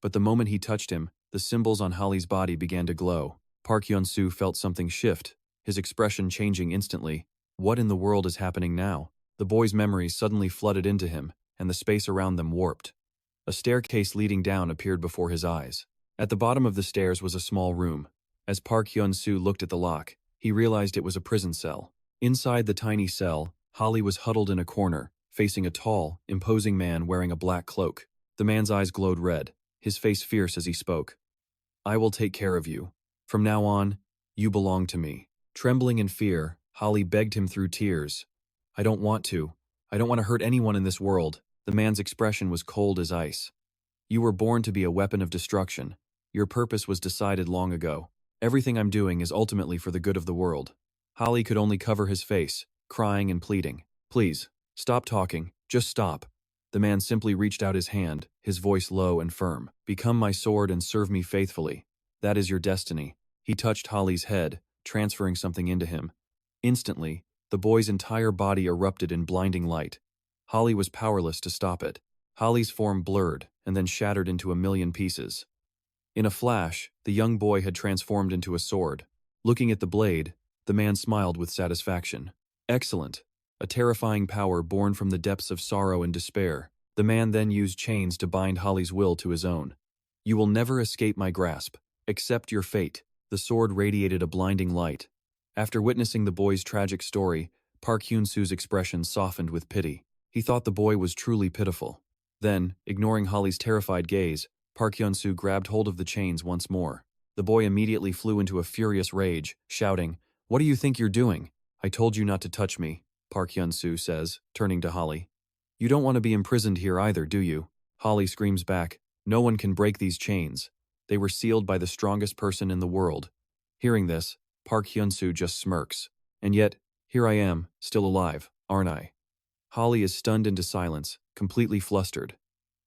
S1: But the moment he touched him, the symbols on Holly's body began to glow. Park Hyun-soo felt something shift, his expression changing instantly. What in the world is happening now? The boy's memories suddenly flooded into him, and the space around them warped. A staircase leading down appeared before his eyes. At the bottom of the stairs was a small room. As Park Hyun-soo looked at the lock, he realized it was a prison cell. Inside the tiny cell, Holly was huddled in a corner, facing a tall, imposing man wearing a black cloak. The man's eyes glowed red, his face fierce as he spoke. I will take care of you. From now on, you belong to me. Trembling in fear, Holly begged him through tears. I don't want to. I don't want to hurt anyone in this world. The man's expression was cold as ice. You were born to be a weapon of destruction. Your purpose was decided long ago. Everything I'm doing is ultimately for the good of the world. Holly could only cover his face, crying and pleading. Please, stop talking. Just stop. The man simply reached out his hand, his voice low and firm. Become my sword and serve me faithfully. That is your destiny. He touched Holly's head, transferring something into him. Instantly, the boy's entire body erupted in blinding light. Holly was powerless to stop it. Holly's form blurred and then shattered into a million pieces. In a flash, the young boy had transformed into a sword. Looking at the blade, The man smiled with satisfaction. Excellent. A terrifying power born from the depths of sorrow and despair. The man then used chains to bind Holly's will to his own. You will never escape my grasp. Accept your fate. The sword radiated a blinding light. After witnessing the boy's tragic story, Park Hyun-soo's expression softened with pity. He thought the boy was truly pitiful. Then, ignoring Holly's terrified gaze, Park Hyun-soo grabbed hold of the chains once more. The boy immediately flew into a furious rage, shouting, "What do you think you're doing? I told you not to touch me," Park Hyun-soo says, turning to Holly. "You don't want to be imprisoned here either, do you?" Holly screams back, "No one can break these chains. They were sealed by the strongest person in the world." Hearing this, Park Hyun-soo just smirks. "And yet, here I am, still alive, aren't I?" Holly is stunned into silence, completely flustered.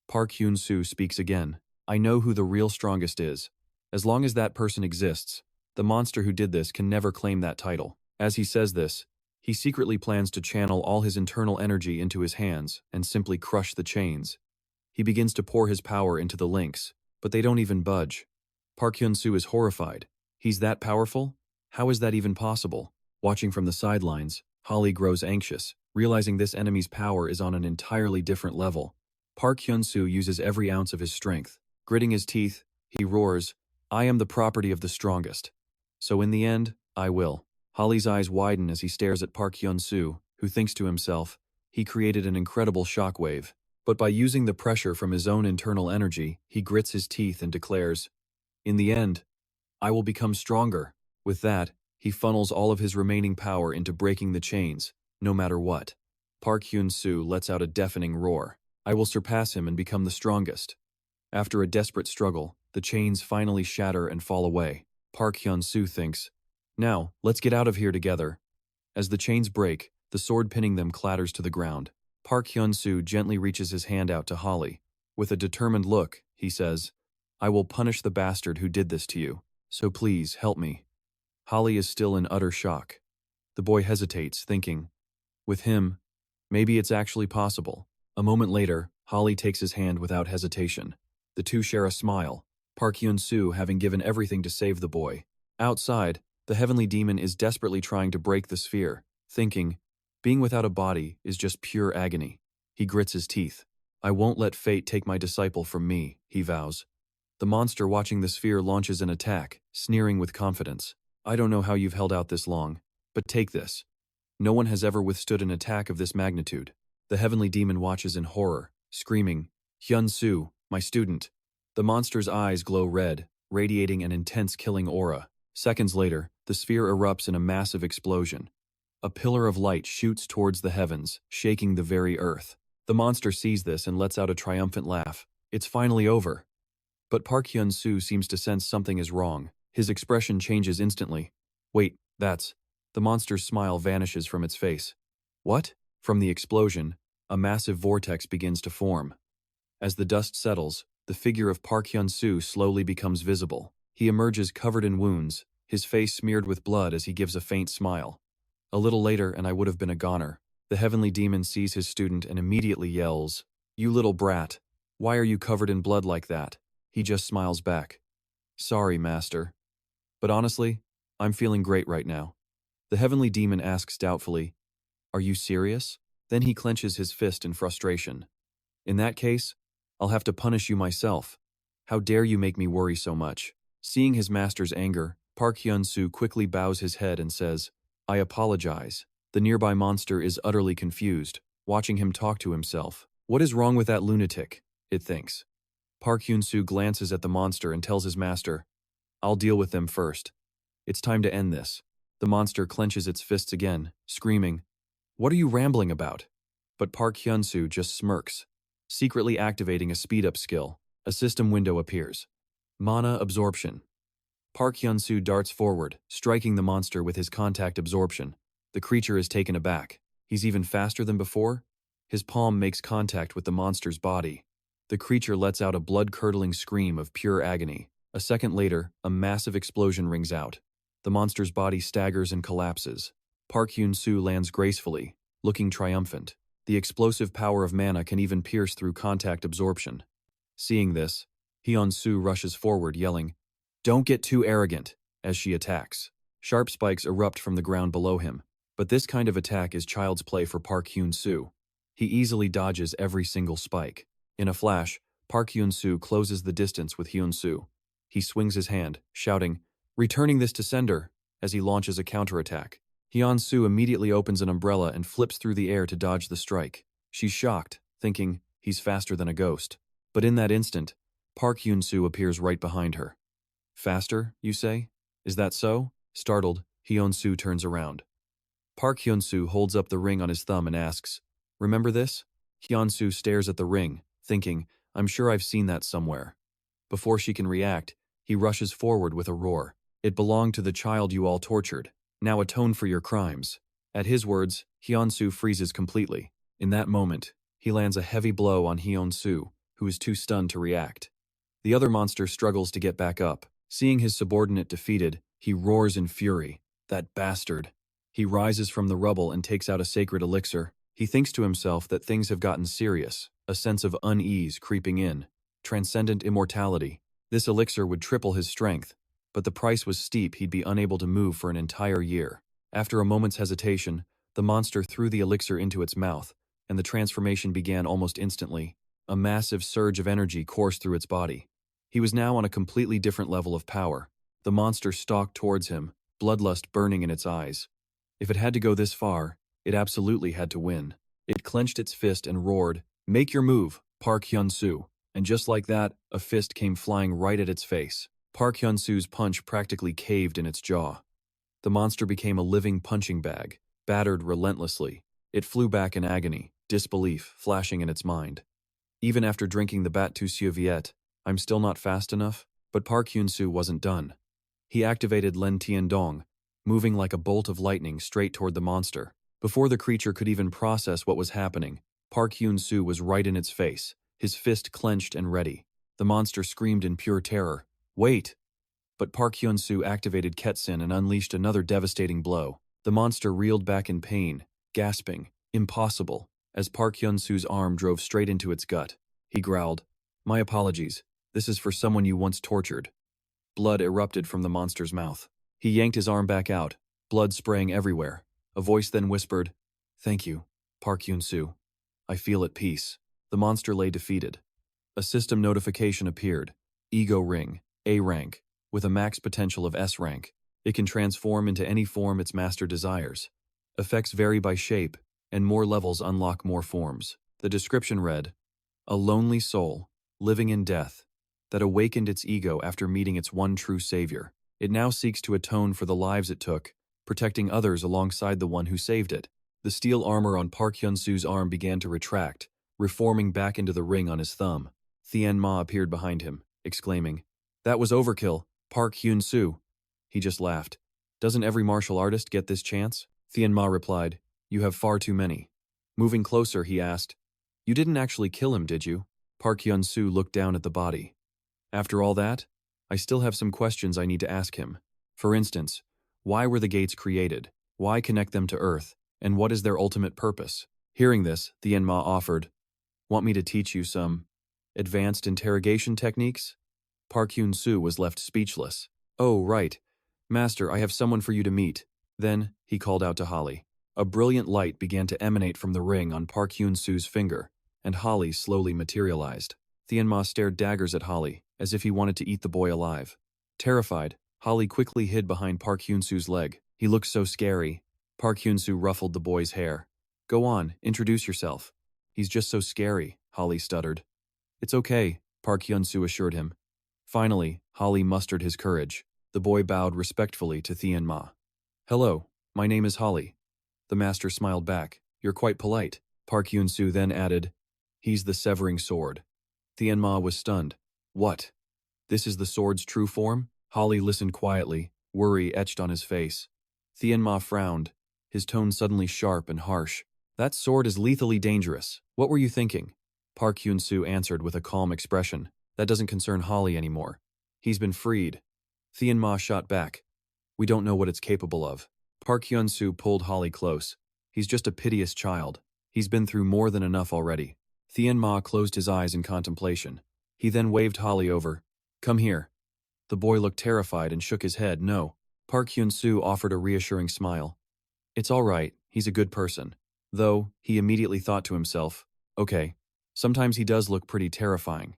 S1: Park Hyun-soo speaks again. "I know who the real strongest is. As long as that person exists, the monster who did this can never claim that title." As he says this, he secretly plans to channel all his internal energy into his hands and simply crush the chains. He begins to pour his power into the links, but they don't even budge. Park Hyun-soo is horrified. He's that powerful? How is that even possible? Watching from the sidelines, Holly grows anxious, realizing this enemy's power is on an entirely different level. Park Hyun-soo uses every ounce of his strength. Gritting his teeth, he roars, "I am the property of the strongest. So in the end, I will." Holly's eyes widen as he stares at Park Hyun-soo, who thinks to himself, he created an incredible shockwave. But by using the pressure from his own internal energy, he grits his teeth and declares, "In the end, I will become stronger." With that, he funnels all of his remaining power into breaking the chains, no matter what. Park Hyun-soo lets out a deafening roar. "I will surpass him and become the strongest." After a desperate struggle, the chains finally shatter and fall away. Park Hyun-soo thinks, "Now, let's get out of here together." As the chains break, the sword pinning them clatters to the ground. Park Hyun-soo gently reaches his hand out to Holly. With a determined look, he says, "I will punish the bastard who did this to you, so please help me." Holly is still in utter shock. The boy hesitates, thinking, with him, maybe it's actually possible. A moment later, Holly takes his hand without hesitation. The two share a smile, Park Hyun-soo having given everything to save the boy. Outside, the heavenly demon is desperately trying to break the sphere, thinking, being without a body is just pure agony. He grits his teeth. "I won't let fate take my disciple from me," he vows. The monster watching the sphere launches an attack, sneering with confidence. "I don't know how you've held out this long, but take this." No one has ever withstood an attack of this magnitude. The heavenly demon watches in horror, screaming, "Hyun-soo, my student." The monster's eyes glow red, radiating an intense killing aura. Seconds later, the sphere erupts in a massive explosion. A pillar of light shoots towards the heavens, shaking the very earth. The monster sees this and lets out a triumphant laugh. It's finally over. But Park Hyun-soo seems to sense something is wrong. His expression changes instantly. "Wait, that's..." The monster's smile vanishes from its face. "What?" From the explosion, a massive vortex begins to form. As the dust settles, the figure of Park Hyun-soo slowly becomes visible. He emerges covered in wounds, his face smeared with blood as he gives a faint smile. A little later and I would have been a goner. The heavenly demon sees his student and immediately yells, "You little brat, why are you covered in blood like that?" He just smiles back. "Sorry, master. But honestly, I'm feeling great right now." The heavenly demon asks doubtfully, "Are you serious?" Then he clenches his fist in frustration. "In that case, I'll have to punish you myself. How dare you make me worry so much?" Seeing his master's anger, Park Hyun-soo quickly bows his head and says, "I apologize." The nearby monster is utterly confused, watching him talk to himself. What is wrong with that lunatic? It thinks. Park Hyun-soo glances at the monster and tells his master, "I'll deal with them first. It's time to end this." The monster clenches its fists again, screaming, "What are you rambling about?" But Park Hyun-soo just smirks. Secretly activating a speed-up skill, a system window appears. Mana absorption. Park Hyun-soo darts forward, striking the monster with his contact absorption. The creature is taken aback. He's even faster than before? His palm makes contact with the monster's body. The creature lets out a blood-curdling scream of pure agony. A second later, a massive explosion rings out. The monster's body staggers and collapses. Park Hyun-soo lands gracefully, looking triumphant. The explosive power of mana can even pierce through contact absorption. Seeing this, Hyun-soo rushes forward, yelling, "Don't get too arrogant," as she attacks. Sharp spikes erupt from the ground below him. But this kind of attack is child's play for Park Hyun-soo. He easily dodges every single spike. In a flash, Park Hyun-soo closes the distance with Hyun-soo. He swings his hand, shouting, "Returning this to sender," as he launches a counterattack. Hyun-soo immediately opens an umbrella and flips through the air to dodge the strike. She's shocked, thinking, he's faster than a ghost. But in that instant, Park Hyun-soo appears right behind her. "Faster, you say? Is that so?" Startled, Hyun-soo turns around. Park Hyun-soo holds up the ring on his thumb and asks, "Remember this?" Hyun-soo stares at the ring, thinking, "I'm sure I've seen that somewhere." Before she can react, he rushes forward with a roar. "It belonged to the child you all tortured. Now atone for your crimes." At his words, Hyun-soo freezes completely. In that moment, he lands a heavy blow on Hyun-soo, who is too stunned to react. The other monster struggles to get back up. Seeing his subordinate defeated, he roars in fury. "That bastard." He rises from the rubble and takes out a sacred elixir. He thinks to himself that things have gotten serious, a sense of unease creeping in. Transcendent immortality. This elixir would triple his strength, but the price was steep. He'd be unable to move for an entire year. After a moment's hesitation, the monster threw the elixir into its mouth, and the transformation began almost instantly. A massive surge of energy coursed through its body. He was now on a completely different level of power. The monster stalked towards him, bloodlust burning in its eyes. If it had to go this far, it absolutely had to win. It clenched its fist and roared, "Make your move, Park Hyun-soo." And just like that, a fist came flying right at its face. Park Hyun-soo's punch practically caved in its jaw. The monster became a living punching bag, battered relentlessly. It flew back in agony, disbelief flashing in its mind. Even after drinking the Bat tu Soviet, "I'm still not fast enough?" But Park Hyun-soo wasn't done. He activated Len Tiandong, moving like a bolt of lightning straight toward the monster. Before the creature could even process what was happening, Park Hyun-soo was right in its face, his fist clenched and ready. The monster screamed in pure terror, "Wait!" But Park Hyun-soo activated Ketsin and unleashed another devastating blow. The monster reeled back in pain, gasping, "Impossible," as Park Hyun-soo's arm drove straight into its gut. He growled, "My apologies. This is for someone you once tortured." Blood erupted from the monster's mouth. He yanked his arm back out, blood spraying everywhere. A voice then whispered, "Thank you, Park Hyun-soo. I feel at peace." The monster lay defeated. A system notification appeared. Ego ring, A rank, with a max potential of S rank. It can transform into any form its master desires. Effects vary by shape, and more levels unlock more forms. The description read, "A lonely soul, living in death, that awakened its ego after meeting its one true savior. It now seeks to atone for the lives it took, protecting others alongside the one who saved it." The steel armor on Park Hyun-soo's arm began to retract, reforming back into the ring on his thumb. Thien Ma appeared behind him, exclaiming, "That was overkill, Park Hyun-soo." He just laughed. "Doesn't every martial artist get this chance?" Thien Ma replied, "You have far too many." Moving closer, he asked, "You didn't actually kill him, did you?" Park Hyun-soo looked down at the body. "After all that, I still have some questions I need to ask him. For instance, why were the gates created? Why connect them to Earth? And what is their ultimate purpose?" Hearing this, Thien Ma offered, "Want me to teach you some advanced interrogation techniques?" Park Hyun-soo was left speechless. "Oh, right. Master, I have someone for you to meet." Then, he called out to Holly. A brilliant light began to emanate from the ring on Park Hyun-soo's finger, and Holly slowly materialized. Thien Ma stared daggers at Holly, as if he wanted to eat the boy alive. Terrified, Holly quickly hid behind Park Hyun-soo's leg. He looked so scary. Park Hyun-soo ruffled the boy's hair. "Go on, introduce yourself." "He's just so scary," Holly stuttered. "It's okay," Park Hyun-soo assured him. Finally, Holly mustered his courage. The boy bowed respectfully to Thien Ma. "Hello, my name is Holly." The master smiled back. "You're quite polite." Park Hyun-soo then added, "He's the severing sword." Thien Ma was stunned. "What? This is the sword's true form?" Holly listened quietly, worry etched on his face. Thien Ma frowned, his tone suddenly sharp and harsh. "That sword is lethally dangerous. What were you thinking?" Park Hyun-soo answered with a calm expression. "That doesn't concern Holly anymore. He's been freed." Thien Ma shot back. "We don't know what it's capable of." Park Hyun-soo pulled Holly close. "He's just a piteous child. He's been through more than enough already." Thien Ma closed his eyes in contemplation. He then waved Holly over. "Come here." The boy looked terrified and shook his head. "No." Park Hyun-soo offered a reassuring smile. It's all right, he's a good person. Though, he immediately thought to himself, okay, sometimes he does look pretty terrifying.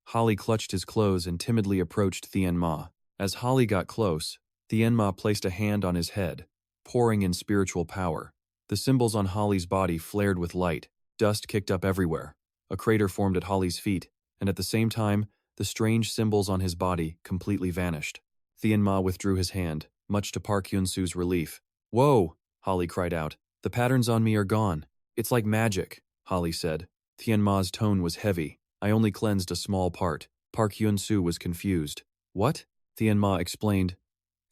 S1: Holly clutched his clothes and timidly approached Thien Ma. As Holly got close, Thien Ma placed a hand on his head, pouring in spiritual power. The symbols on Holly's body flared with light, dust kicked up everywhere. A crater formed at Holly's feet, and at the same time, the strange symbols on his body completely vanished. Thien Ma withdrew his hand, much to Park Hyun-soo's relief. Whoa! Holly cried out. The patterns on me are gone. It's like magic, Holly said. Thien Ma's tone was heavy. I only cleansed a small part. Park Hyun-soo was confused. What? Thien Ma explained.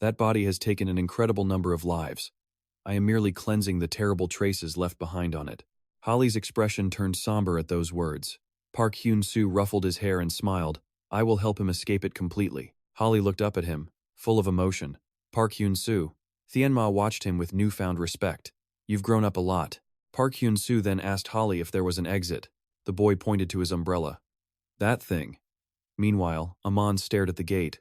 S1: That body has taken an incredible number of lives. I am merely cleansing the terrible traces left behind on it. Holly's expression turned somber at those words. Park Hyun-soo ruffled his hair and smiled. I will help him escape it completely. Holly looked up at him, full of emotion. Park Hyun-soo. Thien Ma watched him with newfound respect. You've grown up a lot. Park Hyun-soo then asked Holly if there was an exit. The boy pointed to his umbrella. That thing. Meanwhile, Amon stared at the gate.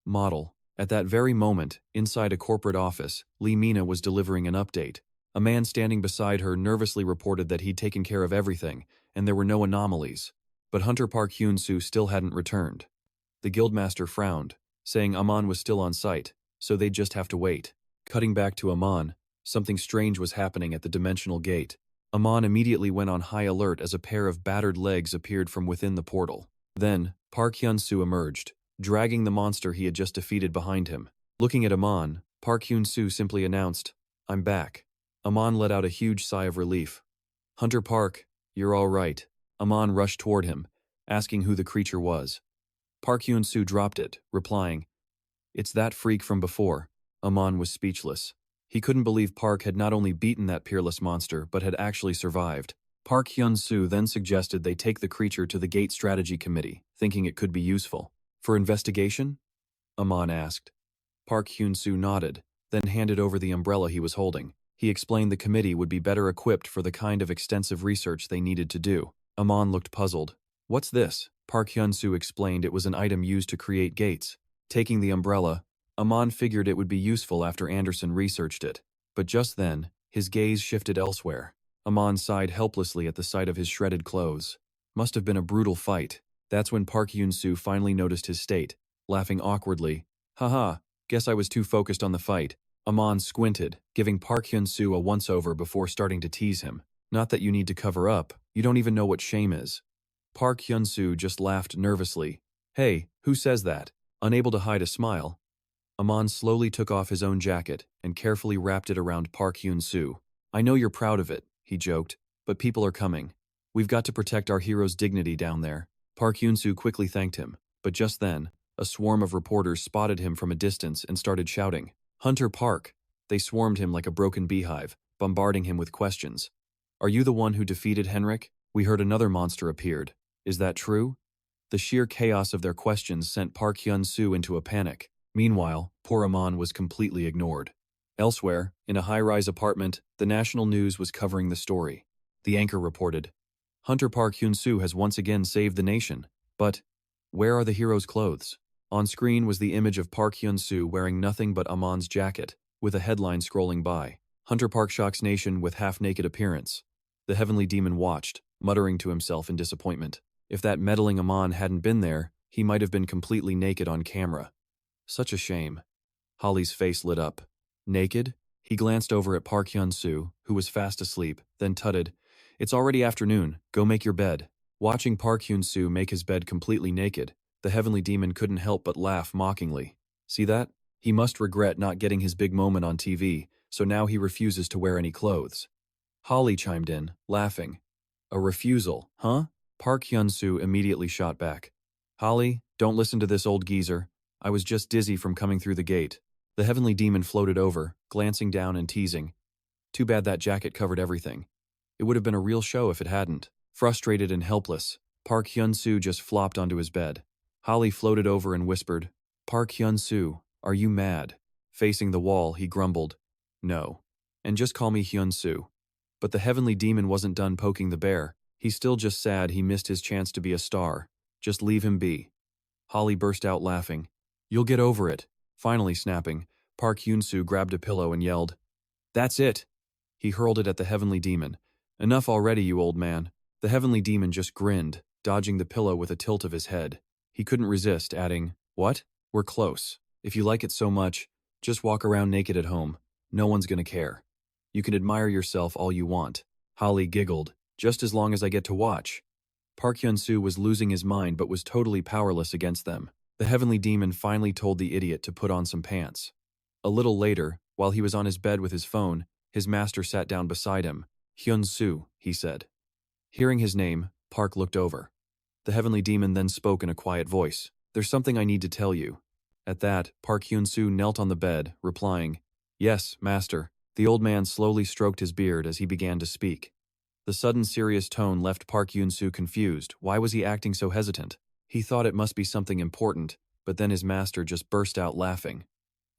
S1: Model. At that very moment, inside a corporate office, Lee Mina was delivering an update. A man standing beside her nervously reported that he'd taken care of everything, and there were no anomalies. But Hunter Park Hyun-soo still hadn't returned. The guildmaster frowned, saying Amon was still on site, so they'd just have to wait. Cutting back to Amon, something strange was happening at the dimensional gate. Amon immediately went on high alert as a pair of battered legs appeared from within the portal. Then, Park Hyun-soo emerged, dragging the monster he had just defeated behind him. Looking at Amon, Park Hyun-soo simply announced, I'm back. Amon let out a huge sigh of relief. Hunter Park, you're all right. Amon rushed toward him, asking who the creature was. Park Hyun-soo dropped it, replying, It's that freak from before. Amon was speechless. He couldn't believe Park had not only beaten that peerless monster, but had actually survived. Park Hyun-soo then suggested they take the creature to the Gate Strategy Committee, thinking it could be useful. For investigation? Amon asked. Park Hyun-soo nodded, then handed over the umbrella he was holding. He explained the committee would be better equipped for the kind of extensive research they needed to do. Amon looked puzzled. What's this? Park Hyun-soo explained it was an item used to create gates. Taking the umbrella, Amon figured it would be useful after Anderson researched it. But just then, his gaze shifted elsewhere. Amon sighed helplessly at the sight of his shredded clothes. Must have been a brutal fight. That's when Park Hyun-soo finally noticed his state, laughing awkwardly. Haha, guess I was too focused on the fight. Amon squinted, giving Park Hyun-soo a once-over before starting to tease him. Not that you need to cover up, you don't even know what shame is. Park Hyun-soo just laughed nervously. Hey, who says that? Unable to hide a smile, Amon slowly took off his own jacket and carefully wrapped it around Park Hyun-soo. I know you're proud of it, he joked, but people are coming. We've got to protect our hero's dignity down there. Park Hyun-soo quickly thanked him, but just then, a swarm of reporters spotted him from a distance and started shouting, Hunter Park! They swarmed him like a broken beehive, bombarding him with questions. Are you the one who defeated Henrik? We heard another monster appeared. Is that true? The sheer chaos of their questions sent Park Hyun-soo into a panic. Meanwhile, poor Amon was completely ignored. Elsewhere, in a high-rise apartment, the national news was covering the story. The anchor reported, Hunter Park Hyun-soo has once again saved the nation. But, where are the hero's clothes? On screen was the image of Park Hyun-soo wearing nothing but Amon's jacket, with a headline scrolling by. Hunter Park shocks nation with half-naked appearance. The heavenly demon watched, muttering to himself in disappointment. If that meddling Amon hadn't been there, he might have been completely naked on camera. Such a shame. Holly's face lit up. Naked? He glanced over at Park Hyun-soo, who was fast asleep, then tutted, It's already afternoon, go make your bed. Watching Park Hyun-soo make his bed completely naked, the heavenly demon couldn't help but laugh mockingly. See that? He must regret not getting his big moment on TV, so now he refuses to wear any clothes. Holly chimed in, laughing. A refusal, huh? Park Hyun-soo immediately shot back. Holly, don't listen to this old geezer. I was just dizzy from coming through the gate. The heavenly demon floated over, glancing down and teasing. Too bad that jacket covered everything. It would have been a real show if it hadn't. Frustrated and helpless, Park Hyun-soo just flopped onto his bed. Holly floated over and whispered, Park Hyun-soo, are you mad? Facing the wall, he grumbled, No. And just call me Hyun-soo. But the heavenly demon wasn't done poking the bear. He's still just sad he missed his chance to be a star. Just leave him be. Holly burst out laughing. You'll get over it. Finally snapping, Park Hyun-soo grabbed a pillow and yelled, "That's it!" He hurled it at the heavenly demon. "Enough already, you old man." The heavenly demon just grinned, dodging the pillow with a tilt of his head. He couldn't resist, adding, "What? We're close. If you like it so much, just walk around naked at home. No one's gonna care. You can admire yourself all you want." Holly giggled, "Just as long as I get to watch." Park Hyun-soo was losing his mind but was totally powerless against them. The heavenly demon finally told the idiot to put on some pants. A little later, while he was on his bed with his phone, his master sat down beside him. "Hyun-soo," he said. Hearing his name, Park looked over. The heavenly demon then spoke in a quiet voice. "There's something I need to tell you." At that, Park Hyun-soo knelt on the bed, replying, "Yes, master." The old man slowly stroked his beard as he began to speak. The sudden serious tone left Park Hyun-soo confused. Why was he acting so hesitant? He thought it must be something important, but then his master just burst out laughing.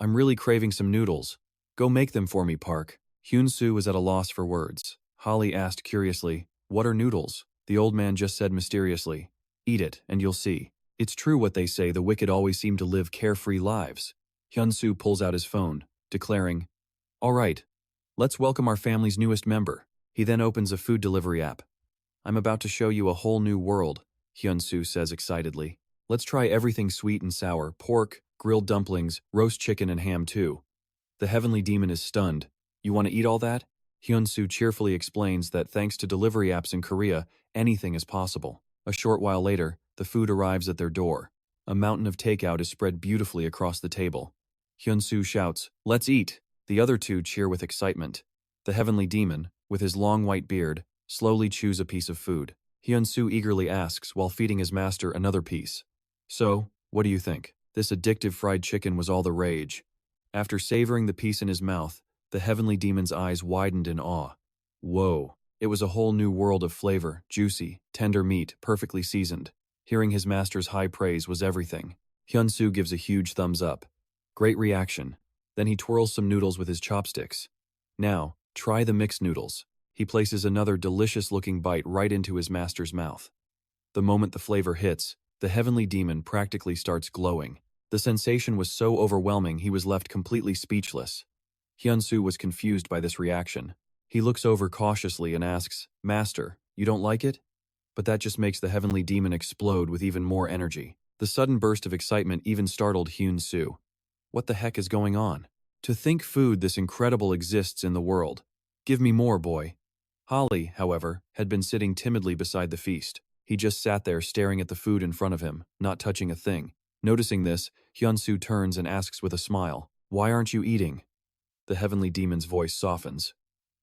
S1: "I'm really craving some noodles. Go make them for me, Park." Hyun-soo was at a loss for words. Holly asked curiously, "What are noodles?" The old man just said mysteriously, "Eat it, and you'll see. It's true what they say, the wicked always seem to live carefree lives." Hyun-soo pulls out his phone, declaring, "All right, let's welcome our family's newest member." He then opens a food delivery app. "I'm about to show you a whole new world," Hyun-soo says excitedly. "Let's try everything sweet and sour, pork, grilled dumplings, roast chicken and ham too." The heavenly demon is stunned. "You want to eat all that?" Hyun-soo cheerfully explains that thanks to delivery apps in Korea, anything is possible. A short while later, the food arrives at their door. A mountain of takeout is spread beautifully across the table. Hyun-soo shouts, "Let's eat!" The other two cheer with excitement. The heavenly demon, with his long white beard, slowly chews a piece of food. Hyun-soo eagerly asks while feeding his master another piece. "So, what do you think?" This addictive fried chicken was all the rage. After savoring the piece in his mouth, the heavenly demon's eyes widened in awe. Whoa! It was a whole new world of flavor, juicy, tender meat, perfectly seasoned. Hearing his master's high praise was everything. Hyun-soo gives a huge thumbs up. Great reaction. Then he twirls some noodles with his chopsticks. "Now, try the mixed noodles." He places another delicious-looking bite right into his master's mouth. The moment the flavor hits, the heavenly demon practically starts glowing. The sensation was so overwhelming he was left completely speechless. Hyun-soo was confused by this reaction. He looks over cautiously and asks, "Master, you don't like it?" But that just makes the heavenly demon explode with even more energy. The sudden burst of excitement even startled Hyun-soo. What the heck is going on? To think food this incredible exists in the world. Give me more, boy. Holly, however, had been sitting timidly beside the feast. He just sat there staring at the food in front of him, not touching a thing. Noticing this, Hyun-soo turns and asks with a smile, "Why aren't you eating?" The heavenly demon's voice softens.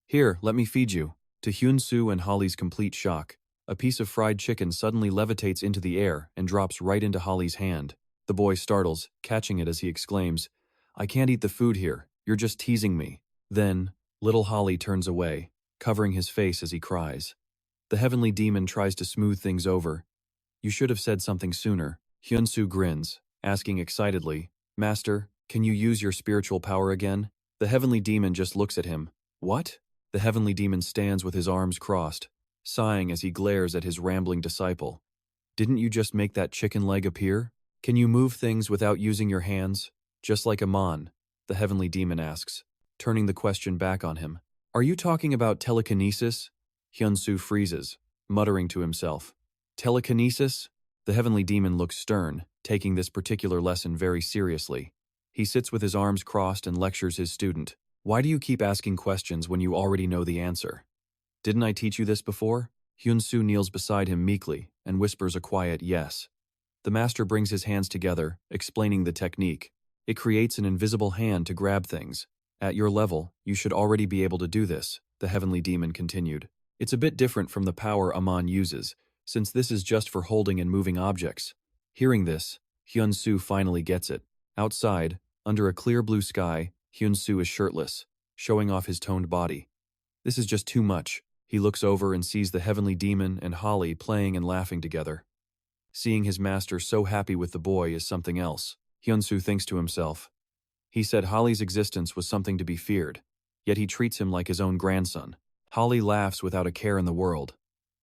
S1: "Here, let me feed you." To Hyun-soo and Holly's complete shock, a piece of fried chicken suddenly levitates into the air and drops right into Holly's hand. The boy startles, catching it as he exclaims, "I can't eat the food here, you're just teasing me." Then, little Holly turns away, covering his face as he cries. The heavenly demon tries to smooth things over. "You should have said something sooner." Hyun-soo grins, asking excitedly, "Master, can you use your spiritual power again?" The heavenly demon just looks at him. "What?" The heavenly demon stands with his arms crossed, sighing as he glares at his rambling disciple. "Didn't you just make that chicken leg appear? Can you move things without using your hands? Just like a man?" The heavenly demon asks, turning the question back on him. "Are you talking about telekinesis?" Hyun-soo freezes, muttering to himself. "Telekinesis?" The heavenly demon looks stern, taking this particular lesson very seriously. He sits with his arms crossed and lectures his student. "Why do you keep asking questions when you already know the answer? Didn't I teach you this before?" Hyun-soo kneels beside him meekly and whispers a quiet yes. The master brings his hands together, explaining the technique. It creates an invisible hand to grab things. "At your level, you should already be able to do this," the heavenly demon continued. "It's a bit different from the power Aman uses, since this is just for holding and moving objects." Hearing this, Hyun-soo finally gets it. Outside, under a clear blue sky, Hyun-soo is shirtless, showing off his toned body. This is just too much. He looks over and sees the heavenly demon and Holly playing and laughing together. Seeing his master so happy with the boy is something else. Hyun-soo thinks to himself. He said Holly's existence was something to be feared, yet he treats him like his own grandson. Holly laughs without a care in the world.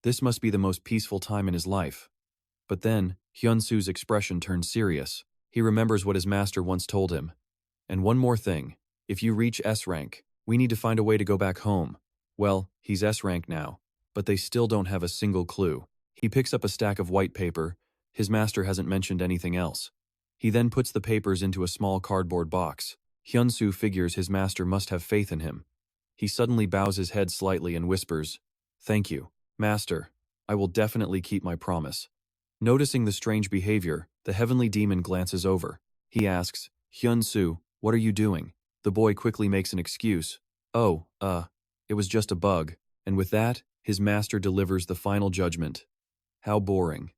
S1: This must be the most peaceful time in his life. But then, Hyun-soo's expression turns serious. He remembers what his master once told him. And one more thing. If you reach S rank, we need to find a way to go back home. Well, he's S rank now, but they still don't have a single clue. He picks up a stack of white paper. His master hasn't mentioned anything else. He then puts the papers into a small cardboard box. Hyun-soo figures his master must have faith in him. He suddenly bows his head slightly and whispers, "Thank you, master. I will definitely keep my promise." Noticing the strange behavior, the heavenly demon glances over. He asks, "Hyun-soo, what are you doing?" The boy quickly makes an excuse. "Oh, it was just a bug." And with that, his master delivers the final judgment. How boring.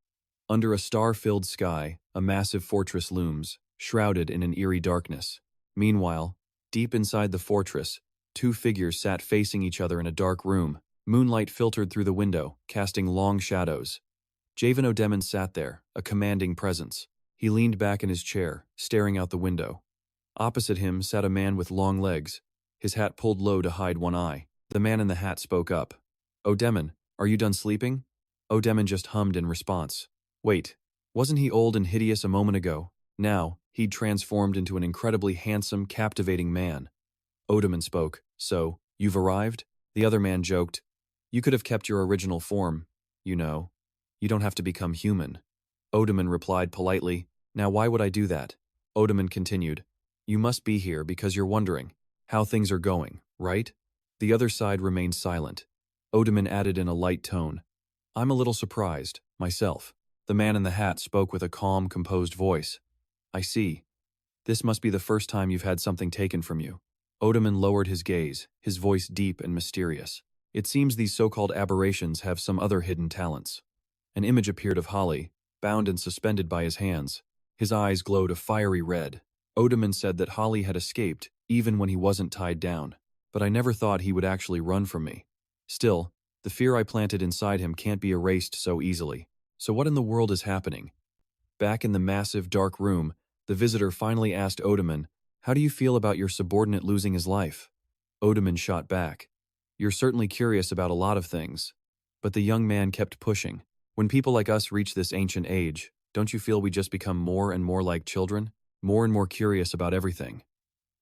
S1: Under a star-filled sky, a massive fortress looms, shrouded in an eerie darkness. Meanwhile, deep inside the fortress, two figures sat facing each other in a dark room. Moonlight filtered through the window, casting long shadows. Javan O'Demon sat there, a commanding presence. He leaned back in his chair, staring out the window. Opposite him sat a man with long legs, his hat pulled low to hide one eye. The man in the hat spoke up. "O'Demon, are you done sleeping?" O'Demon just hummed in response. Wait, wasn't he old and hideous a moment ago? Now, he'd transformed into an incredibly handsome, captivating man. O'Demon spoke. "So, you've arrived?" The other man joked. "You could have kept your original form, you know. You don't have to become human." O'Demon replied politely, "Now why would I do that?" O'Demon continued, "You must be here because you're wondering how things are going, right?" The other side remained silent. O'Demon added in a light tone, "I'm a little surprised, myself." The man in the hat spoke with a calm, composed voice. "I see. This must be the first time you've had something taken from you." O'Demon lowered his gaze, his voice deep and mysterious. "It seems these so-called aberrations have some other hidden talents." An image appeared of Holly, bound and suspended by his hands. His eyes glowed a fiery red. O'Demon said that Holly had escaped, even when he wasn't tied down. But I never thought he would actually run from me. Still, the fear I planted inside him can't be erased so easily. So what in the world is happening? Back in the massive, dark room, the visitor finally asked O'Demon, "How do you feel about your subordinate losing his life?" O'Demon shot back. "You're certainly curious about a lot of things." But the young man kept pushing. "When people like us reach this ancient age, don't you feel we just become more and more like children? More and more curious about everything?"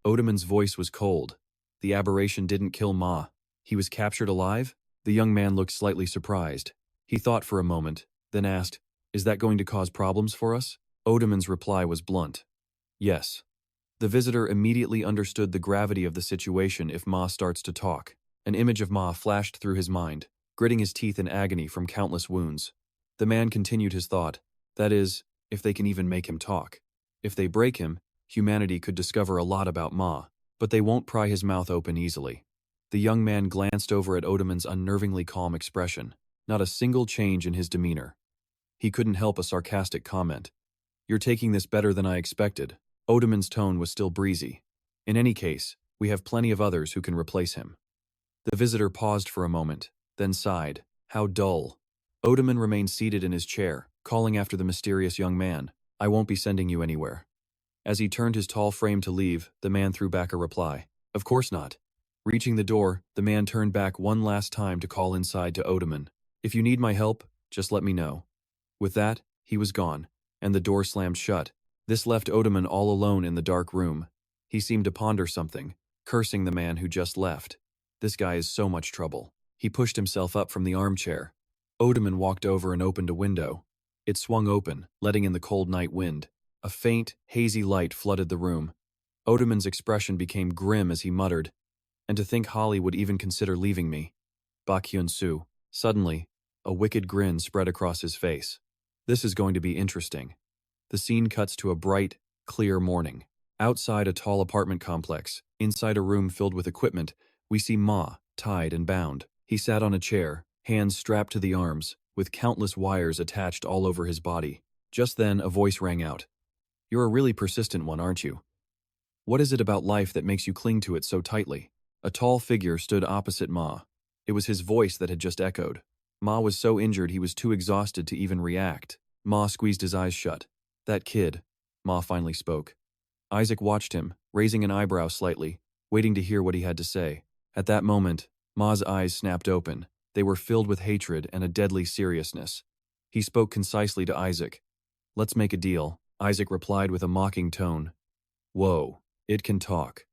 S1: O'Demon's voice was cold. The aberration didn't kill Ma. He was captured alive? The young man looked slightly surprised. He thought for a moment, then asked, "Is that going to cause problems for us?" O'Demon's reply was blunt. "Yes." The visitor immediately understood the gravity of the situation if Ma starts to talk. An image of Ma flashed through his mind, gritting his teeth in agony from countless wounds. The man continued his thought. That is, if they can even make him talk. If they break him, humanity could discover a lot about Ma, but they won't pry his mouth open easily. The young man glanced over at O'Demon's unnervingly calm expression, not a single change in his demeanor. He couldn't help a sarcastic comment. "You're taking this better than I expected." O'Demon's tone was still breezy. "In any case, we have plenty of others who can replace him." The visitor paused for a moment, then sighed. How dull. O'Demon remained seated in his chair, calling after the mysterious young man, "I won't be sending you anywhere." As he turned his tall frame to leave, the man threw back a reply. "Of course not." Reaching the door, the man turned back one last time to call inside to O'Demon. "If you need my help, just let me know." With that, he was gone, and the door slammed shut. This left O'Demon all alone in the dark room. He seemed to ponder something, cursing the man who just left. This guy is so much trouble. He pushed himself up from the armchair. O'Demon walked over and opened a window. It swung open, letting in the cold night wind. A faint, hazy light flooded the room. O'Demon's expression became grim as he muttered, "And to think Holly would even consider leaving me." Bak Hyun-soo. Suddenly, a wicked grin spread across his face. "This is going to be interesting." The scene cuts to a bright, clear morning. Outside a tall apartment complex, inside a room filled with equipment, we see Ma, tied and bound. He sat on a chair, hands strapped to the arms, with countless wires attached all over his body. Just then, a voice rang out. "You're a really persistent one, aren't you? What is it about life that makes you cling to it so tightly?" A tall figure stood opposite Ma. It was his voice that had just echoed. Ma was so injured he was too exhausted to even react. Ma squeezed his eyes shut. "That kid," Ma finally spoke. Isaac watched him, raising an eyebrow slightly, waiting to hear what he had to say. At that moment, Ma's eyes snapped open. They were filled with hatred and a deadly seriousness. He spoke concisely to Isaac. "Let's make a deal," Isaac replied with a mocking tone. "Whoa. It can talk.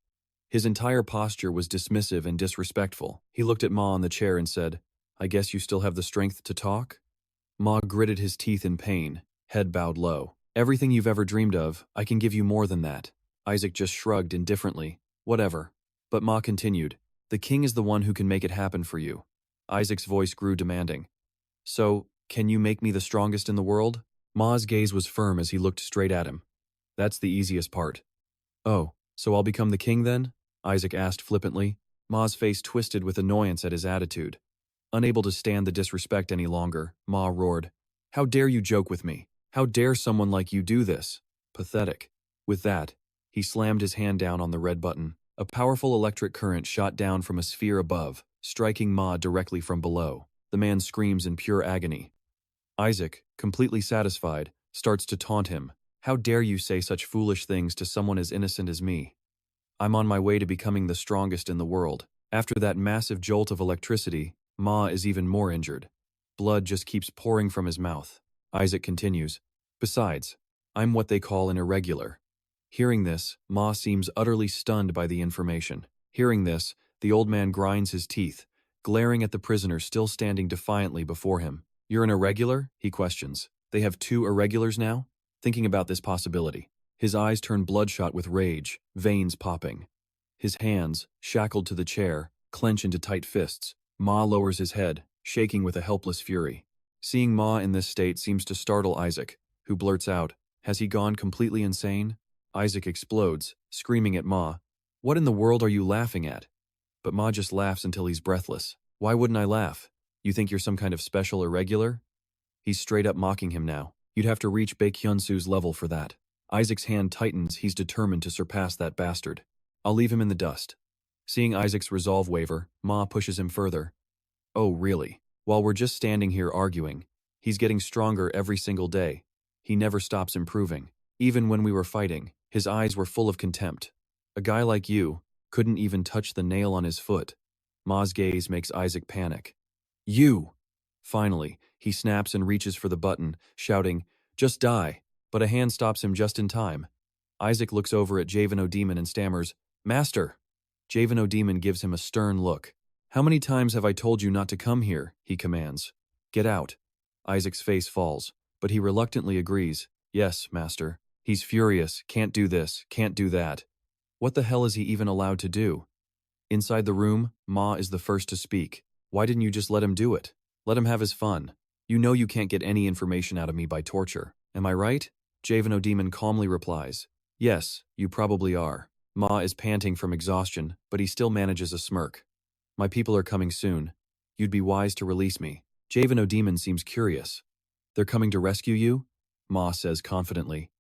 S1: His entire posture was dismissive and disrespectful. He looked at Ma on the chair and said, I guess you still have the strength to talk? Ma gritted his teeth in pain, head bowed low. Everything you've ever dreamed of, I can give you more than that. Isaac just shrugged indifferently. Whatever. But Ma continued, the king is the one who can make it happen for you. Isaac's voice grew demanding. So, can you make me the strongest in the world? Ma's gaze was firm as he looked straight at him. That's the easiest part. Oh, so I'll become the king then? Isaac asked flippantly. Ma's face twisted with annoyance at his attitude. Unable to stand the disrespect any longer, Ma roared, How dare you joke with me? How dare someone like you do this? Pathetic. With that, he slammed his hand down on the red button. A powerful electric current shot down from a sphere above, striking Ma directly from below. The man screams in pure agony. Isaac, completely satisfied, starts to taunt him. How dare you say such foolish things to someone as innocent as me? I'm on my way to becoming the strongest in the world. After that massive jolt of electricity, Ma is even more injured. Blood just keeps pouring from his mouth. Isaac continues, Besides, I'm what they call an irregular. Hearing this, Ma seems utterly stunned by the information. Hearing this, the old man grinds his teeth, glaring at the prisoner still standing defiantly before him. You're an irregular? He questions. They have 2 irregulars now? Thinking about this possibility, his eyes turn bloodshot with rage, veins popping. His hands, shackled to the chair, clench into tight fists. Ma lowers his head, shaking with a helpless fury. Seeing Ma in this state seems to startle Isaac, who blurts out, Has he gone completely insane? Isaac explodes, screaming at Ma, What in the world are you laughing at? But Ma just laughs until he's breathless. Why wouldn't I laugh? You think you're some kind of special irregular? He's straight up mocking him now. You'd have to reach Hyun-soo's level for that. Isaac's hand tightens, he's determined to surpass that bastard. I'll leave him in the dust. Seeing Isaac's resolve waver, Ma pushes him further. Oh, really? While we're just standing here arguing, he's getting stronger every single day. He never stops improving. Even when we were fighting, his eyes were full of contempt. A guy like you couldn't even touch the nail on his foot. Ma's gaze makes Isaac panic. You! Finally, he snaps and reaches for the button, shouting, Just die! But a hand stops him just in time. Isaac looks over at Javen O'Demon and stammers, Master! Javen O'Demon gives him a stern look. How many times have I told you not to come here? He commands. Get out. Isaac's face falls, but he reluctantly agrees. Yes, Master. He's furious, can't do this, can't do that. What the hell is he even allowed to do? Inside the room, Ma is the first to speak. Why didn't you just let him do it? Let him have his fun. You know you can't get any information out of me by torture. Am I right? Javen O'Demon calmly replies. Yes, you probably are. Ma is panting from exhaustion, but he still manages a smirk. My people are coming soon. You'd be wise to release me. Javen O'Demon seems curious. They're coming to rescue you? Ma says confidently.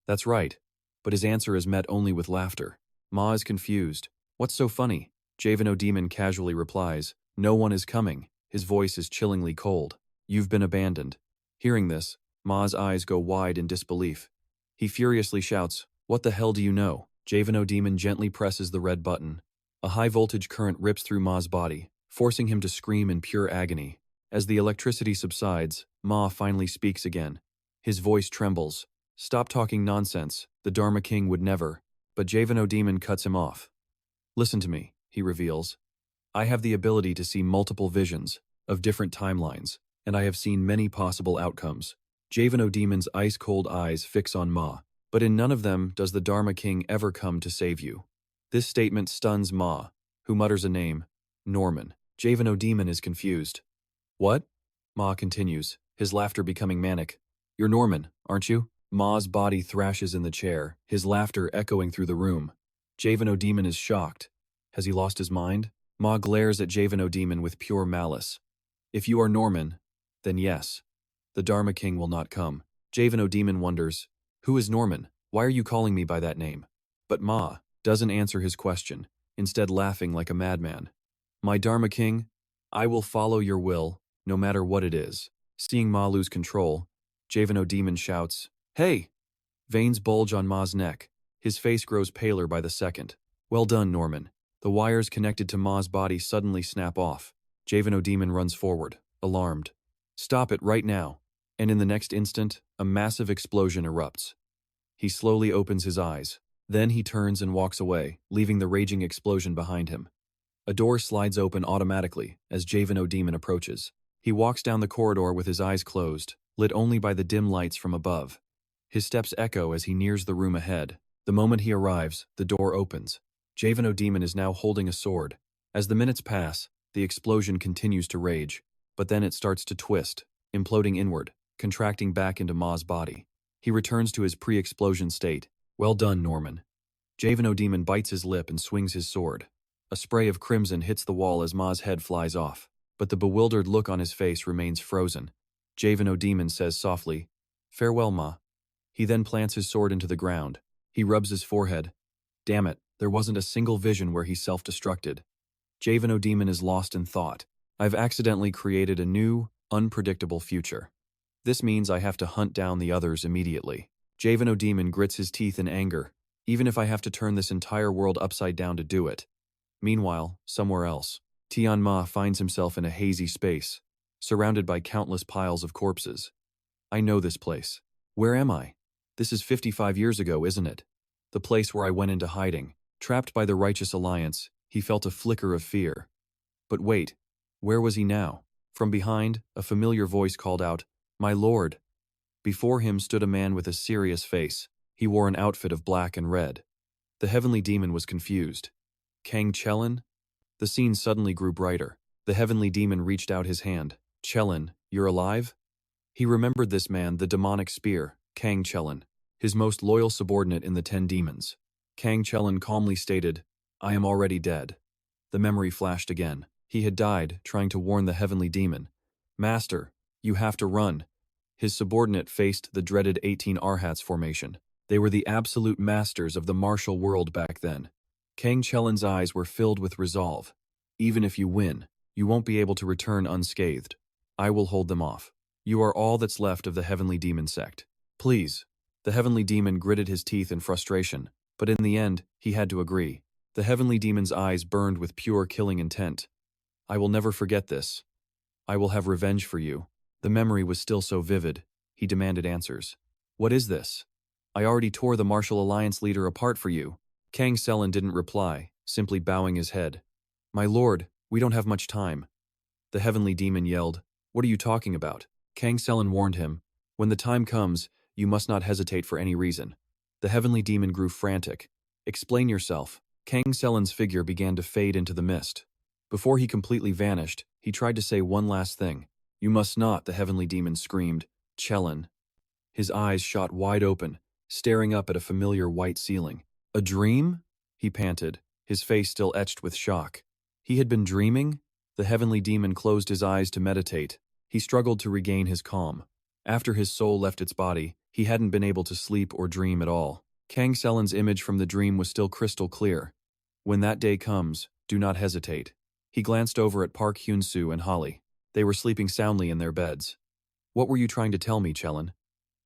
S1: That's right. But his answer is met only with laughter. Ma is confused. What's so funny? Javen O'Demon casually replies. No one is coming. His voice is chillingly cold. You've been abandoned. Hearing this, Ma's eyes go wide in disbelief. He furiously shouts, What the hell do you know? Javen O'Demon gently presses the red button. A high-voltage current rips through Ma's body, forcing him to scream in pure agony. As the electricity subsides, Ma finally speaks again. His voice trembles. Stop talking nonsense. The Dharma King would never. But Javen O'Demon cuts him off. Listen to me, he reveals. I have the ability to see multiple visions of different timelines, and I have seen many possible outcomes. Javen O'Demon's ice-cold eyes fix on Ma, but in none of them does the Dharma King ever come to save you. This statement stuns Ma, who mutters a name, Norman. Javen O'Demon is confused. What? Ma continues, his laughter becoming manic. You're Norman, aren't you? Ma's body thrashes in the chair, his laughter echoing through the room. Javen O'Demon is shocked. Has he lost his mind? Ma glares at Javen O'Demon with pure malice. If you are Norman, then yes. The Dharma King will not come. Javen O'Demon wonders, Who is Norman? Why are you calling me by that name? But Ma doesn't answer his question, instead laughing like a madman. My Dharma King, I will follow your will, no matter what it is. Seeing Ma lose control, Javen O'Demon shouts, Hey! Veins bulge on Ma's neck. His face grows paler by the second. Well done, Norman. The wires connected to Ma's body suddenly snap off. Javen O'Demon runs forward, alarmed. Stop it right now. And in the next instant, a massive explosion erupts. He slowly opens his eyes. Then he turns and walks away, leaving the raging explosion behind him. A door slides open automatically as Javano Demon approaches. He walks down the corridor with his eyes closed, lit only by the dim lights from above. His steps echo as he nears the room ahead. The moment he arrives, the door opens. Javano Demon is now holding a sword. As the minutes pass, the explosion continues to rage, but then it starts to twist, imploding inward, contracting back into Ma's body. He returns to his pre-explosion state. Well done, Norman. Javano Demon bites his lip and swings his sword. A spray of crimson hits the wall as Ma's head flies off, but the bewildered look on his face remains frozen. Javano Demon says softly, "Farewell, Ma." He then plants his sword into the ground. He rubs his forehead. Damn it, there wasn't a single vision where he self-destructed. Javano Demon is lost in thought. I've accidentally created a new, unpredictable future. This means I have to hunt down the others immediately. Javano Demon grits his teeth in anger, even if I have to turn this entire world upside down to do it. Meanwhile, somewhere else, Tian Ma finds himself in a hazy space, surrounded by countless piles of corpses. I know this place. Where am I? This is 55 years ago, isn't it? The place where I went into hiding. Trapped by the Righteous Alliance, he felt a flicker of fear. But wait, where was he now? From behind, a familiar voice called out, "My lord." Before him stood a man with a serious face. He wore an outfit of black and red. The heavenly demon was confused. Kang Chelin? The scene suddenly grew brighter. The heavenly demon reached out his hand. "Chelin, you're alive?" He remembered this man, the demonic spear, Kang Chelin, his most loyal subordinate in the 10 demons. Kang Chelin calmly stated, "I am already dead." The memory flashed again. He had died, trying to warn the heavenly demon. "Master, you have to run." His subordinate faced the dreaded 18 Arhats formation. They were the absolute masters of the martial world back then. Kang Chelin's eyes were filled with resolve. "Even if you win, you won't be able to return unscathed. I will hold them off. You are all that's left of the heavenly demon sect. Please." The heavenly demon gritted his teeth in frustration, but in the end, he had to agree. The heavenly demon's eyes burned with pure killing intent. "I will never forget this. I will have revenge for you." The memory was still so vivid. He demanded answers. "What is this? I already tore the Martial Alliance leader apart for you." Kang Chelin didn't reply, simply bowing his head. "My lord, we don't have much time." The heavenly demon yelled, "What are you talking about?" Kang Chelin warned him, "When the time comes, you must not hesitate for any reason." The heavenly demon grew frantic. "Explain yourself." Kang Chelin's figure began to fade into the mist. Before he completely vanished, he tried to say one last thing. "You must not," the heavenly demon screamed. "Chelin." His eyes shot wide open, staring up at a familiar white ceiling. "A dream?" he panted, his face still etched with shock. He had been dreaming? The heavenly demon closed his eyes to meditate. He struggled to regain his calm. After his soul left its body, he hadn't been able to sleep or dream at all. Kang Chelin's image from the dream was still crystal clear. "When that day comes, do not hesitate." He glanced over at Park Hyun-soo and Holly. They were sleeping soundly in their beds. "What were you trying to tell me, Chelin?"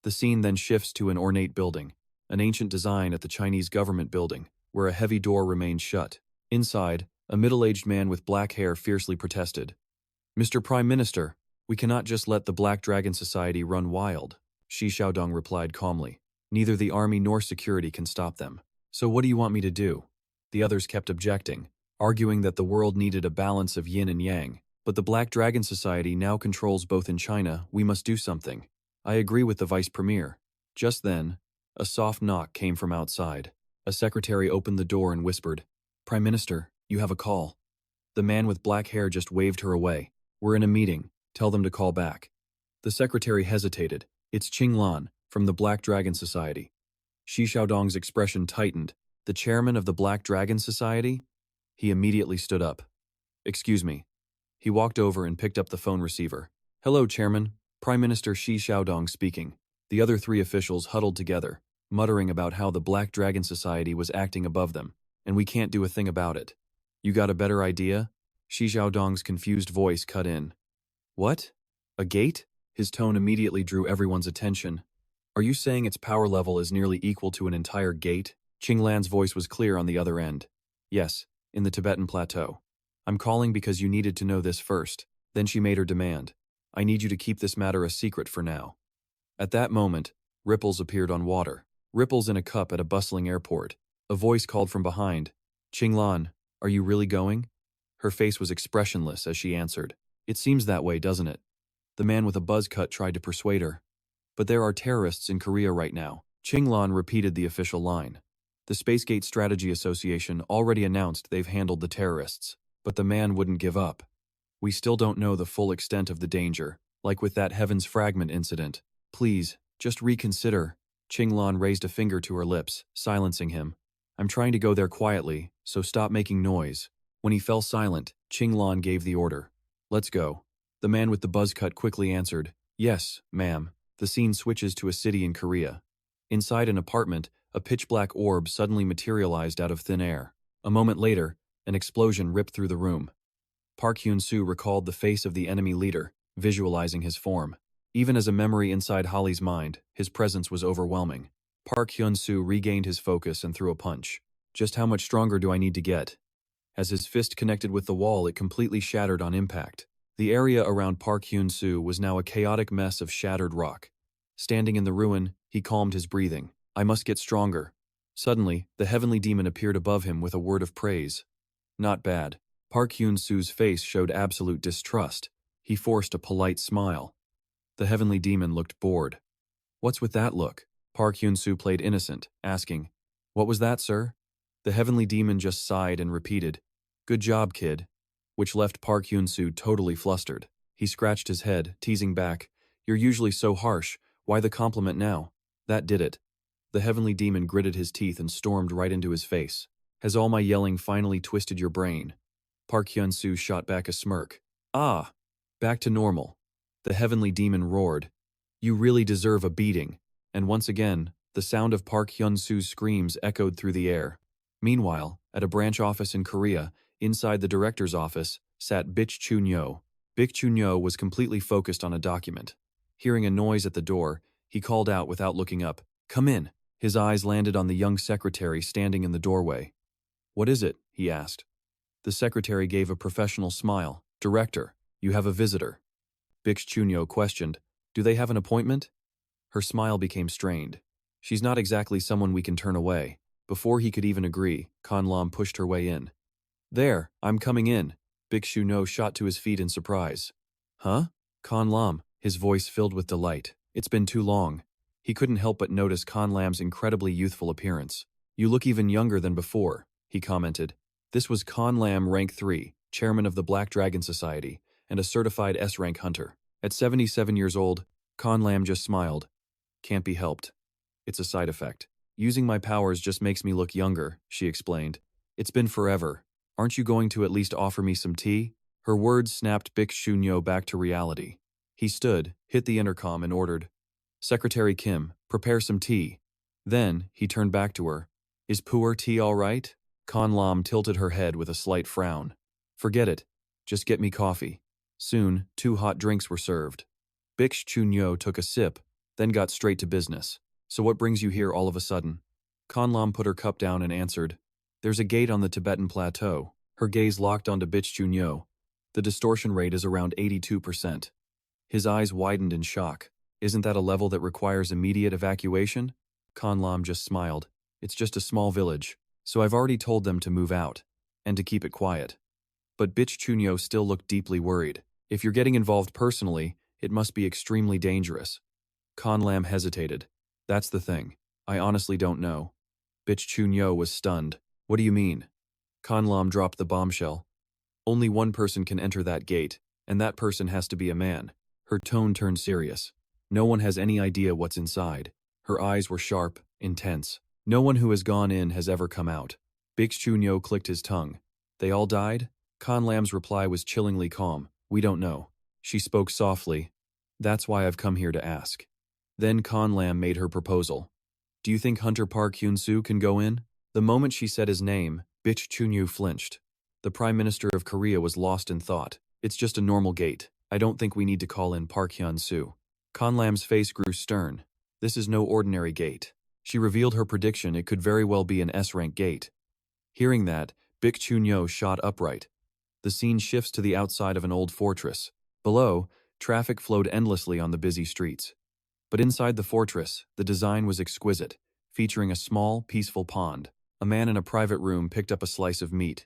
S1: The scene then shifts to an ornate building, an ancient design at the Chinese government building, where a heavy door remained shut. Inside, a middle-aged man with black hair fiercely protested. "Mr. Prime Minister, we cannot just let the Black Dragon Society run wild." Shi Xiaodong replied calmly. "Neither the army nor security can stop them. So what do you want me to do?" The others kept objecting, arguing that the world needed a balance of yin and yang. "But the Black Dragon Society now controls both in China. We must do something." "I agree with the Vice Premier." Just then, a soft knock came from outside. A secretary opened the door and whispered, "Prime Minister, you have a call." The man with black hair just waved her away. "We're in a meeting. Tell them to call back." The secretary hesitated. "It's Qing Lan, from the Black Dragon Society." Shi Xiaodong's expression tightened. "The chairman of the Black Dragon Society?" He immediately stood up. "Excuse me." He walked over and picked up the phone receiver. "Hello, Chairman. Prime Minister Shi Xiaodong speaking." The other 3 officials huddled together, muttering about how the Black Dragon Society was acting above them, and we can't do a thing about it. "You got a better idea?" Shi Xiaodong's confused voice cut in. "What? A gate?" His tone immediately drew everyone's attention. "Are you saying its power level is nearly equal to an entire gate?" Qing Lan's voice was clear on the other end. "Yes, in the Tibetan Plateau. I'm calling because you needed to know this first." Then she made her demand. "I need you to keep this matter a secret for now." At that moment, ripples appeared on water. Ripples in a cup at a bustling airport. A voice called from behind. Qinglan, are you really going? Her face was expressionless as she answered. It seems that way, doesn't it? The man with a buzz cut tried to persuade her. But there are terrorists in Korea right now. Qinglan repeated the official line. The Spacegate Strategy Association already announced they've handled the terrorists, but the man wouldn't give up. We still don't know the full extent of the danger, like with that Heaven's Fragment incident. Please, just reconsider. Qinglan raised a finger to her lips, silencing him. I'm trying to go there quietly, so stop making noise. When he fell silent, Qinglan gave the order. Let's go. The man with the buzz cut quickly answered, Yes, ma'am. The scene switches to a city in Korea. Inside an apartment, a pitch-black orb suddenly materialized out of thin air. A moment later, an explosion ripped through the room. Park Hyun-soo recalled the face of the enemy leader, visualizing his form. Even as a memory inside Holly's mind, his presence was overwhelming. Park Hyun-soo regained his focus and threw a punch. Just how much stronger do I need to get? As his fist connected with the wall, it completely shattered on impact. The area around Park Hyun-soo was now a chaotic mess of shattered rock. Standing in the ruin, he calmed his breathing. I must get stronger. Suddenly, the heavenly demon appeared above him with a word of praise. Not bad. Park Hyun-soo's face showed absolute distrust. He forced a polite smile. The heavenly demon looked bored. What's with that look? Park Hyun-soo played innocent, asking, What was that, sir? The heavenly demon just sighed and repeated, Good job, kid, which left Park Hyun-soo totally flustered. He scratched his head, teasing back, You're usually so harsh, why the compliment now? That did it. The heavenly demon gritted his teeth and stormed right into his face. Has all my yelling finally twisted your brain? Park Hyun-soo shot back a smirk. Ah! Back to normal. The heavenly demon roared. You really deserve a beating. And once again, the sound of Park Hyun-soo's screams echoed through the air. Meanwhile, at a branch office in Korea, inside the director's office, sat Bich Chun-yo. Bich Chun-yo was completely focused on a document. Hearing a noise at the door, he called out without looking up, Come in. His eyes landed on the young secretary standing in the doorway. What is it? He asked. The secretary gave a professional smile. Director, you have a visitor. Bich Chun-yo questioned, Do they have an appointment? Her smile became strained. She's not exactly someone we can turn away. Before he could even agree, Kan-lam pushed her way in. There, I'm coming in. Bich Chun-yo shot to his feet in surprise. Huh? Kan-lam, his voice filled with delight. It's been too long. He couldn't help but notice Kan-lam's incredibly youthful appearance. You look even younger than before, he commented. This was Kan-lam rank 3, chairman of the Black Dragon Society, and a certified S-rank hunter. At 77 years old, Kan-lam just smiled. Can't be helped. It's a side effect. Using my powers just makes me look younger, she explained. It's been forever. Aren't you going to at least offer me some tea? Her words snapped Bich Chun-yo back to reality. He stood, hit the intercom, and ordered, Secretary Kim, prepare some tea. Then, he turned back to her. Is pu'er tea all right? Kan-lam tilted her head with a slight frown. Forget it. Just get me coffee. Soon, 2 hot drinks were served. Bich Chun-yo took a sip, then got straight to business. So what brings you here all of a sudden? Kan-lam put her cup down and answered, There's a gate on the Tibetan plateau. Her gaze locked onto Bich Chun-yo. The distortion rate is around 82%. His eyes widened in shock. Isn't that a level that requires immediate evacuation? Kan-lam just smiled. It's just a small village, so I've already told them to move out, and to keep it quiet. But Bich Chun-yo still looked deeply worried. If you're getting involved personally, it must be extremely dangerous. Kan-lam hesitated. That's the thing. I honestly don't know. Bich Chun-yo was stunned. What do you mean? Kan-lam dropped the bombshell. Only one person can enter that gate, and that person has to be a man. Her tone turned serious. No one has any idea what's inside. Her eyes were sharp, intense. No one who has gone in has ever come out. Bich Chun-yo clicked his tongue. They all died? Kan-lam's reply was chillingly calm. We don't know. She spoke softly. That's why I've come here to ask. Then Kan-lam made her proposal. Do you think Hunter Park Hyun-soo can go in? The moment she said his name, Bich Chun-yo flinched. The Prime Minister of Korea was lost in thought. It's just a normal gate. I don't think we need to call in Park Hyun-soo. Kan-lam's face grew stern. This is no ordinary gate. She revealed her prediction it could very well be an S-rank gate. Hearing that, Bich Chun-yo shot upright. The scene shifts to the outside of an old fortress. Below, traffic flowed endlessly on the busy streets. But inside the fortress, the design was exquisite, featuring a small, peaceful pond. A man in a private room picked up a slice of meat.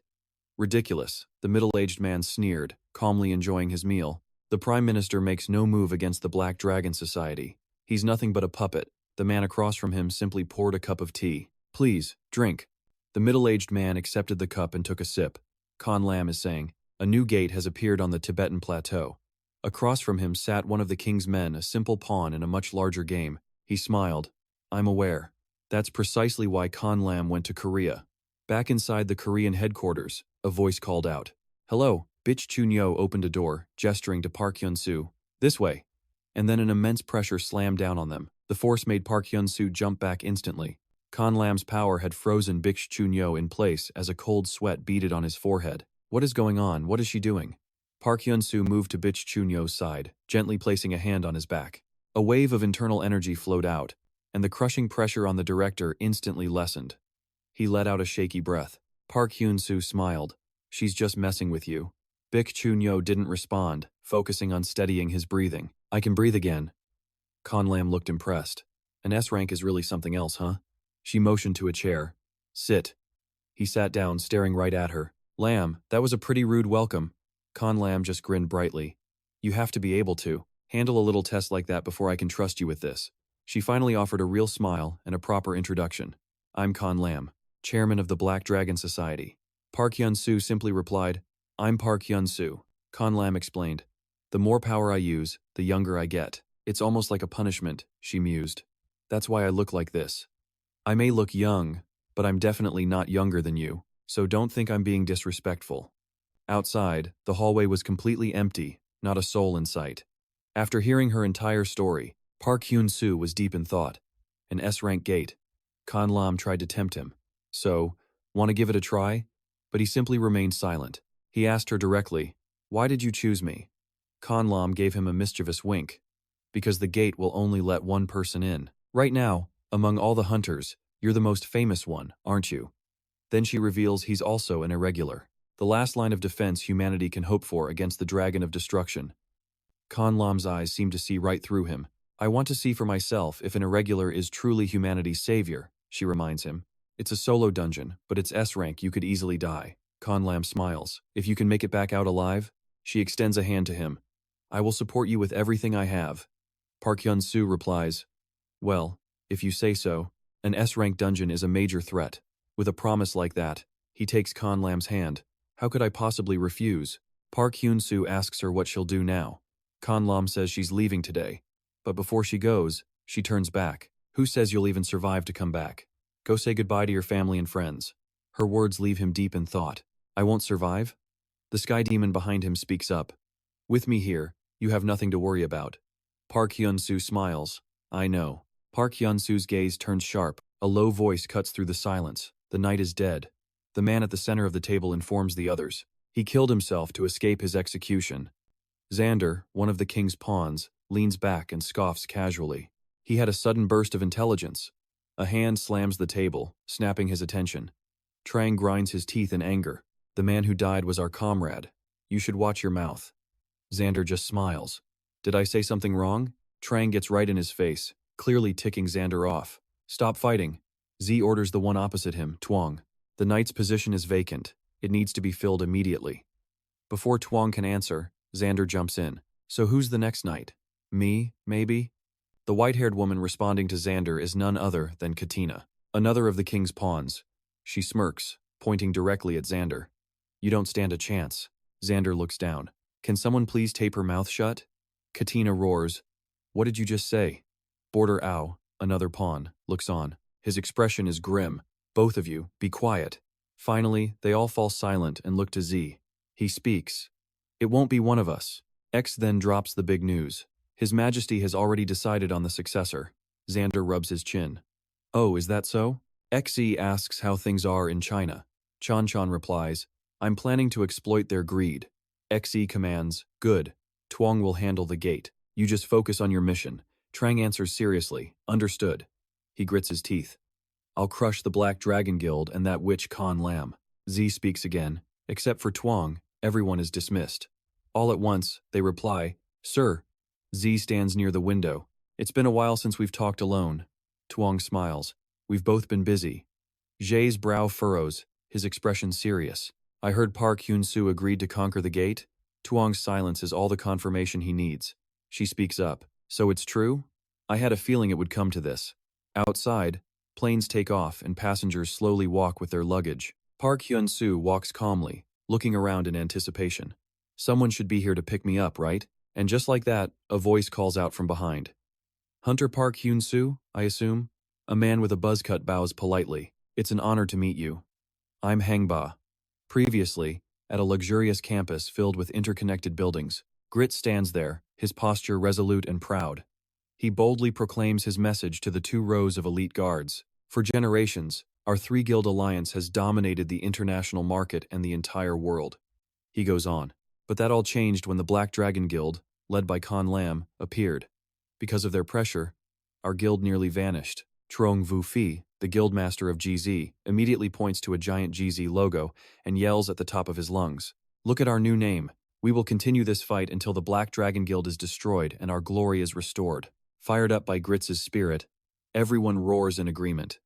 S1: Ridiculous, the middle-aged man sneered, calmly enjoying his meal. The Prime Minister makes no move against the Black Dragon Society. He's nothing but a puppet. The man across from him simply poured a cup of tea. Please, drink. The middle-aged man accepted the cup and took a sip. Khan Lam is saying, a new gate has appeared on the Tibetan plateau. Across from him sat one of the king's men, a simple pawn in a much larger game. He smiled. I'm aware. That's precisely why Khan Lam went to Korea. Back inside the Korean headquarters, a voice called out. Hello, Bitch Chunyo opened a door, gesturing to Park Hyun-soo. This way. And then an immense pressure slammed down on them. The force made Park Hyun-soo jump back instantly. Khan Lam's power had frozen Bitch Chunyo in place as a cold sweat beaded on his forehead. What is going on? What is she doing? Park Hyun-soo moved to Bitch Chunyo's side, gently placing a hand on his back. A wave of internal energy flowed out, and the crushing pressure on the director instantly lessened. He let out a shaky breath. Park Hyun-soo smiled. She's just messing with you. Bitch Chunyo didn't respond, focusing on steadying his breathing. I can breathe again. Khan Lam looked impressed. An S rank is really something else, huh? She motioned to a chair. Sit. He sat down, staring right at her. Lam, that was a pretty rude welcome. Khan Lam just grinned brightly. You have to be able to handle a little test like that before I can trust you with this. She finally offered a real smile and a proper introduction. I'm Khan Lam, chairman of the Black Dragon Society. Park Hyun-soo simply replied, I'm Park Hyun-soo. Khan Lam explained. The more power I use, the younger I get. It's almost like a punishment, she mused. That's why I look like this. I may look young, but I'm definitely not younger than you, so don't think I'm being disrespectful. Outside, the hallway was completely empty, not a soul in sight. After hearing her entire story, Park Hyun-soo was deep in thought. An S-rank gate. Khan Lam tried to tempt him. So, want to give it a try? But he simply remained silent. He asked her directly, why did you choose me? Khan Lam gave him a mischievous wink. Because the gate will only let one person in. Right now, among all the hunters, you're the most famous one, aren't you? Then she reveals he's also an irregular. The last line of defense humanity can hope for against the dragon of destruction. Khan Lam's eyes seemed to see right through him. I want to see for myself if an irregular is truly humanity's savior, she reminds him. It's a solo dungeon, but it's S-rank, you could easily die. Khan Lam smiles. If you can make it back out alive? She extends a hand to him. I will support you with everything I have. Park Hyun-soo replies, well, if you say so. An S-rank dungeon is a major threat. With a promise like that, he takes Khan Lam's hand. How could I possibly refuse? Park Hyun-soo asks her what she'll do now. Khan Lam says she's leaving today. But before she goes, she turns back. Who says you'll even survive to come back? Go say goodbye to your family and friends. Her words leave him deep in thought. I won't survive? The sky demon behind him speaks up. With me here, you have nothing to worry about. Park Hyun-soo smiles. I know. Park Hyun-soo's gaze turns sharp. A low voice cuts through the silence. The night is dead. The man at the center of the table informs the others. He killed himself to escape his execution. Xander, one of the king's pawns, leans back and scoffs casually. He had a sudden burst of intelligence. A hand slams the table, snapping his attention. Trang grinds his teeth in anger. The man who died was our comrade. You should watch your mouth. Xander just smiles. Did I say something wrong? Trang gets right in his face, clearly ticking Xander off. Stop fighting. Z orders the one opposite him, Twang. The knight's position is vacant. It needs to be filled immediately. Before Twang can answer, Xander jumps in. So who's the next knight? Me, maybe? The white-haired woman responding to Xander is none other than Katina, another of the king's pawns. She smirks, pointing directly at Xander. You don't stand a chance. Xander looks down. Can someone please tape her mouth shut? Katina roars. What did you just say? Border Ao, another pawn, looks on. His expression is grim. Both of you, be quiet. Finally, they all fall silent and look to Z. He speaks. It won't be one of us. X then drops the big news. His Majesty has already decided on the successor. Xander rubs his chin. Oh, is that so? XE asks how things are in China. Chan replies, I'm planning to exploit their greed. XE commands, good. Twang will handle the gate. You just focus on your mission. Trang answers seriously, understood. He grits his teeth. I'll crush the Black Dragon Guild and that witch Khan Lam. Z speaks again. Except for Twang, everyone is dismissed. All at once, they reply, Sir. Z stands near the window. It's been a while since we've talked alone. Twang smiles. We've both been busy. Jae's brow furrows, his expression serious. I heard Park Hyun-soo agreed to conquer the gate. Tuong's silence is all the confirmation he needs. She speaks up. So it's true? I had a feeling it would come to this. Outside, planes take off and passengers slowly walk with their luggage. Park Hyun-soo walks calmly, looking around in anticipation. Someone should be here to pick me up, right? And just like that, a voice calls out from behind. Hunter Park Hyun-soo, I assume? A man with a buzz cut bows politely. It's an honor to meet you. I'm Hangba. Previously, at a luxurious campus filled with interconnected buildings, Grit stands there, his posture resolute and proud. He boldly proclaims his message to the 2 rows of elite guards. For generations, our 3-guild alliance has dominated the international market and the entire world. He goes on. But that all changed when the Black Dragon Guild, led by Khan Lam, appeared. Because of their pressure, our guild nearly vanished. Trong Vu Fi, the guildmaster of GZ, immediately points to a giant GZ logo and yells at the top of his lungs. Look at our new name. We will continue this fight until the Black Dragon Guild is destroyed and our glory is restored. Fired up by Grits' spirit, everyone roars in agreement,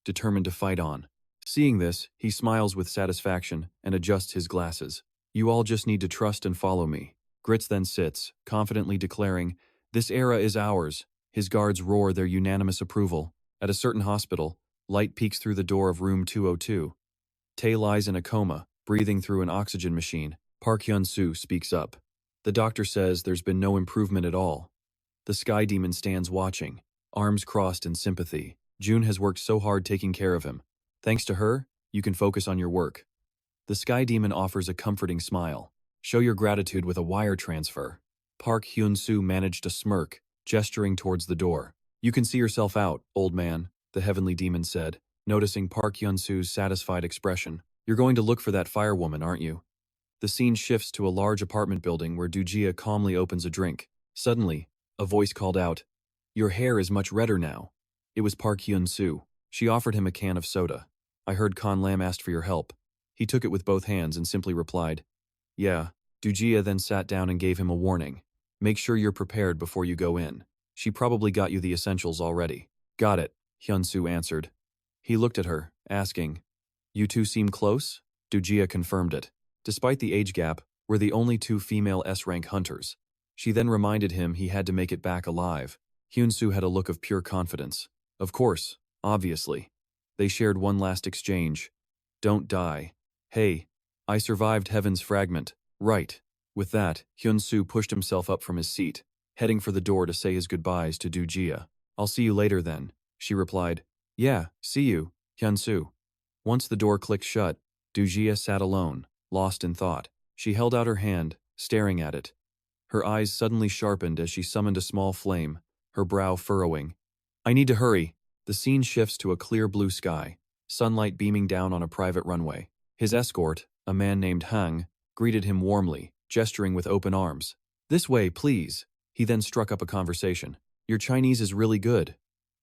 S1: determined to fight on. Seeing this, he smiles with satisfaction and adjusts his glasses. You all just need to trust and follow me. Grits then sits, confidently declaring, this era is ours. His guards roar their unanimous approval. At a certain hospital, light peeks through the door of room 202. Tae lies in a coma, breathing through an oxygen machine. Park Hyun-soo speaks up. The doctor says there's been no improvement at all. The Sky Demon stands watching, arms crossed in sympathy. June has worked so hard taking care of him. Thanks to her, you can focus on your work. The Sky Demon offers a comforting smile. Show your gratitude with a wire transfer. Park Hyun-soo managed a smirk, gesturing towards the door. You can see yourself out, old man, the Heavenly Demon said, noticing Park Hyun-soo's satisfied expression. You're going to look for that firewoman, aren't you? The scene shifts to a large apartment building where Dujia calmly opens a drink. Suddenly, a voice called out, your hair is much redder now. It was Park Hyun-soo. She offered him a can of soda. I heard Khan Lam asked for your help. He took it with both hands and simply replied, yeah. Dujia then sat down and gave him a warning. Make sure you're prepared before you go in. She probably got you the essentials already. Got it, Hyun-soo answered. He looked at her, asking, you two seem close? Dujia confirmed it. Despite the age gap, we're the only 2 female S-rank hunters. She then reminded him he had to make it back alive. Hyun-soo had a look of pure confidence. Of course, obviously. They shared one last exchange. Don't die. Hey, I survived Heaven's Fragment. Right. With that, Hyun-soo pushed himself up from his seat, heading for the door to say his goodbyes to Dujia. I'll see you later then, she replied. Yeah, see you, Hyun-soo. Once the door clicked shut, Dujia sat alone, lost in thought. She held out her hand, staring at it. Her eyes suddenly sharpened as she summoned a small flame, her brow furrowing. I need to hurry. The scene shifts to a clear blue sky, sunlight beaming down on a private runway. His escort, a man named Hang, greeted him warmly, gesturing with open arms. This way, please. He then struck up a conversation. Your Chinese is really good.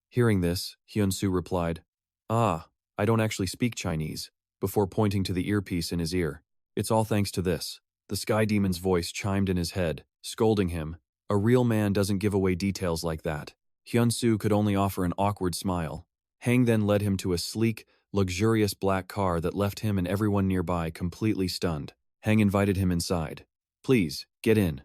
S1: Hearing this, Hyun-soo replied, I don't actually speak Chinese, before pointing to the earpiece in his ear. It's all thanks to this. The Sky Demon's voice chimed in his head, scolding him. A real man doesn't give away details like that. Hyun-soo could only offer an awkward smile. Hang then led him to a sleek, luxurious black car that left him and everyone nearby completely stunned. Hang invited him inside. Please, get in.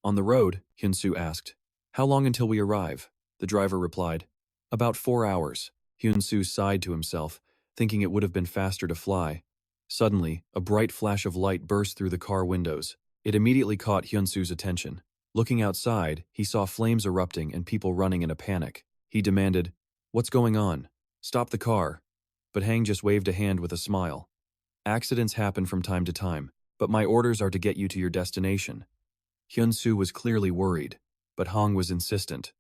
S1: On the road, Hyun-soo asked. How long until we arrive? The driver replied. About 4 hours. Hyun-soo sighed to himself, thinking it would have been faster to fly. Suddenly, a bright flash of light burst through the car windows. It immediately caught Hyun-soo's attention. Looking outside, he saw flames erupting and people running in a panic. He demanded, What's going on? Stop the car. But Hang just waved a hand with a smile. Accidents happen from time to time, but my orders are to get you to your destination. Hyun-soo was clearly worried, but Hang was insistent.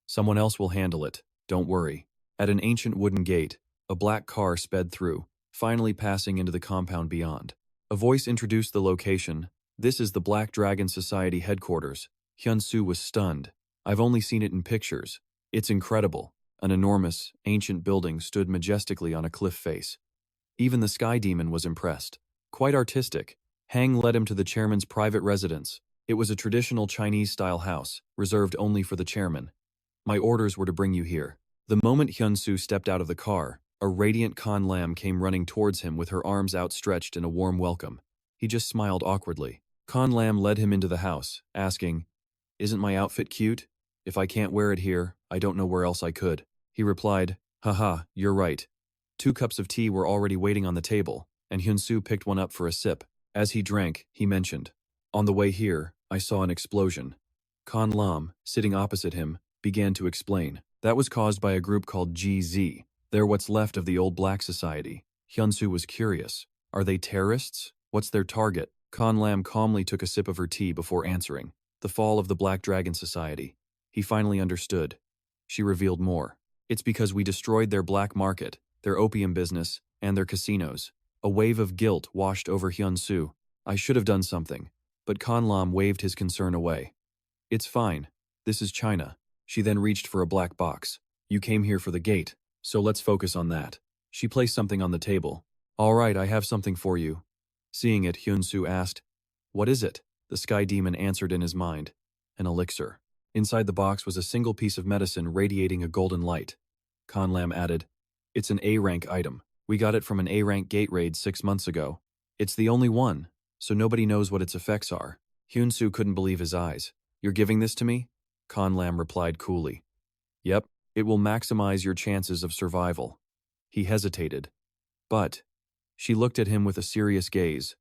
S1: Someone else will handle it, don't worry. At an ancient wooden gate, a black car sped through, finally passing into the compound beyond. A voice introduced the location. This is the Black Dragon Society headquarters. Hyun-soo was stunned. I've only seen it in pictures. It's incredible. An enormous, ancient building stood majestically on a cliff face. Even the Sky Demon was impressed. Quite artistic. Hang led him to the chairman's private residence. It was a traditional Chinese-style house, reserved only for the chairman. My orders were to bring you here. The moment Hyun-soo stepped out of the car, A radiant Khan Lam came running towards him with her arms outstretched in a warm welcome. He just smiled awkwardly. Khan Lam led him into the house, asking, "Isn't my outfit cute? If I can't wear it here, I don't know where else I could." He replied, "Haha, you're right." 2 cups of tea were already waiting on the table, and Hyun-soo picked one up for a sip. As he drank, he mentioned, "On the way here, I saw an explosion." Khan Lam, sitting opposite him, began to explain. That was caused by a group called GZ. They're what's left of the old Black Society. Hyun-soo was curious. Are they terrorists? What's their target? Khan Lam calmly took a sip of her tea before answering. The fall of the Black Dragon Society. He finally understood. She revealed more. It's because we destroyed their black market, their opium business, and their casinos. A wave of guilt washed over Hyun-soo. I should have done something. But Khan Lam waved his concern away. It's fine. This is China. She then reached for a black box. You came here for the gate, so let's focus on that. She placed something on the table. All right, I have something for you. Seeing it, Hyun-soo asked, "What is it?" The sky demon answered in his mind. An elixir. Inside the box was a single piece of medicine radiating a golden light. Khan Lam added, "It's an A-rank item. We got it from an A-rank gate raid 6 months ago. It's the only one, so nobody knows what its effects are." Hyun-soo couldn't believe his eyes. "You're giving this to me?" Khan Lam replied coolly. "Yep, it will maximize your chances of survival." He hesitated. "But..." She looked at him with a serious gaze.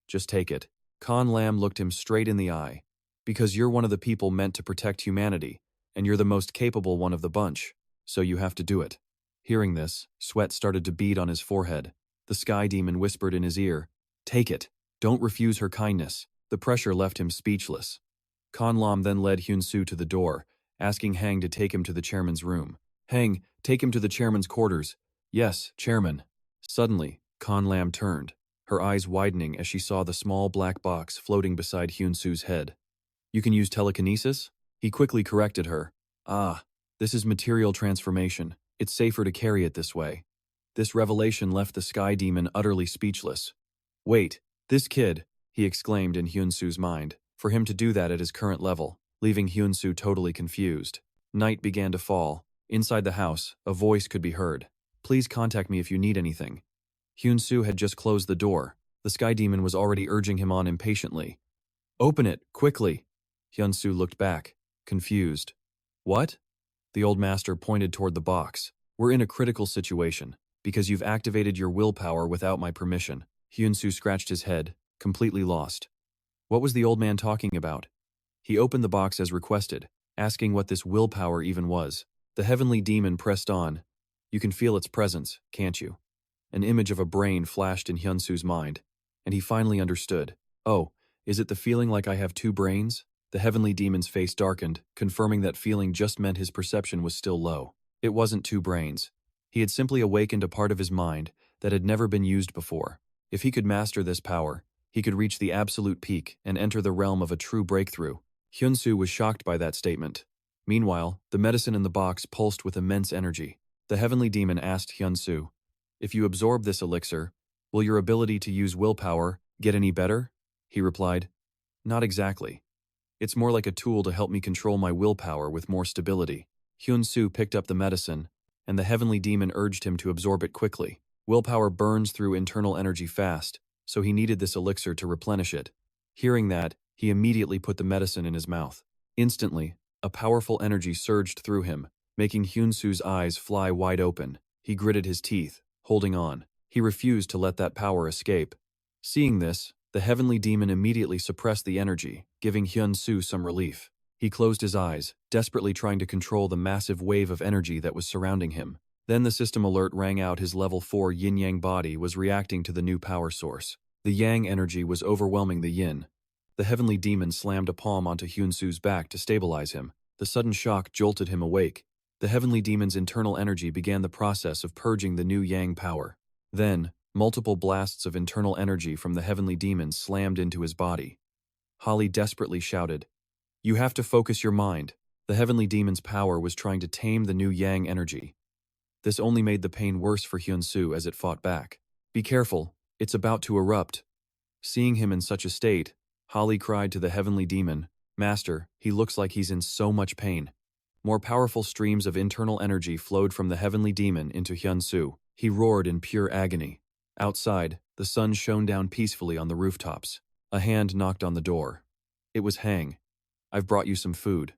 S1: "Just take it." Khan Lam looked him straight in the eye. "Because you're one of the people meant to protect humanity, and you're the most capable one of the bunch, so you have to do it." Hearing this, sweat started to bead on his forehead. The sky demon whispered in his ear, "Take it. Don't refuse her kindness." The pressure left him speechless. Khan Lam then led Hyun-soo to the door, asking Hang to take him to the chairman's room. "Hang, take him to the chairman's quarters." "Yes, chairman." Suddenly, Khan Lam turned, her eyes widening as she saw the small black box floating beside Hyun-soo's head. "You can use telekinesis?" He quickly corrected her. "Ah, this is material transformation. It's safer to carry it this way." This revelation left the sky demon utterly speechless. "Wait, this kid," he exclaimed in Hyun-soo's mind, for him to do that at his current level, leaving Hyun-soo totally confused. Night began to fall. Inside the house, a voice could be heard. "Please contact me if you need anything." Hyun-soo had just closed the door. The sky demon was already urging him on impatiently. "Open it, quickly." Hyun-soo looked back, confused. "What?" The old master pointed toward the box. "We're in a critical situation, because you've activated your willpower without my permission." Hyun-soo scratched his head, completely lost. What was the old man talking about? He opened the box as requested, asking what this willpower even was. The heavenly demon pressed on. "You can feel its presence, can't you?" An image of a brain flashed in Hyun-soo's mind, and he finally understood. "Oh, is it the feeling like I have 2 brains?" The heavenly demon's face darkened, confirming that feeling just meant his perception was still low. It wasn't 2 brains. He had simply awakened a part of his mind that had never been used before. If he could master this power, he could reach the absolute peak and enter the realm of a true breakthrough. Hyun-soo was shocked by that statement. Meanwhile, the medicine in the box pulsed with immense energy. The heavenly demon asked Hyun-soo, "If you absorb this elixir, will your ability to use willpower get any better?" He replied, "Not exactly. It's more like a tool to help me control my willpower with more stability." Hyun-soo picked up the medicine, and the heavenly demon urged him to absorb it quickly. Willpower burns through internal energy fast, so he needed this elixir to replenish it. Hearing that, he immediately put the medicine in his mouth. Instantly, a powerful energy surged through him, making Hyun-soo's eyes fly wide open. He gritted his teeth, holding on. He refused to let that power escape. Seeing this, the heavenly demon immediately suppressed the energy, giving Hyun-soo some relief. He closed his eyes, desperately trying to control the massive wave of energy that was surrounding him. Then the system alert rang out. His level 4 yin-yang body was reacting to the new power source. The yang energy was overwhelming the yin. The heavenly demon slammed a palm onto Hyun-soo's back to stabilize him. The sudden shock jolted him awake. The heavenly demon's internal energy began the process of purging the new yang power. Then, multiple blasts of internal energy from the heavenly demon slammed into his body. Holly desperately shouted, "You have to focus your mind." The heavenly demon's power was trying to tame the new yang energy. This only made the pain worse for Hyun-soo as it fought back. "Be careful, it's about to erupt." Seeing him in such a state, Holly cried to the heavenly demon, "Master, he looks like he's in so much pain." More powerful streams of internal energy flowed from the heavenly demon into Hyun-soo. He roared in pure agony. Outside, the sun shone down peacefully on the rooftops. A hand knocked on the door. It was Hang. "I've brought you some food."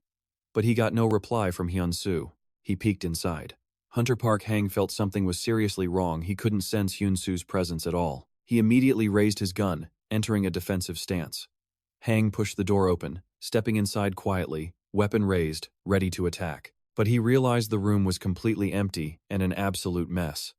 S1: But he got no reply from Hyun-soo. He peeked inside. Hunter Park Hang felt something was seriously wrong. He couldn't sense Hyun-soo's presence at all. He immediately raised his gun, entering a defensive stance. Hang pushed the door open, stepping inside quietly, weapon raised, ready to attack. But he realized the room was completely empty and an absolute mess.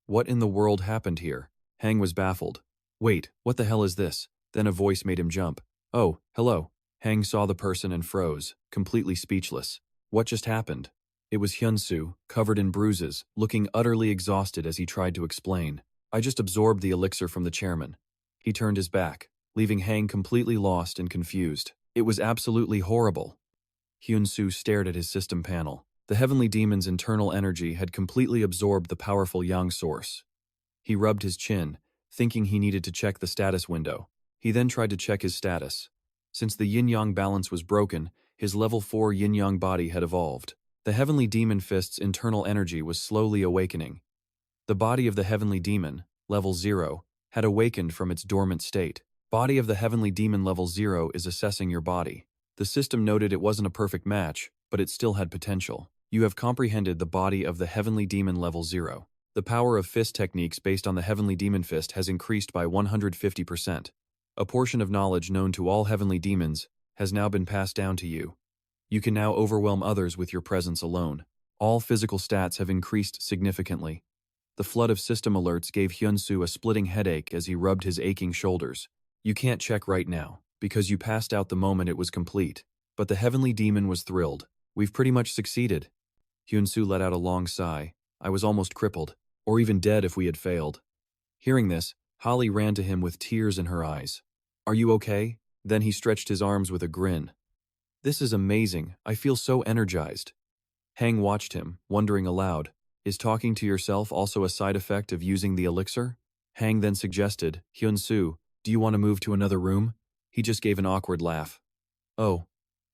S1: What in the world happened here? Hang was baffled. "Wait, what the hell is this?" Then a voice made him jump. "Oh, hello." Hang saw the person and froze, completely speechless. What just happened? It was Hyun-soo, covered in bruises, looking utterly exhausted as he tried to explain. "I just absorbed the elixir from the chairman." He turned his back, leaving Hang completely lost and confused. It was absolutely horrible. Hyun-soo stared at his system panel. The heavenly demon's internal energy had completely absorbed the powerful yang source. He rubbed his chin, thinking he needed to check the status window. He then tried to check his status. Since the yin-yang balance was broken, his level 4 yin-yang body had evolved. The heavenly demon fist's internal energy was slowly awakening. The body of the heavenly demon, level 0, had awakened from its dormant state. Body of the heavenly demon level 0 is assessing your body. The system noted it wasn't a perfect match, but it still had potential. You have comprehended the body of the heavenly demon level 0. The power of fist techniques based on the heavenly demon fist has increased by 150%. A portion of knowledge known to all heavenly demons has now been passed down to you. You can now overwhelm others with your presence alone. All physical stats have increased significantly. The flood of system alerts gave Hyun-soo a splitting headache as he rubbed his aching shoulders. You can't check right now, because you passed out the moment it was complete. But the heavenly demon was thrilled. We've pretty much succeeded. Hyun-soo let out a long sigh. I was almost crippled, or even dead if we had failed. Hearing this, Holly ran to him with tears in her eyes. Are you okay? Then he stretched his arms with a grin. This is amazing. I feel so energized. Hang watched him, wondering aloud. Is talking to yourself also a side effect of using the elixir? Hang then suggested, Hyun-soo, do you want to move to another room? He just gave an awkward laugh. Oh,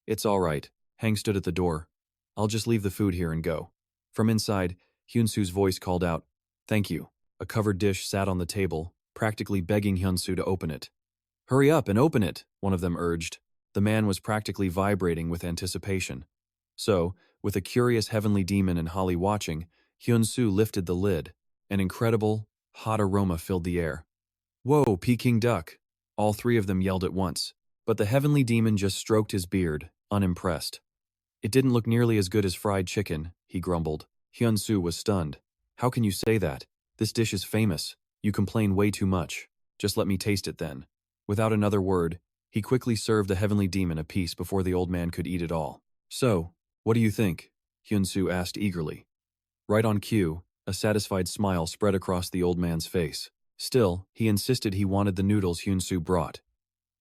S1: it's all right. Hang stood at the door. I'll just leave the food here and go. From inside, Hyun-soo's voice called out, Thank you. A covered dish sat on the table, practically begging Hyun-soo to open it. Hurry up and open it, one of them urged. The man was practically vibrating with anticipation. So, with a curious heavenly demon and Holly watching, Hyun-soo lifted the lid. An incredible, hot aroma filled the air. Whoa, Peking duck! All three of them yelled at once. But the heavenly demon just stroked his beard, unimpressed. It didn't look nearly as good as fried chicken, he grumbled. Hyun-soo was stunned. How can you say that? This dish is famous. You complain way too much. Just let me taste it then. Without another word, he quickly served the heavenly demon a piece before the old man could eat it all. So, what do you think? Hyun-soo asked eagerly. Right on cue, a satisfied smile spread across the old man's face. Still, he insisted he wanted the noodles Hyun-soo brought.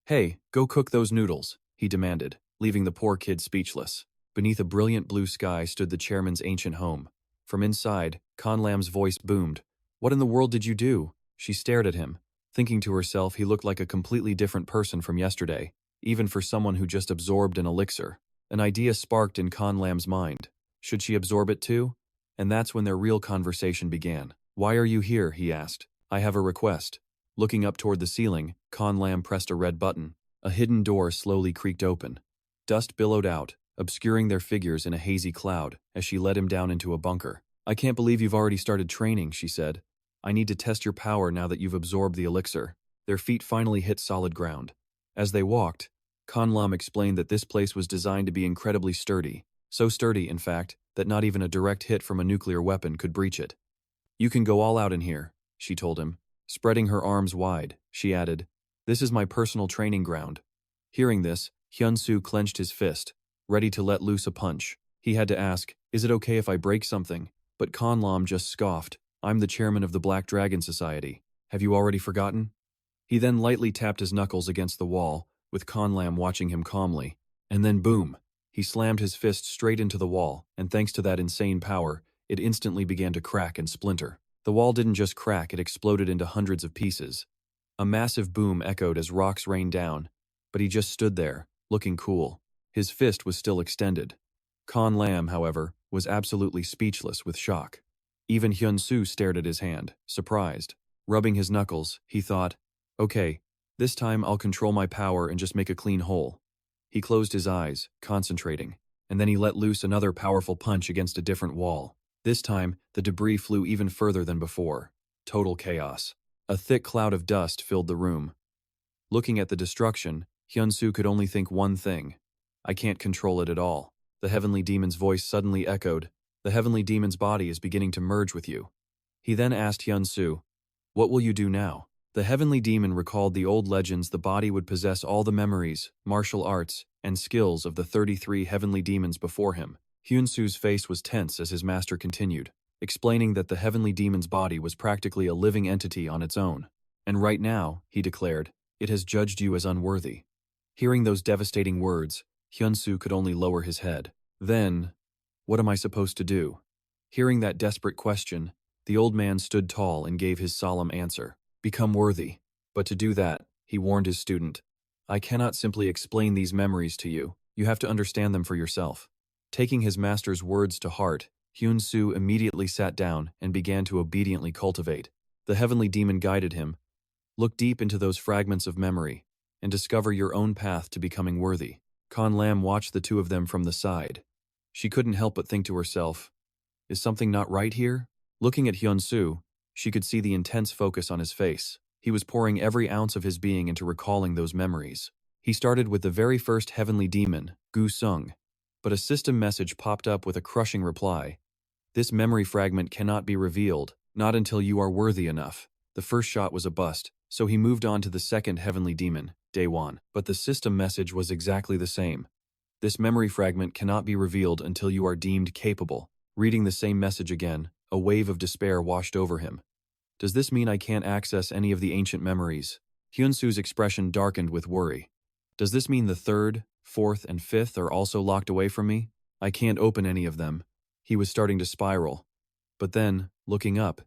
S1: Hey, go cook those noodles, he demanded, leaving the poor kid speechless. Beneath a brilliant blue sky stood the chairman's ancient home. From inside, Conlam's voice boomed. What in the world did you do? She stared at him, thinking to herself he looked like a completely different person from yesterday, even for someone who just absorbed an elixir. An idea sparked in Conlam's mind. Should she absorb it too? And that's when their real conversation began. Why are you here? He asked. I have a request. Looking up toward the ceiling, Conlam pressed a red button. A hidden door slowly creaked open. Dust billowed out, obscuring their figures in a hazy cloud as she led him down into a bunker. I can't believe you've already started training, she said. I need to test your power now that you've absorbed the elixir. Their feet finally hit solid ground. As they walked, Conlam explained that this place was designed to be incredibly sturdy. So sturdy, in fact, that not even a direct hit from a nuclear weapon could breach it. You can go all out in here, she told him. Spreading her arms wide, she added, This is my personal training ground. Hearing this, Hyun-soo clenched his fist, ready to let loose a punch. He had to ask, Is it okay if I break something? But Conlam just scoffed. I'm the chairman of the Black Dragon Society. Have you already forgotten? He then lightly tapped his knuckles against the wall, with Conlam watching him calmly. And then boom! He slammed his fist straight into the wall, and thanks to that insane power, it instantly began to crack and splinter. The wall didn't just crack, it exploded into hundreds of pieces. A massive boom echoed as rocks rained down, but he just stood there, looking cool. His fist was still extended. Conlam, however, was absolutely speechless with shock. Even Hyun-soo stared at his hand, surprised. Rubbing his knuckles, he thought, okay, this time I'll control my power and just make a clean hole. He closed his eyes, concentrating, and then he let loose another powerful punch against a different wall. This time, the debris flew even further than before. Total chaos. A thick cloud of dust filled the room. Looking at the destruction, Hyun-soo could only think one thing. I can't control it at all. The heavenly demon's voice suddenly echoed. The heavenly demon's body is beginning to merge with you. He then asked Hyun-soo, what will you do now? The heavenly demon recalled the old legends the body would possess all the memories, martial arts, and skills of the 33 heavenly demons before him. Hyun-soo's face was tense as his master continued, explaining that the heavenly demon's body was practically a living entity on its own. And right now, he declared, it has judged you as unworthy. Hearing those devastating words, Hyun-soo could only lower his head. Then, what am I supposed to do? Hearing that desperate question, the old man stood tall and gave his solemn answer. Become worthy. But to do that, he warned his student, I cannot simply explain these memories to you. You have to understand them for yourself. Taking his master's words to heart, Hyun-soo immediately sat down and began to obediently cultivate. The heavenly demon guided him. Look deep into those fragments of memory and discover your own path to becoming worthy. Kan Lam watched the two of them from the side. She couldn't help but think to herself, is something not right here? Looking at Hyun-soo, she could see the intense focus on his face. He was pouring every ounce of his being into recalling those memories. He started with the very first heavenly demon, Gu Sung, but a system message popped up with a crushing reply. This memory fragment cannot be revealed, not until you are worthy enough. The first shot was a bust, so he moved on to the second heavenly demon, Daewon, but the system message was exactly the same. This memory fragment cannot be revealed until you are deemed capable. Reading the same message again, a wave of despair washed over him. Does this mean I can't access any of the ancient memories? Hyun-soo's expression darkened with worry. Does this mean the third, fourth, and fifth are also locked away from me? I can't open any of them. He was starting to spiral. But then, looking up,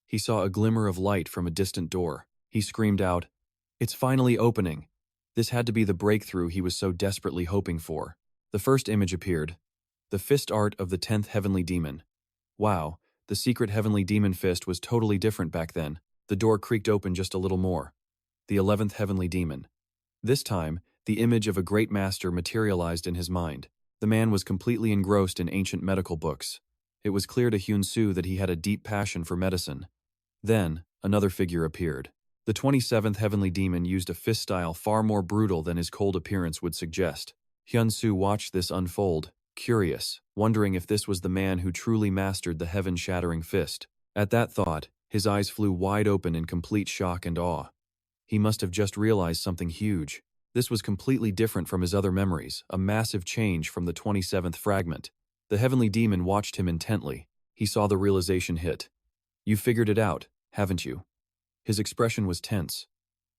S1: he saw a glimmer of light from a distant door. He screamed out, it's finally opening. This had to be the breakthrough he was so desperately hoping for. The first image appeared. The fist art of the 10th heavenly demon. Wow, the secret heavenly demon fist was totally different back then. The door creaked open just a little more. The 11th heavenly demon. This time, the image of a great master materialized in his mind. The man was completely engrossed in ancient medical books. It was clear to Hyun-soo that he had a deep passion for medicine. Then, another figure appeared. The 27th heavenly demon used a fist style far more brutal than his cold appearance would suggest. Hyun-soo watched this unfold, curious, wondering if this was the man who truly mastered the heaven-shattering fist. At that thought, his eyes flew wide open in complete shock and awe. He must have just realized something huge. This was completely different from his other memories, a massive change from the 27th fragment. The heavenly demon watched him intently. He saw the realization hit. You figured it out, haven't you? His expression was tense.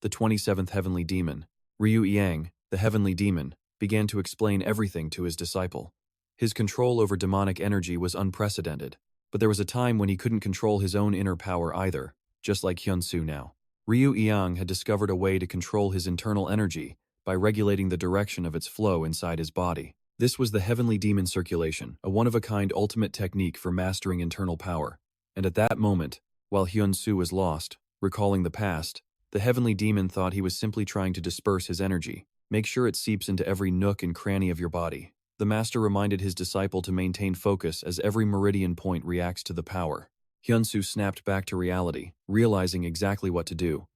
S1: The 27th heavenly demon, Ryu Yang, the heavenly demon, began to explain everything to his disciple. His control over demonic energy was unprecedented, but there was a time when he couldn't control his own inner power either, just like Hyun-soo now. Ryu Yang had discovered a way to control his internal energy by regulating the direction of its flow inside his body. This was the heavenly demon circulation, a one-of-a-kind ultimate technique for mastering internal power. And at that moment, while Hyun-soo was lost, recalling the past, the heavenly demon thought he was simply trying to disperse his energy. Make sure it seeps into every nook and cranny of your body. The master reminded his disciple to maintain focus as every meridian point reacts to the power. Hyun-soo snapped back to reality, realizing exactly what to do.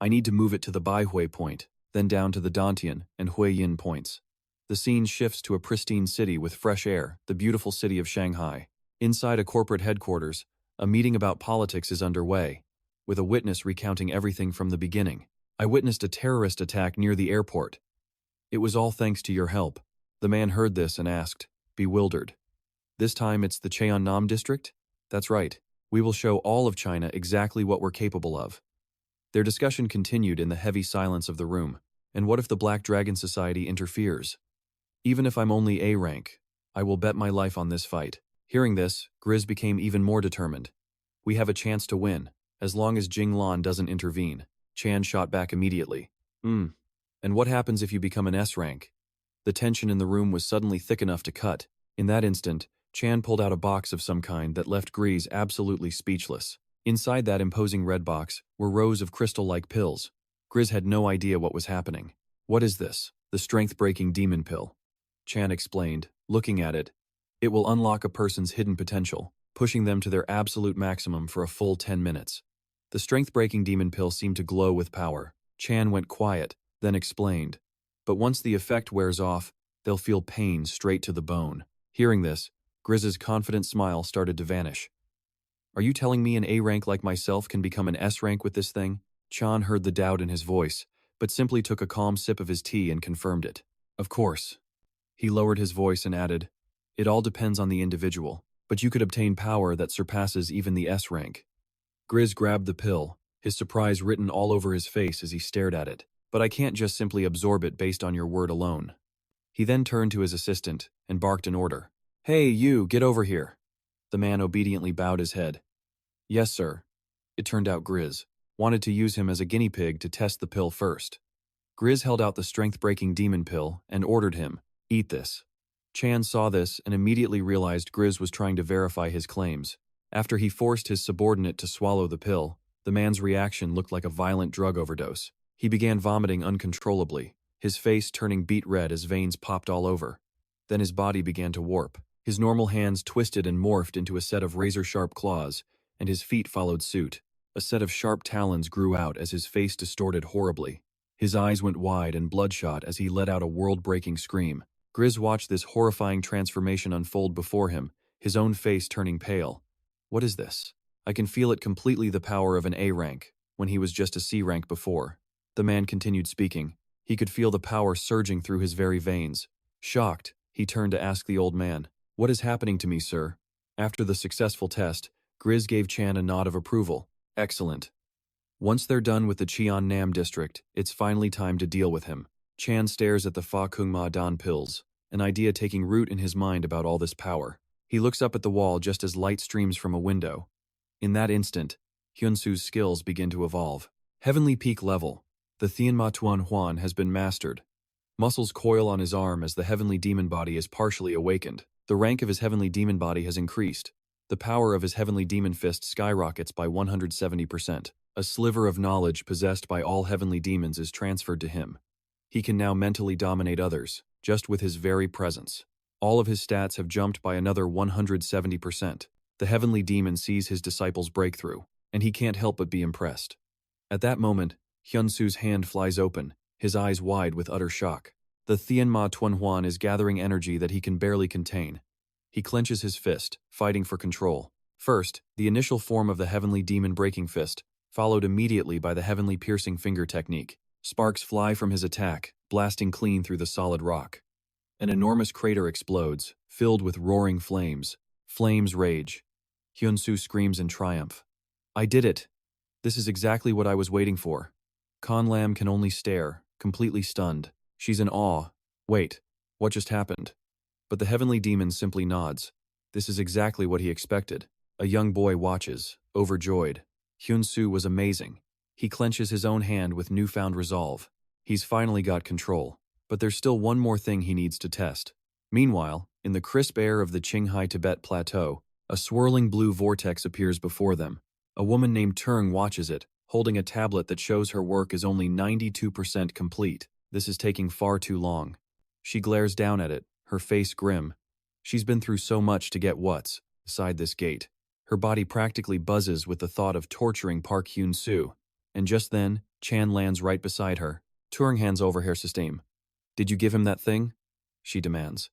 S1: I need to move it to the Baihui point, then down to the Dantian and Huiyin points. The scene shifts to a pristine city with fresh air, the beautiful city of Shanghai. Inside a corporate headquarters, a meeting about politics is underway, with a witness recounting everything from the beginning. I witnessed a terrorist attack near the airport. It was all thanks to your help. The man heard this and asked, bewildered. This time it's the Cheonnam district? That's right. We will show all of China exactly what we're capable of. Their discussion continued in the heavy silence of the room. And what if the Black Dragon Society interferes? Even if I'm only A rank, I will bet my life on this fight. Hearing this, Grizz became even more determined. We have a chance to win, as long as Jing Lan doesn't intervene. Chan shot back immediately. And what happens if you become an S rank? The tension in the room was suddenly thick enough to cut. In that instant, Chan pulled out a box of some kind that left Gris absolutely speechless. Inside that imposing red box were rows of crystal-like pills. Gris had no idea what was happening. What is this? The strength-breaking demon pill. Chan explained, looking at it. It will unlock a person's hidden potential, pushing them to their absolute maximum for a full 10 minutes. The strength-breaking demon pill seemed to glow with power. Chan went quiet, then explained. But once the effect wears off, they'll feel pain straight to the bone. Hearing this, Gris's confident smile started to vanish. Are you telling me an A rank like myself can become an S rank with this thing? Chan heard the doubt in his voice, but simply took a calm sip of his tea and confirmed it. Of course. He lowered his voice and added, it all depends on the individual, but you could obtain power that surpasses even the S rank. Gris grabbed the pill, his surprise written all over his face as he stared at it. But I can't just simply absorb it based on your word alone. He then turned to his assistant and barked an order. Hey, you, get over here. The man obediently bowed his head. Yes, sir. It turned out Gris wanted to use him as a guinea pig to test the pill first. Gris held out the strength-breaking demon pill and ordered him, eat this. Chan saw this and immediately realized Gris was trying to verify his claims. After he forced his subordinate to swallow the pill, the man's reaction looked like a violent drug overdose. He began vomiting uncontrollably, his face turning beet red as veins popped all over. Then his body began to warp. His normal hands twisted and morphed into a set of razor-sharp claws, and his feet followed suit. A set of sharp talons grew out as his face distorted horribly. His eyes went wide and bloodshot as he let out a world-breaking scream. Gris watched this horrifying transformation unfold before him, his own face turning pale. What is this? I can feel it completely the power of an A rank, when he was just a C rank before. The man continued speaking. He could feel the power surging through his very veins. Shocked, he turned to ask the old man, what is happening to me, sir? After the successful test, Gris gave Chan a nod of approval. Excellent. Once they're done with the Cheon-nam district, it's finally time to deal with him. Chan stares at the Fa Kung Ma Dan pills, an idea taking root in his mind about all this power. He looks up at the wall just as light streams from a window. In that instant, Hyun-soo's skills begin to evolve. Heavenly Peak level. The Thianma Tuan Huan has been mastered. Muscles coil on his arm as the heavenly demon body is partially awakened. The rank of his heavenly demon body has increased. The power of his heavenly demon fist skyrockets by 170%. A sliver of knowledge possessed by all heavenly demons is transferred to him. He can now mentally dominate others, just with his very presence. All of his stats have jumped by another 170%. The heavenly demon sees his disciple's breakthrough, and he can't help but be impressed. At that moment, Hyun-soo's hand flies open, his eyes wide with utter shock. The Thianma Tuan Huan is gathering energy that he can barely contain. He clenches his fist, fighting for control. First, the initial form of the heavenly demon breaking fist, followed immediately by the heavenly piercing finger technique. Sparks fly from his attack, blasting clean through the solid rock. An enormous crater explodes, filled with roaring flames. Flames rage. Hyun-soo screams in triumph. I did it! This is exactly what I was waiting for. Con Lam can only stare, completely stunned. She's in awe. Wait, what just happened? But the heavenly demon simply nods. This is exactly what he expected. A young boy watches, overjoyed. Hyun-soo was amazing. He clenches his own hand with newfound resolve. He's finally got control. But there's still one more thing he needs to test. Meanwhile, in the crisp air of the Qinghai Tibet Plateau, a swirling blue vortex appears before them. A woman named Turng watches it, holding a tablet that shows her work is only 92% complete. This is taking far too long. She glares down at it, her face grim. She's been through so much to get what's inside this gate. Her body practically buzzes with the thought of torturing Park Hyun-soo. And just then, Chan lands right beside her. Turng hands over her system. Did you give him that thing? She demands.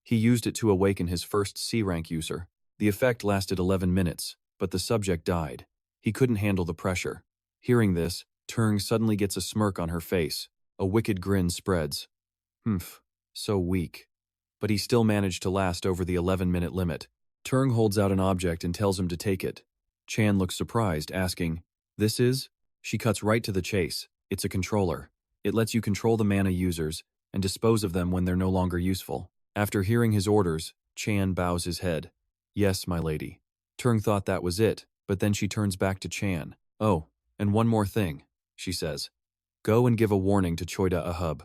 S1: He used it to awaken his first C-rank user. The effect lasted 11 minutes, but the subject died. He couldn't handle the pressure. Hearing this, Turng suddenly gets a smirk on her face. A wicked grin spreads. Humph, so weak. But he still managed to last over the 11-minute limit. Turng holds out an object and tells him to take it. Chan looks surprised, asking, "This is?" She cuts right to the chase. It's a controller. It lets you control the mana users and dispose of them when they're no longer useful. After hearing his orders, Chan bows his head. Yes, my lady. Turng thought that was it, but then she turns back to Chan. Oh, and one more thing, she says. Go and give a warning to Choida Ahub.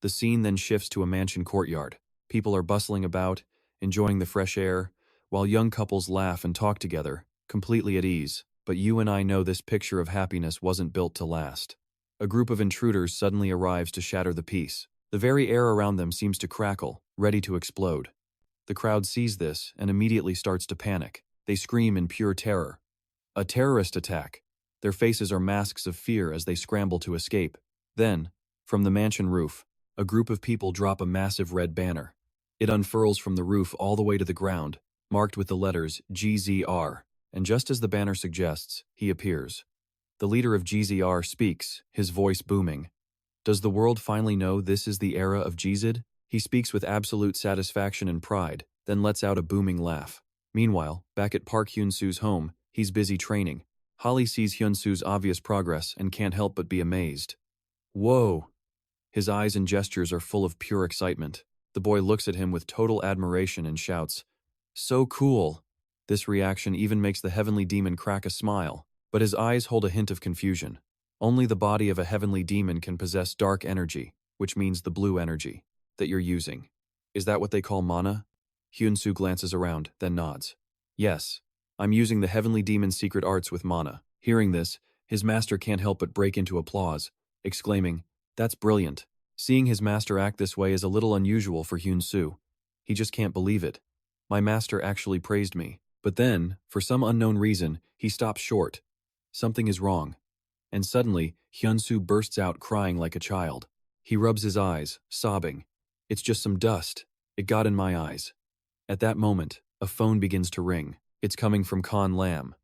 S1: The scene then shifts to a mansion courtyard. People are bustling about, enjoying the fresh air, while young couples laugh and talk together, completely at ease. But you and I know this picture of happiness wasn't built to last. A group of intruders suddenly arrives to shatter the peace. The very air around them seems to crackle, ready to explode. The crowd sees this and immediately starts to panic. They scream in pure terror. A terrorist attack. Their faces are masks of fear as they scramble to escape. Then, from the mansion roof, a group of people drop a massive red banner. It unfurls from the roof all the way to the ground, marked with the letters GZR, and just as the banner suggests, he appears. The leader of GZR speaks, his voice booming. Does the world finally know this is the era of GZ? He speaks with absolute satisfaction and pride, then lets out a booming laugh. Meanwhile, back at Park Hyun-soo's home, he's busy training. Holly sees Hyun-soo's obvious progress and can't help but be amazed. Whoa! His eyes and gestures are full of pure excitement. The boy looks at him with total admiration and shouts, "So cool!" This reaction even makes the heavenly demon crack a smile, but his eyes hold a hint of confusion. Only the body of a heavenly demon can possess dark energy, which means the blue energy that you're using. Is that what they call mana? Hyun-soo glances around, then nods. Yes, I'm using the heavenly demon's secret arts with mana. Hearing this, his master can't help but break into applause, exclaiming, "That's brilliant." Seeing his master act this way is a little unusual for Hyun-soo. He just can't believe it. My master actually praised me. But then, for some unknown reason, he stops short. Something is wrong. And suddenly, Hyun-soo bursts out crying like a child. He rubs his eyes, sobbing. "It's just some dust. It got in my eyes." At that moment, a phone begins to ring. It's coming from Con Lam.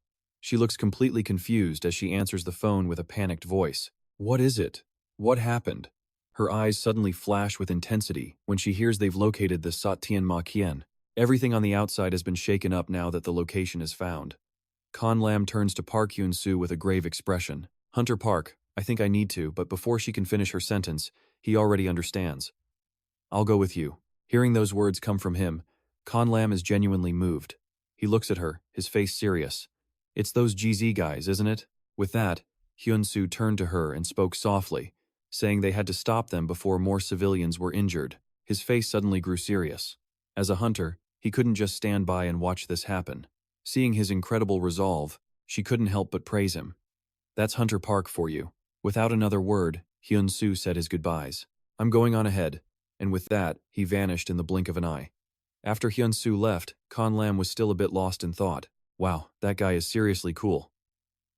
S1: She looks completely confused as she answers the phone with a panicked voice. What is it? What happened? Her eyes suddenly flash with intensity when she hears they've located the Satien Ma Kien. Everything on the outside has been shaken up now that the location is found. Con Lam turns to Park Hyun-soo with a grave expression. "Hunter Park, I think I need to," but before she can finish her sentence, he already understands. "I'll go with you." Hearing those words come from him, Con Lam is genuinely moved. He looks at her, his face serious. "It's those GZ guys, isn't it?" With that, Hyun-soo turned to her and spoke softly, saying they had to stop them before more civilians were injured. His face suddenly grew serious. As a hunter, he couldn't just stand by and watch this happen. Seeing his incredible resolve, she couldn't help but praise him. "That's Hunter Park for you." Without another word, Hyun-soo said his goodbyes. "I'm going on ahead." And with that, he vanished in the blink of an eye. After Hyun-soo left, Con Lam was still a bit lost in thought. Wow, that guy is seriously cool.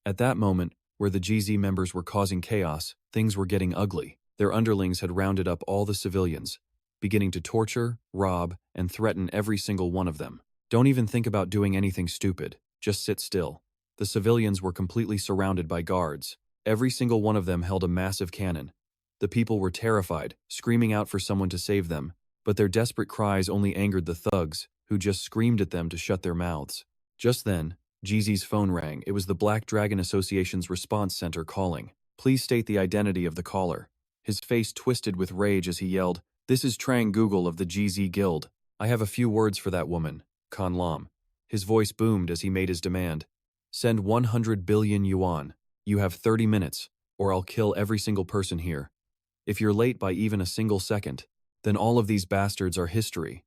S1: At that moment, where the GZ members were causing chaos, things were getting ugly. Their underlings had rounded up all the civilians, beginning to torture, rob, and threaten every single one of them. Don't even think about doing anything stupid. Just sit still. The civilians were completely surrounded by guards. Every single one of them held a massive cannon. The people were terrified, screaming out for someone to save them, but their desperate cries only angered the thugs, who just screamed at them to shut their mouths. Just then, GZ's phone rang. It was the Black Dragon Association's response center calling. "Please state the identity of the caller." His face twisted with rage as he yelled, "This is Trang Google of the GZ Guild. I have a few words for that woman, Con Lam." His voice boomed as he made his demand. "Send 100 billion yuan. You have 30 minutes, or I'll kill every single person here. If you're late by even a single second, then all of these bastards are history."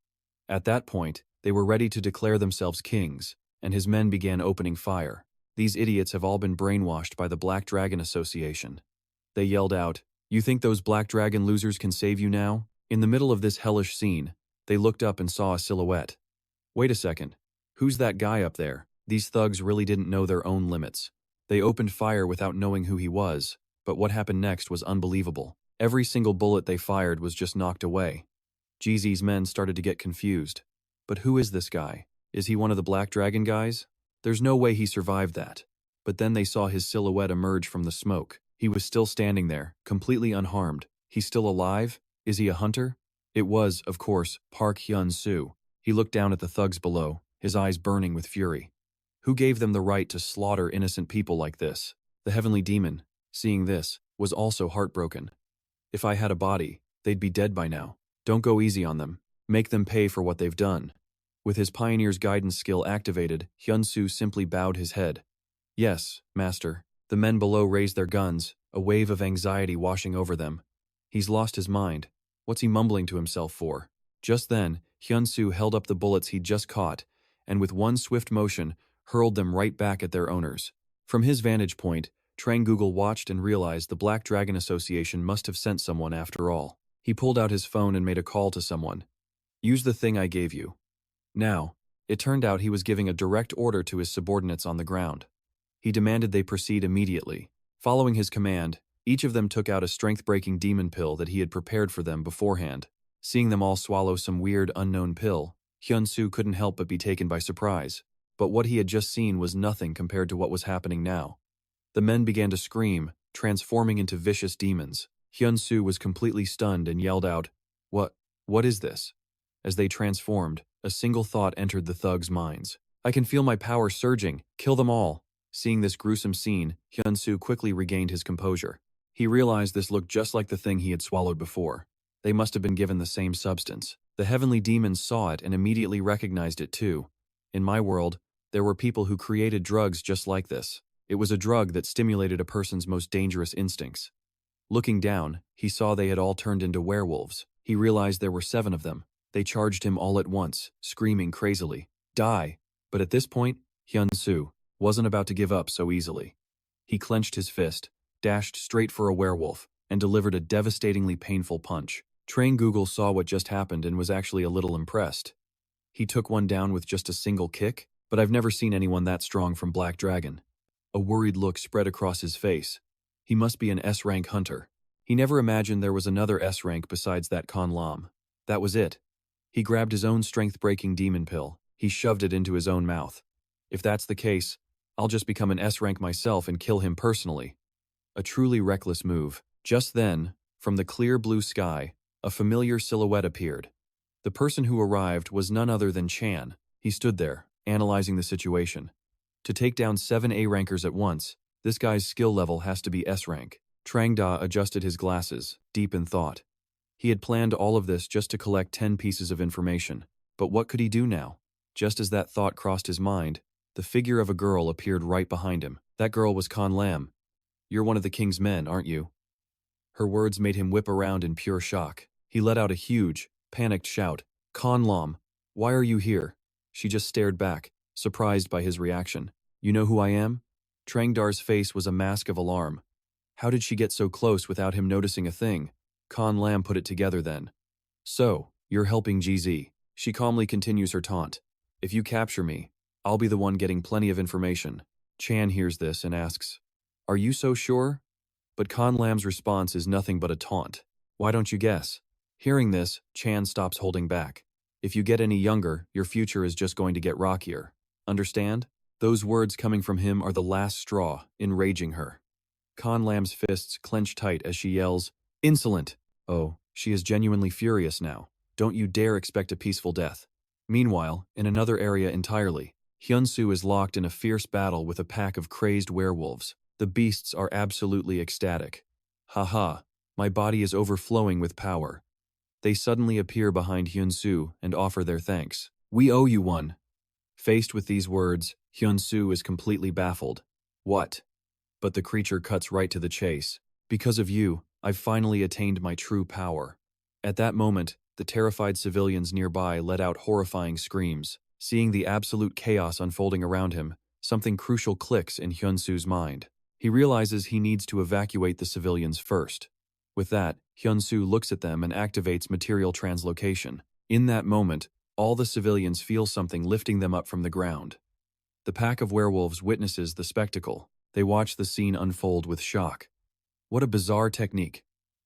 S1: At that point, they were ready to declare themselves kings, and his men began opening fire. These idiots have all been brainwashed by the Black Dragon Association. They yelled out, "You think those Black Dragon losers can save you now?" In the middle of this hellish scene, they looked up and saw a silhouette. Wait a second. Who's that guy up there? These thugs really didn't know their own limits. They opened fire without knowing who he was, but what happened next was unbelievable. Every single bullet they fired was just knocked away. GZ's men started to get confused. But who is this guy? Is he one of the Black Dragon guys? There's no way he survived that. But then they saw his silhouette emerge from the smoke. He was still standing there, completely unharmed. He's still alive? Is he a hunter? It was, of course, Park Hyun-soo. He looked down at the thugs below, his eyes burning with fury. Who gave them the right to slaughter innocent people like this? The heavenly demon, seeing this, was also heartbroken. If I had a body, they'd be dead by now. Don't go easy on them. Make them pay for what they've done. With his pioneer's guidance skill activated, Hyun-soo simply bowed his head. "Yes, master." The men below raised their guns, a wave of anxiety washing over them. He's lost his mind. What's he mumbling to himself for? Just then, Hyun-soo held up the bullets he'd just caught, and with one swift motion, hurled them right back at their owners. From his vantage point, Google watched and realized the Black Dragon Association must have sent someone after all. He pulled out his phone and made a call to someone. "Use the thing I gave you." Now, it turned out he was giving a direct order to his subordinates on the ground. He demanded they proceed immediately. Following his command, each of them took out a strength-breaking demon pill that he had prepared for them beforehand. Seeing them all swallow some weird, unknown pill, Hyun-soo couldn't help but be taken by surprise. But what he had just seen was nothing compared to what was happening now. The men began to scream, transforming into vicious demons. Hyun-soo was completely stunned and yelled out, What is this?" As they transformed, a single thought entered the thugs' minds. "I can feel my power surging. Kill them all." Seeing this gruesome scene, Hyun-soo quickly regained his composure. He realized this looked just like the thing he had swallowed before. They must have been given the same substance. The heavenly demons saw it and immediately recognized it too. In my world, there were people who created drugs just like this. It was a drug that stimulated a person's most dangerous instincts. Looking down, he saw they had all turned into werewolves. He realized there were 7 of them. They charged him all at once, screaming crazily, "Die!" But at this point, Hyun-soo wasn't about to give up so easily. He clenched his fist, dashed straight for a werewolf, and delivered a devastatingly painful punch. Google saw what just happened and was actually a little impressed. He took one down with just a single kick, but I've never seen anyone that strong from Black Dragon. A worried look spread across his face. He must be an S-rank hunter. He never imagined there was another S-rank besides that Con Lam. That was it. He grabbed his own strength-breaking demon pill. He shoved it into his own mouth. If that's the case, I'll just become an S-rank myself and kill him personally. A truly reckless move. Just then, from the clear blue sky, a familiar silhouette appeared. The person who arrived was none other than Chan. He stood there, analyzing the situation. To take down 7 A-rankers at once, this guy's skill level has to be S-rank. Trangda adjusted his glasses, deep in thought. He had planned all of this just to collect 10 pieces of information. But what could he do now? Just as that thought crossed his mind, the figure of a girl appeared right behind him. That girl was Con Lam. "You're one of the king's men, aren't you?" Her words made him whip around in pure shock. He let out a huge, panicked shout. "Con Lam, why are you here?" She just stared back, surprised by his reaction. "You know who I am?" Trangdar's face was a mask of alarm. How did she get so close without him noticing a thing? Con Lam put it together then. "So, you're helping GZ." She calmly continues her taunt. "If you capture me, I'll be the one getting plenty of information." Chan hears this and asks, "Are you so sure?" But Con Lam's response is nothing but a taunt. "Why don't you guess?" Hearing this, Chan stops holding back. "If you get any younger, your future is just going to get rockier. Understand?" Those words coming from him are the last straw, enraging her. Con Lam's fists clench tight as she yells, "Insolent!" Oh, she is genuinely furious now. Don't you dare expect a peaceful death. Meanwhile, in another area entirely, Hyun-soo is locked in a fierce battle with a pack of crazed werewolves. The beasts are absolutely ecstatic. "Haha, my body is overflowing with power." They suddenly appear behind Hyun-soo and offer their thanks. "We owe you one." Faced with these words, Hyun-soo is completely baffled. "What?" But the creature cuts right to the chase. "Because of you, I've finally attained my true power." At that moment, the terrified civilians nearby let out horrifying screams. Seeing the absolute chaos unfolding around him, something crucial clicks in Hyun-soo's mind. He realizes he needs to evacuate the civilians first. With that, Hyun-soo looks at them and activates material translocation. In that moment, all the civilians feel something lifting them up from the ground. The pack of werewolves witnesses the spectacle. They watch the scene unfold with shock. What a bizarre technique.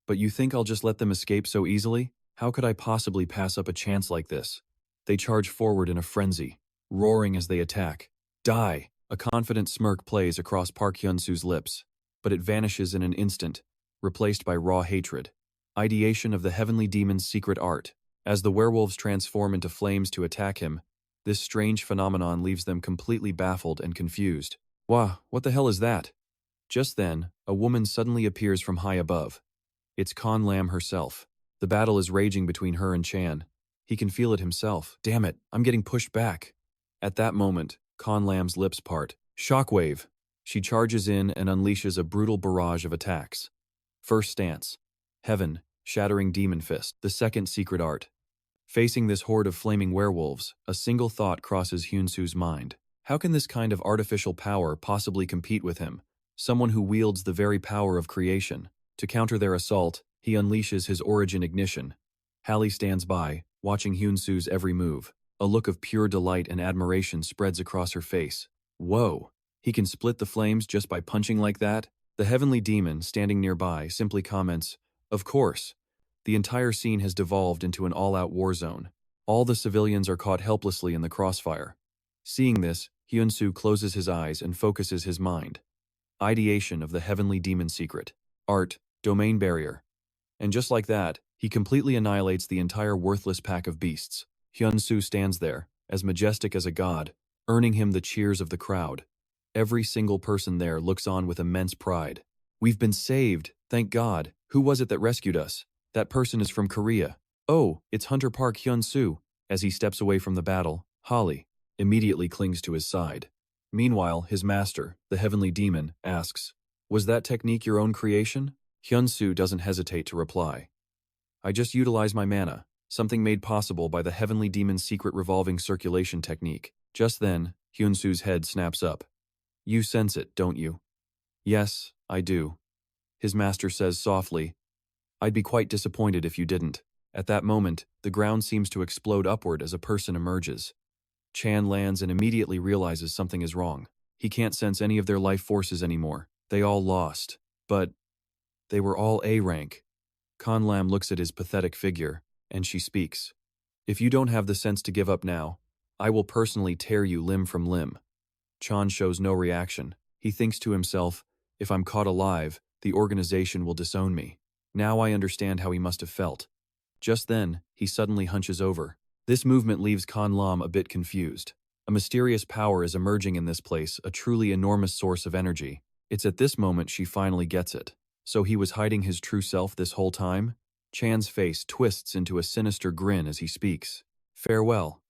S1: But you think I'll just let them escape so easily? How could I possibly pass up a chance like this? They charge forward in a frenzy, roaring as they attack. "Die!" A confident smirk plays across Park Hyun-soo's lips, but it vanishes in an instant, replaced by raw hatred. Ideation of the heavenly demon's secret art. As the werewolves transform into flames to attack him, this strange phenomenon leaves them completely baffled and confused. "Wah, what the hell is that?" Just then, a woman suddenly appears from high above. It's Con Lam herself. The battle is raging between her and Chan. He can feel it himself. "Damn it, I'm getting pushed back." At that moment, Con Lam's lips part. Shockwave! She charges in and unleashes a brutal barrage of attacks. First stance. Heaven, shattering demon fist. The second secret art. Facing this horde of flaming werewolves, a single thought crosses Hyun-soo's mind. How can this kind of artificial power possibly compete with him? Someone who wields the very power of creation. To counter their assault, he unleashes his origin ignition. Hallie stands by, watching Hyun-soo's every move. A look of pure delight and admiration spreads across her face. Whoa! He can split the flames just by punching like that? The heavenly demon, standing nearby, simply comments, "Of course." The entire scene has devolved into an all-out war zone. All the civilians are caught helplessly in the crossfire. Seeing this, Hyun-soo closes his eyes and focuses his mind. Ideation of the heavenly demon secret. Art, domain barrier. And just like that, he completely annihilates the entire worthless pack of beasts. Hyun-soo stands there, as majestic as a god, earning him the cheers of the crowd. Every single person there looks on with immense pride. "We've been saved, thank God. Who was it that rescued us? That person is from Korea. Oh, it's Hunter Park Hyun-soo." As he steps away from the battle, Holly immediately clings to his side. Meanwhile, his master, the heavenly demon, asks, "Was that technique your own creation?" Hyun-soo doesn't hesitate to reply. "I just utilized my mana, something made possible by the heavenly demon's secret revolving circulation technique." Just then, Hyun-soo's head snaps up. "You sense it, don't you?" "Yes, I do." His master says softly, "I'd be quite disappointed if you didn't." At that moment, the ground seems to explode upward as a person emerges. Chan lands and immediately realizes something is wrong. He can't sense any of their life forces anymore. They all lost. But they were all A rank. Conlam looks at his pathetic figure, and she speaks. "If you don't have the sense to give up now, I will personally tear you limb from limb." Chan shows no reaction. He thinks to himself, "If I'm caught alive, the organization will disown me." Now I understand how he must have felt. Just then, he suddenly hunches over. This movement leaves Conlam a bit confused. A mysterious power is emerging in this place, a truly enormous source of energy. It's at this moment she finally gets it. So he was hiding his true self this whole time? Chan's face twists into a sinister grin as he speaks. "Farewell."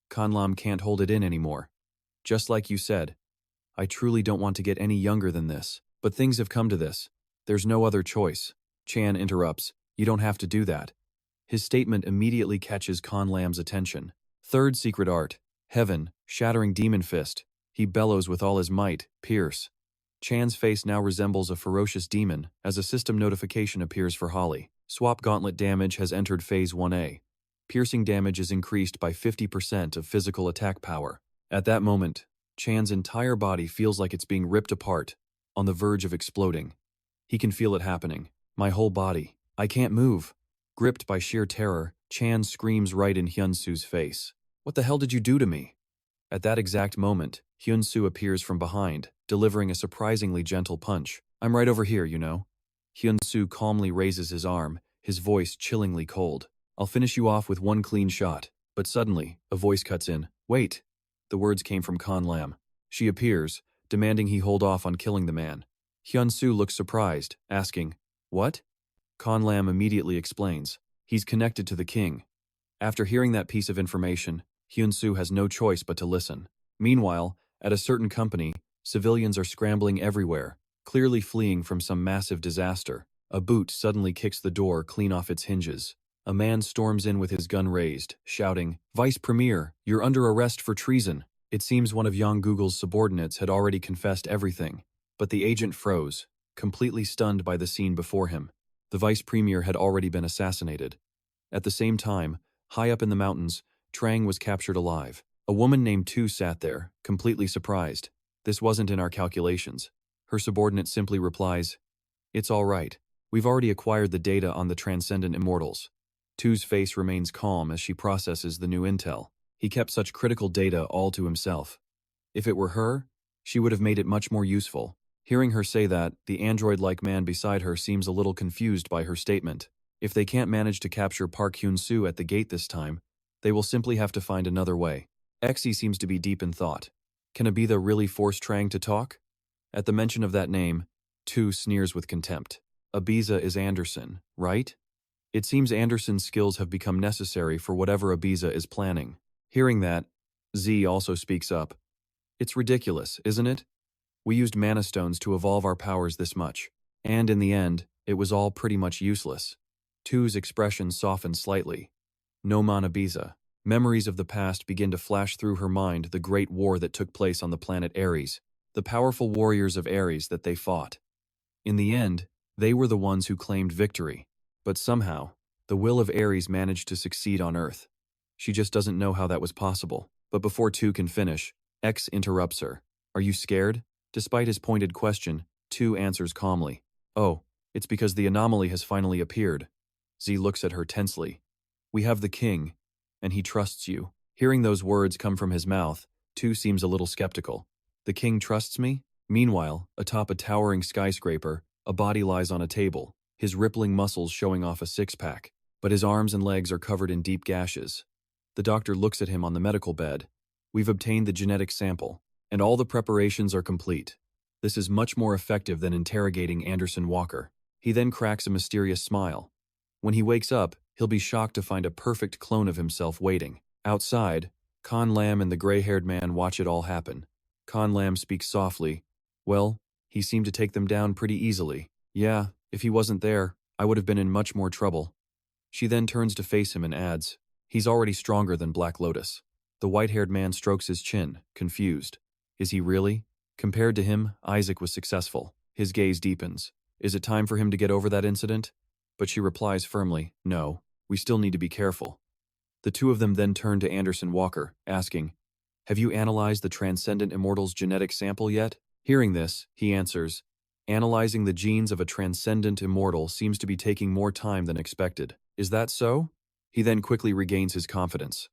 S1: Conlam can't hold it in anymore. "Just like you said, I truly don't want to get any younger than this. But things have come to this. There's no other choice." Chan interrupts, "You don't have to do that." His statement immediately catches Conlam's attention. Third secret art, Heaven, shattering demon fist. He bellows with all his might, pierce. Chan's face now resembles a ferocious demon as a system notification appears for Holly. Swap gauntlet damage has entered phase 1A. Piercing damage is increased by 50% of physical attack power. At that moment, Chan's entire body feels like it's being ripped apart, on the verge of exploding. He can feel it happening. "My whole body. I can't move." Gripped by sheer terror, Chan screams right in Hyun-soo's face. "What the hell did you do to me?" At that exact moment, Hyun-soo appears from behind, delivering a surprisingly gentle punch. "I'm right over here, you know." Hyun-soo calmly raises his arm, his voice chillingly cold. "I'll finish you off with one clean shot." But suddenly, a voice cuts in. "Wait." The words came from Conlam. She appears, demanding he hold off on killing the man. Hyun-soo looks surprised, asking, "What?" Conlam immediately explains. He's connected to the king. After hearing that piece of information, Hyun-soo has no choice but to listen. Meanwhile, at a certain company, civilians are scrambling everywhere, clearly fleeing from some massive disaster. A boot suddenly kicks the door clean off its hinges. A man storms in with his gun raised, shouting, "Vice Premier, you're under arrest for treason." It seems one of Yang Google's subordinates had already confessed everything, but the agent froze, completely stunned by the scene before him. The vice premier had already been assassinated. At the same time, high up in the mountains, Trang was captured alive. A woman named Tu sat there, completely surprised. "This wasn't in our calculations." Her subordinate simply replies, "It's all right. We've already acquired the data on the transcendent immortals." Tu's face remains calm as she processes the new intel. He kept such critical data all to himself. If it were her, she would have made it much more useful. Hearing her say that, the android-like man beside her seems a little confused by her statement. If they can't manage to capture Park Hyun-soo at the gate this time, they will simply have to find another way. Xe seems to be deep in thought. Can Abitha really force Trang to talk? At the mention of that name, Tu sneers with contempt. Abitha is Anderson, right? It seems Anderson's skills have become necessary for whatever Abitha is planning. Hearing that, Z also speaks up. "It's ridiculous, isn't it? We used mana stones to evolve our powers this much. And in the end, it was all pretty much useless." Tu's expression softened slightly. No Manabiza. Memories of the past begin to flash through her mind, the great war that took place on the planet Ares, the powerful warriors of Ares that they fought. In the end, they were the ones who claimed victory. But somehow, the will of Ares managed to succeed on Earth. She just doesn't know how that was possible. But before Tu can finish, X interrupts her. Are you scared? Despite his pointed question, Tu answers calmly. Oh, it's because the anomaly has finally appeared. Z looks at her tensely. We have the king, and he trusts you. Hearing those words come from his mouth, Tu seems a little skeptical. The king trusts me? Meanwhile, atop a towering skyscraper, a body lies on a table, his rippling muscles showing off a six-pack, but his arms and legs are covered in deep gashes. The doctor looks at him on the medical bed. We've obtained the genetic sample, and all the preparations are complete. This is much more effective than interrogating Anderson Walker. He then cracks a mysterious smile. When he wakes up, he'll be shocked to find a perfect clone of himself waiting. Outside, Con Lam and the gray-haired man watch it all happen. Con Lam speaks softly. Well, he seemed to take them down pretty easily. Yeah, if he wasn't there, I would have been in much more trouble. She then turns to face him and adds, he's already stronger than Black Lotus. The white-haired man strokes his chin, confused. Is he really? Compared to him, Isaac was successful. His gaze deepens. Is it time for him to get over that incident? But she replies firmly, no, we still need to be careful. The two of them then turn to Anderson Walker, asking, have you analyzed the Transcendent Immortal's genetic sample yet? Hearing this, he answers, analyzing the genes of a Transcendent Immortal seems to be taking more time than expected. Is that so? He then quickly regains his confidence.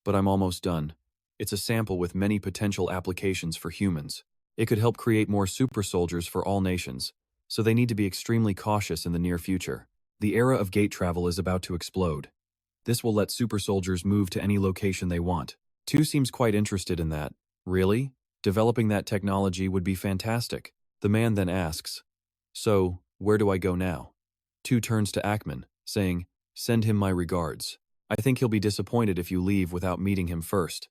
S1: But I'm almost done. It's a sample with many potential applications for humans. It could help create more super soldiers for all nations, so they need to be extremely cautious in the near future. The era of gate travel is about to explode. This will let super soldiers move to any location they want. Tu seems quite interested in that. Really? Developing that technology would be fantastic. The man then asks, so, where do I go now? Tu turns to Ackman, saying, send him my regards. I think he'll be disappointed if you leave without meeting him first.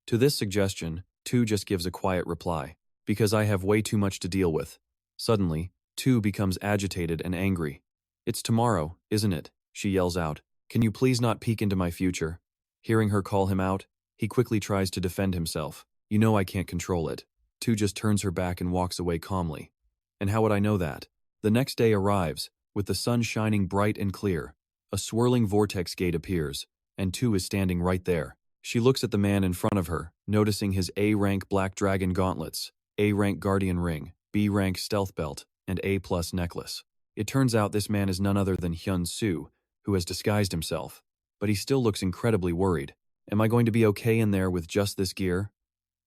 S1: To this suggestion, Tu just gives a quiet reply, because I have way too much to deal with. Suddenly, Tu becomes agitated and angry. It's tomorrow, isn't it? She yells out. Can you please not peek into my future? Hearing her call him out, he quickly tries to defend himself. You know I can't control it. Tu just turns her back and walks away calmly. And how would I know that? The next day arrives, with the sun shining bright and clear. A swirling vortex gate appears, and Tu is standing right there. She looks at the man in front of her, noticing his A-rank Black Dragon gauntlets, A-rank Guardian ring, B-rank stealth belt, and A+ necklace. It turns out this man is none other than Hyun-soo, who has disguised himself. But he still looks incredibly worried. Am I going to be okay in there with just this gear?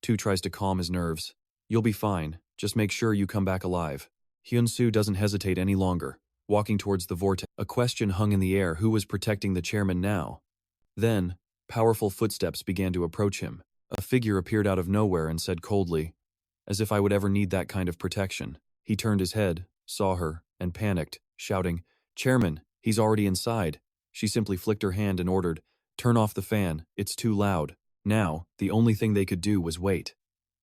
S1: Tu tries to calm his nerves. You'll be fine, just make sure you come back alive. Hyun-soo doesn't hesitate any longer, walking towards the vortex. A question hung in the air: who was protecting the chairman now? Then, powerful footsteps began to approach him. A figure appeared out of nowhere and said coldly, as if I would ever need that kind of protection. He turned his head, saw her, and panicked, shouting, Chairman, he's already inside. She simply flicked her hand and ordered, turn off the fan, it's too loud. Now, the only thing they could do was wait.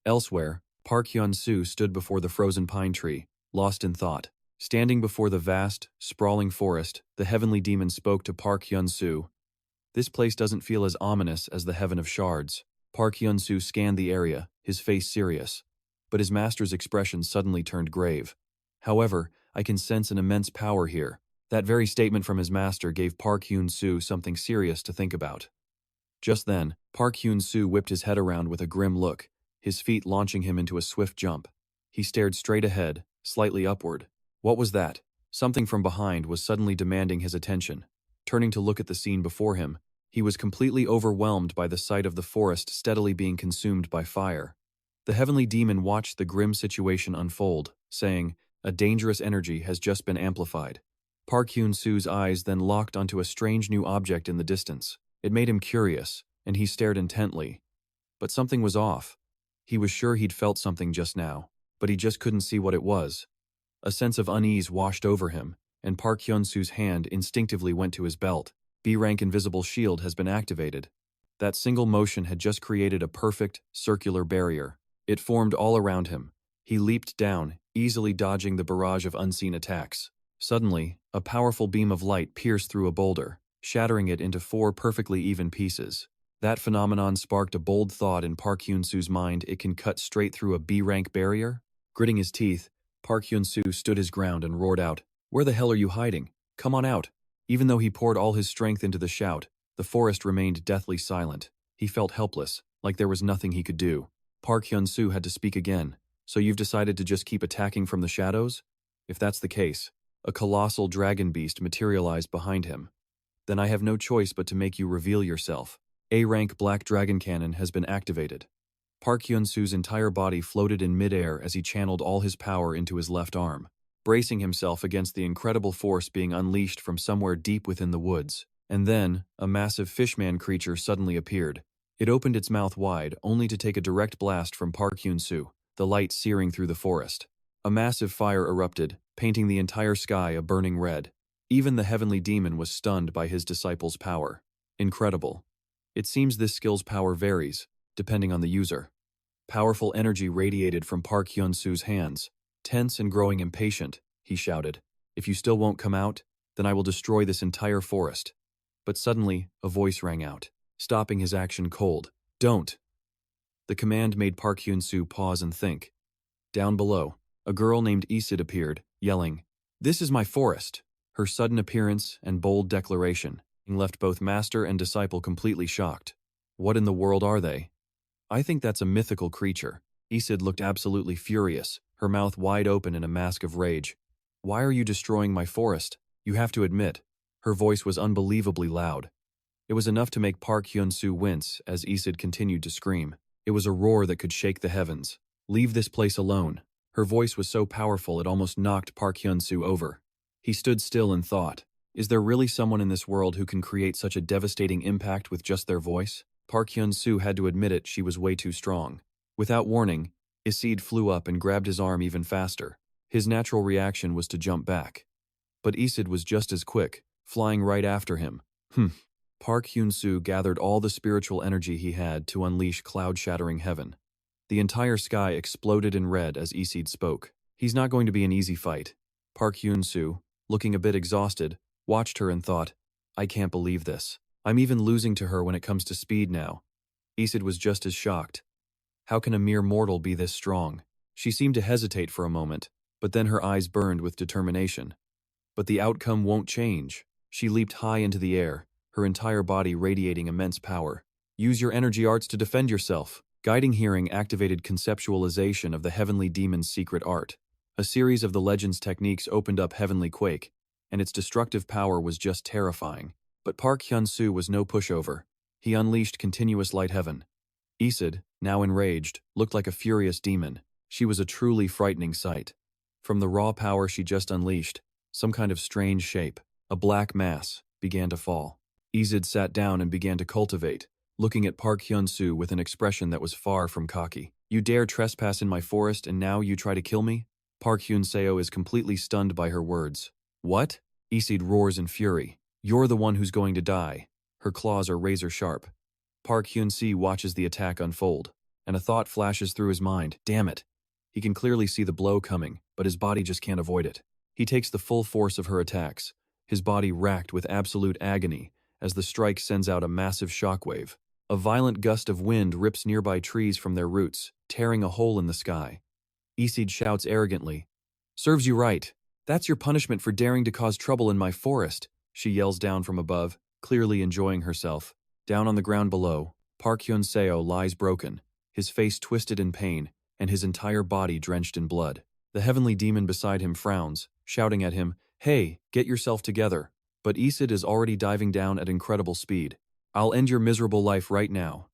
S1: Elsewhere, Park Hyun-soo stood before the frozen pine tree, lost in thought. Standing before the vast, sprawling forest, the heavenly demon spoke to Park Hyun-soo. This place doesn't feel as ominous as the Heaven of Shards. Park Hyun-soo scanned the area, his face serious. But his master's expression suddenly turned grave. However, I can sense an immense power here. That very statement from his master gave Park Hyun-soo something serious to think about. Just then, Park Hyun-soo whipped his head around with a grim look, his feet launching him into a swift jump. He stared straight ahead, slightly upward. What was that? Something from behind was suddenly demanding his attention. Turning to look at the scene before him, he was completely overwhelmed by the sight of the forest steadily being consumed by fire. The heavenly demon watched the grim situation unfold, saying, a dangerous energy has just been amplified. Park Hyun-soo's eyes then locked onto a strange new object in the distance. It made him curious, and he stared intently. But something was off. He was sure he'd felt something just now, but he just couldn't see what it was. A sense of unease washed over him, and Park Hyun-soo's hand instinctively went to his belt. B-rank invisible shield has been activated. That single motion had just created a perfect, circular barrier. It formed all around him. He leaped down, easily dodging the barrage of unseen attacks. Suddenly, a powerful beam of light pierced through a boulder, shattering it into 4 perfectly even pieces. That phenomenon sparked a bold thought in Park Hyun-soo's mind. It can cut straight through a B-rank barrier? Gritting his teeth, Park Hyun-soo stood his ground and roared out, "Where the hell are you hiding? Come on out." Even though he poured all his strength into the shout, the forest remained deathly silent. He felt helpless, like there was nothing he could do. Park Hyun-soo had to speak again. "So you've decided to just keep attacking from the shadows?" If that's the case, a colossal dragon beast materialized behind him. "Then I have no choice but to make you reveal yourself. A-rank Black Dragon Cannon has been activated." Park Hyun-soo's entire body floated in midair as he channeled all his power into his left arm, bracing himself against the incredible force being unleashed from somewhere deep within the woods. And then, a massive fishman creature suddenly appeared. It opened its mouth wide, only to take a direct blast from Park Hyun-soo, the light searing through the forest. A massive fire erupted, painting the entire sky a burning red. Even the heavenly demon was stunned by his disciple's power. Incredible. It seems this skill's power varies, depending on the user. Powerful energy radiated from Park Hyun-soo's hands. Tense and growing impatient, he shouted, "If you still won't come out, then I will destroy this entire forest." But suddenly, a voice rang out, stopping his action cold. "Don't!" The command made Park Hyun-soo pause and think. Down below, a girl named Isid appeared, yelling, "This is my forest." Her sudden appearance and bold declaration left both master and disciple completely shocked. What in the world are they? "I think that's a mythical creature." Isid looked absolutely furious, her mouth wide open in a mask of rage. "Why are you destroying my forest? You have to admit." Her voice was unbelievably loud. It was enough to make Park Hyun-soo wince as Isid continued to scream. It was a roar that could shake the heavens. "Leave this place alone." Her voice was so powerful it almost knocked Park Hyun-soo over. He stood still and thought, is there really someone in this world who can create such a devastating impact with just their voice? Park Hyun-soo had to admit it, she was way too strong. Without warning, Isid flew up and grabbed his arm even faster. His natural reaction was to jump back. But Isid was just as quick, flying right after him. Park Hyun-soo gathered all the spiritual energy he had to unleash cloud-shattering heaven. The entire sky exploded in red as Isid spoke. "He's not going to be an easy fight." Park Hyun-soo, looking a bit exhausted, watched her and thought, "I can't believe this. I'm even losing to her when it comes to speed now." Isid was just as shocked. How can a mere mortal be this strong? She seemed to hesitate for a moment, but then her eyes burned with determination. But the outcome won't change. She leaped high into the air, her entire body radiating immense power. "Use your energy arts to defend yourself." Guiding hearing activated conceptualization of the heavenly demon's secret art. A series of the legend's techniques opened up Heavenly Quake, and its destructive power was just terrifying. But Park Hyun-soo was no pushover. He unleashed continuous light heaven. Isid, now enraged, looked like a furious demon. She was a truly frightening sight. From the raw power she just unleashed, some kind of strange shape, a black mass, began to fall. Isid sat down and began to cultivate, looking at Park Hyun-soo with an expression that was far from cocky. "You dare trespass in my forest and now you try to kill me?" Park Hyun-seo is completely stunned by her words. "What?" Isid roars in fury. "You're the one who's going to die." Her claws are razor sharp. Park Hyun-seo watches the attack unfold, and a thought flashes through his mind. Damn it. He can clearly see the blow coming, but his body just can't avoid it. He takes the full force of her attacks, his body racked with absolute agony as the strike sends out a massive shockwave. A violent gust of wind rips nearby trees from their roots, tearing a hole in the sky. Isid shouts arrogantly, "Serves you right. That's your punishment for daring to cause trouble in my forest," she yells down from above, clearly enjoying herself. Down on the ground below, Park Hyun-seo lies broken, his face twisted in pain, and his entire body drenched in blood. The heavenly demon beside him frowns, shouting at him, "Hey, get yourself together." But Isid is already diving down at incredible speed. "I'll end your miserable life right now."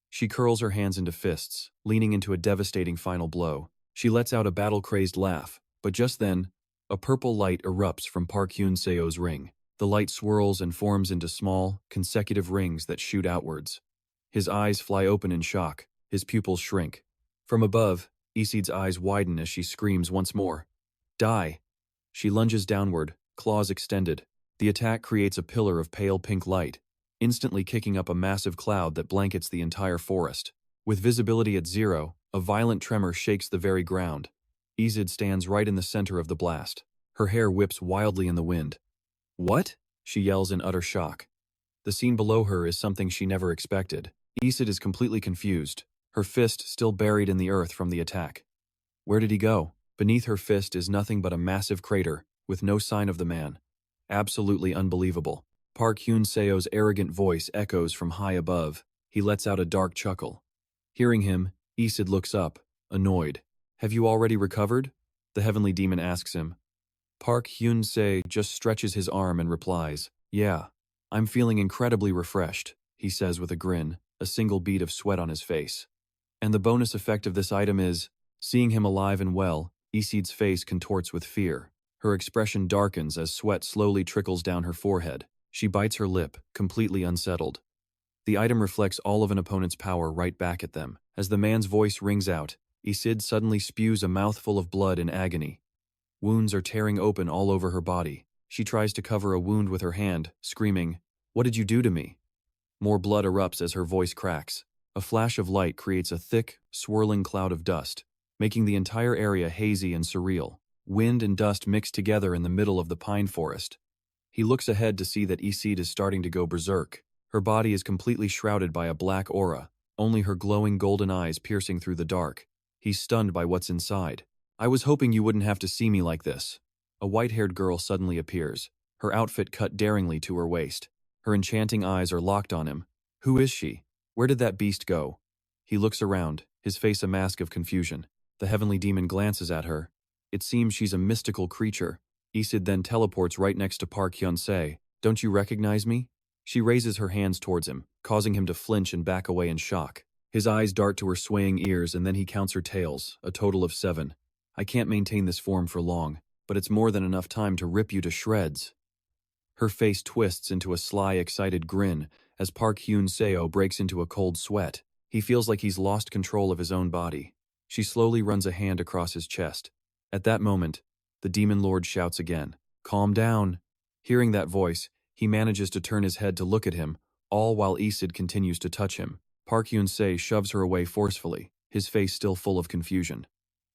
S1: She curls her hands into fists, leaning into a devastating final blow. She lets out a battle-crazed laugh, but just then, a purple light erupts from Park Hyun-seo's ring. The light swirls and forms into small, consecutive rings that shoot outwards. His eyes fly open in shock, his pupils shrink. From above, Isid's eyes widen as she screams once more. "Die!" She lunges downward, claws extended. The attack creates a pillar of pale pink light, instantly kicking up a massive cloud that blankets the entire forest. With visibility at zero, a violent tremor shakes the very ground. Isid stands right in the center of the blast. Her hair whips wildly in the wind. "What?" she yells in utter shock. The scene below her is something she never expected. Isid is completely confused, her fist still buried in the earth from the attack. Where did he go? Beneath her fist is nothing but a massive crater, with no sign of the man. Absolutely unbelievable. Park Hyun-seo's arrogant voice echoes from high above. He lets out a dark chuckle. Hearing him, Isid looks up, annoyed. Have you already recovered? The heavenly demon asks him. Park Hyun-seo just stretches his arm and replies, Yeah, I'm feeling incredibly refreshed, he says with a grin, a single bead of sweat on his face. And the bonus effect of this item is, seeing him alive and well, Isid's face contorts with fear. Her expression darkens as sweat slowly trickles down her forehead. She bites her lip, completely unsettled. The item reflects all of an opponent's power right back at them. As the man's voice rings out, Isid suddenly spews a mouthful of blood in agony. Wounds are tearing open all over her body. She tries to cover a wound with her hand, screaming, What did you do to me? More blood erupts as her voice cracks. A flash of light creates a thick, swirling cloud of dust, making the entire area hazy and surreal. Wind and dust mix together in the middle of the pine forest. He looks ahead to see that Isid is starting to go berserk. Her body is completely shrouded by a black aura, only her glowing golden eyes piercing through the dark. He's stunned by what's inside. I was hoping you wouldn't have to see me like this. A white-haired girl suddenly appears, her outfit cut daringly to her waist. Her enchanting eyes are locked on him. Who is she? Where did that beast go? He looks around, his face a mask of confusion. The heavenly demon glances at her. It seems she's a mystical creature. Isid then teleports right next to Park Hyun-seo. Don't you recognize me? She raises her hands towards him, causing him to flinch and back away in shock. His eyes dart to her swaying ears and then he counts her tails, a total of 7. I can't maintain this form for long, but it's more than enough time to rip you to shreds. Her face twists into a sly, excited grin as Park Hyun-seo breaks into a cold sweat. He feels like he's lost control of his own body. She slowly runs a hand across his chest. At that moment, the demon lord shouts again, Calm down. Hearing that voice, he manages to turn his head to look at him, all while Isid continues to touch him. Park Hyun-seo shoves her away forcefully, his face still full of confusion.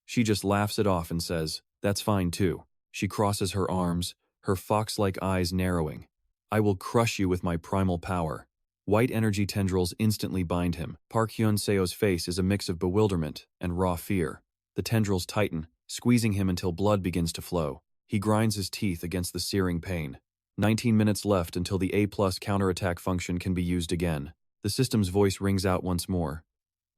S1: She just laughs it off and says, That's fine too. She crosses her arms, her fox-like eyes narrowing. I will crush you with my primal power. White energy tendrils instantly bind him. Park Hyun-seo's face is a mix of bewilderment and raw fear. The tendrils tighten, squeezing him until blood begins to flow. He grinds his teeth against the searing pain. 19 minutes left until the A+ counterattack function can be used again. The system's voice rings out once more.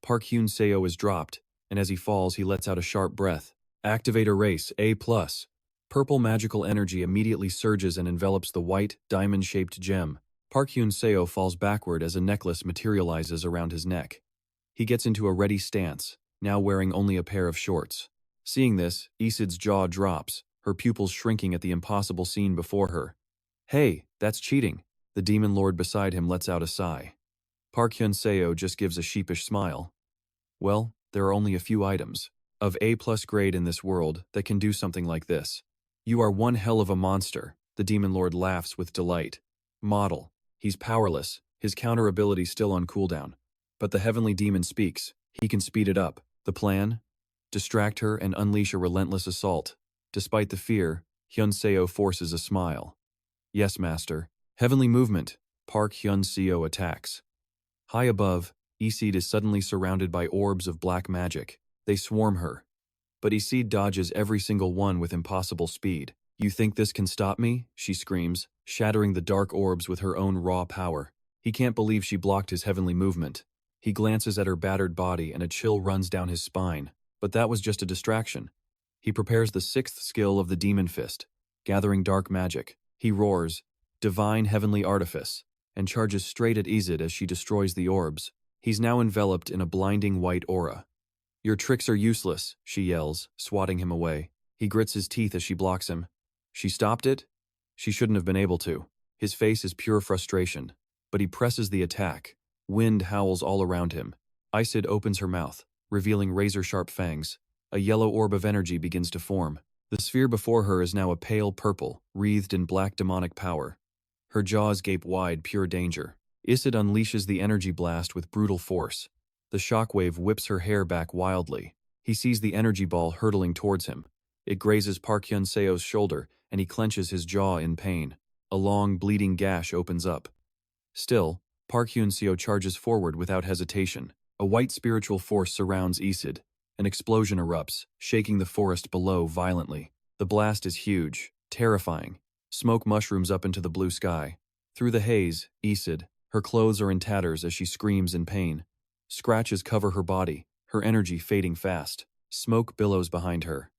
S1: Park Hyun-seo is dropped, and as he falls he lets out a sharp breath. Activate erase, A+. Purple magical energy immediately surges and envelops the white, diamond-shaped gem. Park Hyun-seo falls backward as a necklace materializes around his neck. He gets into a ready stance, now wearing only a pair of shorts. Seeing this, Isid's jaw drops, her pupils shrinking at the impossible scene before her. Hey, that's cheating. The demon lord beside him lets out a sigh. Park Hyun-seo just gives a sheepish smile. Well, there are only a few items of A+ grade in this world that can do something like this. You are one hell of a monster, the demon lord laughs with delight. Model. He's powerless, his counter ability still on cooldown. But the heavenly demon speaks. He can speed it up. The plan? Distract her and unleash a relentless assault. Despite the fear, Hyun-seo forces a smile. Yes, master. Heavenly movement. Park Hyun-seo attacks. High above, Isid is suddenly surrounded by orbs of black magic. They swarm her. But Isid dodges every single one with impossible speed. You think this can stop me? She screams, shattering the dark orbs with her own raw power. He can't believe she blocked his heavenly movement. He glances at her battered body and a chill runs down his spine. But that was just a distraction. He prepares the 6th skill of the Demon Fist, gathering dark magic. He roars, Divine Heavenly Artifice, and charges straight at Isid as she destroys the orbs. He's now enveloped in a blinding white aura. Your tricks are useless, she yells, swatting him away. He grits his teeth as she blocks him. She stopped it? She shouldn't have been able to. His face is pure frustration. But he presses the attack. Wind howls all around him. Isid opens her mouth, revealing razor-sharp fangs. A yellow orb of energy begins to form. The sphere before her is now a pale purple, wreathed in black demonic power. Her jaws gape wide, pure danger. Isid unleashes the energy blast with brutal force. The shockwave whips her hair back wildly. He sees the energy ball hurtling towards him. It grazes Park Hyun-seo's shoulder, and he clenches his jaw in pain. A long, bleeding gash opens up. Still, Park Hyun-soo charges forward without hesitation. A white spiritual force surrounds Isid. An explosion erupts, shaking the forest below violently. The blast is huge, terrifying. Smoke mushrooms up into the blue sky. Through the haze, Isid, her clothes are in tatters as she screams in pain. Scratches cover her body, her energy fading fast. Smoke billows behind her.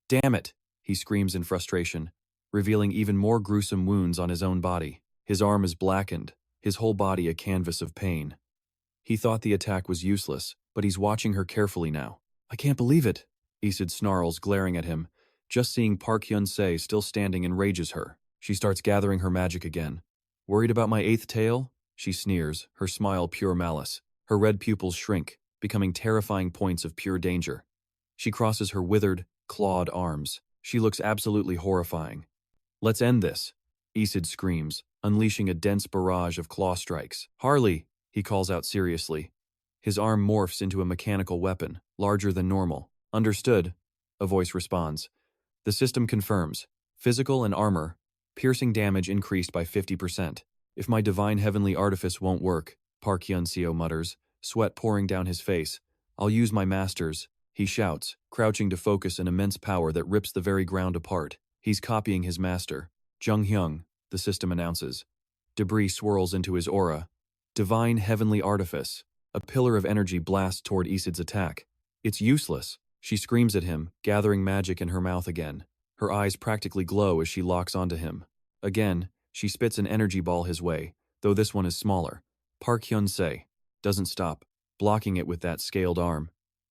S1: "Damn it!" he screams in frustration, revealing even more gruesome wounds on his own body. His arm is blackened, his whole body a canvas of pain. He thought the attack was useless, but he's watching her carefully now. "I can't believe it," Isid snarls, glaring at him. Just seeing Park Hyun-soo still standing enrages her. She starts gathering her magic again. "Worried about my eighth tail?" She sneers, her smile pure malice. Her red pupils shrink, becoming terrifying points of pure danger. She crosses her withered, clawed arms. She looks absolutely horrifying. "Let's end this," Isid screams, unleashing a dense barrage of claw strikes. "Harley," he calls out seriously. His arm morphs into a mechanical weapon, larger than normal. "Understood," a voice responds. The system confirms. Physical and armor. Piercing damage increased by 50%. "If my divine heavenly artifice won't work," Park Hyun-soo mutters, sweat pouring down his face, "I'll use my master's," he shouts, crouching to focus an immense power that rips the very ground apart. He's copying his master. "Jung-hyung," the system announces. Debris swirls into his aura. Divine heavenly artifice. A pillar of energy blasts toward Isid's attack. "It's useless," she screams at him, gathering magic in her mouth again. Her eyes practically glow as she locks onto him. Again, she spits an energy ball his way, though this one is smaller. Park Hyun-soo doesn't stop, blocking it with that scaled arm.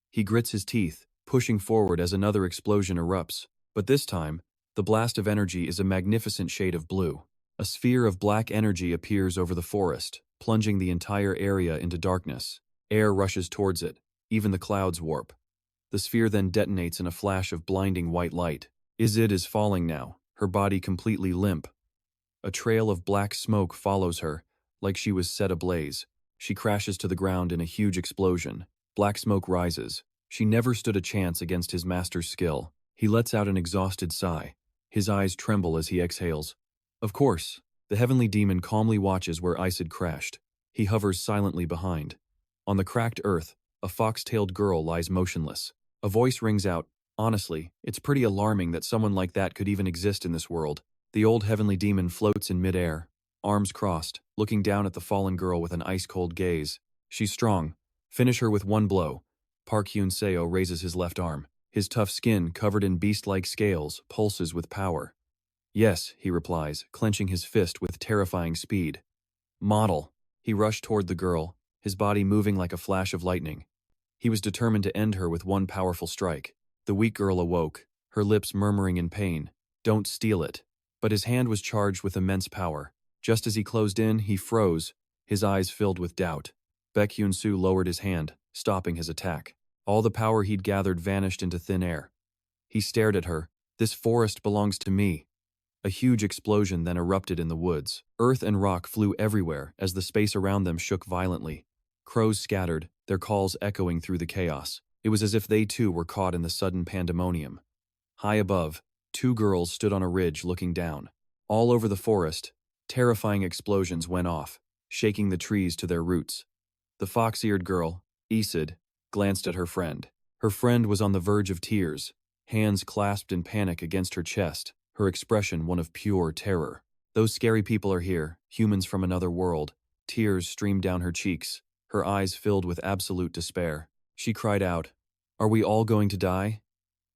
S1: He grits his teeth, pushing forward as another explosion erupts. But this time, the blast of energy is a magnificent shade of blue. A sphere of black energy appears over the forest, plunging the entire area into darkness. Air rushes towards it, even the clouds warp. The sphere then detonates in a flash of blinding white light. Isid is falling now, her body completely limp. A trail of black smoke follows her, like she was set ablaze. She crashes to the ground in a huge explosion. Black smoke rises. She never stood a chance against his master's skill. He lets out an exhausted sigh. His eyes tremble as he exhales. Of course, the heavenly demon calmly watches where Isid crashed. He hovers silently behind. On the cracked earth, a fox-tailed girl lies motionless. A voice rings out, "Honestly, it's pretty alarming that someone like that could even exist in this world." The old heavenly demon floats in midair, arms crossed, looking down at the fallen girl with an ice-cold gaze. "She's strong. Finish her with one blow." Park Hyun-soo raises his left arm. His tough skin, covered in beast-like scales, pulses with power. "Yes," he replies, clenching his fist with terrifying speed. "Model." He rushed toward the girl, his body moving like a flash of lightning. He was determined to end her with one powerful strike. The weak girl awoke, her lips murmuring in pain. "Don't steal it." But his hand was charged with immense power. Just as he closed in, he froze, his eyes filled with doubt. Baek Hyun-soo lowered his hand, stopping his attack. All the power he'd gathered vanished into thin air. He stared at her. "This forest belongs to me." A huge explosion then erupted in the woods. Earth and rock flew everywhere as the space around them shook violently. Crows scattered, their calls echoing through the chaos. It was as if they too were caught in the sudden pandemonium. High above, two girls stood on a ridge looking down. All over the forest, terrifying explosions went off, shaking the trees to their roots. The fox-eared girl, Isid, glanced at her friend. Her friend was on the verge of tears, hands clasped in panic against her chest, her expression one of pure terror. "Those scary people are here, humans from another world." Tears streamed down her cheeks, her eyes filled with absolute despair. She cried out, "Are we all going to die?"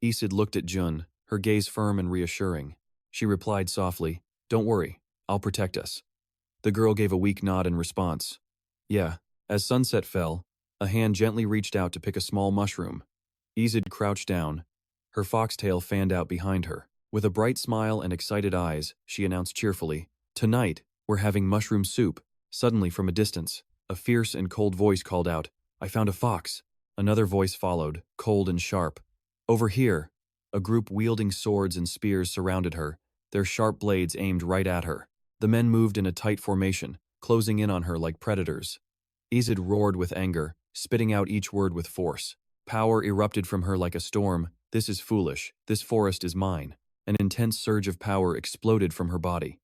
S1: Isid looked at Jun, her gaze firm and reassuring. She replied softly, "Don't worry, I'll protect us." The girl gave a weak nod in response. "Yeah." As sunset fell, a hand gently reached out to pick a small mushroom. Isid crouched down, her foxtail fanned out behind her. With a bright smile and excited eyes, she announced cheerfully, "Tonight, we're having mushroom soup." Suddenly, from a distance, a fierce and cold voice called out, "I found a fox." Another voice followed, cold and sharp. "Over here." A group wielding swords and spears surrounded her, their sharp blades aimed right at her. The men moved in a tight formation, closing in on her like predators. Isid roared with anger, spitting out each word with force. Power erupted from her like a storm. "This is foolish. This forest is mine." An intense surge of power exploded from her body.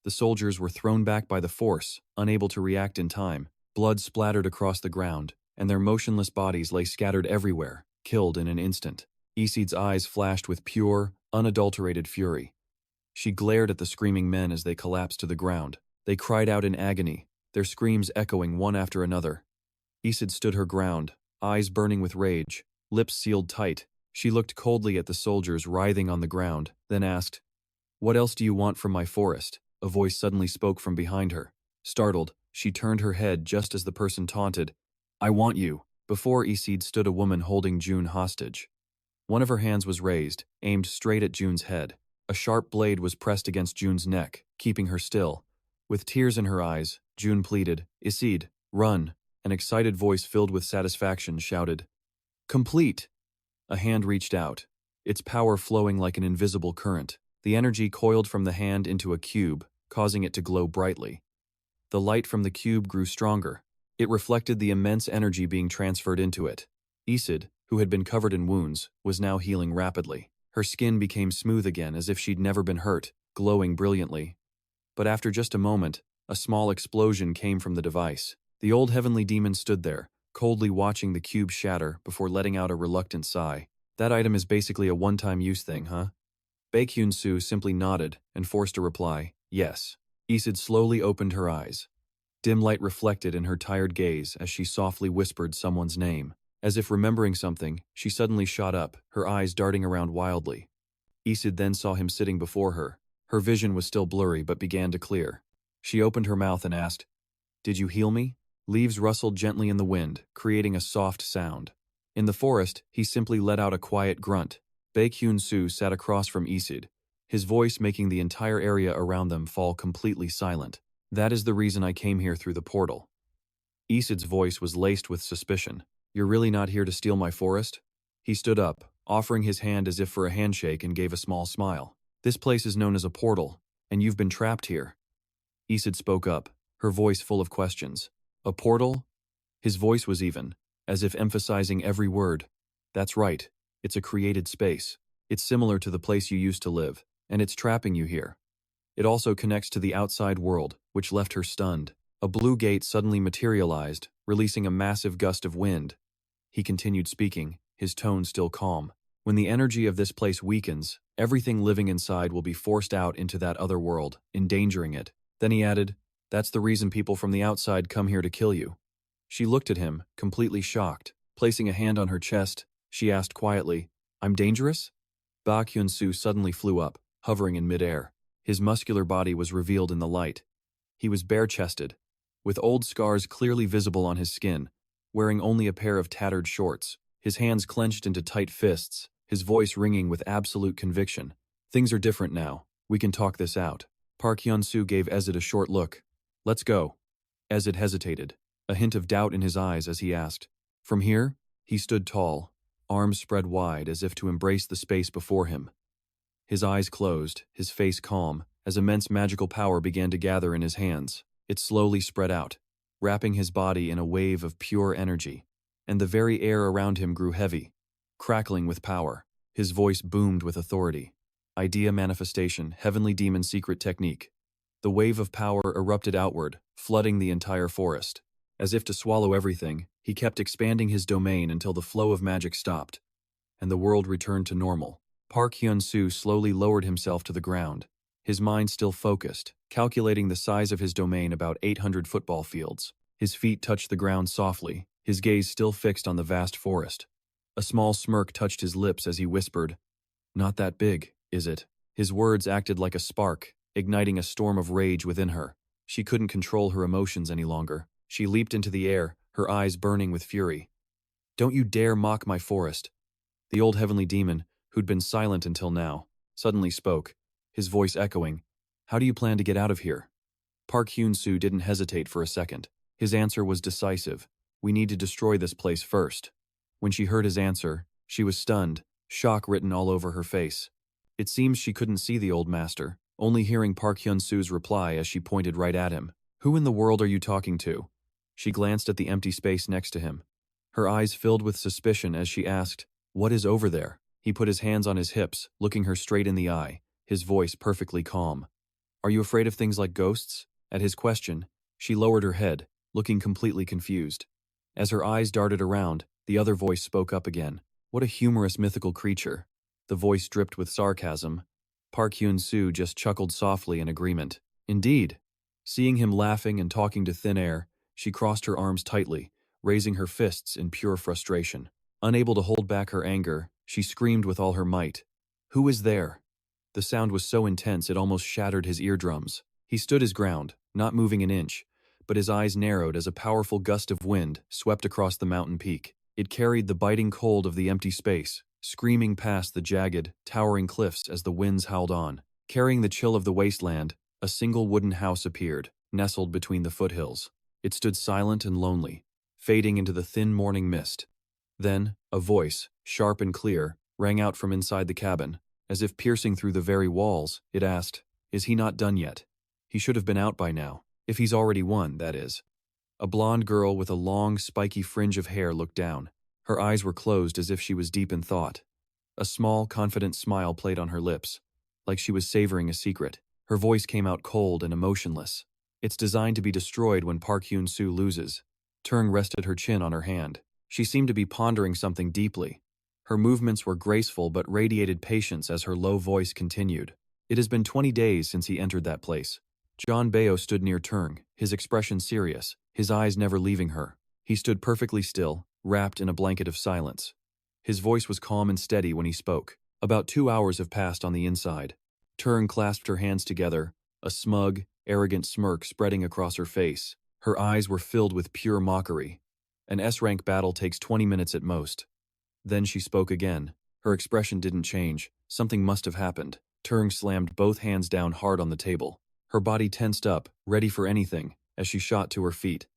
S1: The soldiers were thrown back by the force, unable to react in time. Blood splattered across the ground, and their motionless bodies lay scattered everywhere, killed in an instant. Isid's eyes flashed with pure, unadulterated fury. She glared at the screaming men as they collapsed to the ground. They cried out in agony, their screams echoing one after another. Isid stood her ground, eyes burning with rage, lips sealed tight. She looked coldly at the soldiers writhing on the ground, then asked, "What else do you want from my forest?" A voice suddenly spoke from behind her. Startled, she turned her head just as the person taunted, "I want you." Before Isid stood a woman holding June hostage. One of her hands was raised, aimed straight at June's head. A sharp blade was pressed against June's neck, keeping her still. With tears in her eyes, June pleaded, "Isid, run." An excited voice filled with satisfaction shouted, "Complete!" A hand reached out, its power flowing like an invisible current. The energy coiled from the hand into a cube, causing it to glow brightly. The light from the cube grew stronger. It reflected the immense energy being transferred into it. Isid, who had been covered in wounds, was now healing rapidly. Her skin became smooth again as if she'd never been hurt, glowing brilliantly. But after just a moment, a small explosion came from the device. The old heavenly demon stood there, coldly watching the cube shatter before letting out a reluctant sigh. "That item is basically a one-time use thing, huh?" Hyun-soo simply nodded and forced a reply, "Yes." Isid slowly opened her eyes. Dim light reflected in her tired gaze as she softly whispered someone's name. As if remembering something, she suddenly shot up, her eyes darting around wildly. Isid then saw him sitting before her. Her vision was still blurry but began to clear. She opened her mouth and asked, "Did you heal me?" Leaves rustled gently in the wind, creating a soft sound. In the forest, he simply let out a quiet grunt. Hyun-soo sat across from Isid, his voice making the entire area around them fall completely silent. "That is the reason I came here through the portal." Isid's voice was laced with suspicion. "You're really not here to steal my forest?" He stood up, offering his hand as if for a handshake, and gave a small smile. "This place is known as a portal, and you've been trapped here." Isid spoke up, her voice full of questions. "A portal?" His voice was even, as if emphasizing every word. "That's right. It's a created space. It's similar to the place you used to live, and it's trapping you here. It also connects to the outside world, which left her stunned." A blue gate suddenly materialized, releasing a massive gust of wind. He continued speaking, his tone still calm. "When the energy of this place weakens, everything living inside will be forced out into that other world, endangering it." Then he added, "That's the reason people from the outside come here to kill you." She looked at him, completely shocked. Placing a hand on her chest, she asked quietly, "I'm dangerous?" Hyun-soo suddenly flew up, hovering in midair. His muscular body was revealed in the light. He was bare-chested, with old scars clearly visible on his skin, wearing only a pair of tattered shorts, his hands clenched into tight fists, his voice ringing with absolute conviction. "Things are different now. We can talk this out." Hyun-soo gave Isid a short look. "Let's go." Isid hesitated, a hint of doubt in his eyes as he asked, "From here?" He stood tall, arms spread wide as if to embrace the space before him. His eyes closed, his face calm, as immense magical power began to gather in his hands. It slowly spread out, wrapping his body in a wave of pure energy, and the very air around him grew heavy, crackling with power. His voice boomed with authority. "Idea manifestation, heavenly demon secret technique." The wave of power erupted outward, flooding the entire forest. As if to swallow everything, he kept expanding his domain until the flow of magic stopped, and the world returned to normal. Hyun-soo slowly lowered himself to the ground, his mind still focused, calculating the size of his domain about 800 football fields. His feet touched the ground softly, his gaze still fixed on the vast forest. A small smirk touched his lips as he whispered, "Not that big, is it?" His words acted like a spark, igniting a storm of rage within her. She couldn't control her emotions any longer. She leaped into the air, her eyes burning with fury. "Don't you dare mock my forest." The old heavenly demon, who'd been silent until now, suddenly spoke, his voice echoing, "How do you plan to get out of here?" Hyun-soo didn't hesitate for a second. His answer was decisive. "We need to destroy this place first." When she heard his answer, she was stunned, shock written all over her face. It seems she couldn't see the old master, only hearing Hyun-soo's reply as she pointed right at him. "Who in the world are you talking to?" She glanced at the empty space next to him. Her eyes filled with suspicion as she asked, "What is over there?" He put his hands on his hips, looking her straight in the eye, his voice perfectly calm. Are you afraid of things like ghosts? At his question, she lowered her head, looking completely confused. As her eyes darted around, the other voice spoke up again. What a humorous mythical creature. The voice dripped with sarcasm. Park Hyun-soo just chuckled softly in agreement. Indeed. Seeing him laughing and talking to thin air, she crossed her arms tightly, raising her fists in pure frustration. Unable to hold back her anger, she screamed with all her might. Who is there? The sound was so intense it almost shattered his eardrums. He stood his ground, not moving an inch, but his eyes narrowed as a powerful gust of wind swept across the mountain peak. It carried the biting cold of the empty space, screaming past the jagged, towering cliffs as the winds howled on. Carrying the chill of the wasteland, a single wooden house appeared, nestled between the foothills. It stood silent and lonely, fading into the thin morning mist. Then, a voice, sharp and clear, rang out from inside the cabin. As if piercing through the very walls, it asked, "Is he not done yet? He should have been out by now. If he's already won, that is." A blonde girl with a long, spiky fringe of hair looked down. Her eyes were closed as if she was deep in thought. A small, confident smile played on her lips, like she was savoring a secret. Her voice came out cold and emotionless. It's designed to be destroyed when Park Hyun-soo loses. Turng rested her chin on her hand. She seemed to be pondering something deeply. Her movements were graceful but radiated patience as her low voice continued. It has been 20 days since he entered that place. John Baio stood near Turng, his expression serious, his eyes never leaving her. He stood perfectly still, wrapped in a blanket of silence. His voice was calm and steady when he spoke. About 2 hours have passed on the inside. Turng clasped her hands together, a smug, arrogant smirk spreading across her face. Her eyes were filled with pure mockery. An S-rank battle takes 20 minutes at most. Then she spoke again. Her expression didn't change. Something must have happened. Turng slammed both hands down hard on the table. Her body tensed up, ready for anything, as she shot to her feet.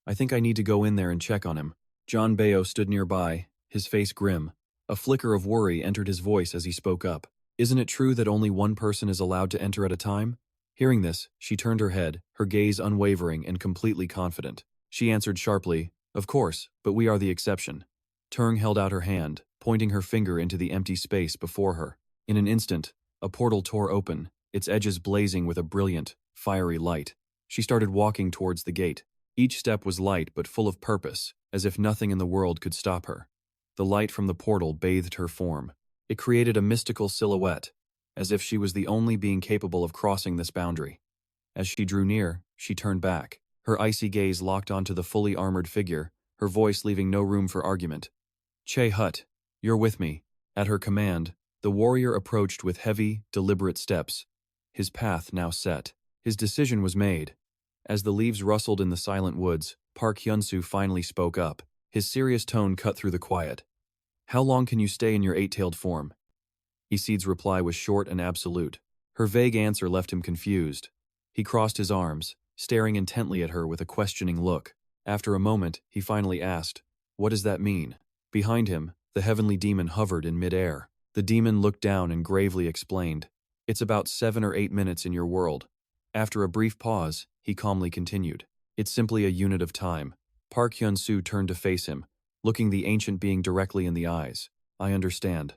S1: "I think I need to go in there and check on him." John Baio stood nearby, his face grim. A flicker of worry entered his voice as he spoke up. "Isn't it true that only one person is allowed to enter at a time?" Hearing this, she turned her head, her gaze unwavering and completely confident. She answered sharply, "Of course, but we are the exception." Turng held out her hand, pointing her finger into the empty space before her. In an instant, a portal tore open, its edges blazing with a brilliant, fiery light. She started walking towards the gate. Each step was light but full of purpose, as if nothing in the world could stop her. The light from the portal bathed her form. It created a mystical silhouette, as if she was the only being capable of crossing this boundary. As she drew near, she turned back, her icy gaze locked onto the fully armored figure, her voice leaving no room for argument. "Che Hut, you're with me." At her command, the warrior approached with heavy, deliberate steps. His path now set. His decision was made. As the leaves rustled in the silent woods, Park Hyun-soo finally spoke up. His serious tone cut through the quiet. "How long can you stay in your eight-tailed form?" Isid's reply was short and absolute. Her vague answer left him confused. He crossed his arms, staring intently at her with a questioning look. After a moment, he finally asked, "What does that mean?" Behind him, the heavenly demon hovered in mid-air. The demon looked down and gravely explained, "It's about 7 or 8 minutes in your world." After a brief pause, he calmly continued, "It's simply a unit of time." Park Hyun-soo turned to face him, looking the ancient being directly in the eyes. "I understand."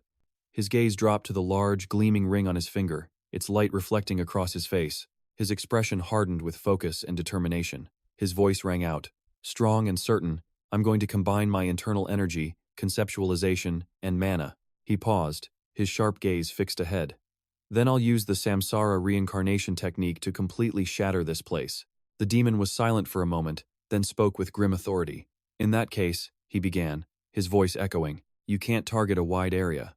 S1: His gaze dropped to the large, gleaming ring on his finger, its light reflecting across his face. His expression hardened with focus and determination. His voice rang out, strong and certain, "I'm going to combine my internal energy, conceptualization, and mana." He paused, his sharp gaze fixed ahead. "Then I'll use the Samsara reincarnation technique to completely shatter this place." The demon was silent for a moment, then spoke with grim authority. "In that case," he began, his voice echoing, "you can't target a wide area.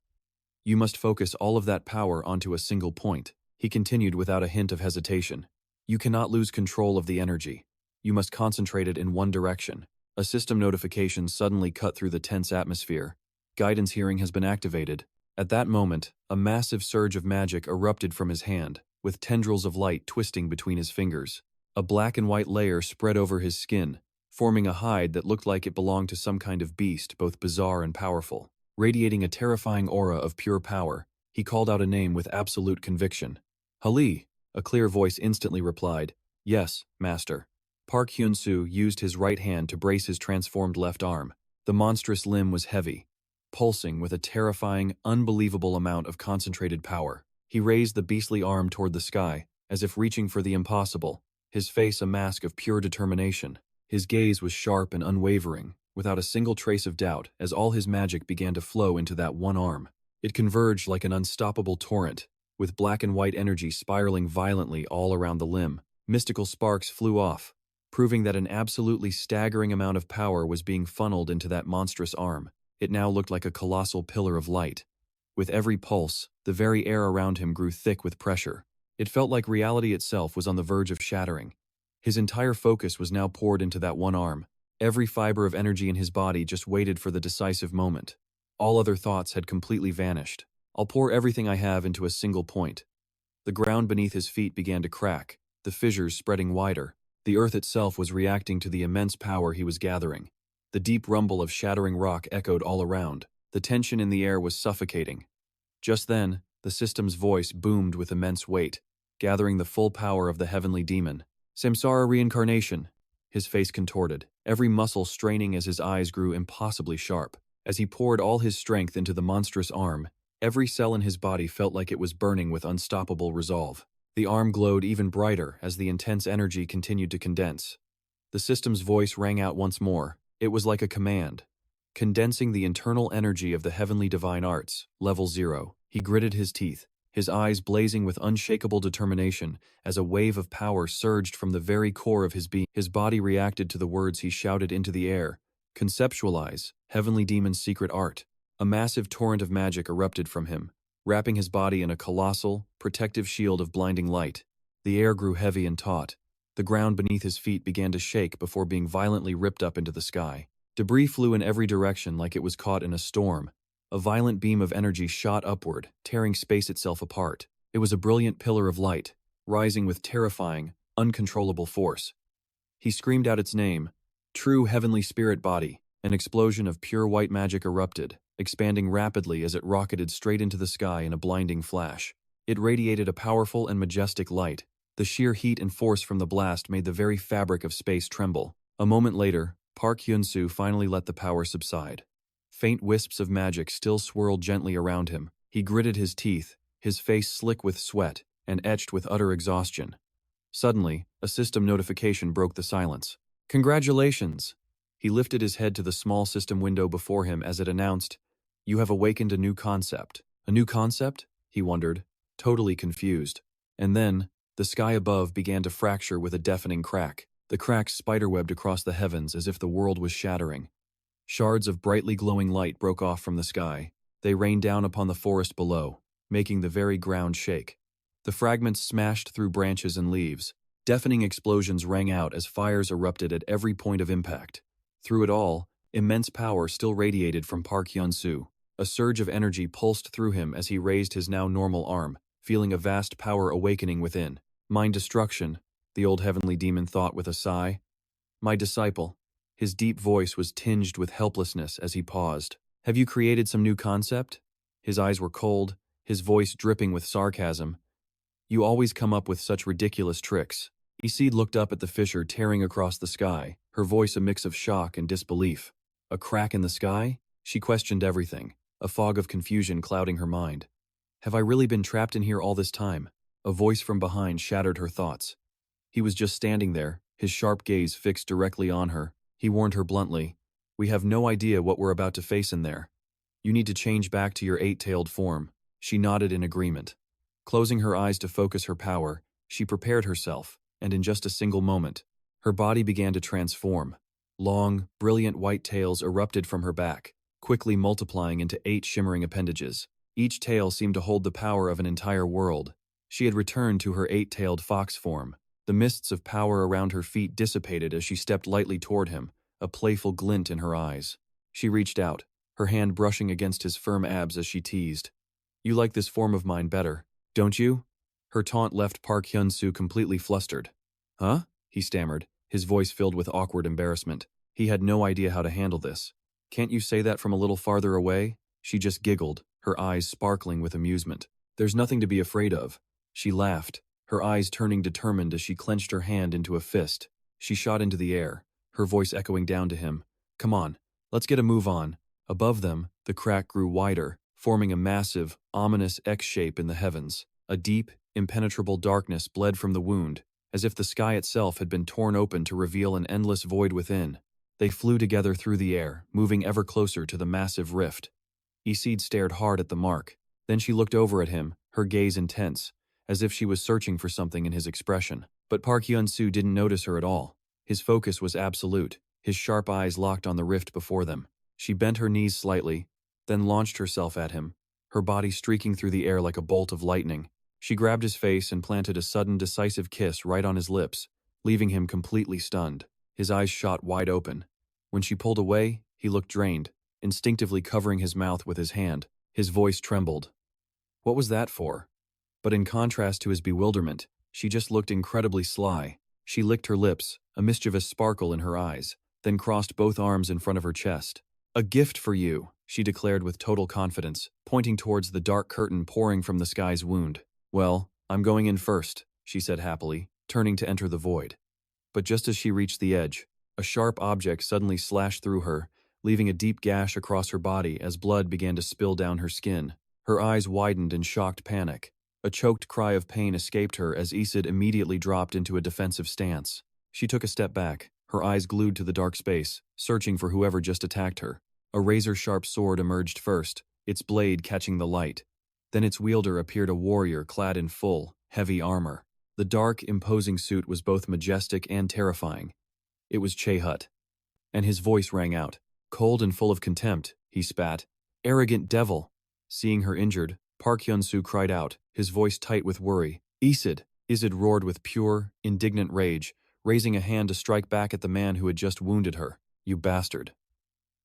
S1: You must focus all of that power onto a single point." He continued without a hint of hesitation. "You cannot lose control of the energy. You must concentrate it in one direction." A system notification suddenly cut through the tense atmosphere. Guidance hearing has been activated. At that moment, a massive surge of magic erupted from his hand, with tendrils of light twisting between his fingers. A black and white layer spread over his skin, forming a hide that looked like it belonged to some kind of beast, both bizarre and powerful. Radiating a terrifying aura of pure power, he called out a name with absolute conviction. "Hali!" A clear voice instantly replied, "Yes, master." Park Hyun-soo used his right hand to brace his transformed left arm. The monstrous limb was heavy, pulsing with a terrifying, unbelievable amount of concentrated power. He raised the beastly arm toward the sky, as if reaching for the impossible, his face a mask of pure determination. His gaze was sharp and unwavering, without a single trace of doubt, as all his magic began to flow into that one arm. It converged like an unstoppable torrent, with black and white energy spiraling violently all around the limb. Mystical sparks flew off, proving that an absolutely staggering amount of power was being funneled into that monstrous arm. It now looked like a colossal pillar of light. With every pulse, the very air around him grew thick with pressure. It felt like reality itself was on the verge of shattering. His entire focus was now poured into that one arm. Every fiber of energy in his body just waited for the decisive moment. All other thoughts had completely vanished. I'll pour everything I have into a single point. The ground beneath his feet began to crack, the fissures spreading wider. The earth itself was reacting to the immense power he was gathering. The deep rumble of shattering rock echoed all around. The tension in the air was suffocating. Just then, the system's voice boomed with immense weight, gathering the full power of the heavenly demon. Samsara reincarnation. His face contorted, every muscle straining as his eyes grew impossibly sharp. As he poured all his strength into the monstrous arm, every cell in his body felt like it was burning with unstoppable resolve. The arm glowed even brighter as the intense energy continued to condense. The system's voice rang out once more. It was like a command, condensing the internal energy of the heavenly divine arts, level 0. He gritted his teeth, his eyes blazing with unshakable determination as a wave of power surged from the very core of his being. His body reacted to the words he shouted into the air. Conceptualize, heavenly demon's secret art. A massive torrent of magic erupted from him, wrapping his body in a colossal, protective shield of blinding light. The air grew heavy and taut. The ground beneath his feet began to shake before being violently ripped up into the sky. Debris flew in every direction like it was caught in a storm. A violent beam of energy shot upward, tearing space itself apart. It was a brilliant pillar of light, rising with terrifying, uncontrollable force. He screamed out its name, True Heavenly Spirit Body. An explosion of pure white magic erupted, expanding rapidly as it rocketed straight into the sky in a blinding flash. It radiated a powerful and majestic light. The sheer heat and force from the blast made the very fabric of space tremble. A moment later, Park Hyun-soo finally let the power subside. Faint wisps of magic still swirled gently around him. He gritted his teeth, his face slick with sweat and etched with utter exhaustion. Suddenly, a system notification broke the silence. Congratulations! He lifted his head to the small system window before him as it announced, You have awakened a new concept. A new concept? He wondered, totally confused. And then, the sky above began to fracture with a deafening crack. The cracks spiderwebbed across the heavens as if the world was shattering. Shards of brightly glowing light broke off from the sky. They rained down upon the forest below, making the very ground shake. The fragments smashed through branches and leaves. Deafening explosions rang out as fires erupted at every point of impact. Through it all, immense power still radiated from Park Hyun-soo. A surge of energy pulsed through him as he raised his now normal arm, feeling a vast power awakening within. Mind destruction, the old heavenly demon thought with a sigh. My disciple. His deep voice was tinged with helplessness as he paused. Have you created some new concept? His eyes were cold, his voice dripping with sarcasm. You always come up with such ridiculous tricks. Isid looked up at the fissure tearing across the sky, her voice a mix of shock and disbelief. A crack in the sky? She questioned everything, a fog of confusion clouding her mind. Have I really been trapped in here all this time? A voice from behind shattered her thoughts. He was just standing there, his sharp gaze fixed directly on her. He warned her bluntly, We have no idea what we're about to face in there. You need to change back to your eight-tailed form. She nodded in agreement. Closing her eyes to focus her power, she prepared herself, and in just a single moment, her body began to transform. Long, brilliant white tails erupted from her back, quickly multiplying into 8 shimmering appendages. Each tail seemed to hold the power of an entire world. She had returned to her 8-tailed fox form. The mists of power around her feet dissipated as she stepped lightly toward him, a playful glint in her eyes. She reached out, her hand brushing against his firm abs as she teased. You like this form of mine better, don't you? Her taunt left Park Hyun-soo completely flustered. Huh? He stammered, his voice filled with awkward embarrassment. He had no idea how to handle this. Can't you say that from a little farther away? She just giggled, her eyes sparkling with amusement. There's nothing to be afraid of. She laughed, her eyes turning determined as she clenched her hand into a fist. She shot into the air, her voice echoing down to him. Come on, let's get a move on. Above them, the crack grew wider, forming a massive, ominous X shape in the heavens. A deep, impenetrable darkness bled from the wound, as if the sky itself had been torn open to reveal an endless void within. They flew together through the air, moving ever closer to the massive rift. Isid stared hard at the mark. Then she looked over at him, her gaze intense, as if she was searching for something in his expression. But Park Hyun-soo didn't notice her at all. His focus was absolute, his sharp eyes locked on the rift before them. She bent her knees slightly, then launched herself at him, her body streaking through the air like a bolt of lightning. She grabbed his face and planted a sudden, decisive kiss right on his lips, leaving him completely stunned. His eyes shot wide open. When she pulled away, he looked drained, instinctively covering his mouth with his hand. His voice trembled. What was that for? But in contrast to his bewilderment, she just looked incredibly sly. She licked her lips, a mischievous sparkle in her eyes, then crossed both arms in front of her chest. A gift for you, she declared with total confidence, pointing towards the dark curtain pouring from the sky's wound. Well, I'm going in first, she said happily, turning to enter the void. But just as she reached the edge, a sharp object suddenly slashed through her, leaving a deep gash across her body as blood began to spill down her skin. Her eyes widened in shocked panic. A choked cry of pain escaped her as Isid immediately dropped into a defensive stance. She took a step back, her eyes glued to the dark space, searching for whoever just attacked her. A razor-sharp sword emerged first, its blade catching the light. Then its wielder appeared, a warrior clad in full, heavy armor. The dark, imposing suit was both majestic and terrifying. It was Chae-hut. And his voice rang out. Cold and full of contempt, he spat. Arrogant devil! Seeing her injured, Park Hyun-soo cried out, his voice tight with worry. Isid! Isid roared with pure, indignant rage, raising a hand to strike back at the man who had just wounded her. You bastard.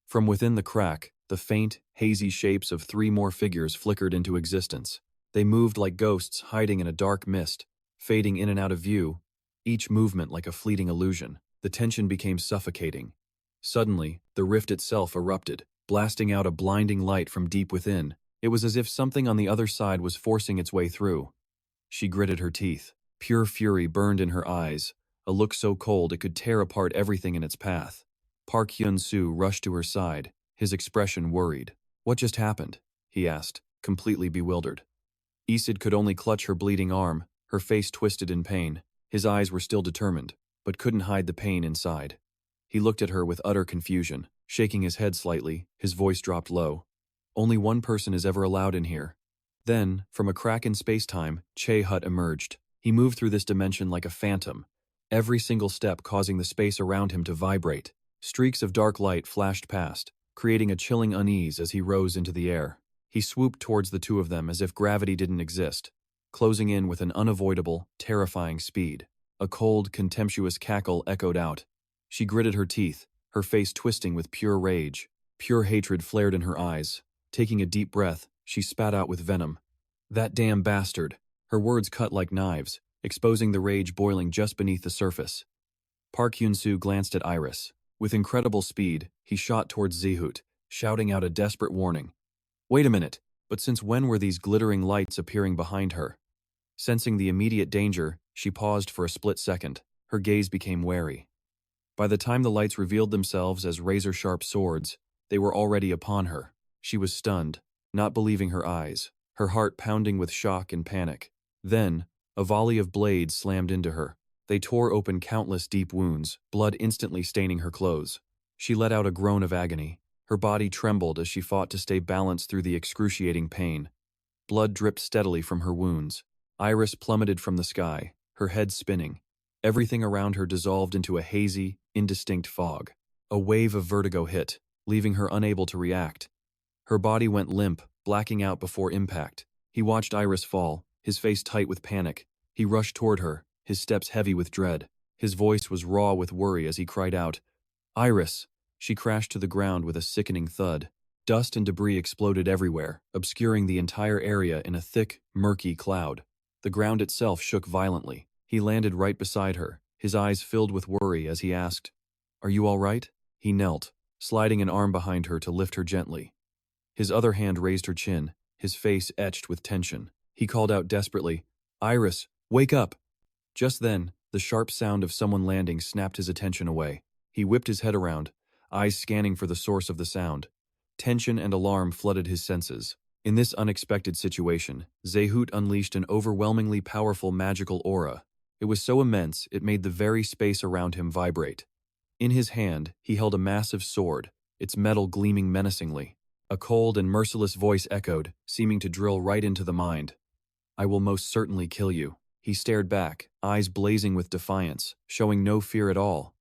S1: From within the crack, the faint, hazy shapes of 3 more figures flickered into existence. They moved like ghosts hiding in a dark mist, fading in and out of view, each movement like a fleeting illusion. The tension became suffocating. Suddenly, the rift itself erupted, blasting out a blinding light from deep within. It was as if something on the other side was forcing its way through. She gritted her teeth. Pure fury burned in her eyes, a look so cold it could tear apart everything in its path. Park Hyun-soo rushed to her side, his expression worried. What just happened? He asked, completely bewildered. Isid could only clutch her bleeding arm, her face twisted in pain. His eyes were still determined, but couldn't hide the pain inside. He looked at her with utter confusion, shaking his head slightly, his voice dropped low. Only one person is ever allowed in here. Then, from a crack in space-time, Chae-hut emerged. He moved through this dimension like a phantom, every single step causing the space around him to vibrate. Streaks of dark light flashed past, creating a chilling unease as he rose into the air. He swooped towards the two of them as if gravity didn't exist, closing in with an unavoidable, terrifying speed. A cold, contemptuous cackle echoed out. She gritted her teeth, her face twisting with pure rage. Pure hatred flared in her eyes. Taking a deep breath, she spat out with venom. That damn bastard. Her words cut like knives, exposing the rage boiling just beneath the surface. Park Hyun-soo glanced at Iris. With incredible speed, he shot towards Zehut, shouting out a desperate warning. Wait a minute, but since when were these glittering lights appearing behind her? Sensing the immediate danger, she paused for a split second. Her gaze became wary. By the time the lights revealed themselves as razor-sharp swords, they were already upon her. She was stunned, not believing her eyes, her heart pounding with shock and panic. Then, a volley of blades slammed into her. They tore open countless deep wounds, blood instantly staining her clothes. She let out a groan of agony. Her body trembled as she fought to stay balanced through the excruciating pain. Blood dripped steadily from her wounds. Iris plummeted from the sky, her head spinning. Everything around her dissolved into a hazy, indistinct fog. A wave of vertigo hit, leaving her unable to react. Her body went limp, blacking out before impact. He watched Iris fall, his face tight with panic. He rushed toward her, his steps heavy with dread. His voice was raw with worry as he cried out, Iris! She crashed to the ground with a sickening thud. Dust and debris exploded everywhere, obscuring the entire area in a thick, murky cloud. The ground itself shook violently. He landed right beside her, his eyes filled with worry as he asked, Are you all right? He knelt, sliding an arm behind her to lift her gently. His other hand raised her chin, his face etched with tension. He called out desperately, Iris, wake up! Just then, the sharp sound of someone landing snapped his attention away. He whipped his head around, eyes scanning for the source of the sound. Tension and alarm flooded his senses. In this unexpected situation, Zehut unleashed an overwhelmingly powerful magical aura. It was so immense it made the very space around him vibrate. In his hand, he held a massive sword, its metal gleaming menacingly. A cold and merciless voice echoed, seeming to drill right into the mind. "I will most certainly kill you." He stared back, eyes blazing with defiance, showing no fear at all.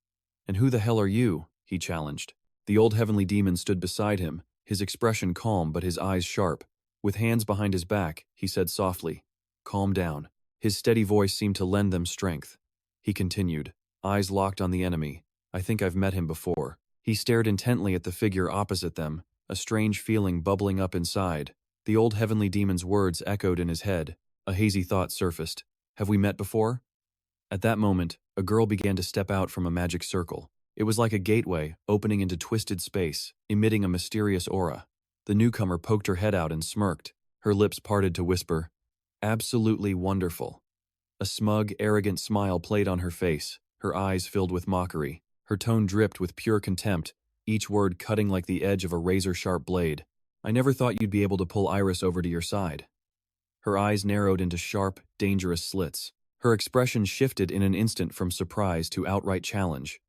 S1: "And who the hell are you?" he challenged. The old heavenly demon stood beside him, his expression calm but his eyes sharp. With hands behind his back, he said softly, "Calm down." His steady voice seemed to lend them strength. He continued, eyes locked on the enemy. "I think I've met him before." He stared intently at the figure opposite them, a strange feeling bubbling up inside. The old heavenly demon's words echoed in his head. A hazy thought surfaced. "Have we met before?" At that moment, a girl began to step out from a magic circle. It was like a gateway, opening into twisted space, emitting a mysterious aura. The newcomer poked her head out and smirked, her lips parted to whisper, "Absolutely wonderful." A smug, arrogant smile played on her face, her eyes filled with mockery. Her tone dripped with pure contempt, each word cutting like the edge of a razor-sharp blade. "I never thought you'd be able to pull Iris over to your side." Her eyes narrowed into sharp, dangerous slits. Her expression shifted in an instant from surprise to outright challenge.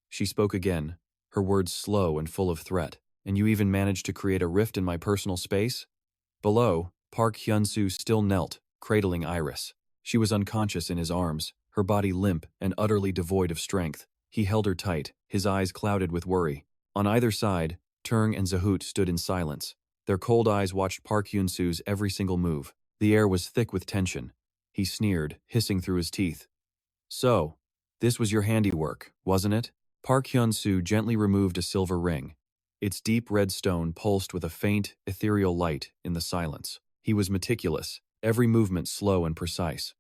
S1: She spoke again, her words slow and full of threat. "And you even managed to create a rift in my personal space?" Below, Park Hyun-soo still knelt, cradling Iris. She was unconscious in his arms, her body limp and utterly devoid of strength. He held her tight, his eyes clouded with worry. On either side, Turng and Zehut stood in silence. Their cold eyes watched Park Hyun-soo's every single move. The air was thick with tension. He sneered, hissing through his teeth. "So, this was your handiwork, wasn't it?" Park Hyun-soo gently removed a silver ring. Its deep red stone pulsed with a faint, ethereal light in the silence. He was meticulous, every movement slow and precise.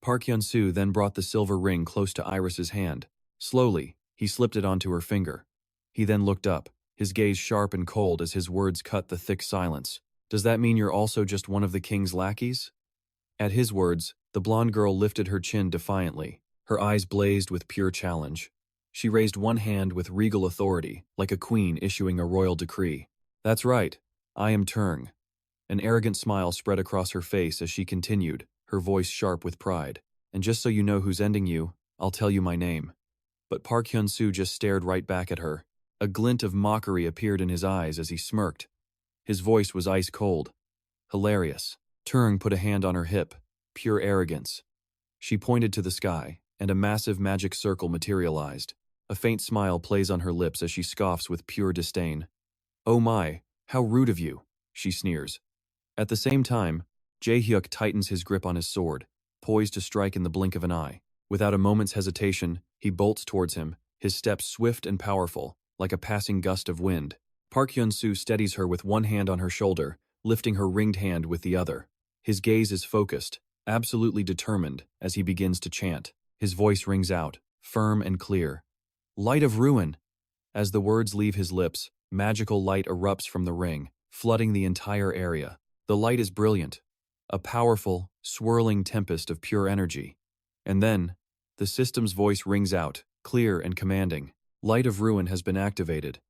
S1: Park Hyun-soo then brought the silver ring close to Iris's hand. Slowly, he slipped it onto her finger. He then looked up, his gaze sharp and cold as his words cut the thick silence. "Does that mean you're also just one of the king's lackeys?" At his words, the blonde girl lifted her chin defiantly. Her eyes blazed with pure challenge. She raised one hand with regal authority, like a queen issuing a royal decree. "That's right. I am Turng." An arrogant smile spread across her face as she continued, her voice sharp with pride. "And just so you know who's ending you, I'll tell you my name." But Park Hyun-soo just stared right back at her. A glint of mockery appeared in his eyes as he smirked. His voice was ice cold. Hilarious. Turng put a hand on her hip. Pure arrogance. She pointed to the sky, and a massive magic circle materialized. A faint smile plays on her lips as she scoffs with pure disdain. "Oh my, how rude of you," she sneers. At the same time, Jae-hyuk tightens his grip on his sword, poised to strike in the blink of an eye. Without a moment's hesitation, he bolts towards him, his steps swift and powerful, like a passing gust of wind. Park Hyun-soo steadies her with one hand on her shoulder, lifting her ringed hand with the other. His gaze is focused, absolutely determined, as he begins to chant. His voice rings out, firm and clear. "Light of ruin!" As the words leave his lips, magical light erupts from the ring, flooding the entire area. The light is brilliant, a powerful, swirling tempest of pure energy. And then, the system's voice rings out, clear and commanding. Light of ruin has been activated.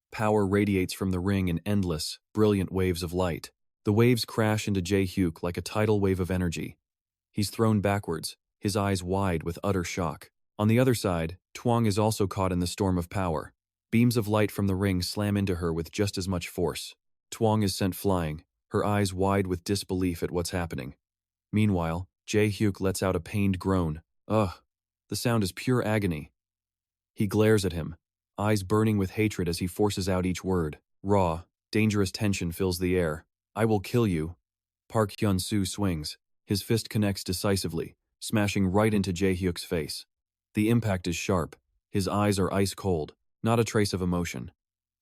S1: Power radiates from the ring in endless, brilliant waves of light. The waves crash into Jae-hyuk like a tidal wave of energy. He's thrown backwards, his eyes wide with utter shock. On the other side, Twang is also caught in the storm of power. Beams of light from the ring slam into her with just as much force. Twang is sent flying, her eyes wide with disbelief at what's happening. Meanwhile, Jae-hyuk lets out a pained groan. Ugh, the sound is pure agony. He glares at him, eyes burning with hatred as he forces out each word. Raw, dangerous tension fills the air. "I will kill you." Park Hyun-soo swings. His fist connects decisively, smashing right into Jae-hyuk's face. The impact is sharp. His eyes are ice cold, not a trace of emotion.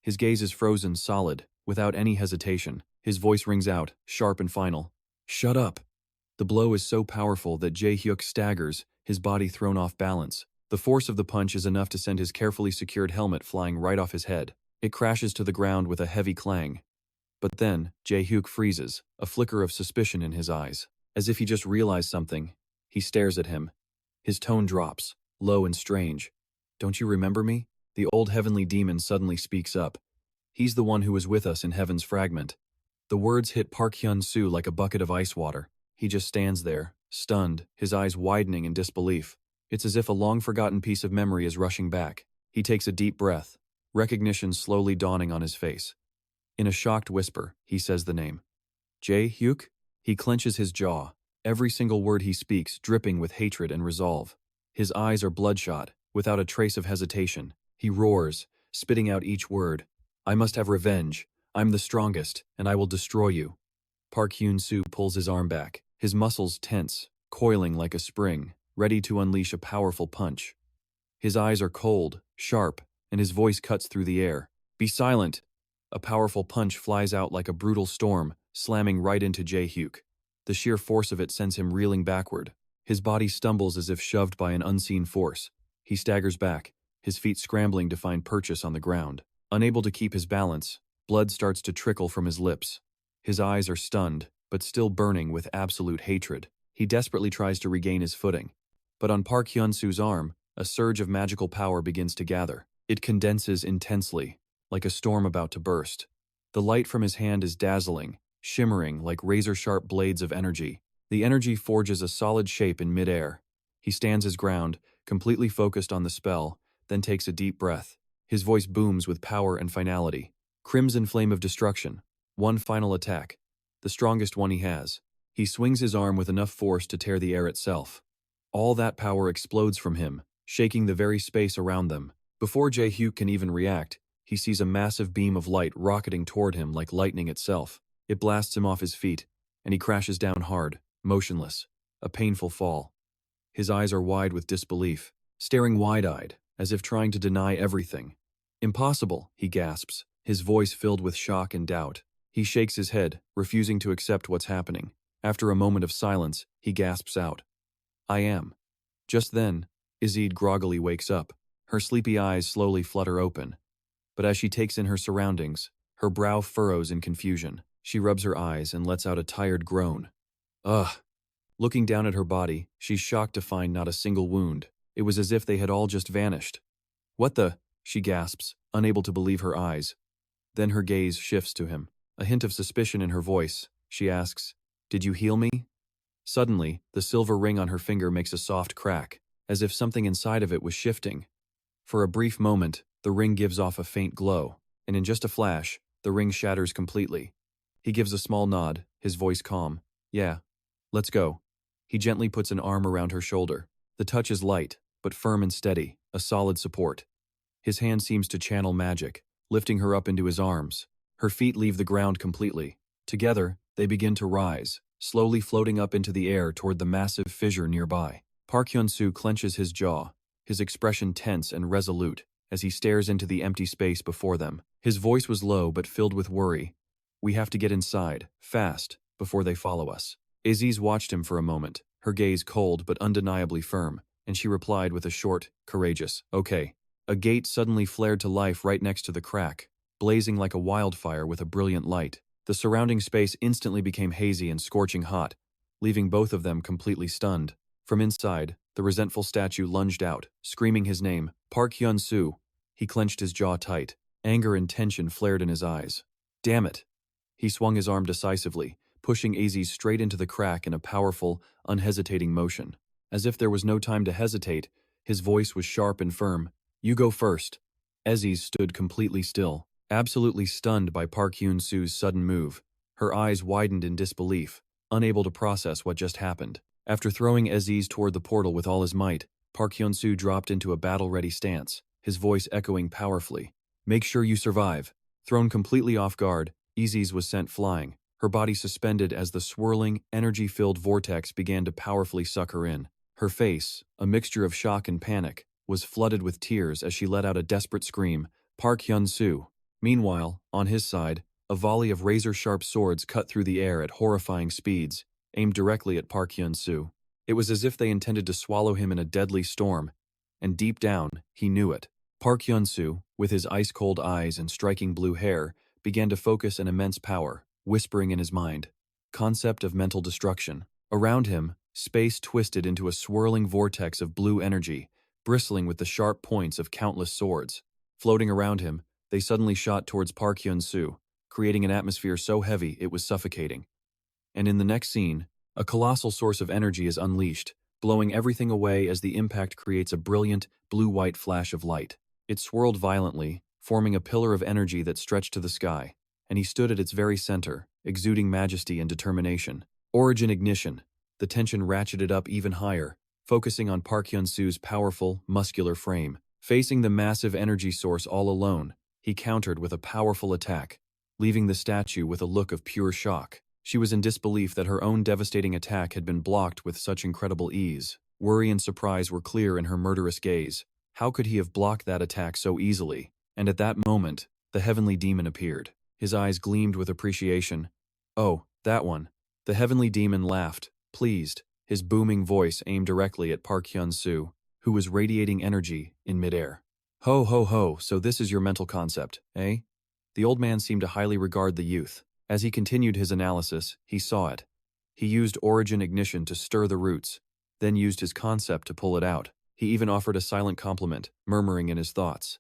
S1: His gaze is frozen solid, without any hesitation. His voice rings out, sharp and final. "Shut up." The blow is so powerful that Jae-hyuk staggers, his body thrown off balance. The force of the punch is enough to send his carefully secured helmet flying right off his head. It crashes to the ground with a heavy clang. But then, Jae-hyuk freezes, a flicker of suspicion in his eyes. As if he just realized something, he stares at him. His tone drops, low and strange. "Don't you remember me?" The old heavenly demon suddenly speaks up. He's the one who was with us in Heaven's fragment. The words hit Park Hyun-soo like a bucket of ice water. He just stands there, stunned, his eyes widening in disbelief. It's as if a long-forgotten piece of memory is rushing back. He takes a deep breath, recognition slowly dawning on his face. In a shocked whisper, he says the name. Jae-hyuk? He clenches his jaw, every single word he speaks dripping with hatred and resolve. His eyes are bloodshot, without a trace of hesitation. He roars, spitting out each word. I must have revenge. I'm the strongest, and I will destroy you. Park Hyun-soo pulls his arm back, his muscles tense, coiling like a spring, ready to unleash a powerful punch. His eyes are cold, sharp, and his voice cuts through the air. Be silent! A powerful punch flies out like a brutal storm, slamming right into Jae-hyuk. The sheer force of it sends him reeling backward. His body stumbles as if shoved by an unseen force. He staggers back, his feet scrambling to find purchase on the ground. Unable to keep his balance, blood starts to trickle from his lips. His eyes are stunned, but still burning with absolute hatred. He desperately tries to regain his footing. But on Park Hyun-soo's arm, a surge of magical power begins to gather. It condenses intensely, like a storm about to burst. The light from his hand is dazzling, shimmering like razor-sharp blades of energy. The energy forges a solid shape in midair. He stands his ground, completely focused on the spell, then takes a deep breath. His voice booms with power and finality. Crimson flame of destruction. One final attack. The strongest one he has. He swings his arm with enough force to tear the air itself. All that power explodes from him, shaking the very space around them. Before Jae-hyuk can even react, he sees a massive beam of light rocketing toward him like lightning itself. It blasts him off his feet, and he crashes down hard, motionless. A painful fall. His eyes are wide with disbelief, staring wide-eyed, as if trying to deny everything. Impossible, he gasps, his voice filled with shock and doubt. He shakes his head, refusing to accept what's happening. After a moment of silence, he gasps out, I am. Just then, Izid groggily wakes up. Her sleepy eyes slowly flutter open. But as she takes in her surroundings, her brow furrows in confusion. She rubs her eyes and lets out a tired groan. Ugh. Looking down at her body, she's shocked to find not a single wound. It was as if they had all just vanished. What the? She gasps, unable to believe her eyes. Then her gaze shifts to him. A hint of suspicion in her voice, she asks, Did you heal me? Suddenly, the silver ring on her finger makes a soft crack, as if something inside of it was shifting. For a brief moment, the ring gives off a faint glow, and in just a flash, the ring shatters completely. He gives a small nod, his voice calm. Yeah, let's go. He gently puts an arm around her shoulder. The touch is light, but firm and steady, a solid support. His hand seems to channel magic, lifting her up into his arms. Her feet leave the ground completely. Together, they begin to rise, slowly floating up into the air toward the massive fissure nearby. Park Hyun-soo clenches his jaw, his expression tense and resolute, as he stares into the empty space before them. His voice was low but filled with worry. We have to get inside, fast, before they follow us. Aziz watched him for a moment, her gaze cold but undeniably firm, and she replied with a short, courageous, okay. A gate suddenly flared to life right next to the crack, blazing like a wildfire with a brilliant light. The surrounding space instantly became hazy and scorching hot, leaving both of them completely stunned. From inside, the resentful statue lunged out, screaming his name, Park Hyun-soo. He clenched his jaw tight. Anger and tension flared in his eyes. Damn it! He swung his arm decisively, pushing Aziz straight into the crack in a powerful, unhesitating motion. As if there was no time to hesitate, his voice was sharp and firm. You go first. Aziz stood completely still, absolutely stunned by Park Hyun-soo's sudden move. Her eyes widened in disbelief, unable to process what just happened. After throwing Aziz toward the portal with all his might, Park Hyun-soo dropped into a battle-ready stance, his voice echoing powerfully. Make sure you survive. Thrown completely off guard, Aziz was sent flying, her body suspended as the swirling, energy-filled vortex began to powerfully suck her in. Her face, a mixture of shock and panic, was flooded with tears as she let out a desperate scream, Park Hyun-soo. Meanwhile, on his side, a volley of razor-sharp swords cut through the air at horrifying speeds, aimed directly at Park Hyun-soo. It was as if they intended to swallow him in a deadly storm, and deep down, he knew it. Park Hyun-soo, with his ice-cold eyes and striking blue hair, began to focus an immense power, whispering in his mind. Concept of mental destruction. Around him, space twisted into a swirling vortex of blue energy, bristling with the sharp points of countless swords. Floating around him, they suddenly shot towards Park Hyun-soo, creating an atmosphere so heavy it was suffocating. And in the next scene, a colossal source of energy is unleashed, blowing everything away as the impact creates a brilliant, blue-white flash of light. It swirled violently, forming a pillar of energy that stretched to the sky, and he stood at its very center, exuding majesty and determination. Origin ignition. The tension ratcheted up even higher, focusing on Park Hyun-soo's powerful, muscular frame. Facing the massive energy source all alone, he countered with a powerful attack, leaving the statue with a look of pure shock. She was in disbelief that her own devastating attack had been blocked with such incredible ease. Worry and surprise were clear in her murderous gaze. How could he have blocked that attack so easily? And at that moment, the heavenly demon appeared. His eyes gleamed with appreciation. "Oh, that one." The heavenly demon laughed, pleased, his booming voice aimed directly at Park Hyun-soo, who was radiating energy in midair. "Ho ho ho, so this is your mental concept, eh?" The old man seemed to highly regard the youth. As he continued his analysis, he saw it. He used origin ignition to stir the roots, then used his concept to pull it out. He even offered a silent compliment, murmuring in his thoughts,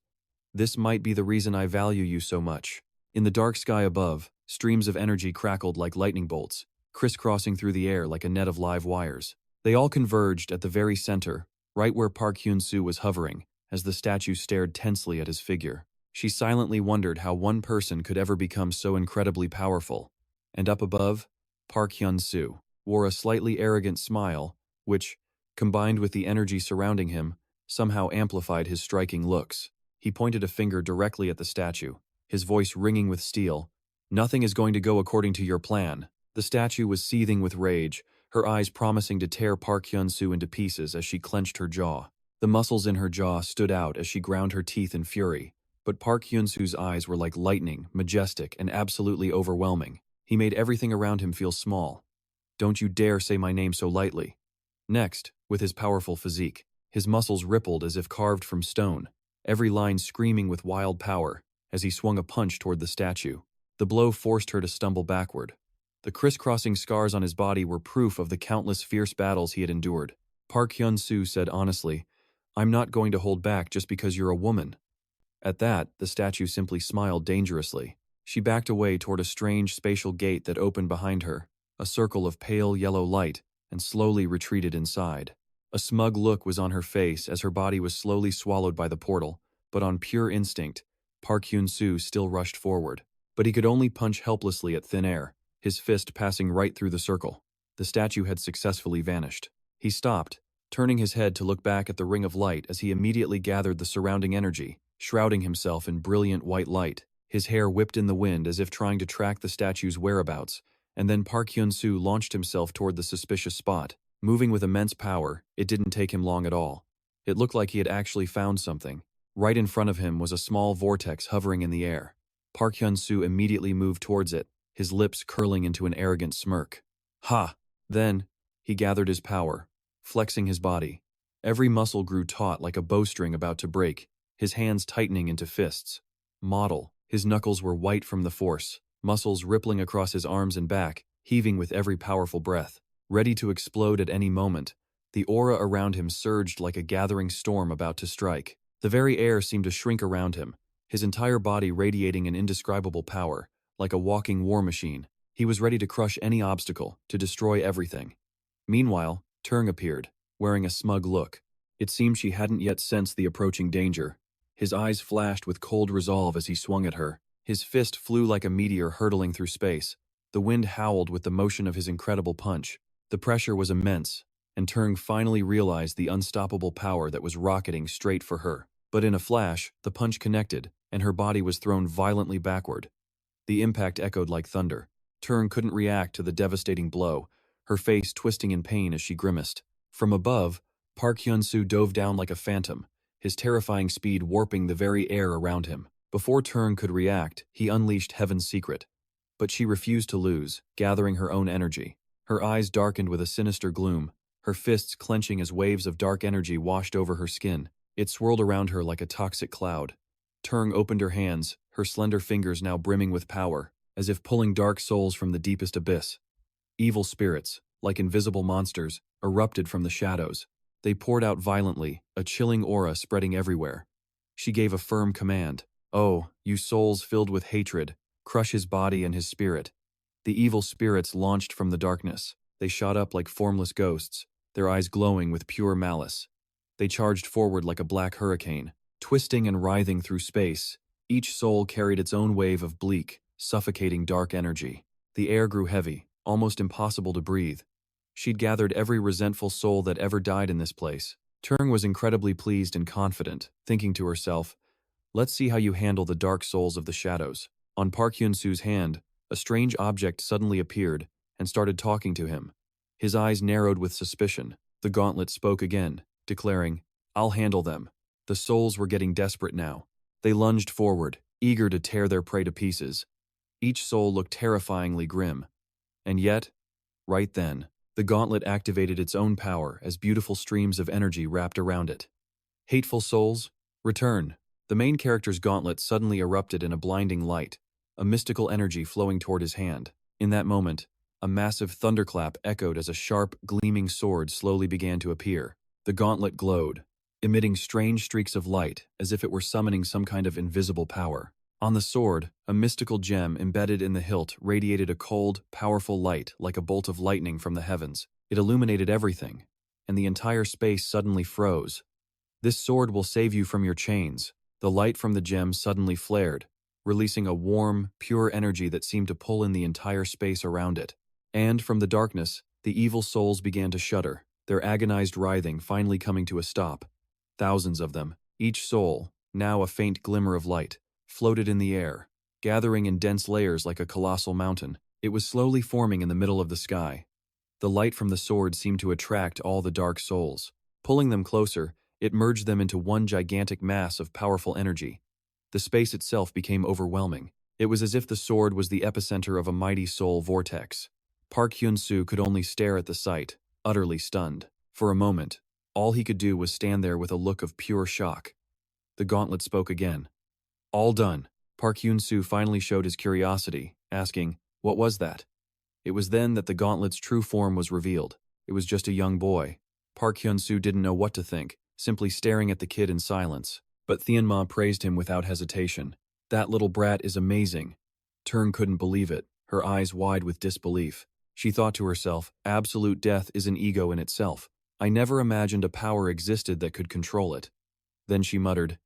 S1: "This might be the reason I value you so much." In the dark sky above, streams of energy crackled like lightning bolts, crisscrossing through the air like a net of live wires. They all converged at the very center, right where Park Hyun-soo was hovering, as the statue stared tensely at his figure. She silently wondered how one person could ever become so incredibly powerful. And up above, Park Hyun-soo wore a slightly arrogant smile, which, combined with the energy surrounding him, somehow amplified his striking looks. He pointed a finger directly at the statue, his voice ringing with steel. "Nothing is going to go according to your plan." The statue was seething with rage, her eyes promising to tear Park Hyun-soo into pieces as she clenched her jaw. The muscles in her jaw stood out as she ground her teeth in fury. But Park Hyun-soo's eyes were like lightning, majestic, and absolutely overwhelming. He made everything around him feel small. "Don't you dare say my name so lightly." Next, with his powerful physique, his muscles rippled as if carved from stone, every line screaming with wild power, as he swung a punch toward the statue. The blow forced her to stumble backward. The crisscrossing scars on his body were proof of the countless fierce battles he had endured. Park Hyun-soo said honestly, "I'm not going to hold back just because you're a woman." At that, the statue simply smiled dangerously. She backed away toward a strange spatial gate that opened behind her, a circle of pale yellow light, and slowly retreated inside. A smug look was on her face as her body was slowly swallowed by the portal, but on pure instinct, Park Hyun-soo still rushed forward. But he could only punch helplessly at thin air, his fist passing right through the circle. The statue had successfully vanished. He stopped, turning his head to look back at the ring of light as he immediately gathered the surrounding energy, shrouding himself in brilliant white light. His hair whipped in the wind as if trying to track the statue's whereabouts, and then Park Hyun-soo launched himself toward the suspicious spot. Moving with immense power, it didn't take him long at all. It looked like he had actually found something. Right in front of him was a small vortex hovering in the air. Park Hyun-soo immediately moved towards it, his lips curling into an arrogant smirk. "Ha!" Then, he gathered his power, flexing his body. Every muscle grew taut like a bowstring about to break, his hands tightening into fists. Model. His knuckles were white from the force, muscles rippling across his arms and back, heaving with every powerful breath. Ready to explode at any moment, the aura around him surged like a gathering storm about to strike. The very air seemed to shrink around him, his entire body radiating an indescribable power, like a walking war machine. He was ready to crush any obstacle, to destroy everything. Meanwhile, Turng appeared, wearing a smug look. It seemed she hadn't yet sensed the approaching danger. His eyes flashed with cold resolve as he swung at her. His fist flew like a meteor hurtling through space. The wind howled with the motion of his incredible punch. The pressure was immense, and Turng finally realized the unstoppable power that was rocketing straight for her. But in a flash, the punch connected, and her body was thrown violently backward. The impact echoed like thunder. Turng couldn't react to the devastating blow, her face twisting in pain as she grimaced. From above, Park Hyun-soo dove down like a phantom, his terrifying speed warping the very air around him. Before Turng could react, he unleashed Heaven's secret. But she refused to lose, gathering her own energy. Her eyes darkened with a sinister gloom, her fists clenching as waves of dark energy washed over her skin. It swirled around her like a toxic cloud. Turng opened her hands, her slender fingers now brimming with power, as if pulling dark souls from the deepest abyss. Evil spirits, like invisible monsters, erupted from the shadows. They poured out violently, a chilling aura spreading everywhere. She gave a firm command. "Oh, you souls filled with hatred, crush his body and his spirit. The evil spirits launched from the darkness. They shot up like formless ghosts, their eyes glowing with pure malice. They charged forward like a black hurricane, twisting and writhing through space. Each soul carried its own wave of bleak, suffocating dark energy. The air grew heavy, almost impossible to breathe. She'd gathered every resentful soul that ever died in this place. Turng was incredibly pleased and confident, thinking to herself, "Let's see how you handle the dark souls of the shadows." On Park Hyun-soo's hand, a strange object suddenly appeared and started talking to him. His eyes narrowed with suspicion. The gauntlet spoke again, declaring, "I'll handle them." The souls were getting desperate now. They lunged forward, eager to tear their prey to pieces. Each soul looked terrifyingly grim. And yet, right then, the gauntlet activated its own power as beautiful streams of energy wrapped around it. "Hateful souls, return." The main character's gauntlet suddenly erupted in a blinding light, a mystical energy flowing toward his hand. In that moment, a massive thunderclap echoed as a sharp, gleaming sword slowly began to appear. The gauntlet glowed, emitting strange streaks of light as if it were summoning some kind of invisible power. On the sword, a mystical gem embedded in the hilt radiated a cold, powerful light like a bolt of lightning from the heavens. It illuminated everything, and the entire space suddenly froze. "This sword will save you from your chains." The light from the gem suddenly flared, releasing a warm, pure energy that seemed to pull in the entire space around it. And from the darkness, the evil souls began to shudder, their agonized writhing finally coming to a stop. Thousands of them, each soul, now a faint glimmer of light, floated in the air, gathering in dense layers like a colossal mountain. It was slowly forming in the middle of the sky. The light from the sword seemed to attract all the dark souls. Pulling them closer, it merged them into one gigantic mass of powerful energy. The space itself became overwhelming. It was as if the sword was the epicenter of a mighty soul vortex. Park Hyun-soo could only stare at the sight, utterly stunned. For a moment, all he could do was stand there with a look of pure shock. The gauntlet spoke again. "All done." Park Hyun-soo finally showed his curiosity, asking, "What was that?" It was then that the gauntlet's true form was revealed. It was just a young boy. Park Hyun-soo didn't know what to think, simply staring at the kid in silence. But Theon-ma praised him without hesitation. "That little brat is amazing." Turng couldn't believe it, her eyes wide with disbelief. She thought to herself, absolute death is an ego in itself. I never imagined a power existed that could control it. Then she muttered,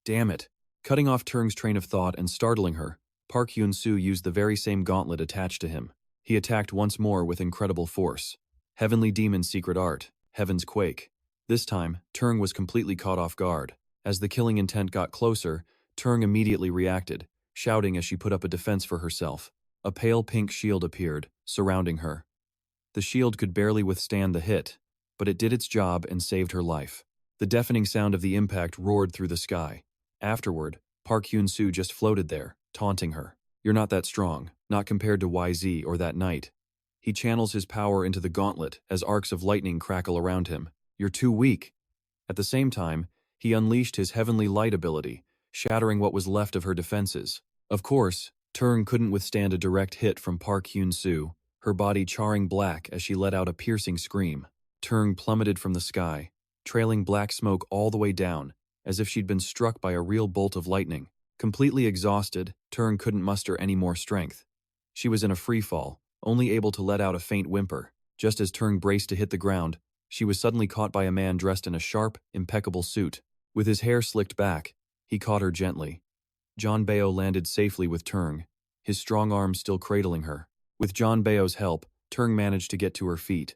S1: "Damn it." Cutting off Turng's train of thought and startling her, Park Hyun-soo used the very same gauntlet attached to him. He attacked once more with incredible force. Heavenly Demon's secret art, Heaven's Quake. This time, Turng was completely caught off guard. As the killing intent got closer, Turng immediately reacted, shouting as she put up a defense for herself. A pale pink shield appeared, surrounding her. The shield could barely withstand the hit, but it did its job and saved her life. The deafening sound of the impact roared through the sky. Afterward, Park Hyun-soo just floated there, taunting her. "You're not that strong, not compared to YZ or that knight." He channels his power into the gauntlet as arcs of lightning crackle around him. "You're too weak." At the same time, he unleashed his heavenly light ability, shattering what was left of her defenses. Of course, Turng couldn't withstand a direct hit from Park Hyun-soo, her body charring black as she let out a piercing scream. Turng plummeted from the sky, trailing black smoke all the way down, as if she'd been struck by a real bolt of lightning. Completely exhausted, Turng couldn't muster any more strength. She was in a free fall, only able to let out a faint whimper. Just as Turng braced to hit the ground, she was suddenly caught by a man dressed in a sharp, impeccable suit. With his hair slicked back, he caught her gently. John Baeo landed safely with Turng, his strong arms still cradling her. With John Baeo's help, Turng managed to get to her feet.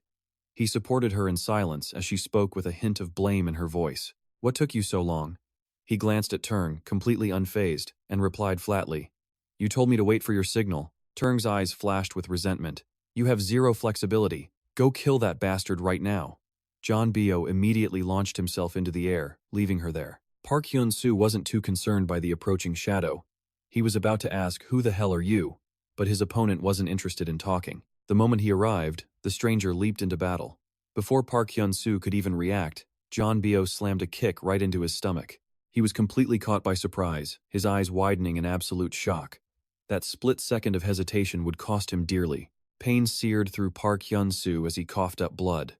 S1: He supported her in silence as she spoke with a hint of blame in her voice. "What took you so long?" He glanced at Turng, completely unfazed, and replied flatly, "You told me to wait for your signal." Turng's eyes flashed with resentment. "You have zero flexibility. Go kill that bastard right now." John Baeo immediately launched himself into the air, leaving her there. Park Hyun-soo wasn't too concerned by the approaching shadow. He was about to ask, "Who the hell are you?" But his opponent wasn't interested in talking. The moment he arrived, the stranger leaped into battle. Before Park Hyun-soo could even react, John Baeo slammed a kick right into his stomach. He was completely caught by surprise, his eyes widening in absolute shock. That split second of hesitation would cost him dearly. Pain seared through Park Hyun-soo as he coughed up blood.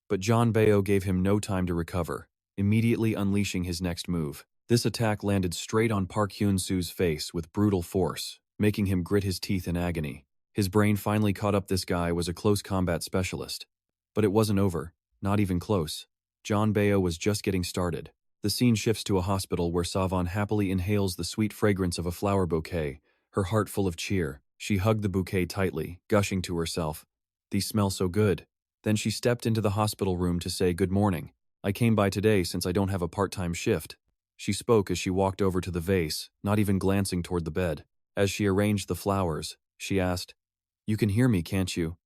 S1: But John Baeo gave him no time to recover, immediately unleashing his next move. This attack landed straight on Park Hyun-soo's face with brutal force, making him grit his teeth in agony. His brain finally caught up. This guy was a close combat specialist. But it wasn't over, not even close. John Bao was just getting started. The scene shifts to a hospital where Savan happily inhales the sweet fragrance of a flower bouquet, her heart full of cheer. She hugged the bouquet tightly, gushing to herself, "These smell so good." Then she stepped into the hospital room to say, "Good morning. I came by today since I don't have a part-time shift." She spoke as she walked over to the vase, not even glancing toward the bed. As she arranged the flowers, she asked, "You can hear me, can't you?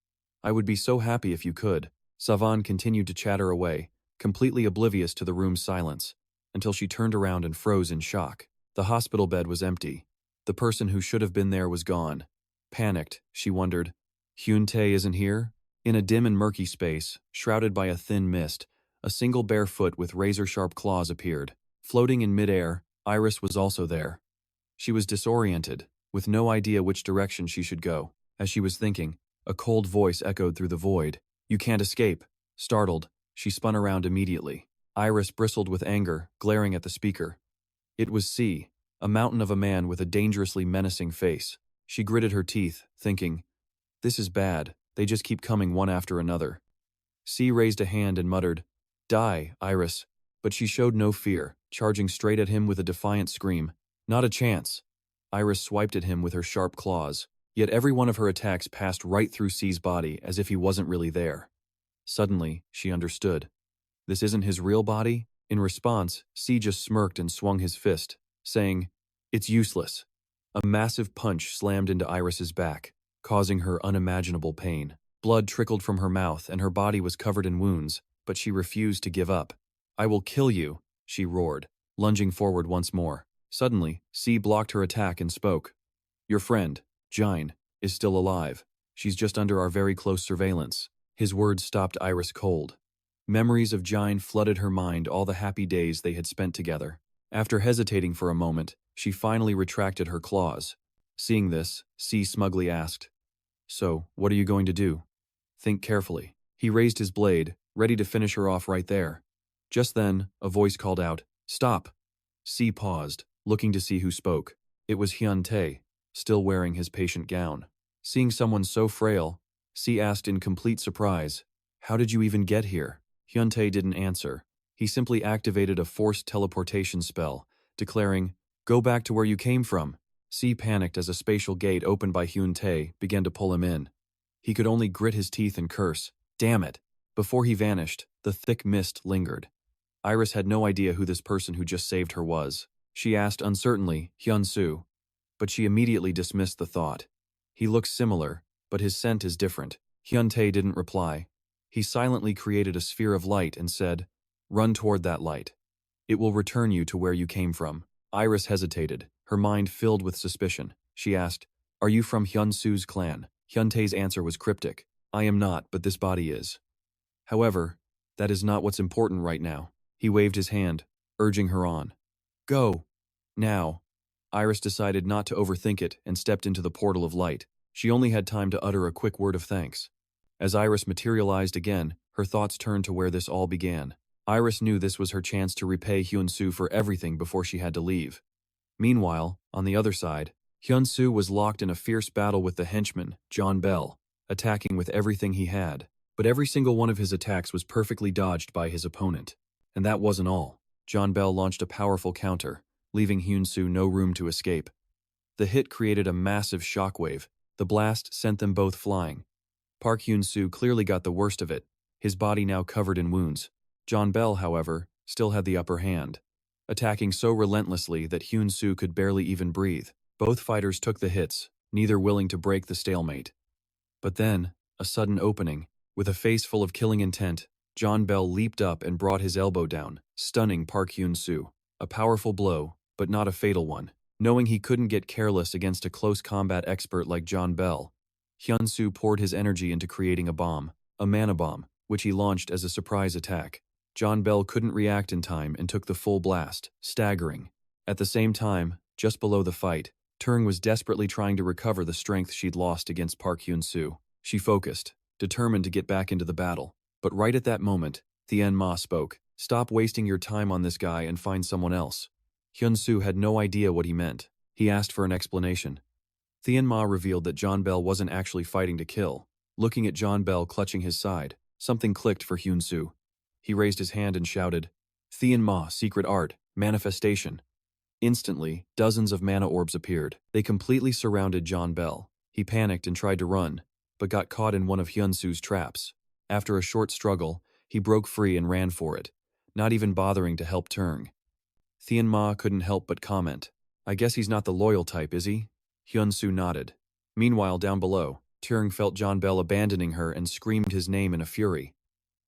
S1: I would be so happy if you could." Savan continued to chatter away, completely oblivious to the room's silence, until she turned around and froze in shock. The hospital bed was empty. The person who should have been there was gone. Panicked, she wondered, "Hyun-tae isn't here?" In a dim and murky space, shrouded by a thin mist, a single bare foot with razor-sharp claws appeared. Floating in midair, Iris was also there. She was disoriented, with no idea which direction she should go. As she was thinking, a cold voice echoed through the void. "You can't escape." Startled, she spun around immediately. Iris bristled with anger, glaring at the speaker. It was C, a mountain of a man with a dangerously menacing face. She gritted her teeth, thinking, "This is bad. They just keep coming one after another." C raised a hand and muttered, "Die, Iris," but she showed no fear, charging straight at him with a defiant scream. "Not a chance." Iris swiped at him with her sharp claws, yet every one of her attacks passed right through C's body as if he wasn't really there. Suddenly, she understood. This isn't his real body? In response, C just smirked and swung his fist, saying, "It's useless." A massive punch slammed into Iris's back, causing her unimaginable pain. Blood trickled from her mouth and her body was covered in wounds, but she refused to give up. "I will kill you," she roared, lunging forward once more. Suddenly, C blocked her attack and spoke. "Your friend, Jine, is still alive. She's just under our very close surveillance." His words stopped Iris cold. Memories of Jine flooded her mind, all the happy days they had spent together. After hesitating for a moment, she finally retracted her claws. Seeing this, C smugly asked, "So, what are you going to do?" "Think carefully." He raised his blade, ready to finish her off right there. Just then, a voice called out, "Stop!" C paused, looking to see who spoke. It was Hyun-tae, still wearing his patient gown. Seeing someone so frail, C asked in complete surprise, "How did you even get here?" Hyun-tae didn't answer. He simply activated a forced teleportation spell, declaring, "Go back to where you came from." C panicked as a spatial gate opened by Hyun-tae began to pull him in. He could only grit his teeth and curse, "Damn it!" Before he vanished, the thick mist lingered. Iris had no idea who this person who just saved her was. She asked uncertainly, "Hyun-soo," but she immediately dismissed the thought. "He looks similar, but his scent is different." Hyun-tae didn't reply. He silently created a sphere of light and said, "Run toward that light. It will return you to where you came from." Iris hesitated, her mind filled with suspicion. She asked, "Are you from Hyun-soo's clan?" Hyun-tae's answer was cryptic. "I am not, but this body is. However, that is not what's important right now." He waved his hand, urging her on. "Go. Now." Iris decided not to overthink it and stepped into the portal of light. She only had time to utter a quick word of thanks. As Iris materialized again, her thoughts turned to where this all began. Iris knew this was her chance to repay Hyun-soo for everything before she had to leave. Meanwhile, on the other side, Hyun-soo was locked in a fierce battle with the henchman, John Bell, attacking with everything he had. But every single one of his attacks was perfectly dodged by his opponent. And that wasn't all. John Bell launched a powerful counter, leaving Hyun-soo no room to escape. The hit created a massive shockwave. The blast sent them both flying. Park Hyun-soo clearly got the worst of it, his body now covered in wounds. John Bell, however, still had the upper hand, attacking so relentlessly that Hyun-soo could barely even breathe. Both fighters took the hits, neither willing to break the stalemate. But then, a sudden opening. With a face full of killing intent, John Bell leaped up and brought his elbow down, stunning Park Hyun-soo. A powerful blow, but not a fatal one. Knowing he couldn't get careless against a close combat expert like John Bell, Hyun-soo poured his energy into creating a bomb, a mana bomb, which he launched as a surprise attack. John Bell couldn't react in time and took the full blast, staggering. At the same time, just below the fight, Turng was desperately trying to recover the strength she'd lost against Park Hyun-soo. She focused, determined to get back into the battle. But right at that moment, Thien Ma spoke. "Stop wasting your time on this guy and find someone else." Hyun-soo had no idea what he meant. He asked for an explanation. Thien Ma revealed that John Bell wasn't actually fighting to kill. Looking at John Bell clutching his side, something clicked for Hyun-soo. He raised his hand and shouted, "Thien Ma, secret art, manifestation." Instantly, dozens of mana orbs appeared. They completely surrounded John Bell. He panicked and tried to run, but got caught in one of Hyun-soo's traps. After a short struggle, he broke free and ran for it, not even bothering to help Turng. Thien Ma couldn't help but comment, "I guess he's not the loyal type, is he?" Hyun-soo nodded. Meanwhile, down below, Turng felt John Bell abandoning her and screamed his name in a fury.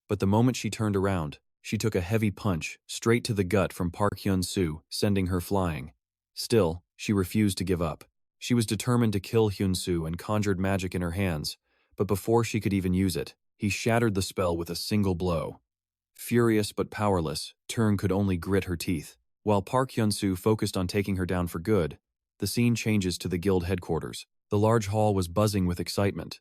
S1: But the moment she turned around, she took a heavy punch straight to the gut from Park Hyun-soo, sending her flying. Still, she refused to give up. She was determined to kill Hyun-soo and conjured magic in her hands, but before she could even use it, he shattered the spell with a single blow. Furious but powerless, Turng could only grit her teeth. While Park Hyun-soo focused on taking her down for good, the scene changes to the guild headquarters. The large hall was buzzing with excitement.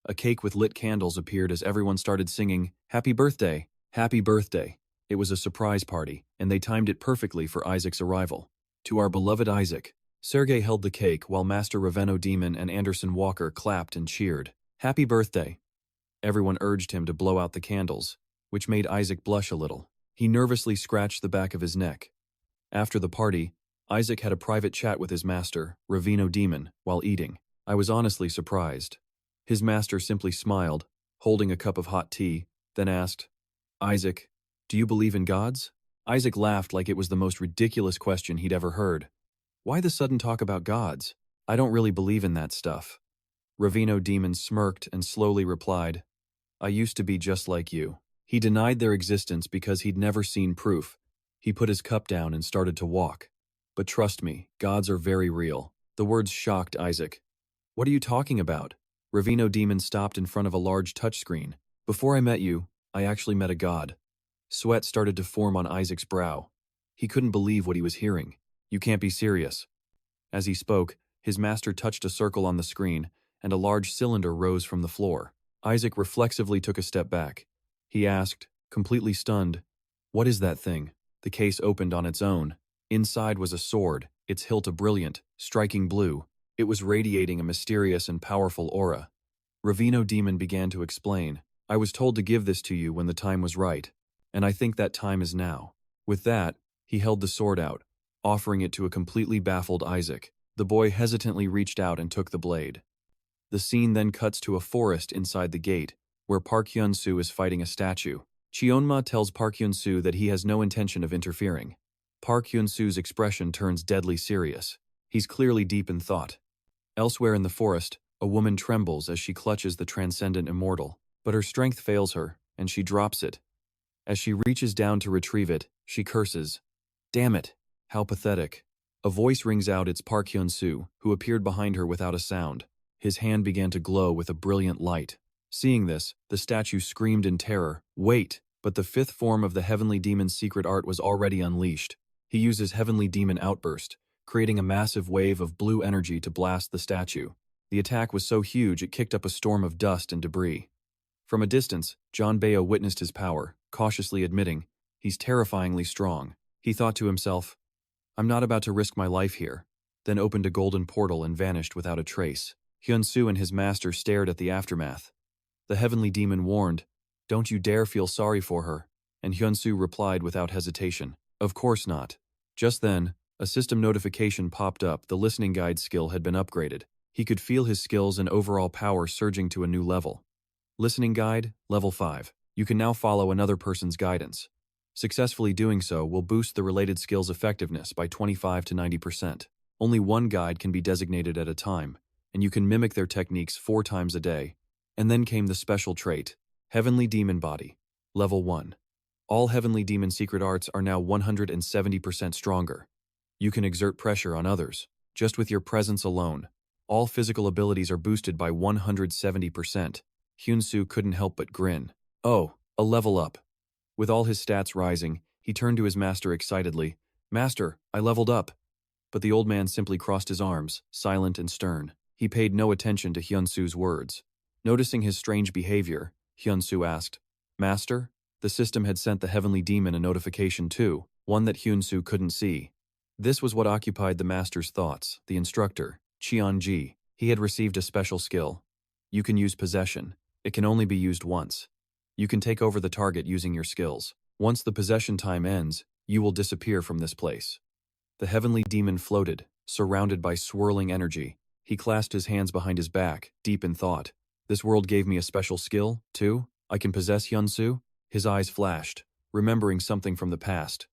S1: A cake with lit candles appeared as everyone started singing, "Happy birthday! Happy birthday!" It was a surprise party, and they timed it perfectly for Isaac's arrival. "To our beloved Isaac." Sergei held the cake while Master Ravenno Demon and Anderson Walker clapped and cheered. "Happy birthday!" Everyone urged him to blow out the candles, which made Isaac blush a little. He nervously scratched the back of his neck. After the party, Isaac had a private chat with his master, Ravenno Demon, while eating. I was honestly surprised. His master simply smiled, holding a cup of hot tea, then asked, "Isaac, do you believe in gods?" Isaac laughed like it was the most ridiculous question he'd ever heard. "Why the sudden talk about gods? I don't really believe in that stuff." Ravenno Demon smirked and slowly replied, "I used to be just like you." He denied their existence because he'd never seen proof. He put his cup down and started to walk. "But trust me, gods are very real." The words shocked Isaac. "What are you talking about?" Ravenno Demon stopped in front of a large touchscreen. "Before I met you, I actually met a god." Sweat started to form on Isaac's brow. He couldn't believe what he was hearing. "You can't be serious." As he spoke, his master touched a circle on the screen, and a large cylinder rose from the floor. Isaac reflexively took a step back. He asked, completely stunned, "What is that thing?" The case opened on its own. Inside was a sword, its hilt a brilliant, striking blue. It was radiating a mysterious and powerful aura. Ravenno Demon began to explain, "I was told to give this to you when the time was right, and I think that time is now." With that, he held the sword out, offering it to a completely baffled Isaac. The boy hesitantly reached out and took the blade. The scene then cuts to a forest inside the gate, where Park Hyun-soo is fighting a statue. Cheonma tells Park Hyun-soo that he has no intention of interfering. Park Hyun-soo's expression turns deadly serious. He's clearly deep in thought. Elsewhere in the forest, a woman trembles as she clutches the transcendent immortal, but her strength fails her, and she drops it. As she reaches down to retrieve it, she curses, "Damn it, how pathetic." A voice rings out. It's Park Hyun-soo, who appeared behind her without a sound. His hand began to glow with a brilliant light. Seeing this, the statue screamed in terror, "Wait!" But the fifth form of the Heavenly Demon's secret art was already unleashed. He uses Heavenly Demon Outburst, creating a massive wave of blue energy to blast the statue. The attack was so huge it kicked up a storm of dust and debris. From a distance, John Baio witnessed his power, cautiously admitting, "He's terrifyingly strong." He thought to himself, "I'm not about to risk my life here," then opened a golden portal and vanished without a trace. Hyun-soo and his master stared at the aftermath. The Heavenly Demon warned, "Don't you dare feel sorry for her," and Hyun-soo replied without hesitation, "Of course not." Just then, a system notification popped up. The listening guide skill had been upgraded. He could feel his skills and overall power surging to a new level. Listening guide, level 5. You can now follow another person's guidance. Successfully doing so will boost the related skill's effectiveness by 25 to 90%. Only one guide can be designated at a time, and you can mimic their techniques 4 times a day. And then came the special trait, Heavenly Demon Body, level 1. All Heavenly Demon secret arts are now 170% stronger. You can exert pressure on others, just with your presence alone. All physical abilities are boosted by 170%. Hyun-soo couldn't help but grin. "Oh, a level up." With all his stats rising, he turned to his master excitedly, "Master, I leveled up." But the old man simply crossed his arms, silent and stern. He paid no attention to Hyun-soo's words. Noticing his strange behavior, Hyun-soo asked, "Master?" The system had sent the Heavenly Demon a notification too, one that Hyun-soo couldn't see. This was what occupied the master's thoughts, the instructor, Cheon-ji. He had received a special skill. You can use possession. It can only be used once. You can take over the target using your skills. Once the possession time ends, you will disappear from this place. The heavenly demon floated, surrounded by swirling energy. He clasped his hands behind his back, deep in thought. This world gave me a special skill, too? I can possess Hyun-soo? His eyes flashed, remembering something from the past.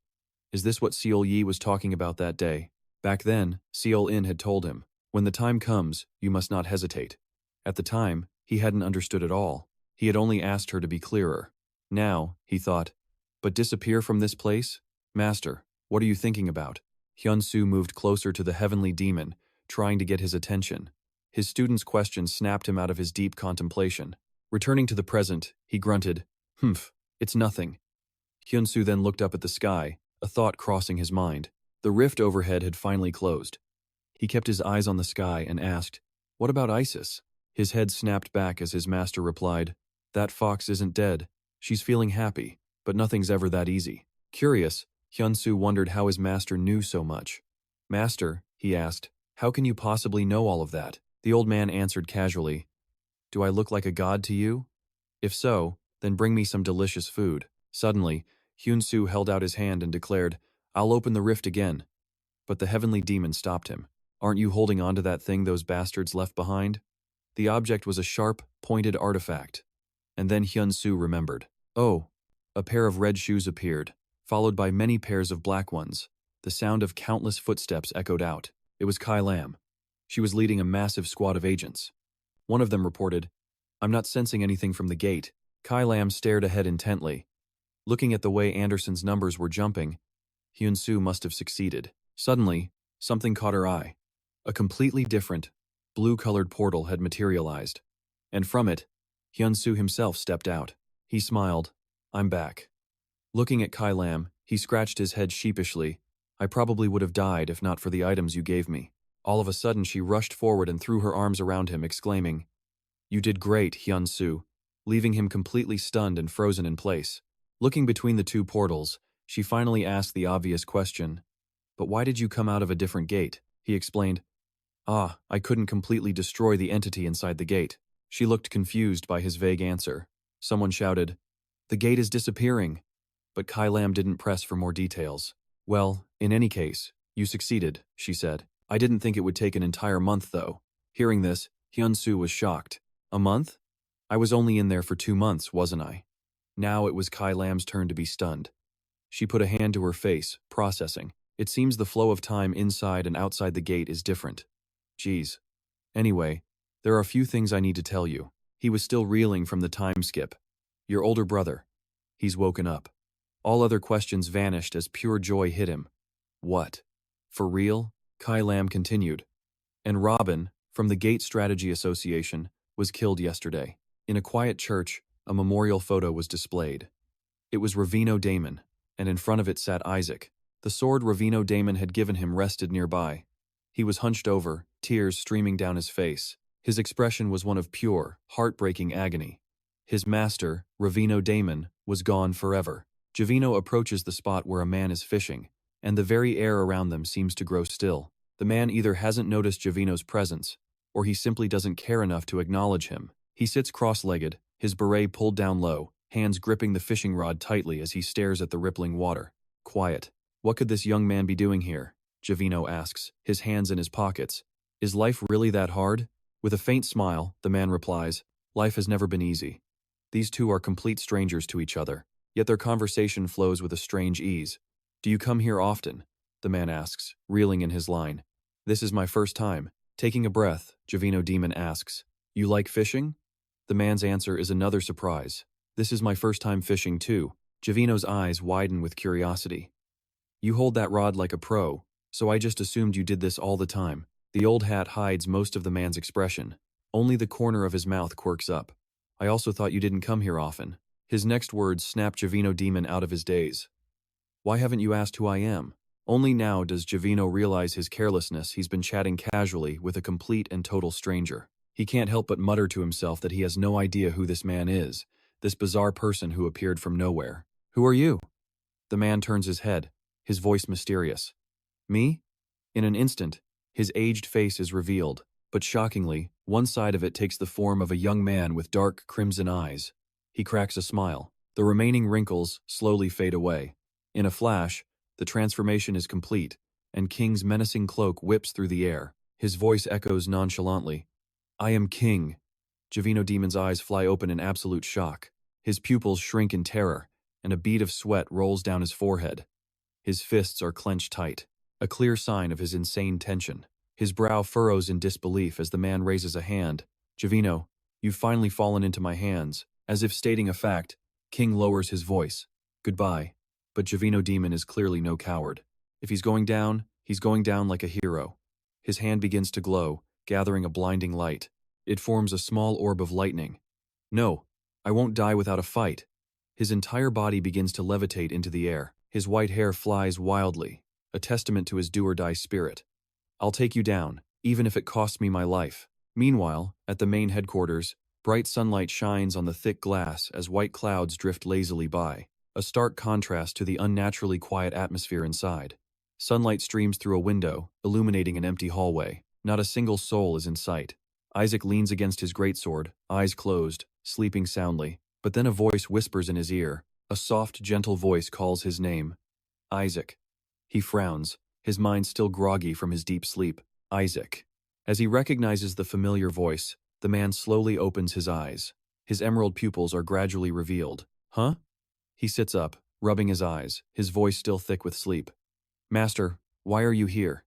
S1: Is this what Seol-yi was talking about that day? Back then, Seol-in had told him, when the time comes, you must not hesitate. At the time, he hadn't understood at all. He had only asked her to be clearer. Now, he thought, but disappear from this place? Master, what are you thinking about? Hyun-soo moved closer to the heavenly demon, trying to get his attention. His student's question snapped him out of his deep contemplation. Returning to the present, he grunted, "Humph, it's nothing." Hyun-soo then looked up at the sky, a thought crossing his mind. The rift overhead had finally closed. He kept his eyes on the sky and asked, "What about Isis?" His head snapped back as his master replied, "That fox isn't dead. She's feeling happy, but nothing's ever that easy." Curious, Hyun-soo wondered how his master knew so much. "Master," he asked, "how can you possibly know all of that?" The old man answered casually, "Do I look like a god to you? If so, then bring me some delicious food." Suddenly, Hyun-soo held out his hand and declared, "I'll open the rift again." But the heavenly demon stopped him. "Aren't you holding on to that thing those bastards left behind?" The object was a sharp, pointed artifact. And then Hyun-soo remembered. Oh, a pair of red shoes appeared, followed by many pairs of black ones. The sound of countless footsteps echoed out. It was Kai Lam. She was leading a massive squad of agents. One of them reported, "I'm not sensing anything from the gate." Kai Lam stared ahead intently. Looking at the way Anderson's numbers were jumping, Hyun-soo must have succeeded. Suddenly, something caught her eye. A completely different, blue-colored portal had materialized. And from it, Hyun-soo himself stepped out. He smiled. "I'm back." Looking at Kai Lam, he scratched his head sheepishly. "I probably would have died if not for the items you gave me." All of a sudden she rushed forward and threw her arms around him, exclaiming, "You did great, Hyun-soo," leaving him completely stunned and frozen in place. Looking between the two portals, she finally asked the obvious question, "But why did you come out of a different gate?" He explained, I couldn't completely destroy the entity inside the gate." She looked confused by his vague answer. Someone shouted, "The gate is disappearing." But Kai Lam didn't press for more details. "Well, in any case, you succeeded," she said. "I didn't think it would take an entire month, though." Hearing this, Hyun-soo was shocked. "A month? I was only in there for 2 months, wasn't I?" Now it was Kai Lam's turn to be stunned. She put a hand to her face, processing. "It seems the flow of time inside and outside the gate is different. Geez. Anyway, there are a few things I need to tell you." He was still reeling from the time skip. "Your older brother. He's woken up." All other questions vanished as pure joy hit him. "What? For real?" Kai Lam continued. "And Robin, from the Gate Strategy Association, was killed yesterday. In a quiet church, a memorial photo was displayed. It was Ravino Damon, and in front of it sat Isaac. The sword Ravino Damon had given him rested nearby. He was hunched over, tears streaming down his face. His expression was one of pure, heartbreaking agony. His master, Ravino Damon, was gone forever. Javino approaches the spot where a man is fishing, and the very air around them seems to grow still. The man either hasn't noticed Javino's presence, or he simply doesn't care enough to acknowledge him. He sits cross-legged, his beret pulled down low, hands gripping the fishing rod tightly as he stares at the rippling water. Quiet. "What could this young man be doing here?" Javino asks, his hands in his pockets. "Is life really that hard?" With a faint smile, the man replies, "Life has never been easy." These two are complete strangers to each other, yet their conversation flows with a strange ease. "Do you come here often?" the man asks, reeling in his line. "This is my first time." Taking a breath, Javino Demon asks, "You like fishing?" The man's answer is another surprise. "This is my first time fishing too." Javino's eyes widen with curiosity. "You hold that rod like a pro, so I just assumed you did this all the time." The old hat hides most of the man's expression. Only the corner of his mouth quirks up. "I also thought you didn't come here often." His next words snap Javino Demon out of his daze. "Why haven't you asked who I am?" Only now does Javino realize his carelessness. He's been chatting casually with a complete and total stranger. He can't help but mutter to himself that he has no idea who this man is, this bizarre person who appeared from nowhere. "Who are you?" The man turns his head, his voice mysterious. "Me?" In an instant, his aged face is revealed. But shockingly, one side of it takes the form of a young man with dark crimson eyes. He cracks a smile. The remaining wrinkles slowly fade away. In a flash, the transformation is complete, and King's menacing cloak whips through the air. His voice echoes nonchalantly. I am King. Javino Demon's eyes fly open in absolute shock. His pupils shrink in terror, and a bead of sweat rolls down his forehead. His fists are clenched tight, a clear sign of his insane tension. His brow furrows in disbelief as the man raises a hand. Javino, you've finally fallen into my hands. As if stating a fact, King lowers his voice. Goodbye. But Javino Demon is clearly no coward. If he's going down like a hero. His hand begins to glow, gathering a blinding light. It forms a small orb of lightning. No, I won't die without a fight. His entire body begins to levitate into the air. His white hair flies wildly, a testament to his do-or-die spirit. I'll take you down, even if it costs me my life. Meanwhile, at the main headquarters, bright sunlight shines on the thick glass as white clouds drift lazily by, a stark contrast to the unnaturally quiet atmosphere inside. Sunlight streams through a window, illuminating an empty hallway. Not a single soul is in sight. Isaac leans against his greatsword, eyes closed, sleeping soundly, but then a voice whispers in his ear. A soft, gentle voice calls his name. Isaac. He frowns, his mind still groggy from his deep sleep. Isaac. As he recognizes the familiar voice, the man slowly opens his eyes. His emerald pupils are gradually revealed. Huh? He sits up, rubbing his eyes, his voice still thick with sleep. Master, why are you here?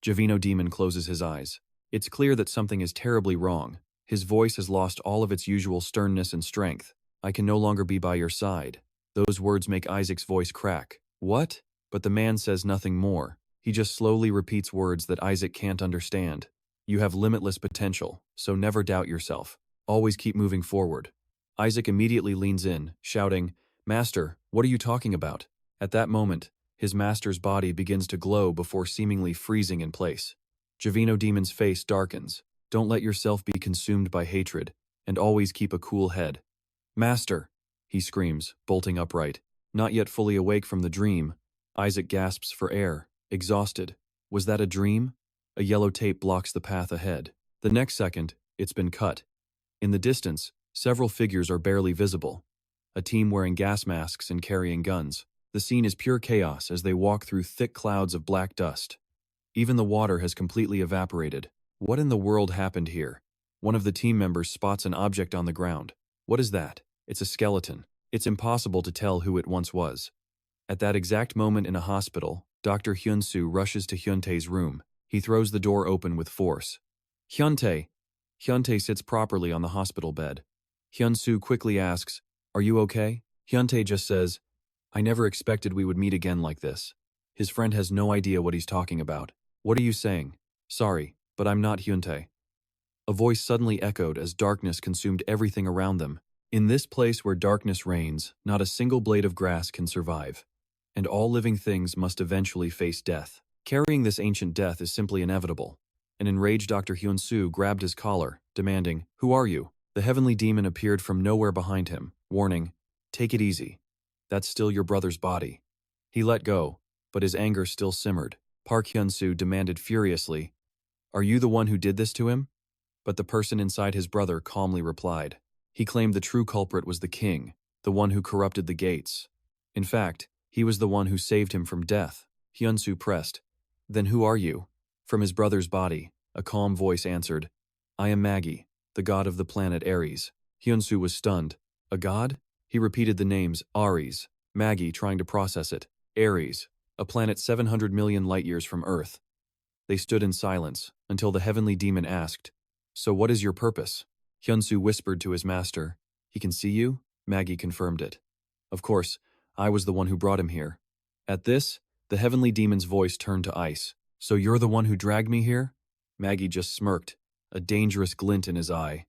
S1: Javino Demon closes his eyes. It's clear that something is terribly wrong. His voice has lost all of its usual sternness and strength. I can no longer be by your side. Those words make Isaac's voice crack. What? But the man says nothing more. He just slowly repeats words that Isaac can't understand. You have limitless potential, so never doubt yourself. Always keep moving forward. Isaac immediately leans in, shouting, Master, what are you talking about? At that moment, his master's body begins to glow before seemingly freezing in place. Javino Demon's face darkens. Don't let yourself be consumed by hatred, and always keep a cool head. Master! He screams, bolting upright. Not yet fully awake from the dream, Isaac gasps for air, exhausted. Was that a dream? A yellow tape blocks the path ahead. The next second, it's been cut. In the distance, several figures are barely visible. A team wearing gas masks and carrying guns. The scene is pure chaos as they walk through thick clouds of black dust. Even the water has completely evaporated. What in the world happened here? One of the team members spots an object on the ground. What is that? It's a skeleton. It's impossible to tell who it once was. At that exact moment in a hospital, Dr. Hyun-soo rushes to Hyun-tae's room. He throws the door open with force. Hyun-tae! Hyun-tae sits properly on the hospital bed. Hyun-soo quickly asks, Are you okay? Hyun-tae just says, I never expected we would meet again like this. His friend has no idea what he's talking about. What are you saying? Sorry, but I'm not Hyun-tae. A voice suddenly echoed as darkness consumed everything around them. In this place where darkness reigns, not a single blade of grass can survive. And all living things must eventually face death. Carrying this ancient death is simply inevitable. An enraged Dr. Hyun-soo grabbed his collar, demanding, Who are you? The heavenly demon appeared from nowhere behind him, warning, Take it easy. That's still your brother's body. He let go, but his anger still simmered. Park Hyun-soo demanded furiously, Are you the one who did this to him? But the person inside his brother calmly replied. He claimed the true culprit was the king, the one who corrupted the gates. In fact, he was the one who saved him from death. Hyun-soo pressed. Then who are you? From his brother's body, a calm voice answered, I am Maggie, the god of the planet Ares. Hyun-soo was stunned. A god? He repeated the names, Ares, Maggie trying to process it. Ares, a planet 700 million light-years from Earth. They stood in silence, until the heavenly demon asked, So what is your purpose? Hyun-soo whispered to his master, He can see you? Maggie confirmed it. Of course, I was the one who brought him here. At this, the heavenly demon's voice turned to ice. So you're the one who dragged me here? Maggie just smirked, a dangerous glint in his eye.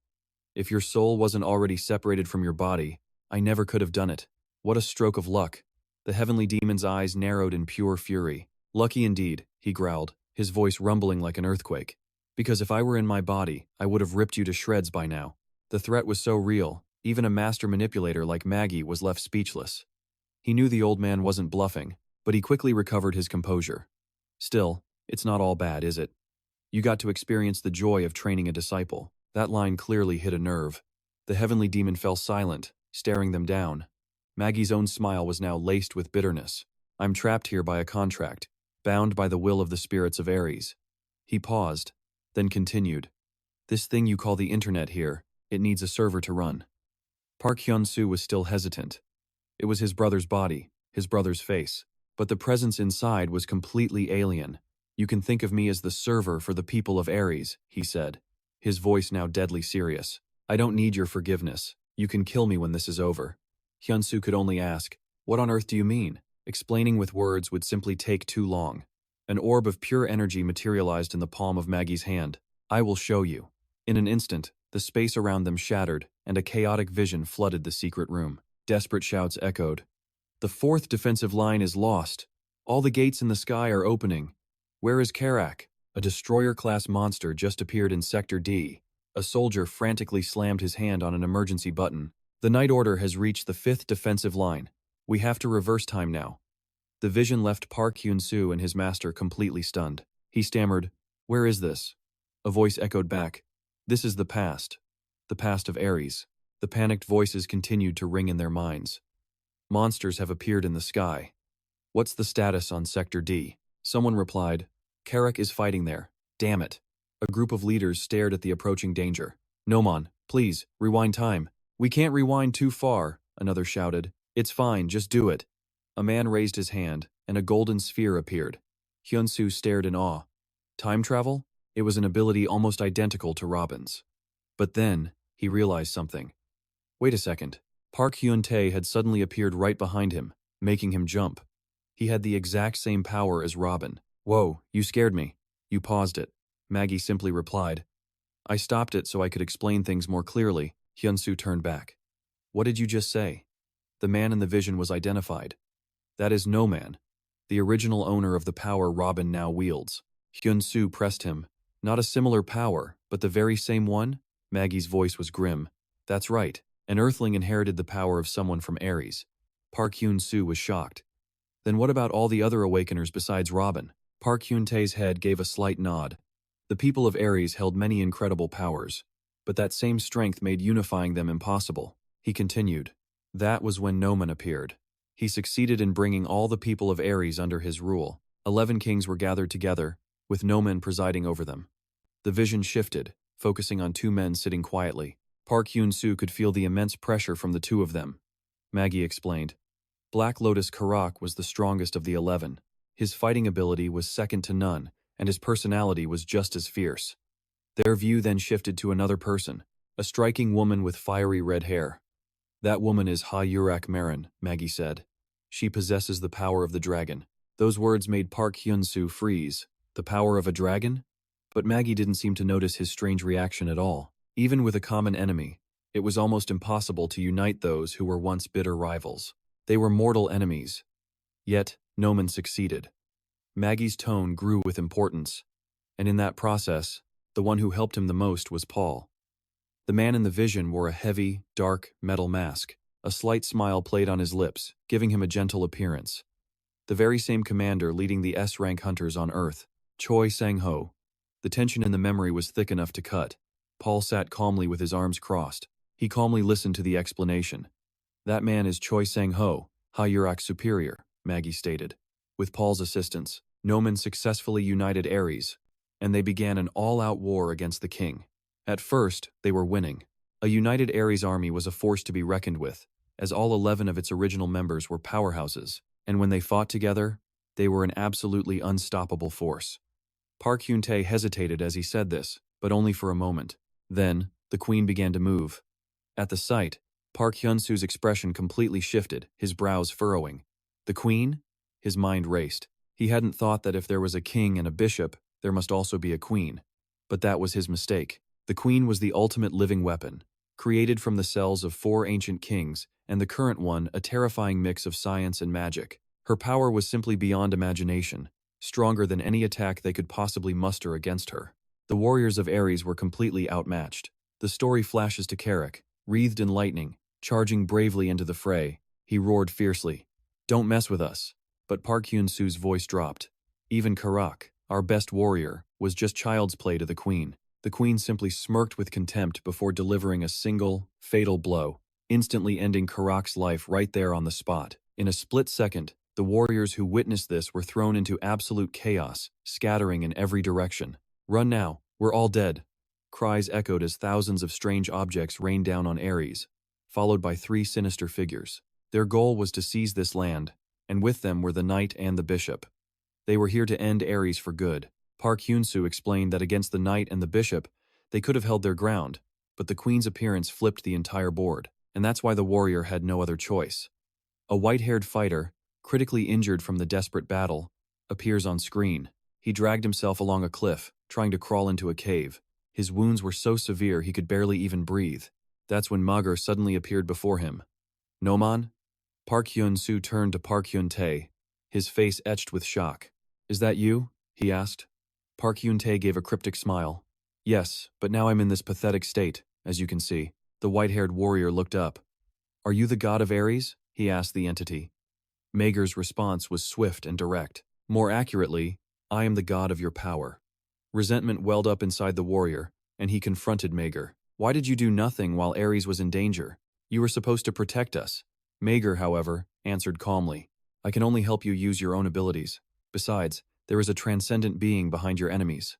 S1: If your soul wasn't already separated from your body, I never could have done it. What a stroke of luck. The heavenly demon's eyes narrowed in pure fury. Lucky indeed, he growled, his voice rumbling like an earthquake. Because if I were in my body, I would have ripped you to shreds by now. The threat was so real, even a master manipulator like Maggie was left speechless. He knew the old man wasn't bluffing, but he quickly recovered his composure. Still, it's not all bad, is it? You got to experience the joy of training a disciple. That line clearly hit a nerve. The heavenly demon fell silent, staring them down. Maggie's own smile was now laced with bitterness. I'm trapped here by a contract, bound by the will of the spirits of Ares. He paused, then continued. This thing you call the internet here, it needs a server to run. Park Hyun-soo was still hesitant. It was his brother's body, his brother's face, but the presence inside was completely alien. You can think of me as the server for the people of Ares, he said, his voice now deadly serious. I don't need your forgiveness. You can kill me when this is over. Hyun-soo could only ask, what on earth do you mean? Explaining with words would simply take too long. An orb of pure energy materialized in the palm of Maggie's hand. I will show you. In an instant, the space around them shattered, and a chaotic vision flooded the secret room. Desperate shouts echoed. The fourth defensive line is lost. All the gates in the sky are opening. Where is Karak? A destroyer-class monster just appeared in Sector D. A soldier frantically slammed his hand on an emergency button. The Night Order has reached the fifth defensive line. We have to reverse time now. The vision left Park Hyun-soo and his master completely stunned. He stammered, where is this? A voice echoed back, this is the past of Ares. The panicked voices continued to ring in their minds. Monsters have appeared in the sky. What's the status on Sector D? Someone replied, Karak is fighting there. Damn it. A group of leaders stared at the approaching danger. Nomon, please, rewind time. We can't rewind too far, another shouted. It's fine, just do it. A man raised his hand, and a golden sphere appeared. Hyun-soo stared in awe. Time travel? It was an ability almost identical to Robin's. But then, he realized something. Wait a second. Park Hyun-tae had suddenly appeared right behind him, making him jump. He had the exact same power as Robin. Whoa, you scared me. You paused it. Maggie simply replied. I stopped it so I could explain things more clearly. Hyun-soo turned back. What did you just say? The man in the vision was identified. That is No Man, the original owner of the power Robin now wields. Hyun-soo pressed him. Not a similar power, but the very same one? Maggie's voice was grim. That's right. An Earthling inherited the power of someone from Ares. Park Hyun-soo was shocked. Then what about all the other Awakeners besides Robin? Park Hyun-tae's head gave a slight nod. The people of Ares held many incredible powers, but that same strength made unifying them impossible. He continued. That was when Noman appeared. He succeeded in bringing all the people of Ares under his rule. 11 kings were gathered together, with Noman presiding over them. The vision shifted, focusing on 2 men sitting quietly. Park Hyun-soo could feel the immense pressure from the 2 of them. Maggie explained. Black Lotus Karak was the strongest of the 11. His fighting ability was second to none, and his personality was just as fierce. Their view then shifted to another person, a striking woman with fiery red hair. That woman is Ha-Yurak Marin, Maggie said. She possesses the power of the dragon. Those words made Park Hyun-soo freeze. The power of a dragon? But Maggie didn't seem to notice his strange reaction at all. Even with a common enemy, it was almost impossible to unite those who were once bitter rivals. They were mortal enemies. Yet, Noman succeeded. Maggie's tone grew with importance, and in that process, the one who helped him the most was Paul. The man in the vision wore a heavy, dark, metal mask. A slight smile played on his lips, giving him a gentle appearance. The very same commander leading the S-rank hunters on Earth, Choi Sang-ho. The tension in the memory was thick enough to cut. Paul sat calmly with his arms crossed. He calmly listened to the explanation. That man is Choi Sang-ho, Ha-Yurak's superior, Maggie stated. With Paul's assistance, Noman successfully united Ares, and they began an all-out war against the king. At first, they were winning. A united Ares army was a force to be reckoned with, as all 11 of its original members were powerhouses, and when they fought together, they were an absolutely unstoppable force. Park Hyun-tae hesitated as he said this, but only for a moment. Then, the queen began to move. At the sight, Park Hyun-soo's expression completely shifted, his brows furrowing. The queen? His mind raced. He hadn't thought that if there was a king and a bishop, there must also be a queen. But that was his mistake. The queen was the ultimate living weapon, created from the cells of 4 ancient kings, and the current one a terrifying mix of science and magic. Her power was simply beyond imagination, stronger than any attack they could possibly muster against her. The warriors of Ares were completely outmatched. The story flashes to Karak, wreathed in lightning, charging bravely into the fray. He roared fiercely, "Don't mess with us." But Park Hyun-soo's voice dropped. Even Karak, our best warrior, was was just child's play to the queen. The queen simply smirked with contempt before delivering a single, fatal blow, instantly ending Karak's life right there on the spot. In a split second, the warriors who witnessed this were thrown into absolute chaos, scattering in every direction. "Run now, we're all dead." Cries echoed as thousands of strange objects rained down on Ares, followed by three sinister figures. Their goal was to seize this land, and with them were the knight and the bishop. They were here to end Ares for good. Park Hyun-soo explained that against the knight and the bishop, they could have held their ground, but the queen's appearance flipped the entire board, and that's why the warrior had no other choice. A white-haired fighter, critically injured from the desperate battle, appears on screen. He dragged himself along a cliff, trying to crawl into a cave. His wounds were so severe he could barely even breathe. That's when Mager suddenly appeared before him. "Noman?" Park Hyun-soo turned to Park Hyun-tae, his face etched with shock. "Is that you?" he asked. Park Hyun-tae gave a cryptic smile. "Yes, but now I'm in this pathetic state, as you can see." The white-haired warrior looked up. "Are you the god of Ares?" he asked the entity. Mager's response was swift and direct. "More accurately, I am the god of your power." Resentment welled up inside the warrior, and he confronted Mager. "Why did you do nothing while Ares was in danger? You were supposed to protect us." Mager, however, answered calmly. "I can only help you use your own abilities. Besides, there is a transcendent being behind your enemies."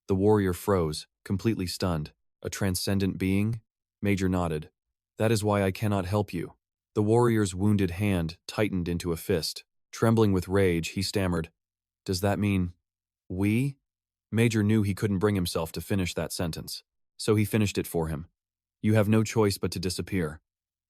S1: The warrior froze, completely stunned. "A transcendent being?" Major nodded. "That is why I cannot help you." The warrior's wounded hand tightened into a fist. Trembling with rage, he stammered, "Does that mean we?" Major knew he couldn't bring himself to finish that sentence, so he finished it for him. "You have no choice but to disappear."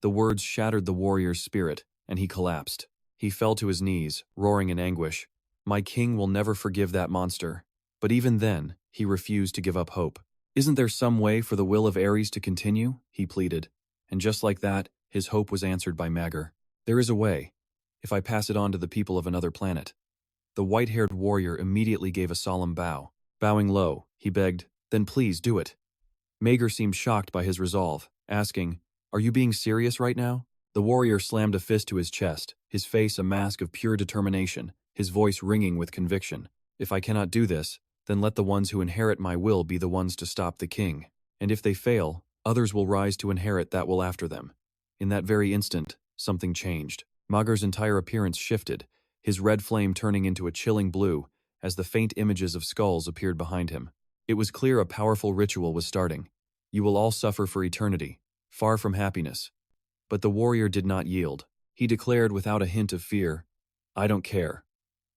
S1: The words shattered the warrior's spirit, and he collapsed. He fell to his knees, roaring in anguish. "My king will never forgive that monster." But even then, he refused to give up hope. "Isn't there some way for the will of Ares to continue?" he pleaded. And just like that, his hope was answered by Mager. "There is a way, if I pass it on to the people of another planet." The white-haired warrior immediately gave a solemn bow. Bowing low, he begged, "Then please do it." Mager seemed shocked by his resolve, asking, "Are you being serious right now?" The warrior slammed a fist to his chest, his face a mask of pure determination, his voice ringing with conviction. "If I cannot do this, then let the ones who inherit my will be the ones to stop the king. And if they fail, others will rise to inherit that will after them." In that very instant, something changed. Mager's entire appearance shifted, his red flame turning into a chilling blue as the faint images of skulls appeared behind him. It was clear a powerful ritual was starting. "You will all suffer for eternity, far from happiness." But the warrior did not yield. He declared without a hint of fear, "I don't care,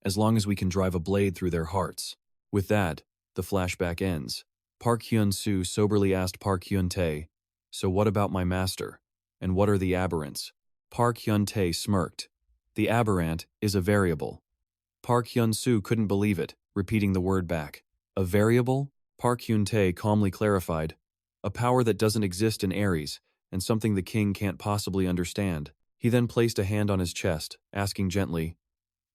S1: as long as we can drive a blade through their hearts." With that, the flashback ends. Park Hyun-soo soberly asked Park Hyun-tae, "So what about my master? And what are the aberrants?" Park Hyun-tae smirked. "The aberrant is a variable." Park Hyun-soo couldn't believe it, repeating the word back. "A variable?" Park Hyun-tae calmly clarified. "A power that doesn't exist in Ares, and something the king can't possibly understand." He then placed a hand on his chest, asking gently,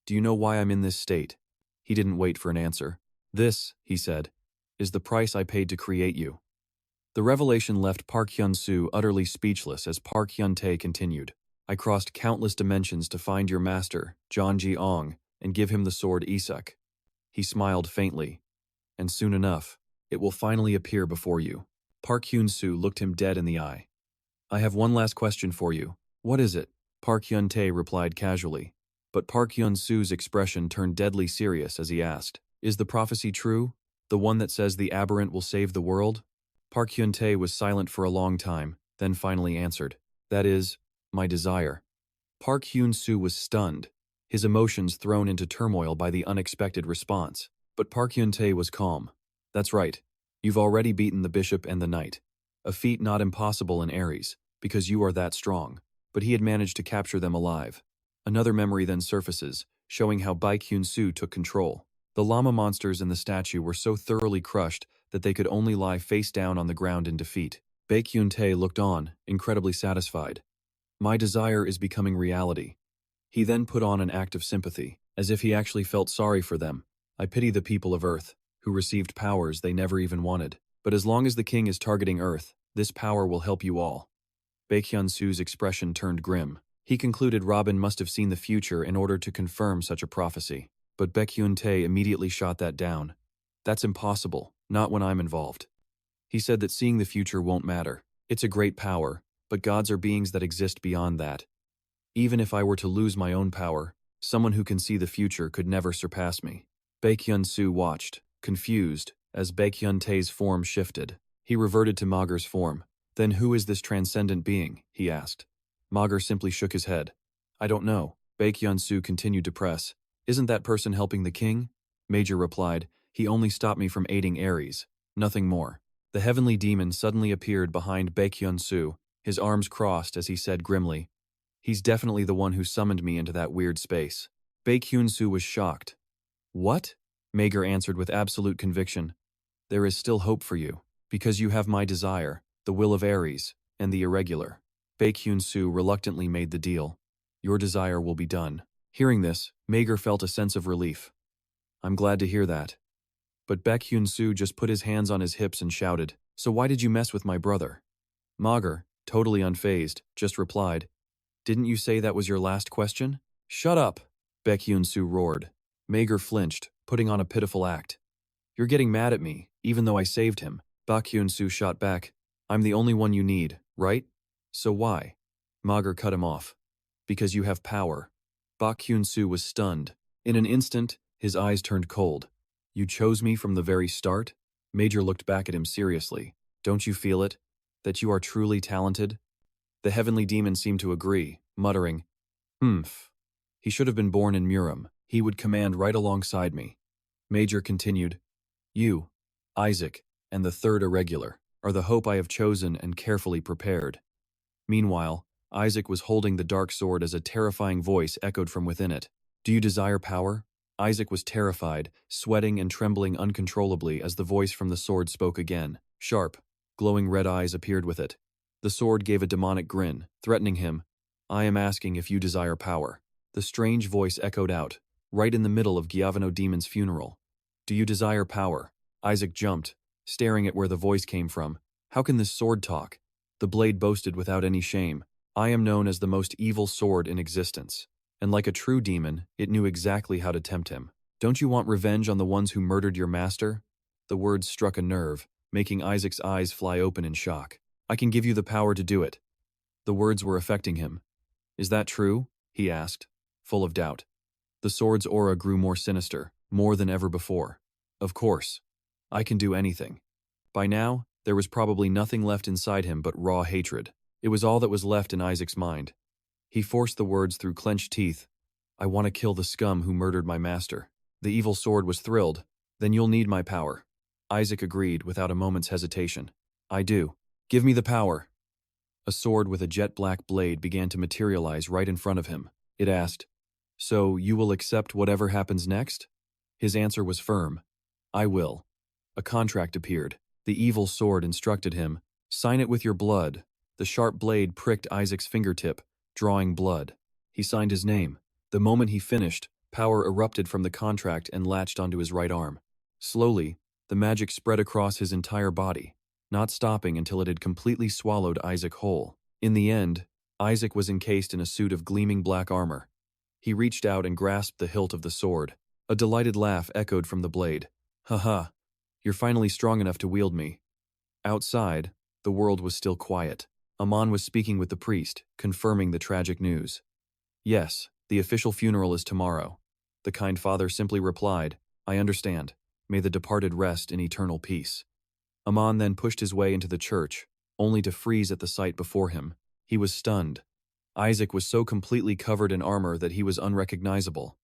S1: "Do you know why I'm in this state?" He didn't wait for an answer. "This," he said, "is the price I paid to create you." The revelation left Park Hyun-soo utterly speechless as Park Hyun-tae continued. "I crossed countless dimensions to find your master, Jeonji-ong, and give him the sword Isak." He smiled faintly. "And soon enough, it will finally appear before you." Park Hyun-soo looked him dead in the eye. "I have one last question for you." "What is it?" Park Hyun-tae replied casually. But Park Hyun-soo's expression turned deadly serious as he asked, "Is the prophecy true? The one that says the aberrant will save the world?" Park Hyun-tae was silent for a long time, then finally answered, "That is, my desire." Park Hyun-soo was stunned, his emotions thrown into turmoil by the unexpected response. But Park Hyun-tae was calm. "That's right. You've already beaten the bishop and the knight. A feat not impossible in Ares, because you are that strong." But he had managed to capture them alive. Another memory then surfaces, showing how Baek Hyun-soo took control. The llama monsters in the statue were so thoroughly crushed that they could only lie face down on the ground in defeat. Baek Hyun-tae looked on, incredibly satisfied. "My desire is becoming reality." He then put on an act of sympathy, as if he actually felt sorry for them. "I pity the people of Earth, who received powers they never even wanted. But as long as the king is targeting Earth, this power will help you all." Baek Hyun-soo's expression turned grim. He concluded Robin must have seen the future in order to confirm such a prophecy. But Baek Hyun-tae immediately shot that down. That's impossible, not when I'm involved. He said that seeing the future won't matter. It's a great power, but gods are beings that exist beyond that. Even if I were to lose my own power, someone who can see the future could never surpass me. Hyun-soo watched, confused, as Hyun-tae's form shifted. He reverted to Mager's form. Then who is this transcendent being? He asked. Mager simply shook his head. I don't know. Hyun-soo continued to press. Isn't that person helping the king? Major replied, he only stopped me from aiding Ares. Nothing more. The heavenly demon suddenly appeared behind Hyun-soo, his arms crossed as he said grimly, he's definitely the one who summoned me into that weird space. Hyun-soo was shocked. What? Mager answered with absolute conviction. There is still hope for you, because you have my desire, the will of Ares, and the irregular. Hyun-soo reluctantly made the deal. Your desire will be done. Hearing this, Mager felt a sense of relief. I'm glad to hear that. But Hyun-soo just put his hands on his hips and shouted, so why did you mess with my brother? Mager, totally unfazed, just replied, didn't you say that was your last question? Shut up, Hyun-soo roared. Mager flinched, putting on a pitiful act. You're getting mad at me, even though I saved him. Hyun-soo shot back. I'm the only one you need, right? So why? Mager cut him off. Because you have power. Hyun-soo was stunned. In an instant, his eyes turned cold. You chose me from the very start? Major looked back at him seriously. Don't you feel it? That you are truly talented? The heavenly demon seemed to agree, muttering, Humph. He should have been born in Murim. He would command right alongside me. Major continued, you, Isaac, and the third irregular, are the hope I have chosen and carefully prepared. Meanwhile, Isaac was holding the dark sword as a terrifying voice echoed from within it. Do you desire power? Isaac was terrified, sweating and trembling uncontrollably as the voice from the sword spoke again. Sharp, glowing red eyes appeared with it. The sword gave a demonic grin, threatening him. I am asking if you desire power. The strange voice echoed out, right in the middle of Giavano Demon's funeral. Do you desire power? Isaac jumped, staring at where the voice came from. How can this sword talk? The blade boasted without any shame. I am known as the most evil sword in existence. And like a true demon, it knew exactly how to tempt him. Don't you want revenge on the ones who murdered your master? The words struck a nerve, making Isaac's eyes fly open in shock. I can give you the power to do it. The words were affecting him. Is that true? He asked, full of doubt. The sword's aura grew more sinister, more than ever before. Of course. I can do anything. By now, there was probably nothing left inside him but raw hatred. It was all that was left in Isaac's mind. He forced the words through clenched teeth. I want to kill the scum who murdered my master. The evil sword was thrilled. Then you'll need my power. Isaac agreed without a moment's hesitation. I do. Give me the power. A sword with a jet-black blade began to materialize right in front of him. It asked, so you will accept whatever happens next? His answer was firm. I will. A contract appeared. The evil sword instructed him, sign it with your blood. The sharp blade pricked Isaac's fingertip, drawing blood. He signed his name. The moment he finished, power erupted from the contract and latched onto his right arm. Slowly, the magic spread across his entire body, not stopping until it had completely swallowed Isaac whole. In the end, Isaac was encased in a suit of gleaming black armor. He reached out and grasped the hilt of the sword. A delighted laugh echoed from the blade. Ha, you're finally strong enough to wield me. Outside, the world was still quiet. Amon was speaking with the priest, confirming the tragic news. Yes, the official funeral is tomorrow. The kind father simply replied, I understand. May the departed rest in eternal peace. Amon then pushed his way into the church, only to freeze at the sight before him. He was stunned. Isaac was so completely covered in armor that he was unrecognizable.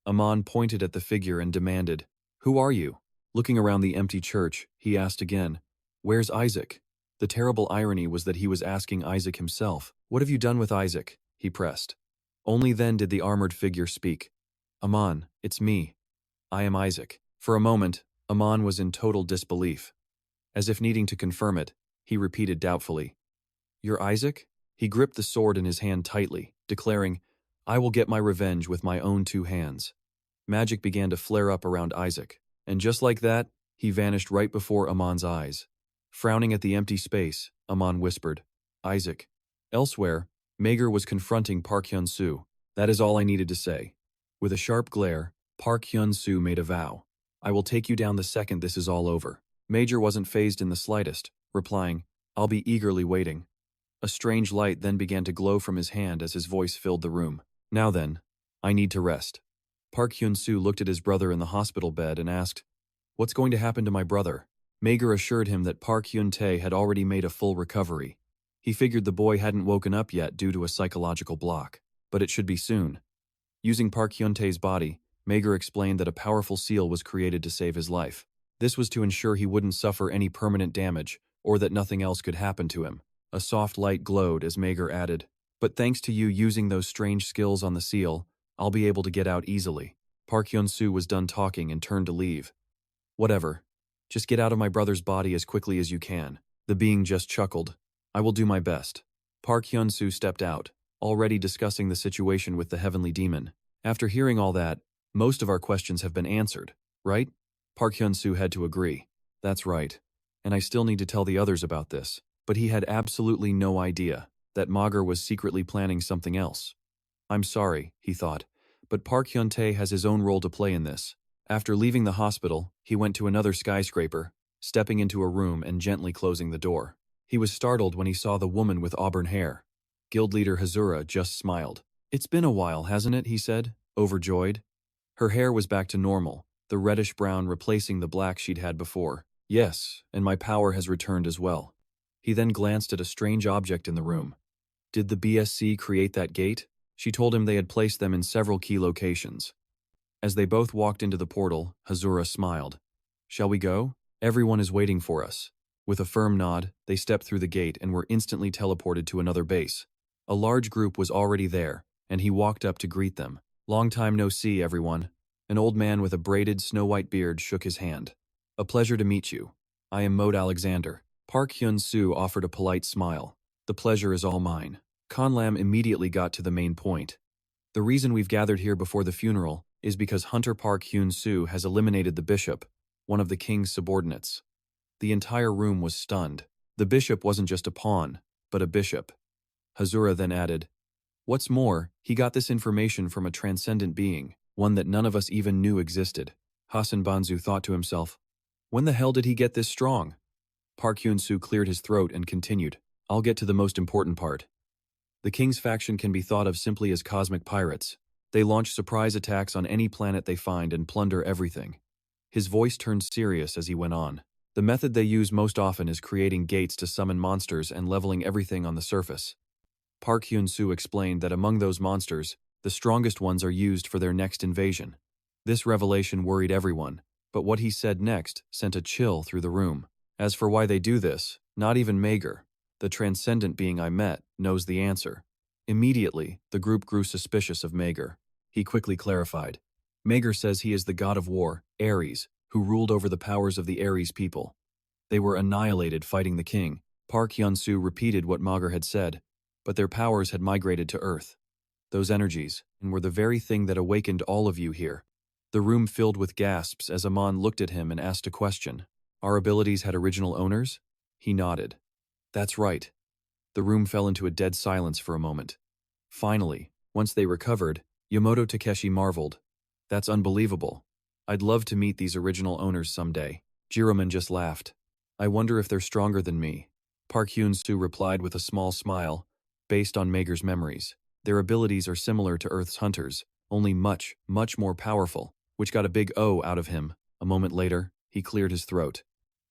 S1: Amon pointed at the figure and demanded, Who are you? Looking around the empty church, he asked again, Where's Isaac? The terrible irony was that he was asking Isaac himself. What have you done with Isaac? He pressed. Only then did the armored figure speak. Amon, it's me. I am Isaac. For a moment, Amon was in total disbelief. As if needing to confirm it, he repeated doubtfully. You're Isaac? He gripped the sword in his hand tightly, declaring, I will get my revenge with my own 2 hands. Magic began to flare up around Isaac, and just like that, he vanished right before Amon's eyes. Frowning at the empty space, Amon whispered, Isaac. Elsewhere, Mager was confronting Park Hyun-soo. That is all I needed to say. With a sharp glare, Park Hyun-soo made a vow. I will take you down the second this is all over. Major wasn't fazed in the slightest, replying, I'll be eagerly waiting. A strange light then began to glow from his hand as his voice filled the room. Now then, I need to rest. Park Hyun-soo looked at his brother in the hospital bed and asked, What's going to happen to my brother? Mager assured him that Park Hyun-tae had already made a full recovery. He figured the boy hadn't woken up yet due to a psychological block, but it should be soon. Using Park Hyun-tae's body, Mager explained that a powerful seal was created to save his life. This was to ensure he wouldn't suffer any permanent damage, or that nothing else could happen to him. A soft light glowed as Mager added, But thanks to you using those strange skills on the seal, I'll be able to get out easily. Park Hyun-soo was done talking and turned to leave. Whatever. Just get out of my brother's body as quickly as you can. The being just chuckled. I will do my best. Park Hyun-soo stepped out, already discussing the situation with the heavenly demon. After hearing all that, most of our questions have been answered, right? Park Hyun-soo had to agree. That's right. And I still need to tell the others about this. But he had absolutely no idea that Mager was secretly planning something else. I'm sorry, he thought, but Park Hyun-tae has his own role to play in this. After leaving the hospital, he went to another skyscraper, stepping into a room and gently closing the door. He was startled when he saw the woman with auburn hair. Guild leader Hazura just smiled. It's been a while, hasn't it, he said, overjoyed. Her hair was back to normal, the reddish-brown replacing the black she'd had before. Yes, and my power has returned as well. He then glanced at a strange object in the room. Did the BSC create that gate? She told him they had placed them in several key locations. As they both walked into the portal, Hazura smiled. Shall we go? Everyone is waiting for us. With a firm nod, they stepped through the gate and were instantly teleported to another base. A large group was already there, and he walked up to greet them. Long time no see, everyone. An old man with a braided, snow-white beard shook his hand. A pleasure to meet you. I am Mode Alexander. Park Hyun-soo offered a polite smile. The pleasure is all mine. Conlam immediately got to the main point. The reason we've gathered here before the funeral is because Hunter Park Hyun-soo has eliminated the bishop, one of the king's subordinates. The entire room was stunned. The bishop wasn't just a pawn, but a bishop. Hazura then added, What's more, he got this information from a transcendent being, one that none of us even knew existed. Hassan Banzu thought to himself, When the hell did he get this strong? Park Hyun-soo cleared his throat and continued, I'll get to the most important part. The king's faction can be thought of simply as cosmic pirates. They launch surprise attacks on any planet they find and plunder everything. His voice turned serious as he went on. The method they use most often is creating gates to summon monsters and leveling everything on the surface. Park Hyun-soo explained that among those monsters, the strongest ones are used for their next invasion. This revelation worried everyone, but what he said next sent a chill through the room. As for why they do this, not even Mager, the transcendent being I met, knows the answer. Immediately, the group grew suspicious of Mager. He quickly clarified. Mager says he is the god of war, Ares, who ruled over the powers of the Ares people. They were annihilated fighting the king. Park Hyun-soo repeated what Mager had said, but their powers had migrated to Earth. Those energies were the very thing that awakened all of you here. The room filled with gasps as Amon looked at him and asked a question. Our abilities had original owners? He nodded. That's right. The room fell into a dead silence for a moment. Finally, once they recovered, Yamato Takeshi marveled. That's unbelievable. I'd love to meet these original owners someday. Jiroman just laughed. I wonder if they're stronger than me. Park Hyun-soo replied with a small smile, based on Mager's memories. Their abilities are similar to Earth's hunters, only much, much more powerful, which got a big O out of him. A moment later, he cleared his throat.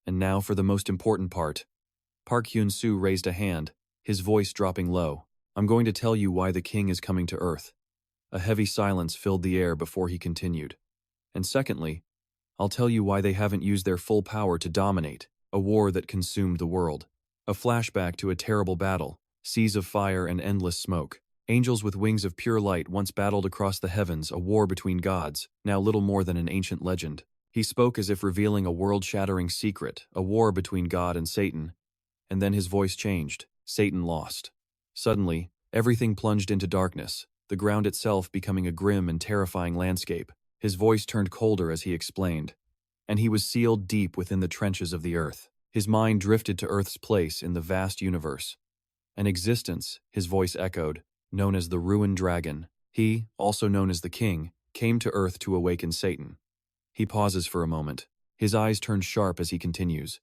S1: And now for the most important part. Park Hyun-soo raised a hand, his voice dropping low. I'm going to tell you why the king is coming to Earth. A heavy silence filled the air before he continued. And secondly, I'll tell you why they haven't used their full power to dominate, a war that consumed the world. A flashback to a terrible battle, seas of fire and endless smoke. Angels with wings of pure light once battled across the heavens, a war between gods, now little more than an ancient legend. He spoke as if revealing a world-shattering secret, a war between God and Satan. And then his voice changed. Satan lost. Suddenly, everything plunged into darkness, the ground itself becoming a grim and terrifying landscape. His voice turned colder as he explained. And he was sealed deep within the trenches of the earth. His mind drifted to Earth's place in the vast universe. An existence, his voice echoed, known as the Ruined Dragon. He, also known as the King, came to Earth to awaken Satan. He pauses for a moment. His eyes turn sharp as he continues.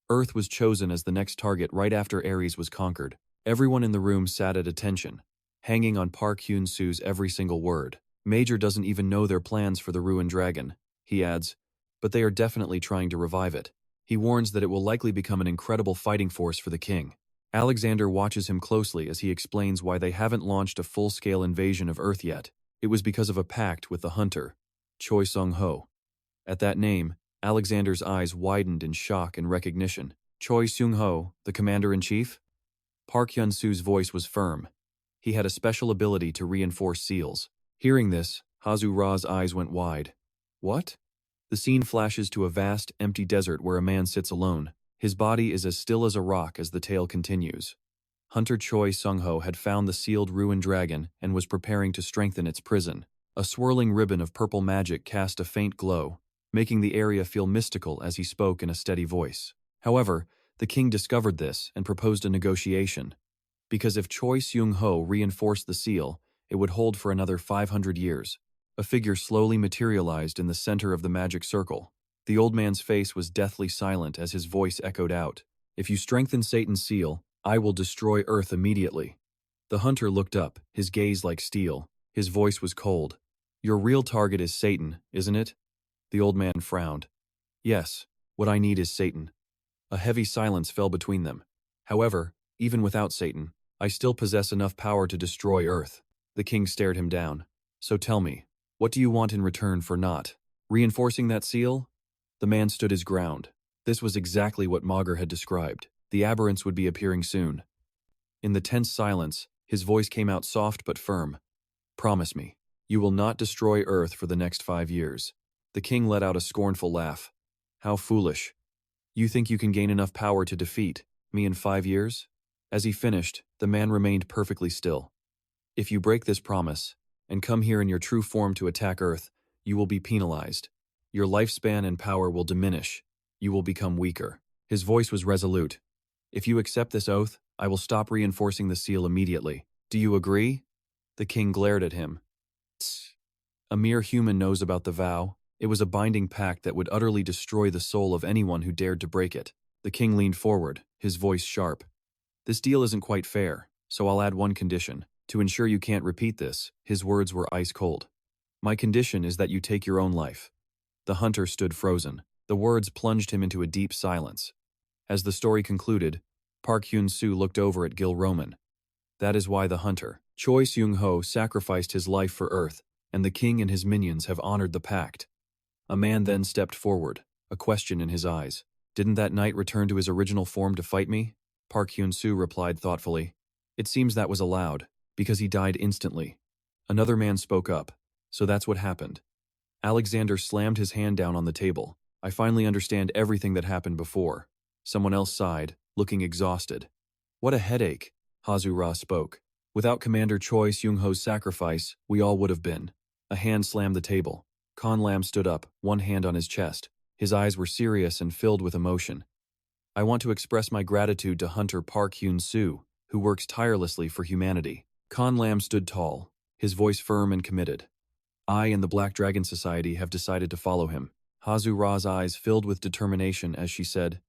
S1: Earth was chosen as the next target right after Ares was conquered. Everyone in the room sat at attention, hanging on Park Hyun-soo's every single word. Major doesn't even know their plans for the ruined dragon, he adds, but they are definitely trying to revive it. He warns that it will likely become an incredible fighting force for the king. Alexander watches him closely as he explains why they haven't launched a full-scale invasion of Earth yet. It was because of a pact with the hunter, Choi Sung-ho. At that name, Alexander's eyes widened in shock and recognition. Choi Sung-ho, the commander-in-chief? Park Hyun-soo's voice was firm. He had a special ability to reinforce seals. Hearing this, Ha-zu-ra's eyes went wide. What? The scene flashes to a vast, empty desert where a man sits alone. His body is as still as a rock as the tale continues. Hunter Choi Sung-ho had found the sealed ruined dragon and was preparing to strengthen its prison. A swirling ribbon of purple magic cast a faint glow, making the area feel mystical as he spoke in a steady voice. However, the king discovered this and proposed a negotiation. Because if Choi Sung-ho reinforced the seal, it would hold for another 500 years. A figure slowly materialized in the center of the magic circle. The old man's face was deathly silent as his voice echoed out. If you strengthen Satan's seal, I will destroy Earth immediately. The hunter looked up, his gaze like steel. His voice was cold. Your real target is Satan, isn't it? The old man frowned. Yes, what I need is Satan. A heavy silence fell between them. However, even without Satan, I still possess enough power to destroy Earth. The king stared him down. So tell me, what do you want in return for not reinforcing that seal? The man stood his ground. This was exactly what Mauger had described. The aberrants would be appearing soon. In the tense silence, his voice came out soft but firm. Promise me, you will not destroy Earth for the next 5 years. The king let out a scornful laugh. How foolish. You think you can gain enough power to defeat me in 5 years? As he finished, the man remained perfectly still. If you break this promise, and come here in your true form to attack Earth, you will be penalized. Your lifespan and power will diminish. You will become weaker. His voice was resolute. If you accept this oath, I will stop reinforcing the seal immediately. Do you agree? The king glared at him. Tss. A mere human knows about the vow. It was a binding pact that would utterly destroy the soul of anyone who dared to break it. The king leaned forward, his voice sharp. This deal isn't quite fair, so I'll add one condition. To ensure you can't repeat this, his words were ice cold. My condition is that you take your own life. The hunter stood frozen. The words plunged him into a deep silence. As the story concluded, Park Hyun-soo looked over at Gil Roman. That is why the hunter, Choi Sung-ho, sacrificed his life for Earth, and the king and his minions have honored the pact. A man then stepped forward, a question in his eyes. Didn't that knight return to his original form to fight me? Park Hyun-soo replied thoughtfully. It seems that was allowed, because he died instantly. Another man spoke up. So that's what happened. Alexander slammed his hand down on the table. I finally understand everything that happened before. Someone else sighed, looking exhausted. What a headache, Ha-zu-ra spoke. Without Commander Choi Sung-ho's sacrifice, we all would have been. A hand slammed the table. Kon Lam stood up, one hand on his chest. His eyes were serious and filled with emotion. I want to express my gratitude to Hunter Park Hyun-soo, who works tirelessly for humanity. Kon Lam stood tall, his voice firm and committed. I and the Black Dragon Society have decided to follow him. Ha-zu-ra's eyes filled with determination as she said,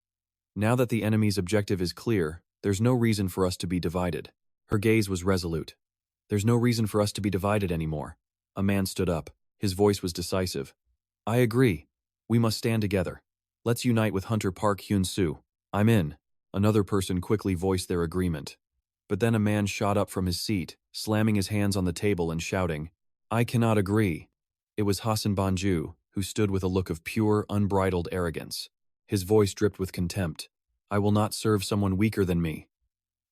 S1: Now that the enemy's objective is clear, there's no reason for us to be divided. Her gaze was resolute. There's no reason for us to be divided anymore. A man stood up. His voice was decisive. I agree. We must stand together. Let's unite with Hunter Park Hyun-soo. I'm in. Another person quickly voiced their agreement. But then a man shot up from his seat, slamming his hands on the table and shouting, I cannot agree. It was Hassan Banju, who stood with a look of pure, unbridled arrogance. His voice dripped with contempt. I will not serve someone weaker than me.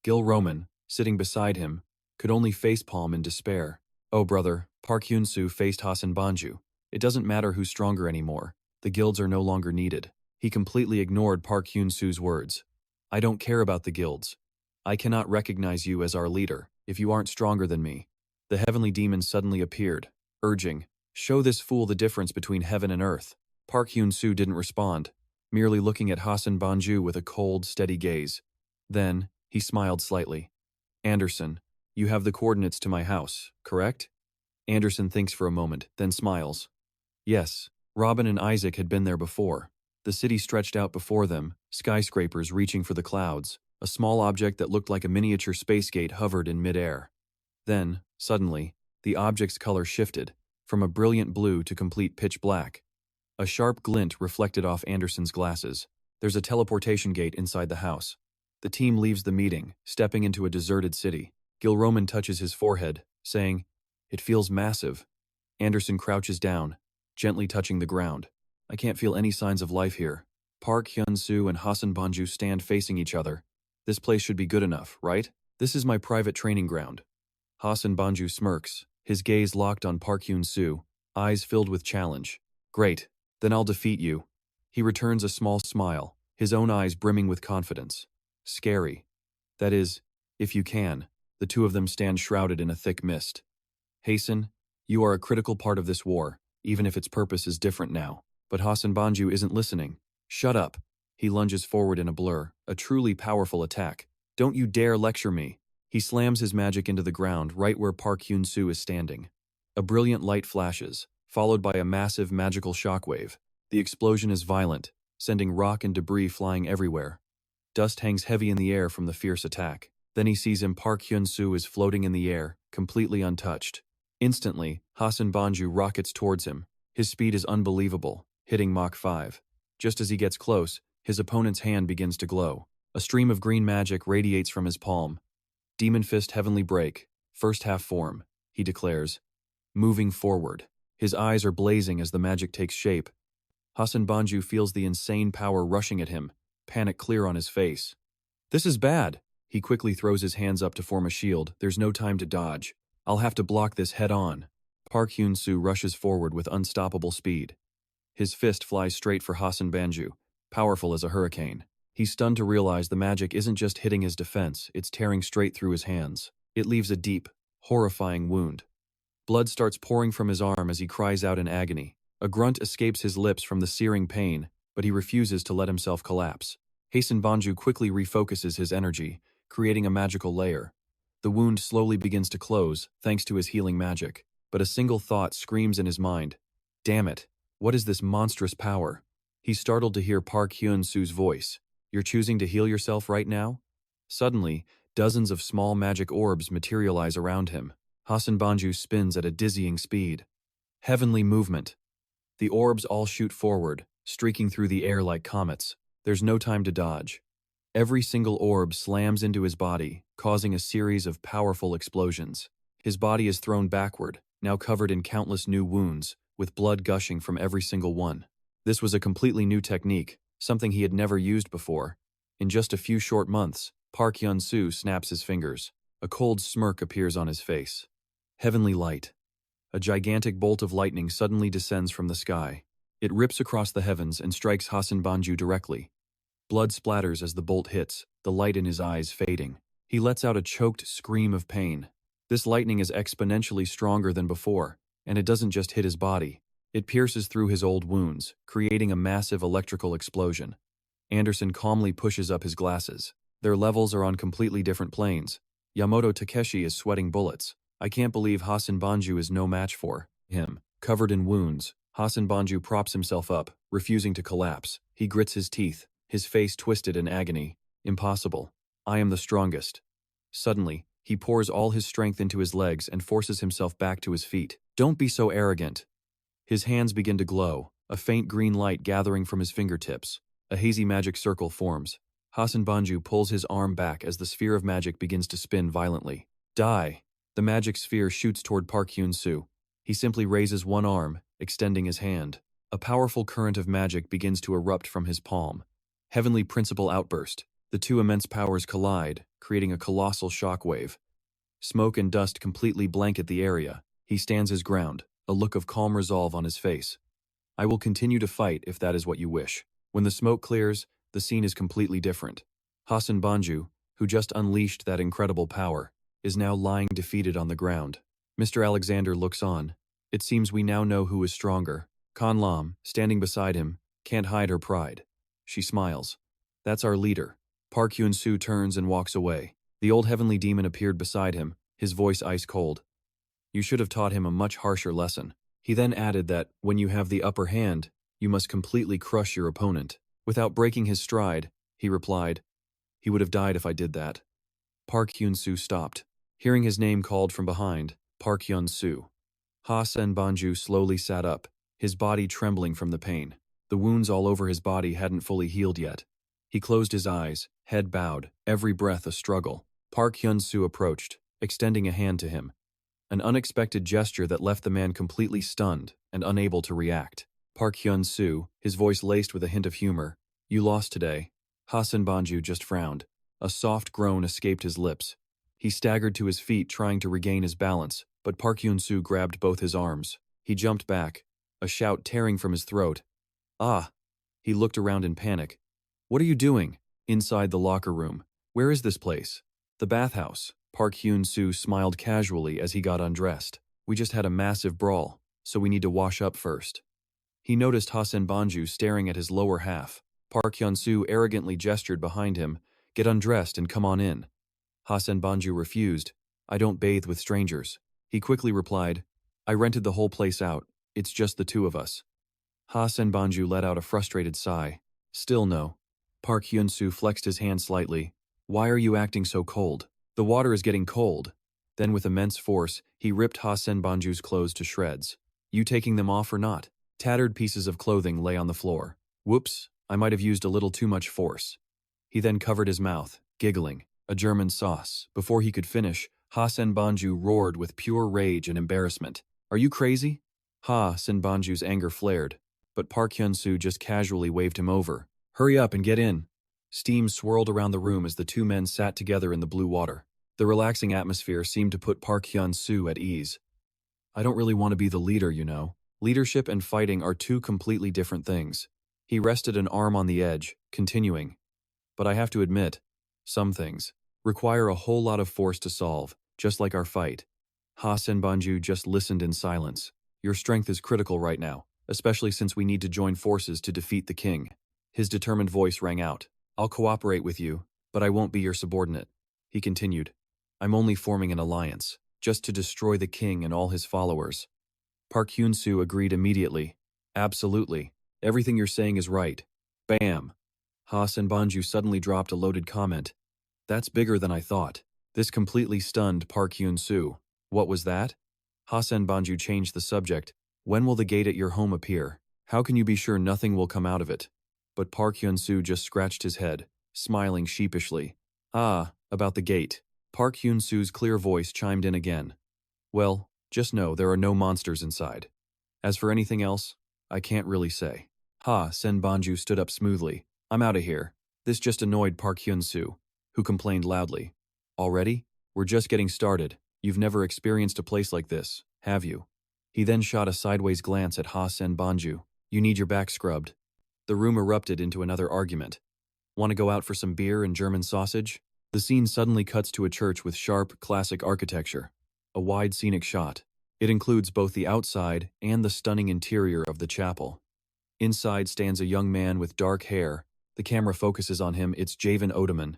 S1: Gil Roman, sitting beside him, could only facepalm in despair. Oh brother, Park Hyun-soo faced Hassan Banju. It doesn't matter who's stronger anymore. The guilds are no longer needed. He completely ignored Park Hyun-soo's words. I don't care about the guilds. I cannot recognize you as our leader, if you aren't stronger than me. The heavenly demon suddenly appeared, urging, Show this fool the difference between heaven and earth. Park Hyun-soo didn't respond, merely looking at Hassan Banju with a cold, steady gaze. Then, he smiled slightly. Anderson, you have the coordinates to my house, correct? Anderson thinks for a moment, then smiles. Yes, Robin and Isaac had been there before. The city stretched out before them, skyscrapers reaching for the clouds. A small object that looked like a miniature space gate hovered in midair. Then, suddenly, the object's color shifted, from a brilliant blue to complete pitch black. A sharp glint reflected off Anderson's glasses. There's a teleportation gate inside the house. The team leaves the meeting, stepping into a deserted city. Gilroman touches his forehead, saying, "It feels massive." Anderson crouches down, gently touching the ground. "I can't feel any signs of life here." Park Hyun-soo and Hassan Banju stand facing each other. "This place should be good enough, right? This is my private training ground." Hassan Banju smirks, his gaze locked on Park Hyun-soo, eyes filled with challenge. "Great, then I'll defeat you." He returns a small smile, his own eyes brimming with confidence. "Scary. That is, if you can." The two of them stand shrouded in a thick mist. "Hasan, you are a critical part of this war, even if its purpose is different now." But Hassan Banju isn't listening. "Shut up." He lunges forward in a blur, a truly powerful attack. "Don't you dare lecture me." He slams his magic into the ground right where Park Hyun-soo is standing. A brilliant light flashes, followed by a massive magical shockwave. The explosion is violent, sending rock and debris flying everywhere. Dust hangs heavy in the air from the fierce attack. Then he sees Park Hyun-soo is floating in the air, completely untouched. Instantly, Hassan Banju rockets towards him. His speed is unbelievable, hitting Mach 5. Just as he gets close, his opponent's hand begins to glow. A stream of green magic radiates from his palm. "Demon Fist Heavenly Break, first half form," he declares, moving forward. His eyes are blazing as the magic takes shape. Hassan Banju feels the insane power rushing at him, panic clear on his face. "This is bad." He quickly throws his hands up to form a shield. There's no time to dodge. "I'll have to block this head on." Park Hyun-soo rushes forward with unstoppable speed. His fist flies straight for Hassan Banju, powerful as a hurricane. He's stunned to realize the magic isn't just hitting his defense, it's tearing straight through his hands. It leaves a deep, horrifying wound. Blood starts pouring from his arm as he cries out in agony. A grunt escapes his lips from the searing pain, but he refuses to let himself collapse. Hassan Banju quickly refocuses his energy, creating a magical layer. The wound slowly begins to close, thanks to his healing magic. But a single thought screams in his mind. "Damn it, what is this monstrous power?" He's startled to hear Park Hyun-soo's voice. "You're choosing to heal yourself right now?" Suddenly, dozens of small magic orbs materialize around him. Hassan Banju spins at a dizzying speed. Heavenly movement. The orbs all shoot forward, streaking through the air like comets. There's no time to dodge. Every single orb slams into his body, causing a series of powerful explosions. His body is thrown backward, now covered in countless new wounds, with blood gushing from every single one. This was a completely new technique, something he had never used before. In just a few short months, Park Hyun-soo snaps his fingers. A cold smirk appears on his face. Heavenly light. A gigantic bolt of lightning suddenly descends from the sky. It rips across the heavens and strikes Hassan Banju directly. Blood splatters as the bolt hits, the light in his eyes fading. He lets out a choked scream of pain. This lightning is exponentially stronger than before, and it doesn't just hit his body. It pierces through his old wounds, creating a massive electrical explosion. Anderson calmly pushes up his glasses. Their levels are on completely different planes. Yamato Takeshi is sweating bullets. I can't believe Hassan Banju is no match for him. Covered in wounds, Hassan Banju props himself up, refusing to collapse. He grits his teeth, his face twisted in agony. "Impossible. I am the strongest." Suddenly, he pours all his strength into his legs and forces himself back to his feet. "Don't be so arrogant." His hands begin to glow, a faint green light gathering from his fingertips. A hazy magic circle forms. Hassan Banju pulls his arm back as the sphere of magic begins to spin violently. "Die!" The magic sphere shoots toward Park Hyun-soo. He simply raises one arm, extending his hand. A powerful current of magic begins to erupt from his palm. Heavenly principle outburst. The two immense powers collide, creating a colossal shockwave. Smoke and dust completely blanket the area. He stands his ground, a look of calm resolve on his face. "I will continue to fight if that is what you wish." When the smoke clears, the scene is completely different. Hassan Banju, who just unleashed that incredible power, is now lying defeated on the ground. Mr. Alexander looks on. It seems we now know who is stronger. Kan Lam, standing beside him, can't hide her pride. She smiles. "That's our leader." Park Hyun-soo turns and walks away. The old heavenly demon appeared beside him, his voice ice cold. "You should have taught him a much harsher lesson." He then added that, when you have the upper hand, you must completely crush your opponent. Without breaking his stride, he replied, "He would have died if I did that." Park Hyun-soo stopped. Hearing his name called from behind, Park Hyun-soo. Ha-sen-banju slowly sat up, his body trembling from the pain. The wounds all over his body hadn't fully healed yet. He closed his eyes, head bowed, every breath a struggle. Park Hyun-soo approached, extending a hand to him. An unexpected gesture that left the man completely stunned and unable to react. Park Hyun-soo, his voice laced with a hint of humor. "You lost today." Ha-sen-banju just frowned. A soft groan escaped his lips. He staggered to his feet trying to regain his balance, but Park Hyun-soo grabbed both his arms. He jumped back, a shout tearing from his throat. "Ah!" He looked around in panic. "What are you doing?" "Inside the locker room." "Where is this place?" "The bathhouse." Park Hyun-soo smiled casually as he got undressed. "We just had a massive brawl, so we need to wash up first." He noticed Ha-sen-banju staring at his lower half. Park Hyun-soo arrogantly gestured behind him, "Get undressed and come on in." Ha-sen-banju refused. "I don't bathe with strangers." He quickly replied, "I rented the whole place out. It's just the two of us." Ha-sen-banju let out a frustrated sigh. "Still no." Park Hyun-soo flexed his hand slightly. "Why are you acting so cold? The water is getting cold." Then with immense force, he ripped Ha-sen-banju's clothes to shreds. "You taking them off or not?" Tattered pieces of clothing lay on the floor. "Whoops, I might have used a little too much force." He then covered his mouth, giggling. "A German sauce." Before he could finish, Ha-sen-banju roared with pure rage and embarrassment. "Are you crazy?" Ha-sen-banju's anger flared, but Park Hyun-soo just casually waved him over. "Hurry up and get in." Steam swirled around the room as the two men sat together in the blue water. The relaxing atmosphere seemed to put Park Hyun-soo at ease. "I don't really want to be the leader, you know. Leadership and fighting are two completely different things." He rested an arm on the edge, continuing. "But I have to admit, some things require a whole lot of force to solve, just like our fight." Ha-sen-banju just listened in silence. "Your strength is critical right now, especially since we need to join forces to defeat the king." His determined voice rang out. "I'll cooperate with you, but I won't be your subordinate." He continued. "I'm only forming an alliance, just to destroy the king and all his followers." Park Hyun-soo agreed immediately. "Absolutely. Everything you're saying is right." Bam! Ha-sen-banju suddenly dropped a loaded comment. "That's bigger than I thought." This completely stunned Park Hyun-soo. "What was that?" Ha-sen-banju changed the subject. "When will the gate at your home appear? How can you be sure nothing will come out of it?" But Park Hyun-soo just scratched his head, smiling sheepishly. "Ah, about the gate." Park Hyun-soo's clear voice chimed in again. "Well, just know there are no monsters inside. As for anything else, I can't really say." Ha-sen-banju stood up smoothly. "I'm out of here." This just annoyed Park Hyun-soo, who complained loudly. "Already? We're just getting started. You've never experienced a place like this, have you?" He then shot a sideways glance at Ha-sen-banju. "You need your back scrubbed." The room erupted into another argument. "Want to go out for some beer and German sausage?" The scene suddenly cuts to a church with sharp, classic architecture. A wide scenic shot. It includes both the outside and the stunning interior of the chapel. Inside stands a young man with dark hair. The camera focuses on him. It's Javen Odeman.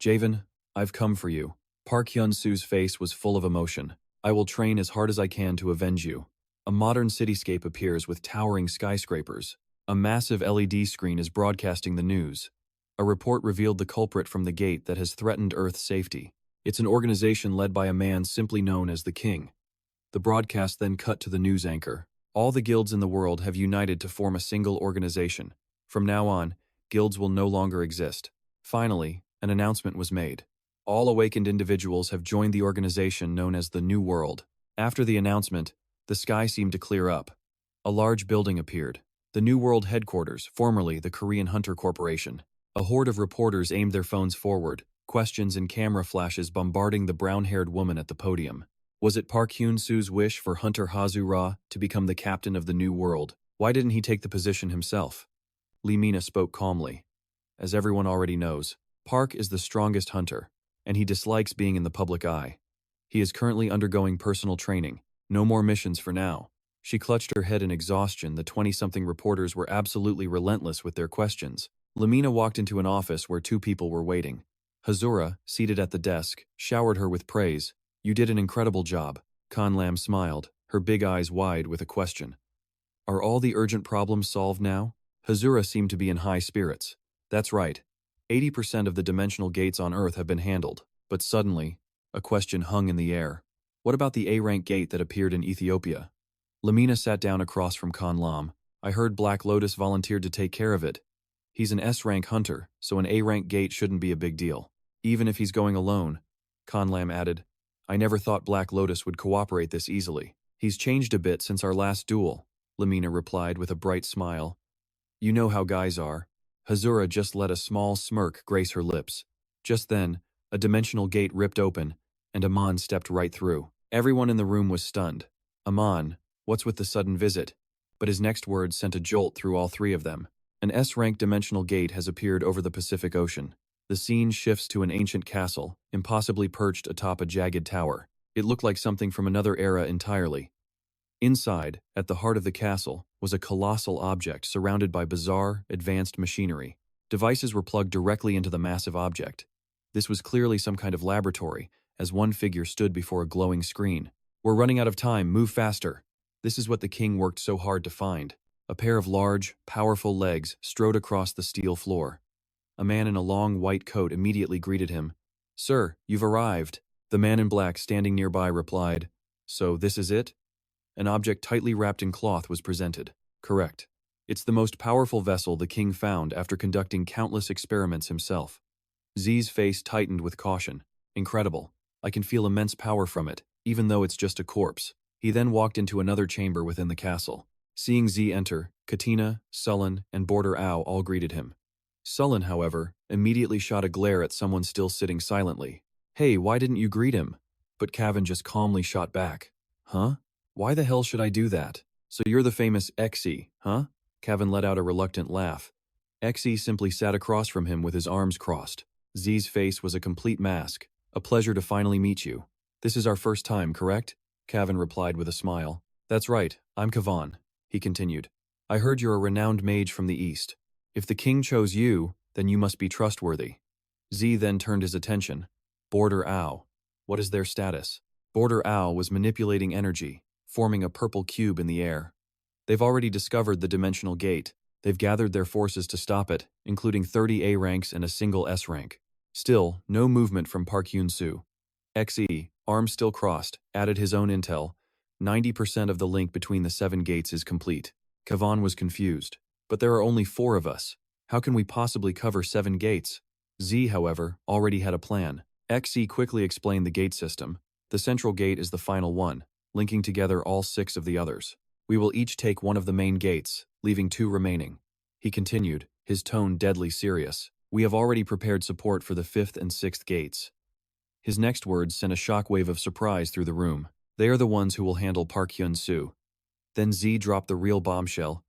S1: "Javen, I've come for you." Park Hyun-soo's face was full of emotion. "I will train as hard as I can to avenge you." A modern cityscape appears with towering skyscrapers. A massive LED screen is broadcasting the news. A report revealed the culprit from the gate that has threatened Earth's safety. It's an organization led by a man simply known as the King. The broadcast then cut to the news anchor. "All the guilds in the world have united to form a single organization. From now on, guilds will no longer exist." Finally, an announcement was made. All awakened individuals have joined the organization known as the New World. After the announcement, the sky seemed to clear up. A large building appeared. The New World headquarters, formerly the Korean Hunter Corporation. A horde of reporters aimed their phones forward, questions and camera flashes bombarding the brown-haired woman at the podium. Was it Park Hyun-soo's wish for Hunter Ha-zu-ra to become the captain of the New World? Why didn't he take the position himself? Lee Mina spoke calmly. "As everyone already knows, Park is the strongest hunter, and he dislikes being in the public eye. He is currently undergoing personal training. No more missions for now." She clutched her head in exhaustion. The 20-something reporters were absolutely relentless with their questions. Lamina walked into an office where two people were waiting. Hazura, seated at the desk, showered her with praise. "You did an incredible job." Khan Lam smiled. her big eyes wide with a question. Are all the urgent problems solved now? Hazura seemed to be in high spirits. That's right. 80% of the dimensional gates on Earth have been handled. But suddenly, a question hung in the air. What about the A-rank gate that appeared in Ethiopia? Lamina sat down across from Khan Lam. I heard Black Lotus volunteered to take care of it. He's an S-rank hunter, so an A-rank gate shouldn't be a big deal. Even if he's going alone, Khan Lam added. I never thought Black Lotus would cooperate this easily. He's changed a bit since our last duel, Lamina replied with a bright smile. You know how guys are. Hazura just let a small smirk grace her lips. Just then, a dimensional gate ripped open, and Aman stepped right through. Everyone in the room was stunned. Aman, what's with the sudden visit? But his next words sent a jolt through all three of them. An S-rank dimensional gate has appeared over the Pacific Ocean. The scene shifts to an ancient castle, impossibly perched atop a jagged tower. It looked like something from another era entirely. Inside, at the heart of the castle, was a colossal object surrounded by bizarre, advanced machinery. Devices were plugged directly into the massive object. This was clearly some kind of laboratory, as one figure stood before a glowing screen. We're running out of time, move faster. This is what the king worked so hard to find. A pair of large, powerful legs strode across the steel floor. A man in a long white coat immediately greeted him. Sir, you've arrived. The man in black standing nearby replied, So this is it? An object tightly wrapped in cloth was presented. Correct. It's the most powerful vessel the king found after conducting countless experiments himself. Z's face tightened with caution. Incredible. I can feel immense power from it, even though it's just a corpse. He then walked into another chamber within the castle. Seeing Z enter, Katina, Sullen, and Border Ow all greeted him. Sullen, however, immediately shot a glare at someone still sitting silently. Hey, why didn't you greet him? But Cavan just calmly shot back. Huh? Why the hell should I do that? So you're the famous Xe, huh? Cavan let out a reluctant laugh. Xe simply sat across from him with his arms crossed. Z's face was a complete mask. A pleasure to finally meet you. This is our first time, correct? Cavan replied with a smile. That's right, I'm Kavan, he continued. I heard you're a renowned mage from the east. If the king chose you, then you must be trustworthy. Z then turned his attention. Border Ow. What is their status? Border Ow was manipulating energy, forming a purple cube in the air. They've already discovered the dimensional gate. They've gathered their forces to stop it, including 30 A ranks and a single S rank. Still, no movement from Park Hyun-soo. Xe, arms still crossed, added his own intel. 90% of the link between the 7 gates is complete. Kavan was confused. But there are only 4 of us. How can we possibly cover 7 gates? Z, however, already had a plan. Xe quickly explained the gate system. The central gate is the final one, linking together all 6 of the others. We will each take one of the main gates, leaving 2 remaining. He continued, his tone deadly serious. We have already prepared support for the 5th and 6th gates. His next words sent a shockwave of surprise through the room. They are the ones who will handle Park Hyun-soo. Then Z dropped the real bombshell.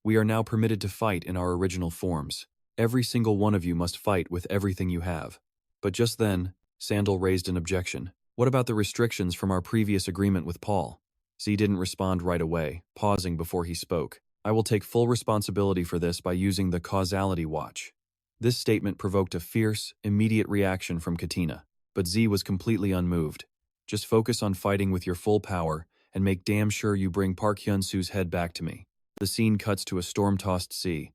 S1: We are now permitted to fight in our original forms. Every single one of you must fight with everything you have. But just then, Sandal raised an objection. What about the restrictions from our previous agreement with Paul? Z didn't respond right away, pausing before he spoke. I will take full responsibility for this by using the causality watch. This statement provoked a fierce, immediate reaction from Katina. But Z was completely unmoved. Just focus on fighting with your full power and make damn sure you bring Park Hyun-soo's head back to me. The scene cuts to a storm-tossed sea.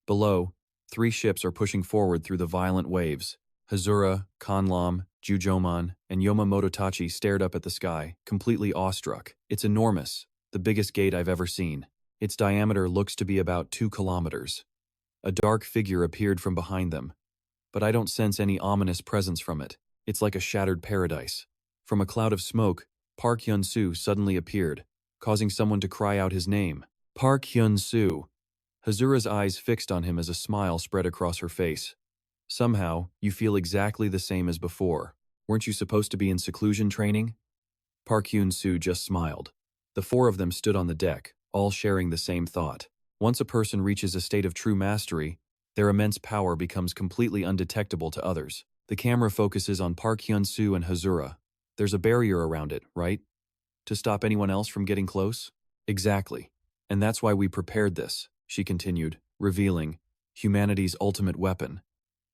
S1: Below, 3 ships are pushing forward through the violent waves. Hazura, Kanlam, Jujomon, and Yomamototachi stared up at the sky, completely awestruck. It's enormous, the biggest gate I've ever seen. Its diameter looks to be about 2 kilometers. A dark figure appeared from behind them. But I don't sense any ominous presence from it. It's like a shattered paradise. From a cloud of smoke, Park Hyun-soo suddenly appeared, causing someone to cry out his name. Park Hyun-soo. Hazura's eyes fixed on him as a smile spread across her face. Somehow, you feel exactly the same as before. Weren't you supposed to be in seclusion training? Park Hyun-soo just smiled. The 4 of them stood on the deck, all sharing the same thought. Once a person reaches a state of true mastery, their immense power becomes completely undetectable to others. The camera focuses on Park Hyun-soo and Hazura. There's a barrier around it, right? To stop anyone else from getting close? Exactly. And that's why we prepared this, she continued, revealing humanity's ultimate weapon.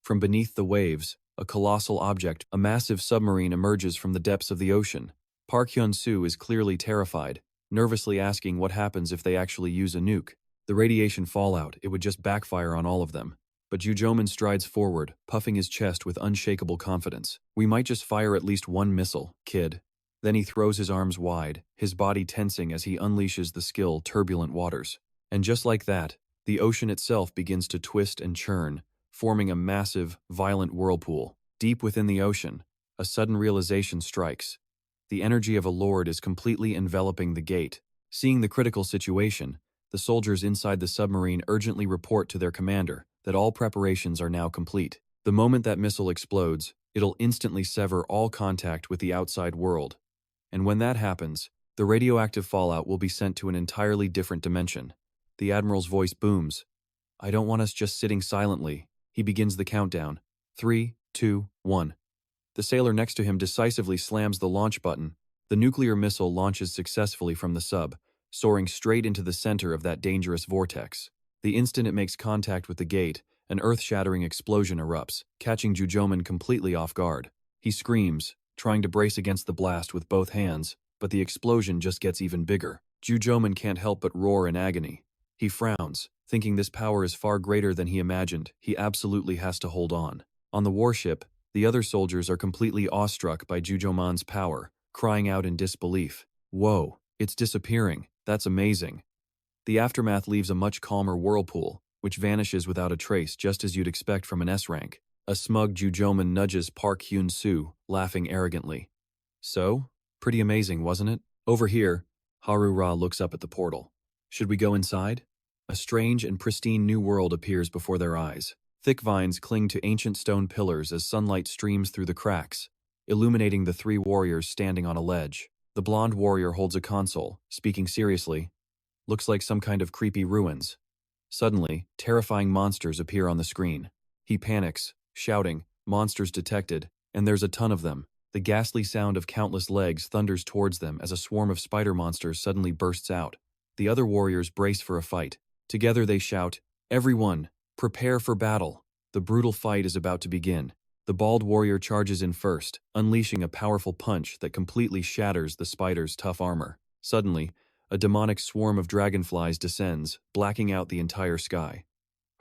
S1: From beneath the waves, a colossal object, a massive submarine emerges from the depths of the ocean. Park Hyun-soo is clearly terrified. nervously asking what happens if they actually use a nuke. The radiation fallout, it would just backfire on all of them. But Jujoman strides forward, puffing his chest with unshakable confidence. We might just fire at least one missile, kid. Then he throws his arms wide, his body tensing as he unleashes the skill Turbulent Waters. And just like that, the ocean itself begins to twist and churn, forming a massive, violent whirlpool. Deep within the ocean, a sudden realization strikes. The energy of a lord is completely enveloping the gate. Seeing the critical situation, the soldiers inside the submarine urgently report to their commander that all preparations are now complete. The moment that missile explodes, it'll instantly sever all contact with the outside world. And when that happens, the radioactive fallout will be sent to an entirely different dimension. The Admiral's voice booms. I don't want us just sitting silently. He begins the countdown. 3, 2, 1. The sailor next to him decisively slams the launch button. The nuclear missile launches successfully from the sub, soaring straight into the center of that dangerous vortex. The instant it makes contact with the gate, an earth-shattering explosion erupts, catching Jujoman completely off guard. He screams, trying to brace against the blast with both hands, but the explosion just gets even bigger. Jujoman can't help but roar in agony. He frowns, thinking this power is far greater than he imagined. He absolutely has to hold on. On the warship, the other soldiers are completely awestruck by Jujoman's power, crying out in disbelief. Whoa, it's disappearing. That's amazing. The aftermath leaves a much calmer whirlpool, which vanishes without a trace just as you'd expect from an S-rank. A smug Jujoman nudges Park Hyun-soo, laughing arrogantly. So? Pretty amazing, wasn't it? Over here, Haru-ra looks up at the portal. Should we go inside? A strange and pristine new world appears before their eyes. Thick vines cling to ancient stone pillars as sunlight streams through the cracks, illuminating the three warriors standing on a ledge. The blonde warrior holds a console, speaking seriously. Looks like some kind of creepy ruins. Suddenly, terrifying monsters appear on the screen. He panics, shouting, "Monsters detected," and there's a ton of them. The ghastly sound of countless legs thunders towards them as a swarm of spider monsters suddenly bursts out. The other warriors brace for a fight. Together they shout, "Everyone, prepare for battle." The brutal fight is about to begin. The bald warrior charges in first, unleashing a powerful punch that completely shatters the spider's tough armor. Suddenly, a demonic swarm of dragonflies descends, blacking out the entire sky.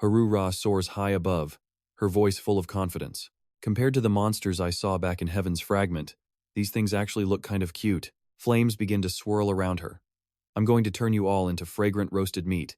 S1: Haru-ra soars high above, her voice full of confidence. Compared to the monsters I saw back in Heaven's Fragment, these things actually look kind of cute. Flames begin to swirl around her. I'm going to turn you all into fragrant roasted meat.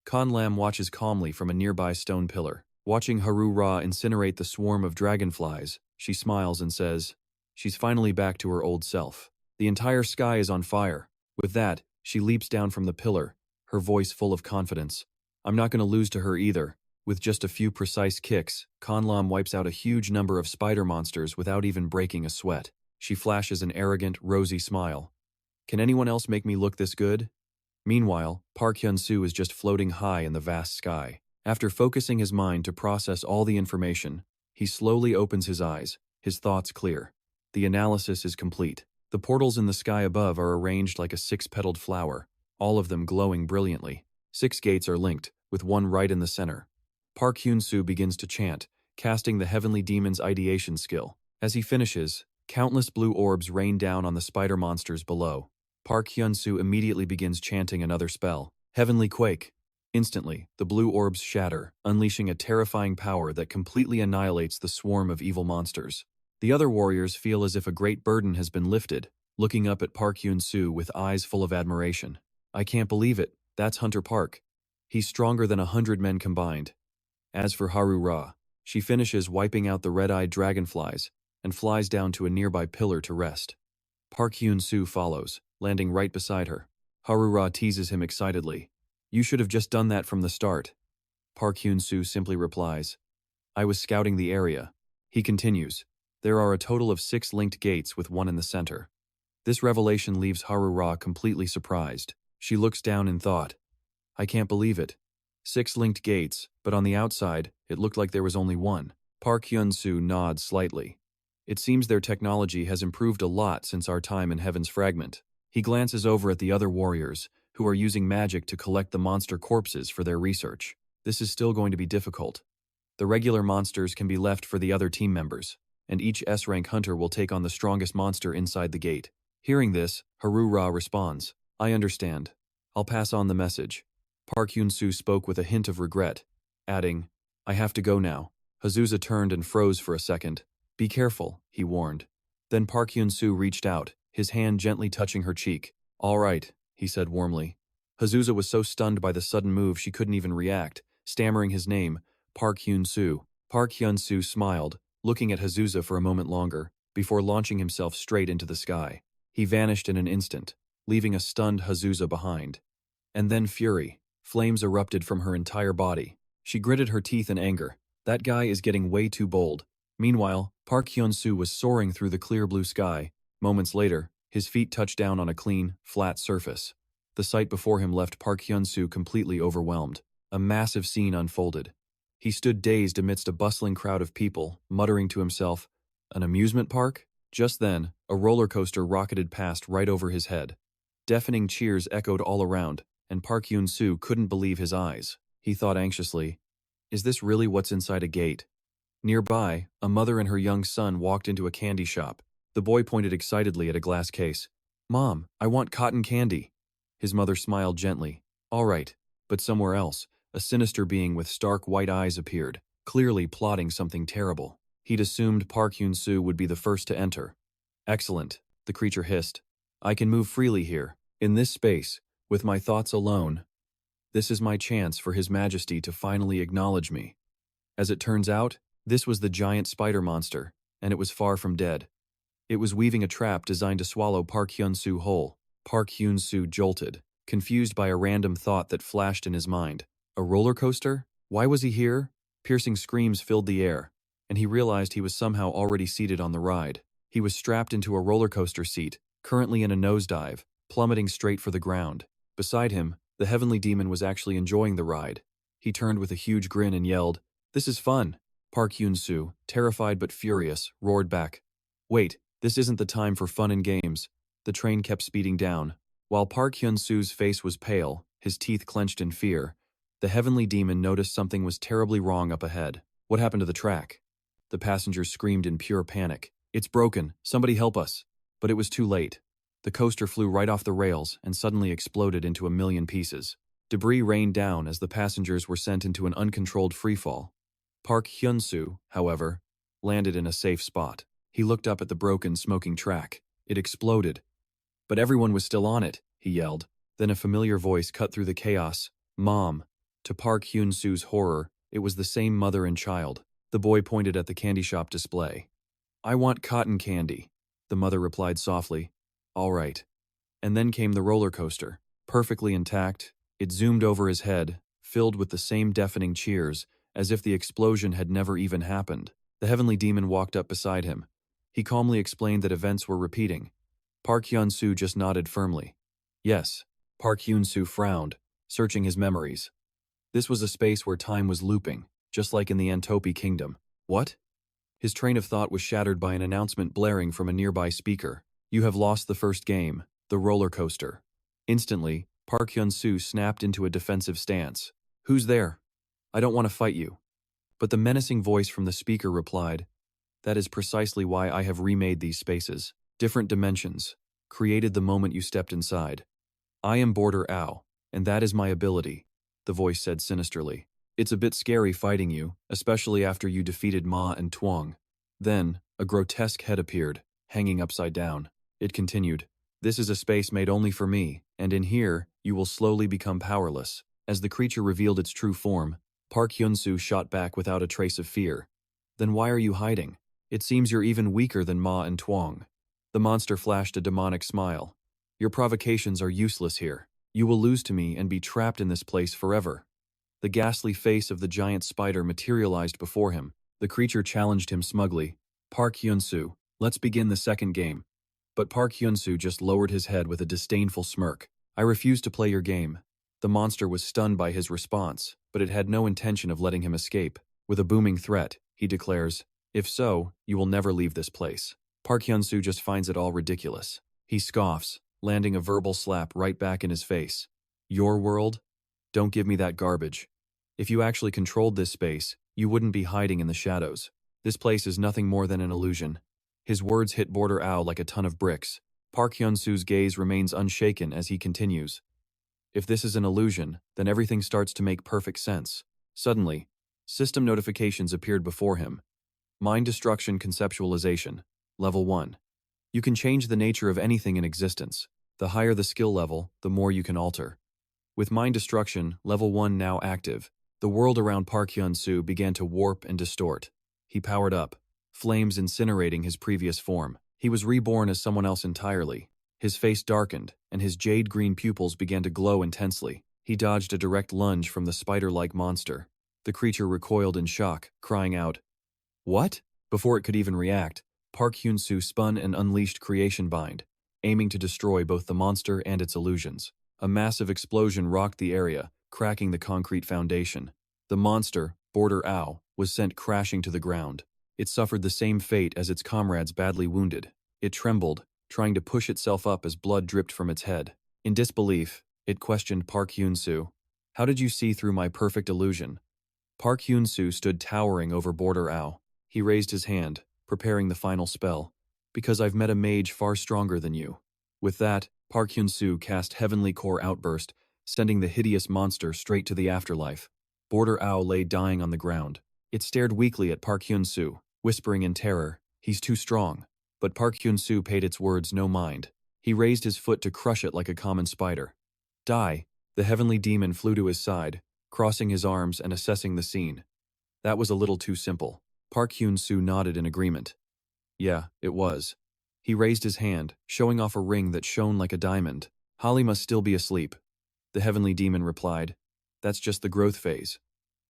S1: Conlam watches calmly from a nearby stone pillar. Watching Haru-ra incinerate the swarm of dragonflies, she smiles and says, she's finally back to her old self. The entire sky is on fire. With that, she leaps down from the pillar, her voice full of confidence. I'm not going to lose to her either. With just a few precise kicks, Conlam wipes out a huge number of spider monsters without even breaking a sweat. She flashes an arrogant, rosy smile. Can anyone else make me look this good? Meanwhile, Park Hyun-soo is just floating high in the vast sky. After focusing his mind to process all the information, he slowly opens his eyes, his thoughts clear. The analysis is complete. The portals in the sky above are arranged like a six-petaled flower, all of them glowing brilliantly. 6 gates are linked, with one right in the center. Park Hyun-soo begins to chant, casting the Heavenly Demon's ideation skill. As he finishes, countless blue orbs rain down on the spider monsters below. Park Hyun-soo immediately begins chanting another spell, Heavenly Quake. Instantly, the blue orbs shatter, unleashing a terrifying power that completely annihilates the swarm of evil monsters. The other warriors feel as if a great burden has been lifted, looking up at Park Hyun-soo with eyes full of admiration. I can't believe it, that's Hunter Park. He's stronger than 100 men combined. As for Haru-ra, she finishes wiping out the red-eyed dragonflies and flies down to a nearby pillar to rest. Park Hyun-soo follows, landing right beside her. Haru-ra teases him excitedly. You should have just done that from the start. Park Hyun-soo simply replies, I was scouting the area. He continues, there are a total of 6 linked gates with one in the center. This revelation leaves Haru-ra completely surprised. She looks down in thought. I can't believe it. 6 linked gates, but on the outside, it looked like there was only one. Park Hyun-soo nods slightly. It seems their technology has improved a lot since our time in Heaven's Fragment. He glances over at the other warriors, who are using magic to collect the monster corpses for their research. This is still going to be difficult. The regular monsters can be left for the other team members, and each S-rank hunter will take on the strongest monster inside the gate. Hearing this, Haru-ra responds, I understand. I'll pass on the message. Park Hyun-soo spoke with a hint of regret, adding, I have to go now. Hazusa turned and froze for a second. Be careful, he warned. Then Park Hyun-soo reached out, his hand gently touching her cheek. All right, he said warmly. Hazusa was so stunned by the sudden move she couldn't even react, stammering his name, Park Hyun-soo. Park Hyun-soo smiled, looking at Hazusa for a moment longer, before launching himself straight into the sky. He vanished in an instant, leaving a stunned Hazusa behind. And then fury. Flames erupted from her entire body. She gritted her teeth in anger. That guy is getting way too bold. Meanwhile, Park Hyun-soo was soaring through the clear blue sky. Moments later, his feet touched down on a clean, flat surface. The sight before him left Park Hyun-soo completely overwhelmed. A massive scene unfolded. He stood dazed amidst a bustling crowd of people, muttering to himself, an amusement park? Just then, a roller coaster rocketed past right over his head. Deafening cheers echoed all around, and Park Hyun-soo couldn't believe his eyes. He thought anxiously, is this really what's inside a gate? Nearby, a mother and her young son walked into a candy shop. The boy pointed excitedly at a glass case. Mom, I want cotton candy. His mother smiled gently. All right, but somewhere else, a sinister being with stark white eyes appeared, clearly plotting something terrible. He'd assumed Park Hyun-soo would be the first to enter. Excellent, the creature hissed. I can move freely here, in this space, with my thoughts alone. This is my chance for His Majesty to finally acknowledge me. As it turns out, this was the giant spider monster, and it was far from dead. It was weaving a trap designed to swallow Park Hyun-soo whole. Park Hyun-soo jolted, confused by a random thought that flashed in his mind. A roller coaster? Why was he here? Piercing screams filled the air, and he realized he was somehow already seated on the ride. He was strapped into a roller coaster seat, currently in a nosedive, plummeting straight for the ground. Beside him, the heavenly demon was actually enjoying the ride. He turned with a huge grin and yelled, This is fun. Park Hyun-soo, terrified but furious, roared back. Wait, this isn't the time for fun and games. The train kept speeding down. While Park Hyun-soo's face was pale, his teeth clenched in fear, the heavenly demon noticed something was terribly wrong up ahead. What happened to the track? The passengers screamed in pure panic. It's broken. Somebody help us. But it was too late. The coaster flew right off the rails and suddenly exploded into a million pieces. Debris rained down as the passengers were sent into an uncontrolled freefall. Park Hyun-soo, however, landed in a safe spot. He looked up at the broken, smoking track. It exploded. But everyone was still on it, he yelled. Then a familiar voice cut through the chaos. Mom. To Park Hyun-soo's horror, it was the same mother and child. The boy pointed at the candy shop display. I want cotton candy, the mother replied softly. All right. And then came the roller coaster. Perfectly intact, it zoomed over his head, filled with the same deafening cheers, as if the explosion had never even happened. The heavenly demon walked up beside him. He calmly explained that events were repeating. Park Hyun-soo just nodded firmly. Yes. Park Hyun-soo frowned, searching his memories. This was a space where time was looping, just like in the Antopi Kingdom. What? His train of thought was shattered by an announcement blaring from a nearby speaker. You have lost the first game, the roller coaster. Instantly, Park Hyun-soo snapped into a defensive stance. Who's there? I don't want to fight you. But the menacing voice from the speaker replied, That is precisely why I have remade these spaces. Different dimensions, created the moment you stepped inside. I am Border Ow, and that is my ability, the voice said sinisterly. It's a bit scary fighting you, especially after you defeated Ma and Twong. Then, a grotesque head appeared, hanging upside down. It continued, This is a space made only for me, and in here, you will slowly become powerless. As the creature revealed its true form, Park Hyun-soo shot back without a trace of fear. Then why are you hiding? It seems you're even weaker than Ma and Twong. The monster flashed a demonic smile. Your provocations are useless here. You will lose to me and be trapped in this place forever. The ghastly face of the giant spider materialized before him. The creature challenged him smugly. Park Hyun-soo, let's begin the second game. But Park Hyun-soo just lowered his head with a disdainful smirk. I refuse to play your game. The monster was stunned by his response, but it had no intention of letting him escape. With a booming threat, he declares, If so, you will never leave this place. Park Hyun-soo just finds it all ridiculous. He scoffs, landing a verbal slap right back in his face. Your world? Don't give me that garbage. If you actually controlled this space, you wouldn't be hiding in the shadows. This place is nothing more than an illusion. His words hit Border Owl like a ton of bricks. Park Hyun-soo's gaze remains unshaken as he continues. If this is an illusion, then everything starts to make perfect sense. Suddenly, system notifications appeared before him. Mind Destruction Conceptualization, Level 1. You can change the nature of anything in existence. The higher the skill level, the more you can alter. With Mind Destruction, Level 1 now active, the world around Park Hyun-soo began to warp and distort. He powered up, flames incinerating his previous form. He was reborn as someone else entirely. His face darkened, and his jade-green pupils began to glow intensely. He dodged a direct lunge from the spider-like monster. The creature recoiled in shock, crying out, "What?" Before it could even react, Park Hyun-soo spun and unleashed Creation Bind, aiming to destroy both the monster and its illusions. A massive explosion rocked the area, cracking the concrete foundation. The monster, Border Owl, was sent crashing to the ground. It suffered the same fate as its comrades badly wounded. It trembled, trying to push itself up as blood dripped from its head. In disbelief, it questioned Park Hyun-soo. "How did you see through my perfect illusion?" Park Hyun-soo stood towering over Border Owl. He raised his hand, preparing the final spell. "Because I've met a mage far stronger than you." With that, Park Hyun-soo cast Heavenly Core Outburst, sending the hideous monster straight to the afterlife. Border Owl lay dying on the ground. It stared weakly at Park Hyun-soo, whispering in terror, "He's too strong." But Park Hyun-soo paid its words no mind. He raised his foot to crush it like a common spider. "Die!" The heavenly demon flew to his side, crossing his arms and assessing the scene. That was a little too simple. Park Hyun-soo nodded in agreement. Yeah, it was. He raised his hand, showing off a ring that shone like a diamond. "Holly must still be asleep." The heavenly demon replied, "That's just the growth phase."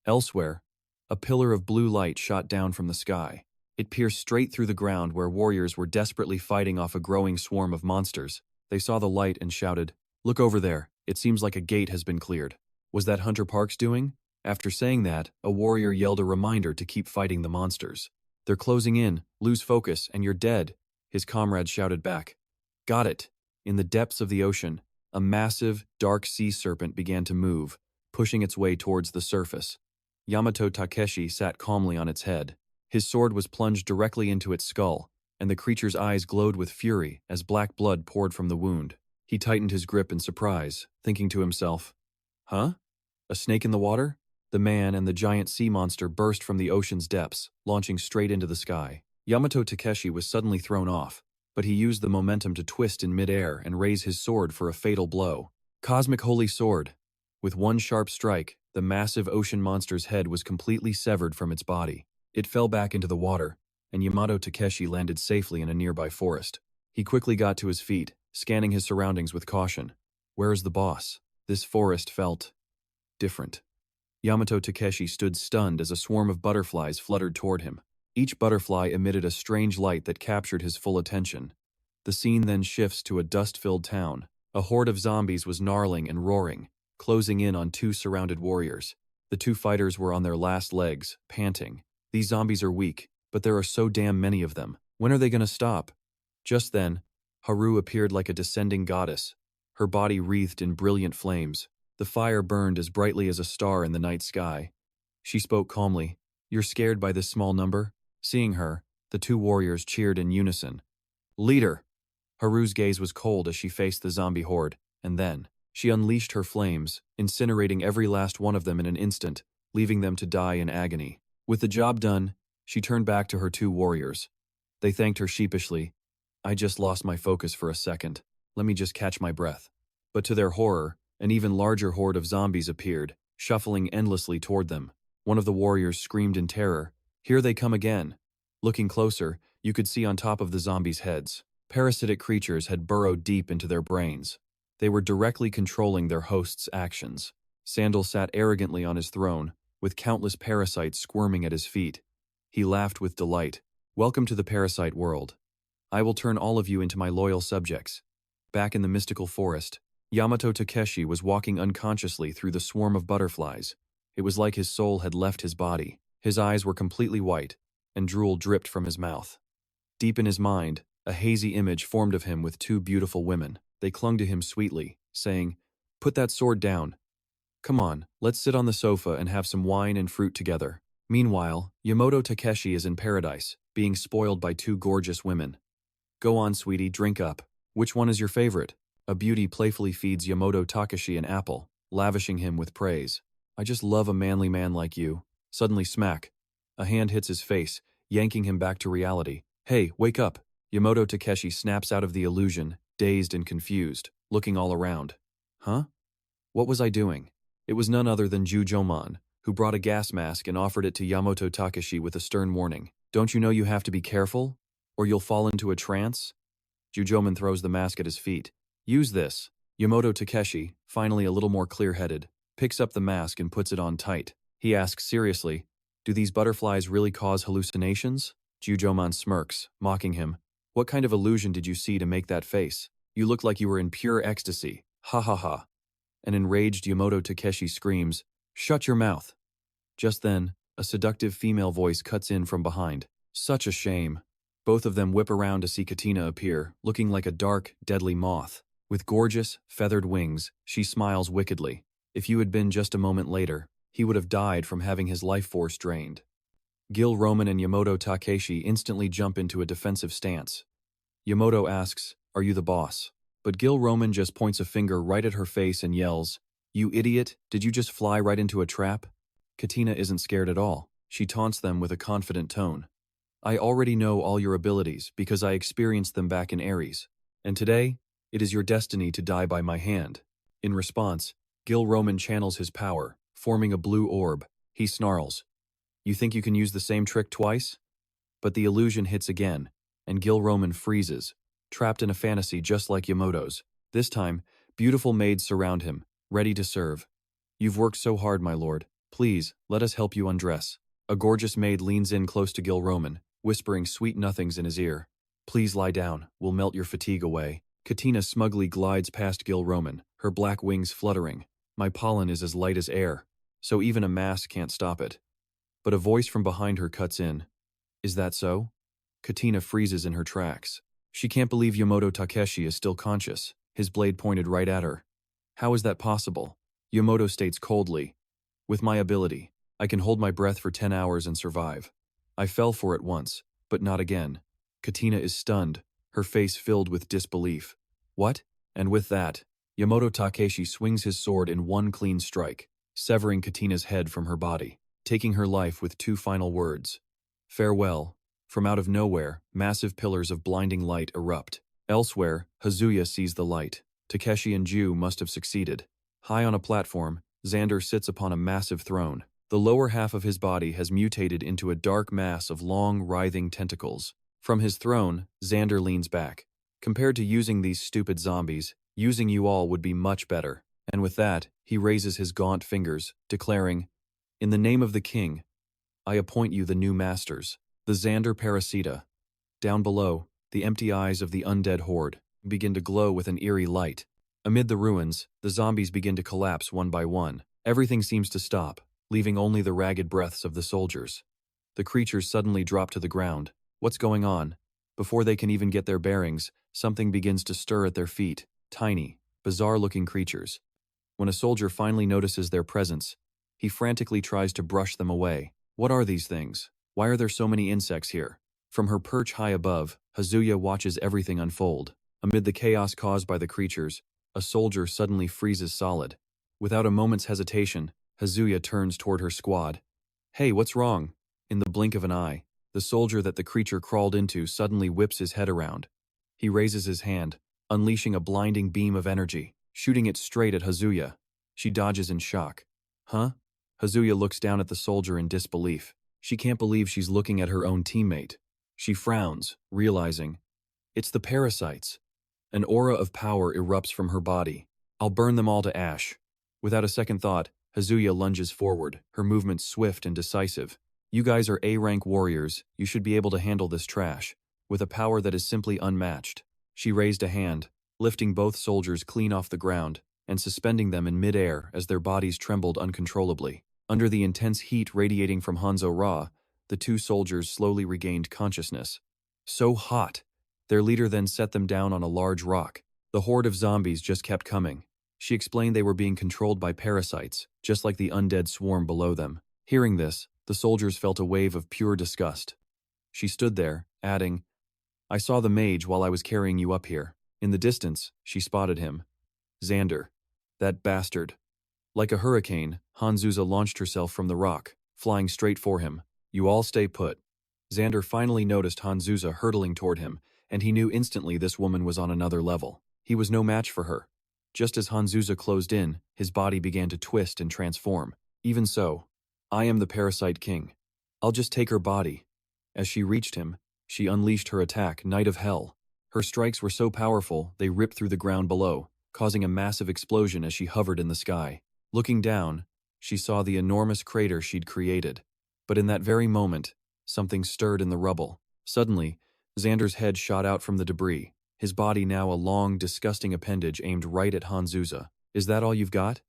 S1: Elsewhere, a pillar of blue light shot down from the sky. It pierced straight through the ground where warriors were desperately fighting off a growing swarm of monsters. They saw the light and shouted, "Look over there, it seems like a gate has been cleared." Was that Hunter Park's doing? After saying that, a warrior yelled a reminder to keep fighting the monsters. "They're closing in, lose focus, and you're dead," his comrades shouted back. "Got it." In the depths of the ocean, a massive, dark sea serpent began to move, pushing its way towards the surface. Yamato Takeshi sat calmly on its head. His sword was plunged directly into its skull, and the creature's eyes glowed with fury as black blood poured from the wound. He tightened his grip in surprise, thinking to himself, "Huh? A snake in the water?" The man and the giant sea monster burst from the ocean's depths, launching straight into the sky. Yamato Takeshi was suddenly thrown off, but he used the momentum to twist in midair and raise his sword for a fatal blow. Cosmic Holy Sword. With one sharp strike, the massive ocean monster's head was completely severed from its body. It fell back into the water, and Yamato Takeshi landed safely in a nearby forest. He quickly got to his feet, scanning his surroundings with caution. Where is the boss? This forest felt different. Yamato Takeshi stood stunned as a swarm of butterflies fluttered toward him. Each butterfly emitted a strange light that captured his full attention. The scene then shifts to a dust-filled town. A horde of zombies was gnarling and roaring, closing in on two surrounded warriors. The two fighters were on their last legs, panting. These zombies are weak, but there are so damn many of them. When are they going to stop? Just then, Haru appeared like a descending goddess, her body wreathed in brilliant flames. The fire burned as brightly as a star in the night sky. She spoke calmly. "You're scared by this small number?" Seeing her, the two warriors cheered in unison. "Leader!" Haru's gaze was cold as she faced the zombie horde, and then, she unleashed her flames, incinerating every last one of them in an instant, leaving them to die in agony. With the job done, she turned back to her two warriors. They thanked her sheepishly. "I just lost my focus for a second. Let me just catch my breath." But to their horror, an even larger horde of zombies appeared, shuffling endlessly toward them. One of the warriors screamed in terror, "Here they come again." Looking closer, you could see on top of the zombies' heads, parasitic creatures had burrowed deep into their brains. They were directly controlling their host's actions. Sandal sat arrogantly on his throne, with countless parasites squirming at his feet. He laughed with delight. "Welcome to the parasite world. I will turn all of you into my loyal subjects." Back in the mystical forest, Yamato Takeshi was walking unconsciously through the swarm of butterflies. It was like his soul had left his body. His eyes were completely white, and drool dripped from his mouth. Deep in his mind, a hazy image formed of him with two beautiful women. They clung to him sweetly, saying, "Put that sword down. Come on, let's sit on the sofa and have some wine and fruit together." Meanwhile, Yamato Takeshi is in paradise, being spoiled by two gorgeous women. "Go on, sweetie, drink up." Which one is your favorite? A beauty playfully feeds Yamato Takashi an apple, lavishing him with praise. I just love a manly man like you. Suddenly smack. A hand hits his face, yanking him back to reality. Hey, wake up! Yamato Takeshi snaps out of the illusion, dazed and confused, looking all around. Huh? What was I doing? It was none other than Jomon, who brought a gas mask and offered it to Yamato Takashi with a stern warning. Don't you know you have to be careful? Or you'll fall into a trance? Jomon throws the mask at his feet. Use this. Yamato Takeshi, finally a little more clear-headed, picks up the mask and puts it on tight. He asks seriously, do these butterflies really cause hallucinations? Jomon smirks, mocking him. What kind of illusion did you see to make that face? You look like you were in pure ecstasy. Ha ha ha. An enraged Yamato Takeshi screams, Shut your mouth. Just then, a seductive female voice cuts in from behind. Such a shame. Both of them whip around to see Katina appear, looking like a dark, deadly moth. With gorgeous, feathered wings, she smiles wickedly. If you had been just a moment later, he would have died from having his life force drained. Gil Roman and Yamato Takeshi instantly jump into a defensive stance. Yamato asks, Are you the boss? But Gil Roman just points a finger right at her face and yells, You idiot, did you just fly right into a trap? Katina isn't scared at all. She taunts them with a confident tone. I already know all your abilities because I experienced them back in Ares. And today, it is your destiny to die by my hand. In response, Gil Roman channels his power, forming a blue orb. He snarls, You think you can use the same trick twice? But the illusion hits again, and Gil Roman freezes, trapped in a fantasy just like Yamato's. This time, beautiful maids surround him, ready to serve. You've worked so hard, my lord. Please, let us help you undress. A gorgeous maid leans in close to Gil Roman, whispering sweet nothings in his ear. Please lie down, we'll melt your fatigue away. Katina smugly glides past Gil Roman, her black wings fluttering. My pollen is as light as air, so even a mask can't stop it. But a voice from behind her cuts in. Is that so? Katina freezes in her tracks. She can't believe Yamato Takeshi is still conscious, his blade pointed right at her. How is that possible? Yamato states coldly, With my ability, I can hold my breath for 10 hours and survive. I fell for it once, but not again. Katina is stunned, her face filled with disbelief. What? And with that, Yamato Takeshi swings his sword in one clean strike, severing Katina's head from her body, taking her life with two final words. Farewell. From out of nowhere, massive pillars of blinding light erupt. Elsewhere, Hazuya sees the light. Takeshi and Ju must have succeeded. High on a platform, Xander sits upon a massive throne. The lower half of his body has mutated into a dark mass of long, writhing tentacles. From his throne, Xander leans back. Compared to using these stupid zombies, using you all would be much better. And with that, he raises his gaunt fingers, declaring, In the name of the king, I appoint you the new masters. The Xander Parasita. Down below, the empty eyes of the undead horde begin to glow with an eerie light. Amid the ruins, the zombies begin to collapse one by one. Everything seems to stop, leaving only the ragged breaths of the soldiers. The creatures suddenly drop to the ground. What's going on? Before they can even get their bearings, something begins to stir at their feet. Tiny, bizarre-looking creatures. When a soldier finally notices their presence, he frantically tries to brush them away. What are these things? Why are there so many insects here? From her perch high above, Hazuya watches everything unfold. Amid the chaos caused by the creatures, a soldier suddenly freezes solid. Without a moment's hesitation, Hazuya turns toward her squad. Hey, what's wrong? In the blink of an eye, the soldier that the creature crawled into suddenly whips his head around. He raises his hand, unleashing a blinding beam of energy, shooting it straight at Hazuya. She dodges in shock. Huh? Hazuya looks down at the soldier in disbelief. She can't believe she's looking at her own teammate. She frowns, realizing, it's the parasites. An aura of power erupts from her body. I'll burn them all to ash. Without a second thought, Hazuya lunges forward, her movements swift and decisive. You guys are A-rank warriors, you should be able to handle this trash, with a power that is simply unmatched. She raised a hand, lifting both soldiers clean off the ground, and suspending them in mid-air as their bodies trembled uncontrollably. Under the intense heat radiating from Hanzo Ra, the two soldiers slowly regained consciousness. So hot! Their leader then set them down on a large rock. The horde of zombies just kept coming. She explained they were being controlled by parasites, just like the undead swarm below them. Hearing this, the soldiers felt a wave of pure disgust. She stood there, adding, I saw the mage while I was carrying you up here. In the distance, she spotted him. Xander. That bastard. Like a hurricane, Hanzusa launched herself from the rock, flying straight for him. You all stay put. Xander finally noticed Hanzusa hurtling toward him, and he knew instantly this woman was on another level. He was no match for her. Just as Hanzusa closed in, his body began to twist and transform. Even so, I am the Parasite King. I'll just take her body. As she reached him, she unleashed her attack, Night of Hell. Her strikes were so powerful, they ripped through the ground below, causing a massive explosion as she hovered in the sky. Looking down, she saw the enormous crater she'd created. But in that very moment, something stirred in the rubble. Suddenly, Xander's head shot out from the debris, his body now a long, disgusting appendage aimed right at Hanzusa. Is that all you've got?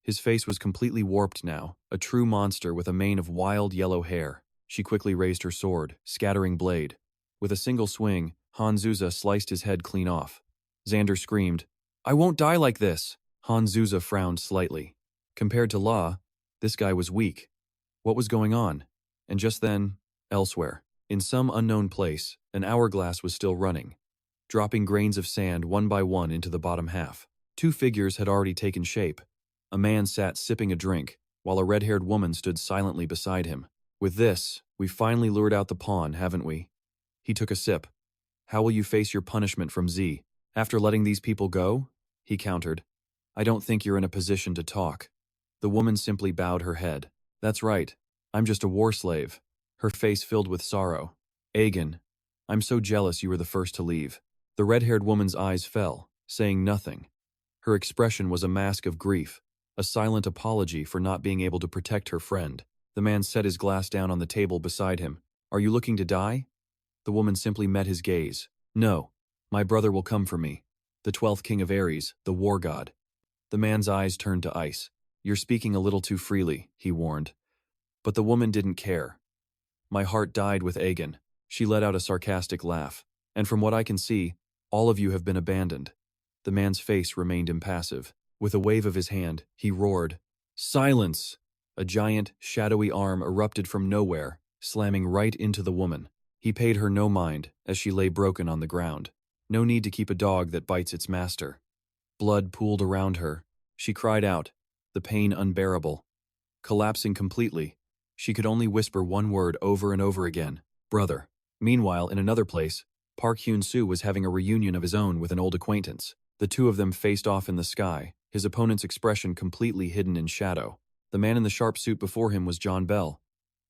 S1: His face was completely warped now, a true monster with a mane of wild yellow hair. She quickly raised her sword, scattering blade. With a single swing, Hanzusa sliced his head clean off. Xander screamed, I won't die like this! Hanzusa frowned slightly. Compared to La, this guy was weak. What was going on? And just then, elsewhere, in some unknown place, an hourglass was still running, dropping grains of sand one by one into the bottom half. Two figures had already taken shape. A man sat sipping a drink, while a red-haired woman stood silently beside him. With this, we've finally lured out the pawn, haven't we? He took a sip. How will you face your punishment from Z? After letting these people go? He countered. I don't think you're in a position to talk. The woman simply bowed her head. That's right. I'm just a war slave. Her face filled with sorrow. Agen, I'm so jealous you were the first to leave. The red-haired woman's eyes fell, saying nothing. Her expression was a mask of grief, a silent apology for not being able to protect her friend. The man set his glass down on the table beside him. Are you looking to die? The woman simply met his gaze. No, my brother will come for me. The 12th king of Ares, the war god. The man's eyes turned to ice. You're speaking a little too freely, he warned. But the woman didn't care. My heart died with Agen. She let out a sarcastic laugh. And from what I can see, all of you have been abandoned. The man's face remained impassive. With a wave of his hand, he roared, Silence! A giant, shadowy arm erupted from nowhere, slamming right into the woman. He paid her no mind, as she lay broken on the ground. No need to keep a dog that bites its master. Blood pooled around her. She cried out, the pain unbearable. Collapsing completely, she could only whisper one word over and over again, brother. Meanwhile, in another place, Park Hyun-soo was having a reunion of his own with an old acquaintance. The two of them faced off in the sky, his opponent's expression completely hidden in shadow. The man in the sharp suit before him was John Bell.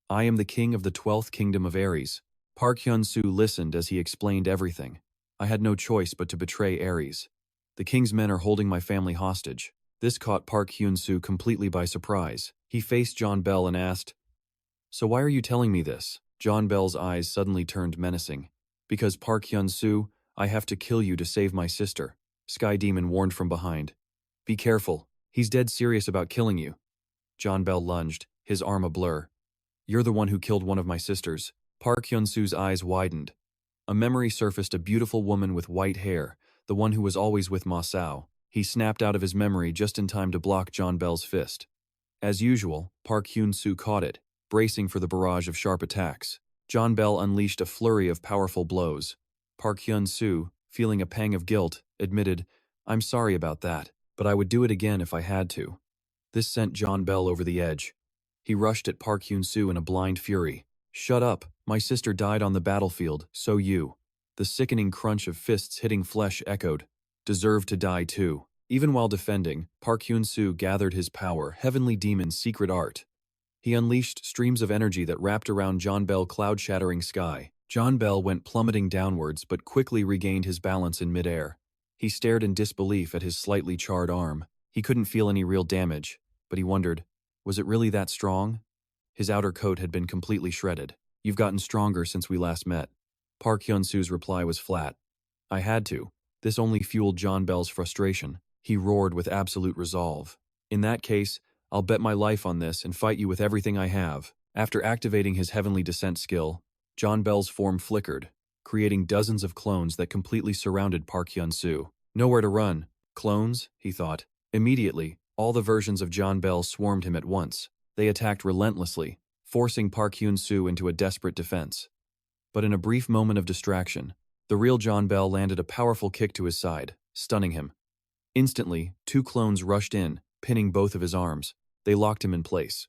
S1: I am the king of the 12th kingdom of Ares. Park Hyun-soo listened as he explained everything. I had no choice but to betray Ares. The king's men are holding my family hostage. This caught Park Hyun-soo completely by surprise. He faced John Bell and asked, So why are you telling me this? John Bell's eyes suddenly turned menacing. Because Park Hyun-soo, I have to kill you to save my sister. Sky Demon warned from behind. Be careful. He's dead serious about killing you. John Bell lunged, his arm a blur. You're the one who killed one of my sisters. Park Hyun-soo's eyes widened. A memory surfaced, a beautiful woman with white hair, the one who was always with Ma Sao. He snapped out of his memory just in time to block John Bell's fist. As usual, Park Hyun-soo caught it, bracing for the barrage of sharp attacks. John Bell unleashed a flurry of powerful blows. Park Hyun-soo, feeling a pang of guilt, admitted, I'm sorry about that, but I would do it again if I had to. This sent John Bell over the edge. He rushed at Park Hyun-soo in a blind fury. Shut up, my sister died on the battlefield, so you. The sickening crunch of fists hitting flesh echoed. Deserve to die too. Even while defending, Park Hyun-soo gathered his power, heavenly demon's secret art. He unleashed streams of energy that wrapped around John Bell's cloud-shattering sky. John Bell went plummeting downwards but quickly regained his balance in midair. He stared in disbelief at his slightly charred arm. He couldn't feel any real damage, but he wondered, was it really that strong? His outer coat had been completely shredded. You've gotten stronger since we last met. Park Hyun-soo's reply was flat. I had to. This only fueled John Bell's frustration. He roared with absolute resolve. In that case, I'll bet my life on this and fight you with everything I have. After activating his heavenly descent skill, John Bell's form flickered, creating dozens of clones that completely surrounded Park Hyun-soo. Nowhere to run. Clones, he thought. Immediately, all the versions of John Bell swarmed him at once. They attacked relentlessly, forcing Park Hyun-soo into a desperate defense. But in a brief moment of distraction, The real John Bell landed a powerful kick to his side, stunning him. Instantly, two clones rushed in, pinning both of his arms. They locked him in place.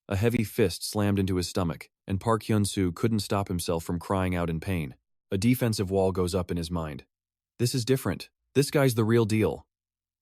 S1: A heavy fist slammed into his stomach, and Park Hyun-soo couldn't stop himself from crying out in pain. A defensive wall goes up in his mind. This is different. This guy's the real deal.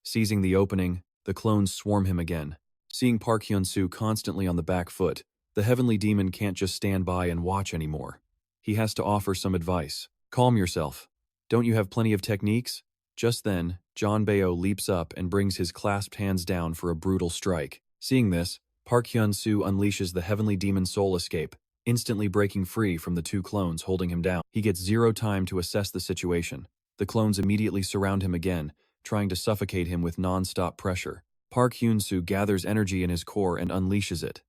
S1: Seizing the opening, the clones swarm him again. Seeing Park Hyun-soo constantly on the back foot, the heavenly demon can't just stand by and watch anymore. He has to offer some advice. Calm yourself. Don't you have plenty of techniques? Just then, John Bao leaps up and brings his clasped hands down for a brutal strike. Seeing this, Park Hyun-soo unleashes the heavenly demon soul escape, instantly breaking free from the two clones holding him down. He gets zero time to assess the situation. The clones immediately surround him again, trying to suffocate him with non-stop pressure. Park Hyun-soo gathers energy in his core and unleashes it.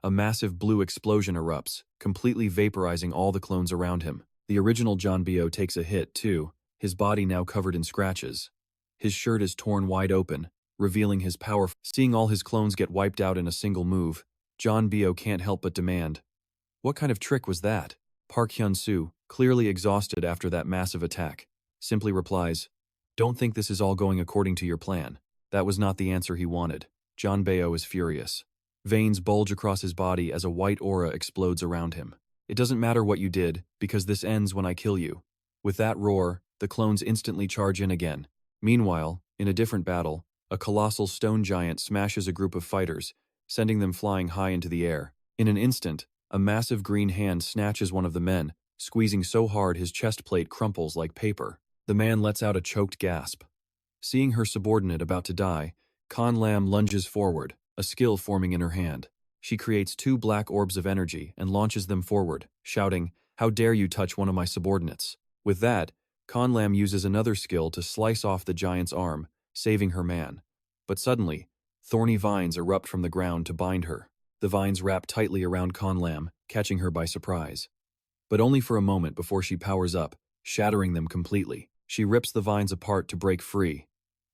S1: A massive blue explosion erupts, completely vaporizing all the clones around him. The original John Bao takes a hit, too, his body now covered in scratches. His shirt is torn wide open, revealing his power. Seeing all his clones get wiped out in a single move, John Bao can't help but demand, "What kind of trick was that?" Park Hyun-soo, clearly exhausted after that massive attack, simply replies, "Don't think this is all going according to your plan." That was not the answer he wanted. John Bao is furious. Veins bulge across his body as a white aura explodes around him. "It doesn't matter what you did, because this ends when I kill you." With that roar, the clones instantly charge in again. Meanwhile, in a different battle, a colossal stone giant smashes a group of fighters, sending them flying high into the air. In an instant, a massive green hand snatches one of the men, squeezing so hard his chest plate crumples like paper. The man lets out a choked gasp. Seeing her subordinate about to die, Kan Lam lunges forward, a skill forming in her hand. She creates two black orbs of energy and launches them forward, shouting, "How dare you touch one of my subordinates?" With that, Kan Lam uses another skill to slice off the giant's arm, saving her man. But suddenly, thorny vines erupt from the ground to bind her. The vines wrap tightly around Kan Lam, catching her by surprise. But only for a moment before she powers up, shattering them completely. She rips the vines apart to break free.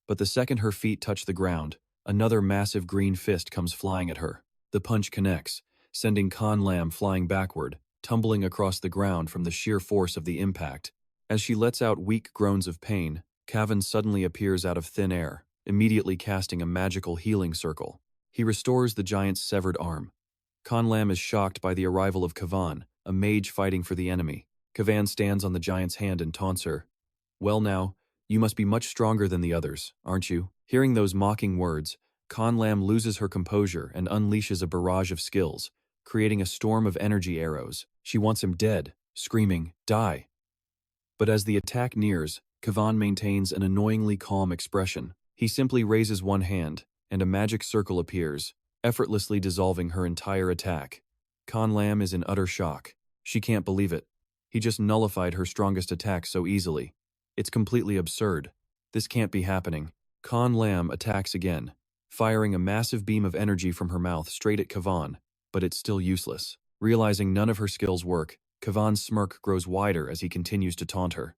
S1: But the second her feet touch the ground, another massive green fist comes flying at her. The punch connects, sending Kan Lam flying backward, tumbling across the ground from the sheer force of the impact. As she lets out weak groans of pain, Kavan suddenly appears out of thin air, immediately casting a magical healing circle. He restores the giant's severed arm. Kan Lam is shocked by the arrival of Kavan, a mage fighting for the enemy. Kavan stands on the giant's hand and taunts her. "Well now, you must be much stronger than the others, aren't you?" Hearing those mocking words, Kan Lam loses her composure and unleashes a barrage of skills, creating a storm of energy arrows. She wants him dead, screaming, "Die!" But as the attack nears, Kavan maintains an annoyingly calm expression. He simply raises one hand, and a magic circle appears, effortlessly dissolving her entire attack. Kan Lam is in utter shock. She can't believe it. He just nullified her strongest attack so easily. It's completely absurd. This can't be happening. Kan Lam attacks again, firing a massive beam of energy from her mouth straight at Kavan, but it's still useless. Realizing none of her skills work, Kavan's smirk grows wider as he continues to taunt her.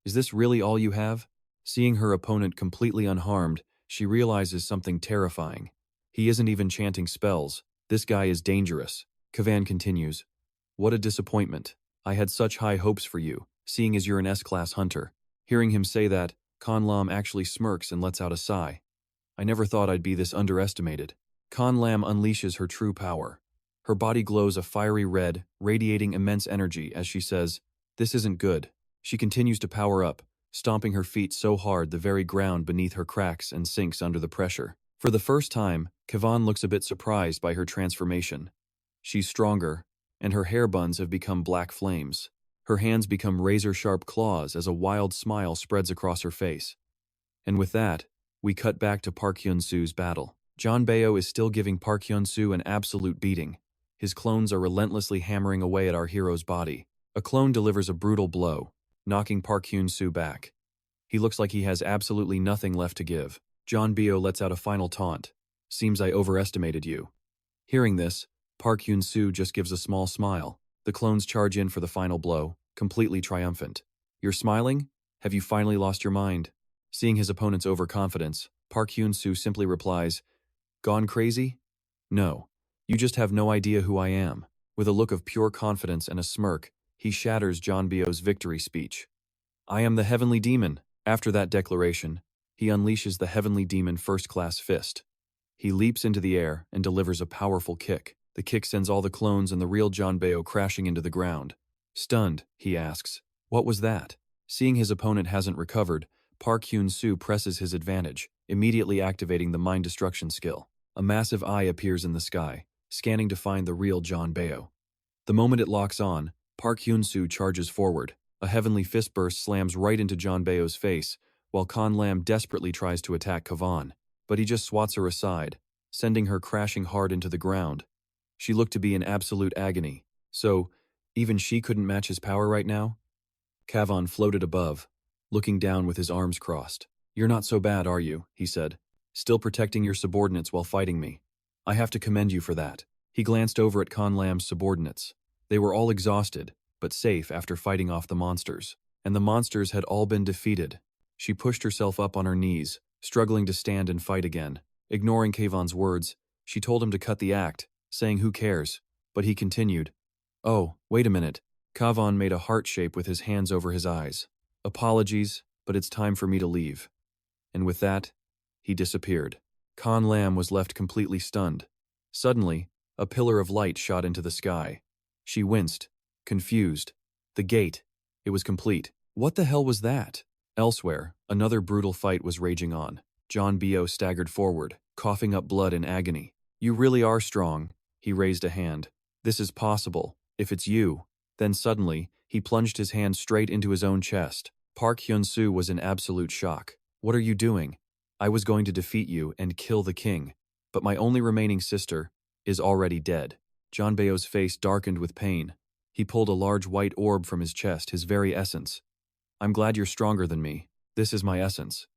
S1: "Is this really all you have?" Seeing her opponent completely unharmed, she realizes something terrifying. He isn't even chanting spells. This guy is dangerous. Kavan continues, "What a disappointment. I had such high hopes for you, seeing as you're an S-class hunter." Hearing him say that, Kan Lam actually smirks and lets out a sigh. "I never thought I'd be this underestimated." Kan Lam unleashes her true power. Her body glows a fiery red, radiating immense energy as she says, "This isn't good." She continues to power up, stomping her feet so hard the very ground beneath her cracks and sinks under the pressure. For the first time, Kavan looks a bit surprised by her transformation. She's stronger, and her hair buns have become black flames. Her hands become razor-sharp claws as a wild smile spreads across her face. And with that, we cut back to Park Hyun-soo's battle. John Bao is still giving Park Hyun-soo an absolute beating. His clones are relentlessly hammering away at our hero's body. A clone delivers a brutal blow, knocking Park Hyun-soo back. He looks like he has absolutely nothing left to give. John Bao lets out a final taunt. "Seems I overestimated you." Hearing this, Park Hyun-soo just gives a small smile. The clones charge in for the final blow, completely triumphant. "You're smiling? Have you finally lost your mind?" Seeing his opponent's overconfidence, Park Hyun-soo simply replies, "Gone crazy? No. You just have no idea who I am." With a look of pure confidence and a smirk, he shatters John Bao's victory speech. I am the heavenly demon. After that declaration, he unleashes the heavenly demon first-class fist. He leaps into the air and delivers a powerful kick. The kick sends all the clones and the real Janbeo crashing into the ground. Stunned, he asks, "What was that?" Seeing his opponent hasn't recovered, Park Hyun-soo presses his advantage, immediately activating the mind destruction skill. A massive eye appears in the sky, scanning to find the real Janbeo. The moment it locks on, Park Hyun-soo charges forward. A heavenly fist burst slams right into Janbeo's face, while Kan Lam desperately tries to attack Kavan, but he just swats her aside, sending her crashing hard into the ground. She looked to be in absolute agony, so even she couldn't match his power right now? Kavan floated above, looking down with his arms crossed. "You're not so bad, are you?" he said. "Still protecting your subordinates while fighting me. I have to commend you for that." He glanced over at Kan Lam's subordinates. They were all exhausted, but safe after fighting off the monsters. And the monsters had all been defeated. She pushed herself up on her knees, struggling to stand and fight again. Ignoring Kavan's words, she told him to cut the act, saying who cares, but he continued. "Oh, wait a minute." Kavan made a heart shape with his hands over his eyes. "Apologies, but it's time for me to leave." And with that, he disappeared. Kan Lam was left completely stunned. Suddenly, a pillar of light shot into the sky. She winced, confused. The gate. It was complete. What the hell was that? Elsewhere, another brutal fight was raging on. Janbeo staggered forward, coughing up blood in agony. "You really are strong." He raised a hand. "This is possible, if it's you." Then suddenly, he plunged his hand straight into his own chest. Park Hyun-soo was in absolute shock. "What are you doing? I was going to defeat you and kill the king. But my only remaining sister is already dead." Janbeo's face darkened with pain. He pulled a large white orb from his chest, his very essence. "I'm glad you're stronger than me. This is my essence."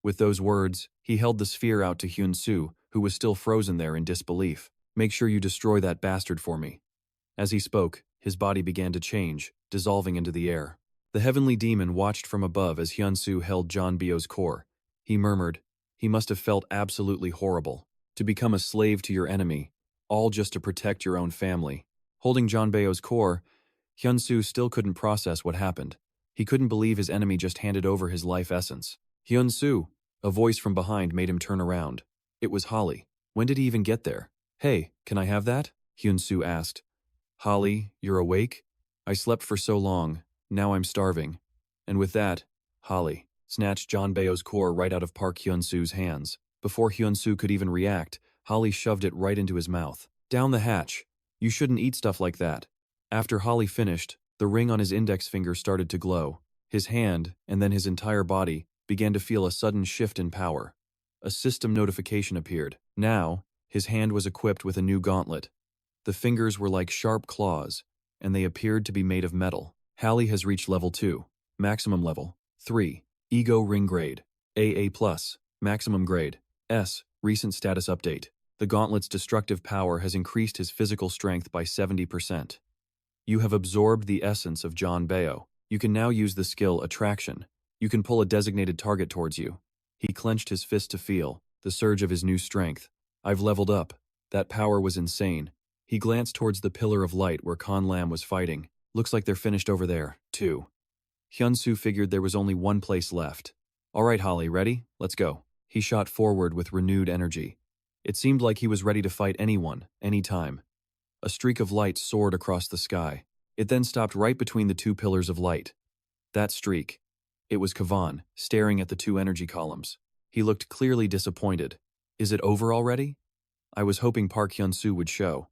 S1: With those words, he held the sphere out to Hyun-soo, who was still frozen there in disbelief. "Make sure you destroy that bastard for me." As he spoke, his body began to change, dissolving into the air. The heavenly demon watched from above as Hyun-soo held Janbeo's core. He murmured, "He must have felt absolutely horrible. To become a slave to your enemy, all just to protect your own family." Holding Janbeo's core, Hyun-soo still couldn't process what happened. He couldn't believe his enemy just handed over his life essence. "Hyun-soo!" A voice from behind made him turn around. It was Holly. When did he even get there? "Hey, can I have that?" Hyun-soo asked. "Holly, you're awake? I slept for so long, now I'm starving." And with that, Holly snatched Janbeo's core right out of Park Hyun-soo's hands. Before Hyun-soo could even react, Holly shoved it right into his mouth. "Down the hatch. You shouldn't eat stuff like that." After Holly finished, the ring on his index finger started to glow. His hand, and then his entire body, began to feel a sudden shift in power. A system notification appeared. Now, his hand was equipped with a new gauntlet. The fingers were like sharp claws, and they appeared to be made of metal. Holly has reached level 2, maximum level 3, Ego Ring Grade, AA+, maximum grade, S, recent status update. The gauntlet's destructive power has increased his physical strength by 70%. You have absorbed the essence of Janbeo. You can now use the skill Attraction. You can pull a designated target towards you. He clenched his fist to feel the surge of his new strength. "I've leveled up." That power was insane. He glanced towards the pillar of light where Kan Lam was fighting. "Looks like they're finished over there, too." Hyun-soo figured there was only one place left. "All right, Holly, ready? Let's go." He shot forward with renewed energy. It seemed like he was ready to fight anyone, anytime. A streak of light soared across the sky. It then stopped right between the two pillars of light. That streak. It was Kavan, staring at the two energy columns. He looked clearly disappointed. "Is it over already?" I was hoping Park Hyun-soo would show.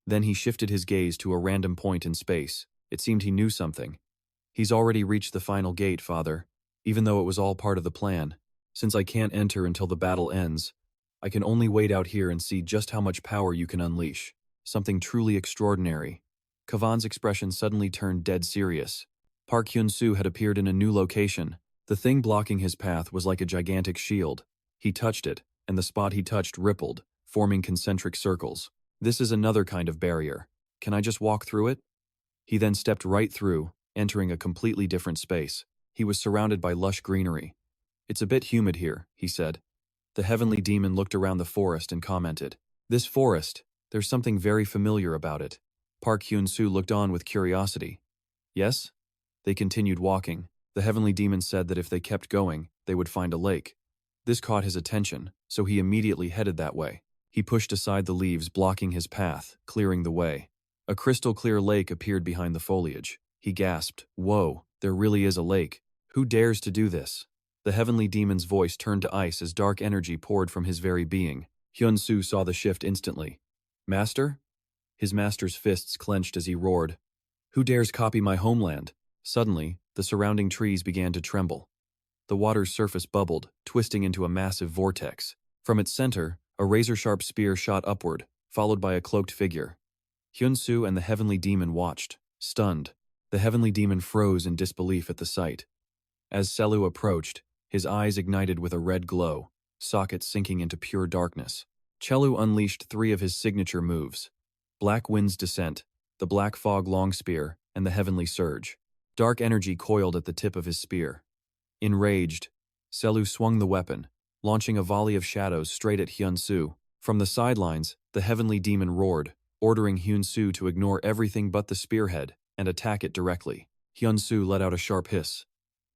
S1: Then he shifted his gaze to a random point in space. It seemed he knew something. "He's already reached the final gate, Father, even though it was all part of the plan. Since I can't enter until the battle ends, I can only wait out here and see just how much power you can unleash. Something truly extraordinary." Kavan's expression suddenly turned dead serious. Park Hyun-soo had appeared in a new location. The thing blocking his path was like a gigantic shield. He touched it, and the spot he touched rippled, forming concentric circles. "This is another kind of barrier. Can I just walk through it?" He then stepped right through, entering a completely different space. He was surrounded by lush greenery. "It's a bit humid here," he said. The heavenly demon looked around the forest and commented, "This forest, there's something very familiar about it." Park Hyun-soo looked on with curiosity. "Yes?" They continued walking. The heavenly demon said that if they kept going, they would find a lake. This caught his attention, so he immediately headed that way. He pushed aside the leaves blocking his path, clearing the way. A crystal-clear lake appeared behind the foliage. He gasped, "Whoa, there really is a lake. Who dares to do this?" The heavenly demon's voice turned to ice as dark energy poured from his very being. Hyun-soo saw the shift instantly. "Master?" His master's fists clenched as he roared. "Who dares copy my homeland?" Suddenly, the surrounding trees began to tremble. The water's surface bubbled, twisting into a massive vortex. From its center, a razor-sharp spear shot upward, followed by a cloaked figure. Hyun-soo and the heavenly demon watched, stunned. The heavenly demon froze in disbelief at the sight. As Selu approached, his eyes ignited with a red glow, sockets sinking into pure darkness. Chelu unleashed 3 of his signature moves: Black Wind's Descent, the Black Fog Long Spear, and the Heavenly Surge. Dark energy coiled at the tip of his spear. Enraged, Selu swung the weapon, launching a volley of shadows straight at Hyun-soo. From the sidelines, the heavenly demon roared, ordering Hyun-soo to ignore everything but the spearhead and attack it directly. Hyun-soo let out a sharp hiss.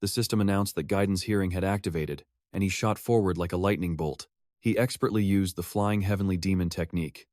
S1: The system announced that Guidance Hearing had activated, and he shot forward like a lightning bolt. He expertly used the flying heavenly demon technique.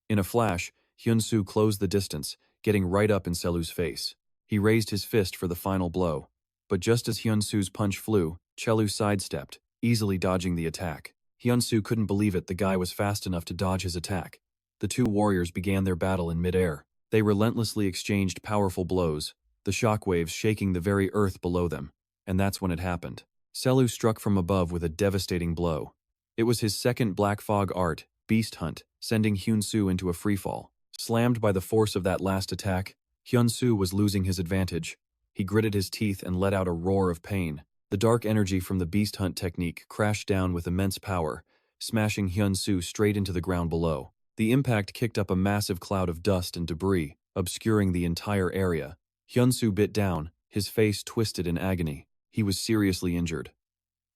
S1: In a flash, Hyun-soo closed the distance, getting right up in Selu's face. He raised his fist for the final blow. But just as Hyun-soo's punch flew, Chelu sidestepped, easily dodging the attack. Hyun-soo couldn't believe it, the guy was fast enough to dodge his attack. The 2 warriors began their battle in midair. They relentlessly exchanged powerful blows, the shockwaves shaking the very earth below them. And that's when it happened. Selu struck from above with a devastating blow. It was his second Black Fog art, Beast Hunt, sending Hyun-soo into a freefall. Slammed by the force of that last attack, Hyun-soo was losing his advantage. He gritted his teeth and let out a roar of pain. The dark energy from the Beast Hunt technique crashed down with immense power, smashing Hyun-soo straight into the ground below. The impact kicked up a massive cloud of dust and debris, obscuring the entire area. Hyun-soo bit down, his face twisted in agony. He was seriously injured.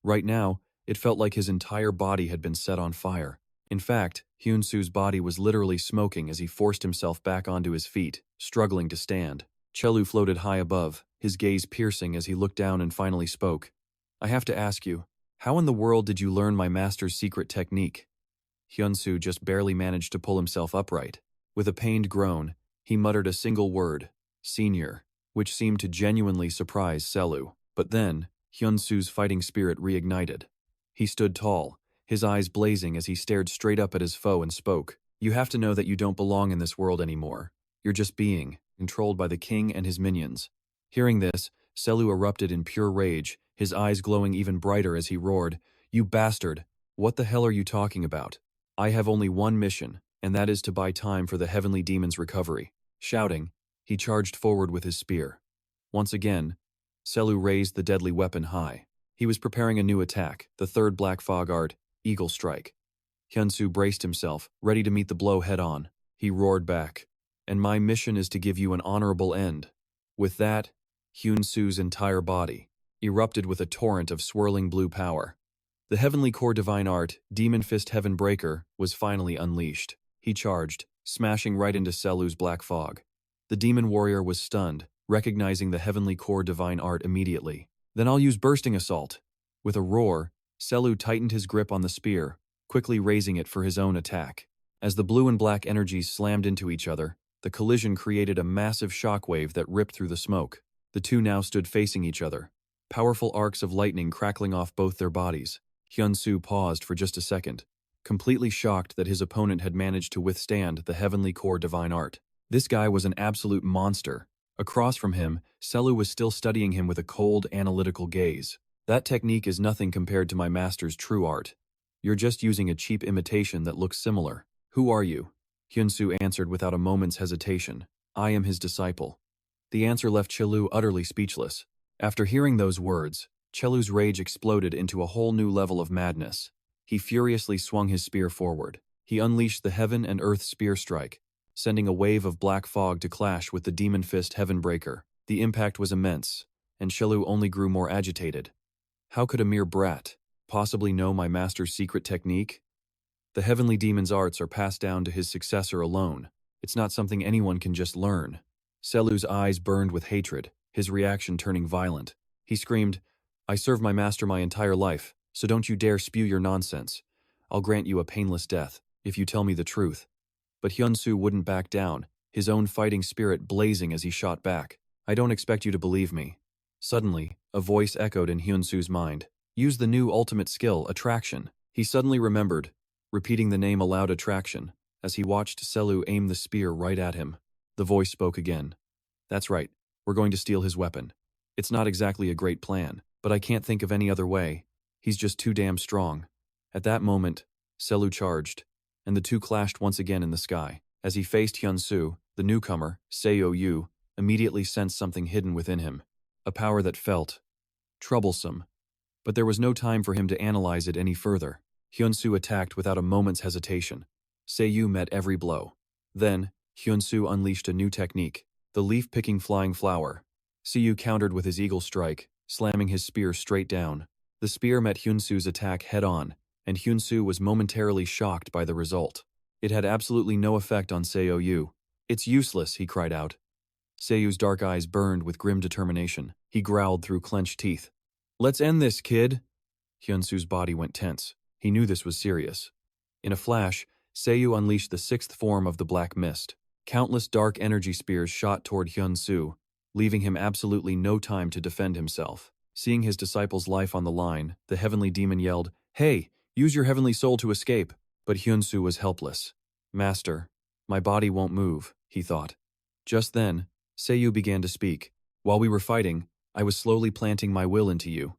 S1: Right now, it felt like his entire body had been set on fire. In fact, Hyun-soo's body was literally smoking as he forced himself back onto his feet, struggling to stand. Chelu floated high above, his gaze piercing as he looked down and finally spoke. "I have to ask you, how in the world did you learn my master's secret technique?" Hyun-soo just barely managed to pull himself upright. With a pained groan, he muttered a single word, "Senior," which seemed to genuinely surprise Selu. But then, Hyun-soo's fighting spirit reignited. He stood tall, his eyes blazing as he stared straight up at his foe and spoke. "You have to know that you don't belong in this world anymore. You're just being controlled by the king and his minions." Hearing this, Selu erupted in pure rage, his eyes glowing even brighter as he roared, "You bastard! What the hell are you talking about? I have only one mission, and that is to buy time for the heavenly demon's recovery." Shouting, he charged forward with his spear. Once again, Selu raised the deadly weapon high. He was preparing a new attack, the 3rd Black Fog art, Eagle Strike. Hyun-soo braced himself, ready to meet the blow head-on. He roared back, "And my mission is to give you an honorable end." With that, Hyun-soo's entire body erupted with a torrent of swirling blue power. The heavenly core divine art, Demon Fist Heaven Breaker, was finally unleashed. He charged, smashing right into Selu's Black Fog. The demon warrior was stunned, recognizing the heavenly core divine art immediately. "Then I'll use Bursting Assault." With a roar, Selu tightened his grip on the spear, quickly raising it for his own attack. As the blue and black energies slammed into each other, the collision created a massive shockwave that ripped through the smoke. The 2 now stood facing each other, powerful arcs of lightning crackling off both their bodies. Hyun-soo paused for just a second, completely shocked that his opponent had managed to withstand the heavenly core divine art. This guy was an absolute monster. Across from him, Selu was still studying him with a cold, analytical gaze. "That technique is nothing compared to my master's true art. You're just using a cheap imitation that looks similar." "Who are you?" Hyun-soo answered without a moment's hesitation. "I am his disciple." The answer left Chelu utterly speechless. After hearing those words, Chelu's rage exploded into a whole new level of madness. He furiously swung his spear forward. He unleashed the Heaven and Earth Spear Strike, sending a wave of black fog to clash with the Demon Fist Heaven Breaker. The impact was immense, and Chelu only grew more agitated. How could a mere brat possibly know my master's secret technique? The heavenly demon's arts are passed down to his successor alone. It's not something anyone can just learn. Selu's eyes burned with hatred, his reaction turning violent. He screamed, "I served my master my entire life, so don't you dare spew your nonsense. I'll grant you a painless death, if you tell me the truth." But Hyun-soo wouldn't back down, his own fighting spirit blazing as he shot back. "I don't expect you to believe me." Suddenly, a voice echoed in Hyun-soo's mind. "Use the new ultimate skill, attraction." He suddenly remembered, repeating the name aloud, attraction, as he watched Selu aim the spear right at him. The voice spoke again. "That's right, we're going to steal his weapon. It's not exactly a great plan, but I can't think of any other way. He's just too damn strong." At that moment, Selu charged, and the two clashed once again in the sky. As he faced Hyun-soo, the newcomer, Seo-yu, immediately sensed something hidden within him, a power that felt troublesome. But there was no time for him to analyze it any further. Hyun-soo attacked without a moment's hesitation. Seo-yu met every blow. Then, Hyun-soo unleashed a new technique, the leaf-picking flying flower. Seo-yu countered with his eagle strike, slamming his spear straight down. The spear met Hyun-soo's attack head-on, and Hyun-soo was momentarily shocked by the result. It had absolutely no effect on Seo-yu. "It's useless," he cried out. Seo-yu's dark eyes burned with grim determination. He growled through clenched teeth. "Let's end this, kid." Hyun-soo's body went tense. He knew this was serious. In a flash, Seo-yu unleashed the sixth form of the Black Mist. Countless dark energy spears shot toward Hyun-soo, leaving him absolutely no time to defend himself. Seeing his disciple's life on the line, the heavenly demon yelled, "Hey, use your heavenly soul to escape." But Hyun-soo was helpless. "Master, my body won't move," he thought. Just then, Seo-yu began to speak. "While we were fighting, I was slowly planting my will into you.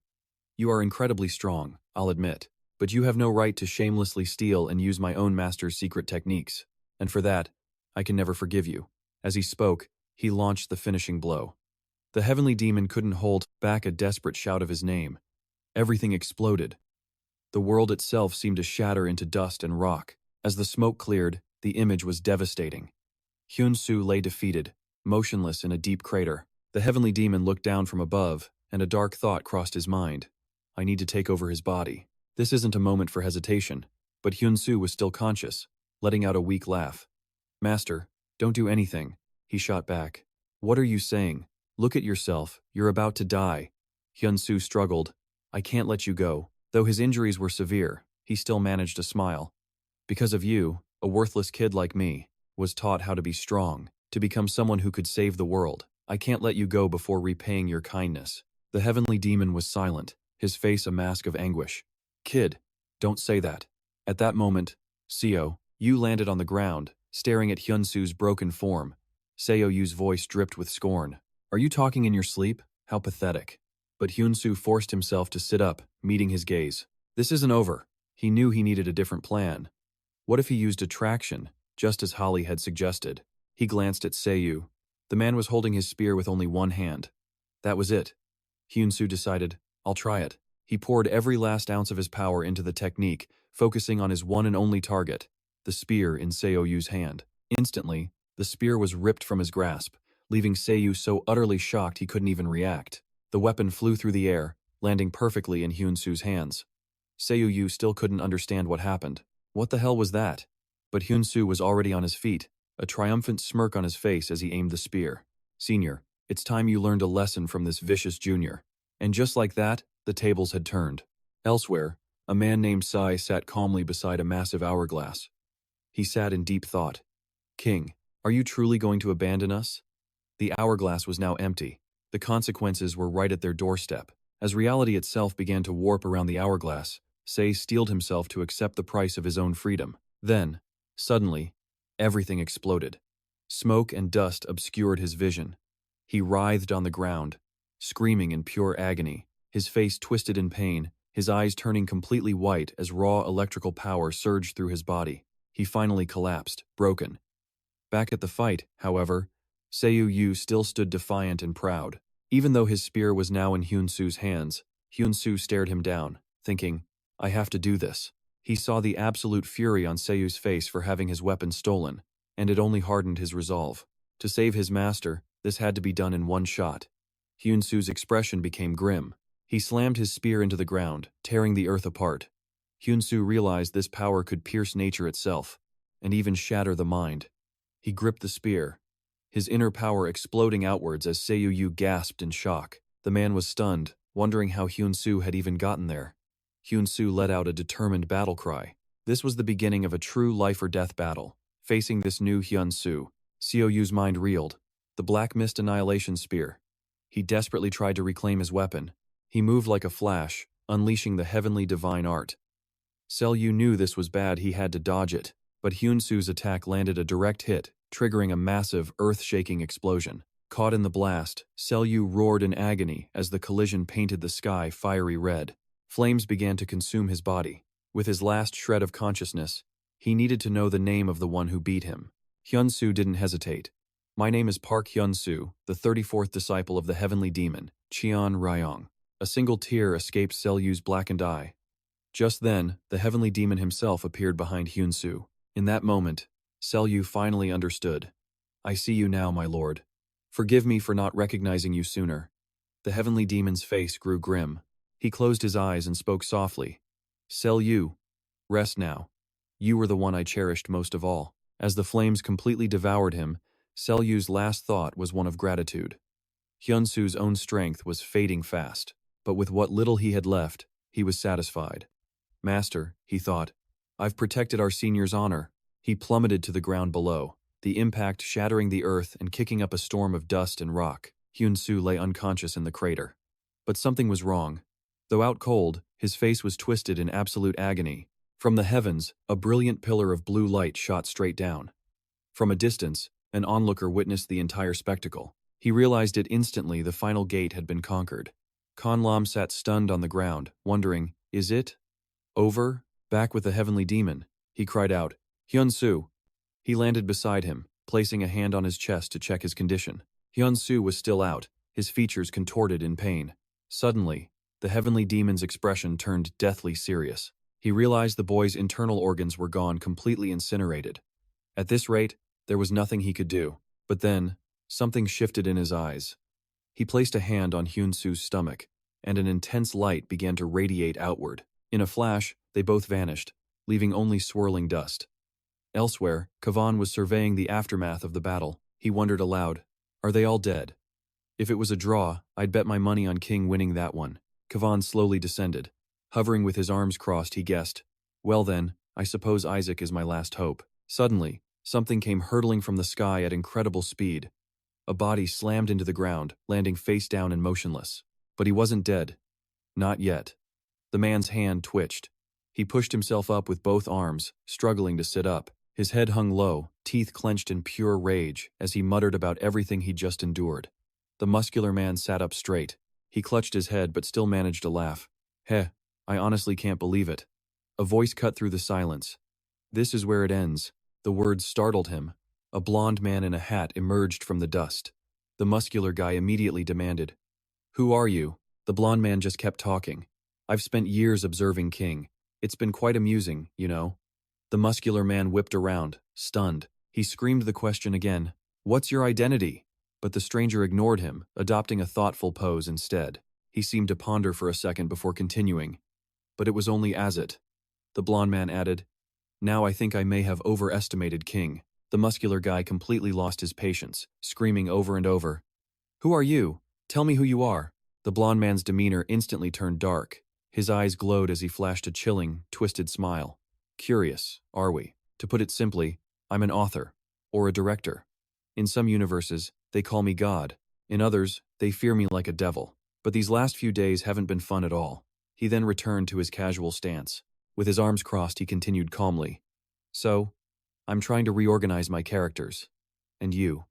S1: You are incredibly strong, I'll admit, but you have no right to shamelessly steal and use my own master's secret techniques. And for that, I can never forgive you." As he spoke, he launched the finishing blow. The heavenly demon couldn't hold back a desperate shout of his name. Everything exploded. The world itself seemed to shatter into dust and rock. As the smoke cleared, the image was devastating. Hyun-soo lay defeated, motionless in a deep crater. The heavenly demon looked down from above, and a dark thought crossed his mind. "I need to take over his body." This isn't a moment for hesitation, but Hyun-soo was still conscious, letting out a weak laugh. "Master, don't do anything," he shot back. "What are you saying? Look at yourself, you're about to die." Hyun-soo struggled. "I can't let you go." Though his injuries were severe, he still managed to smile. "Because of you, a worthless kid like me was taught how to be strong, to become someone who could save the world. I can't let you go before repaying your kindness." The heavenly demon was silent, his face a mask of anguish. "Kid, don't say that." At that moment, Seo-yu landed on the ground, staring at Hyun-soo's broken form. Seo-yu's voice dripped with scorn. "Are you talking in your sleep? How pathetic." But Hyun-soo forced himself to sit up, meeting his gaze. This isn't over. He knew he needed a different plan. What if he used attraction, just as Holly had suggested? He glanced at Seo-yu. The man was holding his spear with only one hand. That was it. Hyun-soo decided, "I'll try it." He poured every last ounce of his power into the technique, focusing on his one and only target, the spear in Seo-yu's hand. Instantly, the spear was ripped from his grasp, leaving Seo-yu so utterly shocked he couldn't even react. The weapon flew through the air, landing perfectly in Hyun-soo's hands. Seo-yu still couldn't understand what happened. What the hell was that? But Hyun-soo was already on his feet, a triumphant smirk on his face as he aimed the spear. "Senior, it's time you learned a lesson from this vicious junior." And just like that, the tables had turned. Elsewhere, a man named Sai sat calmly beside a massive hourglass. He sat in deep thought. "King, are you truly going to abandon us?" The hourglass was now empty. The consequences were right at their doorstep. As reality itself began to warp around the hourglass, Sai steeled himself to accept the price of his own freedom. Then, suddenly, everything exploded. Smoke and dust obscured his vision. He writhed on the ground, screaming in pure agony, his face twisted in pain, his eyes turning completely white as raw electrical power surged through his body. He finally collapsed, broken. Back at the fight, however, Seo-yu still stood defiant and proud. Even though his spear was now in Hyun-soo's hands, Hyun-soo stared him down, thinking, "I have to do this." He saw the absolute fury on Seo-yu's face for having his weapon stolen, and it only hardened his resolve. To save his master, this had to be done in one shot. Hyun-soo's expression became grim. He slammed his spear into the ground, tearing the earth apart. Hyun-soo realized this power could pierce nature itself, and even shatter the mind. He gripped the spear, his inner power exploding outwards as Seo-yu gasped in shock. The man was stunned, wondering how Hyun-soo had even gotten there. Hyun-soo let out a determined battle cry. This was the beginning of a true life-or-death battle. Facing this new Hyun-soo, Seoyu's mind reeled. The Black Mist Annihilation Spear. He desperately tried to reclaim his weapon. He moved like a flash, unleashing the heavenly divine art. Seoyu knew this was bad, he had to dodge it, but Hyun-soo's attack landed a direct hit, triggering a massive, earth-shaking explosion. Caught in the blast, Seoyu roared in agony as the collision painted the sky fiery red. Flames began to consume his body. With his last shred of consciousness, he needed to know the name of the one who beat him. Hyun-soo didn't hesitate. My name is Park Hyun-soo, the 34th disciple of the heavenly demon, Cheon Ryong. A single tear escaped Seoyu's blackened eye. Just then, the heavenly demon himself appeared behind Hyun-soo. In that moment, Seoyu finally understood. I see you now, my lord. Forgive me for not recognizing you sooner. The heavenly demon's face grew grim. He closed his eyes and spoke softly. Seoyu, rest now. You were the one I cherished most of all. As the flames completely devoured him, Seoyu's last thought was one of gratitude. Hyun-soo's own strength was fading fast, but with what little he had left, he was satisfied. Master, he thought, I've protected our senior's honor. He plummeted to the ground below, the impact shattering the earth and kicking up a storm of dust and rock. Hyun-soo lay unconscious in the crater. But something was wrong. Though out cold, his face was twisted in absolute agony. From the heavens, a brilliant pillar of blue light shot straight down. From a distance, an onlooker witnessed the entire spectacle. He realized it instantly, the final gate had been conquered. Konlam sat stunned on the ground, wondering, is it over? Back with the heavenly demon, he cried out, Hyun-soo. He landed beside him, placing a hand on his chest to check his condition. Hyun-soo was still out, his features contorted in pain. Suddenly, the heavenly demon's expression turned deathly serious. He realized the boy's internal organs were gone, completely incinerated. At this rate, there was nothing he could do. But then, something shifted in his eyes. He placed a hand on Hyun-soo's stomach, and an intense light began to radiate outward. In a flash, they both vanished, leaving only swirling dust. Elsewhere, Kavan was surveying the aftermath of the battle. He wondered aloud, are they all dead? If it was a draw, I'd bet my money on King winning that one. Kavan slowly descended. Hovering with his arms crossed, he guessed, well then, I suppose Isaac is my last hope. Suddenly, something came hurtling from the sky at incredible speed. A body slammed into the ground, landing face down and motionless. But he wasn't dead. Not yet. The man's hand twitched. He pushed himself up with both arms, struggling to sit up. His head hung low, teeth clenched in pure rage, as he muttered about everything he'd just endured. The muscular man sat up straight. He clutched his head but still managed to laugh. Heh, I honestly can't believe it. A voice cut through the silence. This is where it ends. The words startled him. A blond man in a hat emerged from the dust. The muscular guy immediately demanded, who are you? The blond man just kept talking. I've spent years observing King. It's been quite amusing, you know. The muscular man whipped around, stunned. He screamed the question again. What's your identity? But the stranger ignored him, adopting a thoughtful pose instead. He seemed to ponder for a second before continuing. But it was only Azit. The blond man added, now I think I may have overestimated King. The muscular guy completely lost his patience, screaming over and over. Who are you? Tell me who you are. The blond man's demeanor instantly turned dark. His eyes glowed as he flashed a chilling, twisted smile. Curious, are we? To put it simply, I'm an author, or a director. In some universes, they call me God. In others, they fear me like a devil. But these last few days haven't been fun at all. He then returned to his casual stance. With his arms crossed, he continued calmly. So, I'm trying to reorganize my characters. And you're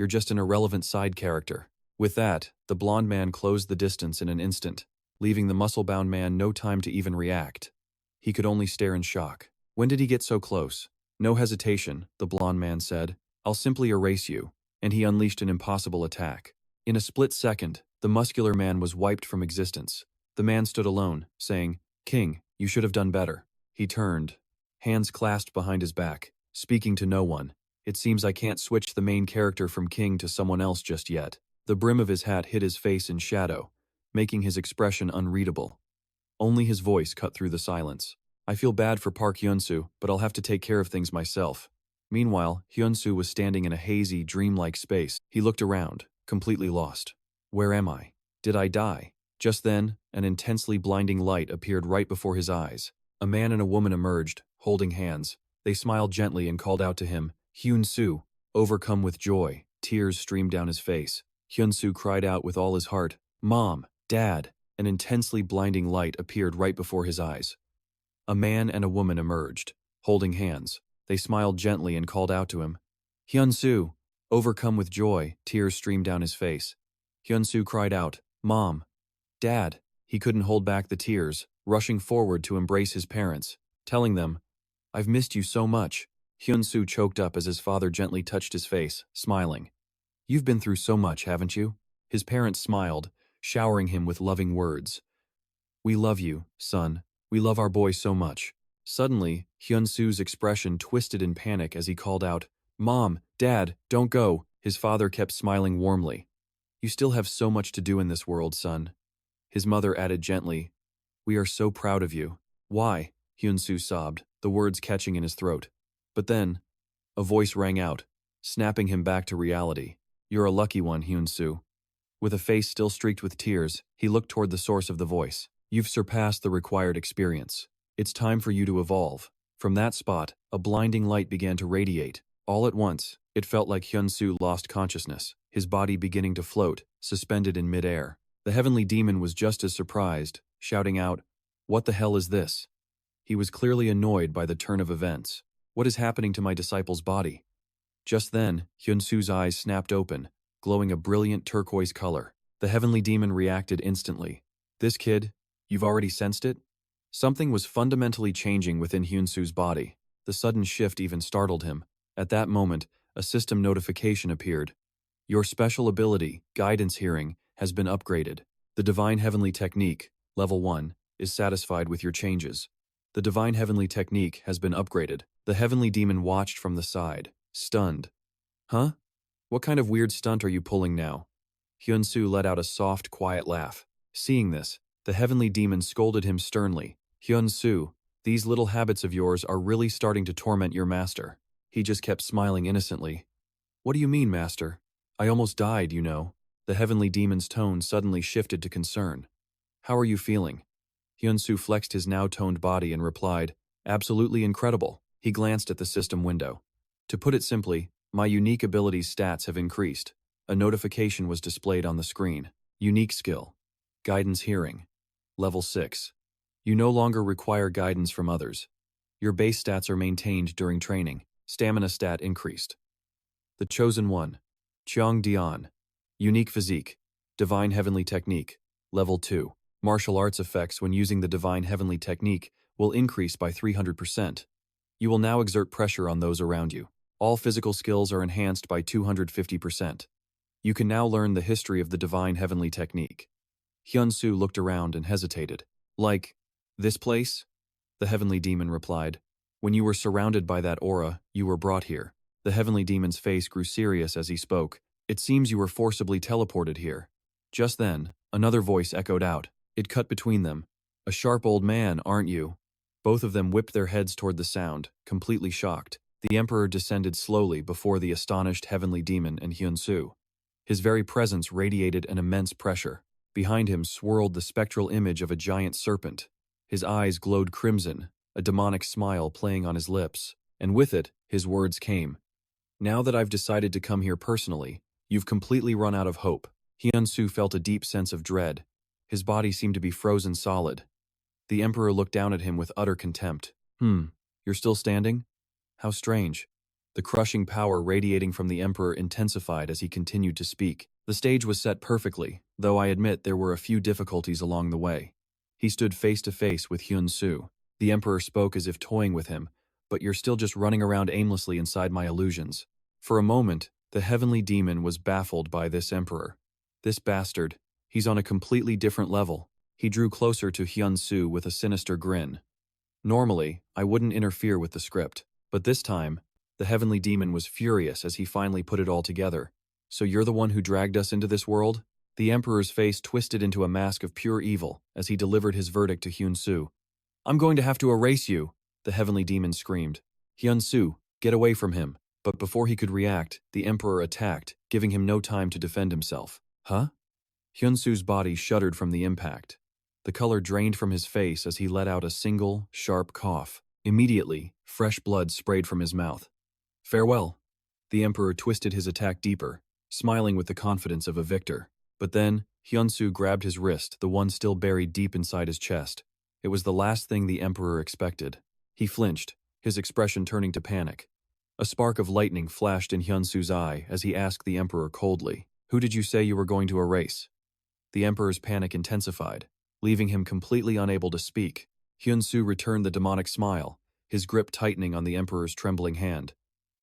S1: just an irrelevant side character. With that, the blond man closed the distance in an instant, leaving the muscle-bound man no time to even react. He could only stare in shock. When did he get so close? No hesitation, the blond man said. I'll simply erase you. And he unleashed an impossible attack. In a split second, the muscular man was wiped from existence. The man stood alone, saying, King, you should have done better. He turned, hands clasped behind his back, speaking to no one. It seems I can't switch the main character from King to someone else just yet. The brim of his hat hid his face in shadow, making his expression unreadable. Only his voice cut through the silence. I feel bad for Park Hyun-soo, but I'll have to take care of things myself. Meanwhile, Hyun-soo was standing in a hazy, dreamlike space. He looked around, completely lost. Where am I? Did I die? Just then, an intensely blinding light appeared right before his eyes. A man and a woman emerged, holding hands. They smiled gently and called out to him, Hyun-soo. Overcome with joy, tears streamed down his face. Hyun-soo cried out with all his heart, Mom, Dad. An intensely blinding light appeared right before his eyes. A man and a woman emerged, holding hands. They smiled gently and called out to him, Hyun-soo. Overcome with joy, tears streamed down his face. Hyun-soo cried out, Mom, Dad. He couldn't hold back the tears, rushing forward to embrace his parents, telling them, I've missed you so much. Hyun-soo choked up as his father gently touched his face, smiling. You've been through so much, haven't you? His parents smiled, showering him with loving words. We love you, son. We love our boy so much. Suddenly, Hyun-soo's expression twisted in panic as he called out, Mom, Dad, don't go. His father kept smiling warmly. You still have so much to do in this world, son. His mother added gently, We are so proud of you. Why? Hyun-soo sobbed, the words catching in his throat. But then, a voice rang out, snapping him back to reality. You're a lucky one, Hyun-soo. With a face still streaked with tears, he looked toward the source of the voice. You've surpassed the required experience. It's time for you to evolve. From that spot, a blinding light began to radiate. All at once, it felt like Hyun-soo lost consciousness, his body beginning to float, suspended in midair. The heavenly demon was just as surprised, shouting out, What the hell is this? He was clearly annoyed by the turn of events. What is happening to my disciple's body? Just then, Hyun-soo's eyes snapped open, glowing a brilliant turquoise color. The heavenly demon reacted instantly. This kid, you've already sensed it? Something was fundamentally changing within Hyun-soo's body. The sudden shift even startled him. At that moment, a system notification appeared. Your special ability, Guidance Hearing, has been upgraded. The Divine Heavenly Technique, Level 1, is satisfied with your changes. The Divine Heavenly Technique has been upgraded. The heavenly demon watched from the side, stunned. Huh? What kind of weird stunt are you pulling now? Hyun-soo let out a soft, quiet laugh. Seeing this, the heavenly demon scolded him sternly. Hyun-soo, these little habits of yours are really starting to torment your master. He just kept smiling innocently. What do you mean, master? I almost died, you know. The heavenly demon's tone suddenly shifted to concern. How are you feeling? Hyun-soo flexed his now toned body and replied, Absolutely incredible. He glanced at the system window. To put it simply, my unique abilities stats have increased. A notification was displayed on the screen. Unique skill. Guidance Hearing. Level 6. You no longer require guidance from others. Your base stats are maintained during training. Stamina stat increased. The Chosen One. Cheong Dian. Unique Physique. Divine Heavenly Technique. Level 2. Martial arts effects when using the Divine Heavenly Technique will increase by 300%. You will now exert pressure on those around you. All physical skills are enhanced by 250%. You can now learn the history of the Divine Heavenly Technique. Hyun-soo looked around and hesitated. Like, this place? The heavenly demon replied. When you were surrounded by that aura, you were brought here. The heavenly demon's face grew serious as he spoke. It seems you were forcibly teleported here. Just then, another voice echoed out. It cut between them. A sharp old man, aren't you? Both of them whipped their heads toward the sound, completely shocked. The emperor descended slowly before the astonished heavenly demon and Hyun-soo. His very presence radiated an immense pressure. Behind him swirled the spectral image of a giant serpent. His eyes glowed crimson, a demonic smile playing on his lips, and with it, his words came. Now that I've decided to come here personally, you've completely run out of hope. Hyun-soo felt a deep sense of dread. His body seemed to be frozen solid. The emperor looked down at him with utter contempt. You're still standing? How strange. The crushing power radiating from the emperor intensified as he continued to speak. The stage was set perfectly, though I admit there were a few difficulties along the way. He stood face to face with Hyun-soo. The emperor spoke as if toying with him, but you're still just running around aimlessly inside my illusions. For a moment, the heavenly demon was baffled by this emperor. This bastard, he's on a completely different level. He drew closer to Hyun-soo with a sinister grin. Normally, I wouldn't interfere with the script, but this time, the heavenly demon was furious as he finally put it all together. So you're the one who dragged us into this world? The emperor's face twisted into a mask of pure evil as he delivered his verdict to Hyun-soo. I'm going to have to erase you, the heavenly demon screamed. Hyun-soo, get away from him. But before he could react, the emperor attacked, giving him no time to defend himself. Huh? Hyun-soo's body shuddered from the impact. The color drained from his face as he let out a single, sharp cough. Immediately, fresh blood sprayed from his mouth. Farewell. The Emperor twisted his attack deeper, smiling with the confidence of a victor. But then, Hyun-soo grabbed his wrist, the one still buried deep inside his chest. It was the last thing the Emperor expected. He flinched, his expression turning to panic. A spark of lightning flashed in Hyun-soo's eye as he asked the Emperor coldly, "Who did you say you were going to erase?" The Emperor's panic intensified, leaving him completely unable to speak. Hyun-soo returned the demonic smile, his grip tightening on the Emperor's trembling hand.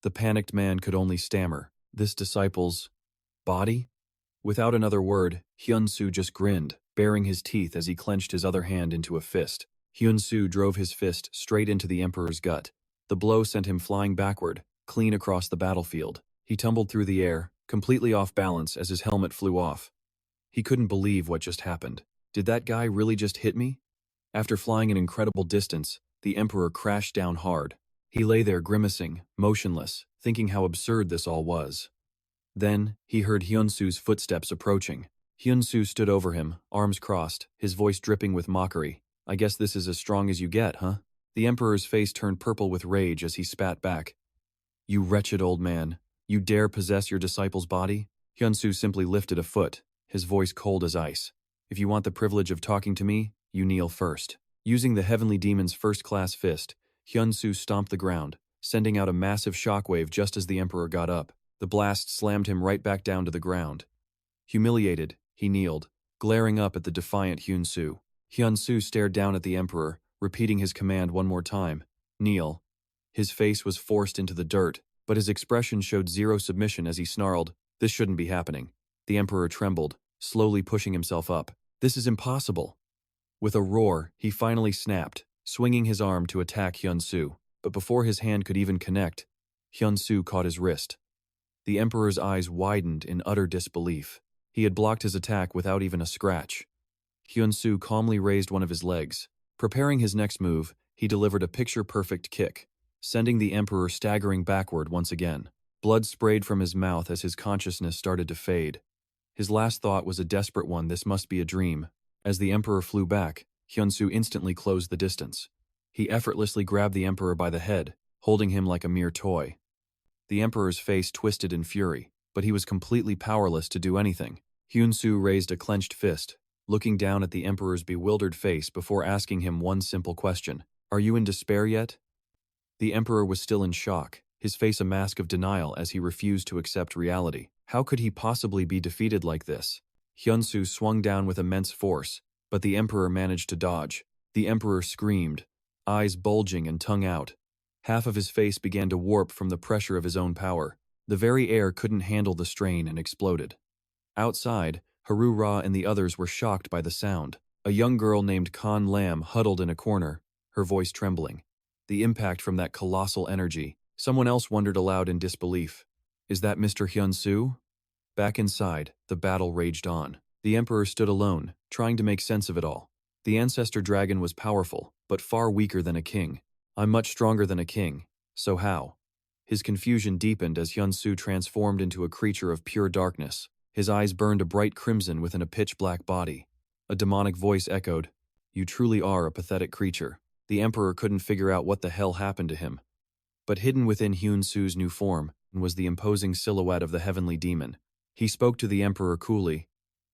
S1: The panicked man could only stammer, "This disciple's body?" Without another word, Hyun-soo just grinned, baring his teeth as he clenched his other hand into a fist. Hyun-soo drove his fist straight into the Emperor's gut. The blow sent him flying backward, clean across the battlefield. He tumbled through the air, completely off balance as his helmet flew off. He couldn't believe what just happened. Did that guy really just hit me? After flying an incredible distance, the Emperor crashed down hard. He lay there grimacing, motionless, thinking how absurd this all was. Then, he heard Hyun-soo's footsteps approaching. Hyun-soo stood over him, arms crossed, his voice dripping with mockery. "I guess this is as strong as you get, huh?" The Emperor's face turned purple with rage as he spat back. "You wretched old man, you dare possess your disciple's body?" Hyun-soo simply lifted a foot, his voice cold as ice. "If you want the privilege of talking to me, you kneel first." Using the heavenly demon's first-class fist, Hyun-soo stomped the ground, sending out a massive shockwave just as the Emperor got up. The blast slammed him right back down to the ground. Humiliated, he kneeled, glaring up at the defiant Hyun-soo. Hyun-soo stared down at the Emperor, repeating his command one more time, "Kneel." His face was forced into the dirt, but his expression showed zero submission as he snarled, "This shouldn't be happening." The Emperor trembled, slowly pushing himself up. "This is impossible." With a roar, he finally snapped, swinging his arm to attack Hyun-soo. But before his hand could even connect, Hyun-soo caught his wrist. The Emperor's eyes widened in utter disbelief. He had blocked his attack without even a scratch. Hyun-soo calmly raised one of his legs. Preparing his next move, he delivered a picture-perfect kick, sending the Emperor staggering backward once again. Blood sprayed from his mouth as his consciousness started to fade. His last thought was a desperate one: this must be a dream. As the Emperor flew back, Hyun-soo instantly closed the distance. He effortlessly grabbed the Emperor by the head, holding him like a mere toy. The Emperor's face twisted in fury, but he was completely powerless to do anything. Hyun-soo raised a clenched fist, looking down at the Emperor's bewildered face before asking him one simple question. "Are you in despair yet?" The Emperor was still in shock, his face a mask of denial as he refused to accept reality. How could he possibly be defeated like this? Hyun-soo swung down with immense force, but the Emperor managed to dodge. The Emperor screamed, eyes bulging and tongue out. Half of his face began to warp from the pressure of his own power. The very air couldn't handle the strain and exploded. Outside, Haru-Ra and the others were shocked by the sound. A young girl named Kan Lam huddled in a corner, her voice trembling. The impact from that colossal energy. Someone else wondered aloud in disbelief. "Is that Mr. Hyun-soo?" Back inside, the battle raged on. The Emperor stood alone, trying to make sense of it all. The ancestor dragon was powerful, but far weaker than a king. "I'm much stronger than a king, so how?" His confusion deepened as Hyun-soo transformed into a creature of pure darkness. His eyes burned a bright crimson within a pitch-black body. A demonic voice echoed, "You truly are a pathetic creature." The Emperor couldn't figure out what the hell happened to him. But hidden within Hyun-soo's new form was the imposing silhouette of the heavenly demon. He spoke to the Emperor coolly,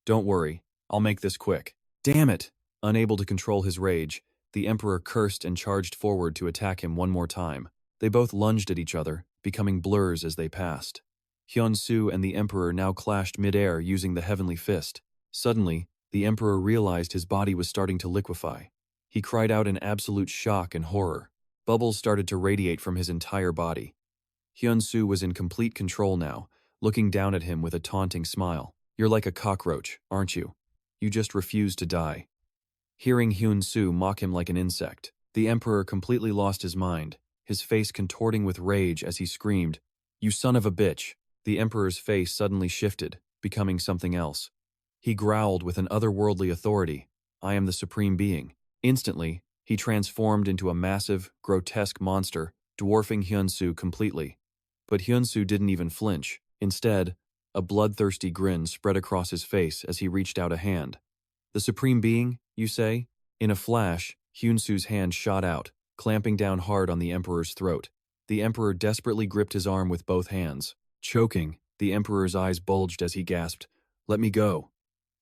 S1: "Don't worry, I'll make this quick." "Damn it!" Unable to control his rage, the Emperor cursed and charged forward to attack him one more time. They both lunged at each other, becoming blurs as they passed. Hyun-soo and the Emperor now clashed mid-air using the heavenly fist. Suddenly, the Emperor realized his body was starting to liquefy. He cried out in absolute shock and horror. Bubbles started to radiate from his entire body. Hyun-soo was in complete control now, looking down at him with a taunting smile. "You're like a cockroach, aren't you? You just refuse to die." Hearing Hyun-soo mock him like an insect, the Emperor completely lost his mind, his face contorting with rage as he screamed, "You son of a bitch!" The Emperor's face suddenly shifted, becoming something else. He growled with an otherworldly authority, "I am the Supreme Being." Instantly, he transformed into a massive, grotesque monster, dwarfing Hyun-soo completely. But Hyun-soo didn't even flinch. Instead, A bloodthirsty grin spread across his face as he reached out a hand. The Supreme Being, you say? In a flash, Hyun-soo's hand shot out, clamping down hard on the Emperor's throat. The Emperor desperately gripped his arm with both hands. Choking, the Emperor's eyes bulged as he gasped, "Let me go."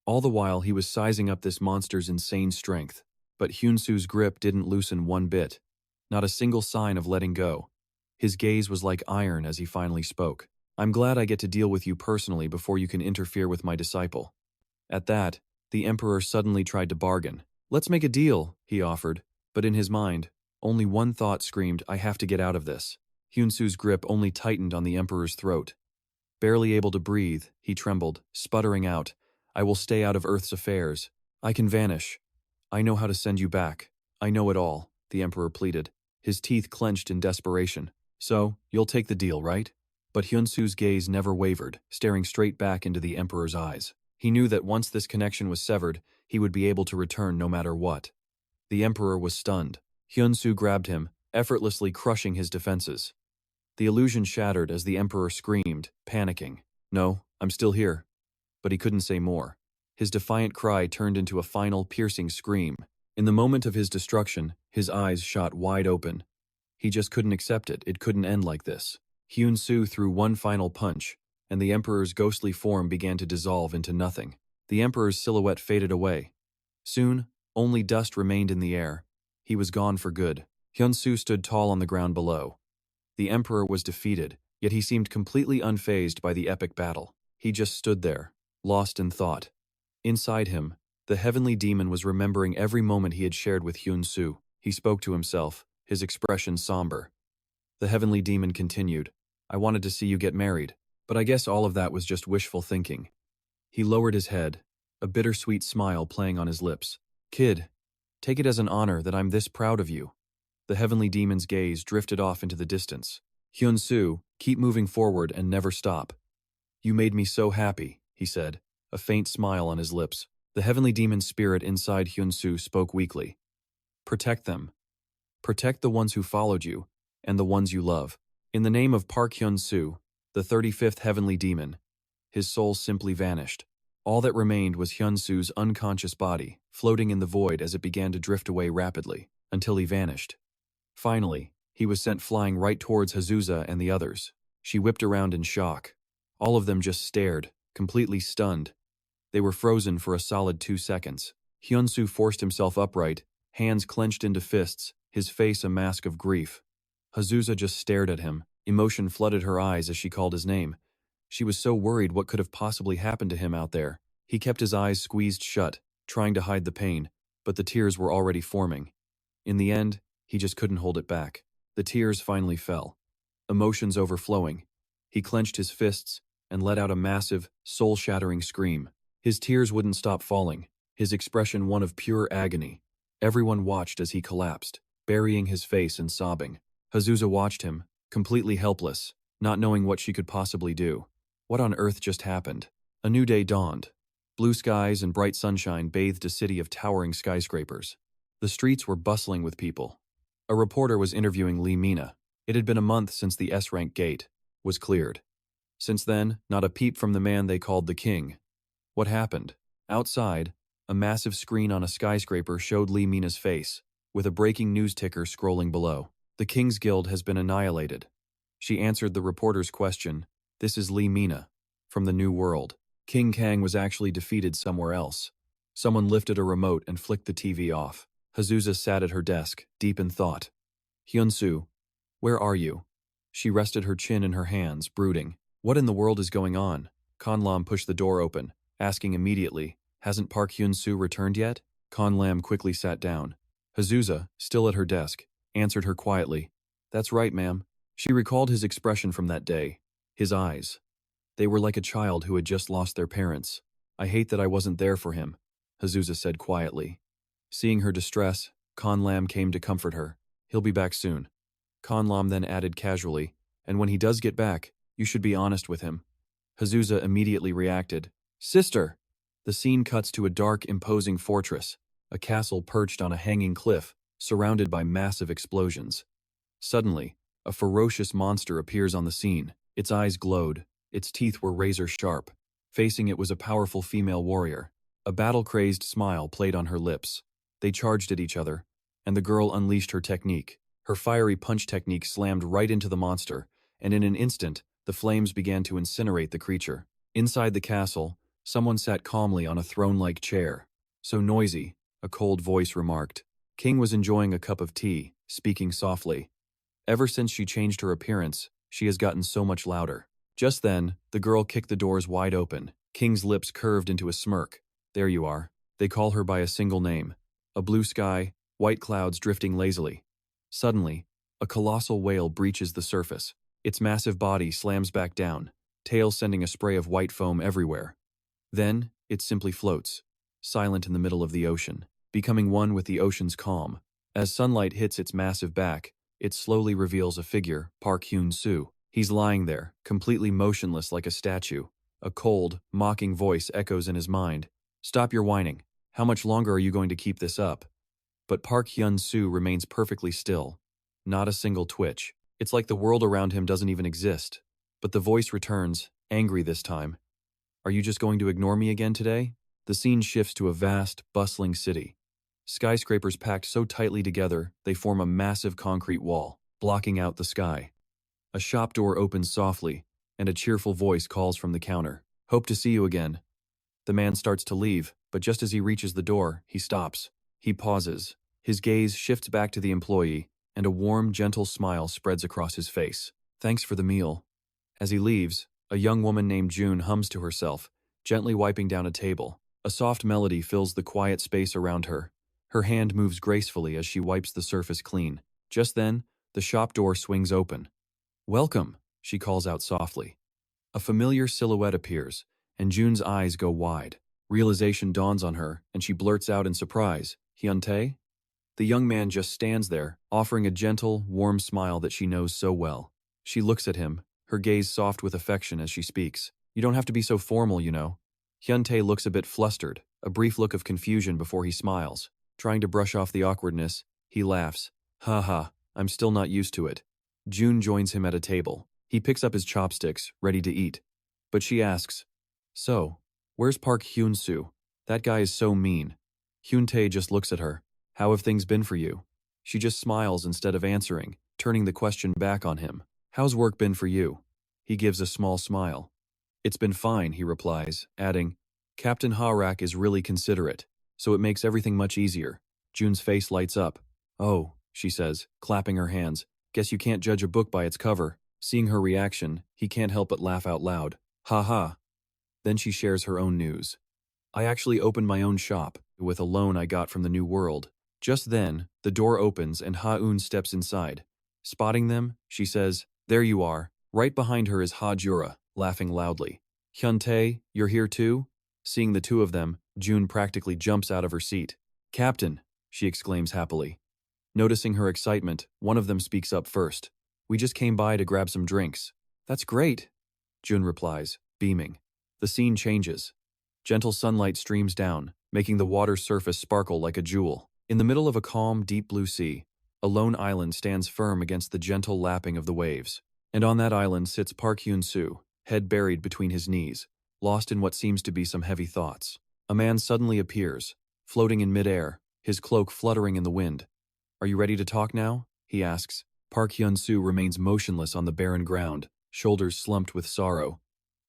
S1: All the while he was sizing up this monster's insane strength. But Hyun-soo's grip didn't loosen one bit. Not a single sign of letting go. His gaze was like iron as he finally spoke. "I'm glad I get to deal with you personally before you can interfere with my disciple." At that, the Emperor suddenly tried to bargain. "Let's make a deal," he offered, but in his mind, only one thought screamed, "I have to get out of this." Hyun-soo's grip only tightened on the Emperor's throat. Barely able to breathe, he trembled, sputtering out, "I will stay out of Earth's affairs. I can vanish. I know how to send you back. I know it all," the Emperor pleaded, his teeth clenched in desperation. "So, you'll take the deal, right?" But Hyun-soo's gaze never wavered, staring straight back into the Emperor's eyes. He knew that once this connection was severed, he would be able to return no matter what. The Emperor was stunned. Hyun-soo grabbed him, effortlessly crushing his defenses. The illusion shattered as the Emperor screamed, panicking. "No, I'm still here." But he couldn't say more. His defiant cry turned into a final, piercing scream. In the moment of his destruction, his eyes shot wide open. He just couldn't accept it. It couldn't end like this. Hyun-soo threw one final punch, and the Emperor's ghostly form began to dissolve into nothing. The Emperor's silhouette faded away. Soon, only dust remained in the air. He was gone for good. Hyun-soo stood tall on the ground below. The Emperor was defeated, yet he seemed completely unfazed by the epic battle. He just stood there, lost in thought. Inside him, the heavenly demon was remembering every moment he had shared with Hyun-soo. He spoke to himself, his expression somber. The heavenly demon continued, "I wanted to see you get married, but I guess all of that was just wishful thinking." He lowered his head, a bittersweet smile playing on his lips. "Kid, take it as an honor that I'm this proud of you." The heavenly demon's gaze drifted off into the distance. "Hyun-soo, keep moving forward and never stop." "You made me so happy," he said, a faint smile on his lips. The heavenly demon's spirit inside Hyun-soo spoke weakly. "Protect them. Protect the ones who followed you, and the ones you love." In the name of Park Hyun-soo, the 35th heavenly demon, his soul simply vanished. All that remained was Hyun-soo's unconscious body, floating in the void as it began to drift away rapidly, until he vanished. Finally, he was sent flying right towards Hazusa and the others. She whipped around in shock. All of them just stared, completely stunned. They were frozen for a solid 2 seconds. Hyun-soo forced himself upright, hands clenched into fists, his face a mask of grief. Hazusa just stared at him. Emotion flooded her eyes as she called his name. She was so worried what could have possibly happened to him out there. He kept his eyes squeezed shut, trying to hide the pain, but the tears were already forming. In the end, he just couldn't hold it back. The tears finally fell. Emotions overflowing. He clenched his fists and let out a massive, soul-shattering scream. His tears wouldn't stop falling, his expression one of pure agony. Everyone watched as he collapsed, burying his face and sobbing. Hazusa watched him, completely helpless, not knowing what she could possibly do. What on earth just happened? A new day dawned. Blue skies and bright sunshine bathed a city of towering skyscrapers. The streets were bustling with people. A reporter was interviewing Lee Mina. It had been a month since the S-rank gate was cleared. Since then, not a peep from the man they called the king. What happened? Outside, a massive screen on a skyscraper showed Lee Mina's face, with a breaking news ticker scrolling below. "The King's Guild has been annihilated." She answered the reporter's question. "This is Lee Mina, from the New World. King Kang was actually defeated somewhere else." Someone lifted a remote and flicked the TV off. Hazusa sat at her desk, deep in thought. "Hyun-soo, where are you?" She rested her chin in her hands, brooding. What in the world is going on? Konlam pushed the door open, asking immediately, "Hasn't Park Hyun-soo returned yet?" Konlam quickly sat down. Hazusa, still at her desk, answered her quietly. "That's right, ma'am." She recalled his expression from that day. His eyes. They were like a child who had just lost their parents. "I hate that I wasn't there for him," Hazusa said quietly. Seeing her distress, Konlam came to comfort her. "He'll be back soon." Konlam then added casually, "And when he does get back, you should be honest with him." Hazusa immediately reacted. "Sister!" The scene cuts to a dark, imposing fortress, a castle perched on a hanging cliff, surrounded by massive explosions. Suddenly, a ferocious monster appears on the scene. Its eyes glowed, Its teeth were razor sharp. Facing it was a powerful female warrior. A battle-crazed smile played on her lips. They charged at each other, and the girl unleashed her technique. Her fiery punch technique slammed right into the monster, and in an instant, the flames began to incinerate the creature. Inside the castle, someone sat calmly on a throne-like chair. "So noisy," a cold voice remarked. King was enjoying a cup of tea, speaking softly. Ever since she changed her appearance, she has gotten so much louder. Just then, the girl kicked the doors wide open. King's lips curved into a smirk. "There you are." They call her by a single name. A blue sky, white clouds drifting lazily. Suddenly, a colossal whale breaches the surface. Its massive body slams back down, tail sending a spray of white foam everywhere. Then, it simply floats, silent in the middle of the ocean, becoming one with the ocean's calm. As sunlight hits its massive back, it slowly reveals a figure, Park Hyun-soo. He's lying there, completely motionless like a statue. A cold, mocking voice echoes in his mind. "Stop your whining. How much longer are you going to keep this up?" But Park Hyun-soo remains perfectly still. Not a single twitch. It's like the world around him doesn't even exist. But the voice returns, angry this time. "Are you just going to ignore me again today?" The scene shifts to a vast, bustling city. Skyscrapers packed so tightly together, they form a massive concrete wall, blocking out the sky. A shop door opens softly, and a cheerful voice calls from the counter. "Hope to see you again." The man starts to leave, but just as he reaches the door, he stops. He pauses. His gaze shifts back to the employee, and a warm, gentle smile spreads across his face. "Thanks for the meal." As he leaves, a young woman named June hums to herself, gently wiping down a table. A soft melody fills the quiet space around her. Her hand moves gracefully as she wipes the surface clean. Just then, the shop door swings open. "Welcome," she calls out softly. A familiar silhouette appears, and June's eyes go wide. Realization dawns on her, and she blurts out in surprise, "Hyun-tae?" The young man just stands there, offering a gentle, warm smile that she knows so well. She looks at him, her gaze soft with affection as she speaks. "You don't have to be so formal, you know." Hyun-tae looks a bit flustered, a brief look of confusion before he smiles. Trying to brush off the awkwardness, he laughs. "Ha ha, I'm still not used to it." June joins him at a table. He picks up his chopsticks, ready to eat. But she asks, "So, where's Park Hyun-soo? That guy is so mean." Hyun-tae just looks at her. "How have things been for you?" She just smiles instead of answering, turning the question back on him. "How's work been for you?" He gives a small smile. "It's been fine," he replies, adding, "Captain Harak is really considerate, so it makes everything much easier." June's face lights up. "Oh," she says, clapping her hands, "guess you can't judge a book by its cover." Seeing her reaction, he can't help but laugh out loud. "Ha ha." Then she shares her own news. "I actually opened my own shop, with a loan I got from the New World." Just then, the door opens and Ha-eun steps inside. Spotting them, she says, "There you are." Right behind her is Ha-jura, laughing loudly. "Hyun-tae, you're here too?" Seeing the two of them, June practically jumps out of her seat. "Captain," she exclaims happily. Noticing her excitement, one of them speaks up first. "We just came by to grab some drinks." "That's great," June replies, beaming. The scene changes. Gentle sunlight streams down, making the water's surface sparkle like a jewel. In the middle of a calm, deep blue sea, a lone island stands firm against the gentle lapping of the waves. And on that island sits Park Hyun-soo, head buried between his knees, lost in what seems to be some heavy thoughts. A man suddenly appears, floating in midair, his cloak fluttering in the wind. "Are you ready to talk now?" he asks. Park Hyun-soo remains motionless on the barren ground, shoulders slumped with sorrow.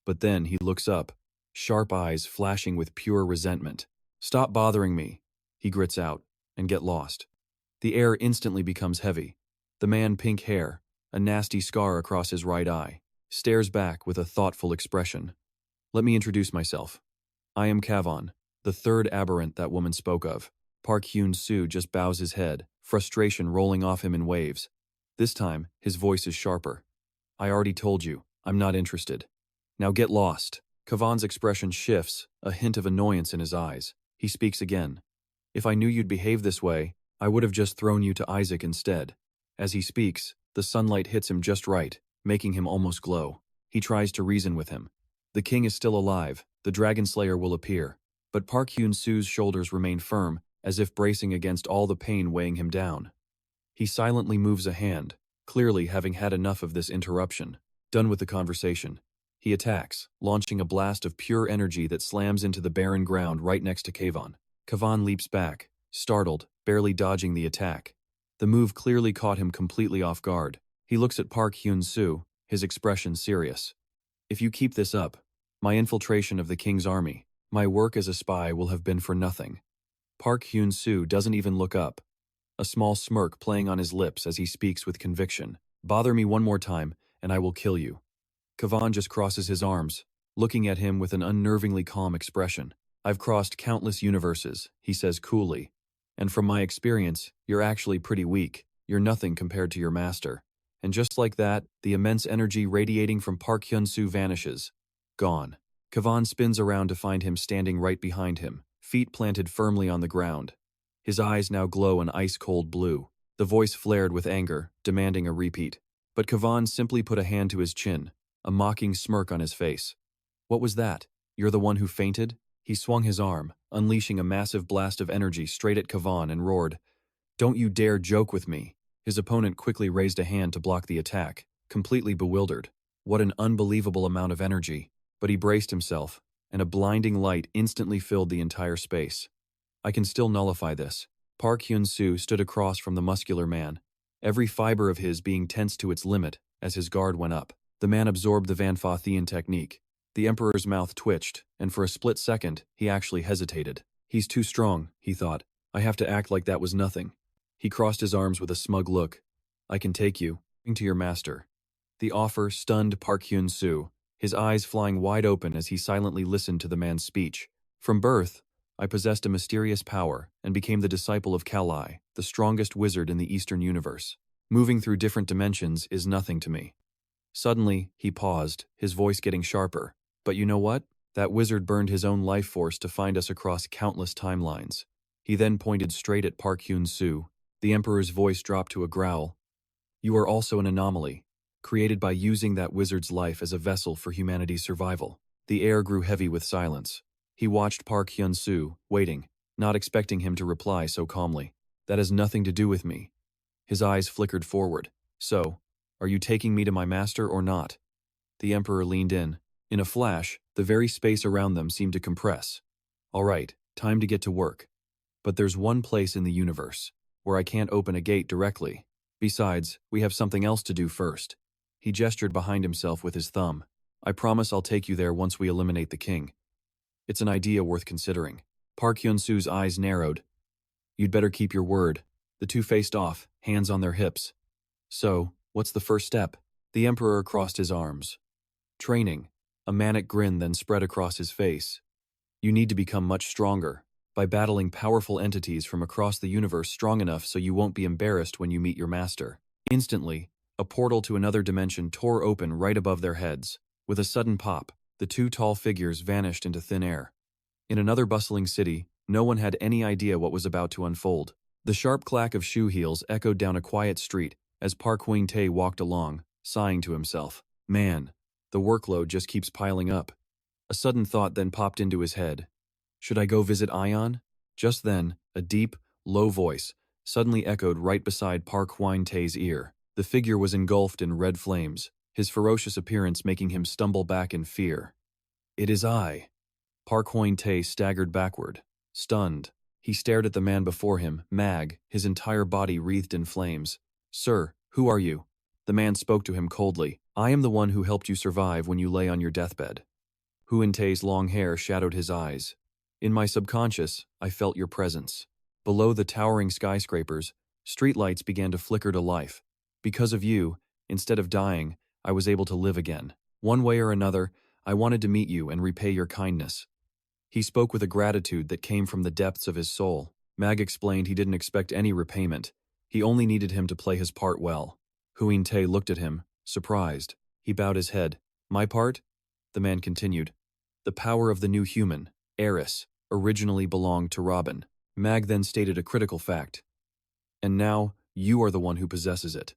S1: But then he looks up, sharp eyes flashing with pure resentment. "Stop bothering me," he grits out, "and get lost." The air instantly becomes heavy. The man, pink hair, a nasty scar across his right eye, stares back with a thoughtful expression. "Let me introduce myself. I am Kavon, the third aberrant that woman spoke of." Park Hyun-soo just bows his head, frustration rolling off him in waves. This time, his voice is sharper. "I already told you, I'm not interested. Now get lost." Kavon's expression shifts, a hint of annoyance in his eyes. He speaks again. "If I knew you'd behave this way, I would have just thrown you to Isaac instead." As he speaks, the sunlight hits him just right, making him almost glow. He tries to reason with him. The king is still alive, the dragon slayer will appear. But Park Hyun-soo's shoulders remain firm, as if bracing against all the pain weighing him down. He silently moves a hand, clearly having had enough of this interruption. Done with the conversation, He attacks, launching a blast of pure energy that slams into the barren ground right next to Kavan. Kavan leaps back, startled, barely dodging the attack. The move clearly caught him completely off guard. He looks at Park Hyun-soo, his expression serious. If you keep this up, my infiltration of the king's army, my work as a spy will have been for nothing. Park Hyun-soo doesn't even look up, a small smirk playing on his lips as he speaks with conviction. Bother me one more time, and I will kill you. Kavan just crosses his arms, looking at him with an unnervingly calm expression. I've crossed countless universes, he says coolly. And from my experience, you're actually pretty weak. You're nothing compared to your master. And just like that, the immense energy radiating from Park Hyun-soo vanishes. Gone. Kavan spins around to find him standing right behind him, feet planted firmly on the ground. His eyes now glow an ice-cold blue. The voice flared with anger, demanding a repeat. But Kavan simply put a hand to his chin, a mocking smirk on his face. What was that? You're the one who fainted? He swung his arm, unleashing a massive blast of energy straight at Kavan and roared, "Don't you dare joke with me." His opponent quickly raised a hand to block the attack, completely bewildered. What an unbelievable amount of energy. But he braced himself, and a blinding light instantly filled the entire space. I can still nullify this. Park Hyun-soo stood across from the muscular man, every fiber of his being tense to its limit as his guard went up. The man absorbed the Van Fathian technique. The Emperor's mouth twitched, and for a split second, he actually hesitated. He's too strong, he thought. I have to act like that was nothing. He crossed his arms with a smug look. I can take you to your master. The offer stunned Park Hyun-soo, his eyes flying wide open as he silently listened to the man's speech. From birth, I possessed a mysterious power and became the disciple of Kal-I, the strongest wizard in the Eastern universe. Moving through different dimensions is nothing to me. Suddenly, he paused, his voice getting sharper. But you know what? That wizard burned his own life force to find us across countless timelines. He then pointed straight at Park Hyun-soo. The Emperor's voice dropped to a growl. You are also an anomaly, created by using that wizard's life as a vessel for humanity's survival. The air grew heavy with silence. He watched Park Hyun-soo, waiting, not expecting him to reply so calmly. That has nothing to do with me. His eyes flickered forward. So, are you taking me to my master or not? The Emperor leaned in. In a flash, the very space around them seemed to compress. All right, time to get to work. But there's one place in the universe where I can't open a gate directly. Besides, we have something else to do first. He gestured behind himself with his thumb. I promise I'll take you there once we eliminate the king. It's an idea worth considering. Park Hyun-soo's eyes narrowed. You'd better keep your word. The two faced off, hands on their hips. So, what's the first step? The Emperor crossed his arms. Training. A manic grin then spread across his face. You need to become much stronger, by battling powerful entities from across the universe strong enough so you won't be embarrassed when you meet your master. Instantly, a portal to another dimension tore open right above their heads. With a sudden pop, the two tall figures vanished into thin air. In another bustling city, no one had any idea what was about to unfold. The sharp clack of shoe heels echoed down a quiet street as Park Hyun-tae walked along, sighing to himself. Man, the workload just keeps piling up. A sudden thought then popped into his head. Should I go visit Ion? Just then, a deep, low voice suddenly echoed right beside Park Hyun-tae's ear. The figure was engulfed in red flames, his ferocious appearance making him stumble back in fear. It is I. Park Hyun-tae staggered backward, stunned. He stared at the man before him, Mag, his entire body wreathed in flames. Sir, who are you? The man spoke to him coldly. I am the one who helped you survive when you lay on your deathbed. Hyun-tae's long hair shadowed his eyes. In my subconscious, I felt your presence. Below the towering skyscrapers, streetlights began to flicker to life. Because of you, instead of dying, I was able to live again. One way or another, I wanted to meet you and repay your kindness. He spoke with a gratitude that came from the depths of his soul. Mag explained he didn't expect any repayment. He only needed him to play his part well. Hyun-tae looked at him, surprised. He bowed his head. My part? The man continued. The power of the new human, Eris, originally belonged to Robin. Mag then stated a critical fact. And now, you are the one who possesses it.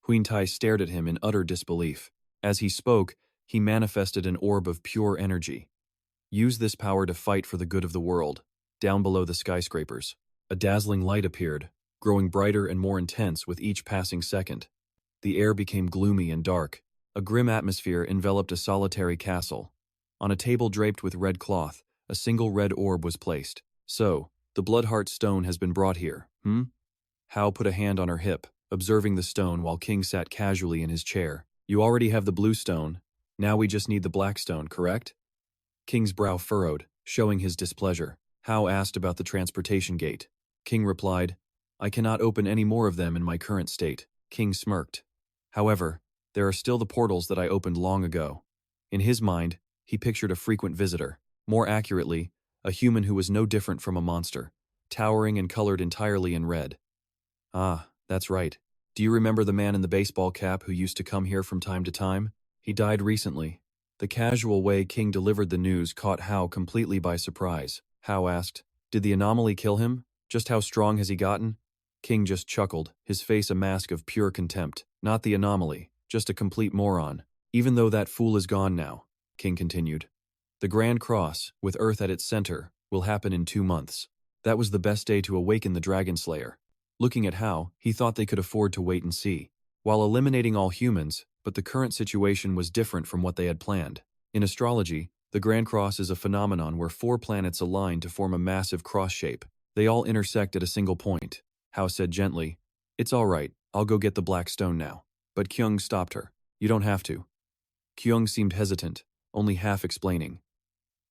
S1: Hyun-tae stared at him in utter disbelief. As he spoke, he manifested an orb of pure energy. Use this power to fight for the good of the world. Down below the skyscrapers, a dazzling light appeared, growing brighter and more intense with each passing second. The air became gloomy and dark, A grim atmosphere enveloped a solitary castle. On a table draped with red cloth, a single red orb was placed. So, the Bloodheart stone has been brought here, hmm? Hao put a hand on her hip, observing the stone while King sat casually in his chair. You already have the blue stone. Now we just need the black stone, correct? King's brow furrowed, showing his displeasure. Hao asked about the transportation gate. King replied, I cannot open any more of them in my current state. King smirked. However, there are still the portals that I opened long ago. In his mind, he pictured a frequent visitor. More accurately, a human who was no different from a monster, towering and colored entirely in red. Ah, that's right. Do you remember the man in the baseball cap who used to come here from time to time? He died recently. The casual way King delivered the news caught Hao completely by surprise. Hao asked, Did the anomaly kill him? Just how strong has he gotten? King just chuckled, his face a mask of pure contempt. Not the anomaly, just a complete moron. Even though that fool is gone now, King continued. The Grand Cross, with Earth at its center, will happen in 2 months. That was the best day to awaken the Dragon Slayer. Looking at Hao, he thought they could afford to wait and see. While eliminating all humans, but the current situation was different from what they had planned. In astrology, the Grand Cross is a phenomenon where 4 planets align to form a massive cross shape. They all intersect at a single point. Hao said gently, It's all right, I'll go get the black stone now. But Kyung stopped her. You don't have to. Kyung seemed hesitant, only half explaining.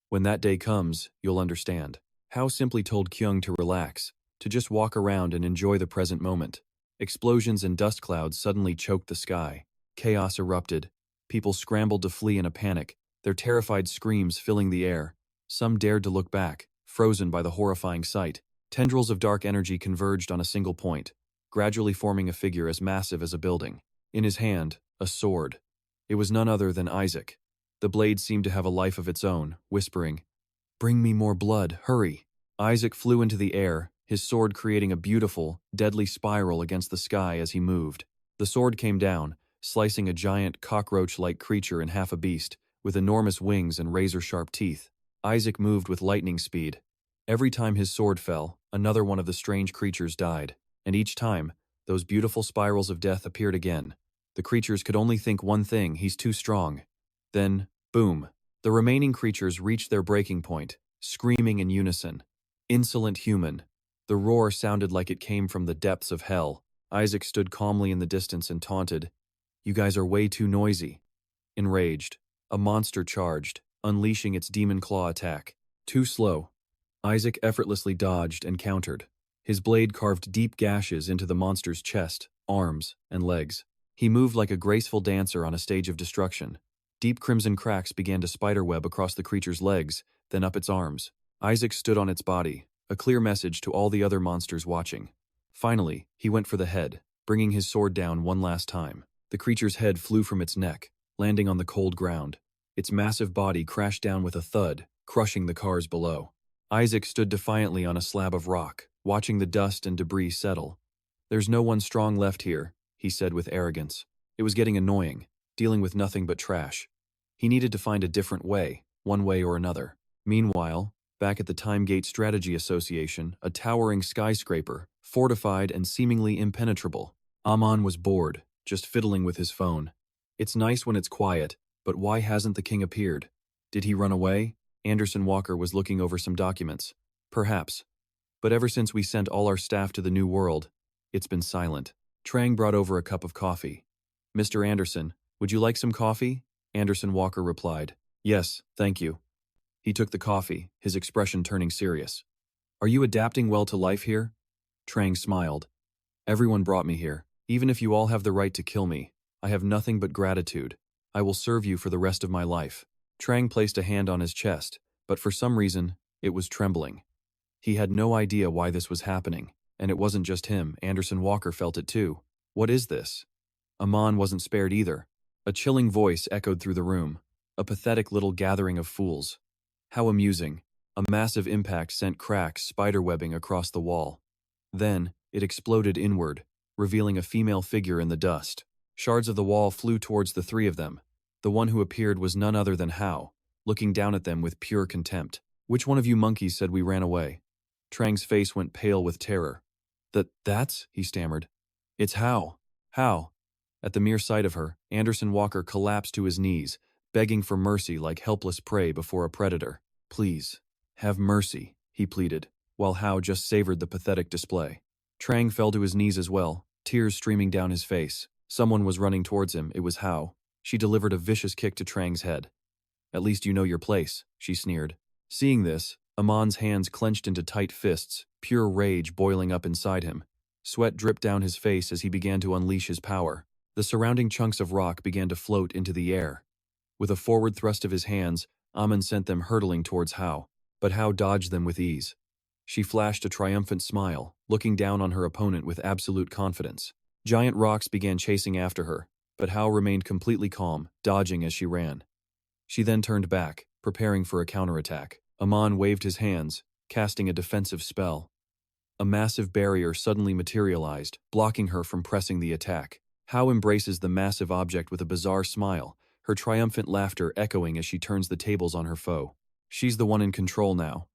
S1: When that day comes, you'll understand. Hao simply told Kyung to relax, to just walk around and enjoy the present moment. Explosions and dust clouds suddenly choked the sky. Chaos erupted. People scrambled to flee in a panic, their terrified screams filling the air. Some dared to look back, frozen by the horrifying sight. Tendrils of dark energy converged on a single point, gradually forming a figure as massive as a building. In his hand, a sword. It was none other than Isaac. The blade seemed to have a life of its own, whispering, Bring me more blood, hurry. Isaac flew into the air, his sword creating a beautiful, deadly spiral against the sky as he moved. The sword came down, slicing a giant cockroach-like creature in half a beast, with enormous wings and razor-sharp teeth. Isaac moved with lightning speed. Every time his sword fell, another one of the strange creatures died, and each time, those beautiful spirals of death appeared again. The creatures could only think one thing, he's too strong. Then, boom, the remaining creatures reached their breaking point, screaming in unison. Insolent human. The roar sounded like it came from the depths of hell. Isaac stood calmly in the distance and taunted, You guys are way too noisy. Enraged, a monster charged, unleashing its demon claw attack. Too slow. Isaac effortlessly dodged and countered. His blade carved deep gashes into the monster's chest, arms, and legs. He moved like a graceful dancer on a stage of destruction. Deep crimson cracks began to spiderweb across the creature's legs, then up its arms. Isaac stood on its body, a clear message to all the other monsters watching. Finally, he went for the head, bringing his sword down one last time. The creature's head flew from its neck, landing on the cold ground. Its massive body crashed down with a thud, crushing the cars below. Isaac stood defiantly on a slab of rock, watching the dust and debris settle. There's no one strong left here, he said with arrogance. It was getting annoying, dealing with nothing but trash. He needed to find a different way, one way or another. Meanwhile, back at the Time Gate Strategy Association, a towering skyscraper, fortified and seemingly impenetrable. Amon was bored, just fiddling with his phone. It's nice when it's quiet, but why hasn't the king appeared? Did he run away? Anderson Walker was looking over some documents. Perhaps. But ever since we sent all our staff to the New World, it's been silent. Trang brought over a cup of coffee. Mr. Anderson, would you like some coffee? Anderson Walker replied. Yes, thank you. He took the coffee, his expression turning serious. Are you adapting well to life here? Trang smiled. Everyone brought me here. Even if you all have the right to kill me, I have nothing but gratitude. I will serve you for the rest of my life. Trang placed a hand on his chest, but for some reason, it was trembling. He had no idea why this was happening, and it wasn't just him, Anderson Walker felt it too. What is this? Amon wasn't spared either. A chilling voice echoed through the room. A pathetic little gathering of fools. How amusing. A massive impact sent cracks spiderwebbing across the wall. Then, it exploded inward, revealing a female figure in the dust. Shards of the wall flew towards the 3 of them. The one who appeared was none other than Hao, looking down at them with pure contempt. Which one of you monkeys said we ran away? Trang's face went pale with terror. That's, he stammered. It's Hao. Hao. At the mere sight of her, Anderson Walker collapsed to his knees, begging for mercy like helpless prey before a predator. "Please, have mercy," he pleaded, while Hao just savored the pathetic display. Trang fell to his knees as well, tears streaming down his face. Someone was running towards him. It was Hao. She delivered a vicious kick to Trang's head. "At least you know your place," she sneered. Seeing this, Amon's hands clenched into tight fists, pure rage boiling up inside him. Sweat dripped down his face as he began to unleash his power. The surrounding chunks of rock began to float into the air. With a forward thrust of his hands, Amon sent them hurtling towards Hao, but Hao dodged them with ease. She flashed a triumphant smile, looking down on her opponent with absolute confidence. Giant rocks began chasing after her, but Hao remained completely calm, dodging as she ran. She then turned back, preparing for a counterattack. Amon waved his hands, casting a defensive spell. A massive barrier suddenly materialized, blocking her from pressing the attack. Hao embraces the massive object with a bizarre smile, her triumphant laughter echoing as she turns the tables on her foe. She's the one in control now.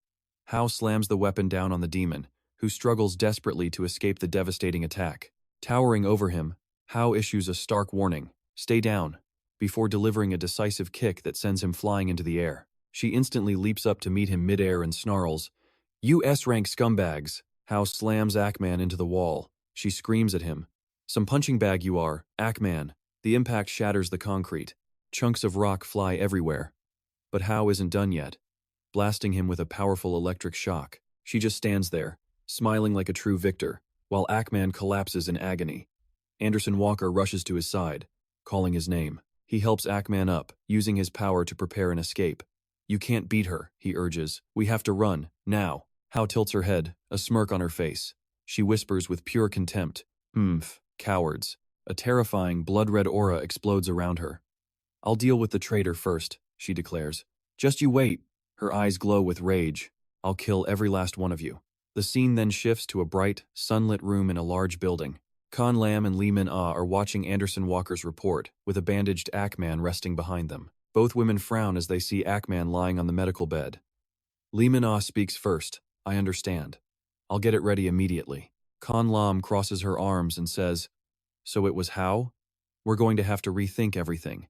S1: Hao slams the weapon down on the demon, who struggles desperately to escape the devastating attack. Towering over him, Hao issues a stark warning, "Stay down," before delivering a decisive kick that sends him flying into the air. She instantly leaps up to meet him midair and snarls, "You S-rank scumbags!" Hao slams Ackman into the wall. She screams at him, "Some punching bag you are, Ackman." The impact shatters the concrete. Chunks of rock fly everywhere. But Hao isn't done yet, blasting him with a powerful electric shock. She just stands there, smiling like a true victor, while Ackman collapses in agony. Anderson Walker rushes to his side, calling his name. He helps Ackman up, using his power to prepare an escape. "You can't beat her," he urges. "We have to run, now." Hao tilts her head, a smirk on her face. She whispers with pure contempt, cowards." A terrifying, blood-red aura explodes around her. "I'll deal with the traitor first," she declares. "Just you wait." Her eyes glow with rage. "I'll kill every last one of you." The scene then shifts to a bright, sunlit room in a large building. Khan Lam and Lee Min-ah are watching Anderson Walker's report, with a bandaged Ackman resting behind them. Both women frown as they see Ackman lying on the medical bed. Lee Min-ah speaks first. "I understand. I'll get it ready immediately." Khan Lam crosses her arms and says, "So it was Hao? We're going to have to rethink everything."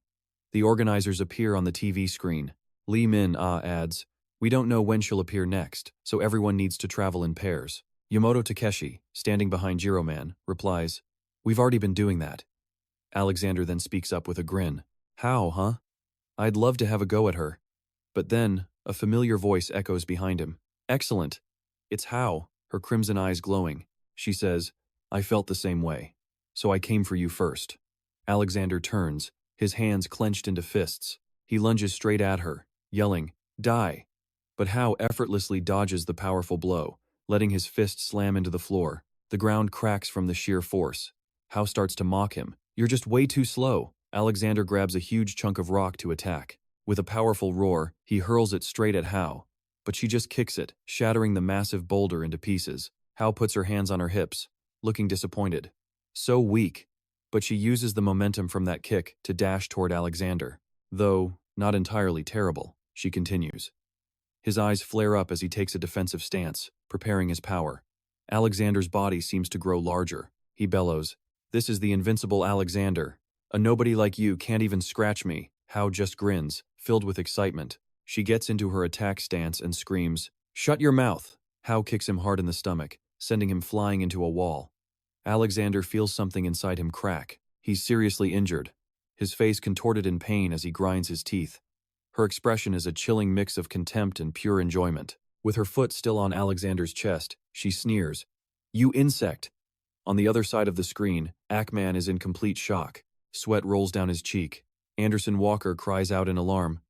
S1: The organizers appear on the TV screen. Lee Min-ah adds, "We don't know when she'll appear next, so everyone needs to travel in pairs." Yamato Takeshi, standing behind Jiro-man, replies, "We've already been doing that." Alexander then speaks up with a grin. "How, huh? I'd love to have a go at her." But then, a familiar voice echoes behind him. "Excellent. It's Hao," her crimson eyes glowing. She says, "I felt the same way. So I came for you first." Alexander turns, his hands clenched into fists. He lunges straight at her, yelling, "Die!" But Hao effortlessly dodges the powerful blow, letting his fist slam into the floor. The ground cracks from the sheer force. Hao starts to mock him. "You're just way too slow." Alexander grabs a huge chunk of rock to attack. With a powerful roar, he hurls it straight at Hao. But she just kicks it, shattering the massive boulder into pieces. Hao puts her hands on her hips, looking disappointed. So weak. But she uses the momentum from that kick to dash toward Alexander. Though, not entirely terrible, she continues. His eyes flare up as he takes a defensive stance, preparing his power. Alexander's body seems to grow larger. He bellows, "This is the invincible Alexander. A nobody like you can't even scratch me." Hao just grins, filled with excitement. She gets into her attack stance and screams, "Shut your mouth!" Hao kicks him hard in the stomach, sending him flying into a wall. Alexander feels something inside him crack. He's seriously injured, his face contorted in pain as he grinds his teeth. Her expression is a chilling mix of contempt and pure enjoyment. With her foot still on Alexander's chest, she sneers, "You insect!" On the other side of the screen, Ackman is in complete shock. Sweat rolls down his cheek. Anderson Walker cries out in alarm,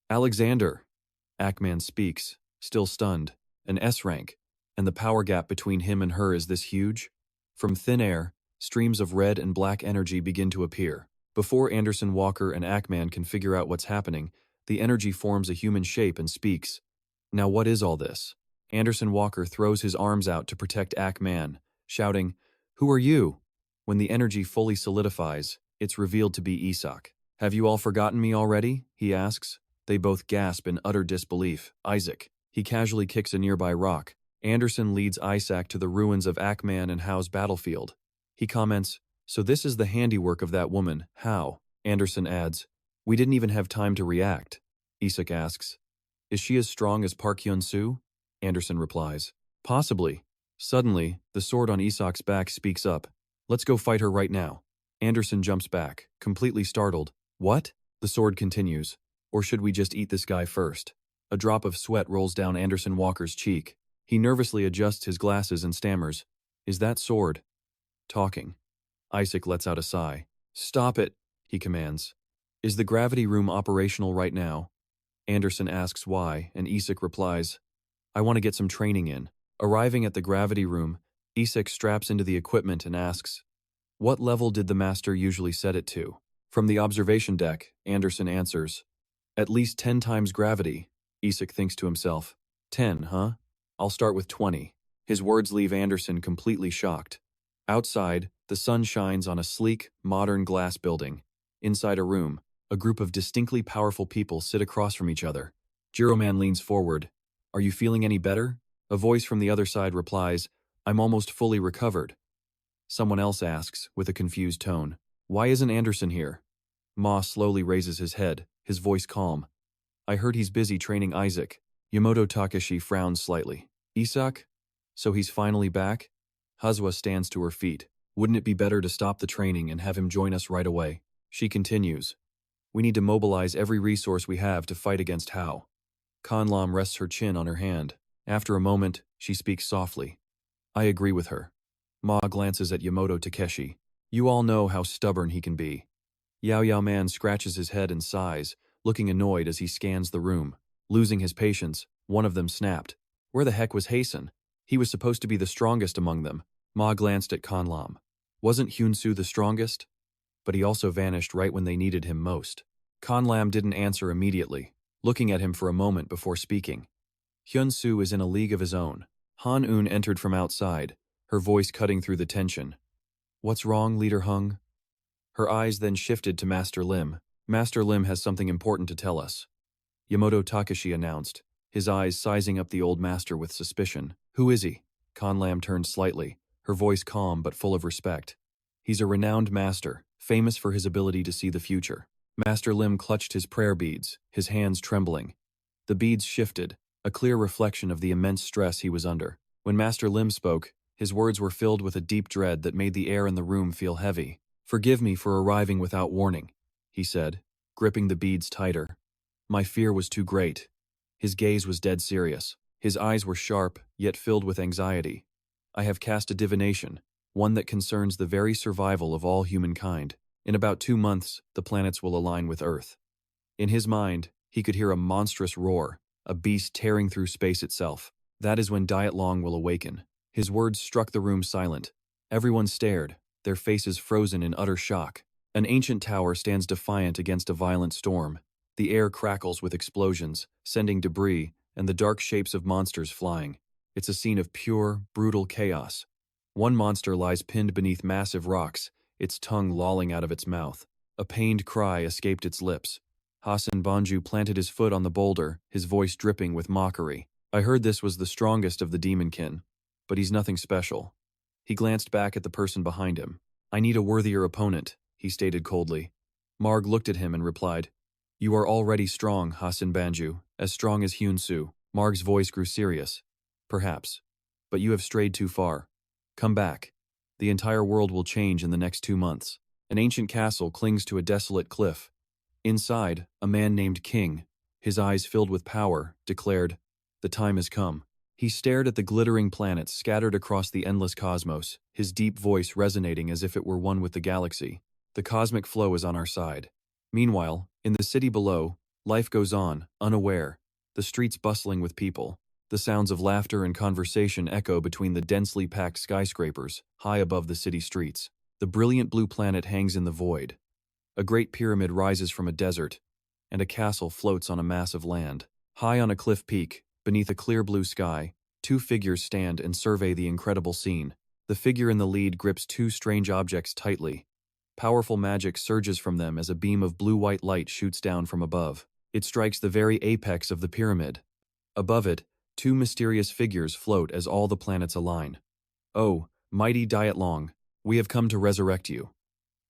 S1: "Alexander!" Ackman speaks, still stunned. An S-rank, and the power gap between him and her is this huge? From thin air, streams of red and black energy begin to appear. Before Anderson Walker and Ackman can figure out what's happening, the energy forms a human shape and speaks. Now what is all this? Anderson Walker throws his arms out to protect Ackman, shouting, "Who are you?" When the energy fully solidifies, it's revealed to be Isak. "Have you all forgotten me already?" he asks. They both gasp in utter disbelief. "Isaac." He casually kicks a nearby rock. Anderson leads Isaac to the ruins of Ackman and Hao's battlefield. He comments, So this is the handiwork of that woman, how? Anderson adds. We didn't even have time to react. Isak asks. Is she as strong as Park Hyun-soo? Anderson replies. Possibly. Suddenly, the sword on Isak's back speaks up. Let's go fight her right now. Anderson jumps back, completely startled. What? The sword continues. Or should we just eat this guy first? A drop of sweat rolls down Anderson Walker's cheek. He nervously adjusts his glasses and stammers. Is that sword talking? Isak lets out a sigh. Stop it, he commands. Is the gravity room operational right now? Anderson asks why, and Isak replies, I want to get some training in. Arriving at the gravity room, Isak straps into the equipment and asks, what level did the master usually set it to? From the observation deck, Anderson answers, at least 10 times gravity. Isak thinks to himself, 10, huh? I'll start with 20. His words leave Anderson completely shocked. Outside, the sun shines on a sleek, modern glass building. Inside a room, a group of distinctly powerful people sit across from each other. Jiroman leans forward. Are you feeling any better? A voice from the other side replies, I'm almost fully recovered. Someone else asks, with a confused tone, why isn't Anderson here? Ma slowly raises his head, his voice calm. I heard he's busy training Isaac. Yamato Takashi frowns slightly. Isak? So he's finally back? Hazwa stands to her feet. Wouldn't it be better to stop the training and have him join us right away? She continues. We need to mobilize every resource we have to fight against Hao. Kanlam rests her chin on her hand. After a moment, she speaks softly. I agree with her. Ma glances at Yamato Takeshi. You all know how stubborn he can be. Yao Yao Man scratches his head and sighs, looking annoyed as he scans the room. Losing his patience, one of them snapped. Where the heck was Hasten? He was supposed to be the strongest among them. Ma glanced at Kanlam. Wasn't Hyun-soo the strongest? But he also vanished right when they needed him most. Kanlam didn't answer immediately, looking at him for a moment before speaking. Hyun-soo is in a league of his own. Han-eun entered from outside, her voice cutting through the tension. What's wrong, Leader Hung? Her eyes then shifted to Master Lim. Master Lim has something important to tell us. Yamato Takashi announced, his eyes sizing up the old master with suspicion. Who is he? Kanlam turned slightly, her voice calm but full of respect. He's a renowned master, famous for his ability to see the future. Master Lim clutched his prayer beads, his hands trembling. The beads shifted, a clear reflection of the immense stress he was under. When Master Lim spoke, his words were filled with a deep dread that made the air in the room feel heavy. Forgive me for arriving without warning, he said, gripping the beads tighter. My fear was too great. His gaze was dead serious. His eyes were sharp, yet filled with anxiety. I have cast a divination, one that concerns the very survival of all humankind. In about 2 months, the planets will align with Earth. In his mind, he could hear a monstrous roar, a beast tearing through space itself. That is when Diet Long will awaken. His words struck the room silent. Everyone stared, their faces frozen in utter shock. An ancient tower stands defiant against a violent storm. The air crackles with explosions, sending debris and the dark shapes of monsters flying. It's a scene of pure, brutal chaos. One monster lies pinned beneath massive rocks, its tongue lolling out of its mouth. A pained cry escaped its lips. Hassan Banju planted his foot on the boulder, his voice dripping with mockery. I heard this was the strongest of the demonkin, but he's nothing special. He glanced back at the person behind him. I need a worthier opponent, he stated coldly. Marg looked at him and replied, You are already strong, Hassan Banju, as strong as Hyun-soo. Marg's voice grew serious. Perhaps. But you have strayed too far. Come back. The entire world will change in the next 2 months. An ancient castle clings to a desolate cliff. Inside, a man named King, his eyes filled with power, declared, The time has come. He stared at the glittering planets scattered across the endless cosmos, his deep voice resonating as if it were one with the galaxy. The cosmic flow is on our side. Meanwhile, in the city below, life goes on, unaware, the streets bustling with people. The sounds of laughter and conversation echo between the densely packed skyscrapers, high above the city streets. The brilliant blue planet hangs in the void. A great pyramid rises from a desert, and a castle floats on a mass of land. High on a cliff peak, beneath a clear blue sky, 2 figures stand and survey the incredible scene. The figure in the lead grips 2 strange objects tightly. Powerful magic surges from them as a beam of blue-white light shoots down from above. It strikes the very apex of the pyramid. Above it, 2 mysterious figures float as all the planets align. Oh, mighty Diet Long, we have come to resurrect you.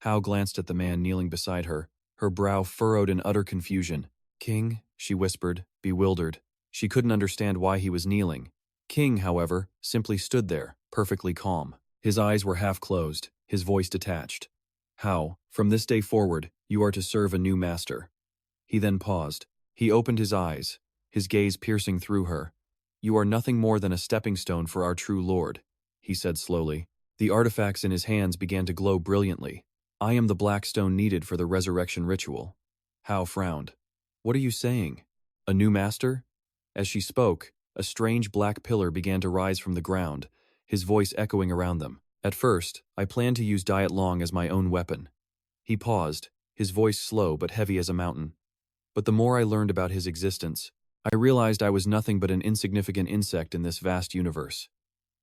S1: Hao glanced at the man kneeling beside her, her brow furrowed in utter confusion. "King," she whispered, bewildered. She couldn't understand why he was kneeling. King, however, simply stood there, perfectly calm. His eyes were half closed, his voice detached. "Hao, from this day forward, you are to serve a new master." He then paused. He opened his eyes, his gaze piercing through her. "You are nothing more than a stepping stone for our true Lord," he said slowly. The artifacts in his hands began to glow brilliantly. "I am the black stone needed for the resurrection ritual." Hao frowned. "What are you saying? A new master?" As she spoke, a strange black pillar began to rise from the ground, his voice echoing around them. "At first, I planned to use Diet Long as my own weapon." He paused, his voice slow but heavy as a mountain. "But the more I learned about his existence, I realized I was nothing but an insignificant insect in this vast universe."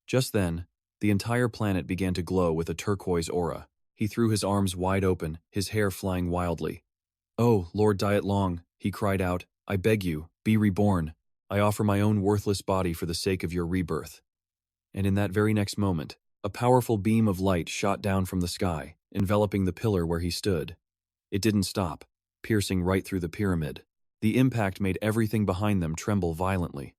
S1: Just then, the entire planet began to glow with a turquoise aura. He threw his arms wide open, his hair flying wildly. "Oh, Lord Diet Long," he cried out, "I beg you, be reborn. I offer my own worthless body for the sake of your rebirth." And in that very next moment, a powerful beam of light shot down from the sky, enveloping the pillar where he stood. It didn't stop, piercing right through the pyramid. The impact made everything behind them tremble violently.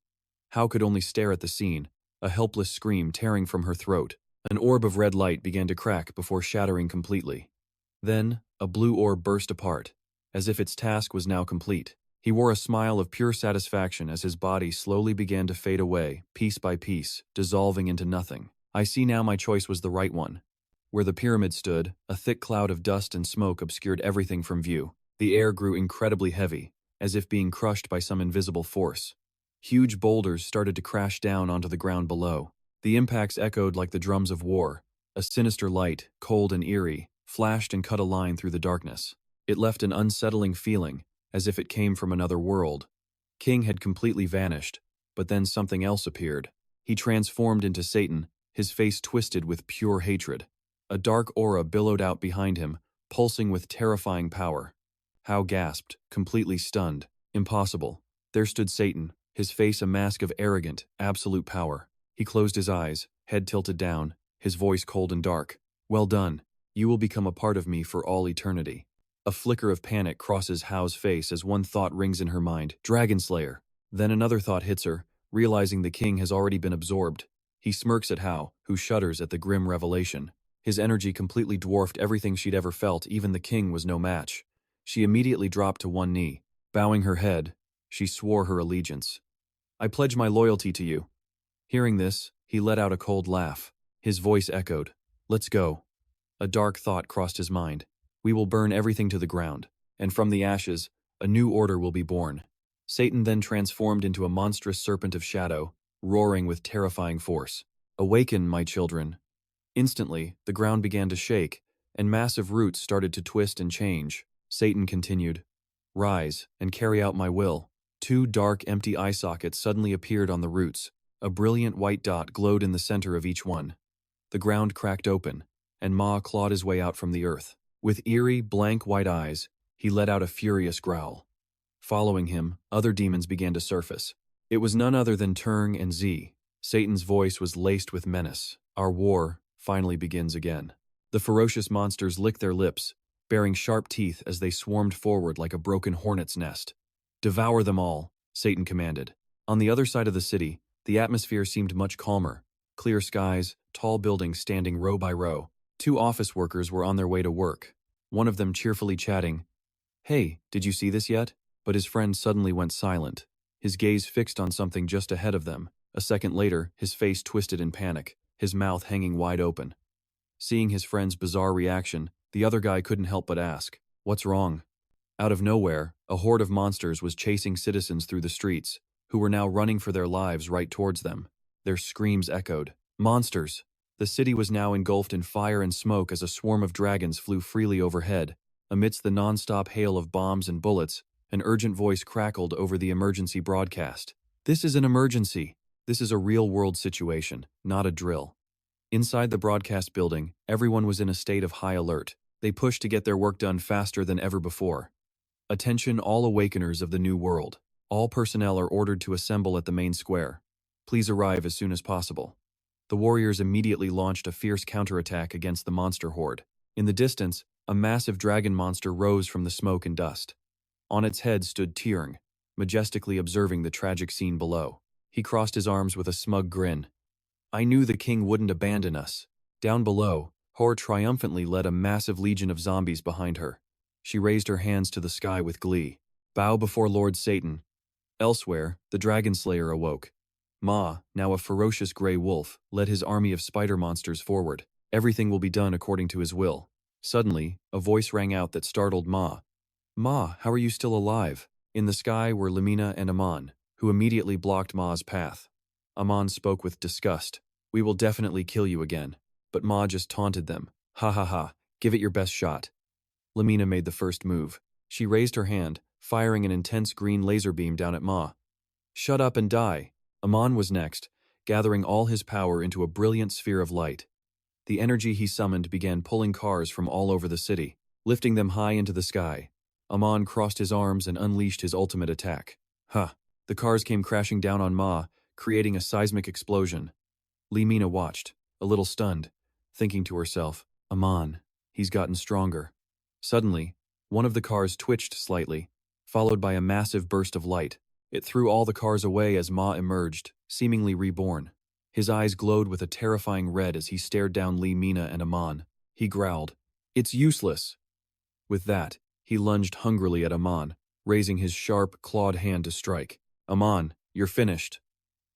S1: Hao could only stare at the scene, a helpless scream tearing from her throat. An orb of red light began to crack before shattering completely. Then, a blue orb burst apart, as if its task was now complete. He wore a smile of pure satisfaction as his body slowly began to fade away, piece by piece, dissolving into nothing. "I see now my choice was the right one." Where the pyramid stood, a thick cloud of dust and smoke obscured everything from view. The air grew incredibly heavy, as if being crushed by some invisible force. Huge boulders started to crash down onto the ground below. The impacts echoed like the drums of war. A sinister light, cold and eerie, flashed and cut a line through the darkness. It left an unsettling feeling, as if it came from another world. King had completely vanished, but then something else appeared. He transformed into Satan, his face twisted with pure hatred. A dark aura billowed out behind him, pulsing with terrifying power. Hao gasped, completely stunned. Impossible. There stood Satan, his face a mask of arrogant, absolute power. He closed his eyes, head tilted down, his voice cold and dark. "Well done. You will become a part of me for all eternity." A flicker of panic crosses Hao's face as one thought rings in her mind, Dragon Slayer. Then another thought hits her, realizing the king has already been absorbed. He smirks at Hao, who shudders at the grim revelation. His energy completely dwarfed everything she'd ever felt, even the king was no match. She immediately dropped to one knee. Bowing her head, she swore her allegiance. "I pledge my loyalty to you." Hearing this, he let out a cold laugh. His voice echoed, "Let's go." A dark thought crossed his mind. "We will burn everything to the ground, and from the ashes, a new order will be born." Satan then transformed into a monstrous serpent of shadow, roaring with terrifying force. "Awaken, my children." Instantly, the ground began to shake, and massive roots started to twist and change. Satan continued, "Rise and carry out my will." Two dark, empty eye sockets suddenly appeared on the roots. A brilliant white dot glowed in the center of each one. The ground cracked open, and Ma clawed his way out from the earth. With eerie, blank white eyes, he let out a furious growl. Following him, other demons began to surface. It was none other than Turng and Z. Satan's voice was laced with menace. "Our war finally begins again." The ferocious monsters licked their lips, baring sharp teeth as they swarmed forward like a broken hornet's nest. "Devour them all," Satan commanded. On the other side of the city, the atmosphere seemed much calmer. Clear skies, tall buildings standing row by row. Two office workers were on their way to work, one of them cheerfully chatting. "Hey, did you see this yet?" But his friend suddenly went silent, his gaze fixed on something just ahead of them. A second later, his face twisted in panic, his mouth hanging wide open. Seeing his friend's bizarre reaction, the other guy couldn't help but ask, "What's wrong?" Out of nowhere, a horde of monsters was chasing citizens through the streets, who were now running for their lives right towards them. Their screams echoed. Monsters! The city was now engulfed in fire and smoke as a swarm of dragons flew freely overhead. Amidst the non-stop hail of bombs and bullets, an urgent voice crackled over the emergency broadcast. "This is an emergency. This is a real-world situation, not a drill." Inside the broadcast building, everyone was in a state of high alert. They pushed to get their work done faster than ever before. "Attention all awakeners of the new world. All personnel are ordered to assemble at the main square. Please arrive as soon as possible." The warriors immediately launched a fierce counterattack against the monster horde. In the distance, A massive dragon monster rose from the smoke and dust. On its head stood Tiering, majestically observing the tragic scene below. He crossed his arms with a smug grin. I knew the king wouldn't abandon us. Down below, Hor triumphantly led a massive legion of zombies behind her. She raised her hands to the sky with glee. Bow before Lord Satan. Elsewhere, the dragon slayer awoke. Ma, now a ferocious gray wolf, led his army of spider monsters forward. Everything will be done according to his will. Suddenly, a voice rang out that startled Ma. Ma, how are you still alive? In the sky were Lamina and Amon, who immediately blocked Ma's path. Amon spoke with disgust. We will definitely kill you again. But Ma just taunted them. Ha ha ha, give it your best shot. Lamina made the first move. She raised her hand, firing an intense green laser beam down at Ma. Shut up and die. Amon was next, gathering all his power into a brilliant sphere of light. The energy he summoned began pulling cars from all over the city, lifting them high into the sky. Amon crossed his arms and unleashed his ultimate attack. The cars came crashing down on Ma, creating a seismic explosion. Lee-mina watched, a little stunned, thinking to herself, Amon, he's gotten stronger. Suddenly, one of the cars twitched slightly, followed by a massive burst of light. It threw all the cars away as Ma emerged, seemingly reborn. His eyes glowed with a terrifying red as he stared down Lee-mina and Amon. He growled, It's useless. With that, he lunged hungrily at Amon, raising his sharp, clawed hand to strike. Amon, you're finished.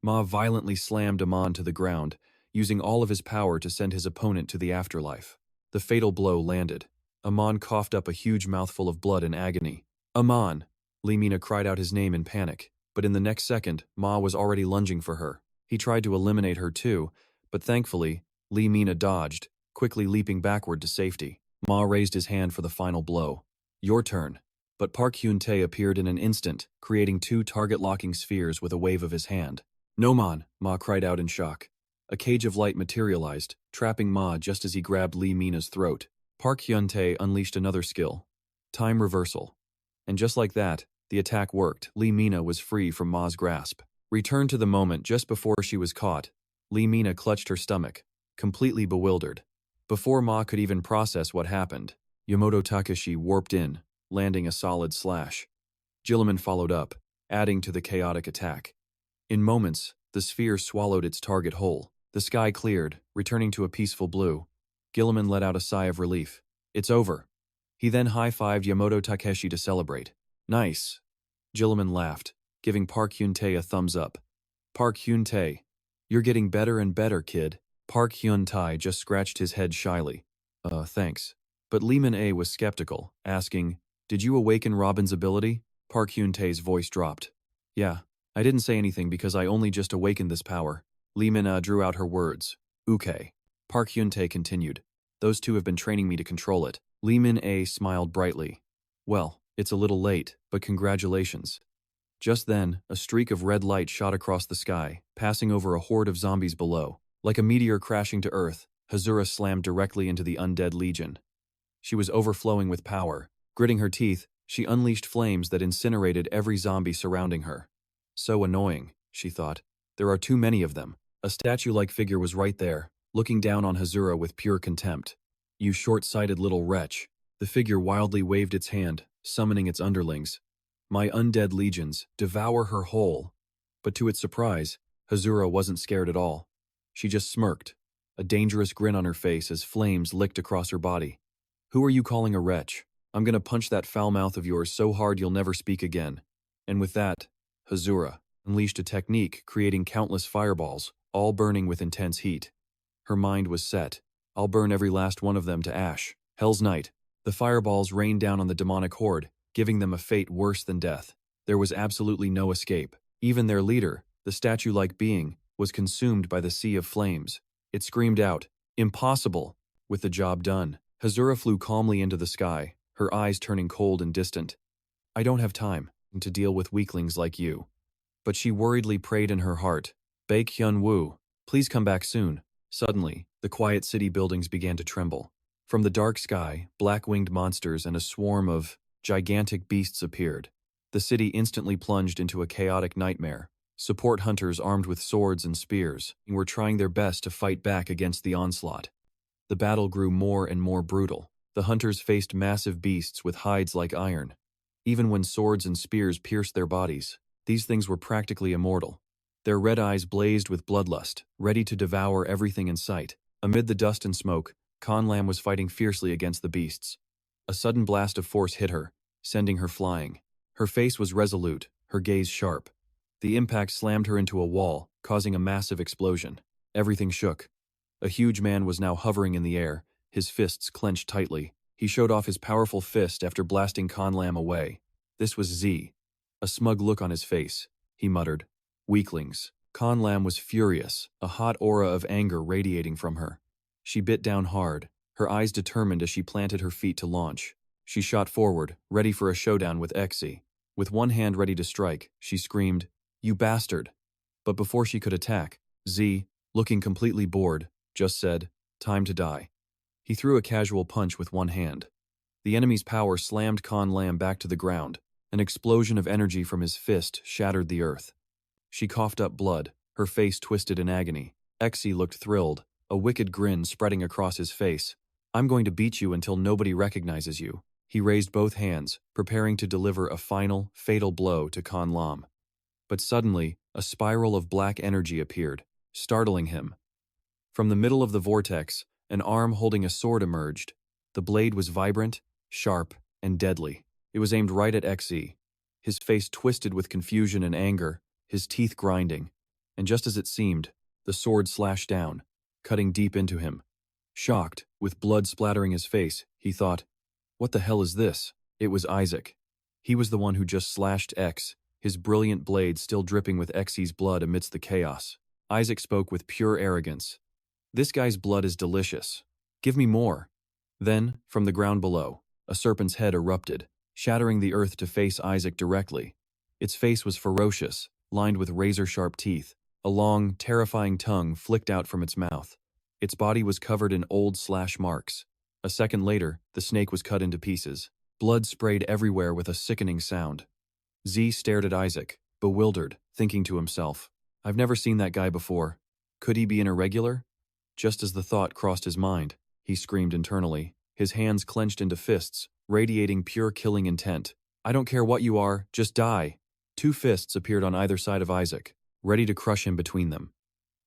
S1: Ma violently slammed Amon to the ground, using all of his power to send his opponent to the afterlife. The fatal blow landed. Amon coughed up a huge mouthful of blood in agony. Amon! Lee-mina cried out his name in panic, but in the next second, Ma was already lunging for her. He tried to eliminate her too, but thankfully, Lee-mina dodged, quickly leaping backward to safety. Ma raised his hand for the final blow. Your turn. But Park Hyun-tae appeared in an instant, creating two target-locking spheres with a wave of his hand. No, Ma cried out in shock. A cage of light materialized, trapping Ma just as he grabbed Lee-mina's throat. Park Hyun-tae unleashed another skill. Time reversal. And just like that, the attack worked. Lee-mina was free from Ma's grasp. Returned to the moment just before she was caught, Lee-mina clutched her stomach, completely bewildered. Before Ma could even process what happened, Yamato Takeshi warped in, landing a solid slash. Gilliman followed up, adding to the chaotic attack. In moments, the sphere swallowed its target whole. The sky cleared, returning to a peaceful blue. Gilliman let out a sigh of relief. It's over. He then high-fived Yamato Takeshi to celebrate. Nice. Gilliman laughed, giving Park Hyun-tae a thumbs up. Park Hyun-tae, you're getting better and better, kid. Park Hyun-tae just scratched his head shyly. Thanks. But Lee-min-ae was skeptical, asking, Did you awaken Robin's ability? Park Hyun-tae's voice dropped. Yeah, I didn't say anything because I only just awakened this power. Lee-min-ae drew out her words. Okay. Park Hyun-tae continued. Those two have been training me to control it. Lee-min-ae smiled brightly. Well, it's a little late, but congratulations. Just then, a streak of red light shot across the sky, passing over a horde of zombies below. Like a meteor crashing to Earth, Hazura slammed directly into the undead legion. She was overflowing with power. Gritting her teeth, she unleashed flames that incinerated every zombie surrounding her. So annoying, she thought. There are too many of them. A statue-like figure was right there, looking down on Hazura with pure contempt. You short-sighted little wretch. The figure wildly waved its hand, summoning its underlings. My undead legions, devour her whole. But to its surprise, Hazura wasn't scared at all. She just smirked, a dangerous grin on her face as flames licked across her body. Who are you calling a wretch? I'm gonna punch that foul mouth of yours so hard you'll never speak again. And with that, Hazura unleashed a technique creating countless fireballs, all burning with intense heat. Her mind was set. I'll burn every last one of them to ash. Hell's Night. The fireballs rained down on the demonic horde, giving them a fate worse than death. There was absolutely no escape. Even their leader, the statue-like being, was consumed by the sea of flames. It screamed out, Impossible! With the job done, Hazura flew calmly into the sky, her eyes turning cold and distant. I don't have time to deal with weaklings like you. But she worriedly prayed in her heart, Baek Hyun-woo, please come back soon. Suddenly, the quiet city buildings began to tremble. From the dark sky, black-winged monsters and a swarm of gigantic beasts appeared. The city instantly plunged into a chaotic nightmare. Support hunters armed with swords and spears were trying their best to fight back against the onslaught. The battle grew more and more brutal. The hunters faced massive beasts with hides like iron. Even when swords and spears pierced their bodies, these things were practically immortal. Their red eyes blazed with bloodlust, ready to devour everything in sight. Amid the dust and smoke, Conlam was fighting fiercely against the beasts. A sudden blast of force hit her, sending her flying. Her face was resolute, her gaze sharp. The impact slammed her into a wall, causing a massive explosion. Everything shook. A huge man was now hovering in the air, his fists clenched tightly. He showed off his powerful fist after blasting Conlam away. This was Z. A smug look on his face. He muttered, "Weaklings." Conlam was furious, a hot aura of anger radiating from her. She bit down hard, her eyes determined as she planted her feet to launch. She shot forward, ready for a showdown with Xe. With one hand ready to strike, she screamed, "You bastard!" But before she could attack, Z, looking completely bored, just said, "Time to die." He threw a casual punch with one hand. The enemy's power slammed Conlam back to the ground. An explosion of energy from his fist shattered the earth. She coughed up blood, her face twisted in agony. Xe looked thrilled, a wicked grin spreading across his face. "I'm going to beat you until nobody recognizes you." He raised both hands, preparing to deliver a final, fatal blow to Conlam. But suddenly, a spiral of black energy appeared, startling him. From the middle of the vortex, an arm holding a sword emerged. The blade was vibrant, sharp, and deadly. It was aimed right at Xe. His face twisted with confusion and anger, his teeth grinding. And just as it seemed, the sword slashed down, cutting deep into him. Shocked, with blood splattering his face, he thought, "What the hell is this?" It was Isaac. He was the one who just slashed X, his brilliant blade still dripping with Xe's blood amidst the chaos. Isaac spoke with pure arrogance. "This guy's blood is delicious. Give me more." Then, from the ground below, a serpent's head erupted, shattering the earth to face Isaac directly. Its face was ferocious, lined with razor-sharp teeth. A long, terrifying tongue flicked out from its mouth. Its body was covered in old slash marks. A second later, the snake was cut into pieces. Blood sprayed everywhere with a sickening sound. Z stared at Isaac, bewildered, thinking to himself, "I've never seen that guy before. Could he be an irregular?" Just as the thought crossed his mind, he screamed internally, his hands clenched into fists, radiating pure killing intent. "I don't care what you are, just die." Two fists appeared on either side of Isaac, ready to crush him between them.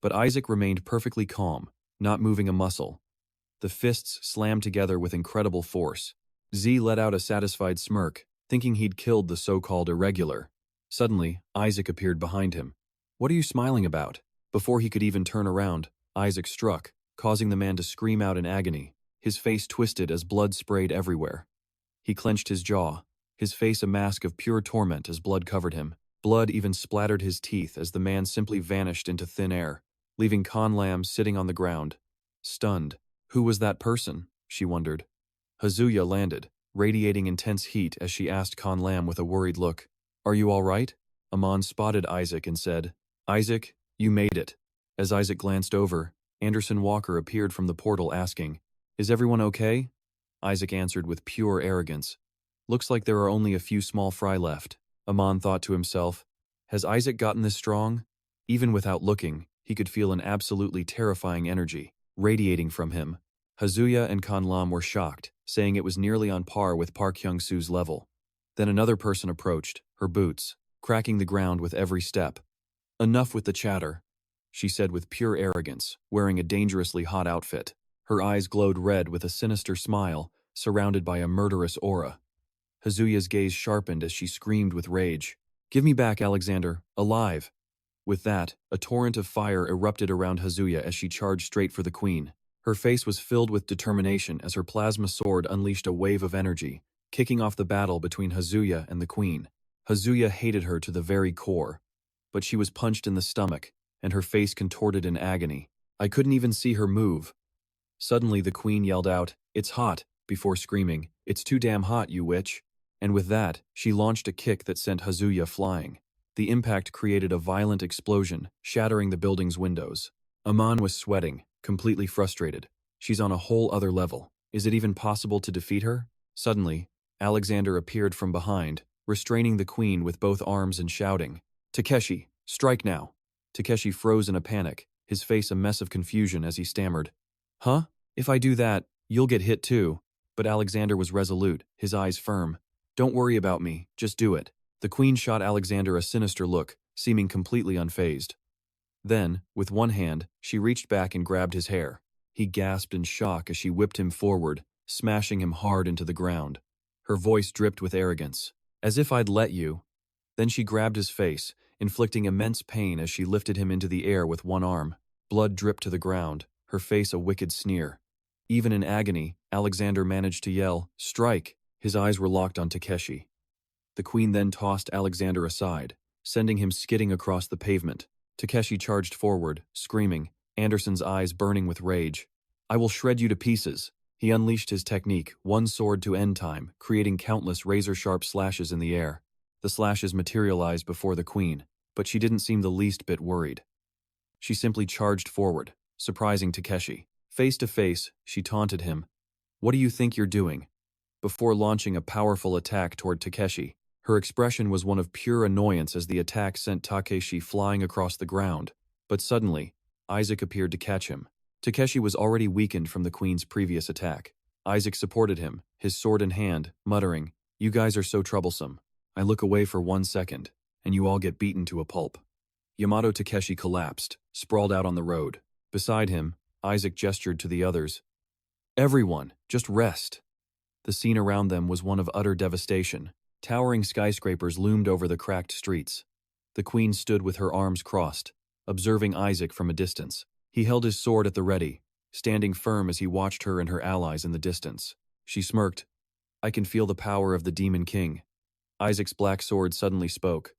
S1: But Isaac remained perfectly calm, not moving a muscle. The fists slammed together with incredible force. Z let out a satisfied smirk, thinking he'd killed the so-called irregular. Suddenly, Isaac appeared behind him. "What are you smiling about?" Before he could even turn around, Isaac struck, causing the man to scream out in agony. His face twisted as blood sprayed everywhere. He clenched his jaw, his face a mask of pure torment as blood covered him. Blood even splattered his teeth as the man simply vanished into thin air, leaving Conlam sitting on the ground, stunned. Who was that person? She wondered. Hazuya landed, radiating intense heat as she asked Conlam with a worried look, "Are you all right?" Amon spotted Isaac and said, "Isaac, you made it." As Isaac glanced over, Anderson Walker appeared from the portal asking, "Is everyone okay?" Isaac answered with pure arrogance, "Looks like there are only a few small fry left." Amon thought to himself, "Has Isaac gotten this strong?" Even without looking, he could feel an absolutely terrifying energy radiating from him. Hazuya and Conlam were shocked, saying it was nearly on par with Park Hyun-soo's level. Then another person approached, her boots, cracking the ground with every step. "Enough with the chatter," she said with pure arrogance, wearing a dangerously hot outfit. Her eyes glowed red with a sinister smile, surrounded by a murderous aura. Hazuya's gaze sharpened as she screamed with rage, "Give me back Alexander, alive!" With that, a torrent of fire erupted around Hazuya as she charged straight for the queen. Her face was filled with determination as her plasma sword unleashed a wave of energy, kicking off the battle between Hazuya and the queen. Hazuya hated her to the very core, but she was punched in the stomach, and her face contorted in agony. I couldn't even see her move. Suddenly the queen yelled out, "It's hot," before screaming, "It's too damn hot, you witch." And with that, she launched a kick that sent Hazuya flying. The impact created a violent explosion, shattering the building's windows. Amon was sweating, completely frustrated. She's on a whole other level. Is it even possible to defeat her? Suddenly, Alexander appeared from behind, restraining the queen with both arms and shouting, "Takeshi, strike now." Takeshi froze in a panic, his face a mess of confusion as he stammered, "Huh? If I do that, you'll get hit too." But Alexander was resolute, his eyes firm. "Don't worry about me, just do it." The queen shot Alexander a sinister look, seeming completely unfazed. Then, with one hand, she reached back and grabbed his hair. He gasped in shock as she whipped him forward, smashing him hard into the ground. Her voice dripped with arrogance. "As if I'd let you." Then she grabbed his face, inflicting immense pain as she lifted him into the air with one arm. Blood dripped to the ground, her face a wicked sneer. Even in agony, Alexander managed to yell, "Strike!" His eyes were locked on Takeshi. The queen then tossed Alexander aside, sending him skidding across the pavement. Takeshi charged forward, screaming, Anderson's eyes burning with rage. "I will shred you to pieces." He unleashed his technique, one sword to end time, creating countless razor-sharp slashes in the air. The slashes materialized before the queen, but she didn't seem the least bit worried. She simply charged forward, surprising Takeshi. Face to face, she taunted him. "What do you think you're doing?" Before launching a powerful attack toward Takeshi, her expression was one of pure annoyance as the attack sent Takeshi flying across the ground. But suddenly, Isaac appeared to catch him. Takeshi was already weakened from the queen's previous attack. Isaac supported him, his sword in hand, muttering, "You guys are so troublesome. I look away for 1 second, and you all get beaten to a pulp." Yamato Takeshi collapsed, sprawled out on the road. Beside him, Isaac gestured to the others. "Everyone, just rest." The scene around them was one of utter devastation. Towering skyscrapers loomed over the cracked streets. The queen stood with her arms crossed, observing Isaac from a distance. He held his sword at the ready, standing firm as he watched her and her allies in the distance. She smirked. "I can feel the power of the Demon King." Isaac's black sword suddenly spoke.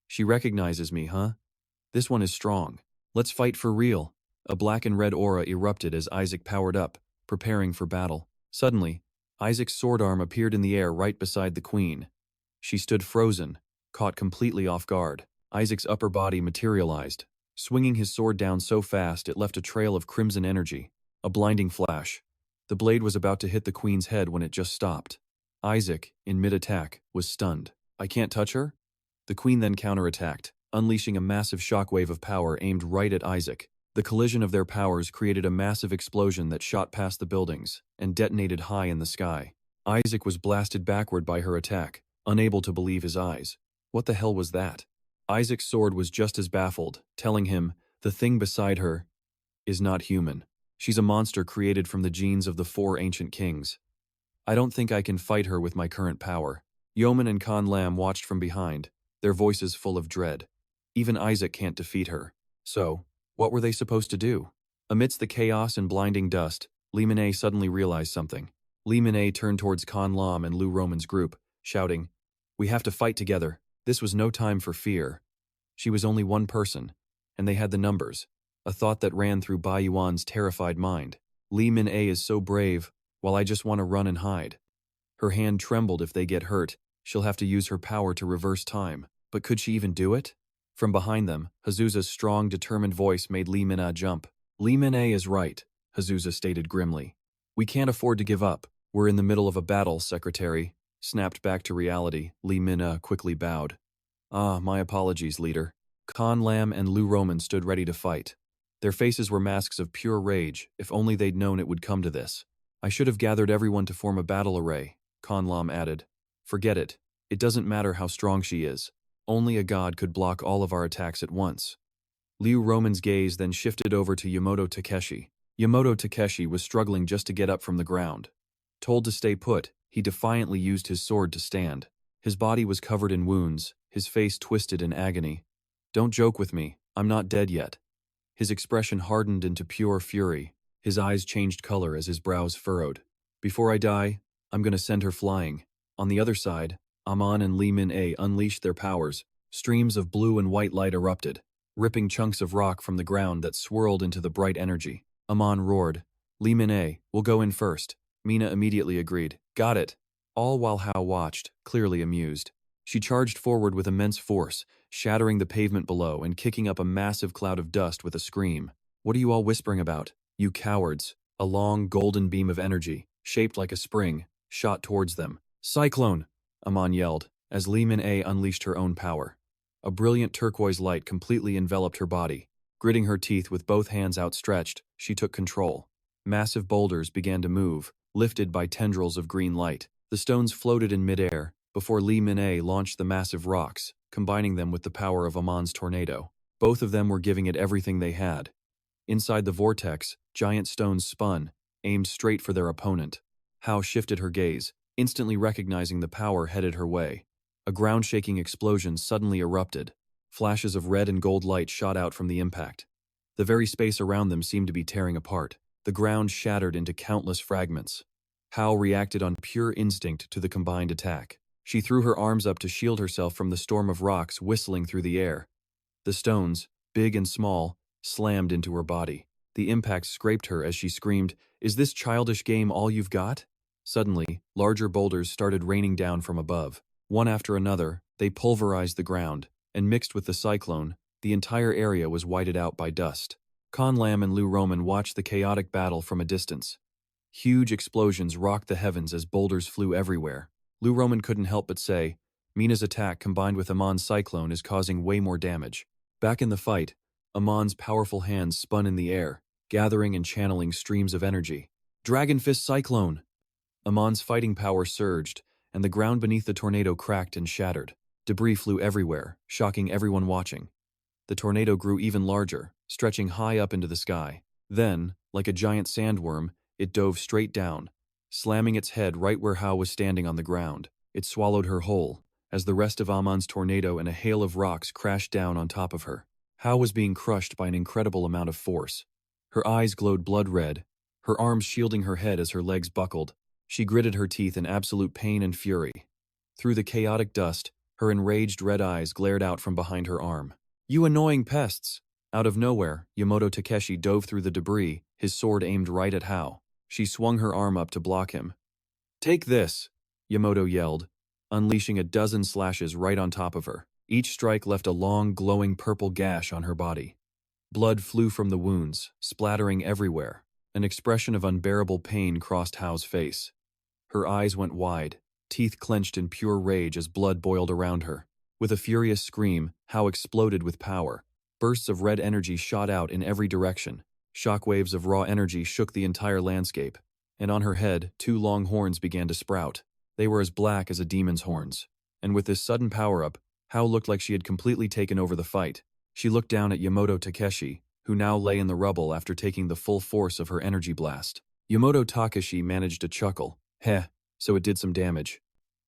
S1: "She recognizes me, huh? This one is strong. Let's fight for real." A black and red aura erupted as Isaac powered up, preparing for battle. Suddenly, Isaac's sword arm appeared in the air right beside the queen. She stood frozen, caught completely off guard. Isaac's upper body materialized, swinging his sword down so fast it left a trail of crimson energy. A blinding flash. The blade was about to hit the queen's head when it just stopped. Isaac, in mid-attack, was stunned. "I can't touch her?" The queen then counterattacked, unleashing a massive shockwave of power aimed right at Isaac. The collision of their powers created a massive explosion that shot past the buildings and detonated high in the sky. Isaac was blasted backward by her attack, unable to believe his eyes. What the hell was that? Isaac's sword was just as baffled, telling him, "The thing beside her is not human. She's a monster created from the genes of the 4 ancient kings. I don't think I can fight her with my current power." Yeoman and Khan Lam watched from behind, their voices full of dread. Even Isaac can't defeat her. So, what were they supposed to do? Amidst the chaos and blinding dust, Lee Min-ae suddenly realized something. Lee Min-ae turned towards Khan Lam and Lu Roman's group, shouting, "We have to fight together." This was no time for fear. She was only one person, and they had the numbers, a thought that ran through Bai Yuan's terrified mind. Lee Min-ae is so brave, while I just want to run and hide. Her hand trembled. If they get hurt, she'll have to use her power to reverse time. But could she even do it? From behind them, Hazuza's strong, determined voice made Lee Min-ae jump. "Lee Min-ae is right," Hazuza stated grimly. "We can't afford to give up. We're in the middle of a battle, Secretary." Snapped back to reality, Lee Min-ae quickly bowed. "Ah, my apologies, leader." Khan Lam and Lu Roman stood ready to fight. Their faces were masks of pure rage. If only they'd known it would come to this. "I should have gathered everyone to form a battle array," Khan Lam added. "Forget it. It doesn't matter how strong she is. Only a god could block all of our attacks at once." Liu Roman's gaze then shifted over to Yamato Takeshi. Yamato Takeshi was struggling just to get up from the ground. Told to stay put, he defiantly used his sword to stand. His body was covered in wounds, his face twisted in agony. "Don't joke with me, I'm not dead yet." His expression hardened into pure fury. His eyes changed color as his brows furrowed. "Before I die, I'm gonna send her flying." On the other side, Amon and Lee Min-ae unleashed their powers. Streams of blue and white light erupted, ripping chunks of rock from the ground that swirled into the bright energy. Amon roared, "Lee Min-ae, we'll go in first." Mina immediately agreed. "Got it." All while Hao watched, clearly amused. She charged forward with immense force, shattering the pavement below and kicking up a massive cloud of dust with a scream. "What are you all whispering about, you cowards?" A long, golden beam of energy, shaped like a spring, shot towards them. "Cyclone!" Amon yelled, as Lee Min-ae unleashed her own power. A brilliant turquoise light completely enveloped her body. Gritting her teeth with both hands outstretched, she took control. Massive boulders began to move, lifted by tendrils of green light. The stones floated in midair before Lee Min-ae launched the massive rocks, combining them with the power of Amon's tornado. Both of them were giving it everything they had. Inside the vortex, giant stones spun, aimed straight for their opponent. Hao shifted her gaze, instantly recognizing the power headed her way. A ground-shaking explosion suddenly erupted. Flashes of red and gold light shot out from the impact. The very space around them seemed to be tearing apart. The ground shattered into countless fragments. Hao reacted on pure instinct to the combined attack. She threw her arms up to shield herself from the storm of rocks whistling through the air. The stones, big and small, slammed into her body. The impact scraped her as she screamed, "Is this childish game all you've got?" Suddenly, larger boulders started raining down from above. One after another, they pulverized the ground, and mixed with the cyclone, the entire area was whited out by dust. Con Lam and Lu Roman watched the chaotic battle from a distance. Huge explosions rocked the heavens as boulders flew everywhere. Lu Roman couldn't help but say, "Mina's attack combined with Amon's cyclone is causing way more damage." Back in the fight, Amon's powerful hands spun in the air, gathering and channeling streams of energy. "Dragon Fist Cyclone!" Amon's fighting power surged, and the ground beneath the tornado cracked and shattered. Debris flew everywhere, shocking everyone watching. The tornado grew even larger, stretching high up into the sky. Then, like a giant sandworm, it dove straight down, slamming its head right where Hao was standing on the ground. It swallowed her whole, as the rest of Amon's tornado and a hail of rocks crashed down on top of her. Hao was being crushed by an incredible amount of force. Her eyes glowed blood red, her arms shielding her head as her legs buckled. She gritted her teeth in absolute pain and fury. Through the chaotic dust, her enraged red eyes glared out from behind her arm. "You annoying pests!" Out of nowhere, Yamato Takeshi dove through the debris, his sword aimed right at Hao. She swung her arm up to block him. "Take this!" Yamato yelled, unleashing a dozen slashes right on top of her. Each strike left a long, glowing purple gash on her body. Blood flew from the wounds, splattering everywhere. An expression of unbearable pain crossed Hao's face. Her eyes went wide, teeth clenched in pure rage as blood boiled around her. With a furious scream, Hao exploded with power. Bursts of red energy shot out in every direction. Shockwaves of raw energy shook the entire landscape, and on her head, 2 long horns began to sprout. They were as black as a demon's horns. And with this sudden power-up, Hao looked like she had completely taken over the fight. She looked down at Yamato Takeshi, who now lay in the rubble after taking the full force of her energy blast. Yamato Takeshi managed to chuckle. "Heh, so it did some damage."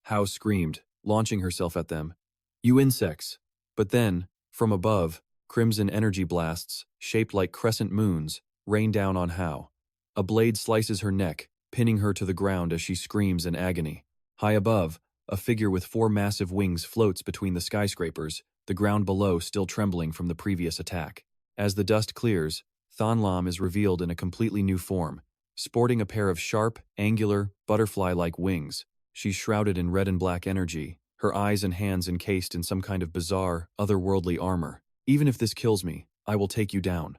S1: Hao screamed, launching herself at them. "You insects!" But then, from above, crimson energy blasts, shaped like crescent moons, rain down on Hao. A blade slices her neck, pinning her to the ground as she screams in agony. High above, a figure with 4 massive wings floats between the skyscrapers, the ground below still trembling from the previous attack. As the dust clears, Thon Lam is revealed in a completely new form, sporting a pair of sharp, angular, butterfly-like wings. She's shrouded in red and black energy, her eyes and hands encased in some kind of bizarre, otherworldly armor. "Even if this kills me, I will take you down."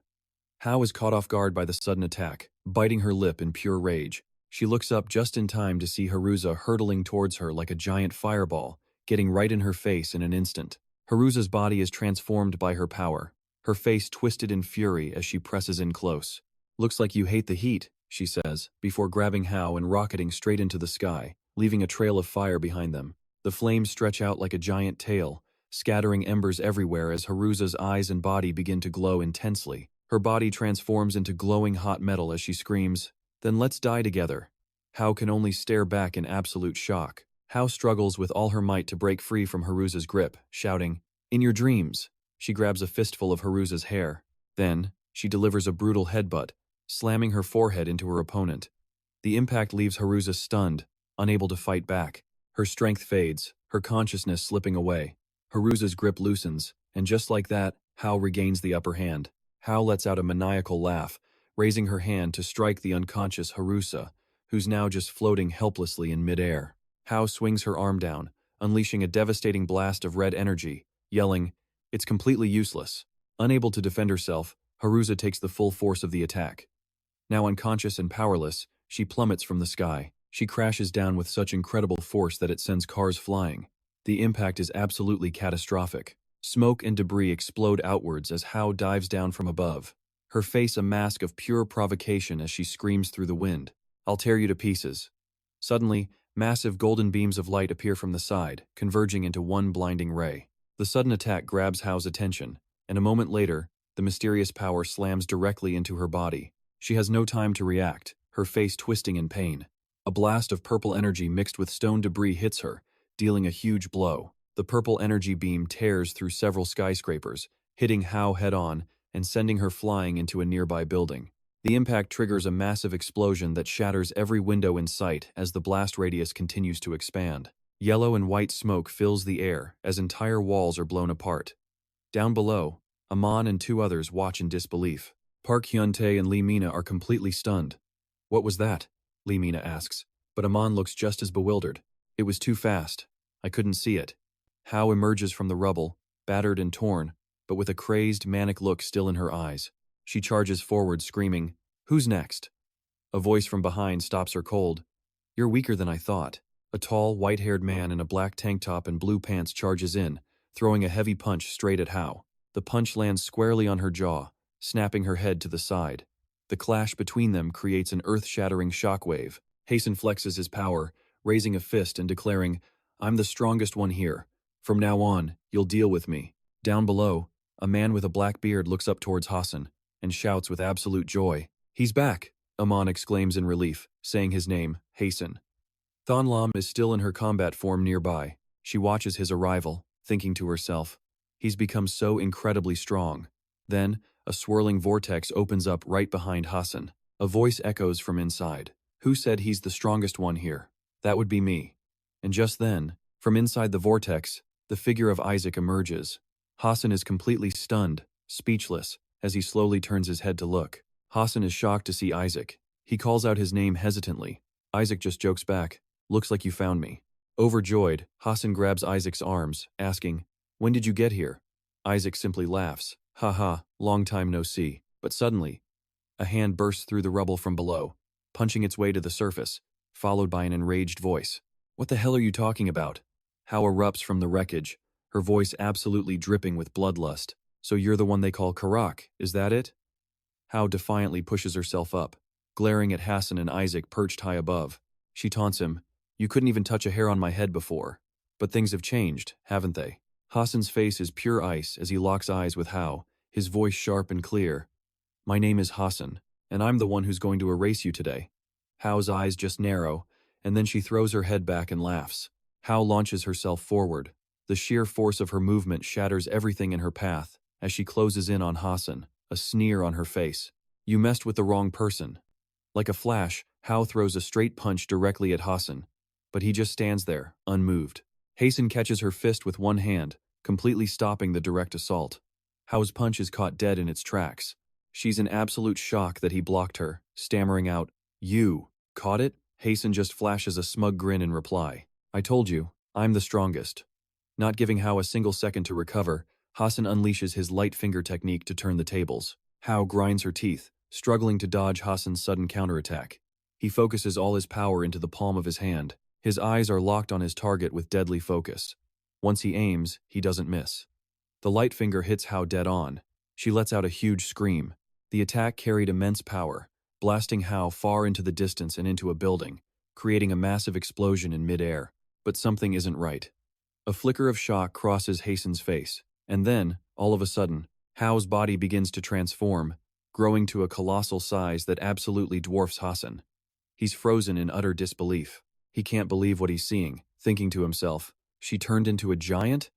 S1: Hao is caught off guard by the sudden attack, biting her lip in pure rage. She looks up just in time to see Haruza hurtling towards her like a giant fireball, getting right in her face in an instant. Haruza's body is transformed by her power, her face twisted in fury as she presses in close. "Looks like you hate the heat," she says, before grabbing Hao and rocketing straight into the sky, leaving a trail of fire behind them. The flames stretch out like a giant tail, scattering embers everywhere as Haruza's eyes and body begin to glow intensely. Her body transforms into glowing hot metal as she screams, "Then let's die together." Hao can only stare back in absolute shock. Hao struggles with all her might to break free from Haruza's grip, shouting, "In your dreams." She grabs a fistful of Haruza's hair. Then, she delivers a brutal headbutt, slamming her forehead into her opponent. The impact leaves Haruza stunned, unable to fight back. Her strength fades, her consciousness slipping away. Haruza's grip loosens, and just like that, Hao regains the upper hand. Hao lets out a maniacal laugh, raising her hand to strike the unconscious Haruza, who's now just floating helplessly in midair. Hao swings her arm down, unleashing a devastating blast of red energy, yelling, "It's completely useless." Unable to defend herself, Haruza takes the full force of the attack. Now unconscious and powerless, she plummets from the sky. She crashes down with such incredible force that it sends cars flying. The impact is absolutely catastrophic. Smoke and debris explode outwards as Hao dives down from above, her face a mask of pure provocation as she screams through the wind. I'll tear you to pieces. Suddenly, massive golden beams of light appear from the side, converging into one blinding ray. The sudden attack grabs Hao's attention, and a moment later, the mysterious power slams directly into her body. She has no time to react, her face twisting in pain. A blast of purple energy mixed with stone debris hits her, dealing a huge blow. The purple energy beam tears through several skyscrapers, hitting Hao head-on and sending her flying into a nearby building. The impact triggers a massive explosion that shatters every window in sight as the blast radius continues to expand. Yellow and white smoke fills the air as entire walls are blown apart. Down below, Amon and two others watch in disbelief. Park Hyun-tae and Lee Mina are completely stunned. What was that? Lee Mina asks, but Amon looks just as bewildered. It was too fast. I couldn't see it. Hao emerges from the rubble, battered and torn, but with a crazed, manic look still in her eyes. She charges forward, screaming, "Who's next?" A voice from behind stops her cold. "You're weaker than I thought." A tall, white-haired man in a black tank top and blue pants charges in, throwing a heavy punch straight at Hao. The punch lands squarely on her jaw, snapping her head to the side. The clash between them creates an earth-shattering shockwave. Hasten flexes his power, raising a fist and declaring, "I'm the strongest one here. From now on, you'll deal with me." Down below, a man with a black beard looks up towards Hasan and shouts with absolute joy. "He's back!" Amon exclaims in relief, saying his name, Hasan. Thon Lam is still in her combat form nearby. She watches his arrival, thinking to herself, "He's become so incredibly strong." Then, a swirling vortex opens up right behind Hasan. A voice echoes from inside. "Who said he's the strongest one here?" "That would be me." And just then, from inside the vortex, the figure of Isaac emerges. Hasan is completely stunned, speechless, as he slowly turns his head to look. Hasan is shocked to see Isaac. He calls out his name hesitantly. Isaac just jokes back, "Looks like you found me." Overjoyed, Hasan grabs Isaac's arms, asking, "When did you get here?" Isaac simply laughs. "Haha, long time no see." But suddenly, a hand bursts through the rubble from below, punching its way to the surface, followed by an enraged voice. "What the hell are you talking about?" Hao erupts from the wreckage, her voice absolutely dripping with bloodlust. "So you're the one they call Karak, is that it?" Hao defiantly pushes herself up, glaring at Hasan and Isaac perched high above. She taunts him, "You couldn't even touch a hair on my head before. But things have changed, haven't they?" Hasan's face is pure ice as he locks eyes with Hao, his voice sharp and clear. "My name is Hasan, and I'm the one who's going to erase you today." Hao's eyes just narrow, and then she throws her head back and laughs. Hao launches herself forward. The sheer force of her movement shatters everything in her path as she closes in on Hasan, a sneer on her face. "You messed with the wrong person." Like a flash, Hao throws a straight punch directly at Hasan, but he just stands there, unmoved. Hasan catches her fist with one hand, completely stopping the direct assault. Hao's punch is caught dead in its tracks. She's in absolute shock that he blocked her, stammering out, "You caught it?" Hasan just flashes a smug grin in reply. "I told you, I'm the strongest." Not giving Hao a single second to recover, Hasan unleashes his light finger technique to turn the tables. Hao grinds her teeth, struggling to dodge Hasan's sudden counterattack. He focuses all his power into the palm of his hand. His eyes are locked on his target with deadly focus. Once he aims, he doesn't miss. The light finger hits Hao dead on. She lets out a huge scream. The attack carried immense power, blasting Hao far into the distance and into a building, creating a massive explosion in mid-air. But something isn't right. A flicker of shock crosses Hasan's face, and then, all of a sudden, Hao's body begins to transform, growing to a colossal size that absolutely dwarfs Hasan. He's frozen in utter disbelief. He can't believe what he's seeing, thinking to himself, "She turned into a giant?"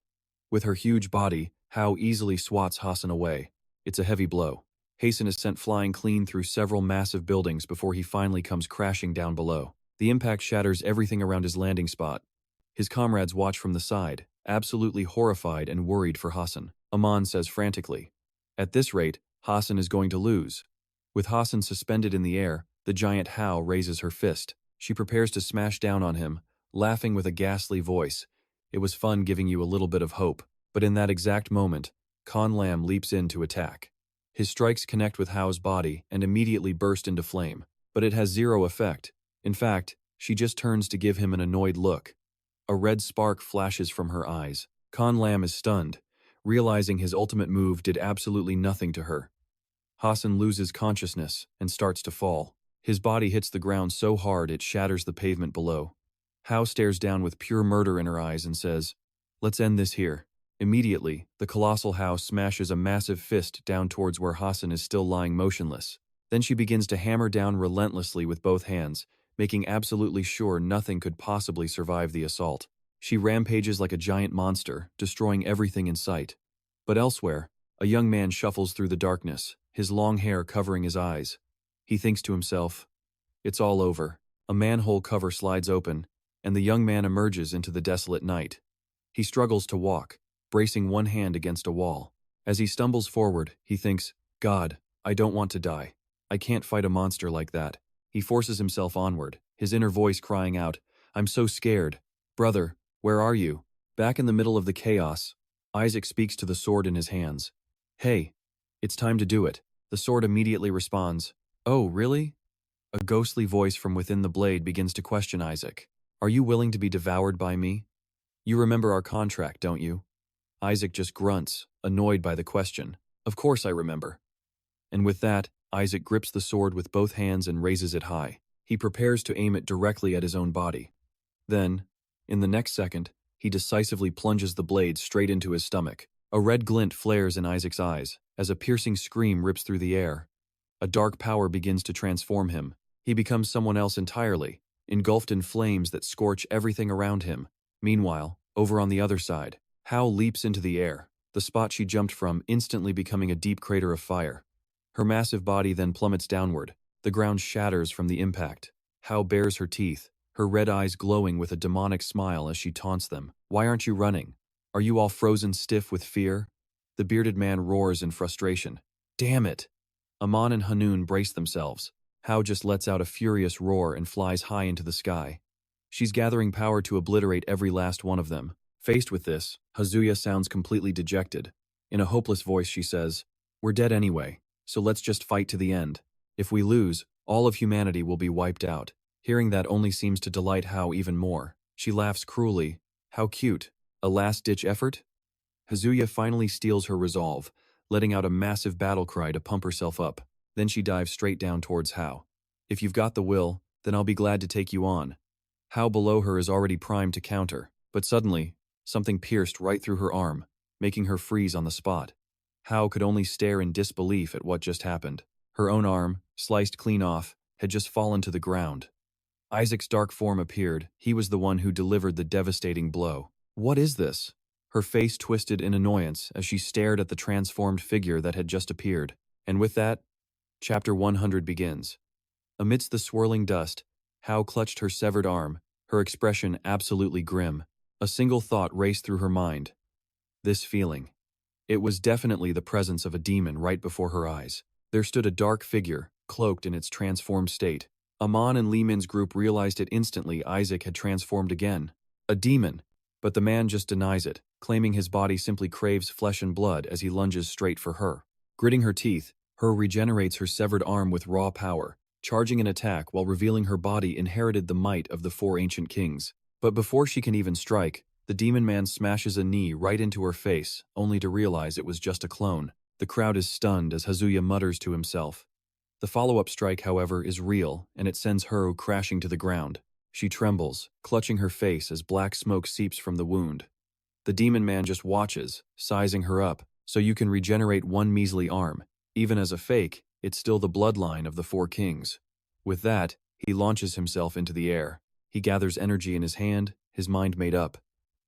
S1: With her huge body, Hao easily swats Hasan away. It's a heavy blow. Hasan is sent flying clean through several massive buildings before he finally comes crashing down below. The impact shatters everything around his landing spot. His comrades watch from the side, absolutely horrified and worried for Hasan. Amon says frantically, "At this rate, Hasan is going to lose." With Hasan suspended in the air, the giant Hao raises her fist. She prepares to smash down on him, laughing with a ghastly voice. "It was fun giving you a little bit of hope." But in that exact moment, Khan Lam leaps in to attack. His strikes connect with Hao's body and immediately burst into flame. But it has zero effect. In fact, she just turns to give him an annoyed look. A red spark flashes from her eyes. Khan Lam is stunned, realizing his ultimate move did absolutely nothing to her. Hasan loses consciousness and starts to fall. His body hits the ground so hard it shatters the pavement below. Hao stares down with pure murder in her eyes and says, "Let's end this here." Immediately, the colossal Hao smashes a massive fist down towards where Hassan is still lying motionless. Then she begins to hammer down relentlessly with both hands, making absolutely sure nothing could possibly survive the assault. She rampages like a giant monster, destroying everything in sight. But elsewhere, a young man shuffles through the darkness, his long hair covering his eyes. He thinks to himself, "It's all over." A manhole cover slides open, and the young man emerges into the desolate night. He struggles to walk, bracing one hand against a wall. As he stumbles forward, he thinks, "God, I don't want to die. I can't fight a monster like that." He forces himself onward, his inner voice crying out, "I'm so scared. Brother, where are you?" Back in the middle of the chaos, Isaac speaks to the sword in his hands. "Hey, it's time to do it." The sword immediately responds, "Oh, really?" A ghostly voice from within the blade begins to question Isaac. "Are you willing to be devoured by me? You remember our contract, don't you?" Isaac just grunts, annoyed by the question. "Of course I remember." And with that, Isaac grips the sword with both hands and raises it high. He prepares to aim it directly at his own body. Then, in the next second, he decisively plunges the blade straight into his stomach. A red glint flares in Isaac's eyes, as a piercing scream rips through the air. A dark power begins to transform him. He becomes someone else entirely, engulfed in flames that scorch everything around him. Meanwhile, over on the other side, Hao leaps into the air, the spot she jumped from instantly becoming a deep crater of fire. Her massive body then plummets downward. The ground shatters from the impact. Hao bares her teeth, her red eyes glowing with a demonic smile as she taunts them. "Why aren't you running? Are you all frozen stiff with fear?" The bearded man roars in frustration. "Damn it!" Aman and Hanun brace themselves. Hao just lets out a furious roar and flies high into the sky. She's gathering power to obliterate every last one of them. Faced with this, Hazuya sounds completely dejected. In a hopeless voice she says, "We're dead anyway, so let's just fight to the end. If we lose, all of humanity will be wiped out." Hearing that only seems to delight Hao even more. She laughs cruelly. "How cute. A last-ditch effort?" Hazuya finally steals her resolve, letting out a massive battle cry to pump herself up. Then she dives straight down towards Hao. "If you've got the will, then I'll be glad to take you on." Hao below her is already primed to counter, but suddenly, something pierced right through her arm, making her freeze on the spot. Hao could only stare in disbelief at what just happened. Her own arm, sliced clean off, had just fallen to the ground. Isaac's dark form appeared. He was the one who delivered the devastating blow. "What is this?" Her face twisted in annoyance as she stared at the transformed figure that had just appeared. And with that, Chapter 100 begins. Amidst the swirling dust, Hao clutched her severed arm, her expression absolutely grim. A single thought raced through her mind. This feeling. It was definitely the presence of a demon right before her eyes. There stood a dark figure, cloaked in its transformed state. Aman and Li Min's group realized it instantly. Isaac had transformed again. A demon. But the man just denies it, claiming his body simply craves flesh and blood as he lunges straight for her. Gritting her teeth, Her regenerates her severed arm with raw power, charging an attack while revealing her body inherited the might of the four ancient kings. But before she can even strike, the demon man smashes a knee right into her face, only to realize it was just a clone. The crowd is stunned as Hazuya mutters to himself. The follow-up strike, however, is real, and it sends Haru crashing to the ground. She trembles, clutching her face as black smoke seeps from the wound. The demon man just watches, sizing her up, so you can regenerate one measly arm. Even as a fake, it's still the bloodline of the four kings. With that, he launches himself into the air. He gathers energy in his hand, his mind made up.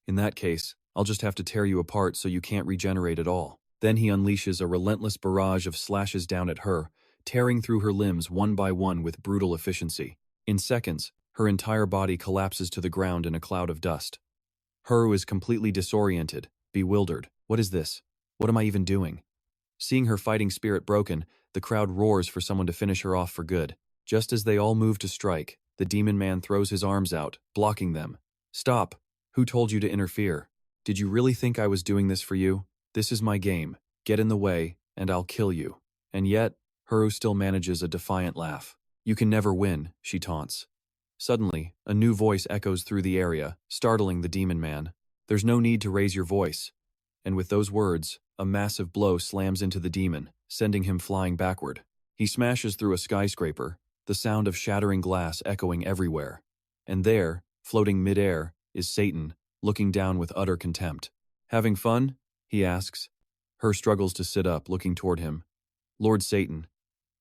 S1: In that case, I'll just have to tear you apart so you can't regenerate at all. Then he unleashes a relentless barrage of slashes down at her, tearing through her limbs one by one with brutal efficiency. In seconds, her entire body collapses to the ground in a cloud of dust. Haru is completely disoriented, bewildered. What is this? What am I even doing? Seeing her fighting spirit broken, the crowd roars for someone to finish her off for good. Just as they all move to strike, the demon man throws his arms out, blocking them. Stop! Who told you to interfere? Did you really think I was doing this for you? This is my game. Get in the way, and I'll kill you. And yet, Haru still manages a defiant laugh. You can never win, she taunts. Suddenly, a new voice echoes through the area, startling the demon man. There's no need to raise your voice. And with those words, a massive blow slams into the demon, sending him flying backward. He smashes through a skyscraper, the sound of shattering glass echoing everywhere. And there, floating mid-air, is Satan, looking down with utter contempt. "Having fun?" he asks. Her struggles to sit up, looking toward him. "Lord Satan,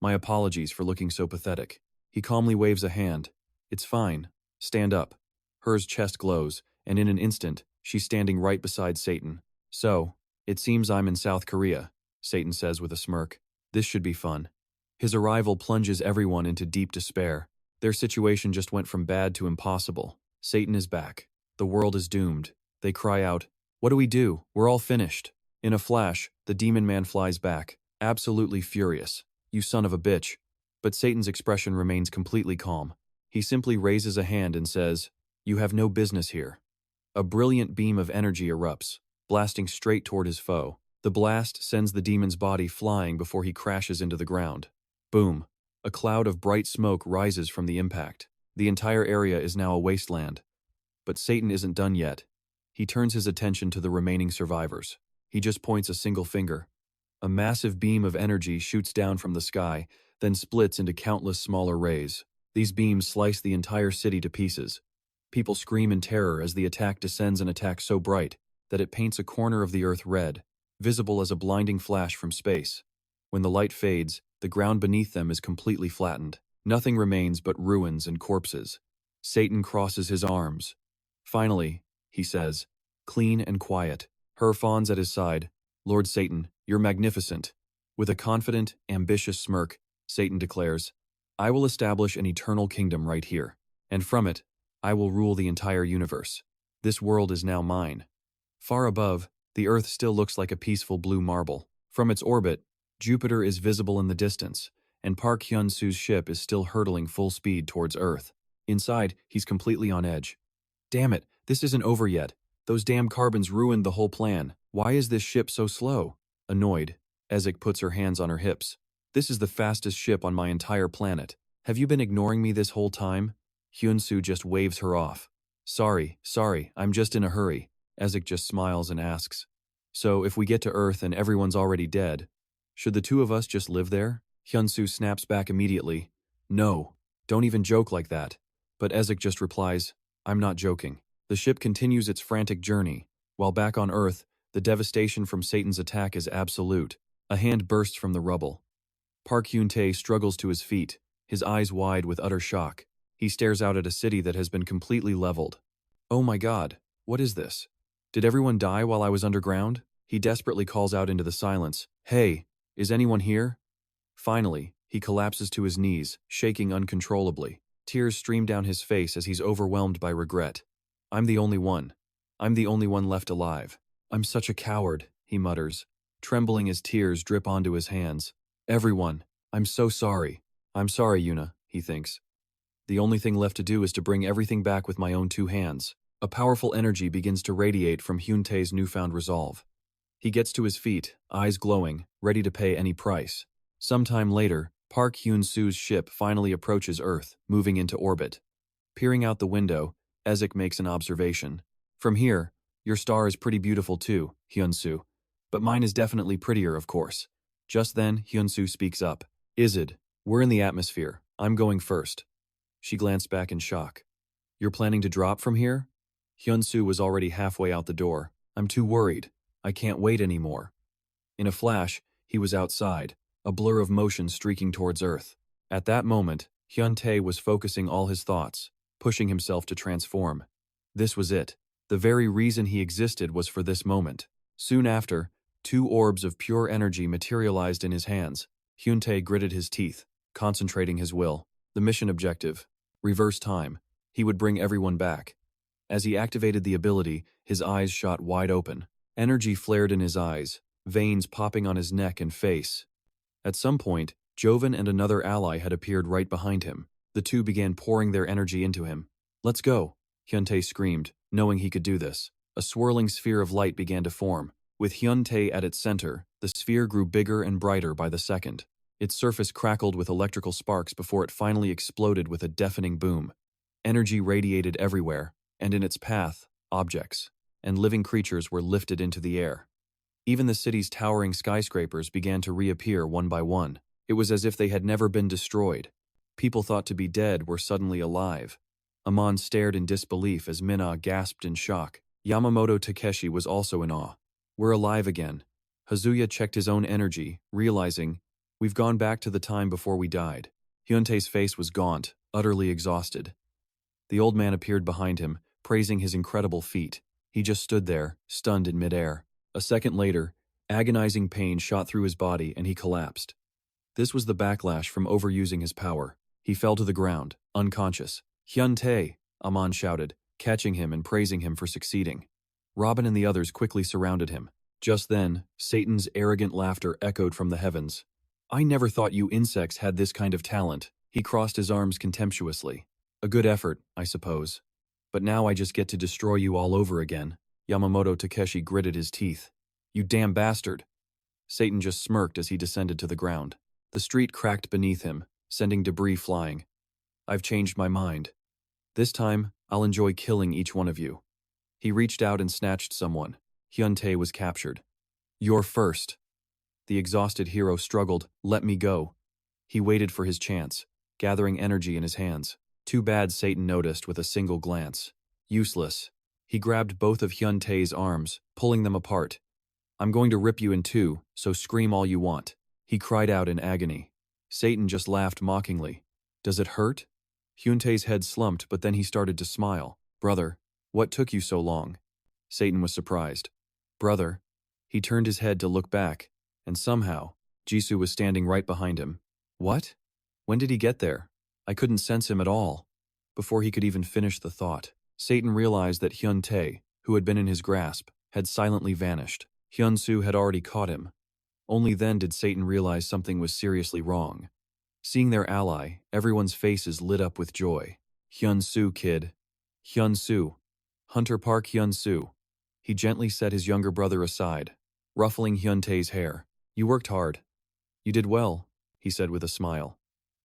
S1: my apologies for looking so pathetic." He calmly waves a hand. "It's fine. Stand up." Hers chest glows, and in an instant, she's standing right beside Satan. "So, it seems I'm in South Korea," Satan says with a smirk. "This should be fun." His arrival plunges everyone into deep despair. Their situation just went from bad to impossible. Satan is back. The world is doomed. They cry out, "What do we do? We're all finished." In a flash, the demon man flies back, absolutely furious. "You son of a bitch." But Satan's expression remains completely calm. He simply raises a hand and says, "You have no business here." A brilliant beam of energy erupts, blasting straight toward his foe. The blast sends the demon's body flying before he crashes into the ground. Boom! A cloud of bright smoke rises from the impact. The entire area is now a wasteland. But Satan isn't done yet. He turns his attention to the remaining survivors. He just points a single finger. A massive beam of energy shoots down from the sky, then splits into countless smaller rays. These beams slice the entire city to pieces. People scream in terror as the attack descends, an attack so bright that it paints a corner of the earth red, visible as a blinding flash from space. When the light fades, the ground beneath them is completely flattened. Nothing remains but ruins and corpses. Satan crosses his arms. "Finally," he says, clean and quiet. Her fawns at his side. "Lord Satan, you're magnificent." With a confident, ambitious smirk, Satan declares, "I will establish an eternal kingdom right here, and from it, I will rule the entire universe. This world is now mine." Far above, the Earth still looks like a peaceful blue marble. From its orbit, Jupiter is visible in the distance, and Park Hyun-soo's ship is still hurtling full speed towards Earth. Inside, he's completely on edge. "Damn it, this isn't over yet. Those damn carbons ruined the whole plan. Why is this ship so slow?" Annoyed, Ezek puts her hands on her hips. "This is the fastest ship on my entire planet. Have you been ignoring me this whole time?" Hyun-soo just waves her off. Sorry, I'm just in a hurry." Ezek just smiles and asks, "So if we get to Earth and everyone's already dead, should the two of us just live there?" Hyun-soo snaps back immediately. "No, don't even joke like that." But Ezek just replies, "I'm not joking." The ship continues its frantic journey. While back on Earth, the devastation from Satan's attack is absolute. A hand bursts from the rubble. Park Hyun-tae struggles to his feet, his eyes wide with utter shock. He stares out at a city that has been completely leveled. "Oh my God, what is this? Did everyone die while I was underground?" He desperately calls out into the silence, "Hey, is anyone here?" Finally, he collapses to his knees, shaking uncontrollably. Tears stream down his face as he's overwhelmed by regret. I'm the only one left alive. "I'm such a coward," he mutters, trembling as tears drip onto his hands. "Everyone, I'm so sorry." "I'm sorry, Yuna," he thinks. "The only thing left to do is to bring everything back with my own two hands." A powerful energy begins to radiate from Hyun-tae's newfound resolve. He gets to his feet, eyes glowing, ready to pay any price. Sometime later, Park Hyun-soo's ship finally approaches Earth, moving into orbit. Peering out the window, Ezek makes an observation. "From here, your star is pretty beautiful too, Hyun-soo. But mine is definitely prettier, of course." Just then, Hyun-soo speaks up. "Izid, we're in the atmosphere. I'm going first." She glanced back in shock. "You're planning to drop from here?" Hyun-soo was already halfway out the door. "I'm too worried. I can't wait anymore." In a flash, he was outside, a blur of motion streaking towards Earth. At that moment, Hyun-tae was focusing all his thoughts, pushing himself to transform. This was it. The very reason he existed was for this moment. Soon after, two orbs of pure energy materialized in his hands. Hyun-tae gritted his teeth, concentrating his will. The mission objective: reverse time. He would bring everyone back. As he activated the ability, his eyes shot wide open. Energy flared in his eyes, veins popping on his neck and face. At some point, Joven and another ally had appeared right behind him. The two began pouring their energy into him. "Let's go," Hyun-tae screamed, knowing he could do this. A swirling sphere of light began to form. With Hyun-tae at its center, the sphere grew bigger and brighter by the second. Its surface crackled with electrical sparks before it finally exploded with a deafening boom. Energy radiated everywhere, and in its path, objects and living creatures were lifted into the air. Even the city's towering skyscrapers began to reappear one by one. It was as if they had never been destroyed. People thought to be dead were suddenly alive. Amon stared in disbelief as Minna gasped in shock. Yamamoto Takeshi was also in awe. We're alive again. Hazuya checked his own energy, realizing, we've gone back to the time before we died. Hyuntae's face was gaunt, utterly exhausted. The old man appeared behind him, praising his incredible feat. He just stood there, stunned in midair. A second later, agonizing pain shot through his body and he collapsed. This was the backlash from overusing his power. He fell to the ground, unconscious. Hyun-tae, Amon shouted, catching him and praising him for succeeding. Robin and the others quickly surrounded him. Just then, Satan's arrogant laughter echoed from the heavens. I never thought you insects had this kind of talent. He crossed his arms contemptuously. A good effort, I suppose. But now I just get to destroy you all over again. Yamamoto Takeshi gritted his teeth. You damn bastard. Satan just smirked as he descended to the ground. The street cracked beneath him, sending debris flying. I've changed my mind. This time, I'll enjoy killing each one of you. He reached out and snatched someone. Hyun-tae was captured. You're first. The exhausted hero struggled, let me go. He waited for his chance, gathering energy in his hands. Too bad, Satan noticed with a single glance. Useless. He grabbed both of Hyun-tae's arms, pulling them apart. I'm going to rip you in two, so scream all you want. He cried out in agony. Satan just laughed mockingly. Does it hurt? Hyun-tae's head slumped, but then he started to smile. Brother, what took you so long? Satan was surprised. Brother. He turned his head to look back, and somehow, Jisoo was standing right behind him. What? When did he get there? I couldn't sense him at all. Before he could even finish the thought, Satan realized that Hyun-tae, who had been in his grasp, had silently vanished. Hyun-soo had already caught him. Only then did Satan realize something was seriously wrong. Seeing their ally, everyone's faces lit up with joy. Hyun-soo, kid. Hyun-soo. Hunter Park Hyun-soo. He gently set his younger brother aside, ruffling Hyun-tae's hair. You worked hard. You did well, he said with a smile.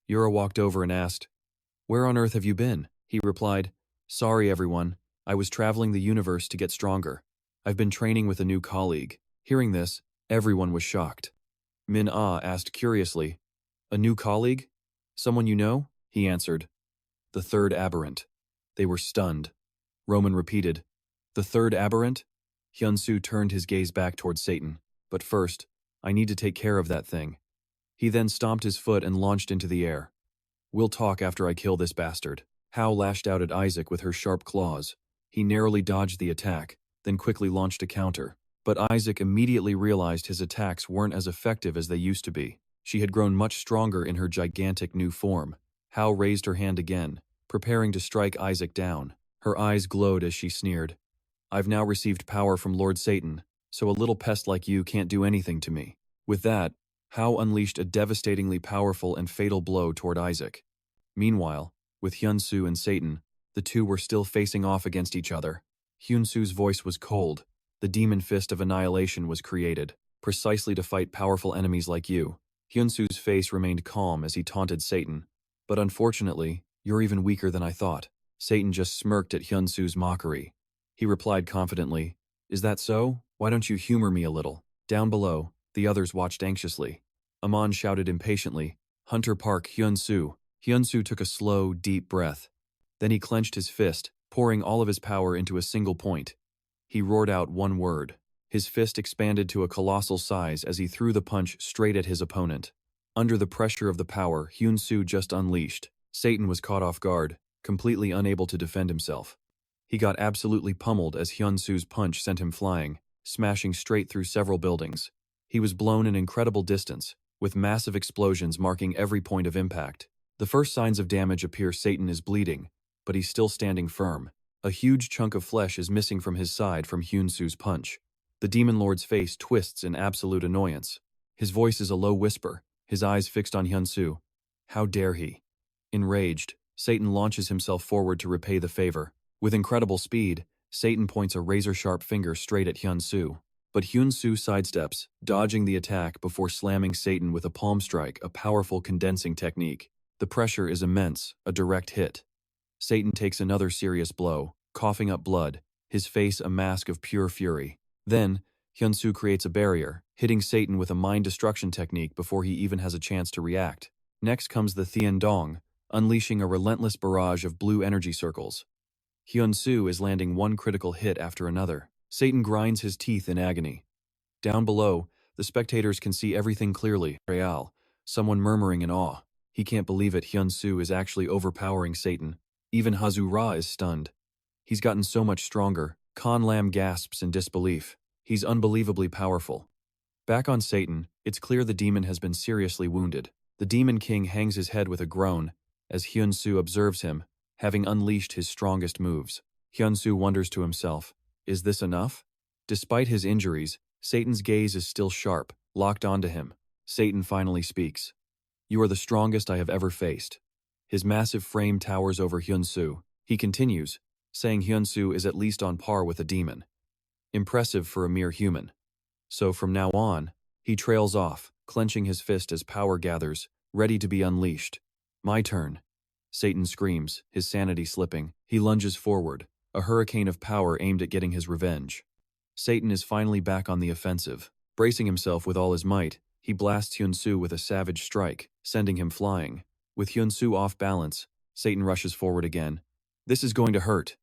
S1: Yura walked over and asked, Where on earth have you been? He replied, Sorry everyone, I was traveling the universe to get stronger. I've been training with a new colleague. Hearing this, everyone was shocked. Min-ah asked curiously, A new colleague? Someone you know? He answered, The third aberrant. They were stunned. Roman repeated, The third aberrant? Hyun-soo turned his gaze back toward Satan. But first, I need to take care of that thing. He then stomped his foot and launched into the air. We'll talk after I kill this bastard. Hao lashed out at Isaac with her sharp claws. He narrowly dodged the attack, then quickly launched a counter. But Isaac immediately realized his attacks weren't as effective as they used to be. She had grown much stronger in her gigantic new form. Hao raised her hand again, preparing to strike Isaac down. Her eyes glowed as she sneered. I've now received power from Lord Satan, so a little pest like you can't do anything to me. With that, Hao unleashed a devastatingly powerful and fatal blow toward Isaac. Meanwhile, with Hyun-soo and Satan, the two were still facing off against each other. Hyun-soo's voice was cold. The demon fist of annihilation was created, precisely to fight powerful enemies like you. Hyun-soo's face remained calm as he taunted Satan. But unfortunately, you're even weaker than I thought. Satan just smirked at Hyun-soo's mockery. He replied confidently, Is that so? Why don't you humor me a little? Down below, the others watched anxiously. Amon shouted impatiently, Hunter Park Hyun-soo. Hyun-soo took a slow, deep breath. Then he clenched his fist, pouring all of his power into a single point. He roared out one word. His fist expanded to a colossal size as he threw the punch straight at his opponent. Under the pressure of the power Hyun-soo just unleashed, Satan was caught off guard, completely unable to defend himself. He got absolutely pummeled as Hyun-soo's punch sent him flying, smashing straight through several buildings. He was blown an incredible distance, with massive explosions marking every point of impact. The first signs of damage appear. Satan is bleeding, but he's still standing firm. A huge chunk of flesh is missing from his side from Hyun-soo's punch. The Demon Lord's face twists in absolute annoyance. His voice is a low whisper, his eyes fixed on Hyun-soo. How dare he? Enraged, Satan launches himself forward to repay the favor. With incredible speed, Satan points a razor-sharp finger straight at Hyun-soo. But Hyun-soo sidesteps, dodging the attack before slamming Satan with a palm strike, a powerful condensing technique. The pressure is immense, a direct hit. Satan takes another serious blow, coughing up blood, his face a mask of pure fury. Then, Hyun-soo creates a barrier, hitting Satan with a mind destruction technique before he even has a chance to react. Next comes the Thien Dong, unleashing a relentless barrage of blue energy circles. Hyun-soo is landing one critical hit after another. Satan grinds his teeth in agony. Down below, the spectators can see everything clearly. Real, someone murmuring in awe. He can't believe it. Hyun-soo is actually overpowering Satan. Even Hazu-ra is stunned. He's gotten so much stronger. Khan Lam gasps in disbelief. He's unbelievably powerful. Back on Satan, it's clear the demon has been seriously wounded. The Demon King hangs his head with a groan as Hyun-soo observes him, having unleashed his strongest moves. Hyun-soo wonders to himself, is this enough? Despite his injuries, Satan's gaze is still sharp, locked onto him. Satan finally speaks. You are the strongest I have ever faced. His massive frame towers over Hyun-soo. He continues, saying Hyun-soo is at least on par with a demon. Impressive for a mere human. So from now on, he trails off, clenching his fist as power gathers, ready to be unleashed. My turn. Satan screams, his sanity slipping. He lunges forward, a hurricane of power aimed at getting his revenge. Satan is finally back on the offensive. Bracing himself with all his might, he blasts Hyun-soo with a savage strike, sending him flying. With Hyun-soo off balance, Satan rushes forward again. This is going to hurt.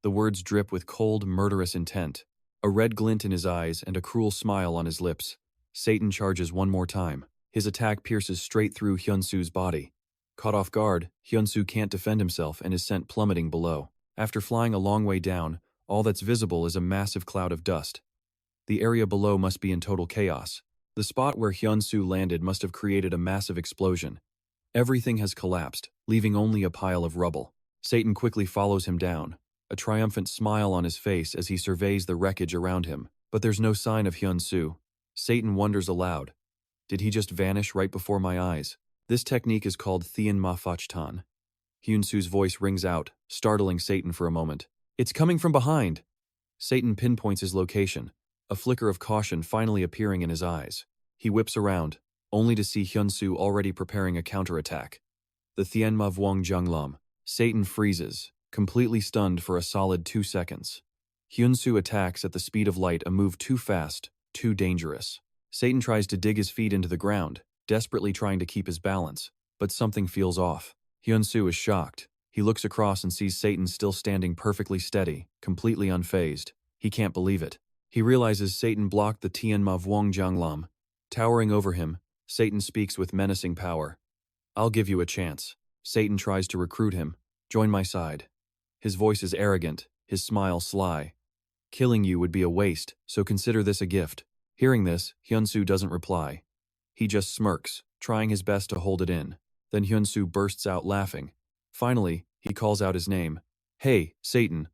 S1: The words drip with cold, murderous intent. A red glint in his eyes and a cruel smile on his lips. Satan charges one more time. His attack pierces straight through Hyun-soo's body. Caught off guard, Hyun-soo can't defend himself and is sent plummeting below. After flying a long way down, all that's visible is a massive cloud of dust. The area below must be in total chaos. The spot where Hyun-soo landed must have created a massive explosion. Everything has collapsed, leaving only a pile of rubble. Satan quickly follows him down, a triumphant smile on his face as he surveys the wreckage around him. But there's no sign of Hyun-soo. Satan wonders aloud. Did he just vanish right before my eyes? This technique is called Thien Ma Fachtan. Hyun-soo's voice rings out, startling Satan for a moment. It's coming from behind! Satan pinpoints his location, a flicker of caution finally appearing in his eyes. He whips around, only to see Hyun-soo already preparing a counterattack. The Thien Ma Vuong Jianglam. Satan freezes, completely stunned for a solid 2 seconds. Hyun-soo attacks at the speed of light, a move too fast, too dangerous. Satan tries to dig his feet into the ground, desperately trying to keep his balance, but something feels off. Hyun-soo is shocked. He looks across and sees Satan still standing perfectly steady, completely unfazed. He can't believe it. He realizes Satan blocked the Tien Ma Vuong Jianglam. Towering over him, Satan speaks with menacing power. I'll give you a chance. Satan tries to recruit him. Join my side. His voice is arrogant, his smile sly. Killing you would be a waste, so consider this a gift. Hearing this, Hyun-soo doesn't reply. He just smirks, trying his best to hold it in. Then Hyun-soo bursts out laughing. Finally, he calls out his name. Hey, Satan.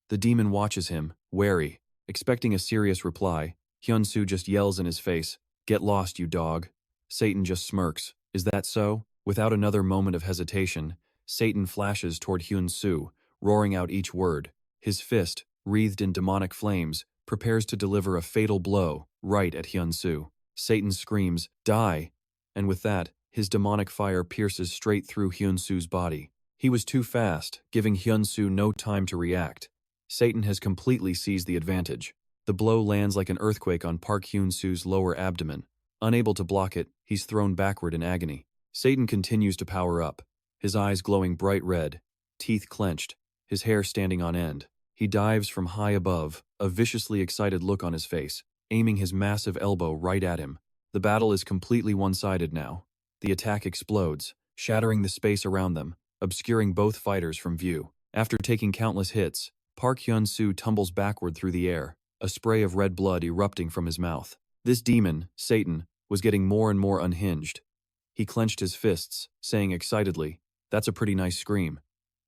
S1: The demon watches him, wary. Expecting a serious reply, Hyun-soo just yells in his face, Get lost, you dog. Satan just smirks. Is that so? Without another moment of hesitation, Satan flashes toward Hyun-soo, roaring out each word. His fist, wreathed in demonic flames, prepares to deliver a fatal blow right at Hyun-soo. Satan screams, Die! And with that, his demonic fire pierces straight through Hyun-soo's body. He was too fast, giving Hyun-soo no time to react. Satan has completely seized the advantage. The blow lands like an earthquake on Park Hyun-soo's lower abdomen. Unable to block it, he's thrown backward in agony. Satan continues to power up, his eyes glowing bright red, teeth clenched, his hair standing on end. He dives from high above, a viciously excited look on his face, aiming his massive elbow right at him. The battle is completely one-sided now. The attack explodes, shattering the space around them, obscuring both fighters from view. After taking countless hits, Park Hyun-soo tumbles backward through the air, a spray of red blood erupting from his mouth. This demon, Satan, was getting more and more unhinged. He clenched his fists, saying excitedly, That's a pretty nice scream.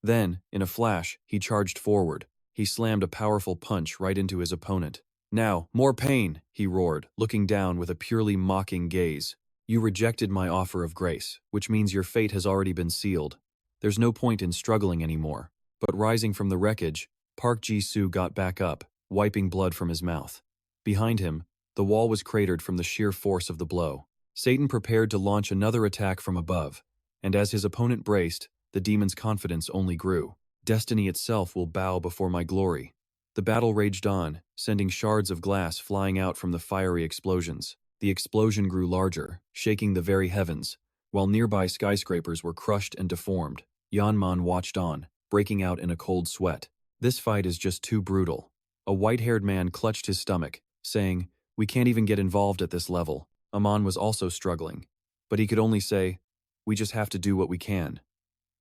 S1: Then, in a flash, he charged forward. He slammed a powerful punch right into his opponent. Now, more pain, he roared, looking down with a purely mocking gaze. You rejected my offer of grace, which means your fate has already been sealed. There's no point in struggling anymore. But rising from the wreckage, Park Ji-soo got back up, wiping blood from his mouth. Behind him, the wall was cratered from the sheer force of the blow. Satan prepared to launch another attack from above, and as his opponent braced, the demon's confidence only grew. Destiny itself will bow before my glory. The battle raged on, sending shards of glass flying out from the fiery explosions. The explosion grew larger, shaking the very heavens, while nearby skyscrapers were crushed and deformed. Yanman watched on, breaking out in a cold sweat. This fight is just too brutal. A white-haired man clutched his stomach, saying, "We can't even get involved at this level." Amon was also struggling, but he could only say, "We just have to do what we can."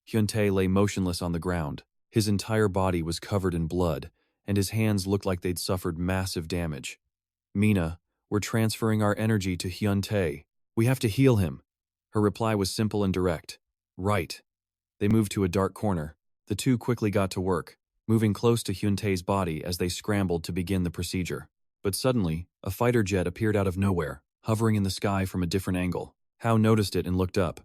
S1: Hyun-tae lay motionless on the ground. His entire body was covered in blood, and his hands looked like they'd suffered massive damage. "Mina, we're transferring our energy to Hyun-tae. We have to heal him." Her reply was simple and direct. "Right." They moved to a dark corner. The two quickly got to work, moving close to Hyun-tae's body as they scrambled to begin the procedure. But suddenly, a fighter jet appeared out of nowhere, hovering in the sky from a different angle. Hao noticed it and looked up.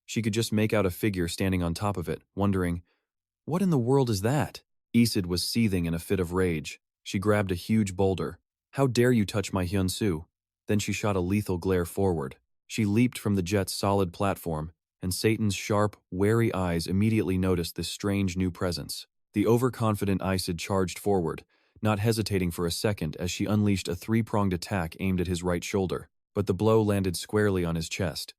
S1: She could just make out a figure standing on top of it, wondering, "What in the world is that?" Isid was seething in a fit of rage. She grabbed a huge boulder. "How dare you touch my Hyun-soo?" Then she shot a lethal glare forward. She leaped from the jet's solid platform, and Satan's sharp, wary eyes immediately noticed this strange new presence. The overconfident Isid charged forward, not hesitating for a second as she unleashed a three-pronged attack aimed at his right shoulder, but the blow landed squarely on his chest.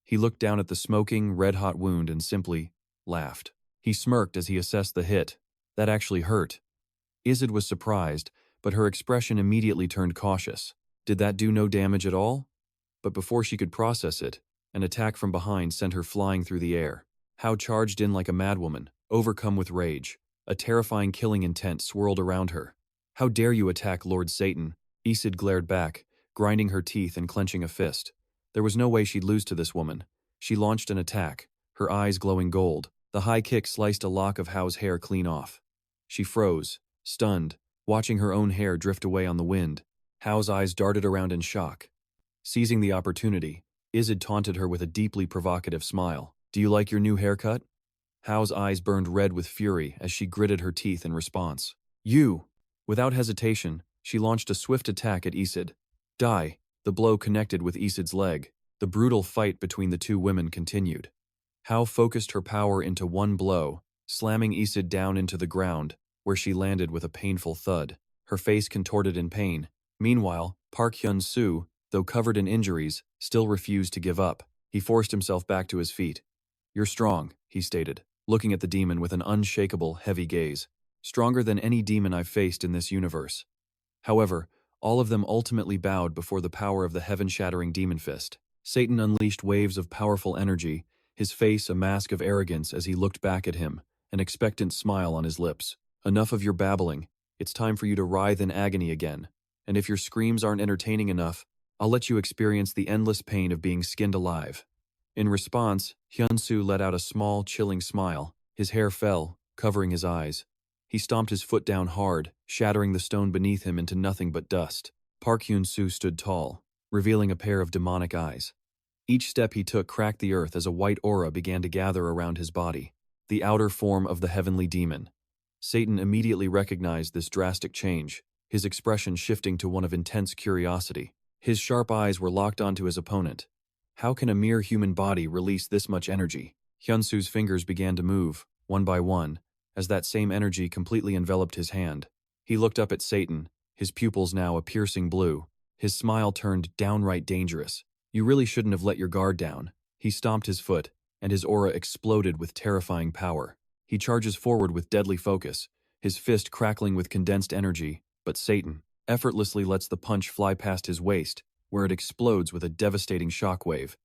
S1: He looked down at the smoking, red-hot wound and simply laughed. He smirked as he assessed the hit. That actually hurt. Isid was surprised, but her expression immediately turned cautious. Did that do no damage at all? But before she could process it, an attack from behind sent her flying through the air. Hao charged in like a madwoman, overcome with rage. A terrifying killing intent swirled around her. "How dare you attack Lord Satan?" Isid glared back, grinding her teeth and clenching a fist. There was no way she'd lose to this woman. She launched an attack, her eyes glowing gold. The high kick sliced a lock of Hao's hair clean off. She froze, stunned, watching her own hair drift away on the wind. Hao's eyes darted around in shock. Seizing the opportunity, Isid taunted her with a deeply provocative smile. "Do you like your new haircut?" Hao's eyes burned red with fury as she gritted her teeth in response. "You!" Without hesitation, she launched a swift attack at Isid. "Die!" The blow connected with Isid's leg. The brutal fight between the two women continued. Hao focused her power into one blow, slamming Isid down into the ground, where she landed with a painful thud. Her face contorted in pain. Meanwhile, Park Hyun-soo, though covered in injuries, still refused to give up. He forced himself back to his feet. "You're strong," he stated, looking at the demon with an unshakable, heavy gaze. "Stronger than any demon I've faced in this universe." However, all of them ultimately bowed before the power of the heaven-shattering demon fist. Satan unleashed waves of powerful energy, his face a mask of arrogance as he looked back at him, an expectant smile on his lips. "Enough of your babbling. It's time for you to writhe in agony again. And if your screams aren't entertaining enough, I'll let you experience the endless pain of being skinned alive." In response, Hyun-soo let out a small, chilling smile. His hair fell, covering his eyes. He stomped his foot down hard, shattering the stone beneath him into nothing but dust. Park Hyun-soo stood tall, revealing a pair of demonic eyes. Each step he took cracked the earth as a white aura began to gather around his body, the outer form of the heavenly demon. Satan immediately recognized this drastic change, his expression shifting to one of intense curiosity. His sharp eyes were locked onto his opponent. How can a mere human body release this much energy? Hyun-soo's fingers began to move, one by one, as that same energy completely enveloped his hand. He looked up at Satan, his pupils now a piercing blue. His smile turned downright dangerous. "You really shouldn't have let your guard down." He stomped his foot, and his aura exploded with terrifying power. He charges forward with deadly focus, his fist crackling with condensed energy, but Satan effortlessly lets the punch fly past his waist, where it explodes with a devastating shockwave.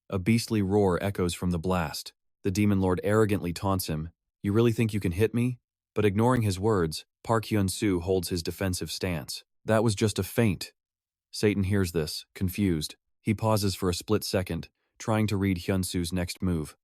S1: A beastly roar echoes from the blast. The demon lord arrogantly taunts him, "You really think you can hit me?" But ignoring his words, Park Hyun-soo holds his defensive stance. "That was just a feint." Satan hears this, confused. He pauses for a split second, trying to read Hyun-soo's next move.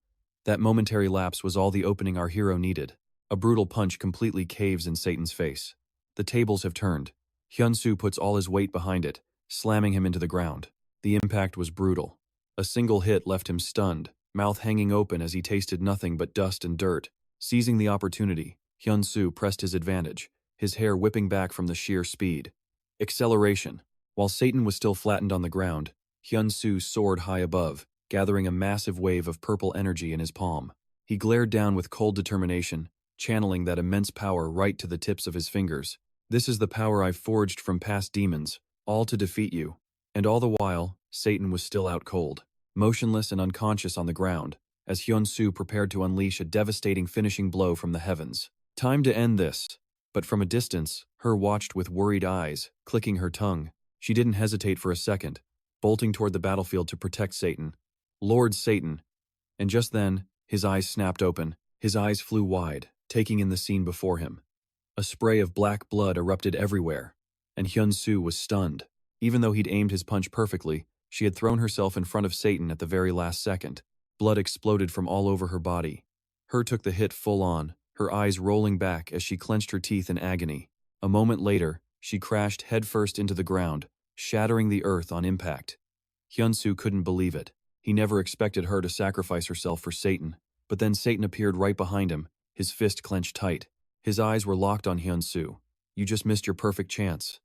S1: That momentary lapse was all the opening our hero needed. A brutal punch completely caves in Satan's face. The tables have turned. Hyun-soo puts all his weight behind it, slamming him into the ground. The impact was brutal. A single hit left him stunned, mouth hanging open as he tasted nothing but dust and dirt. Seizing the opportunity, Hyun-soo pressed his advantage, his hair whipping back from the sheer speed. Acceleration. While Satan was still flattened on the ground, Hyun-soo soared high above, gathering a massive wave of purple energy in his palm. He glared down with cold determination, channeling that immense power right to the tips of his fingers. "This is the power I've forged from past demons, all to defeat you." And all the while, Satan was still out cold, motionless and unconscious on the ground, as Hyun-soo prepared to unleash a devastating finishing blow from the heavens. Time to end this. But from a distance, Her watched with worried eyes, clicking her tongue. She didn't hesitate for a second, bolting toward the battlefield to protect Satan. Lord Satan. And just then, his eyes snapped open. His eyes flew wide, taking in the scene before him. A spray of black blood erupted everywhere, and Hyun-soo was stunned. Even though he'd aimed his punch perfectly, she had thrown herself in front of Satan at the very last second. Blood exploded from all over her body. Her took the hit full on, her eyes rolling back as she clenched her teeth in agony. A moment later, she crashed headfirst into the ground, shattering the earth on impact. Hyun-soo couldn't believe it. He never expected her to sacrifice herself for Satan. But then Satan appeared right behind him, his fist clenched tight. His eyes were locked on Hyun-soo. You just missed your perfect chance.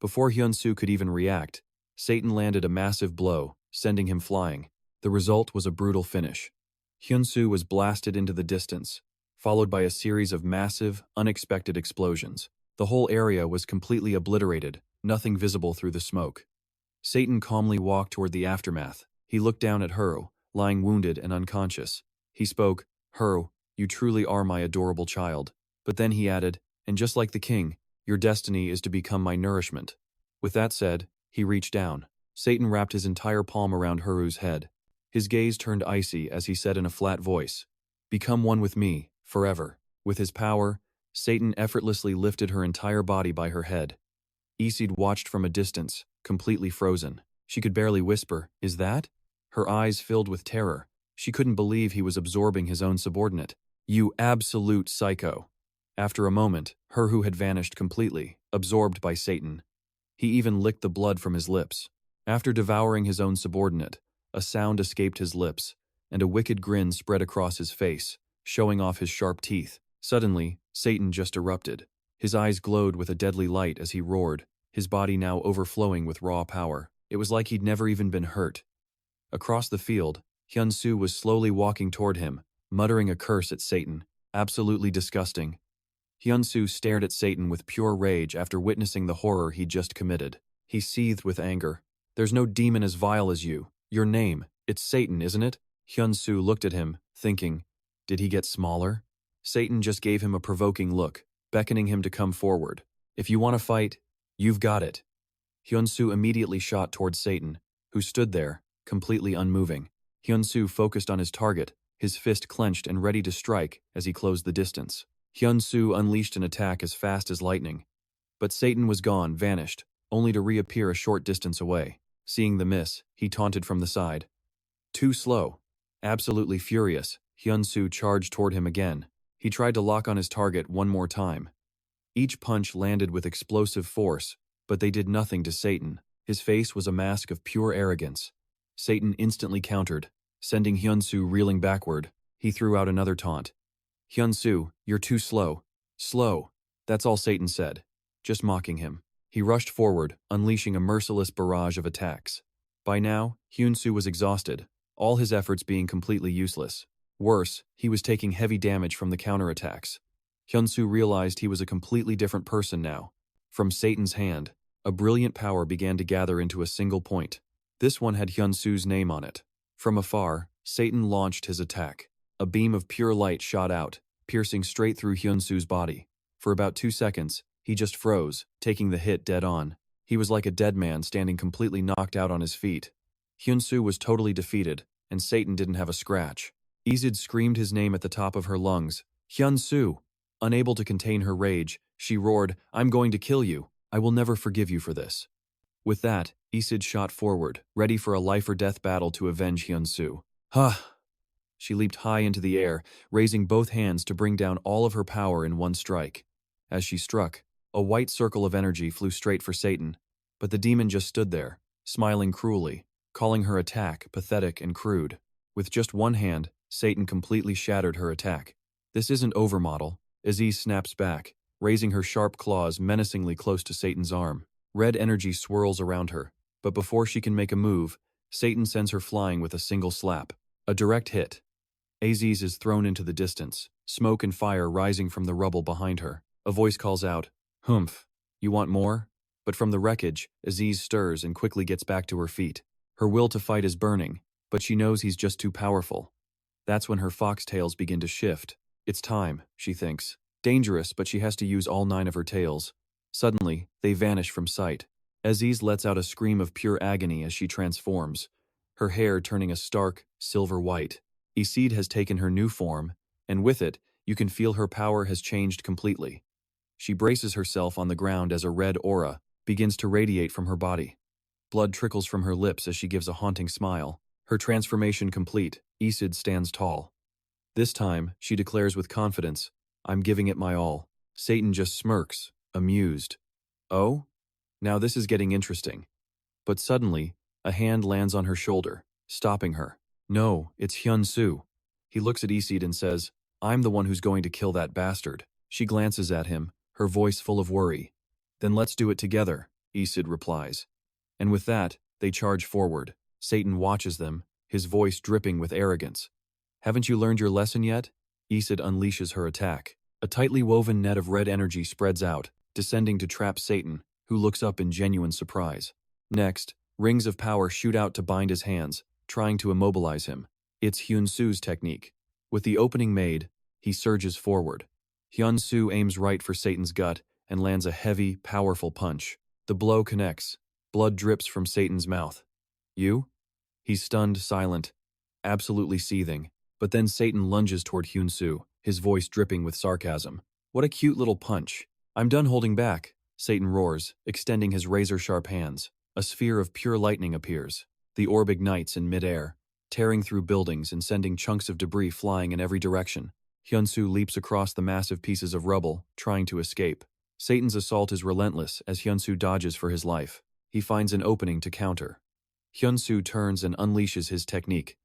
S1: Before Hyun-soo could even react, Satan landed a massive blow, sending him flying. The result was a brutal finish. Hyun-soo was blasted into the distance, followed by a series of massive, unexpected explosions. The whole area was completely obliterated, nothing visible through the smoke. Satan calmly walked toward the aftermath. He looked down at Hero, lying wounded and unconscious. He spoke, Hero, you truly are my adorable child. But then he added, and just like the king, your destiny is to become my nourishment. With that said, he reached down. Satan wrapped his entire palm around Heru's head. His gaze turned icy as he said in a flat voice, become one with me, forever. With his power, Satan effortlessly lifted her entire body by her head. Isid watched from a distance, completely frozen. She could barely whisper, is that? Her eyes filled with terror. She couldn't believe he was absorbing his own subordinate. You absolute psycho. After a moment, Heru had vanished completely, absorbed by Satan. He even licked the blood from his lips. After devouring his own subordinate, a sound escaped his lips, and a wicked grin spread across his face, showing off his sharp teeth. Suddenly, Satan just erupted. His eyes glowed with a deadly light as he roared, his body now overflowing with raw power. It was like he'd never even been hurt. Across the field, Hyun-soo was slowly walking toward him, muttering a curse at Satan. Absolutely disgusting. Hyun-soo stared at Satan with pure rage after witnessing the horror he'd just committed. He seethed with anger. There's no demon as vile as you. Your name, it's Satan, isn't it? Hyun-soo looked at him, thinking, did he get smaller? Satan just gave him a provoking look, beckoning him to come forward. If you want to fight, you've got it. Hyun-soo immediately shot towards Satan, who stood there, completely unmoving. Hyun-soo focused on his target, his fist clenched and ready to strike as he closed the distance. Hyun-soo unleashed an attack as fast as lightning. But Satan was gone, vanished, only to reappear a short distance away. Seeing the miss, he taunted from the side. Too slow. Absolutely furious, Hyun-soo charged toward him again. He tried to lock on his target one more time. Each punch landed with explosive force, but they did nothing to Satan. His face was a mask of pure arrogance. Satan instantly countered, sending Hyun-soo reeling backward. He threw out another taunt. Hyun-soo, you're too slow. Slow. That's all Satan said, just mocking him. He rushed forward, unleashing a merciless barrage of attacks. By now, Hyun-soo was exhausted, all his efforts being completely useless. Worse, he was taking heavy damage from the counterattacks. Hyun-soo realized he was a completely different person now. From Satan's hand, a brilliant power began to gather into a single point. This one had Hyun-soo's name on it. From afar, Satan launched his attack. A beam of pure light shot out, piercing straight through Hyun-soo's body. For about 2 seconds, he just froze, taking the hit dead on. He was like a dead man standing completely knocked out on his feet. Hyun-soo was totally defeated, and Satan didn't have a scratch. Isid screamed his name at the top of her lungs. Hyun-soo! Unable to contain her rage, she roared, I'm going to kill you. I will never forgive you for this. With that, Isid shot forward, ready for a life-or-death battle to avenge Hyun-soo. Huh! She leaped high into the air, raising both hands to bring down all of her power in one strike. As she struck, a white circle of energy flew straight for Satan, but the demon just stood there, smiling cruelly, calling her attack pathetic and crude. With just one hand, Satan completely shattered her attack. This isn't over, model. Aziz snaps back, raising her sharp claws menacingly close to Satan's arm. Red energy swirls around her, but before she can make a move, Satan sends her flying with a single slap. A direct hit. Aziz is thrown into the distance, smoke and fire rising from the rubble behind her. A voice calls out, Humph, you want more? But from the wreckage, Aziz stirs and quickly gets back to her feet. Her will to fight is burning, but she knows he's just too powerful. That's when her foxtails begin to shift. It's time, she thinks. Dangerous, but she has to use all 9 of her tails. Suddenly, they vanish from sight. Aziz lets out a scream of pure agony as she transforms, her hair turning a stark, silver white. Isid has taken her new form, and with it, you can feel her power has changed completely. She braces herself on the ground as a red aura begins to radiate from her body. Blood trickles from her lips as she gives a haunting smile. Her transformation complete, Isid stands tall. This time, she declares with confidence, "I'm giving it my all." Satan just smirks, amused. Oh? Now this is getting interesting. But suddenly, a hand lands on her shoulder, stopping her. No, it's Hyun-soo. He looks at Isid and says, "I'm the one who's going to kill that bastard." She glances at him, her voice full of worry. "Then let's do it together," Isid replies. And with that, they charge forward. Satan watches them, his voice dripping with arrogance. "Haven't you learned your lesson yet?" Isid unleashes her attack. A tightly woven net of red energy spreads out, descending to trap Satan, who looks up in genuine surprise. Next, rings of power shoot out to bind his hands, trying to immobilize him. It's Hyun-soo's technique. With the opening made, he surges forward. Hyun-soo aims right for Satan's gut and lands a heavy, powerful punch. The blow connects. Blood drips from Satan's mouth. "You?" He's stunned, silent, absolutely seething. But then Satan lunges toward Hyun-soo, his voice dripping with sarcasm. "What a cute little punch. I'm done holding back," Satan roars, extending his razor-sharp hands. A sphere of pure lightning appears. The orb ignites in midair, tearing through buildings and sending chunks of debris flying in every direction. Hyun-soo leaps across the massive pieces of rubble, trying to escape. Satan's assault is relentless as Hyun-soo dodges for his life. He finds an opening to counter. Hyun-soo turns and unleashes his technique,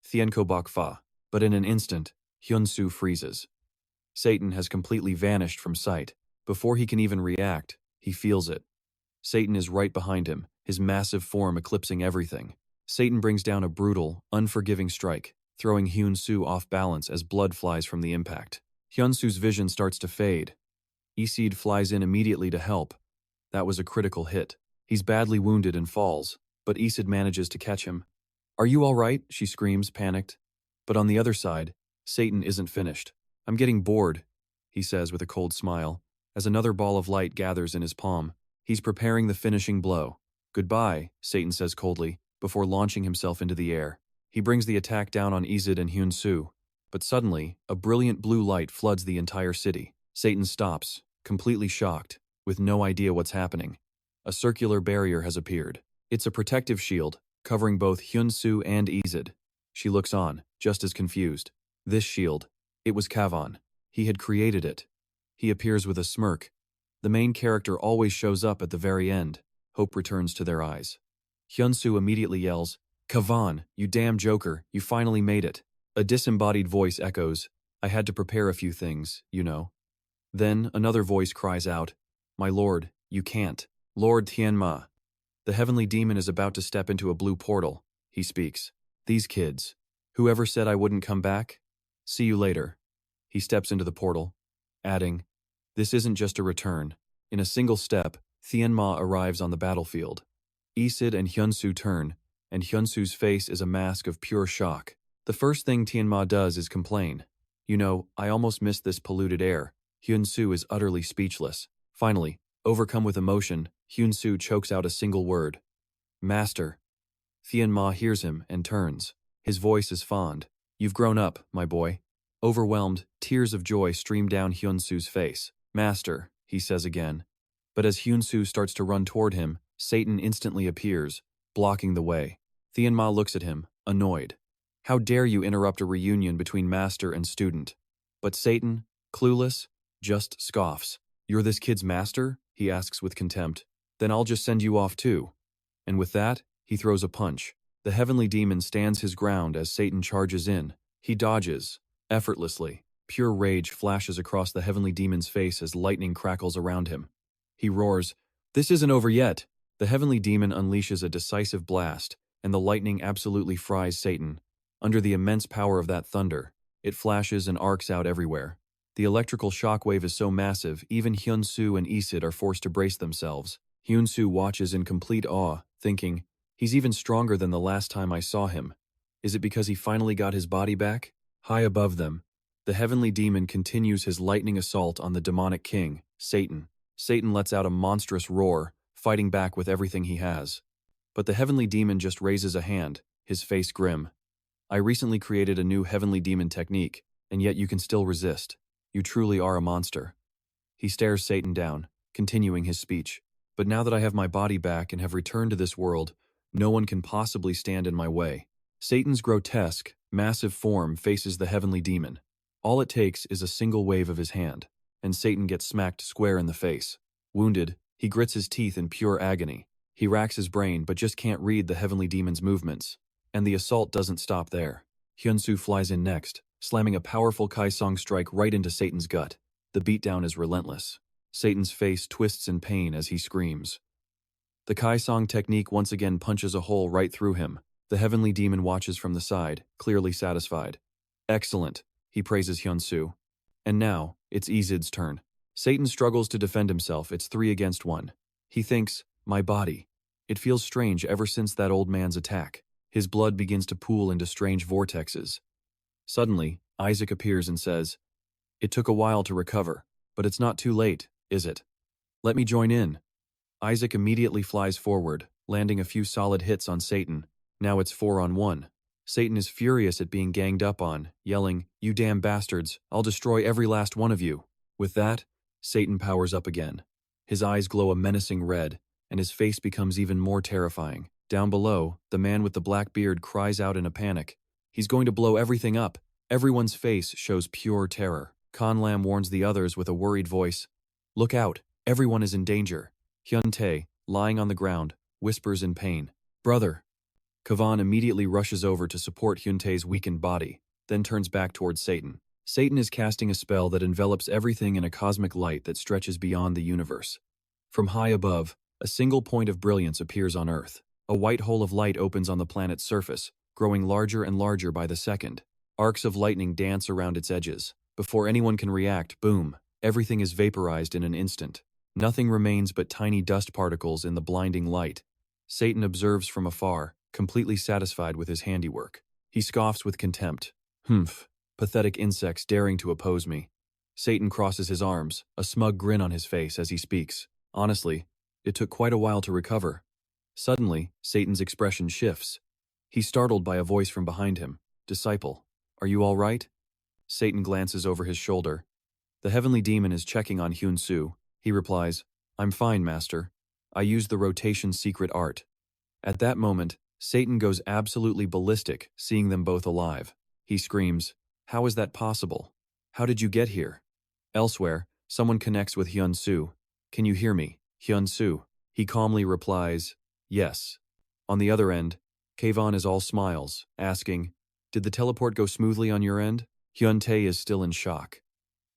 S1: Thienkobok Fa, but in an instant, Hyun-soo freezes. Satan has completely vanished from sight. Before he can even react, he feels it. Satan is right behind him, his massive form eclipsing everything. Satan brings down a brutal, unforgiving strike, throwing Hyun-soo off balance as blood flies from the impact. Hyun-soo's vision starts to fade. Isid flies in immediately to help. That was a critical hit. He's badly wounded and falls, but Isid manages to catch him. "Are you all right?" she screams, panicked. But on the other side, Satan isn't finished. "I'm getting bored," he says with a cold smile, as another ball of light gathers in his palm. He's preparing the finishing blow. "Goodbye," Satan says coldly, before launching himself into the air. He brings the attack down on Isid and Hyun-soo. But suddenly, a brilliant blue light floods the entire city. Satan stops, completely shocked, with no idea what's happening. A circular barrier has appeared. It's a protective shield, covering both Hyun-soo and Isid. She looks on, just as confused. This shield, it was Kavan. He had created it. He appears with a smirk. The main character always shows up at the very end. Hope returns to their eyes. Hyun-soo immediately yells, "Kavan, you damn joker, you finally made it." A disembodied voice echoes, "I had to prepare a few things, you know." Then another voice cries out, "My lord, you can't. Lord Tianma." The heavenly demon is about to step into a blue portal. He speaks. "These kids. Whoever said I wouldn't come back? See you later." He steps into the portal, adding, "This isn't just a return." In a single step, Tianma arrives on the battlefield. Isid and Hyun-soo turn, and Hyun-soo's face is a mask of pure shock. The first thing Tianma does is complain. "You know, I almost missed this polluted air." Hyun-soo is utterly speechless. Finally, overcome with emotion, Hyun-soo chokes out a single word. "Master." Tianma hears him and turns. His voice is fond. "You've grown up, my boy." Overwhelmed, tears of joy stream down Hyun-soo's face. "Master," he says again. But as Hyun-soo starts to run toward him, Satan instantly appears, blocking the way. Tianma looks at him, annoyed. "How dare you interrupt a reunion between master and student?" But Satan, clueless, just scoffs. "You're this kid's master?" he asks with contempt. "Then I'll just send you off too." And with that, he throws a punch. The heavenly demon stands his ground as Satan charges in. He dodges, effortlessly. Pure rage flashes across the heavenly demon's face as lightning crackles around him. He roars, "This isn't over yet!" The heavenly demon unleashes a decisive blast, and the lightning absolutely fries Satan. Under the immense power of that thunder, it flashes and arcs out everywhere. The electrical shockwave is so massive, even Hyun-soo and Isid are forced to brace themselves. Hyun-soo watches in complete awe, thinking, "He's even stronger than the last time I saw him. Is it because he finally got his body back?" High above them, the heavenly demon continues his lightning assault on the demonic king, Satan. Satan lets out a monstrous roar, fighting back with everything he has. But the heavenly demon just raises a hand, his face grim. I recently created a new heavenly demon technique, and yet you can still resist. You truly are a monster. He stares Satan down, continuing his speech. But now that I have my body back and have returned to this world, no one can possibly stand in my way. Satan's grotesque, massive form faces the heavenly demon. All it takes is a single wave of his hand, and Satan gets smacked square in the face. Wounded, he grits his teeth in pure agony. He racks his brain but just can't read the heavenly demon's movements. And the assault doesn't stop there. Hyun-soo flies in next, slamming a powerful Kaisong strike right into Satan's gut. The beatdown is relentless. Satan's face twists in pain as he screams. The Kaisong technique once again punches a hole right through him. The heavenly demon watches from the side, clearly satisfied. Excellent, he praises Hyun-soo. And now, it's Izid's turn. Satan struggles to defend himself. It's 3 against 1. He thinks, my body. It feels strange ever since that old man's attack. His blood begins to pool into strange vortexes. Suddenly, Isaac appears and says, it took a while to recover, but it's not too late, is it? Let me join in. Isaac immediately flies forward, landing a few solid hits on Satan. Now it's 4-on-1. Satan is furious at being ganged up on, yelling, you damn bastards, I'll destroy every last one of you. With that, Satan powers up again. His eyes glow a menacing red, and his face becomes even more terrifying. Down below, the man with the black beard cries out in a panic. He's going to blow everything up. Everyone's face shows pure terror. Conlam warns the others with a worried voice. Look out, everyone is in danger. Hyun-tae, lying on the ground, whispers in pain. Brother. Kavan immediately rushes over to support Hyun-tae's weakened body, then turns back towards Satan. Satan is casting a spell that envelops everything in a cosmic light that stretches beyond the universe. From high above, a single point of brilliance appears on Earth. A white hole of light opens on the planet's surface, growing larger and larger by the second. Arcs of lightning dance around its edges. Before anyone can react, boom, everything is vaporized in an instant. Nothing remains but tiny dust particles in the blinding light. Satan observes from afar, completely satisfied with his handiwork. He scoffs with contempt. Humph, pathetic insects daring to oppose me. Satan crosses his arms, a smug grin on his face as he speaks. Honestly, it took quite a while to recover. Suddenly, Satan's expression shifts. He's startled by a voice from behind him. Disciple, are you all right? Satan glances over his shoulder. The heavenly demon is checking on Hyun-soo. He replies, I'm fine, master. I used the rotation secret art. At that moment, Satan goes absolutely ballistic, seeing them both alive. He screams, how is that possible? How did you get here? Elsewhere, someone connects with Hyun-soo. Can you hear me, Hyun-soo? He calmly replies, yes. On the other end, Kavan is all smiles, asking, did the teleport go smoothly on your end? Hyun-tae is still in shock.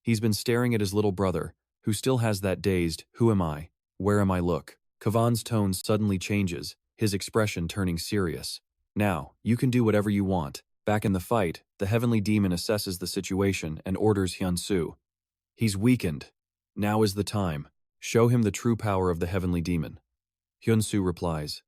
S1: He's been staring at his little brother, who still has that dazed, who am I, where am I look. Kavan's tone suddenly changes, his expression turning serious. Now, you can do whatever you want. Back in the fight, the heavenly demon assesses the situation and orders Hyun-soo. He's weakened. Now is the time. Show him the true power of the heavenly demon. Hyun-soo replies,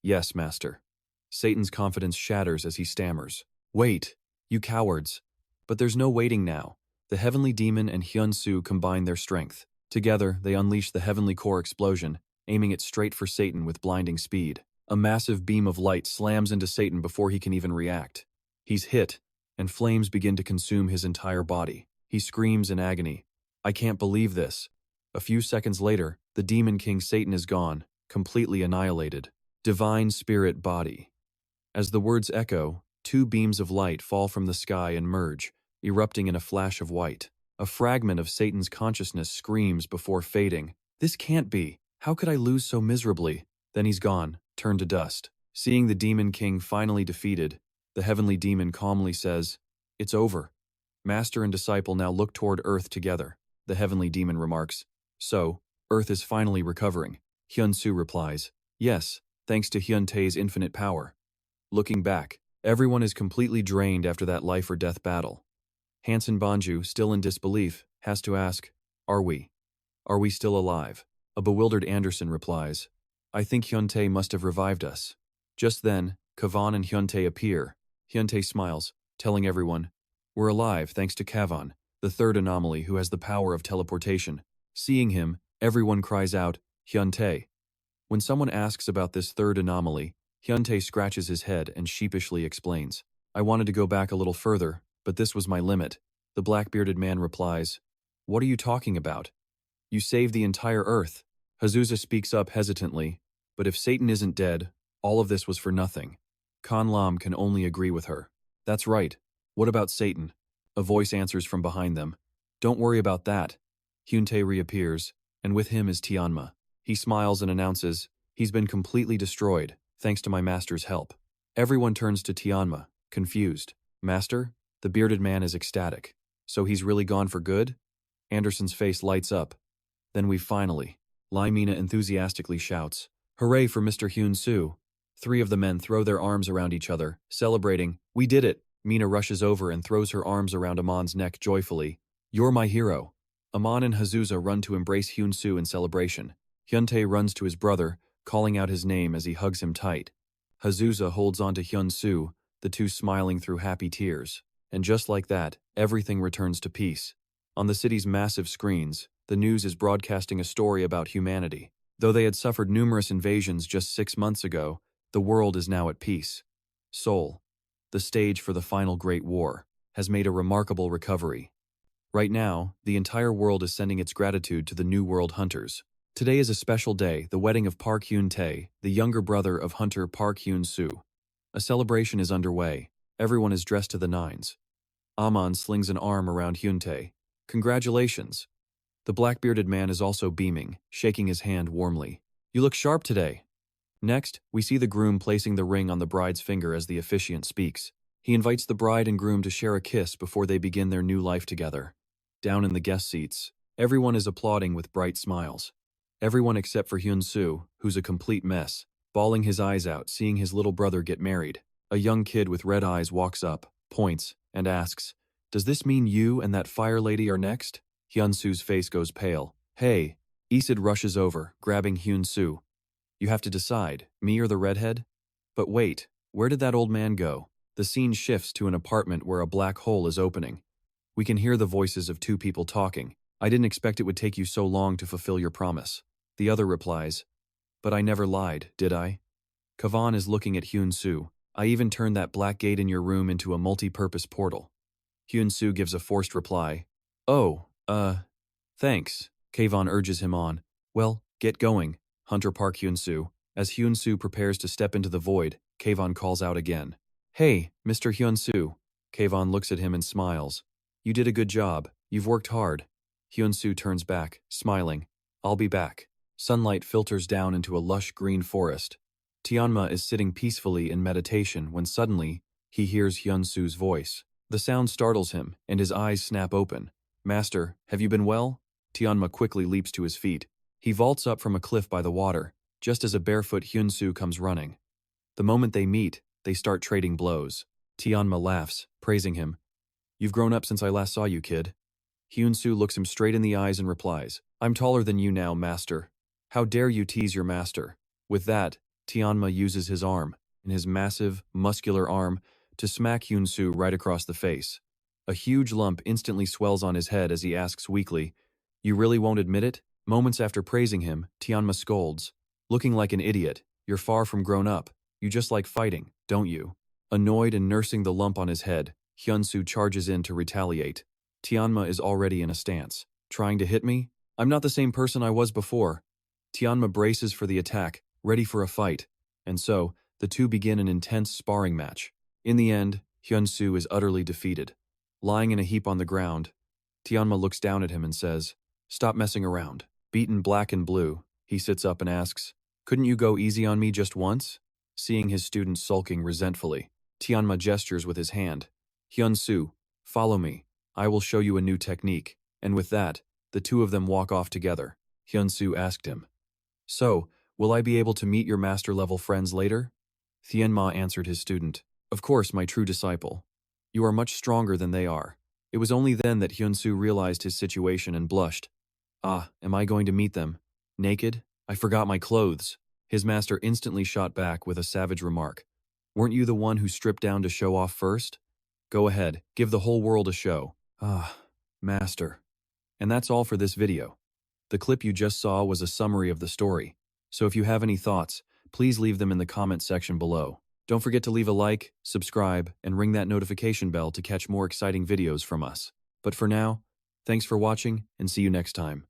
S1: yes, master. Satan's confidence shatters as he stammers. Wait, you cowards. But there's no waiting now. The heavenly demon and Hyun-soo combine their strength. Together, they unleash the heavenly core explosion, aiming it straight for Satan with blinding speed. A massive beam of light slams into Satan before he can even react. He's hit, and flames begin to consume his entire body. He screams in agony. I can't believe this. A few seconds later, the demon king Satan is gone, completely annihilated. Divine spirit body. As the words echo, 2 beams of light fall from the sky and merge, erupting in a flash of white. A fragment of Satan's consciousness screams before fading. This can't be. How could I lose so miserably? Then he's gone, turned to dust. Seeing the demon king finally defeated, the heavenly demon calmly says, it's over. Master and disciple now look toward Earth together. The heavenly demon remarks, so, Earth is finally recovering. Hyun-soo replies, yes, thanks to Hyun-tae's infinite power. Looking back, everyone is completely drained after that life-or-death battle. Hansen Banju, still in disbelief, has to ask, are we? Are we still alive? A bewildered Anderson replies, I think Hyun-tae must have revived us. Just then, Kavan and Hyun-tae appear. Hyun-tae smiles, telling everyone, We're alive thanks to Kavan, the third anomaly who has the power of teleportation. Seeing him, everyone cries out, Hyun-tae. When someone asks about this third anomaly, Hyun-tae scratches his head and sheepishly explains, I wanted to go back a little further, but this was my limit. The black-bearded man replies, What are you talking about? You saved the entire Earth. Hazusa speaks up hesitantly, but if Satan isn't dead, all of this was for nothing. Kan Lam can only agree with her. That's right. What about Satan? A voice answers from behind them. Don't worry about that. Hyun-tae reappears, and with him is Tianma. He smiles and announces, he's been completely destroyed, thanks to my master's help. Everyone turns to Tianma, confused. Master? The bearded man is ecstatic. So he's really gone for good? Anderson's face lights up. Then we finally. Mina enthusiastically shouts, Hooray for Mr. Hyun-soo. 3 of the men throw their arms around each other, celebrating, We did it! Mina rushes over and throws her arms around Amon's neck joyfully. You're my hero. Amon and Hazusa run to embrace Hyun-soo in celebration. Hyun-tae runs to his brother, calling out his name as he hugs him tight. Hazusa holds on to Hyun-soo, the two smiling through happy tears. And just like that, everything returns to peace. On the city's massive screens, the news is broadcasting a story about humanity. Though they had suffered numerous invasions just 6 months ago, the world is now at peace. Seoul, the stage for the final Great War, has made a remarkable recovery. Right now, the entire world is sending its gratitude to the New World Hunters. Today is a special day, the wedding of Park Hyun-tae, the younger brother of Hunter Park Hyun-soo. A celebration is underway. Everyone is dressed to the nines. Amon slings an arm around Hyun-tae. Congratulations. The black-bearded man is also beaming, shaking his hand warmly. You look sharp today. Next, we see the groom placing the ring on the bride's finger as the officiant speaks. He invites the bride and groom to share a kiss before they begin their new life together. Down in the guest seats, everyone is applauding with bright smiles. Everyone except for Hyun-soo, who's a complete mess, bawling his eyes out seeing his little brother get married. A young kid with red eyes walks up, points, and asks, Does this mean you and that fire lady are next? Hyun-soo's face goes pale. Hey, Isid rushes over, grabbing Hyun-soo. You have to decide, me or the redhead? But wait, where did that old man go? The scene shifts to an apartment where a black hole is opening. We can hear the voices of 2 people talking. I didn't expect it would take you so long to fulfill your promise. The other replies, But I never lied, did I? Kavan is looking at Hyun-soo. I even turned that black gate in your room into a multi-purpose portal. Hyun-soo gives a forced reply. Oh, thanks. Kavan urges him on. Well, get going, Hunter Park Hyun-soo. As Hyun-soo prepares to step into the void, Kavan calls out again. Hey, Mr. Hyun-soo. Kavan looks at him and smiles. You did a good job. You've worked hard. Hyun-soo turns back, smiling. I'll be back. Sunlight filters down into a lush green forest. Tianma is sitting peacefully in meditation when suddenly, he hears Hyun-soo's voice. The sound startles him, and his eyes snap open. Master, have you been well? Tianma quickly leaps to his feet. He vaults up from a cliff by the water, just as a barefoot Hyun-soo comes running. The moment they meet, they start trading blows. Tianma laughs, praising him. You've grown up since I last saw you, kid. Hyun-soo looks him straight in the eyes and replies, I'm taller than you now, master. How dare you tease your master? With that, Tianma uses his arm, in his massive, muscular arm, to smack Hyun-soo right across the face. A huge lump instantly swells on his head as he asks weakly, You really won't admit it? Moments after praising him, Tianma scolds. Looking like an idiot, you're far from grown up. You just like fighting, don't you? Annoyed and nursing the lump on his head, Hyun-soo charges in to retaliate. Tianma is already in a stance. Trying to hit me? I'm not the same person I was before. Tianma braces for the attack, ready for a fight. And so, the two begin an intense sparring match. In the end, Hyun-soo is utterly defeated. Lying in a heap on the ground, Tianma looks down at him and says, Stop messing around. Beaten black and blue, he sits up and asks, Couldn't you go easy on me just once? Seeing his student sulking resentfully, Tianma gestures with his hand. Hyun-soo, follow me. I will show you a new technique. And with that, the two of them walk off together. Hyun-soo asked him, So, will I be able to meet your master-level friends later? Tianma answered his student, Of course, my true disciple. You are much stronger than they are. It was only then that Hyun-soo realized his situation and blushed. Ah, am I going to meet them? Naked? I forgot my clothes. His master instantly shot back with a savage remark. Weren't you the one who stripped down to show off first? Go ahead, give the whole world a show. Ah, master. And that's all for this video. The clip you just saw was a summary of the story, so if you have any thoughts, please leave them in the comment section below. Don't forget to leave a like, subscribe, and ring that notification bell to catch more exciting videos from us. But for now, thanks for watching and see you next time.